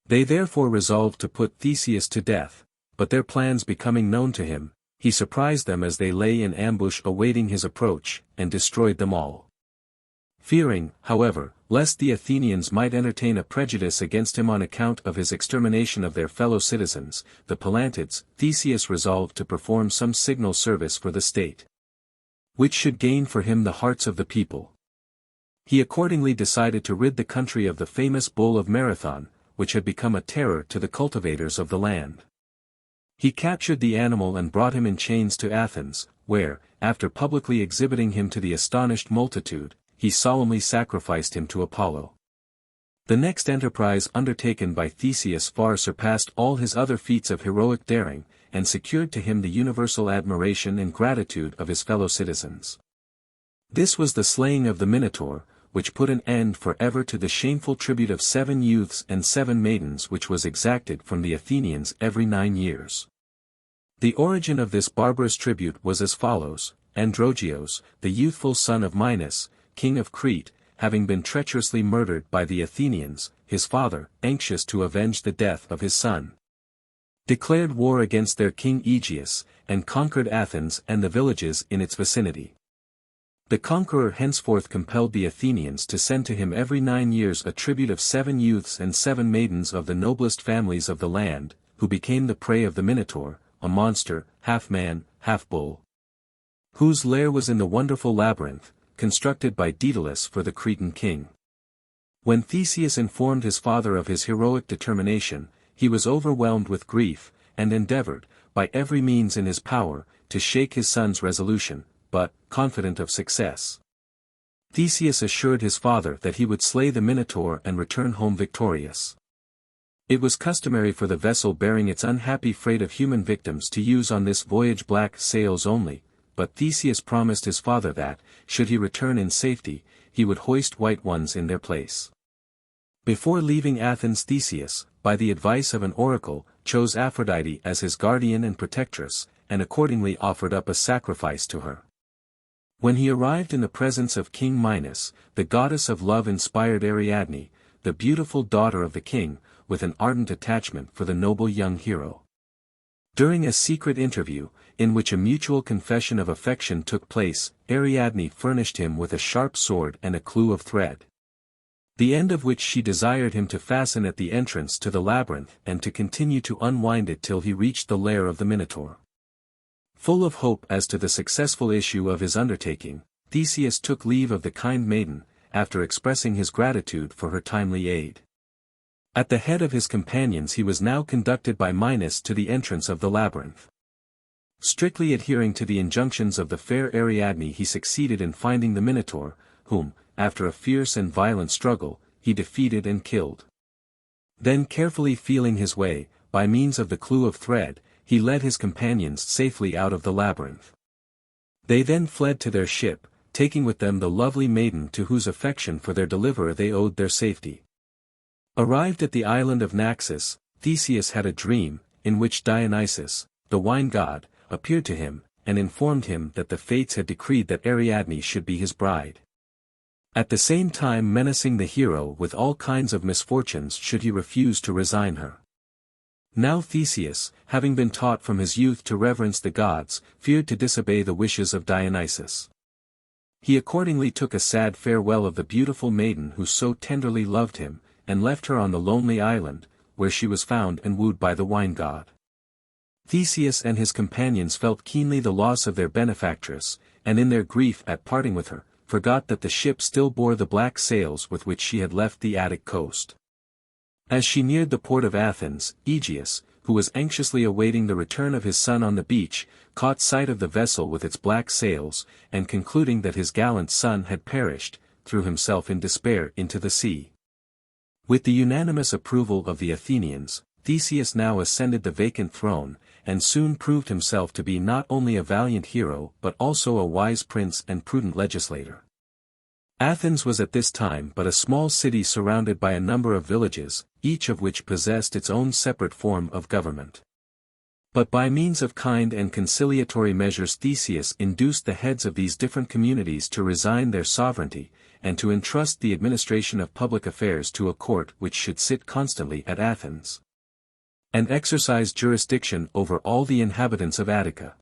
They therefore resolved to put Theseus to death, but their plans becoming known to him, he surprised them as they lay in ambush awaiting his approach, and destroyed them all. Fearing, however, lest the Athenians might entertain a prejudice against him on account of his extermination of their fellow citizens, the Palantids, Theseus resolved to perform some signal service for the state, which should gain for him the hearts of the people. He accordingly decided to rid the country of the famous bull of Marathon, which had become a terror to the cultivators of the land. He captured the animal and brought him in chains to Athens, where, after publicly exhibiting him to the astonished multitude, he solemnly sacrificed him to Apollo. The next enterprise undertaken by Theseus far surpassed all his other feats of heroic daring, and secured to him the universal admiration and gratitude of his fellow citizens. This was the slaying of the Minotaur, which put an end forever to the shameful tribute of 7 youths and 7 maidens which was exacted from the Athenians every 9 years. The origin of this barbarous tribute was as follows: Androgeos, the youthful son of Minos, king of Crete, having been treacherously murdered by the Athenians, his father, anxious to avenge the death of his son, declared war against their king Aegeus, and conquered Athens and the villages in its vicinity. The conqueror henceforth compelled the Athenians to send to him every 9 years a tribute of 7 youths and 7 maidens of the noblest families of the land, who became the prey of the Minotaur, a monster, half man, half bull, whose lair was in the wonderful labyrinth, constructed by Dædalus for the Cretan king. When Theseus informed his father of his heroic determination, he was overwhelmed with grief, and endeavored, by every means in his power, to shake his son's resolution, but, confident of success, Theseus assured his father that he would slay the Minotaur and return home victorious. It was customary for the vessel bearing its unhappy freight of human victims to use on this voyage black sails only, but Theseus promised his father that, should he return in safety, he would hoist white ones in their place. Before leaving Athens, Theseus, by the advice of an oracle, chose Aphrodite as his guardian and protectress, and accordingly offered up a sacrifice to her. When he arrived in the presence of King Minos, the goddess of love inspired Ariadne, the beautiful daughter of the king, with an ardent attachment for the noble young hero. During a secret interview, in which a mutual confession of affection took place, Ariadne furnished him with a sharp sword and a clue of thread, the end of which she desired him to fasten at the entrance to the labyrinth and to continue to unwind it till he reached the lair of the Minotaur. Full of hope as to the successful issue of his undertaking, Theseus took leave of the kind maiden, after expressing his gratitude for her timely aid. At the head of his companions he was now conducted by Minos to the entrance of the labyrinth. Strictly adhering to the injunctions of the fair Ariadne, he succeeded in finding the Minotaur, whom, after a fierce and violent struggle, he defeated and killed. Then, carefully feeling his way, by means of the clue of thread, he led his companions safely out of the labyrinth. They then fled to their ship, taking with them the lovely maiden to whose affection for their deliverer they owed their safety. Arrived at the island of Naxos, Theseus had a dream, in which Dionysus, the wine god, appeared to him, and informed him that the fates had decreed that Ariadne should be his bride, at the same time menacing the hero with all kinds of misfortunes should he refuse to resign her. Now Theseus, having been taught from his youth to reverence the gods, feared to disobey the wishes of Dionysus. He accordingly took a sad farewell of the beautiful maiden who so tenderly loved him, and left her on the lonely island, where she was found and wooed by the wine god. Theseus and his companions felt keenly the loss of their benefactress, and in their grief at parting with her, forgot that the ship still bore the black sails with which she had left the Attic coast. As she neared the port of Athens, Aegeus, who was anxiously awaiting the return of his son on the beach, caught sight of the vessel with its black sails, and concluding that his gallant son had perished, threw himself in despair into the sea. With the unanimous approval of the Athenians, Theseus now ascended the vacant throne, and soon proved himself to be not only a valiant hero but also a wise prince and prudent legislator. Athens was at this time but a small city surrounded by a number of villages, each of which possessed its own separate form of government. But by means of kind and conciliatory measures Theseus induced the heads of these different communities to resign their sovereignty, and to entrust the administration of public affairs to a court which should sit constantly at Athens, and exercise jurisdiction over all the inhabitants of Attica.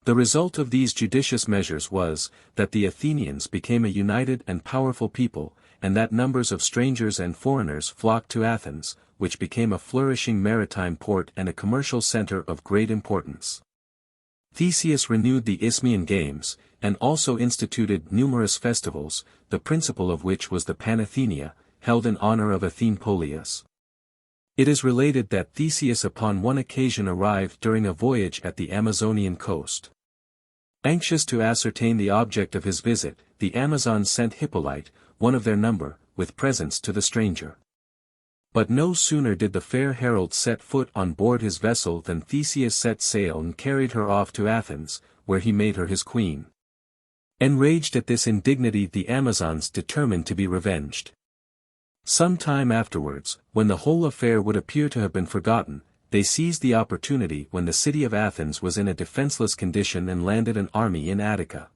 The result of these judicious measures was, that the Athenians became a united and powerful people, and that numbers of strangers and foreigners flocked to Athens, which became a flourishing maritime port and a commercial center of great importance. Theseus renewed the Isthmian Games, and also instituted numerous festivals, the principal of which was the Panathenaea, held in honor of Athene Polias. It is related that Theseus upon one occasion arrived during a voyage at the Amazonian coast. Anxious to ascertain the object of his visit, the Amazons sent Hippolyte, one of their number, with presents to the stranger. But no sooner did the fair herald set foot on board his vessel than Theseus set sail and carried her off to Athens, where he made her his queen. Enraged at this indignity, the Amazons determined to be revenged. Some time afterwards, when the whole affair would appear to have been forgotten, they seized the opportunity when the city of Athens was in a defenseless condition and landed an army in Attica.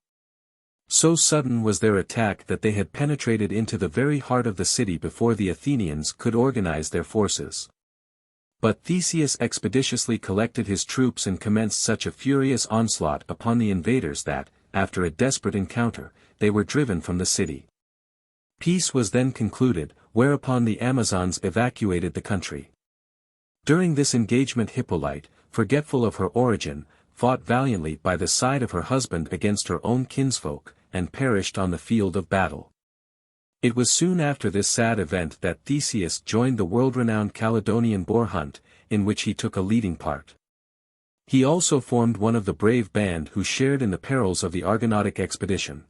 So sudden was their attack that they had penetrated into the very heart of the city before the Athenians could organize their forces. But Theseus expeditiously collected his troops and commenced such a furious onslaught upon the invaders that, after a desperate encounter, they were driven from the city. Peace was then concluded, whereupon the Amazons evacuated the country. During this engagement Hippolyte, forgetful of her origin, fought valiantly by the side of her husband against her own kinsfolk, and perished on the field of battle. It was soon after this sad event that Theseus joined the world-renowned Caledonian boar hunt, in which he took a leading part. He also formed one of the brave band who shared in the perils of the Argonautic expedition.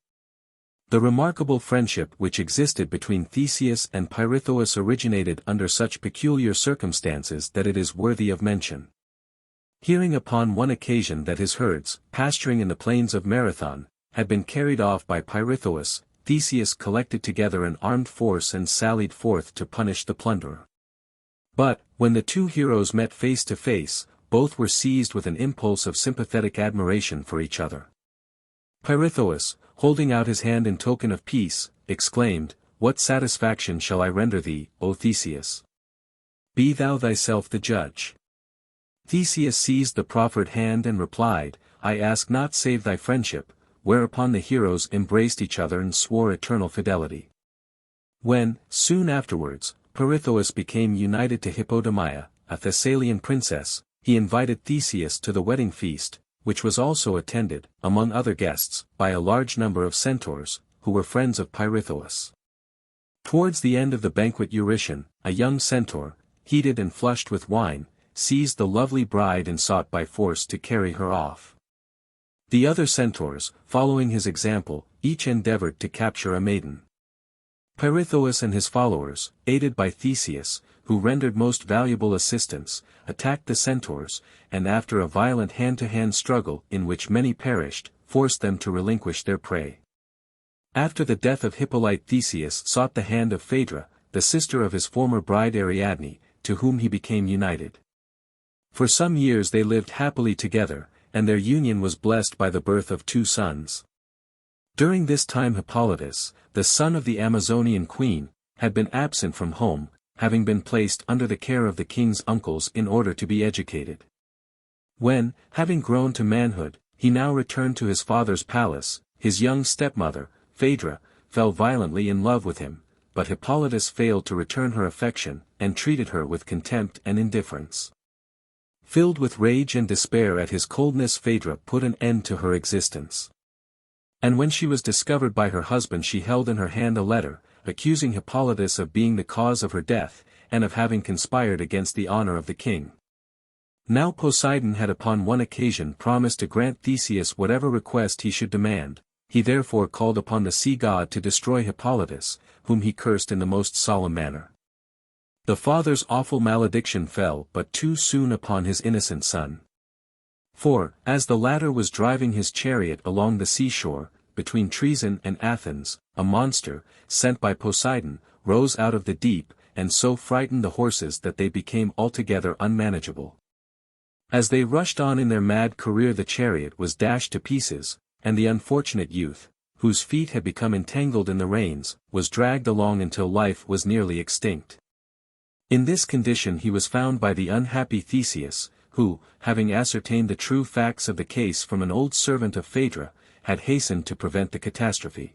The remarkable friendship which existed between Theseus and Pirithous originated under such peculiar circumstances that it is worthy of mention. Hearing upon one occasion that his herds, pasturing in the plains of Marathon, had been carried off by Pirithous, Theseus collected together an armed force and sallied forth to punish the plunderer. But, when the two heroes met face to face, both were seized with an impulse of sympathetic admiration for each other. Pirithous, holding out his hand in token of peace, exclaimed, "What satisfaction shall I render thee, O Theseus? Be thou thyself the judge." Theseus seized the proffered hand and replied, "I ask not save thy friendship," whereupon the heroes embraced each other and swore eternal fidelity. When, soon afterwards, Pirithous became united to Hippodamia, a Thessalian princess, he invited Theseus to the wedding feast, which was also attended, among other guests, by a large number of centaurs, who were friends of Pirithous. Towards the end of the banquet Eurytion, a young centaur, heated and flushed with wine, seized the lovely bride and sought by force to carry her off. The other centaurs, following his example, each endeavored to capture a maiden. Pirithous and his followers, aided by Theseus, who rendered most valuable assistance, attacked the centaurs, and after a violent hand-to-hand struggle in which many perished, forced them to relinquish their prey. After the death of Hippolyte, Theseus sought the hand of Phaedra, the sister of his former bride Ariadne, to whom he became united. For some years they lived happily together, and their union was blessed by the birth of 2 sons. During this time Hippolytus, the son of the Amazonian queen, had been absent from home, having been placed under the care of the king's uncles in order to be educated. When, having grown to manhood, he now returned to his father's palace, his young stepmother, Phaedra, fell violently in love with him, but Hippolytus failed to return her affection, and treated her with contempt and indifference. Filled with rage and despair at his coldness, Phaedra put an end to her existence. And when she was discovered by her husband, she held in her hand a letter, accusing Hippolytus of being the cause of her death, and of having conspired against the honor of the king. Now Poseidon had upon one occasion promised to grant Theseus whatever request he should demand, he therefore called upon the sea god to destroy Hippolytus, whom he cursed in the most solemn manner. The father's awful malediction fell but too soon upon his innocent son. For, as the latter was driving his chariot along the seashore, between Troezen and Athens, a monster, sent by Poseidon, rose out of the deep, and so frightened the horses that they became altogether unmanageable. As they rushed on in their mad career, the chariot was dashed to pieces, and the unfortunate youth, whose feet had become entangled in the reins, was dragged along until life was nearly extinct. In this condition he was found by the unhappy Theseus, who, having ascertained the true facts of the case from an old servant of Phaedra, had hastened to prevent the catastrophe.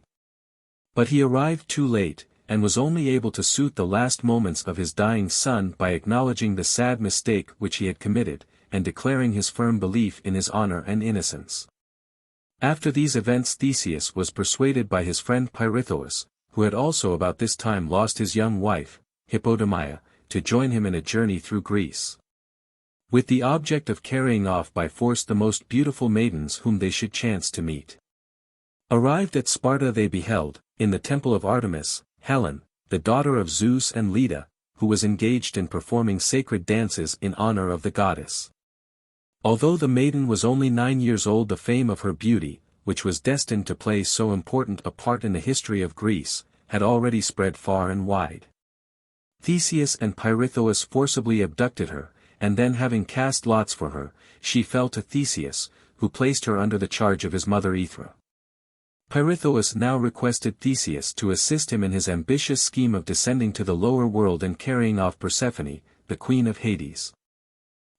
But he arrived too late, and was only able to soothe the last moments of his dying son by acknowledging the sad mistake which he had committed, and declaring his firm belief in his honor and innocence. After these events Theseus was persuaded by his friend Pirithous, who had also about this time lost his young wife, Hippodamia, to join him in a journey through Greece, with the object of carrying off by force the most beautiful maidens whom they should chance to meet. Arrived at Sparta they beheld, in the temple of Artemis, Helen, the daughter of Zeus and Leda, who was engaged in performing sacred dances in honor of the goddess. Although the maiden was only 9 years old, the fame of her beauty, which was destined to play so important a part in the history of Greece, had already spread far and wide. Theseus and Pirithous forcibly abducted her, and then having cast lots for her, she fell to Theseus, who placed her under the charge of his mother Aethra. Pirithous now requested Theseus to assist him in his ambitious scheme of descending to the lower world and carrying off Persephone, the queen of Hades.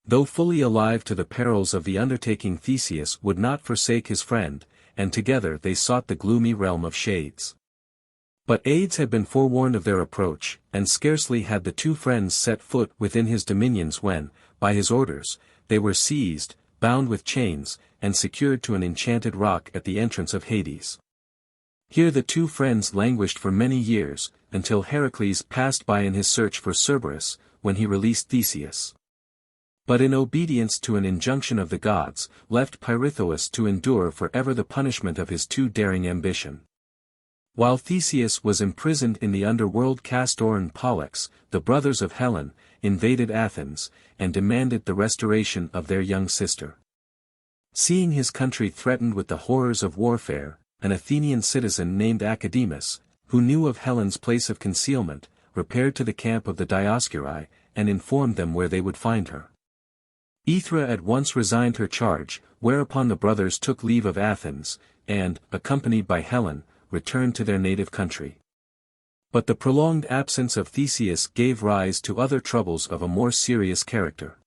Though fully alive to the perils of the undertaking, Theseus would not forsake his friend, and together they sought the gloomy realm of Shades. But Aides had been forewarned of their approach, and scarcely had the two friends set foot within his dominions when, by his orders, they were seized, bound with chains, and secured to an enchanted rock at the entrance of Hades. Here the two friends languished for many years, until Heracles passed by in his search for Cerberus, when he released Theseus. But in obedience to an injunction of the gods, left Pirithous to endure forever the punishment of his too daring ambition. While Theseus was imprisoned in the underworld, Castor and Pollux, the brothers of Helen, invaded Athens, and demanded the restoration of their young sister. Seeing his country threatened with the horrors of warfare, an Athenian citizen named Academus, who knew of Helen's place of concealment, repaired to the camp of the Dioscuri, and informed them where they would find her. Aethra at once resigned her charge, whereupon the brothers took leave of Athens, and, accompanied by Helen, returned to their native country. But the prolonged absence of Theseus gave rise to other troubles of a more serious character.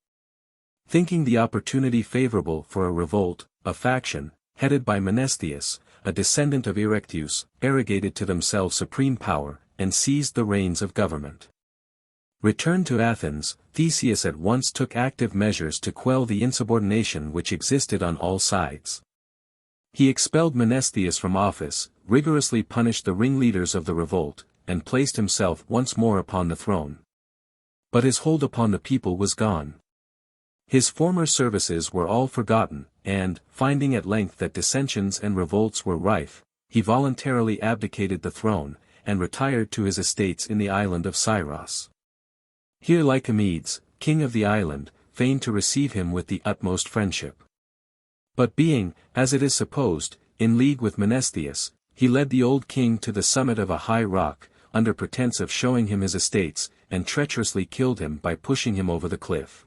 Thinking the opportunity favorable for a revolt, a faction, headed by Menestheus, a descendant of Erectus, arrogated to themselves supreme power, and seized the reins of government. Returned to Athens, Theseus at once took active measures to quell the insubordination which existed on all sides. He expelled Menestheus from office, rigorously punished the ringleaders of the revolt, and placed himself once more upon the throne. But his hold upon the people was gone. His former services were all forgotten, and, finding at length that dissensions and revolts were rife, he voluntarily abdicated the throne, and retired to his estates in the island of Scyros. Here Lycomedes, king of the island, feigned to receive him with the utmost friendship. But being, as it is supposed, in league with Menestheus, he led the old king to the summit of a high rock, under pretense of showing him his estates, and treacherously killed him by pushing him over the cliff.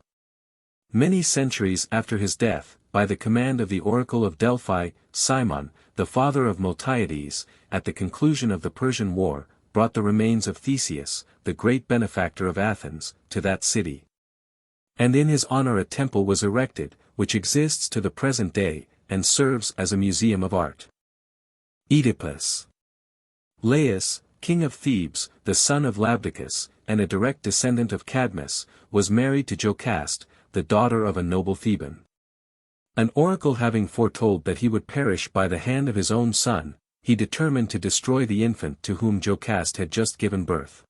Many centuries after his death, by the command of the oracle of Delphi, Cimon, the father of Miltiades, at the conclusion of the Persian War, brought the remains of Theseus, the great benefactor of Athens, to that city. And in his honor a temple was erected, which exists to the present day, and serves as a museum of art. Œdipus. Laius, king of Thebes, the son of Labdacus, and a direct descendant of Cadmus, was married to Jocaste, the daughter of a noble Theban. An oracle having foretold that he would perish by the hand of his own son, he determined to destroy the infant to whom Jocaste had just given birth.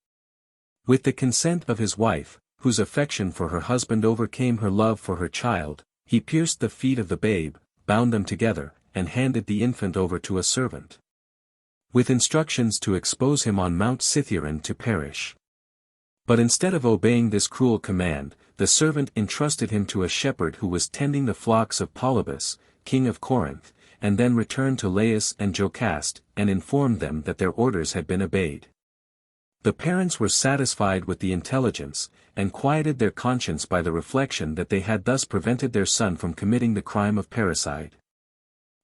With the consent of his wife, whose affection for her husband overcame her love for her child, he pierced the feet of the babe, bound them together, and handed the infant over to a servant, with instructions to expose him on Mount Cithaeron to perish. But instead of obeying this cruel command, the servant entrusted him to a shepherd who was tending the flocks of Pelops, king of Corinth, and then returned to Laius and Jocaste, and informed them that their orders had been obeyed. The parents were satisfied with the intelligence, and quieted their conscience by the reflection that they had thus prevented their son from committing the crime of parricide.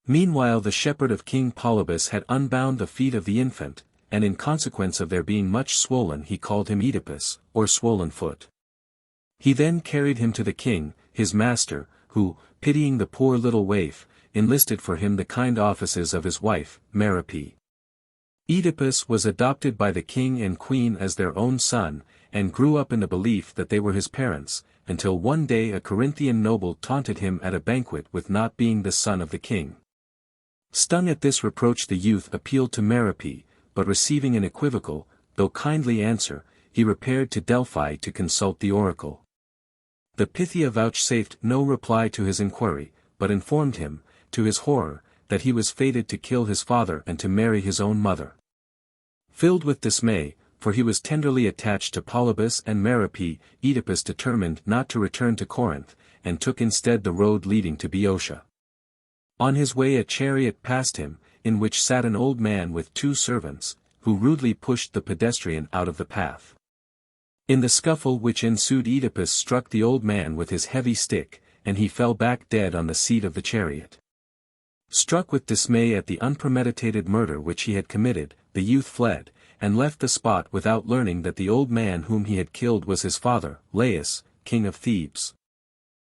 Meanwhile the shepherd of King Polybus had unbound the feet of the infant, and in consequence of their being much swollen he called him Œdipus, or swollen foot. He then carried him to the king, his master, who, pitying the poor little waif, enlisted for him the kind offices of his wife, Merope. Œdipus was adopted by the king and queen as their own son, and grew up in the belief that they were his parents, until one day a Corinthian noble taunted him at a banquet with not being the son of the king. Stung at this reproach the youth appealed to Merope, but receiving an equivocal, though kindly answer, he repaired to Delphi to consult the oracle. The Pythia vouchsafed no reply to his inquiry, but informed him, to his horror, that he was fated to kill his father and to marry his own mother. Filled with dismay, for he was tenderly attached to Polybus and Merope. Œdipus determined not to return to Corinth, and took instead the road leading to Boeotia. On his way a chariot passed him, in which sat an old man with 2 servants, who rudely pushed the pedestrian out of the path. In the scuffle which ensued Œdipus struck the old man with his heavy stick, and he fell back dead on the seat of the chariot. Struck with dismay at the unpremeditated murder which he had committed, the youth fled, and left the spot without learning that the old man whom he had killed was his father, Laius, king of Thebes.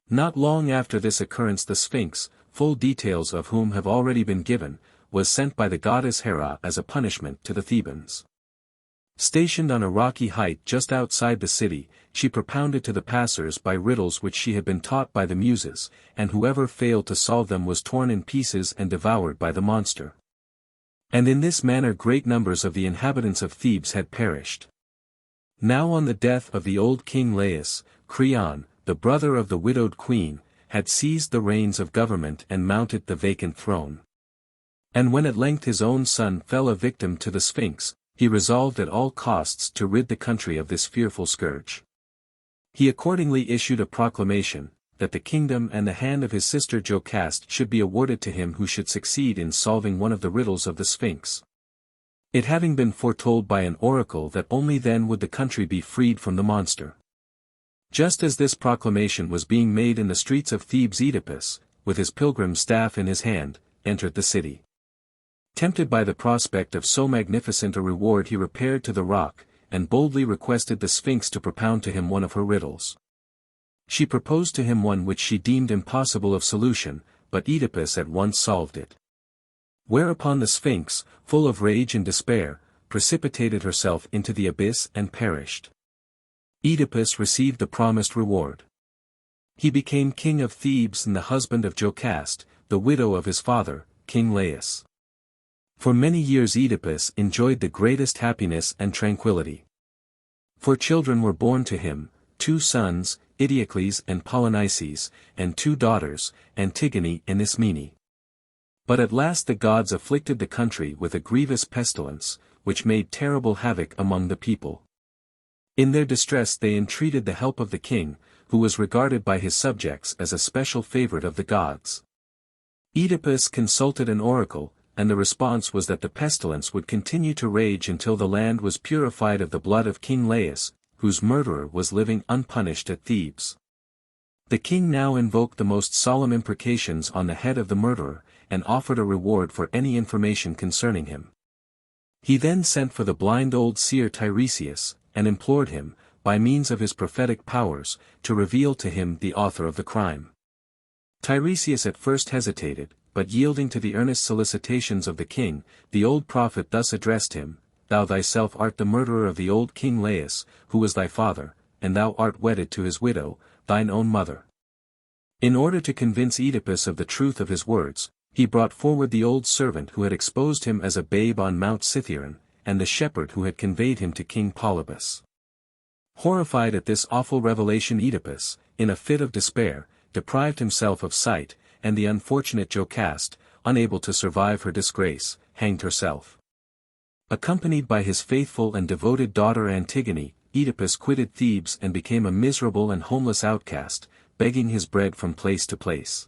Not long after this occurrence the Sphinx, full details of whom have already been given, was sent by the goddess Hera as a punishment to the Thebans. Stationed on a rocky height just outside the city, she propounded to the passers-by riddles which she had been taught by the Muses, and whoever failed to solve them was torn in pieces and devoured by the monster. And in this manner great numbers of the inhabitants of Thebes had perished. Now on the death of the old king Laius, Creon, the brother of the widowed queen, had seized the reins of government and mounted the vacant throne. And when at length his own son fell a victim to the Sphinx, he resolved at all costs to rid the country of this fearful scourge. He accordingly issued a proclamation, that the kingdom and the hand of his sister Jocaste should be awarded to him who should succeed in solving one of the riddles of the Sphinx. It having been foretold by an oracle that only then would the country be freed from the monster. Just as this proclamation was being made in the streets of Thebes, Œdipus, with his pilgrim staff in his hand, entered the city. Tempted by the prospect of so magnificent a reward he repaired to the rock, and boldly requested the Sphinx to propound to him one of her riddles. She proposed to him one which she deemed impossible of solution, but Œdipus at once solved it. Whereupon the Sphinx, full of rage and despair, precipitated herself into the abyss and perished. Œdipus received the promised reward. He became king of Thebes and the husband of Jocaste, the widow of his father, King Laius. For many years Œdipus enjoyed the greatest happiness and tranquility. 4 children were born to him, 2 sons, Eteocles and Polynices, and 2 daughters, Antigone and Ismene. But at last the gods afflicted the country with a grievous pestilence, which made terrible havoc among the people. In their distress they entreated the help of the king, who was regarded by his subjects as a special favorite of the gods. Œdipus consulted an oracle, and the response was that the pestilence would continue to rage until the land was purified of the blood of King Laius, whose murderer was living unpunished at Thebes. The king now invoked the most solemn imprecations on the head of the murderer, and offered a reward for any information concerning him. He then sent for the blind old seer Tiresias, and implored him, by means of his prophetic powers, to reveal to him the author of the crime. Tiresias at first hesitated, but yielding to the earnest solicitations of the king, the old prophet thus addressed him: "Thou thyself art the murderer of the old king Laius, who was thy father, and thou art wedded to his widow, thine own mother." In order to convince Œdipus of the truth of his words, he brought forward the old servant who had exposed him as a babe on Mount Cithaeron, and the shepherd who had conveyed him to King Polybus. Horrified at this awful revelation, Œdipus, in a fit of despair, deprived himself of sight, and the unfortunate Jocaste, unable to survive her disgrace, hanged herself. Accompanied by his faithful and devoted daughter Antigone, Œdipus quitted Thebes and became a miserable and homeless outcast, begging his bread from place to place.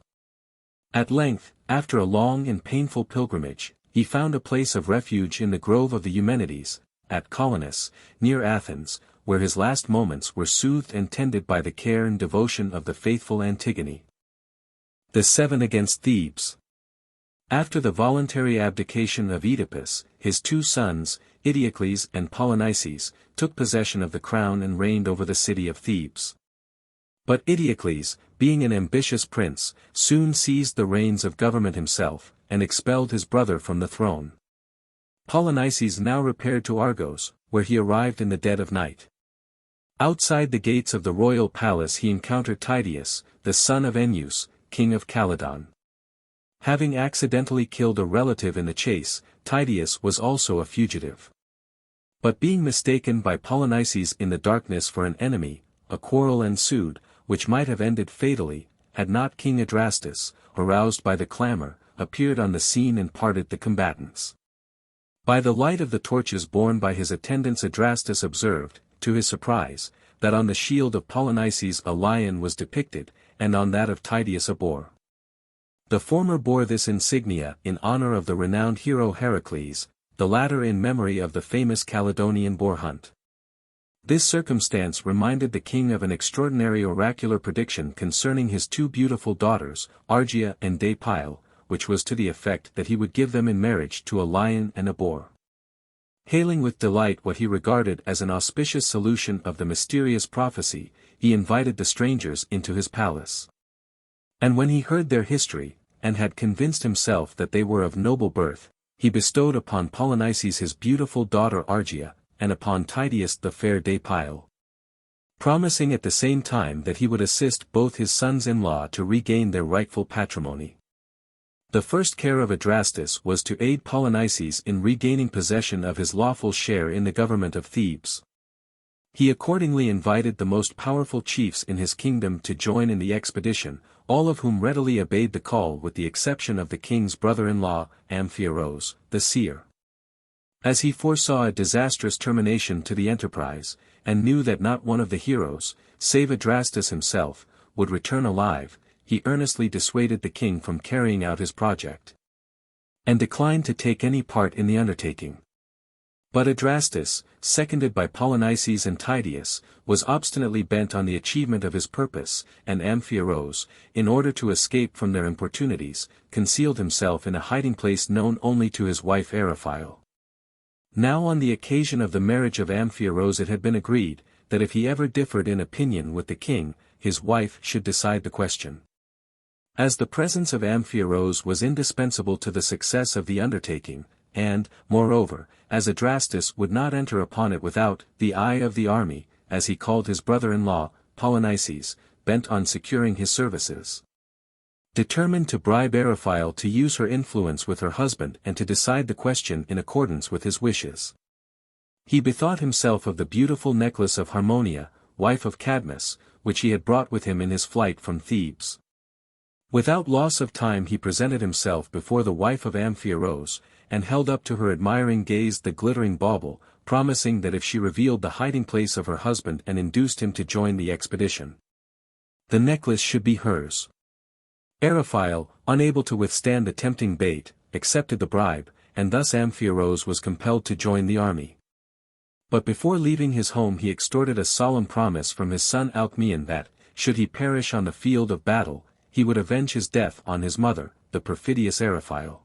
At length, after a long and painful pilgrimage, he found a place of refuge in the grove of the Eumenides, at Colonus, near Athens, where his last moments were soothed and tended by the care and devotion of the faithful Antigone. The 7 against Thebes. After the voluntary abdication of Œdipus, his 2 sons, Eteocles and Polynices, took possession of the crown and reigned over the city of Thebes. But Eteocles, being an ambitious prince, soon seized the reins of government himself, and expelled his brother from the throne. Polynices now repaired to Argos, where he arrived in the dead of night. Outside the gates of the royal palace he encountered Tydeus, the son of Ennius, king of Calydon. Having accidentally killed a relative in the chase, Tydeus was also a fugitive. But being mistaken by Polynices in the darkness for an enemy, a quarrel ensued, which might have ended fatally, had not King Adrastus, aroused by the clamor, appeared on the scene and parted the combatants. By the light of the torches borne by his attendants Adrastus observed, to his surprise, that on the shield of Polynices a lion was depicted, and on that of Tydeus a boar. The former bore this insignia in honor of the renowned hero Heracles, the latter in memory of the famous Caledonian boar hunt. This circumstance reminded the king of an extraordinary oracular prediction concerning his two beautiful daughters, Argia and Deidalu, which was to the effect that he would give them in marriage to a lion and a boar. Hailing with delight what he regarded as an auspicious solution of the mysterious prophecy, he invited the strangers into his palace. And when he heard their history, and had convinced himself that they were of noble birth, he bestowed upon Polynices his beautiful daughter Argia, and upon Tydeus the fair Deidalu, promising at the same time that he would assist both his sons-in-law to regain their rightful patrimony. The first care of Adrastus was to aid Polynices in regaining possession of his lawful share in the government of Thebes. He accordingly invited the most powerful chiefs in his kingdom to join in the expedition, all of whom readily obeyed the call with the exception of the king's brother-in-law, Amphiaraus, the seer. As he foresaw a disastrous termination to the enterprise, and knew that not one of the heroes, save Adrastus himself, would return alive, he earnestly dissuaded the king from carrying out his project, and declined to take any part in the undertaking. But Adrastus, seconded by Polynices and Tydeus, was obstinately bent on the achievement of his purpose, and Amphiaraus, in order to escape from their importunities, concealed himself in a hiding place known only to his wife Eriphyle. Now on the occasion of the marriage of Amphiaraus it had been agreed, that if he ever differed in opinion with the king, his wife should decide the question. As the presence of Amphiaraus was indispensable to the success of the undertaking, and, moreover, as Adrastus would not enter upon it without the eye of the army, as he called his brother-in-law, Polynices, bent on securing his services, determined to bribe Eriphyle to use her influence with her husband and to decide the question in accordance with his wishes. He bethought himself of the beautiful necklace of Harmonia, wife of Cadmus, which he had brought with him in his flight from Thebes. Without loss of time he presented himself before the wife of Amphiaraus, and held up to her admiring gaze the glittering bauble, promising that if she revealed the hiding place of her husband and induced him to join the expedition, the necklace should be hers. Eriphyle, unable to withstand the tempting bait, accepted the bribe, and thus Amphiaraus was compelled to join the army. But before leaving his home he extorted a solemn promise from his son Alcmæon that, should he perish on the field of battle, he would avenge his death on his mother, the perfidious Eriphyle.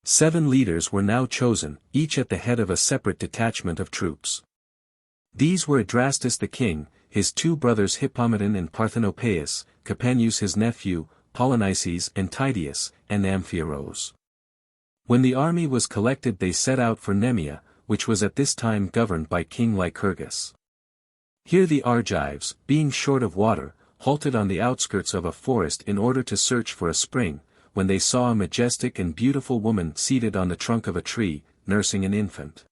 7 leaders were now chosen, each at the head of a separate detachment of troops. These were Adrastus the king, his 2 brothers Hippomedon and Parthenopaeus, Capaneus his nephew, Polynices and Tydeus, and Amphiaraus. When the army was collected they set out for Nemea, which was at this time governed by King Lycurgus. Here the Argives, being short of water, halted on the outskirts of a forest in order to search for a spring, when they saw a majestic and beautiful woman seated on the trunk of a tree, nursing an infant.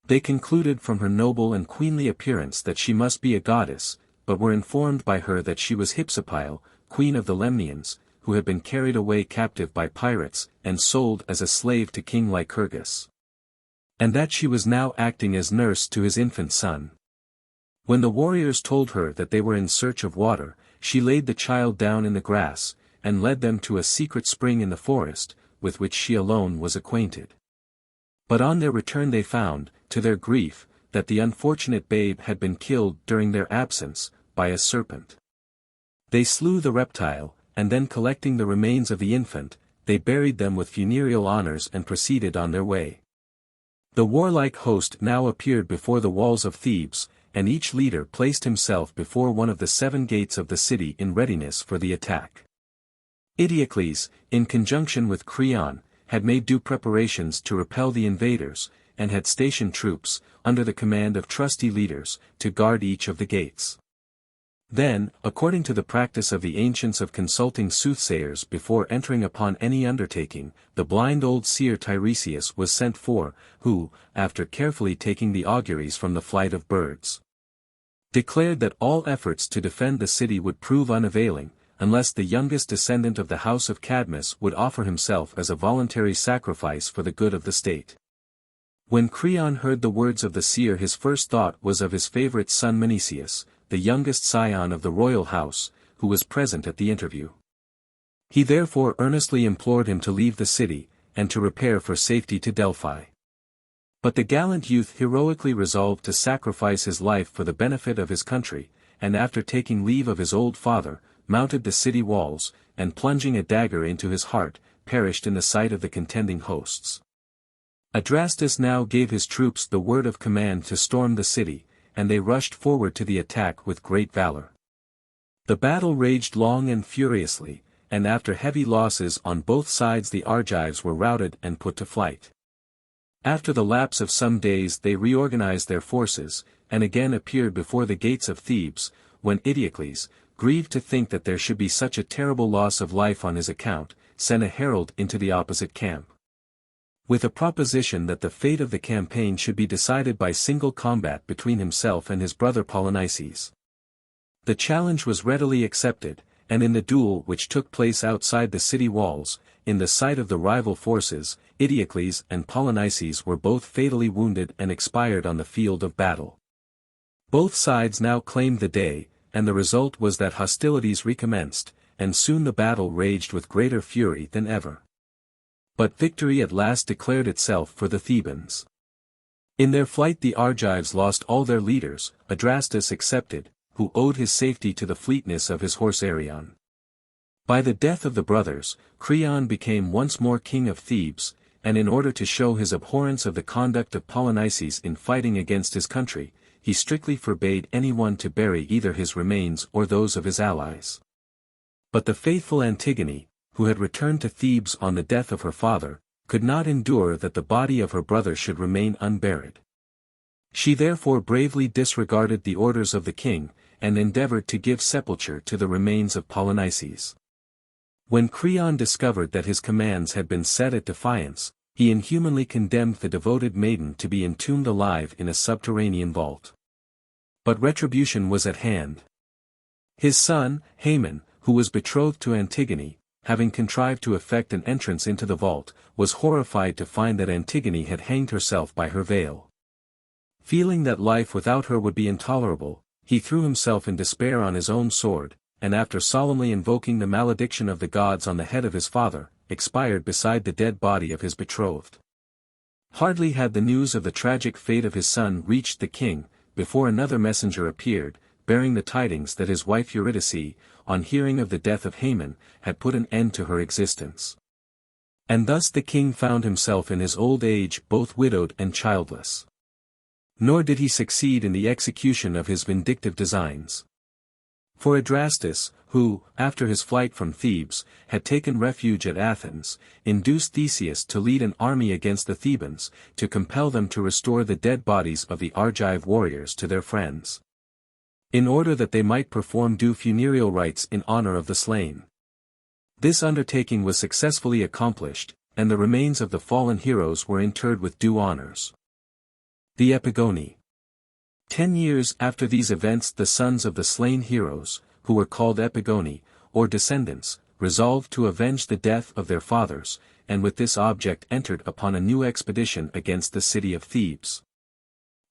They concluded from her noble and queenly appearance that she must be a goddess, but were informed by her that she was Hypsipyle, queen of the Lemnians, who had been carried away captive by pirates, and sold as a slave to King Lycurgus, and that she was now acting as nurse to his infant son. When the warriors told her that they were in search of water, she laid the child down in the grass, and led them to a secret spring in the forest, with which she alone was acquainted. But on their return they found, to their grief, that the unfortunate babe had been killed during their absence, by a serpent. They slew the reptile, and then collecting the remains of the infant, they buried them with funereal honors and proceeded on their way. The warlike host now appeared before the walls of Thebes, and each leader placed himself before one of the 7 gates of the city in readiness for the attack. Eteocles, in conjunction with Creon, had made due preparations to repel the invaders, and had stationed troops, under the command of trusty leaders, to guard each of the gates. Then, according to the practice of the ancients of consulting soothsayers before entering upon any undertaking, the blind old seer Tiresias was sent for, who, after carefully taking the auguries from the flight of birds, declared that all efforts to defend the city would prove unavailing, unless the youngest descendant of the house of Cadmus would offer himself as a voluntary sacrifice for the good of the state. When Creon heard the words of the seer, his first thought was of his favorite son Meneceus, the youngest scion of the royal house, who was present at the interview. He therefore earnestly implored him to leave the city, and to repair for safety to Delphi. But the gallant youth heroically resolved to sacrifice his life for the benefit of his country, and after taking leave of his old father, mounted the city walls, and plunging a dagger into his heart, perished in the sight of the contending hosts. Adrastus now gave his troops the word of command to storm the city, and they rushed forward to the attack with great valor. The battle raged long and furiously, and after heavy losses on both sides the Argives were routed and put to flight. After the lapse of some days they reorganized their forces, and again appeared before the gates of Thebes, when Eteocles, grieved to think that there should be such a terrible loss of life on his account, sent a herald into the opposite camp, with a proposition that the fate of the campaign should be decided by single combat between himself and his brother Polynices. The challenge was readily accepted, and in the duel which took place outside the city walls, in the sight of the rival forces, Eteocles and Polynices were both fatally wounded and expired on the field of battle. Both sides now claimed the day, and the result was that hostilities recommenced, and soon the battle raged with greater fury than ever. But victory at last declared itself for the Thebans. In their flight the Argives lost all their leaders, Adrastus excepted, who owed his safety to the fleetness of his horse Arion. By the death of the brothers, Creon became once more king of Thebes, and in order to show his abhorrence of the conduct of Polynices in fighting against his country, he strictly forbade anyone to bury either his remains or those of his allies. But the faithful Antigone, who had returned to Thebes on the death of her father, could not endure that the body of her brother should remain unburied. She therefore bravely disregarded the orders of the king, and endeavored to give sepulture to the remains of Polynices. When Creon discovered that his commands had been set at defiance, he inhumanly condemned the devoted maiden to be entombed alive in a subterranean vault. But retribution was at hand. His son, Haemon, who was betrothed to Antigone, having contrived to effect an entrance into the vault, was horrified to find that Antigone had hanged herself by her veil. Feeling that life without her would be intolerable, he threw himself in despair on his own sword, and after solemnly invoking the malediction of the gods on the head of his father, expired beside the dead body of his betrothed. Hardly had the news of the tragic fate of his son reached the king, before another messenger appeared, bearing the tidings that his wife Eurydice, on hearing of the death of Haemon, had put an end to her existence. And thus the king found himself in his old age both widowed and childless. Nor did he succeed in the execution of his vindictive designs. For Adrastus, who, after his flight from Thebes, had taken refuge at Athens, induced Theseus to lead an army against the Thebans, to compel them to restore the dead bodies of the Argive warriors to their friends, in order that they might perform due funereal rites in honor of the slain. This undertaking was successfully accomplished, and the remains of the fallen heroes were interred with due honors. The Epigoni. 10 years after these events the sons of the slain heroes, who were called Epigoni, or descendants, resolved to avenge the death of their fathers, and with this object entered upon a new expedition against the city of Thebes.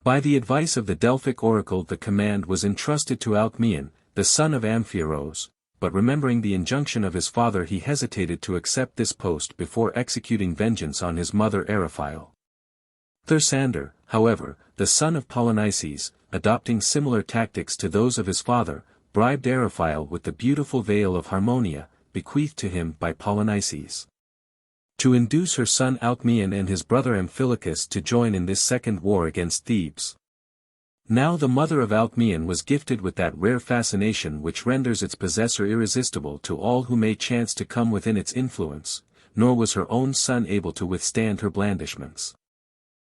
By the advice of the Delphic oracle the command was entrusted to Alcmæon, the son of Amphiaraus, but remembering the injunction of his father he hesitated to accept this post before executing vengeance on his mother Eriphyle. Thersander, however, the son of Polynices, adopting similar tactics to those of his father, bribed Eriphyle with the beautiful veil of Harmonia, bequeathed to him by Polynices, to induce her son Alcmæon and his brother Amphilochus to join in this second war against Thebes. Now the mother of Alcmæon was gifted with that rare fascination which renders its possessor irresistible to all who may chance to come within its influence, nor was her own son able to withstand her blandishments.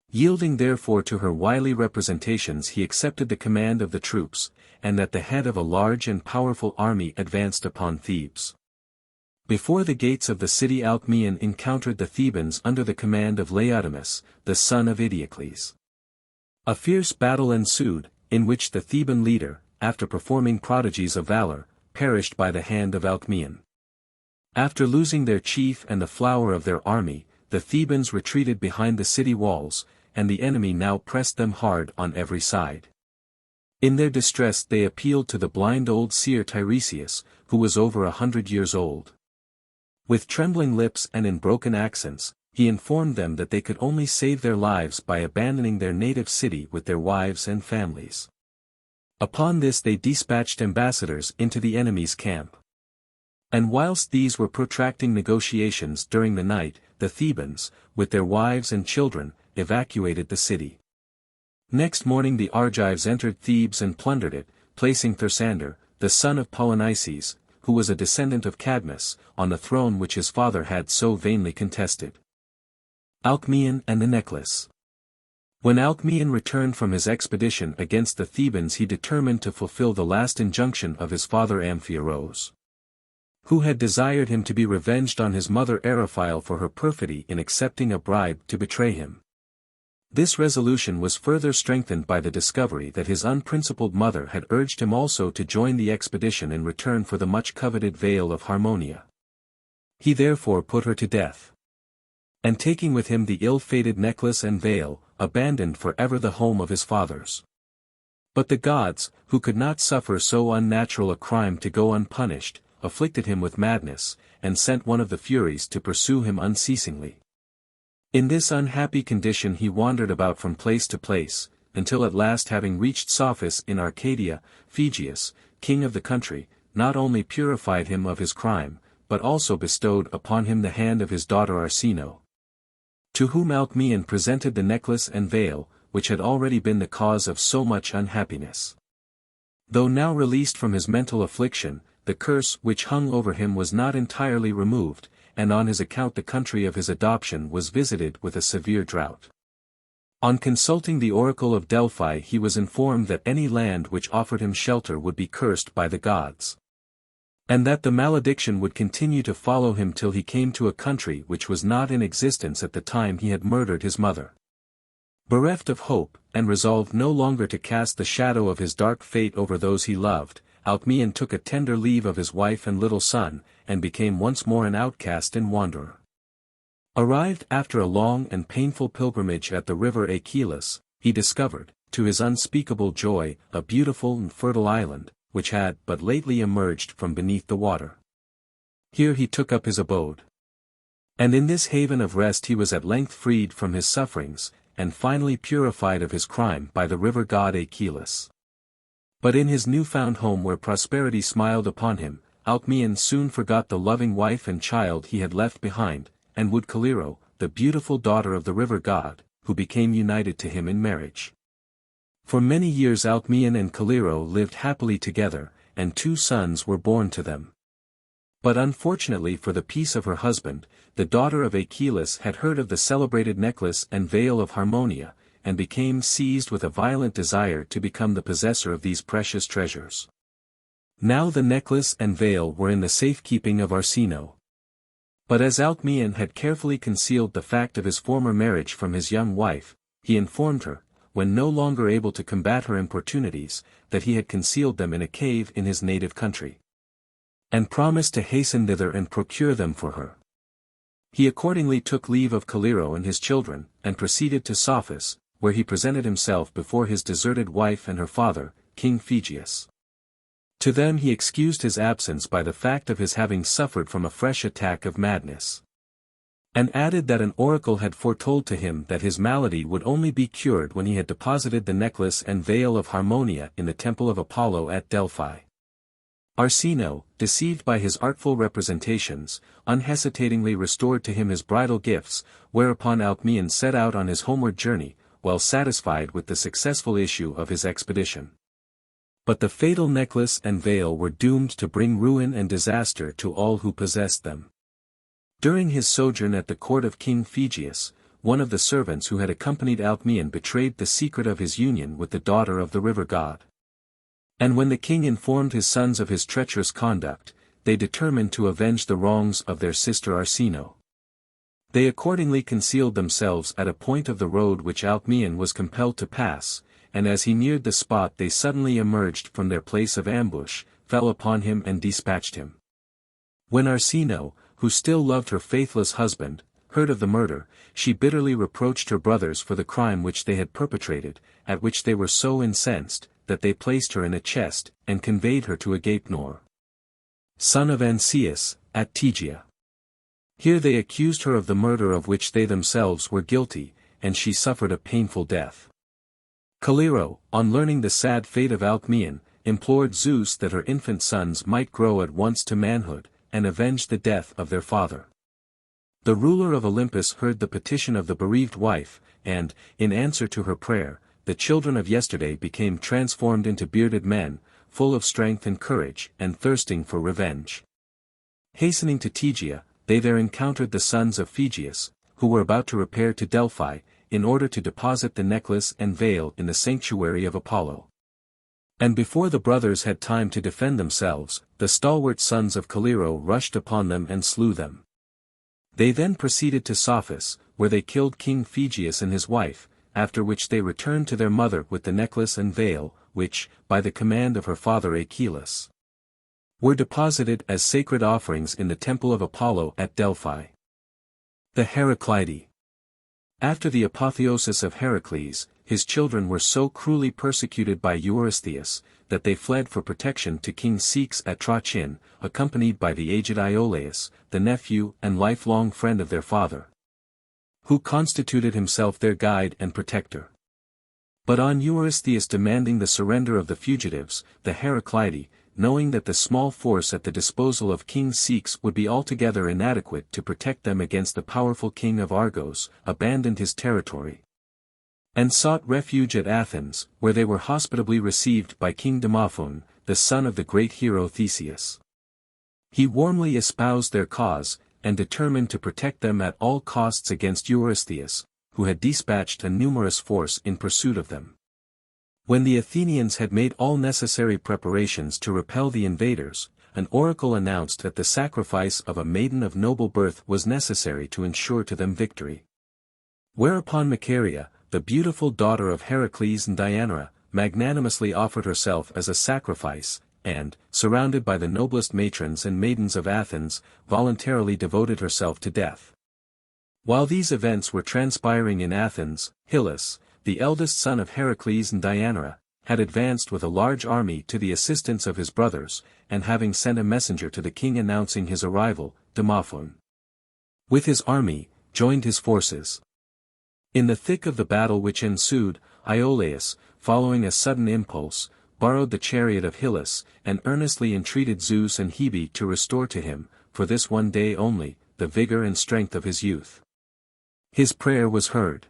Yielding therefore to her wily representations he accepted the command of the troops, and at the head of a large and powerful army advanced upon Thebes. Before the gates of the city Alcmæon encountered the Thebans under the command of Laodamas, the son of Eteocles. A fierce battle ensued, in which the Theban leader, after performing prodigies of valor, perished by the hand of Alcmæon. After losing their chief and the flower of their army, the Thebans retreated behind the city walls, and the enemy now pressed them hard on every side. In their distress they appealed to the blind old seer Tiresias, who was over 100 years old. With trembling lips and in broken accents, he informed them that they could only save their lives by abandoning their native city with their wives and families. Upon this they dispatched ambassadors into the enemy's camp. And whilst these were protracting negotiations during the night, the Thebans, with their wives and children, evacuated the city. Next morning the Argives entered Thebes and plundered it, placing Thersander, the son of Polynices, who was a descendant of Cadmus, on the throne which his father had so vainly contested. Alcmæon and the Necklace. When Alcmæon returned from his expedition against the Thebans, he determined to fulfill the last injunction of his father Amphiaraus, who had desired him to be revenged on his mother Eriphyle for her perfidy in accepting a bribe to betray him. This resolution was further strengthened by the discovery that his unprincipled mother had urged him also to join the expedition in return for the much-coveted veil of Harmonia. He therefore put her to death. And taking with him the ill-fated necklace and veil, abandoned for ever the home of his fathers. But the gods, who could not suffer so unnatural a crime to go unpunished, afflicted him with madness, and sent one of the Furies to pursue him unceasingly. In this unhappy condition he wandered about from place to place, until at last having reached Psophis in Arcadia, Phegeus, king of the country, not only purified him of his crime, but also bestowed upon him the hand of his daughter Arsinoe, to whom Alcmæon presented the necklace and veil, which had already been the cause of so much unhappiness. Though now released from his mental affliction, the curse which hung over him was not entirely removed, and on his account the country of his adoption was visited with a severe drought. On consulting the oracle of Delphi he was informed that any land which offered him shelter would be cursed by the gods, and that the malediction would continue to follow him till he came to a country which was not in existence at the time he had murdered his mother. Bereft of hope, and resolved no longer to cast the shadow of his dark fate over those he loved, Alcmæon took a tender leave of his wife and little son, and became once more an outcast and wanderer. Arrived after a long and painful pilgrimage at the river Achelous, he discovered, to his unspeakable joy, a beautiful and fertile island, which had but lately emerged from beneath the water. Here he took up his abode. And in this haven of rest he was at length freed from his sufferings, and finally purified of his crime by the river god Achelous. But in his new-found home where prosperity smiled upon him, Alcmæon soon forgot the loving wife and child he had left behind, and wooed Caliro, the beautiful daughter of the river god, who became united to him in marriage. For many years Alcmæon and Caliro lived happily together, and 2 sons were born to them. But unfortunately for the peace of her husband, the daughter of Achelous had heard of the celebrated necklace and veil of Harmonia, and became seized with a violent desire to become the possessor of these precious treasures. Now the necklace and veil were in the safekeeping of Arsinoe. But as Alcmæon had carefully concealed the fact of his former marriage from his young wife, he informed her, when no longer able to combat her importunities, that he had concealed them in a cave in his native country, and promised to hasten thither and procure them for her. He accordingly took leave of Caliro and his children, and proceeded to Psophis, where he presented himself before his deserted wife and her father, King Phegeus. To them he excused his absence by the fact of his having suffered from a fresh attack of madness, and added that an oracle had foretold to him that his malady would only be cured when he had deposited the necklace and veil of Harmonia in the temple of Apollo at Delphi. Arsinoe, deceived by his artful representations, unhesitatingly restored to him his bridal gifts, whereupon Alcmæon set out on his homeward journey, well satisfied with the successful issue of his expedition. But the fatal necklace and veil were doomed to bring ruin and disaster to all who possessed them. During his sojourn at the court of King Phegeus, one of the servants who had accompanied Alcmæon betrayed the secret of his union with the daughter of the river god. And when the king informed his sons of his treacherous conduct, they determined to avenge the wrongs of their sister Arsinoe. They accordingly concealed themselves at a point of the road which Alcmæon was compelled to pass, and as he neared the spot they suddenly emerged from their place of ambush, fell upon him and dispatched him. When Arsinoe, who still loved her faithless husband, heard of the murder, she bitterly reproached her brothers for the crime which they had perpetrated, at which they were so incensed, that they placed her in a chest, and conveyed her to Agapenor, son of Ancaeus, at Tegea. Here they accused her of the murder of which they themselves were guilty, and she suffered a painful death. Caliro, on learning the sad fate of Alcmæon, implored Zeus that her infant sons might grow at once to manhood, and avenge the death of their father. The ruler of Olympus heard the petition of the bereaved wife, and, in answer to her prayer, the children of yesterday became transformed into bearded men, full of strength and courage, and thirsting for revenge. Hastening to Tegea, they there encountered the sons of Phegeus, who were about to repair to Delphi, in order to deposit the necklace and veil in the sanctuary of Apollo. And before the brothers had time to defend themselves, the stalwart sons of Caliro rushed upon them and slew them. They then proceeded to Psophis, where they killed King Phegeus and his wife, after which they returned to their mother with the necklace and veil, which, by the command of her father Hercules, were deposited as sacred offerings in the temple of Apollo at Delphi. The Heraclidæ. After the apotheosis of Heracles, his children were so cruelly persecuted by Eurystheus, that they fled for protection to King Ceyx at Trachin, accompanied by the aged Iolaus, the nephew and lifelong friend of their father, who constituted himself their guide and protector. But on Eurystheus demanding the surrender of the fugitives, the Heraclidæ, knowing that the small force at the disposal of King Ceyx would be altogether inadequate to protect them against the powerful king of Argos, abandoned his territory, and sought refuge at Athens, where they were hospitably received by King Demosthenes, the son of the great hero Theseus. He warmly espoused their cause, and determined to protect them at all costs against Eurystheus, who had dispatched a numerous force in pursuit of them. When the Athenians had made all necessary preparations to repel the invaders, an oracle announced that the sacrifice of a maiden of noble birth was necessary to ensure to them victory. Whereupon Macaria, the beautiful daughter of Heracles and Diana, magnanimously offered herself as a sacrifice, and, surrounded by the noblest matrons and maidens of Athens, voluntarily devoted herself to death. While these events were transpiring in Athens, Hyllus, the eldest son of Heracles and Diana, had advanced with a large army to the assistance of his brothers, and having sent a messenger to the king announcing his arrival, Demosthenes, with his army, joined his forces. In the thick of the battle which ensued, Iolaus, following a sudden impulse, borrowed the chariot of Hyllus, and earnestly entreated Zeus and Hebe to restore to him, for this one day only, the vigor and strength of his youth. His prayer was heard.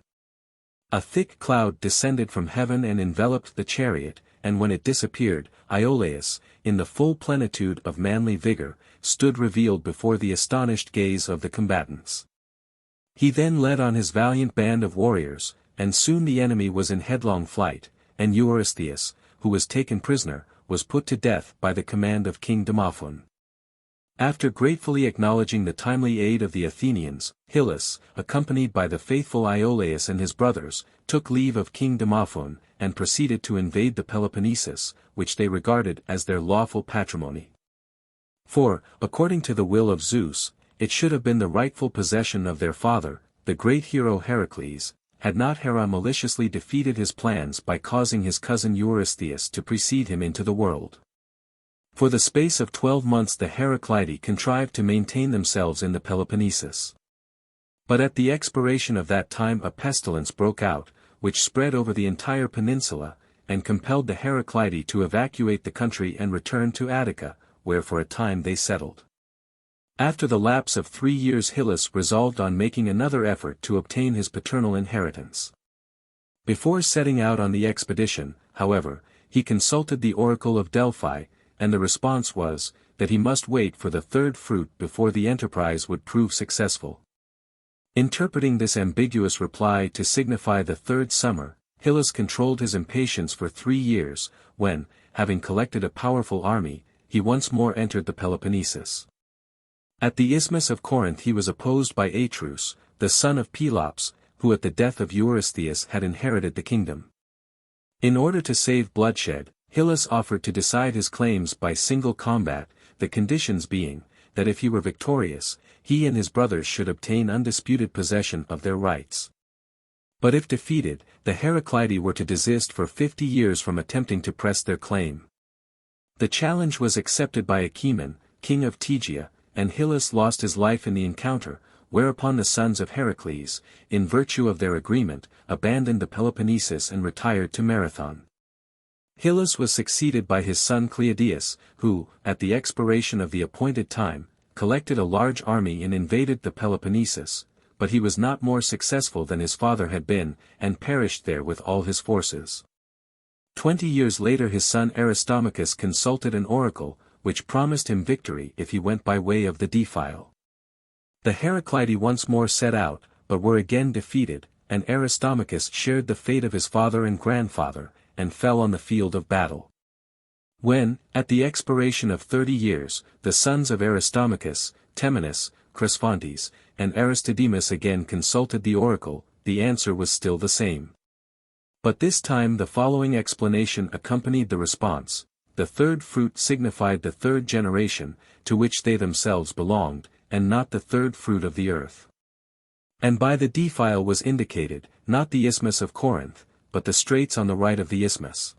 A thick cloud descended from heaven and enveloped the chariot, and when it disappeared, Iolaus, in the full plenitude of manly vigor, stood revealed before the astonished gaze of the combatants. He then led on his valiant band of warriors, and soon the enemy was in headlong flight, and Eurystheus, who was taken prisoner, was put to death by the command of King Demosthenes. After gratefully acknowledging the timely aid of the Athenians, Hyllus, accompanied by the faithful Iolaus and his brothers, took leave of King Demosthenes, and proceeded to invade the Peloponnesus, which they regarded as their lawful patrimony. For, according to the will of Zeus, it should have been the rightful possession of their father, the great hero Heracles, had not Hera maliciously defeated his plans by causing his cousin Eurystheus to precede him into the world. For the space of 12 months the Heraclidæ contrived to maintain themselves in the Peloponnesus. But at the expiration of that time a pestilence broke out, which spread over the entire peninsula, and compelled the Heraclidæ to evacuate the country and return to Attica, where for a time they settled. After the lapse of 3 years Hyllus resolved on making another effort to obtain his paternal inheritance. Before setting out on the expedition, however, he consulted the oracle of Delphi, and the response was, that he must wait for the third fruit before the enterprise would prove successful. Interpreting this ambiguous reply to signify the third summer, Hyllus controlled his impatience for 3 years, when, having collected a powerful army, he once more entered the Peloponnesus. At the Isthmus of Corinth he was opposed by Atreus, the son of Pelops, who at the death of Eurystheus had inherited the kingdom. In order to save bloodshed, Hyllus offered to decide his claims by single combat, the conditions being, that if he were victorious, he and his brothers should obtain undisputed possession of their rights. But if defeated, the Heraclidæ were to desist for 50 years from attempting to press their claim. The challenge was accepted by Alcmæon, king of Tegea, and Hyllus lost his life in the encounter, whereupon the sons of Heracles, in virtue of their agreement, abandoned the Peloponnesus and retired to Marathon. Hyllus was succeeded by his son Cleodeus, who, at the expiration of the appointed time, collected a large army and invaded the Peloponnesus, but he was not more successful than his father had been, and perished there with all his forces. 20 years later his son Aristomachus consulted an oracle, which promised him victory if he went by way of the defile. The Heraclidæ once more set out, but were again defeated, and Aristomachus shared the fate of his father and grandfather, and fell on the field of battle. When, at the expiration of 30 years, the sons of Aristomachus, Temenus, Cresphontes, and Aristodemus again consulted the oracle, the answer was still the same. But this time the following explanation accompanied the response: the third fruit signified the third generation, to which they themselves belonged, and not the third fruit of the earth. And by the defile was indicated, not the Isthmus of Corinth, but the straits on the right of the isthmus.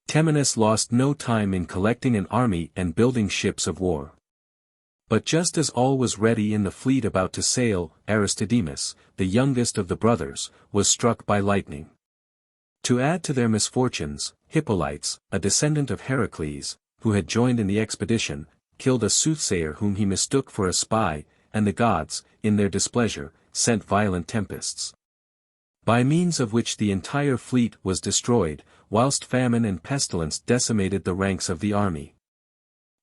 Temenus lost no time in collecting an army and building ships of war. But just as all was ready in the fleet about to sail, Aristodemus, the youngest of the brothers, was struck by lightning. To add to their misfortunes, Hippolytes, a descendant of Heracles, who had joined in the expedition, killed a soothsayer whom he mistook for a spy, and the gods, in their displeasure, sent violent tempests, by means of which the entire fleet was destroyed, whilst famine and pestilence decimated the ranks of the army.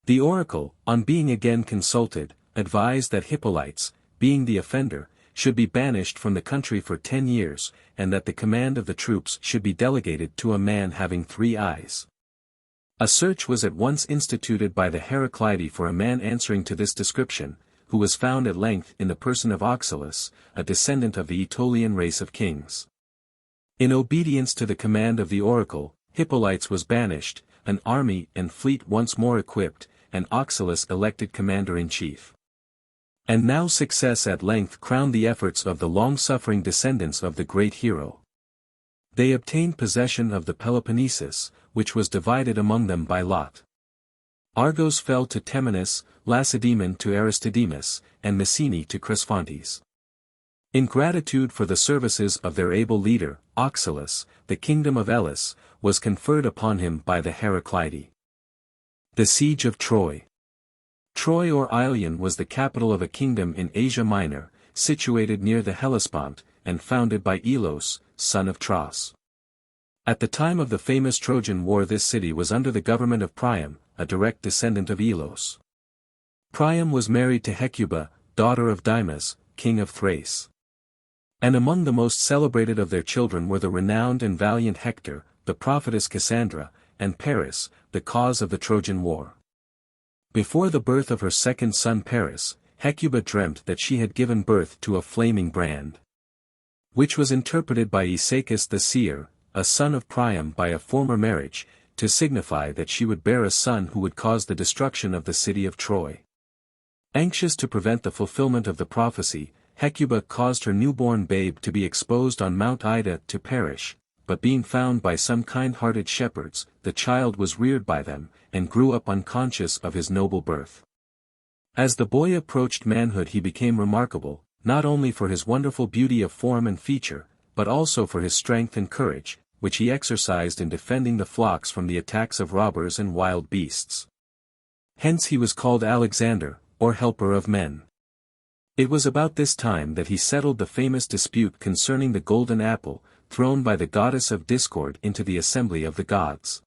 The oracle, on being again consulted, advised that Hippolytes, being the offender, should be banished from the country for 10 years, and that the command of the troops should be delegated to a man having 3 eyes. A search was at once instituted by the Heraclidæ for a man answering to this description, who was found at length in the person of Oxylus, a descendant of the Aetolian race of kings. In obedience to the command of the oracle, Hippolytes was banished, an army and fleet once more equipped, and Oxylus elected commander-in-chief. And now success at length crowned the efforts of the long-suffering descendants of the great hero. They obtained possession of the Peloponnesus, which was divided among them by lot. Argos fell to Temenus, Lacedaemon to Aristodemus, and Messene to Cresphontes. In gratitude for the services of their able leader, Oxylus, the kingdom of Elis, was conferred upon him by the Heraclidæ. The Siege of Troy. Troy or Ilion was the capital of a kingdom in Asia Minor, situated near the Hellespont, and founded by Elos, son of Tros. At the time of the famous Trojan War this city was under the government of Priam, a direct descendant of Elos. Priam was married to Hecuba, daughter of Dymas, king of Thrace. And among the most celebrated of their children were the renowned and valiant Hector, the prophetess Cassandra, and Paris, the cause of the Trojan War. Before the birth of her second son Paris, Hecuba dreamt that she had given birth to a flaming brand, which was interpreted by Aesacus the seer, a son of Priam by a former marriage, to signify that she would bear a son who would cause the destruction of the city of Troy. Anxious to prevent the fulfillment of the prophecy, Hecuba caused her newborn babe to be exposed on Mount Ida to perish, but being found by some kind-hearted shepherds, the child was reared by them, and grew up unconscious of his noble birth. As the boy approached manhood he became remarkable, not only for his wonderful beauty of form and feature, but also for his strength and courage, which he exercised in defending the flocks from the attacks of robbers and wild beasts. Hence he was called Alexander, or helper of men. It was about this time that he settled the famous dispute concerning the golden apple, thrown by the goddess of discord into the assembly of the gods.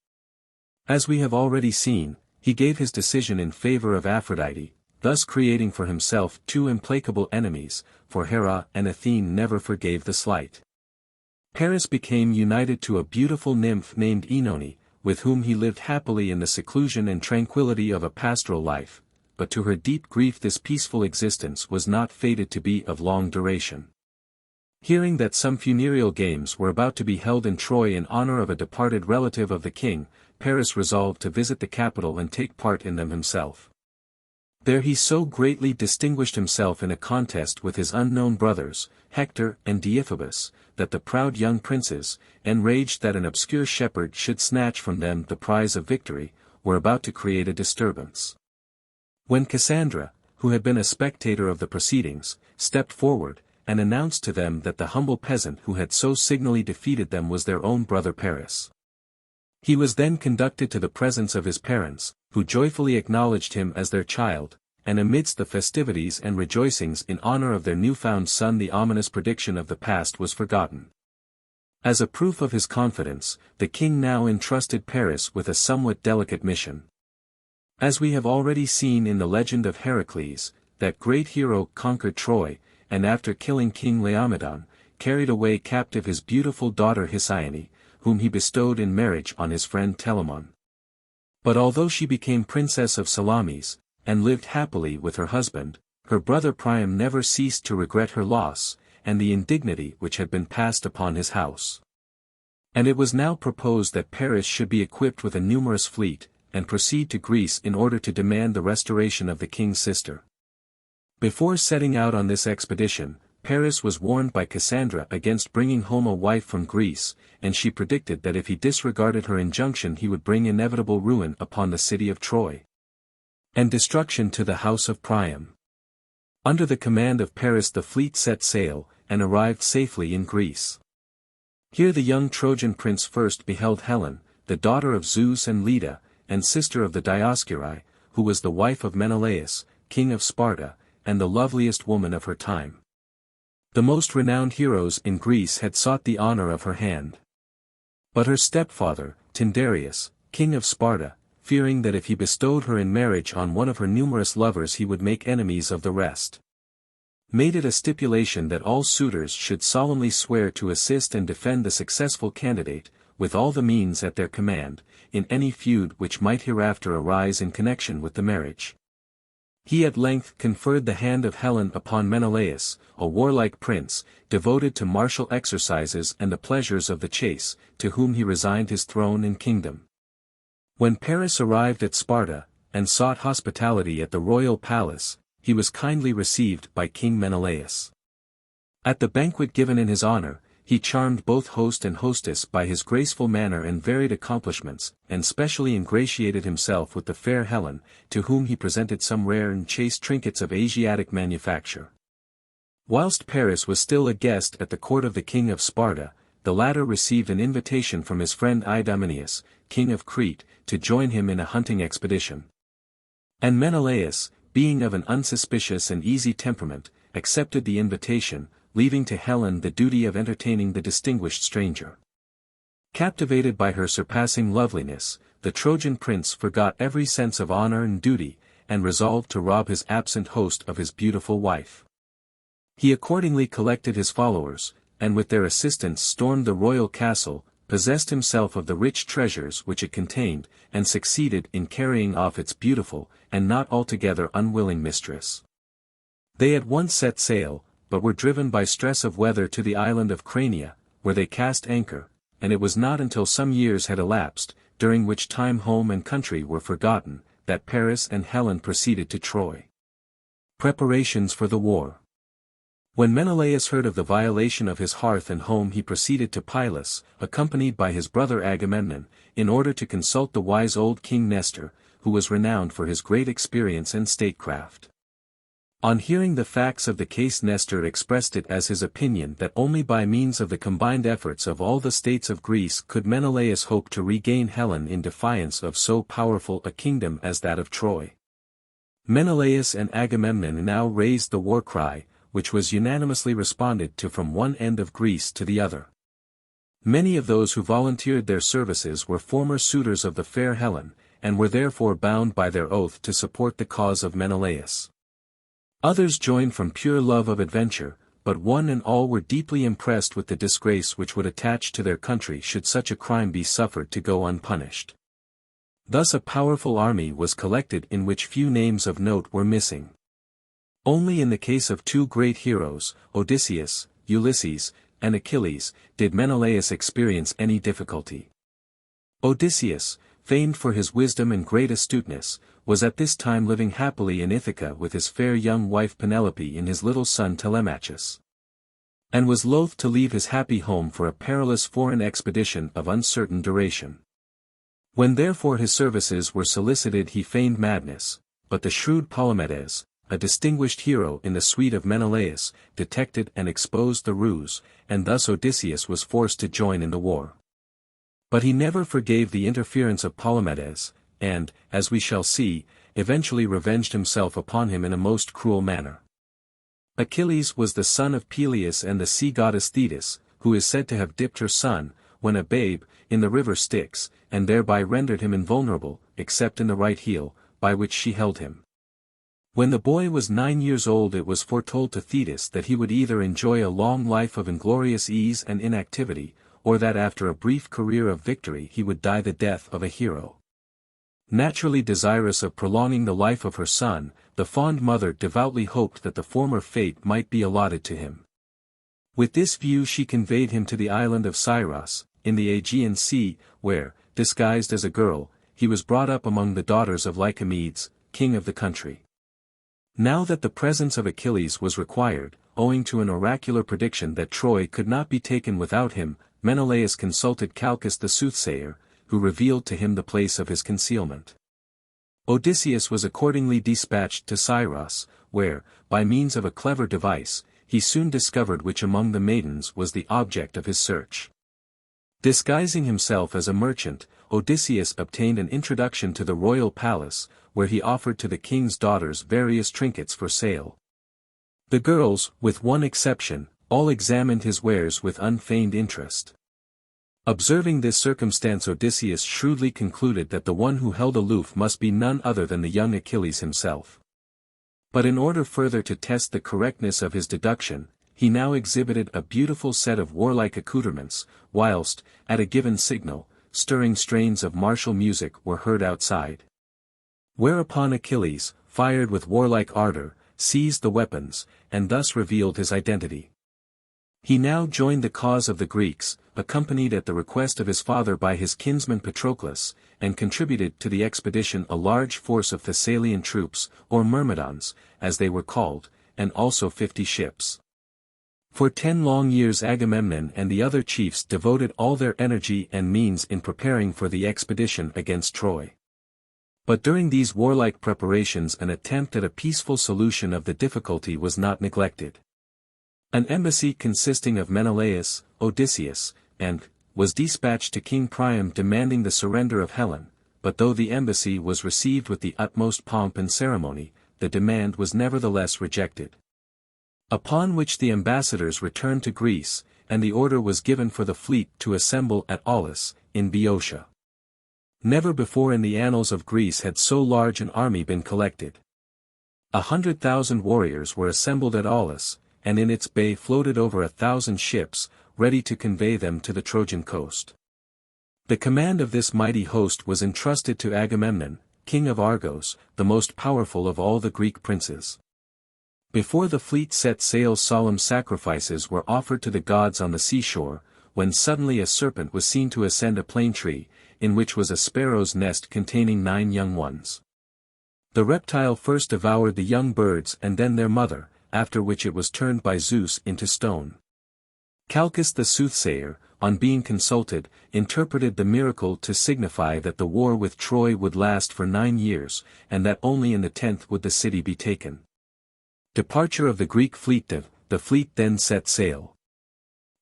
As we have already seen, he gave his decision in favor of Aphrodite, thus creating for himself 2 implacable enemies, for Hera and Athene never forgave the slight. Paris became united to a beautiful nymph named Œnone, with whom he lived happily in the seclusion and tranquility of a pastoral life, but to her deep grief this peaceful existence was not fated to be of long duration. Hearing that some funereal games were about to be held in Troy in honor of a departed relative of the king, Paris resolved to visit the capital and take part in them himself. There he so greatly distinguished himself in a contest with his unknown brothers, Hector and Deiphobus, that the proud young princes, enraged that an obscure shepherd should snatch from them the prize of victory, were about to create a disturbance. When Cassandra, who had been a spectator of the proceedings, stepped forward, and announced to them that the humble peasant who had so signally defeated them was their own brother Paris. He was then conducted to the presence of his parents, who joyfully acknowledged him as their child, and amidst the festivities and rejoicings in honor of their newfound son the ominous prediction of the past was forgotten. As a proof of his confidence, the king now entrusted Paris with a somewhat delicate mission. As we have already seen in the legend of Heracles, that great hero conquered Troy, and after killing King Laomedon, carried away captive his beautiful daughter Hesione, whom he bestowed in marriage on his friend Telamon. But although she became princess of Salamis, and lived happily with her husband, her brother Priam never ceased to regret her loss, and the indignity which had been passed upon his house. And it was now proposed that Paris should be equipped with a numerous fleet, and proceed to Greece in order to demand the restoration of the king's sister. Before setting out on this expedition, Paris was warned by Cassandra against bringing home a wife from Greece, and she predicted that if he disregarded her injunction he would bring inevitable ruin upon the city of Troy, and destruction to the house of Priam. Under the command of Paris the fleet set sail, and arrived safely in Greece. Here the young Trojan prince first beheld Helen, the daughter of Zeus and Leda, and sister of the Dioscuri, who was the wife of Menelaus, king of Sparta, and the loveliest woman of her time. The most renowned heroes in Greece had sought the honor of her hand. But her stepfather, Tyndareus, king of Sparta, fearing that if he bestowed her in marriage on one of her numerous lovers he would make enemies of the rest, made it a stipulation that all suitors should solemnly swear to assist and defend the successful candidate, with all the means at their command, in any feud which might hereafter arise in connection with the marriage. He at length conferred the hand of Helen upon Menelaus, a warlike prince, devoted to martial exercises and the pleasures of the chase, to whom he resigned his throne and kingdom. When Paris arrived at Sparta, and sought hospitality at the royal palace, he was kindly received by King Menelaus. At the banquet given in his honor, he charmed both host and hostess by his graceful manner and varied accomplishments, and specially ingratiated himself with the fair Helen, to whom he presented some rare and chaste trinkets of Asiatic manufacture. Whilst Paris was still a guest at the court of the king of Sparta, the latter received an invitation from his friend Idomeneus, king of Crete, to join him in a hunting expedition. And Menelaus, being of an unsuspicious and easy temperament, accepted the invitation, leaving to Helen the duty of entertaining the distinguished stranger. Captivated by her surpassing loveliness, the Trojan prince forgot every sense of honor and duty, and resolved to rob his absent host of his beautiful wife. He accordingly collected his followers, and with their assistance stormed the royal castle, possessed himself of the rich treasures which it contained, and succeeded in carrying off its beautiful, and not altogether unwilling mistress. They at once set sail, but were driven by stress of weather to the island of Crania, where they cast anchor, and it was not until some years had elapsed, during which time home and country were forgotten, that Paris and Helen proceeded to Troy. Preparations for the war. When Menelaus heard of the violation of his hearth and home he proceeded to Pylos, accompanied by his brother Agamemnon, in order to consult the wise old king Nestor, who was renowned for his great experience and statecraft. On hearing the facts of the case Nestor expressed it as his opinion that only by means of the combined efforts of all the states of Greece could Menelaus hope to regain Helen in defiance of so powerful a kingdom as that of Troy. Menelaus and Agamemnon now raised the war cry, which was unanimously responded to from one end of Greece to the other. Many of those who volunteered their services were former suitors of the fair Helen, and were therefore bound by their oath to support the cause of Menelaus. Others joined from pure love of adventure, but one and all were deeply impressed with the disgrace which would attach to their country should such a crime be suffered to go unpunished. Thus a powerful army was collected in which few names of note were missing. Only in the case of two great heroes, Odysseus, Ulysses, and Achilles, did Menelaus experience any difficulty. Odysseus, famed for his wisdom and great astuteness, was at this time living happily in Ithaca with his fair young wife Penelope and his little son Telemachus, and was loath to leave his happy home for a perilous foreign expedition of uncertain duration. When therefore his services were solicited he feigned madness, but the shrewd Palamedes, a distinguished hero in the suite of Menelaus, detected and exposed the ruse, and thus Odysseus was forced to join in the war. But he never forgave the interference of Palamedes, and, as we shall see, eventually revenged himself upon him in a most cruel manner. Achilles was the son of Peleus and the sea goddess Thetis, who is said to have dipped her son, when a babe, in the river Styx, and thereby rendered him invulnerable, except in the right heel, by which she held him. When the boy was 9 years old it was foretold to Thetis that he would either enjoy a long life of inglorious ease and inactivity, or that after a brief career of victory he would die the death of a hero. Naturally desirous of prolonging the life of her son, the fond mother devoutly hoped that the former fate might be allotted to him. With this view she conveyed him to the island of Scyros, in the Aegean Sea, where, disguised as a girl, he was brought up among the daughters of Lycomedes, king of the country. Now that the presence of Achilles was required, owing to an oracular prediction that Troy could not be taken without him, Menelaus consulted Calchas the soothsayer, who revealed to him the place of his concealment. Odysseus was accordingly dispatched to Scyros, where, by means of a clever device, he soon discovered which among the maidens was the object of his search. Disguising himself as a merchant, Odysseus obtained an introduction to the royal palace, where he offered to the king's daughters various trinkets for sale. The girls, with one exception, all examined his wares with unfeigned interest. Observing this circumstance Odysseus shrewdly concluded that the one who held aloof must be none other than the young Achilles himself. But in order further to test the correctness of his deduction, he now exhibited a beautiful set of warlike accoutrements, whilst, at a given signal, stirring strains of martial music were heard outside. Whereupon Achilles, fired with warlike ardor, seized the weapons, and thus revealed his identity. He now joined the cause of the Greeks, accompanied at the request of his father by his kinsman Patroclus, and contributed to the expedition a large force of Thessalian troops, or Myrmidons, as they were called, and also 50 ships. For 10 long years Agamemnon and the other chiefs devoted all their energy and means in preparing for the expedition against Troy. But during these warlike preparations an attempt at a peaceful solution of the difficulty was not neglected. An embassy consisting of Menelaus, Odysseus, and was dispatched to King Priam demanding the surrender of Helen, but though the embassy was received with the utmost pomp and ceremony, the demand was nevertheless rejected. Upon which the ambassadors returned to Greece, and the order was given for the fleet to assemble at Aulis, in Boeotia. Never before in the annals of Greece had so large an army been collected. 100,000 warriors were assembled at Aulis, and in its bay floated over 1,000 ships, ready to convey them to the Trojan coast. The command of this mighty host was entrusted to Agamemnon, king of Argos, the most powerful of all the Greek princes. Before the fleet set sail solemn sacrifices were offered to the gods on the seashore, when suddenly a serpent was seen to ascend a plane tree, in which was a sparrow's nest containing 9 young ones. The reptile first devoured the young birds and then their mother, after which it was turned by Zeus into stone. Calchas the soothsayer, on being consulted, interpreted the miracle to signify that the war with Troy would last for 9 years, and that only in the 10th would the city be taken. Departure of the Greek fleet. The fleet then set sail.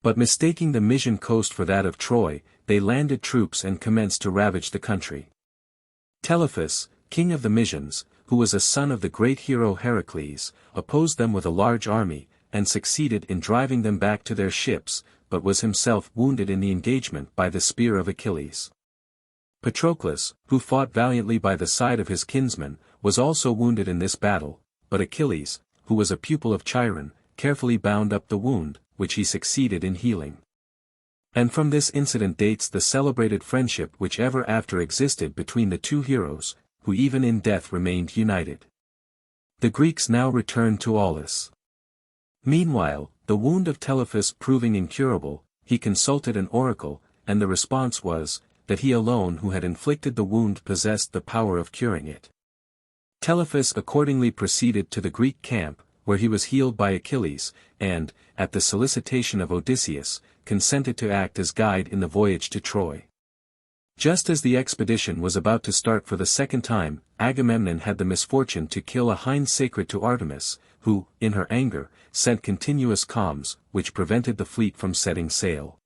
But mistaking the Mysian coast for that of Troy, they landed troops and commenced to ravage the country. Telephus, king of the Mysians, who was a son of the great hero Heracles, opposed them with a large army, and succeeded in driving them back to their ships, but was himself wounded in the engagement by the spear of Achilles. Patroclus, who fought valiantly by the side of his kinsman, was also wounded in this battle, but Achilles, who was a pupil of Chiron, carefully bound up the wound, which he succeeded in healing. And from this incident dates the celebrated friendship which ever after existed between the two heroes, who even in death remained united. The Greeks now returned to Aulis. Meanwhile, the wound of Telephus proving incurable, he consulted an oracle, and the response was, that he alone who had inflicted the wound possessed the power of curing it. Telephus accordingly proceeded to the Greek camp, where he was healed by Achilles, and, at the solicitation of Odysseus, consented to act as guide in the voyage to Troy. Just as the expedition was about to start for the second time, Agamemnon had the misfortune to kill a hind sacred to Artemis, who, in her anger, sent continuous calms, which prevented the fleet from setting sail.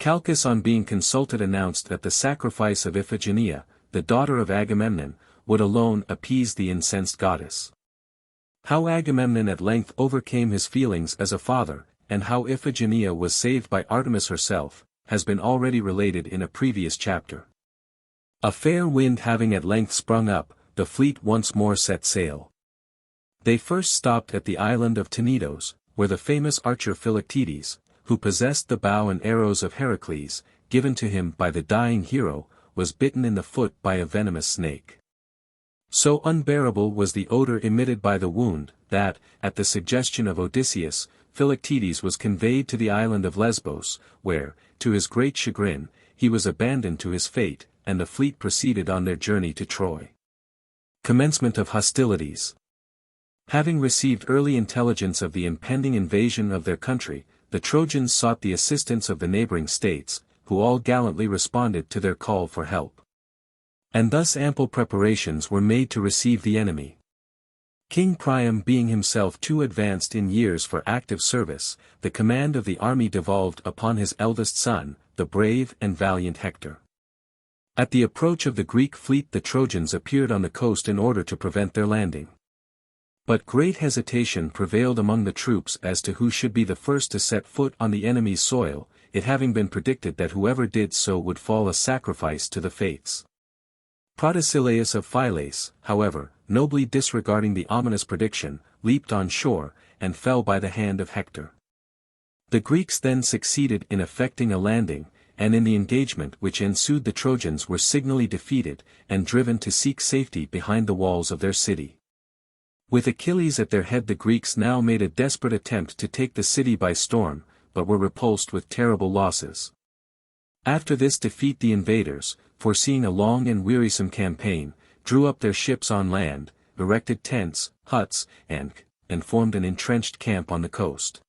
Calchas on being consulted announced that the sacrifice of Iphigenia, the daughter of Agamemnon, would alone appease the incensed goddess. How Agamemnon at length overcame his feelings as a father, and how Iphigenia was saved by Artemis herself, has been already related in a previous chapter. A fair wind having at length sprung up, the fleet once more set sail. They first stopped at the island of Tenedos, where the famous archer Philoctetes, who possessed the bow and arrows of Heracles, given to him by the dying hero, was bitten in the foot by a venomous snake. So unbearable was the odor emitted by the wound, that, at the suggestion of Odysseus, Philoctetes was conveyed to the island of Lesbos, where, to his great chagrin, he was abandoned to his fate, and the fleet proceeded on their journey to Troy. Commencement of hostilities. Having received early intelligence of the impending invasion of their country, the Trojans sought the assistance of the neighboring states, who all gallantly responded to their call for help. And thus ample preparations were made to receive the enemy. King Priam being himself too advanced in years for active service, the command of the army devolved upon his eldest son, the brave and valiant Hector. At the approach of the Greek fleet the Trojans appeared on the coast in order to prevent their landing. But great hesitation prevailed among the troops as to who should be the first to set foot on the enemy's soil, it having been predicted that whoever did so would fall a sacrifice to the fates. Protesilaus of Phylace, however, nobly disregarding the ominous prediction, leaped on shore, and fell by the hand of Hector. The Greeks then succeeded in effecting a landing, and in the engagement which ensued the Trojans were signally defeated, and driven to seek safety behind the walls of their city. With Achilles at their head the Greeks now made a desperate attempt to take the city by storm, but were repulsed with terrible losses. After this defeat the invaders, foreseeing a long and wearisome campaign, drew up their ships on land, erected tents, huts, and formed an entrenched camp on the coast.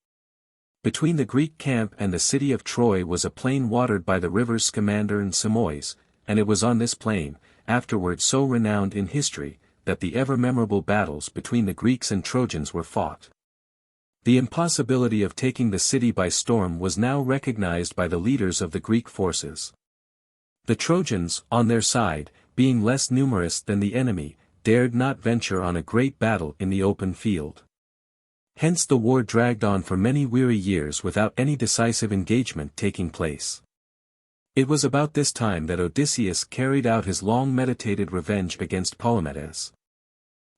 Between the Greek camp and the city of Troy was a plain watered by the rivers Scamander and Simois, and it was on this plain, afterward so renowned in history, that the ever-memorable battles between the Greeks and Trojans were fought. The impossibility of taking the city by storm was now recognized by the leaders of the Greek forces. The Trojans, on their side, being less numerous than the enemy, dared not venture on a great battle in the open field. Hence the war dragged on for many weary years without any decisive engagement taking place. It was about this time that Odysseus carried out his long-meditated revenge against Palamedes.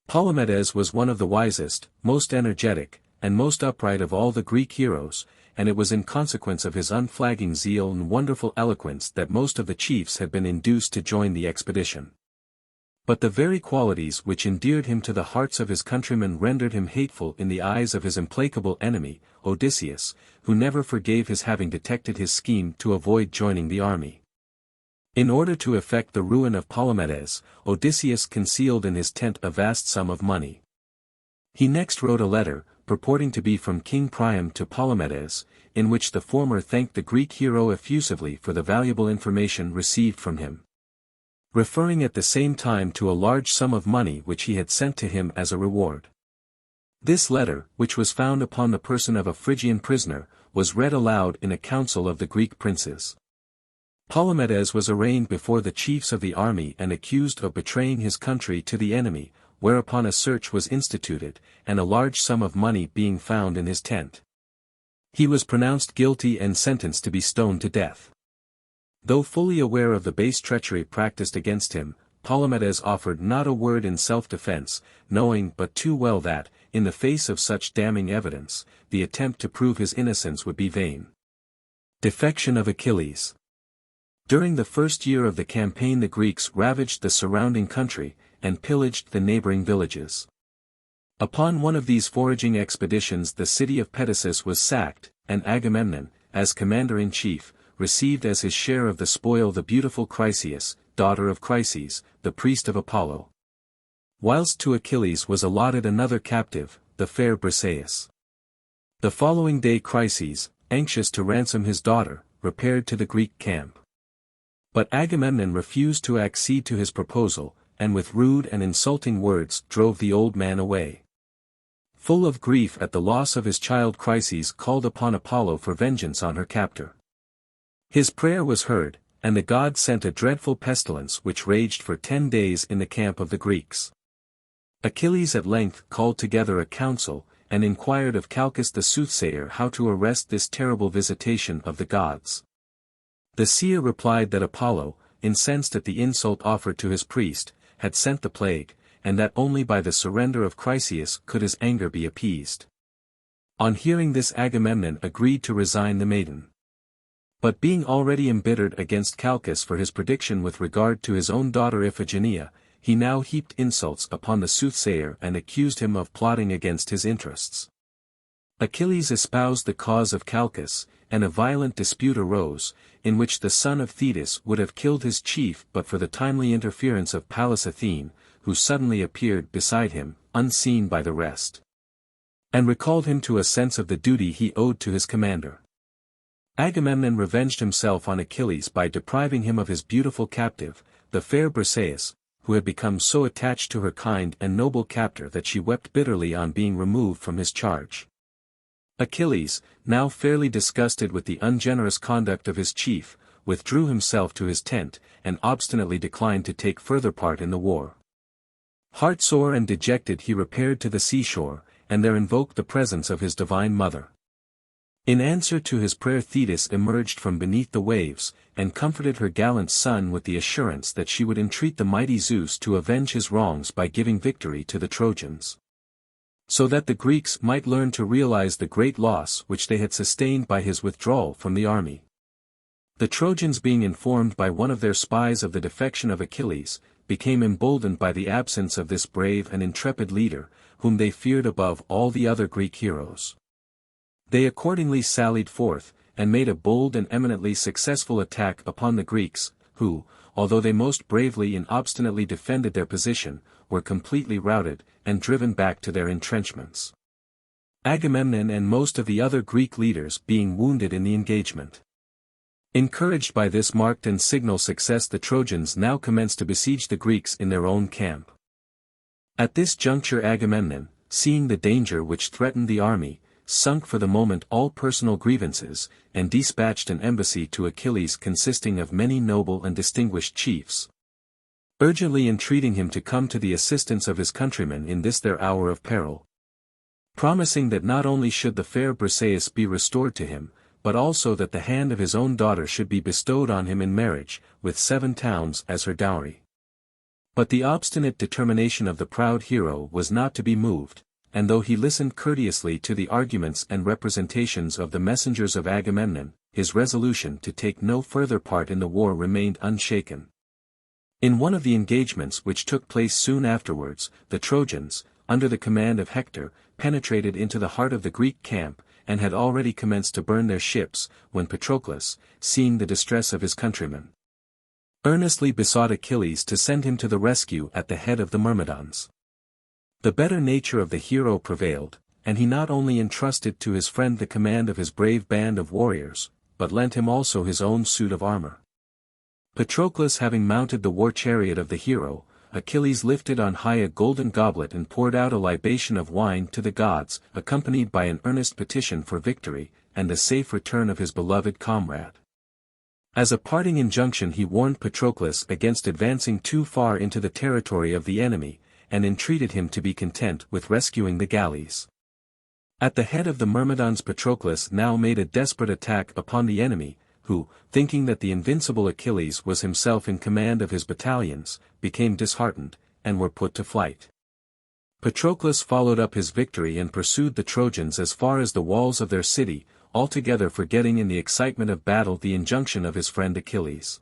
Palamedes was one of the wisest, most energetic, and most upright of all the Greek heroes, and it was in consequence of his unflagging zeal and wonderful eloquence that most of the chiefs had been induced to join the expedition. But the very qualities which endeared him to the hearts of his countrymen rendered him hateful in the eyes of his implacable enemy, Odysseus, who never forgave his having detected his scheme to avoid joining the army. In order to effect the ruin of Palamedes, Odysseus concealed in his tent a vast sum of money. He next wrote a letter, purporting to be from King Priam to Palamedes, in which the former thanked the Greek hero effusively for the valuable information received from him, referring at the same time to a large sum of money which he had sent to him as a reward. This letter, which was found upon the person of a Phrygian prisoner, was read aloud in a council of the Greek princes. Palamedes was arraigned before the chiefs of the army and accused of betraying his country to the enemy, whereupon a search was instituted, and a large sum of money being found in his tent. He was pronounced guilty and sentenced to be stoned to death. Though fully aware of the base treachery practiced against him, Palamedes offered not a word in self-defense, knowing but too well that, in the face of such damning evidence, the attempt to prove his innocence would be vain. Defection of Achilles. During the first year of the campaign the Greeks ravaged the surrounding country, and pillaged the neighboring villages. Upon one of these foraging expeditions the city of Perseus was sacked, and Agamemnon, as commander-in-chief, received as his share of the spoil the beautiful Chryseis, daughter of Chryses, the priest of Apollo. Whilst to Achilles was allotted another captive, the fair Briseis. The following day Chryses, anxious to ransom his daughter, repaired to the Greek camp. But Agamemnon refused to accede to his proposal, and with rude and insulting words drove the old man away. Full of grief at the loss of his child, Chryses called upon Apollo for vengeance on her captor. His prayer was heard, and the god sent a dreadful pestilence which raged for 10 days in the camp of the Greeks. Achilles at length called together a council, and inquired of Calchas the soothsayer how to arrest this terrible visitation of the gods. The seer replied that Apollo, incensed at the insult offered to his priest, had sent the plague, and that only by the surrender of Chryseis could his anger be appeased. On hearing this Agamemnon agreed to resign the maiden. But being already embittered against Calchas for his prediction with regard to his own daughter Iphigenia, he now heaped insults upon the soothsayer and accused him of plotting against his interests. Achilles espoused the cause of Calchas, and a violent dispute arose, in which the son of Thetis would have killed his chief but for the timely interference of Pallas Athene, who suddenly appeared beside him, unseen by the rest, and recalled him to a sense of the duty he owed to his commander. Agamemnon revenged himself on Achilles by depriving him of his beautiful captive, the fair Briseis, who had become so attached to her kind and noble captor that she wept bitterly on being removed from his charge. Achilles, now fairly disgusted with the ungenerous conduct of his chief, withdrew himself to his tent, and obstinately declined to take further part in the war. Heartsore and dejected he repaired to the seashore, and there invoked the presence of his divine mother. In answer to his prayer Thetis emerged from beneath the waves, and comforted her gallant son with the assurance that she would entreat the mighty Zeus to avenge his wrongs by giving victory to the Trojans, so that the Greeks might learn to realize the great loss which they had sustained by his withdrawal from the army. The Trojans, being informed by one of their spies of the defection of Achilles, became emboldened by the absence of this brave and intrepid leader, whom they feared above all the other Greek heroes. They accordingly sallied forth, and made a bold and eminently successful attack upon the Greeks, who, although they most bravely and obstinately defended their position, were completely routed, and driven back to their entrenchments. Agamemnon and most of the other Greek leaders being wounded in the engagement. Encouraged by this marked and signal success, the Trojans now commenced to besiege the Greeks in their own camp. At this juncture Agamemnon, seeing the danger which threatened the army, sunk for the moment all personal grievances, and dispatched an embassy to Achilles consisting of many noble and distinguished chiefs, urgently entreating him to come to the assistance of his countrymen in this their hour of peril, promising that not only should the fair Briseis be restored to him, but also that the hand of his own daughter should be bestowed on him in marriage, with 7 towns as her dowry. But the obstinate determination of the proud hero was not to be moved, and though he listened courteously to the arguments and representations of the messengers of Agamemnon, his resolution to take no further part in the war remained unshaken. In one of the engagements which took place soon afterwards, the Trojans, under the command of Hector, penetrated into the heart of the Greek camp, and had already commenced to burn their ships, when Patroclus, seeing the distress of his countrymen, earnestly besought Achilles to send him to the rescue at the head of the Myrmidons. The better nature of the hero prevailed, and he not only entrusted to his friend the command of his brave band of warriors, but lent him also his own suit of armor. Patroclus having mounted the war chariot of the hero, Achilles lifted on high a golden goblet and poured out a libation of wine to the gods, accompanied by an earnest petition for victory, and the safe return of his beloved comrade. As a parting injunction he warned Patroclus against advancing too far into the territory of the enemy, and entreated him to be content with rescuing the galleys. At the head of the Myrmidons Patroclus now made a desperate attack upon the enemy, who, thinking that the invincible Achilles was himself in command of his battalions, became disheartened, and were put to flight. Patroclus followed up his victory and pursued the Trojans as far as the walls of their city, altogether forgetting in the excitement of battle the injunction of his friend Achilles.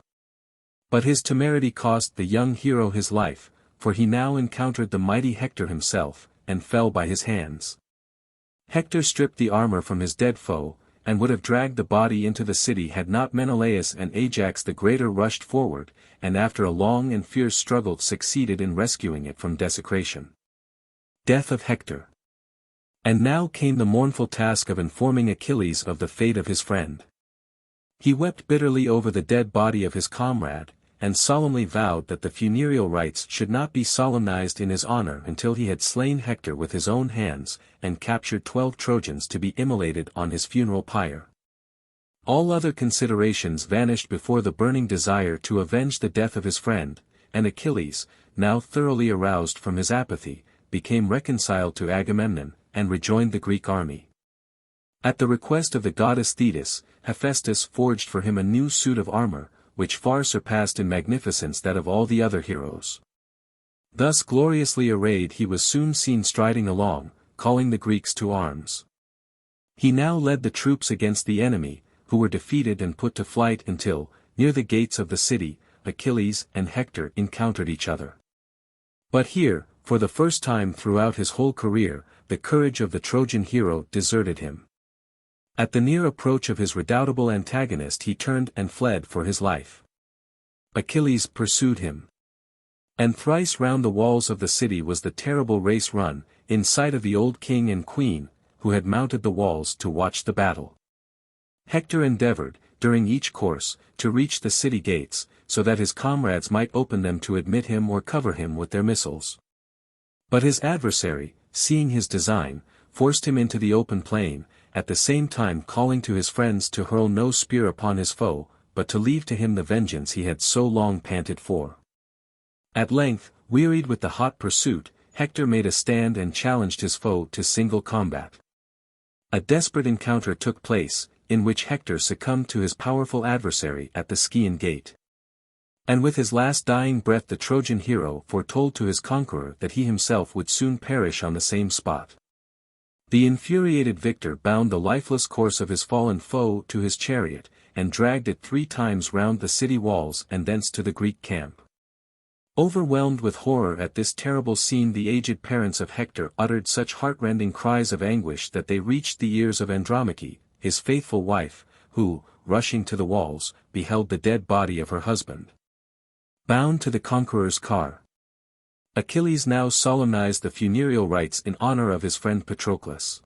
But his temerity cost the young hero his life, for he now encountered the mighty Hector himself, and fell by his hands. Hector stripped the armor from his dead foe, and would have dragged the body into the city had not Menelaus and Ajax the Greater rushed forward, and after a long and fierce struggle succeeded in rescuing it from desecration. Death of Hector. And now came the mournful task of informing Achilles of the fate of his friend. He wept bitterly over the dead body of his comrade, and solemnly vowed that the funereal rites should not be solemnized in his honor until he had slain Hector with his own hands, and captured 12 Trojans to be immolated on his funeral pyre. All other considerations vanished before the burning desire to avenge the death of his friend, and Achilles, now thoroughly aroused from his apathy, became reconciled to Agamemnon, and rejoined the Greek army. At the request of the goddess Thetis, Hephaestus forged for him a new suit of armor, which far surpassed in magnificence that of all the other heroes. Thus gloriously arrayed he was soon seen striding along, calling the Greeks to arms. He now led the troops against the enemy, who were defeated and put to flight until, near the gates of the city, Achilles and Hector encountered each other. But here, for the first time throughout his whole career, the courage of the Trojan hero deserted him. At the near approach of his redoubtable antagonist he turned and fled for his life. Achilles pursued him. And thrice round the walls of the city was the terrible race run, in sight of the old king and queen, who had mounted the walls to watch the battle. Hector endeavored, during each course, to reach the city gates, so that his comrades might open them to admit him or cover him with their missiles. But his adversary, seeing his design, forced him into the open plain, at the same time calling to his friends to hurl no spear upon his foe, but to leave to him the vengeance he had so long panted for. At length, wearied with the hot pursuit, Hector made a stand and challenged his foe to single combat. A desperate encounter took place, in which Hector succumbed to his powerful adversary at the Scaean gate. And with his last dying breath the Trojan hero foretold to his conqueror that he himself would soon perish on the same spot. The infuriated victor bound the lifeless corpse of his fallen foe to his chariot, and dragged it 3 times round the city walls and thence to the Greek camp. Overwhelmed with horror at this terrible scene, the aged parents of Hector uttered such heartrending cries of anguish that they reached the ears of Andromache, his faithful wife, who, rushing to the walls, beheld the dead body of her husband bound to the conqueror's car. Achilles now solemnized the funereal rites in honor of his friend Patroclus.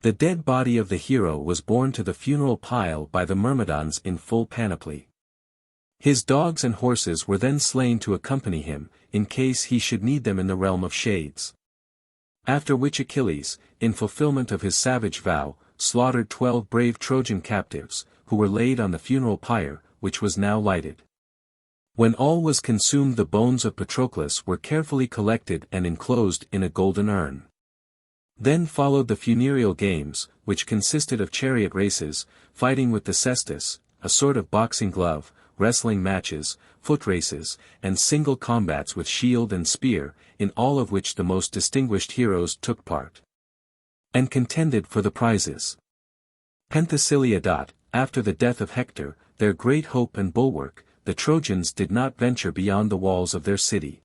The dead body of the hero was borne to the funeral pile by the Myrmidons in full panoply. His dogs and horses were then slain to accompany him, in case he should need them in the realm of shades. After which Achilles, in fulfillment of his savage vow, slaughtered 12 brave Trojan captives, who were laid on the funeral pyre, which was now lighted. When all was consumed, the bones of Patroclus were carefully collected and enclosed in a golden urn. Then followed the funereal games, which consisted of chariot races, fighting with the cestus, a sort of boxing glove, wrestling matches, foot races, and single combats with shield and spear, in all of which the most distinguished heroes took part, and contended for the prizes. Penthesilea. After the death of Hector, their great hope and bulwark, the Trojans did not venture beyond the walls of their city.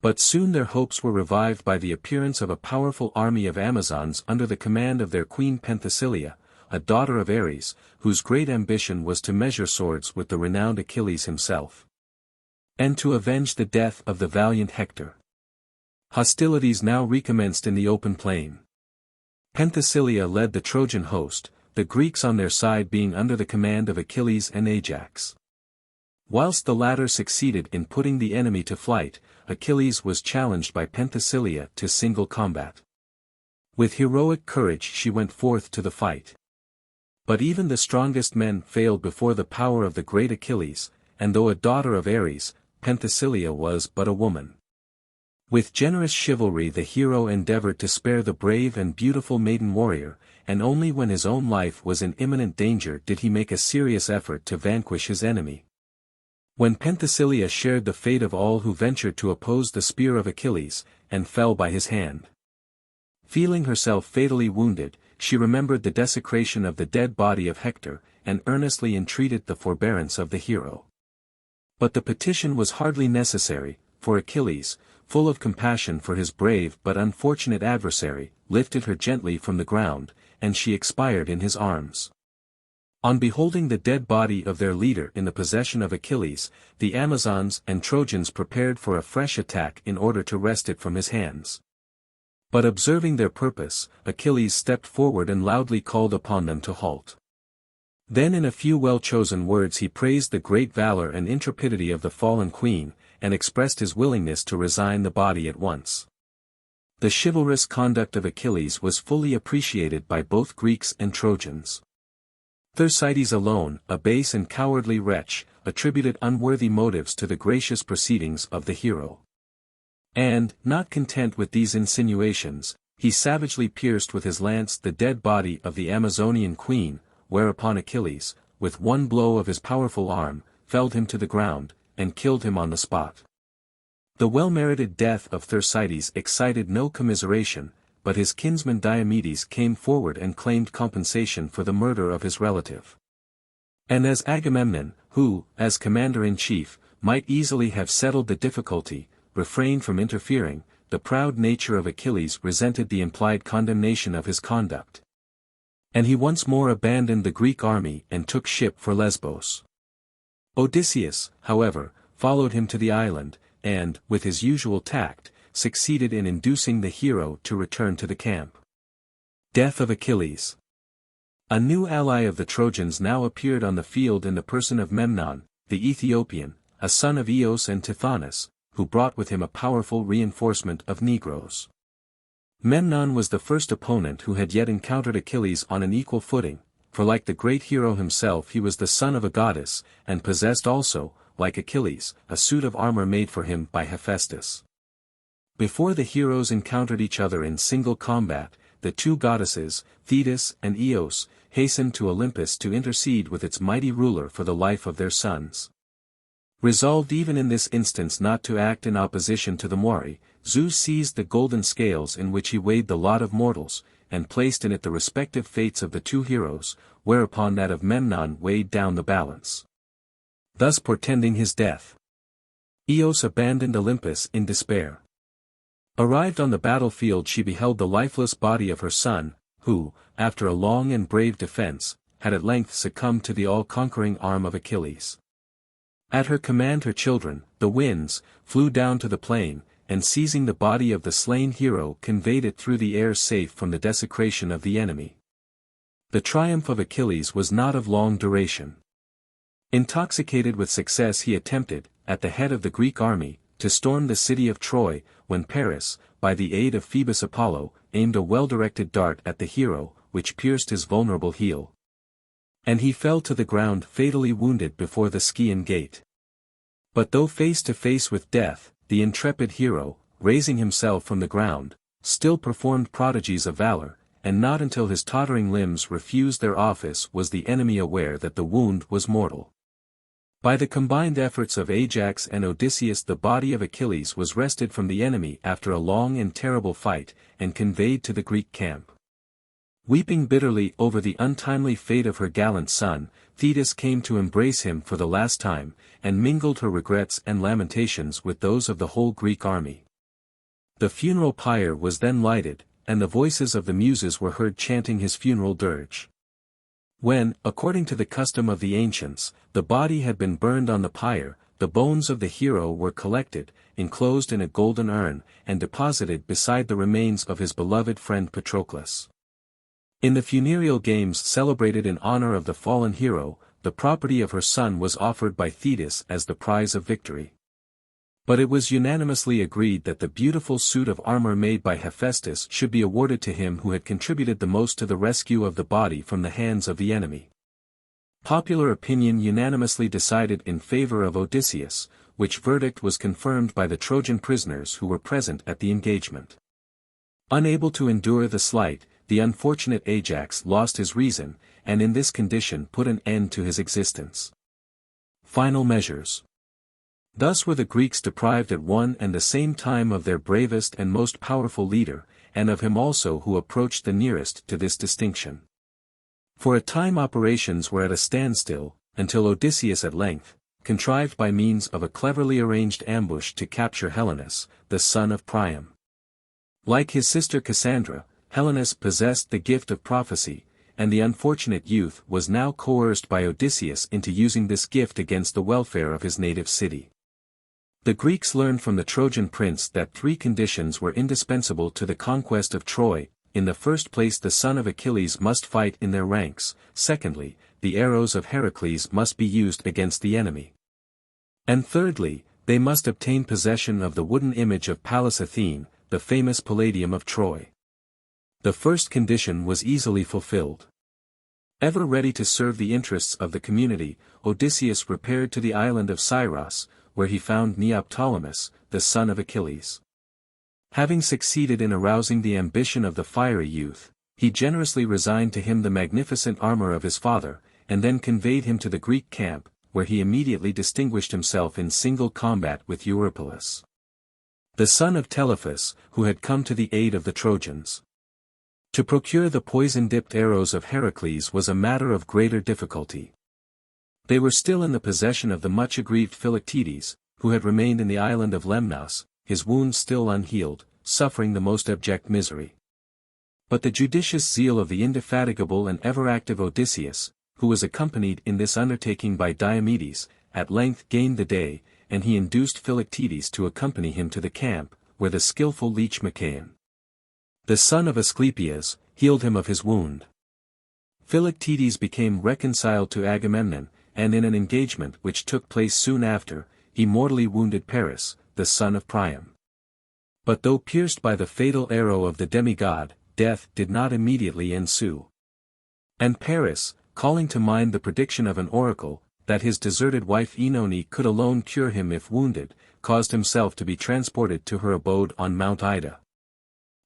But soon their hopes were revived by the appearance of a powerful army of Amazons under the command of their queen Penthesilea, a daughter of Ares, whose great ambition was to measure swords with the renowned Achilles himself, and to avenge the death of the valiant Hector. Hostilities now recommenced in the open plain. Penthesilea led the Trojan host, the Greeks on their side being under the command of Achilles and Ajax. Whilst the latter succeeded in putting the enemy to flight, Achilles was challenged by Penthesilea to single combat. With heroic courage she went forth to the fight. But even the strongest men failed before the power of the great Achilles, and though a daughter of Ares, Penthesilea was but a woman. With generous chivalry the hero endeavored to spare the brave and beautiful maiden warrior, and only when his own life was in imminent danger did he make a serious effort to vanquish his enemy. When Penthesilea shared the fate of all who ventured to oppose the spear of Achilles, and fell by his hand. Feeling herself fatally wounded, she remembered the desecration of the dead body of Hector, and earnestly entreated the forbearance of the hero. But the petition was hardly necessary, for Achilles, full of compassion for his brave but unfortunate adversary, lifted her gently from the ground, and she expired in his arms. On beholding the dead body of their leader in the possession of Achilles, the Amazons and Trojans prepared for a fresh attack in order to wrest it from his hands. But observing their purpose, Achilles stepped forward and loudly called upon them to halt. Then in a few well-chosen words he praised the great valor and intrepidity of the fallen queen, and expressed his willingness to resign the body at once. The chivalrous conduct of Achilles was fully appreciated by both Greeks and Trojans. Thersites alone, a base and cowardly wretch, attributed unworthy motives to the gracious proceedings of the hero. And, not content with these insinuations, he savagely pierced with his lance the dead body of the Amazonian queen, whereupon Achilles, with one blow of his powerful arm, felled him to the ground, and killed him on the spot. The well-merited death of Thersites excited no commiseration, but his kinsman Diomedes came forward and claimed compensation for the murder of his relative. And as Agamemnon, who, as commander-in-chief, might easily have settled the difficulty, refrained from interfering, the proud nature of Achilles resented the implied condemnation of his conduct. And he once more abandoned the Greek army and took ship for Lesbos. Odysseus, however, followed him to the island, and, with his usual tact, succeeded in inducing the hero to return to the camp. Death of Achilles. A new ally of the Trojans now appeared on the field in the person of Memnon, the Ethiopian, a son of Eos and Tithonus, who brought with him a powerful reinforcement of Negroes. Memnon was the first opponent who had yet encountered Achilles on an equal footing, for like the great hero himself he was the son of a goddess, and possessed also, like Achilles, a suit of armor made for him by Hephaestus. Before the heroes encountered each other in single combat, the two goddesses, Thetis and Eos, hastened to Olympus to intercede with its mighty ruler for the life of their sons. Resolved even in this instance not to act in opposition to the Moirai, Zeus seized the golden scales in which he weighed the lot of mortals, and placed in it the respective fates of the two heroes, whereupon that of Memnon weighed down the balance, thus portending his death. Eos abandoned Olympus in despair. Arrived on the battlefield she beheld the lifeless body of her son, who, after a long and brave defense, had at length succumbed to the all-conquering arm of Achilles. At her command her children, the winds, flew down to the plain, and seizing the body of the slain hero conveyed it through the air safe from the desecration of the enemy. The triumph of Achilles was not of long duration. Intoxicated with success he attempted, at the head of the Greek army, to storm the city of Troy, when Paris, by the aid of Phoebus Apollo, aimed a well-directed dart at the hero, which pierced his vulnerable heel. And he fell to the ground fatally wounded before the Scaean gate. But though face to face with death, the intrepid hero, raising himself from the ground, still performed prodigies of valor, and not until his tottering limbs refused their office was the enemy aware that the wound was mortal. By the combined efforts of Ajax and Odysseus the body of Achilles was wrested from the enemy after a long and terrible fight, and conveyed to the Greek camp. Weeping bitterly over the untimely fate of her gallant son, Thetis came to embrace him for the last time, and mingled her regrets and lamentations with those of the whole Greek army. The funeral pyre was then lighted, and the voices of the Muses were heard chanting his funeral dirge. When, according to the custom of the ancients, the body had been burned on the pyre, the bones of the hero were collected, enclosed in a golden urn, and deposited beside the remains of his beloved friend Patroclus. In the funereal games celebrated in honor of the fallen hero, the property of her son was offered by Thetis as the prize of victory. But it was unanimously agreed that the beautiful suit of armor made by Hephaestus should be awarded to him who had contributed the most to the rescue of the body from the hands of the enemy. Popular opinion unanimously decided in favor of Odysseus, which verdict was confirmed by the Trojan prisoners who were present at the engagement. Unable to endure the slight, the unfortunate Ajax lost his reason, and in this condition put an end to his existence. Final measures. Thus were the Greeks deprived at one and the same time of their bravest and most powerful leader, and of him also who approached the nearest to this distinction. For a time operations were at a standstill, until Odysseus at length, contrived by means of a cleverly arranged ambush to capture Helenus, the son of Priam. Like his sister Cassandra, Helenus possessed the gift of prophecy, and the unfortunate youth was now coerced by Odysseus into using this gift against the welfare of his native city. The Greeks learned from the Trojan prince that 3 conditions were indispensable to the conquest of Troy. In the first place, the son of Achilles must fight in their ranks; secondly, the arrows of Heracles must be used against the enemy; and thirdly, they must obtain possession of the wooden image of Pallas Athene, the famous Palladium of Troy. The first condition was easily fulfilled. Ever ready to serve the interests of the community, Odysseus repaired to the island of Scyros, where he found Neoptolemus, the son of Achilles. Having succeeded in arousing the ambition of the fiery youth, he generously resigned to him the magnificent armor of his father, and then conveyed him to the Greek camp, where he immediately distinguished himself in single combat with Eurypylus, the son of Telephus, who had come to the aid of the Trojans. To procure the poison-dipped arrows of Heracles was a matter of greater difficulty. They were still in the possession of the much-aggrieved Philoctetes, who had remained in the island of Lemnos, his wounds still unhealed, suffering the most abject misery. But the judicious zeal of the indefatigable and ever-active Odysseus, who was accompanied in this undertaking by Diomedes, at length gained the day, and he induced Philoctetes to accompany him to the camp, where the skilful leech Machaon, the son of Asclepius, healed him of his wound. Philoctetes became reconciled to Agamemnon, and in an engagement which took place soon after, he mortally wounded Paris, the son of Priam. But though pierced by the fatal arrow of the demigod, death did not immediately ensue. And Paris, calling to mind the prediction of an oracle, that his deserted wife Œnone could alone cure him if wounded, caused himself to be transported to her abode on Mount Ida,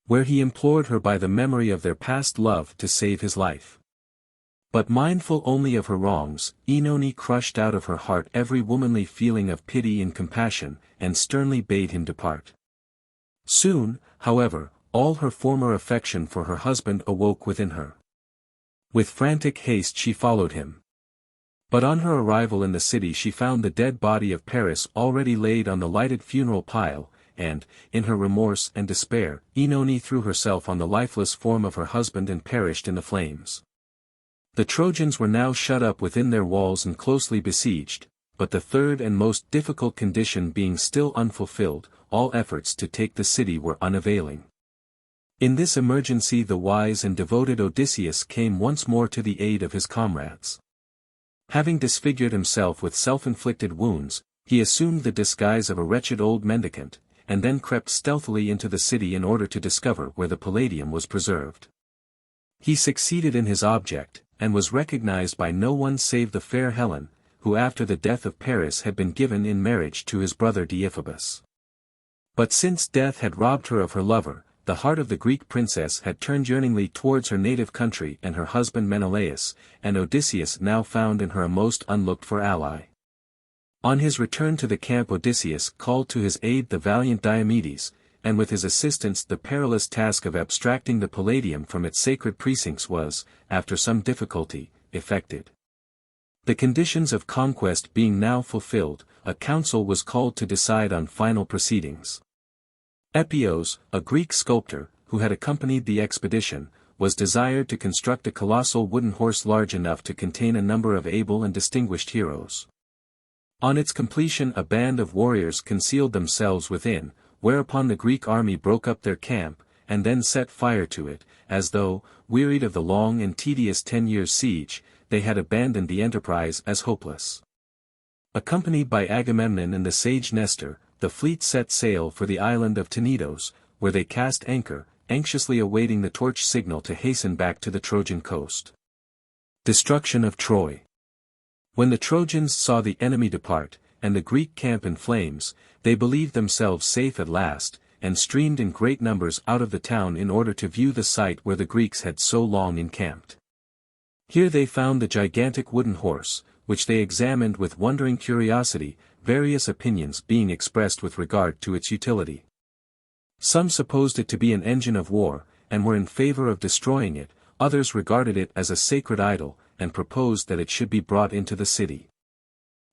where he implored her by the memory of their past love to save his life. But mindful only of her wrongs, Œnone crushed out of her heart every womanly feeling of pity and compassion, and sternly bade him depart. Soon, however, all her former affection for her husband awoke within her. With frantic haste she followed him. But on her arrival in the city she found the dead body of Paris already laid on the lighted funeral pile, and, in her remorse and despair, Œnone threw herself on the lifeless form of her husband and perished in the flames. The Trojans were now shut up within their walls and closely besieged, but the third and most difficult condition being still unfulfilled, all efforts to take the city were unavailing. In this emergency the wise and devoted Odysseus came once more to the aid of his comrades. Having disfigured himself with self-inflicted wounds, he assumed the disguise of a wretched old mendicant, and then crept stealthily into the city in order to discover where the Palladium was preserved. He succeeded in his object, and was recognized by no one save the fair Helen, who after the death of Paris had been given in marriage to his brother Deiphobus. But since death had robbed her of her lover, the heart of the Greek princess had turned yearningly towards her native country and her husband Menelaus, and Odysseus now found in her a most unlooked-for ally. On his return to the camp Odysseus called to his aid the valiant Diomedes, and with his assistance the perilous task of abstracting the Palladium from its sacred precincts was, after some difficulty, effected. The conditions of conquest being now fulfilled, a council was called to decide on final proceedings. Epios, a Greek sculptor, who had accompanied the expedition, was desired to construct a colossal wooden horse large enough to contain a number of able and distinguished heroes. On its completion a band of warriors concealed themselves within, whereupon the Greek army broke up their camp, and then set fire to it, as though, wearied of the long and tedious 10-year siege, they had abandoned the enterprise as hopeless. Accompanied by Agamemnon and the sage Nestor, the fleet set sail for the island of Tenedos, where they cast anchor, anxiously awaiting the torch signal to hasten back to the Trojan coast. Destruction of Troy. When the Trojans saw the enemy depart, and the Greek camp in flames, they believed themselves safe at last, and streamed in great numbers out of the town in order to view the site where the Greeks had so long encamped. Here they found the gigantic wooden horse, which they examined with wondering curiosity, various opinions being expressed with regard to its utility. Some supposed it to be an engine of war, and were in favor of destroying it, others regarded it as a sacred idol, and proposed that it should be brought into the city.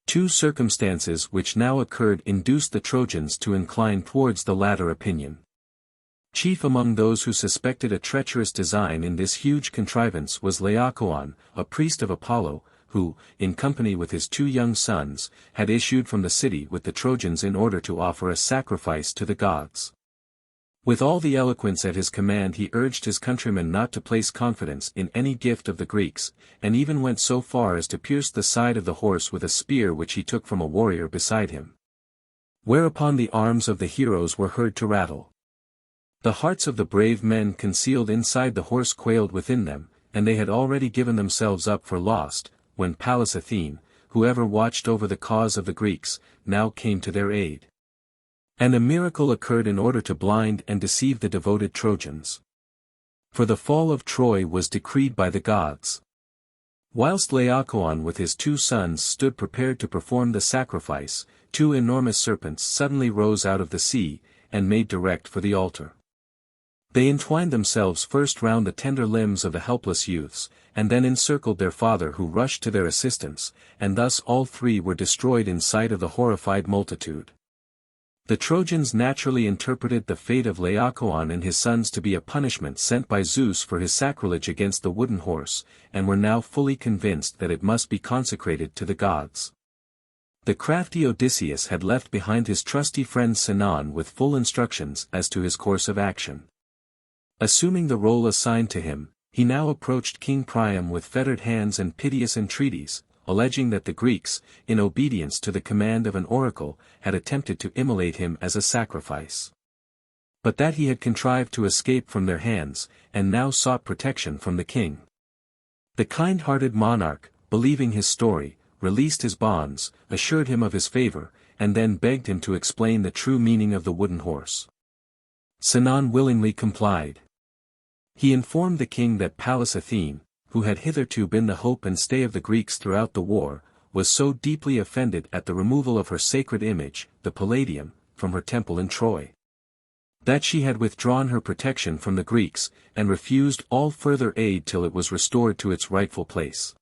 Two circumstances which now occurred induced the Trojans to incline towards the latter opinion. Chief among those who suspected a treacherous design in this huge contrivance was Laocoon, a priest of Apollo, who, in company with his 2 young sons, had issued from the city with the Trojans in order to offer a sacrifice to the gods. With all the eloquence at his command he urged his countrymen not to place confidence in any gift of the Greeks, and even went so far as to pierce the side of the horse with a spear which he took from a warrior beside him. Whereupon the arms of the heroes were heard to rattle. The hearts of the brave men concealed inside the horse quailed within them, and they had already given themselves up for lost, when Pallas Athene, who ever watched over the cause of the Greeks, now came to their aid. And a miracle occurred in order to blind and deceive the devoted Trojans. For the fall of Troy was decreed by the gods. Whilst Laocoon with his 2 sons stood prepared to perform the sacrifice, 2 enormous serpents suddenly rose out of the sea, and made direct for the altar. They entwined themselves first round the tender limbs of the helpless youths, and then encircled their father who rushed to their assistance, and thus all 3 were destroyed in sight of the horrified multitude. The Trojans naturally interpreted the fate of Laocoon and his sons to be a punishment sent by Zeus for his sacrilege against the wooden horse, and were now fully convinced that it must be consecrated to the gods. The crafty Odysseus had left behind his trusty friend Sinon with full instructions as to his course of action. Assuming the role assigned to him, he now approached King Priam with fettered hands and piteous entreaties, alleging that the Greeks, in obedience to the command of an oracle, had attempted to immolate him as a sacrifice. But that he had contrived to escape from their hands, and now sought protection from the king. The kind-hearted monarch, believing his story, released his bonds, assured him of his favor, and then begged him to explain the true meaning of the wooden horse. Sinon willingly complied. He informed the king that Pallas Athene, who had hitherto been the hope and stay of the Greeks throughout the war, was so deeply offended at the removal of her sacred image, the Palladium, from her temple in Troy, that she had withdrawn her protection from the Greeks, and refused all further aid till it was restored to its rightful place.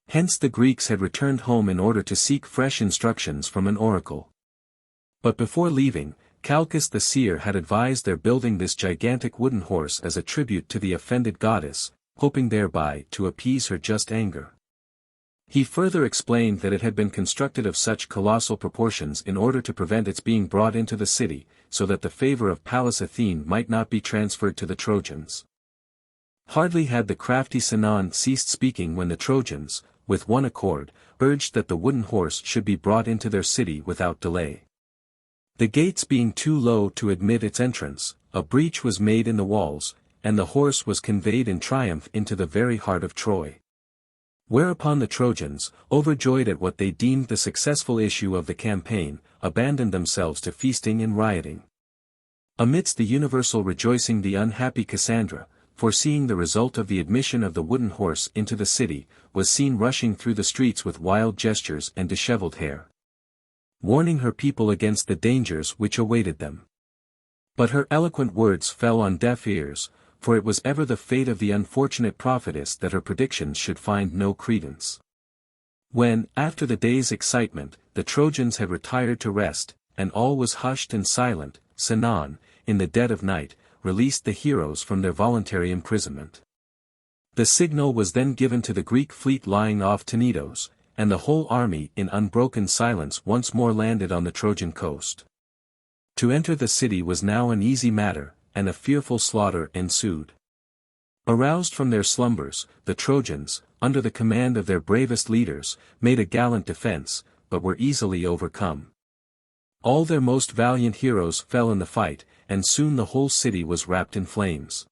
Hence the Greeks had returned home in order to seek fresh instructions from an oracle. But before leaving, Calchas the seer had advised their building this gigantic wooden horse as a tribute to the offended goddess, hoping thereby to appease her just anger. He further explained that it had been constructed of such colossal proportions in order to prevent its being brought into the city, so that the favor of Pallas Athene might not be transferred to the Trojans. Hardly had the crafty Sinon ceased speaking when the Trojans, with one accord, urged that the wooden horse should be brought into their city without delay. The gates being too low to admit its entrance, a breach was made in the walls, and the horse was conveyed in triumph into the very heart of Troy. Whereupon the Trojans, overjoyed at what they deemed the successful issue of the campaign, abandoned themselves to feasting and rioting. Amidst the universal rejoicing the unhappy Cassandra, foreseeing the result of the admission of the wooden horse into the city, was seen rushing through the streets with wild gestures and disheveled hair, warning her people against the dangers which awaited them. But her eloquent words fell on deaf ears, for it was ever the fate of the unfortunate prophetess that her predictions should find no credence. When, after the day's excitement, the Trojans had retired to rest, and all was hushed and silent, Sinon, in the dead of night, released the heroes from their voluntary imprisonment. The signal was then given to the Greek fleet lying off Tenedos, and the whole army in unbroken silence once more landed on the Trojan coast. To enter the city was now an easy matter, and a fearful slaughter ensued. Aroused from their slumbers, the Trojans, under the command of their bravest leaders, made a gallant defense, but were easily overcome. All their most valiant heroes fell in the fight, and soon the whole city was wrapped in flames.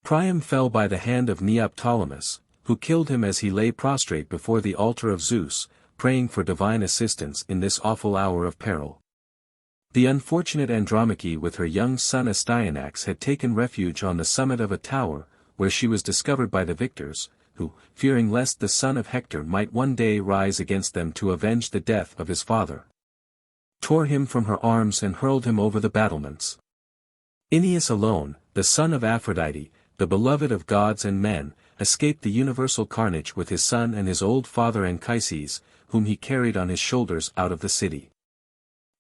Priam fell by the hand of Neoptolemus, who killed him as he lay prostrate before the altar of Zeus, praying for divine assistance in this awful hour of peril. The unfortunate Andromache with her young son Astyanax had taken refuge on the summit of a tower, where she was discovered by the victors, who, fearing lest the son of Hector might one day rise against them to avenge the death of his father, tore him from her arms and hurled him over the battlements. Aeneas alone, the son of Aphrodite, the beloved of gods and men, escaped the universal carnage with his son and his old father Anchises, whom he carried on his shoulders out of the city.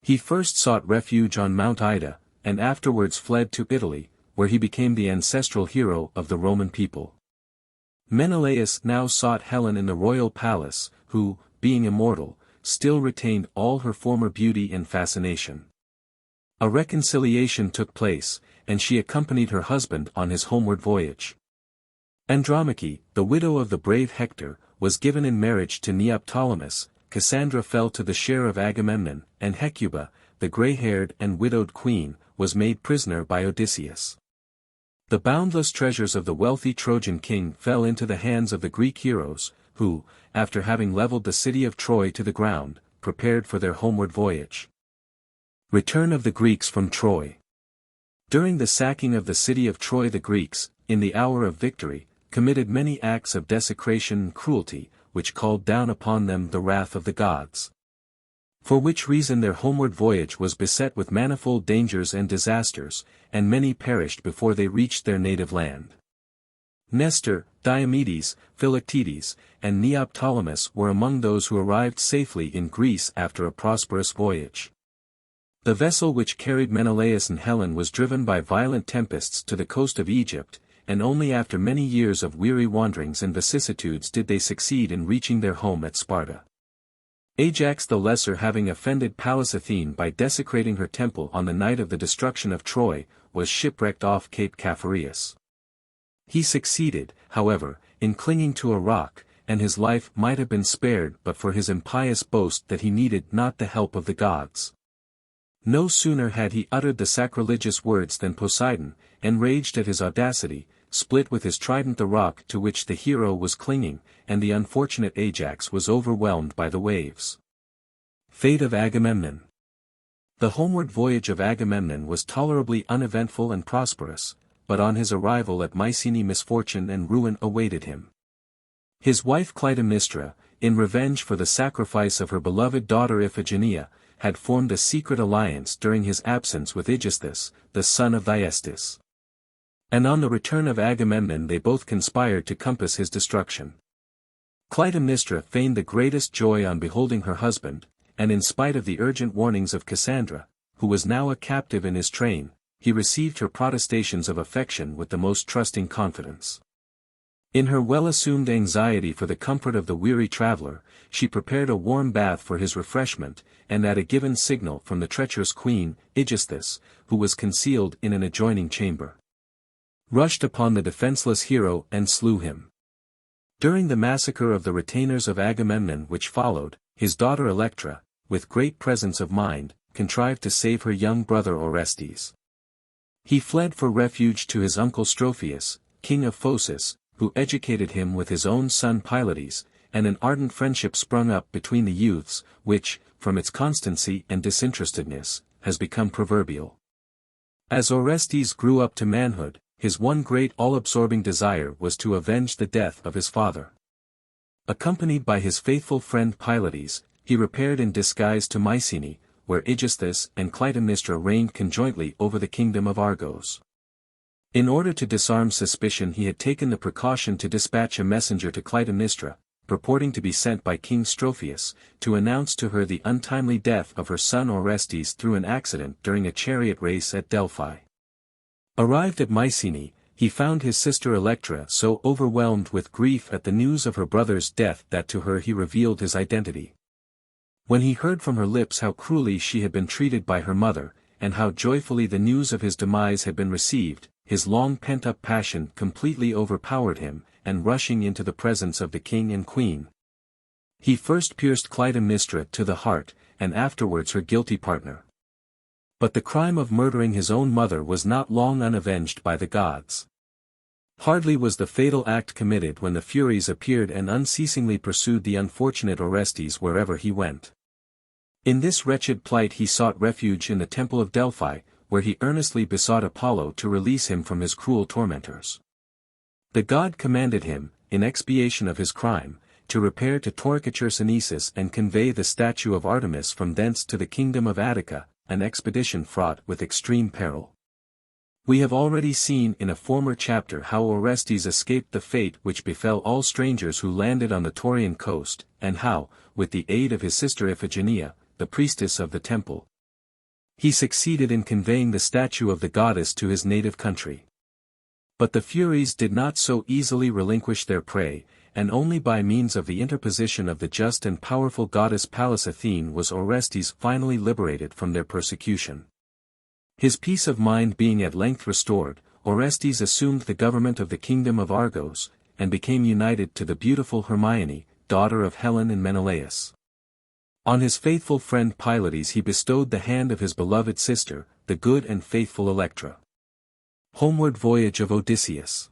He first sought refuge on Mount Ida, and afterwards fled to Italy, where he became the ancestral hero of the Roman people. Menelaus now sought Helen in the royal palace, who, being immortal, still retained all her former beauty and fascination. A reconciliation took place, and she accompanied her husband on his homeward voyage. Andromache, the widow of the brave Hector, was given in marriage to Neoptolemus. Cassandra fell to the share of Agamemnon, and Hecuba, the grey-haired and widowed queen, was made prisoner by Odysseus. The boundless treasures of the wealthy Trojan king fell into the hands of the Greek heroes, who, after having leveled the city of Troy to the ground, prepared for their homeward voyage. Return of the Greeks from Troy. During the sacking of the city of Troy, the Greeks, in the hour of victory, committed many acts of desecration and cruelty, which called down upon them the wrath of the gods. For which reason their homeward voyage was beset with manifold dangers and disasters, and many perished before they reached their native land. Nestor, Diomedes, Philoctetes, and Neoptolemus were among those who arrived safely in Greece after a prosperous voyage. The vessel which carried Menelaus and Helen was driven by violent tempests to the coast of Egypt, and only after many years of weary wanderings and vicissitudes did they succeed in reaching their home at Sparta. Ajax the Lesser, having offended Pallas Athene by desecrating her temple on the night of the destruction of Troy, was shipwrecked off Cape Caphareus. He succeeded, however, in clinging to a rock, and his life might have been spared but for his impious boast that he needed not the help of the gods. No sooner had he uttered the sacrilegious words than Poseidon, enraged at his audacity, split with his trident the rock to which the hero was clinging, and the unfortunate Ajax was overwhelmed by the waves. Fate of Agamemnon. The homeward voyage of Agamemnon was tolerably uneventful and prosperous, but on his arrival at Mycenae misfortune and ruin awaited him. His wife Clytemnestra, in revenge for the sacrifice of her beloved daughter Iphigenia, had formed a secret alliance during his absence with Aegisthus, the son of Thyestes. And on the return of Agamemnon they both conspired to compass his destruction. Clytemnestra feigned the greatest joy on beholding her husband, and in spite of the urgent warnings of Cassandra, who was now a captive in his train, he received her protestations of affection with the most trusting confidence. In her well-assumed anxiety for the comfort of the weary traveler, she prepared a warm bath for his refreshment, and at a given signal from the treacherous queen, Aegisthus, who was concealed in an adjoining chamber, rushed upon the defenseless hero and slew him. During the massacre of the retainers of Agamemnon which followed, his daughter Electra, with great presence of mind, contrived to save her young brother Orestes. He fled for refuge to his uncle Strophius, king of Phocis, who educated him with his own son Pylades, and an ardent friendship sprung up between the youths, which, from its constancy and disinterestedness, has become proverbial. As Orestes grew up to manhood, his one great all-absorbing desire was to avenge the death of his father. Accompanied by his faithful friend Pylades, he repaired in disguise to Mycenae, where Aegisthus and Clytemnestra reigned conjointly over the kingdom of Argos. In order to disarm suspicion, he had taken the precaution to dispatch a messenger to Clytemnestra, purporting to be sent by King Strophius, to announce to her the untimely death of her son Orestes through an accident during a chariot race at Delphi. Arrived at Mycenae, he found his sister Electra so overwhelmed with grief at the news of her brother's death that to her he revealed his identity. When he heard from her lips how cruelly she had been treated by her mother, and how joyfully the news of his demise had been received, his long pent-up passion completely overpowered him, and rushing into the presence of the king and queen, he first pierced Clytemnestra to the heart, and afterwards her guilty partner. But the crime of murdering his own mother was not long unavenged by the gods. Hardly was the fatal act committed when the Furies appeared and unceasingly pursued the unfortunate Orestes wherever he went. In this wretched plight he sought refuge in the temple of Delphi, where he earnestly besought Apollo to release him from his cruel tormentors. The god commanded him, in expiation of his crime, to repair to Tauricature Cynesis and convey the statue of Artemis from thence to the kingdom of Attica, an expedition fraught with extreme peril. We have already seen in a former chapter how Orestes escaped the fate which befell all strangers who landed on the Taurian coast, and how, with the aid of his sister Iphigenia, the priestess of the temple, He succeeded in conveying the statue of the goddess to his native country. But the Furies did not so easily relinquish their prey, and only by means of the interposition of the just and powerful goddess Pallas Athene was Orestes finally liberated from their persecution. His peace of mind being at length restored, Orestes assumed the government of the kingdom of Argos, and became united to the beautiful Hermione, daughter of Helen and Menelaus. On his faithful friend Pylades he bestowed the hand of his beloved sister, the good and faithful Electra. Homeward voyage of Odysseus.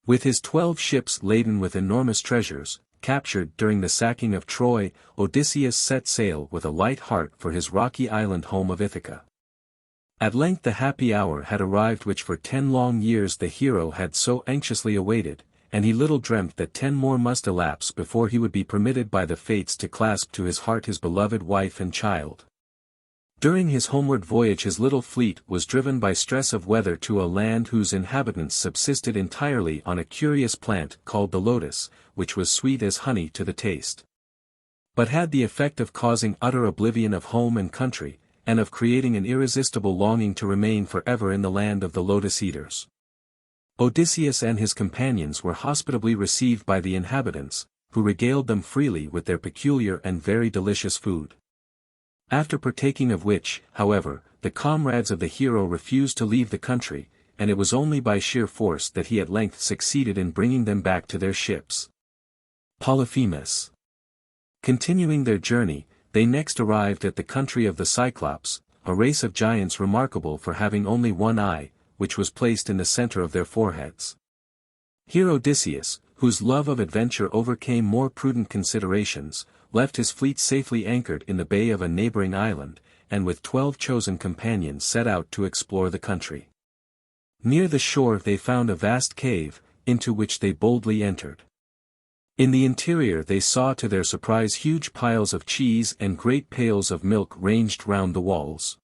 With his 12 ships laden with enormous treasures, captured during the sacking of Troy, Odysseus set sail with a light heart for his rocky island home of Ithaca. At length the happy hour had arrived which for 10 long years the hero had so anxiously awaited, and he little dreamt that 10 more must elapse before he would be permitted by the fates to clasp to his heart his beloved wife and child. During his homeward voyage his little fleet was driven by stress of weather to a land whose inhabitants subsisted entirely on a curious plant called the lotus, which was sweet as honey to the taste, but had the effect of causing utter oblivion of home and country, and of creating an irresistible longing to remain forever in the land of the lotus-eaters. Odysseus and his companions were hospitably received by the inhabitants, who regaled them freely with their peculiar and very delicious food. After partaking of which, however, the comrades of the hero refused to leave the country, and it was only by sheer force that he at length succeeded in bringing them back to their ships. Polyphemus. Continuing their journey, they next arrived at the country of the Cyclops, a race of giants remarkable for having only one eye, which was placed in the center of their foreheads. Here Odysseus, whose love of adventure overcame more prudent considerations, left his fleet safely anchored in the bay of a neighboring island, and with 12 chosen companions set out to explore the country. Near the shore they found a vast cave, into which they boldly entered. In the interior they saw to their surprise huge piles of cheese and great pails of milk ranged round the walls.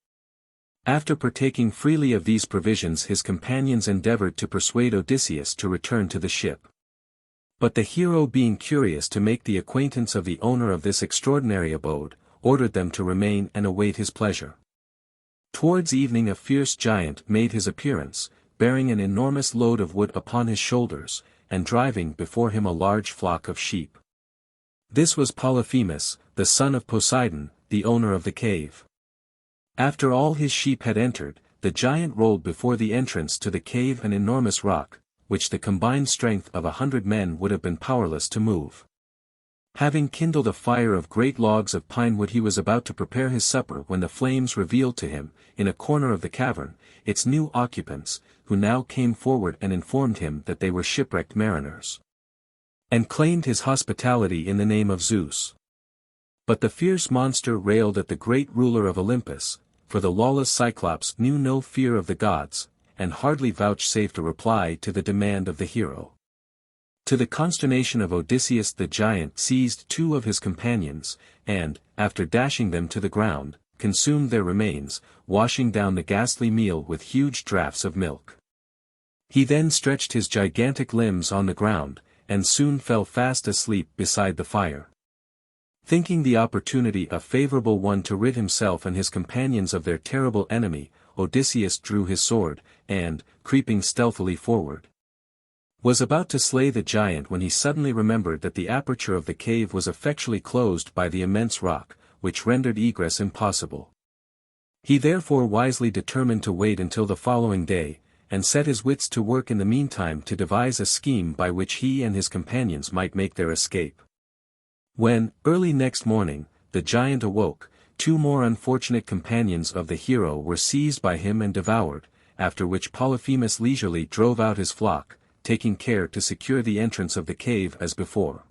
After partaking freely of these provisions his companions endeavored to persuade Odysseus to return to the ship. But the hero, being curious to make the acquaintance of the owner of this extraordinary abode, ordered them to remain and await his pleasure. Towards evening a fierce giant made his appearance, bearing an enormous load of wood upon his shoulders, and driving before him a large flock of sheep. This was Polyphemus, the son of Poseidon, the owner of the cave. After all his sheep had entered, the giant rolled before the entrance to the cave an enormous rock, which the combined strength of 100 men would have been powerless to move. Having kindled a fire of great logs of pine wood he was about to prepare his supper when the flames revealed to him, in a corner of the cavern, its new occupants, who now came forward and informed him that they were shipwrecked mariners, and claimed his hospitality in the name of Zeus. But the fierce monster railed at the great ruler of Olympus, for the lawless Cyclops knew no fear of the gods, and hardly vouchsafed a reply to the demand of the hero. To the consternation of Odysseus the giant seized 2 of his companions, and, after dashing them to the ground, consumed their remains, washing down the ghastly meal with huge draughts of milk. He then stretched his gigantic limbs on the ground, and soon fell fast asleep beside the fire. Thinking the opportunity a favorable one to rid himself and his companions of their terrible enemy, Odysseus drew his sword, and, creeping stealthily forward, was about to slay the giant when he suddenly remembered that the aperture of the cave was effectually closed by the immense rock, which rendered egress impossible. He therefore wisely determined to wait until the following day, and set his wits to work in the meantime to devise a scheme by which he and his companions might make their escape. When, early next morning, the giant awoke, 2 more unfortunate companions of the hero were seized by him and devoured, after which Polyphemus leisurely drove out his flock, taking care to secure the entrance of the cave as before.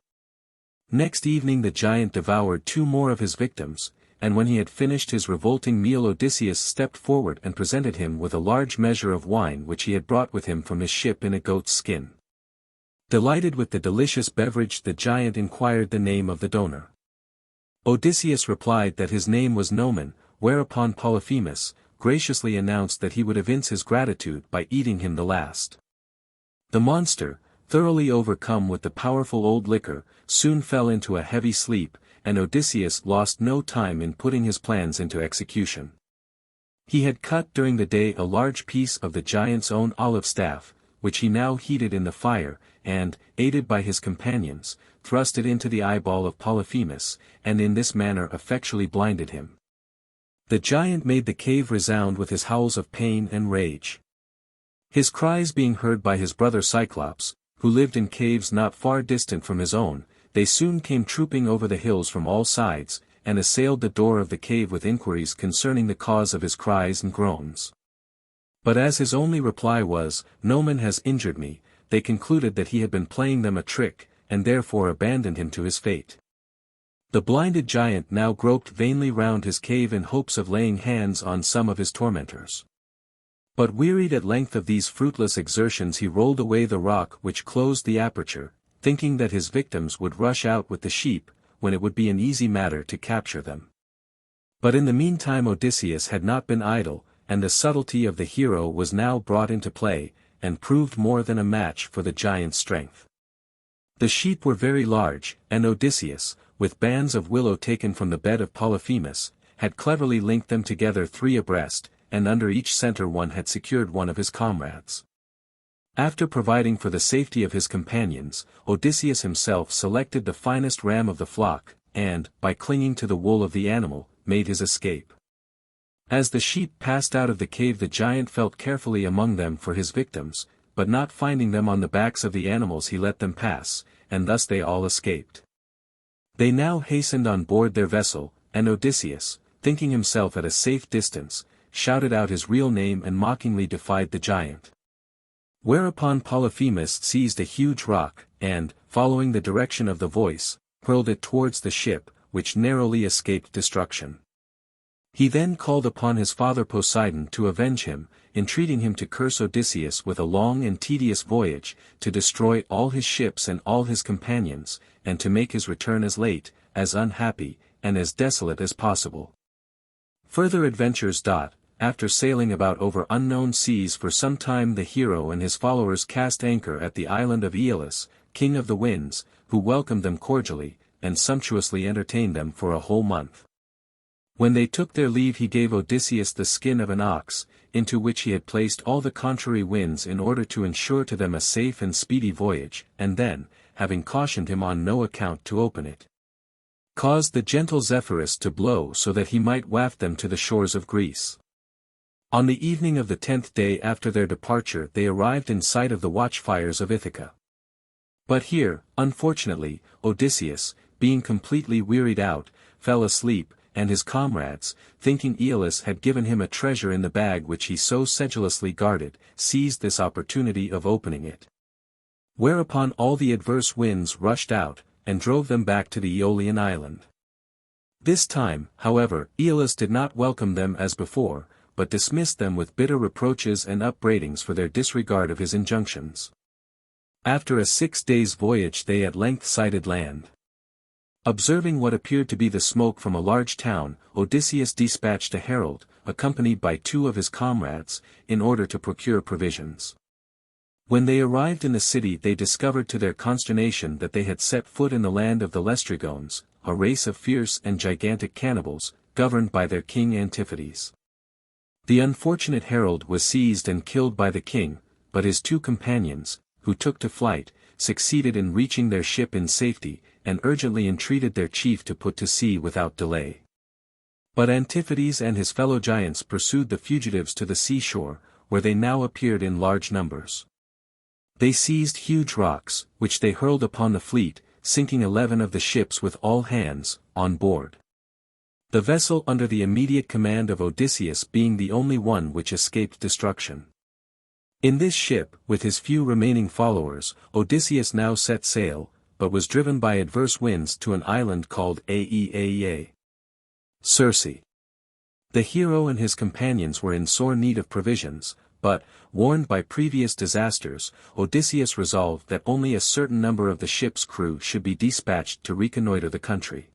Next evening the giant devoured 2 more of his victims, and when he had finished his revolting meal Odysseus stepped forward and presented him with a large measure of wine which he had brought with him from his ship in a goat's skin. Delighted with the delicious beverage the giant inquired the name of the donor. Odysseus replied that his name was Nomen, whereupon Polyphemus graciously announced that he would evince his gratitude by eating him the last. The monster, thoroughly overcome with the powerful old liquor, soon fell into a heavy sleep, and Odysseus lost no time in putting his plans into execution. He had cut during the day a large piece of the giant's own olive staff, which he now heated in the fire, and, aided by his companions, thrust it into the eyeball of Polyphemus, and in this manner effectually blinded him. The giant made the cave resound with his howls of pain and rage. His cries being heard by his brother Cyclops, who lived in caves not far distant from his own, they soon came trooping over the hills from all sides, and assailed the door of the cave with inquiries concerning the cause of his cries and groans. But as his only reply was, "No man has injured me," they concluded that he had been playing them a trick, and therefore abandoned him to his fate. The blinded giant now groped vainly round his cave in hopes of laying hands on some of his tormentors. But wearied at length of these fruitless exertions, he rolled away the rock which closed the aperture, thinking that his victims would rush out with the sheep, when it would be an easy matter to capture them. But in the meantime Odysseus had not been idle, and the subtlety of the hero was now brought into play, and proved more than a match for the giant's strength. The sheep were very large, and Odysseus, with bands of willow taken from the bed of Polyphemus, had cleverly linked them together 3 abreast, and under each center one had secured one of his comrades. After providing for the safety of his companions, Odysseus himself selected the finest ram of the flock, and, by clinging to the wool of the animal, made his escape. As the sheep passed out of the cave, the giant felt carefully among them for his victims, but not finding them on the backs of the animals he let them pass, and thus they all escaped. They now hastened on board their vessel, and Odysseus, thinking himself at a safe distance, shouted out his real name and mockingly defied the giant. Whereupon Polyphemus seized a huge rock, and, following the direction of the voice, hurled it towards the ship, which narrowly escaped destruction. He then called upon his father Poseidon to avenge him, entreating him to curse Odysseus with a long and tedious voyage, to destroy all his ships and all his companions, and to make his return as late, as unhappy, and as desolate as possible. Further adventures. After sailing about over unknown seas for some time, the hero and his followers cast anchor at the island of Aeolus, king of the winds, who welcomed them cordially, and sumptuously entertained them for a whole month. When they took their leave, he gave Odysseus the skin of an ox, into which he had placed all the contrary winds in order to ensure to them a safe and speedy voyage, and then, having cautioned him on no account to open it, caused the gentle Zephyrus to blow so that he might waft them to the shores of Greece. On the evening of the 10th day after their departure they arrived in sight of the watchfires of Ithaca. But here, unfortunately, Odysseus, being completely wearied out, fell asleep, and his comrades, thinking Aeolus had given him a treasure in the bag which he so sedulously guarded, seized this opportunity of opening it. Whereupon all the adverse winds rushed out, and drove them back to the Aeolian island. This time, however, Aeolus did not welcome them as before, but dismissed them with bitter reproaches and upbraidings for their disregard of his injunctions. After a 6 days' voyage they at length sighted land. Observing what appeared to be the smoke from a large town, Odysseus dispatched a herald, accompanied by 2 of his comrades, in order to procure provisions. When they arrived in the city they discovered to their consternation that they had set foot in the land of the Laestrygones, a race of fierce and gigantic cannibals, governed by their king Antiphates. The unfortunate herald was seized and killed by the king, but his 2 companions, who took to flight, succeeded in reaching their ship in safety, and urgently entreated their chief to put to sea without delay. But Antiphates and his fellow giants pursued the fugitives to the seashore, where they now appeared in large numbers. They seized huge rocks, which they hurled upon the fleet, sinking 11 of the ships with all hands on board. The vessel under the immediate command of Odysseus being the only one which escaped destruction. In this ship, with his few remaining followers, Odysseus now set sail, but was driven by adverse winds to an island called Aeaea. Circe. The hero and his companions were in sore need of provisions, but, warned by previous disasters, Odysseus resolved that only a certain number of the ship's crew should be dispatched to reconnoiter the country.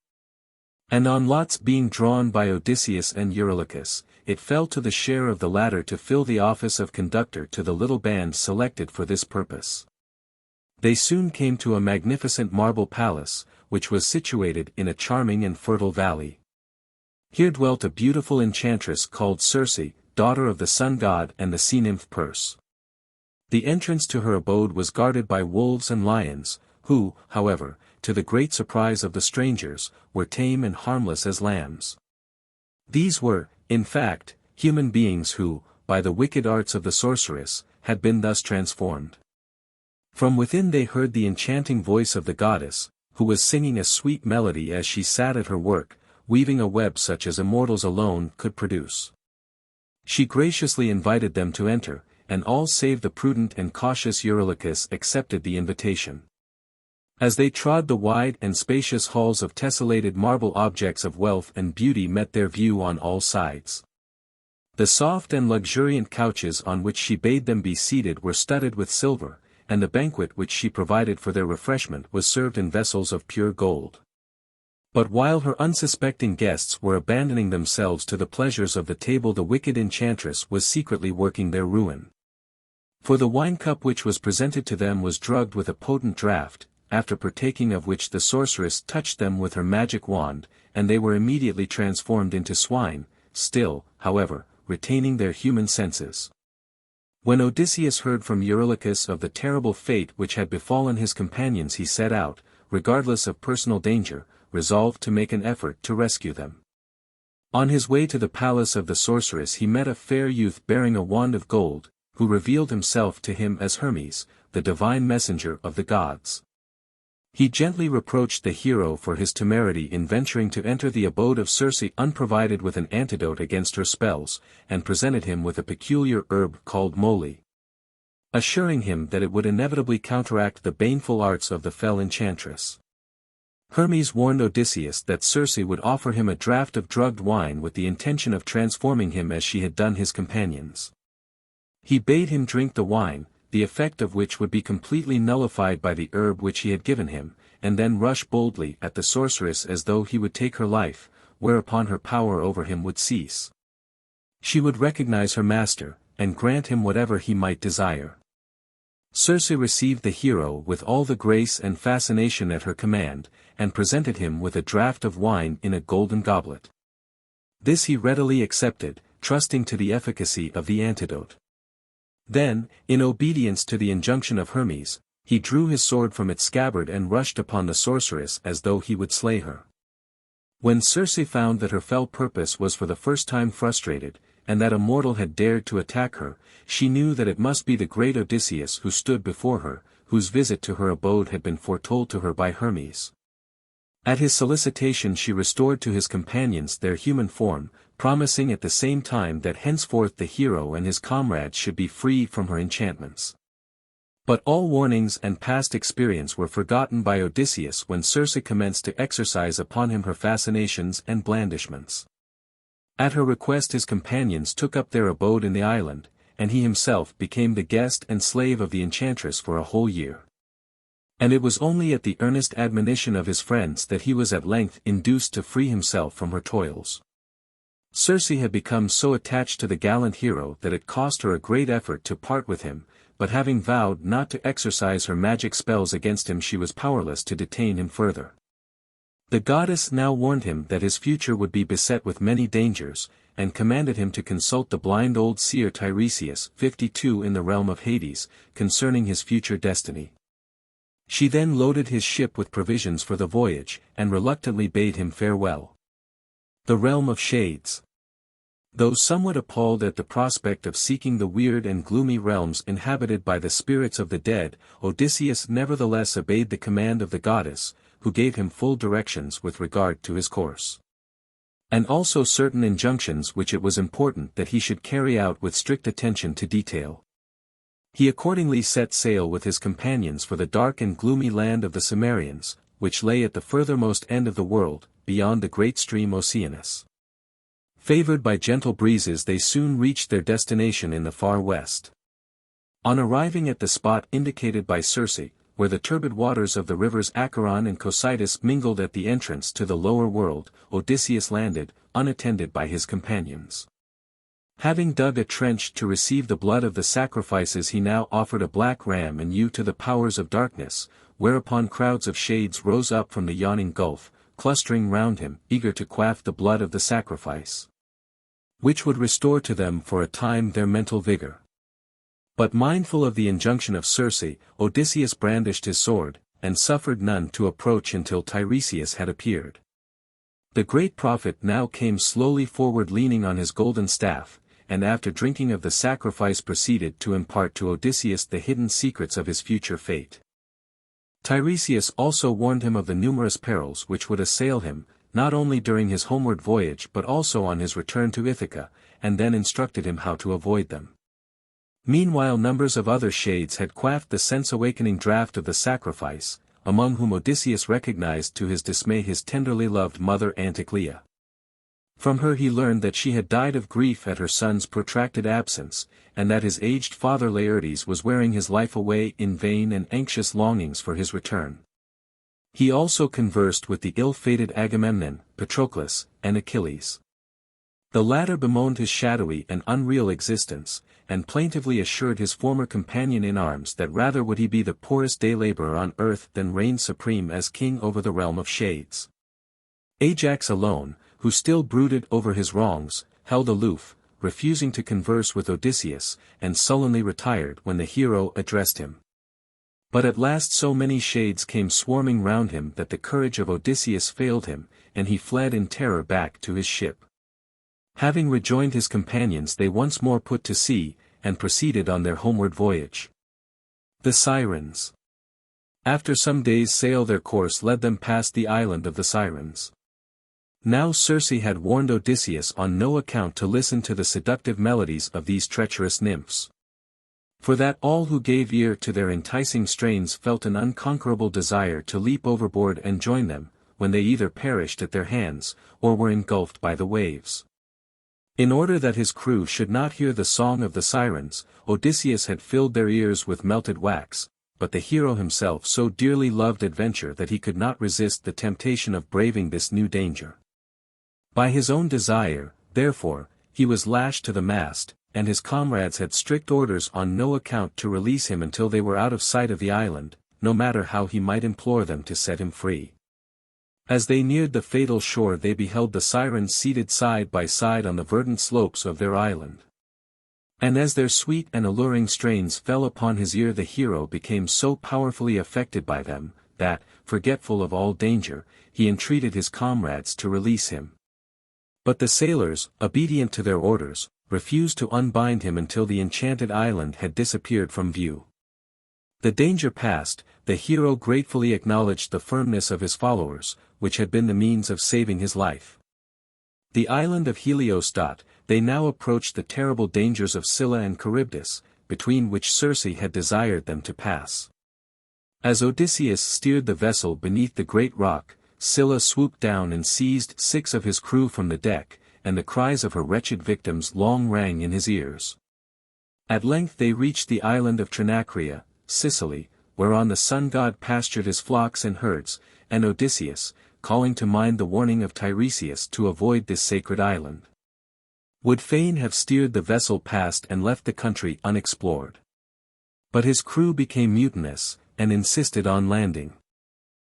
And on lots being drawn by Odysseus and Eurylochus, it fell to the share of the latter to fill the office of conductor to the little band selected for this purpose. They soon came to a magnificent marble palace, which was situated in a charming and fertile valley. Here dwelt a beautiful enchantress called Circe, daughter of the sun god and the sea nymph Perse. The entrance to her abode was guarded by wolves and lions, who, however, to the great surprise of the strangers, were tame and harmless as lambs. These were, in fact, human beings who, by the wicked arts of the sorceress, had been thus transformed. From within they heard the enchanting voice of the goddess, who was singing a sweet melody as she sat at her work, weaving a web such as immortals alone could produce. She graciously invited them to enter, and all save the prudent and cautious Eurylochus accepted the invitation. As they trod the wide and spacious halls of tessellated marble, objects of wealth and beauty met their view on all sides. The soft and luxuriant couches on which she bade them be seated were studded with silver, and the banquet which she provided for their refreshment was served in vessels of pure gold. But while her unsuspecting guests were abandoning themselves to the pleasures of the table, the wicked enchantress was secretly working their ruin. For the wine cup which was presented to them was drugged with a potent draught, after partaking of which the sorceress touched them with her magic wand, and they were immediately transformed into swine, still, however, retaining their human senses. When Odysseus heard from Eurylochus of the terrible fate which had befallen his companions, he set out, regardless of personal danger, resolved to make an effort to rescue them. On his way to the palace of the sorceress he met a fair youth bearing a wand of gold, who revealed himself to him as Hermes, the divine messenger of the gods. He gently reproached the hero for his temerity in venturing to enter the abode of Circe unprovided with an antidote against her spells, and presented him with a peculiar herb called moly, assuring him that it would inevitably counteract the baneful arts of the fell enchantress. Hermes warned Odysseus that Circe would offer him a draught of drugged wine with the intention of transforming him as she had done his companions. He bade him drink the wine, the effect of which would be completely nullified by the herb which he had given him, and then rush boldly at the sorceress as though he would take her life, whereupon her power over him would cease. She would recognize her master, and grant him whatever he might desire. Circe received the hero with all the grace and fascination at her command, and presented him with a draught of wine in a golden goblet. This he readily accepted, trusting to the efficacy of the antidote. Then, in obedience to the injunction of Hermes, he drew his sword from its scabbard and rushed upon the sorceress as though he would slay her. When Circe found that her fell purpose was for the first time frustrated, and that a mortal had dared to attack her, she knew that it must be the great Odysseus who stood before her, whose visit to her abode had been foretold to her by Hermes. At his solicitation she restored to his companions their human form, promising at the same time that henceforth the hero and his comrades should be free from her enchantments. But all warnings and past experience were forgotten by Odysseus when Circe commenced to exercise upon him her fascinations and blandishments. At her request his companions took up their abode in the island, and he himself became the guest and slave of the enchantress for a whole year. And it was only at the earnest admonition of his friends that he was at length induced to free himself from her toils. Circe had become so attached to the gallant hero that it cost her a great effort to part with him, but having vowed not to exercise her magic spells against him she was powerless to detain him further. The goddess now warned him that his future would be beset with many dangers, and commanded him to consult the blind old seer Tiresias, 52 in the realm of Hades, concerning his future destiny. She then loaded his ship with provisions for the voyage, and reluctantly bade him farewell. The realm of shades. Though somewhat appalled at the prospect of seeking the weird and gloomy realms inhabited by the spirits of the dead, Odysseus nevertheless obeyed the command of the goddess, who gave him full directions with regard to his course, and also certain injunctions which it was important that he should carry out with strict attention to detail. He accordingly set sail with his companions for the dark and gloomy land of the Cimmerians, which lay at the furthermost end of the world, beyond the great stream Oceanus. Favored by gentle breezes they soon reached their destination in the far west. On arriving at the spot indicated by Circe, where the turbid waters of the rivers Acheron and Cocytus mingled at the entrance to the lower world, Odysseus landed, unattended by his companions. Having dug a trench to receive the blood of the sacrifices he now offered a black ram and ewe to the powers of darkness, whereupon crowds of shades rose up from the yawning gulf, clustering round him, eager to quaff the blood of the sacrifice. which would restore to them for a time their mental vigor. But mindful of the injunction of Circe, Odysseus brandished his sword, and suffered none to approach until Tiresias had appeared. The great prophet now came slowly forward leaning on his golden staff, and after drinking of the sacrifice proceeded to impart to Odysseus the hidden secrets of his future fate. Tiresias also warned him of the numerous perils which would assail him, not only during his homeward voyage but also on his return to Ithaca, and then instructed him how to avoid them. Meanwhile numbers of other shades had quaffed the sense-awakening draught of the sacrifice, among whom Odysseus recognized to his dismay his tenderly loved mother Anticlea. From her he learned that she had died of grief at her son's protracted absence, and that his aged father Laertes was wearing his life away in vain and anxious longings for his return. He also conversed with the ill-fated Agamemnon, Patroclus, and Achilles. The latter bemoaned his shadowy and unreal existence, and plaintively assured his former companion in arms that rather would he be the poorest day-laborer on earth than reign supreme as king over the realm of shades. Ajax alone, who still brooded over his wrongs, held aloof, refusing to converse with Odysseus, and sullenly retired when the hero addressed him. But at last so many shades came swarming round him that the courage of Odysseus failed him, and he fled in terror back to his ship. Having rejoined his companions they once more put to sea, and proceeded on their homeward voyage. The Sirens. After some days' sail their course led them past the island of the Sirens. Now Circe had warned Odysseus on no account to listen to the seductive melodies of these treacherous nymphs. For that all who gave ear to their enticing strains felt an unconquerable desire to leap overboard and join them, when they either perished at their hands, or were engulfed by the waves. In order that his crew should not hear the song of the Sirens, Odysseus had filled their ears with melted wax, but the hero himself so dearly loved adventure that he could not resist the temptation of braving this new danger. By his own desire, therefore, he was lashed to the mast, and his comrades had strict orders on no account to release him until they were out of sight of the island, no matter how he might implore them to set him free. As they neared the fatal shore they beheld the Sirens seated side by side on the verdant slopes of their island. And as their sweet and alluring strains fell upon his ear the hero became so powerfully affected by them, that, forgetful of all danger, he entreated his comrades to release him. But the sailors, obedient to their orders, refused to unbind him until the enchanted island had disappeared from view. The danger past, the hero gratefully acknowledged the firmness of his followers, which had been the means of saving his life. The island of Helios. They now approached the terrible dangers of Scylla and Charybdis, between which Circe had desired them to pass. As Odysseus steered the vessel beneath the great rock, Scylla swooped down and seized 6 of his crew from the deck, and the cries of her wretched victims long rang in his ears. At length they reached the island of Trinacria, Sicily, whereon the sun-god pastured his flocks and herds, and Odysseus, calling to mind the warning of Tiresias to avoid this sacred island, would fain have steered the vessel past and left the country unexplored. But his crew became mutinous, and insisted on landing.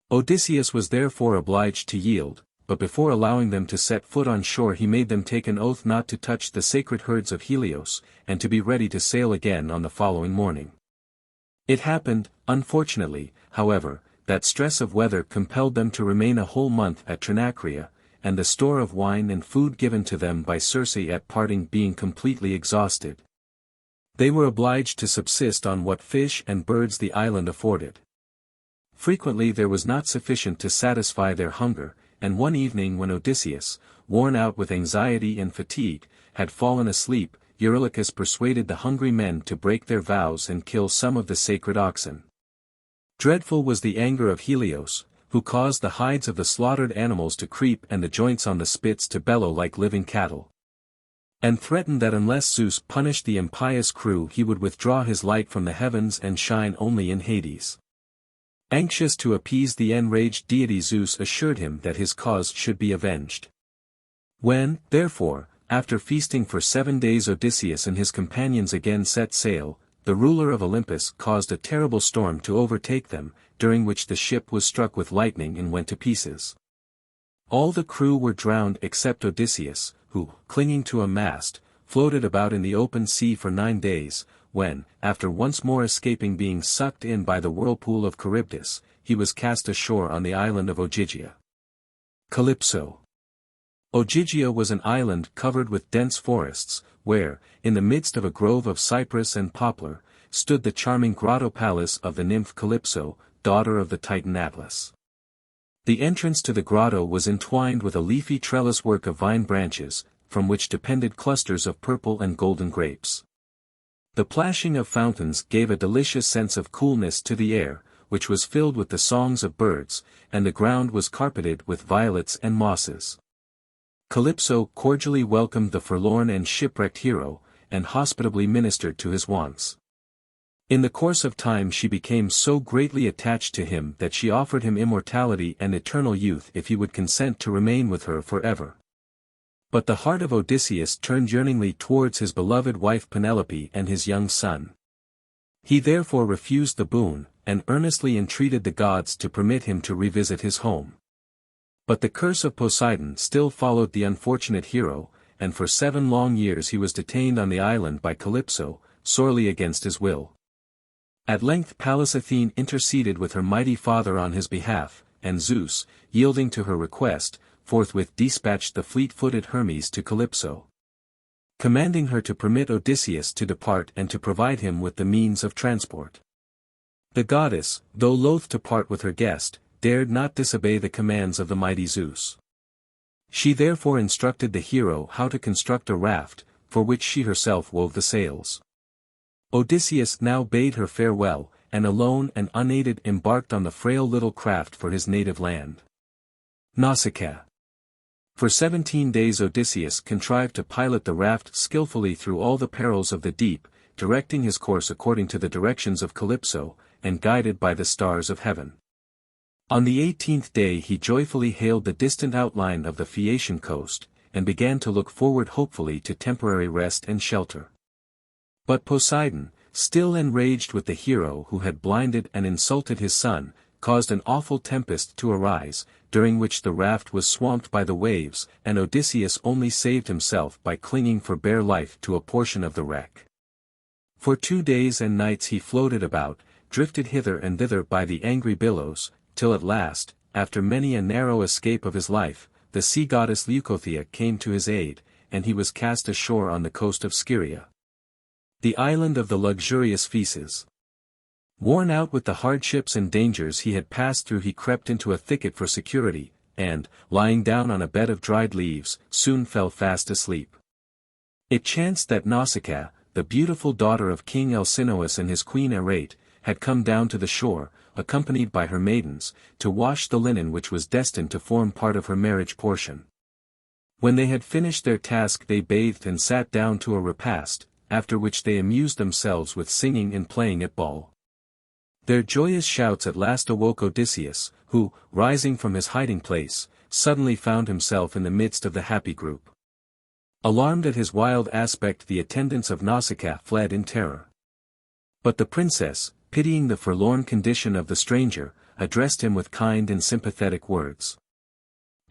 Odysseus was therefore obliged to yield, but before allowing them to set foot on shore he made them take an oath not to touch the sacred herds of Helios, and to be ready to sail again on the following morning. It happened, unfortunately, however, that stress of weather compelled them to remain a whole month at Trinacria, and the store of wine and food given to them by Circe at parting being completely exhausted. They were obliged to subsist on what fish and birds the island afforded. Frequently there was not sufficient to satisfy their hunger, and one evening when Odysseus, worn out with anxiety and fatigue, had fallen asleep, Eurylochus persuaded the hungry men to break their vows and kill some of the sacred oxen. Dreadful was the anger of Helios, who caused the hides of the slaughtered animals to creep and the joints on the spits to bellow like living cattle, and threatened that unless Zeus punished the impious crew he would withdraw his light from the heavens and shine only in Hades. Anxious to appease the enraged deity, Zeus assured him that his cause should be avenged. When, therefore, after feasting for 7 days Odysseus and his companions again set sail, the ruler of Olympus caused a terrible storm to overtake them, during which the ship was struck with lightning and went to pieces. All the crew were drowned except Odysseus, who, clinging to a mast, floated about in the open sea for 9 days, when, after once more escaping being sucked in by the whirlpool of Charybdis, he was cast ashore on the island of Ogygia. Calypso. Ogygia was an island covered with dense forests, where, in the midst of a grove of cypress and poplar, stood the charming grotto palace of the nymph Calypso, daughter of the Titan Atlas. The entrance to the grotto was entwined with a leafy trellis work of vine branches, from which depended clusters of purple and golden grapes. The plashing of fountains gave a delicious sense of coolness to the air, which was filled with the songs of birds, and the ground was carpeted with violets and mosses. Calypso cordially welcomed the forlorn and shipwrecked hero, and hospitably ministered to his wants. In the course of time she became so greatly attached to him that she offered him immortality and eternal youth if he would consent to remain with her forever. But the heart of Odysseus turned yearningly towards his beloved wife Penelope and his young son. He therefore refused the boon, and earnestly entreated the gods to permit him to revisit his home. But the curse of Poseidon still followed the unfortunate hero, and for 7 long years he was detained on the island by Calypso, sorely against his will. At length Pallas Athene interceded with her mighty father on his behalf, and Zeus, yielding to her request, forthwith dispatched the fleet-footed Hermes to Calypso, commanding her to permit Odysseus to depart and to provide him with the means of transport. The goddess, though loath to part with her guest, dared not disobey the commands of the mighty Zeus. She therefore instructed the hero how to construct a raft, for which she herself wove the sails. Odysseus now bade her farewell, and alone and unaided embarked on the frail little craft for his native land, Nausicaa. For 17 days Odysseus contrived to pilot the raft skillfully through all the perils of the deep, directing his course according to the directions of Calypso, and guided by the stars of heaven. On the 18th day he joyfully hailed the distant outline of the Phaeacian coast, and began to look forward hopefully to temporary rest and shelter. But Poseidon, still enraged with the hero who had blinded and insulted his son, caused an awful tempest to arise, during which the raft was swamped by the waves, and Odysseus only saved himself by clinging for bare life to a portion of the wreck. For 2 days and nights he floated about, drifted hither and thither by the angry billows, till at last, after many a narrow escape of his life, the sea goddess Leucothea came to his aid, and he was cast ashore on the coast of Scheria, the island of the luxurious Phaeaces. Worn out with the hardships and dangers he had passed through, he crept into a thicket for security, and, lying down on a bed of dried leaves, soon fell fast asleep. It chanced that Nausicaa, the beautiful daughter of King Alcinous and his queen Arete, had come down to the shore, accompanied by her maidens, to wash the linen which was destined to form part of her marriage portion. When they had finished their task they bathed and sat down to a repast, after which they amused themselves with singing and playing at ball. Their joyous shouts at last awoke Odysseus, who, rising from his hiding-place, suddenly found himself in the midst of the happy group. Alarmed at his wild aspect, the attendants of Nausicaa fled in terror. But the princess, pitying the forlorn condition of the stranger, addressed him with kind and sympathetic words.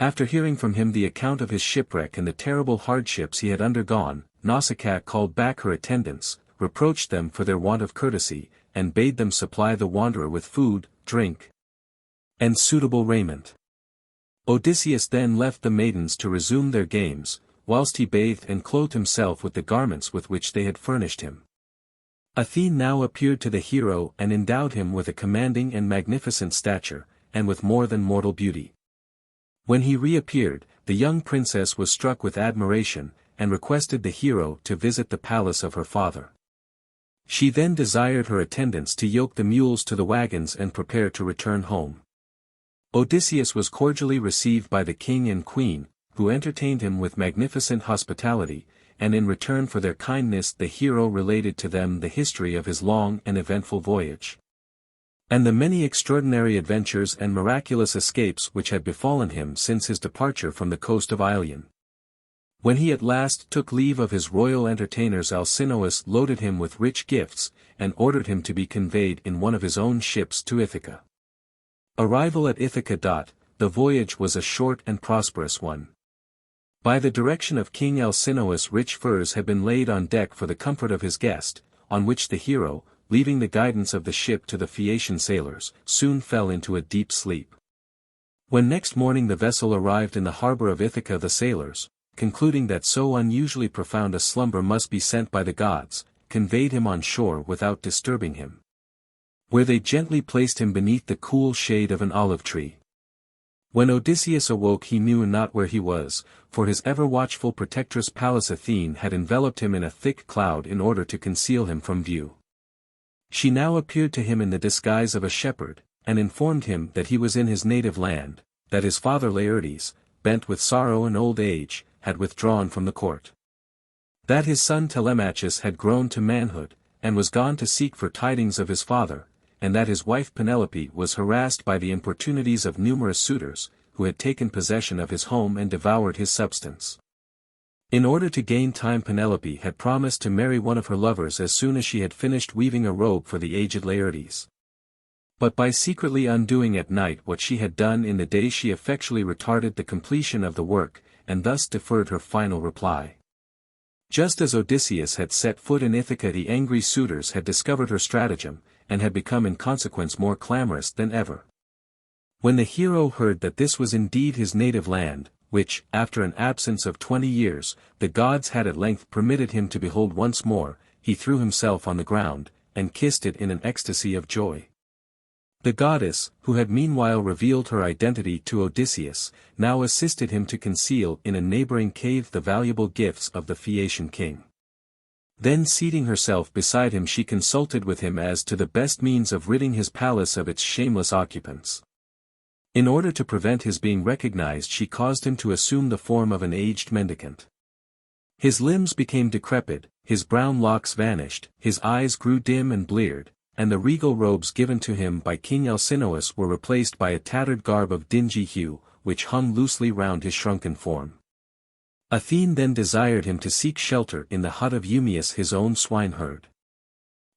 After hearing from him the account of his shipwreck and the terrible hardships he had undergone, Nausicaa called back her attendants, reproached them for their want of courtesy, and bade them supply the wanderer with food, drink, and suitable raiment. Odysseus then left the maidens to resume their games, whilst he bathed and clothed himself with the garments with which they had furnished him. Athene now appeared to the hero and endowed him with a commanding and magnificent stature, and with more than mortal beauty. When he reappeared, the young princess was struck with admiration, and requested the hero to visit the palace of her father. She then desired her attendants to yoke the mules to the wagons and prepare to return home. Odysseus was cordially received by the king and queen, who entertained him with magnificent hospitality, and in return for their kindness the hero related to them the history of his long and eventful voyage, and the many extraordinary adventures and miraculous escapes which had befallen him since his departure from the coast of Ilion. When he at last took leave of his royal entertainers, Alcinous loaded him with rich gifts, and ordered him to be conveyed in one of his own ships to Ithaca. Arrival at Ithaca. The voyage was a short and prosperous one. By the direction of King Alcinous, rich furs had been laid on deck for the comfort of his guest, on which the hero, leaving the guidance of the ship to the Phaeacian sailors, soon fell into a deep sleep. When next morning the vessel arrived in the harbor of Ithaca, the sailors, concluding that so unusually profound a slumber must be sent by the gods, conveyed him on shore without disturbing him, where they gently placed him beneath the cool shade of an olive tree. When Odysseus awoke he knew not where he was, for his ever-watchful protectress Pallas Athene had enveloped him in a thick cloud in order to conceal him from view. She now appeared to him in the disguise of a shepherd, and informed him that he was in his native land, that his father Laertes, bent with sorrow and old age, had withdrawn from the court. That his son Telemachus had grown to manhood, and was gone to seek for tidings of his father, and that his wife Penelope was harassed by the importunities of numerous suitors, who had taken possession of his home and devoured his substance. In order to gain time, Penelope had promised to marry one of her lovers as soon as she had finished weaving a robe for the aged Laertes. But by secretly undoing at night what she had done in the day, she effectually retarded the completion of the work, and thus deferred her final reply. Just as Odysseus had set foot in Ithaca, the angry suitors had discovered her stratagem, and had become in consequence more clamorous than ever. When the hero heard that this was indeed his native land, which, after an absence of 20 years, the gods had at length permitted him to behold once more, he threw himself on the ground, and kissed it in an ecstasy of joy. The goddess, who had meanwhile revealed her identity to Odysseus, now assisted him to conceal in a neighboring cave the valuable gifts of the Phaeacian king. Then seating herself beside him, she consulted with him as to the best means of ridding his palace of its shameless occupants. In order to prevent his being recognized, she caused him to assume the form of an aged mendicant. His limbs became decrepit, his brown locks vanished, his eyes grew dim and bleared, and the regal robes given to him by King Alcinous were replaced by a tattered garb of dingy hue, which hung loosely round his shrunken form. Athene then desired him to seek shelter in the hut of Eumaeus, his own swineherd.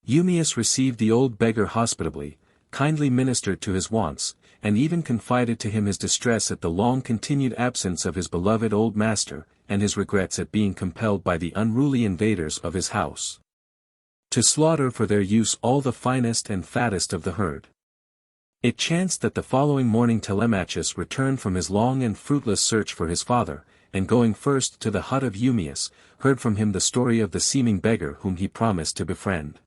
Eumaeus received the old beggar hospitably, kindly ministered to his wants, and even confided to him his distress at the long-continued absence of his beloved old master, and his regrets at being compelled by the unruly invaders of his house to slaughter for their use all the finest and fattest of the herd. It chanced that the following morning Telemachus returned from his long and fruitless search for his father, and going first to the hut of Eumaeus, heard from him the story of the seeming beggar whom he promised to befriend.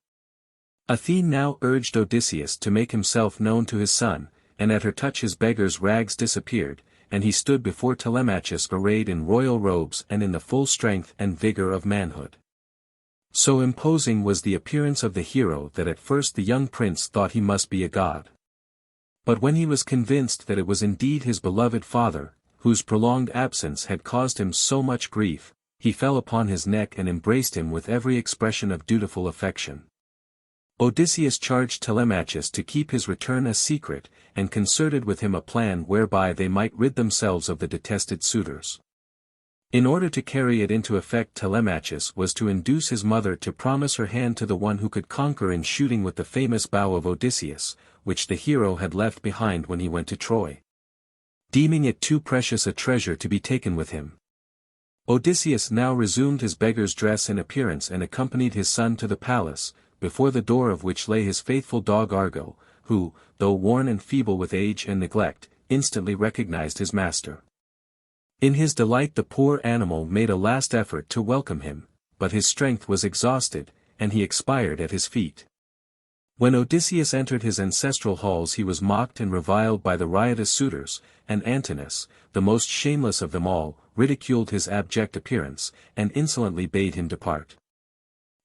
Athene now urged Odysseus to make himself known to his son, and at her touch his beggar's rags disappeared, and he stood before Telemachus arrayed in royal robes and in the full strength and vigor of manhood. So imposing was the appearance of the hero that at first the young prince thought he must be a god. But when he was convinced that it was indeed his beloved father, whose prolonged absence had caused him so much grief, he fell upon his neck and embraced him with every expression of dutiful affection. Odysseus charged Telemachus to keep his return a secret, and concerted with him a plan whereby they might rid themselves of the detested suitors. In order to carry it into effect, Telemachus was to induce his mother to promise her hand to the one who could conquer in shooting with the famous bow of Odysseus, which the hero had left behind when he went to Troy, deeming it too precious a treasure to be taken with him. Odysseus now resumed his beggar's dress and appearance and accompanied his son to the palace, before the door of which lay his faithful dog Argo, who, though worn and feeble with age and neglect, instantly recognized his master. In his delight the poor animal made a last effort to welcome him, but his strength was exhausted, and he expired at his feet. When Odysseus entered his ancestral halls he was mocked and reviled by the riotous suitors, and Antinous, the most shameless of them all, ridiculed his abject appearance, and insolently bade him depart.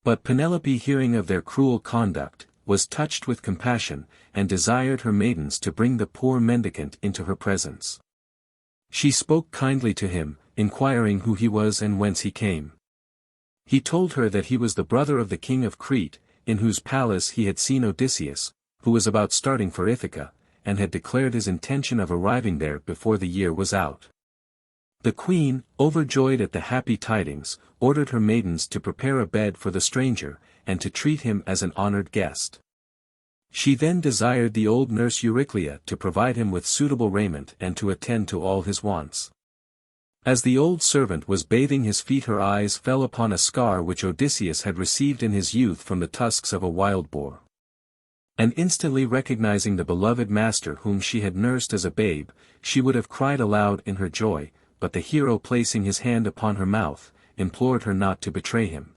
But Penelope, hearing of their cruel conduct, was touched with compassion, and desired her maidens to bring the poor mendicant into her presence. She spoke kindly to him, inquiring who he was and whence he came. He told her that he was the brother of the king of Crete, in whose palace he had seen Odysseus, who was about starting for Ithaca, and had declared his intention of arriving there before the year was out. The queen, overjoyed at the happy tidings, ordered her maidens to prepare a bed for the stranger, and to treat him as an honored guest. She then desired the old nurse Euryclea to provide him with suitable raiment and to attend to all his wants. As the old servant was bathing his feet, her eyes fell upon a scar which Odysseus had received in his youth from the tusks of a wild boar. And instantly recognizing the beloved master whom she had nursed as a babe, she would have cried aloud in her joy, but the hero, placing his hand upon her mouth, implored her not to betray him.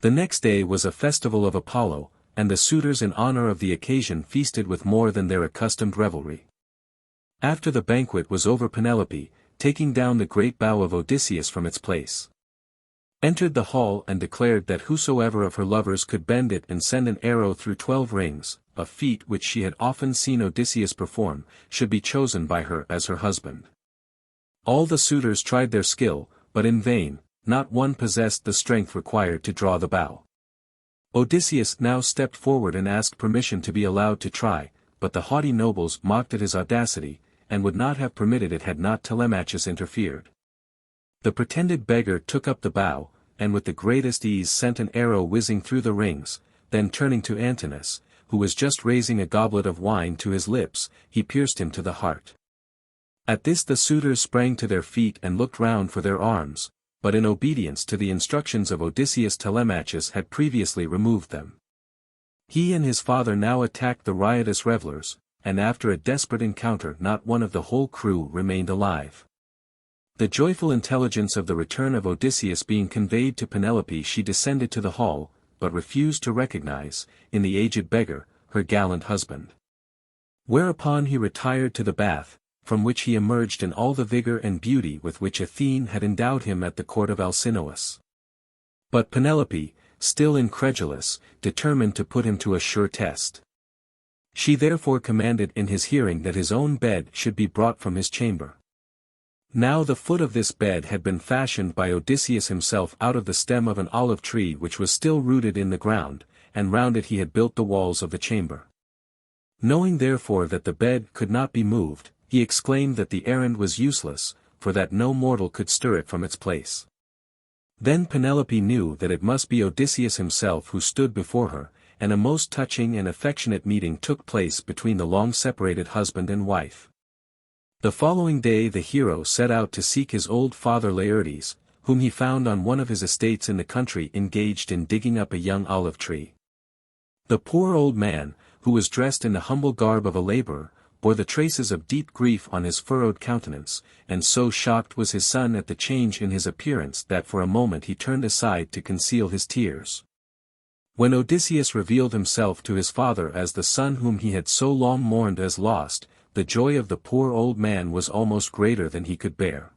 The next day was a festival of Apollo, and the suitors in honor of the occasion feasted with more than their accustomed revelry. After the banquet was over, Penelope, taking down the great bow of Odysseus from its place, entered the hall and declared that whosoever of her lovers could bend it and send an arrow through 12 rings, a feat which she had often seen Odysseus perform, should be chosen by her as her husband. All the suitors tried their skill, but in vain, not one possessed the strength required to draw the bow. Odysseus now stepped forward and asked permission to be allowed to try, but the haughty nobles mocked at his audacity, and would not have permitted it had not Telemachus interfered. The pretended beggar took up the bow, and with the greatest ease sent an arrow whizzing through the rings, then turning to Antinous, who was just raising a goblet of wine to his lips, he pierced him to the heart. At this the suitors sprang to their feet and looked round for their arms, but in obedience to the instructions of Odysseus, Telemachus had previously removed them. He and his father now attacked the riotous revelers, and after a desperate encounter not one of the whole crew remained alive. The joyful intelligence of the return of Odysseus being conveyed to Penelope, she descended to the hall, but refused to recognize, in the aged beggar, her gallant husband. Whereupon he retired to the bath, from which he emerged in all the vigor and beauty with which Athene had endowed him at the court of Alcinous. But Penelope, still incredulous, determined to put him to a sure test. She therefore commanded in his hearing that his own bed should be brought from his chamber. Now the foot of this bed had been fashioned by Odysseus himself out of the stem of an olive tree which was still rooted in the ground, and round it he had built the walls of the chamber. Knowing therefore that the bed could not be moved, he exclaimed that the errand was useless, for that no mortal could stir it from its place. Then Penelope knew that it must be Odysseus himself who stood before her, and a most touching and affectionate meeting took place between the long-separated husband and wife. The following day the hero set out to seek his old father Laertes, whom he found on one of his estates in the country engaged in digging up a young olive tree. The poor old man, who was dressed in the humble garb of a laborer, bore the traces of deep grief on his furrowed countenance, and so shocked was his son at the change in his appearance that for a moment he turned aside to conceal his tears. When Odysseus revealed himself to his father as the son whom he had so long mourned as lost, the joy of the poor old man was almost greater than he could bear.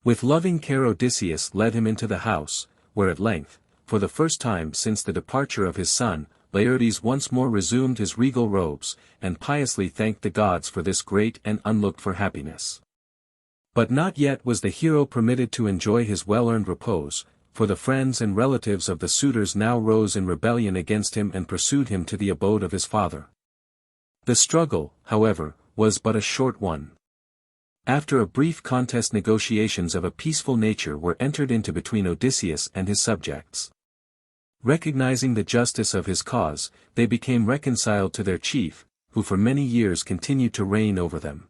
With loving care Odysseus led him into the house, where at length, for the first time since the departure of his son, Laertes once more resumed his regal robes, and piously thanked the gods for this great and unlooked-for happiness. But not yet was the hero permitted to enjoy his well-earned repose, for the friends and relatives of the suitors now rose in rebellion against him and pursued him to the abode of his father. The struggle, however, was but a short one. After a brief contest, negotiations of a peaceful nature were entered into between Odysseus and his subjects. Recognizing the justice of his cause, they became reconciled to their chief, who for many years continued to reign over them.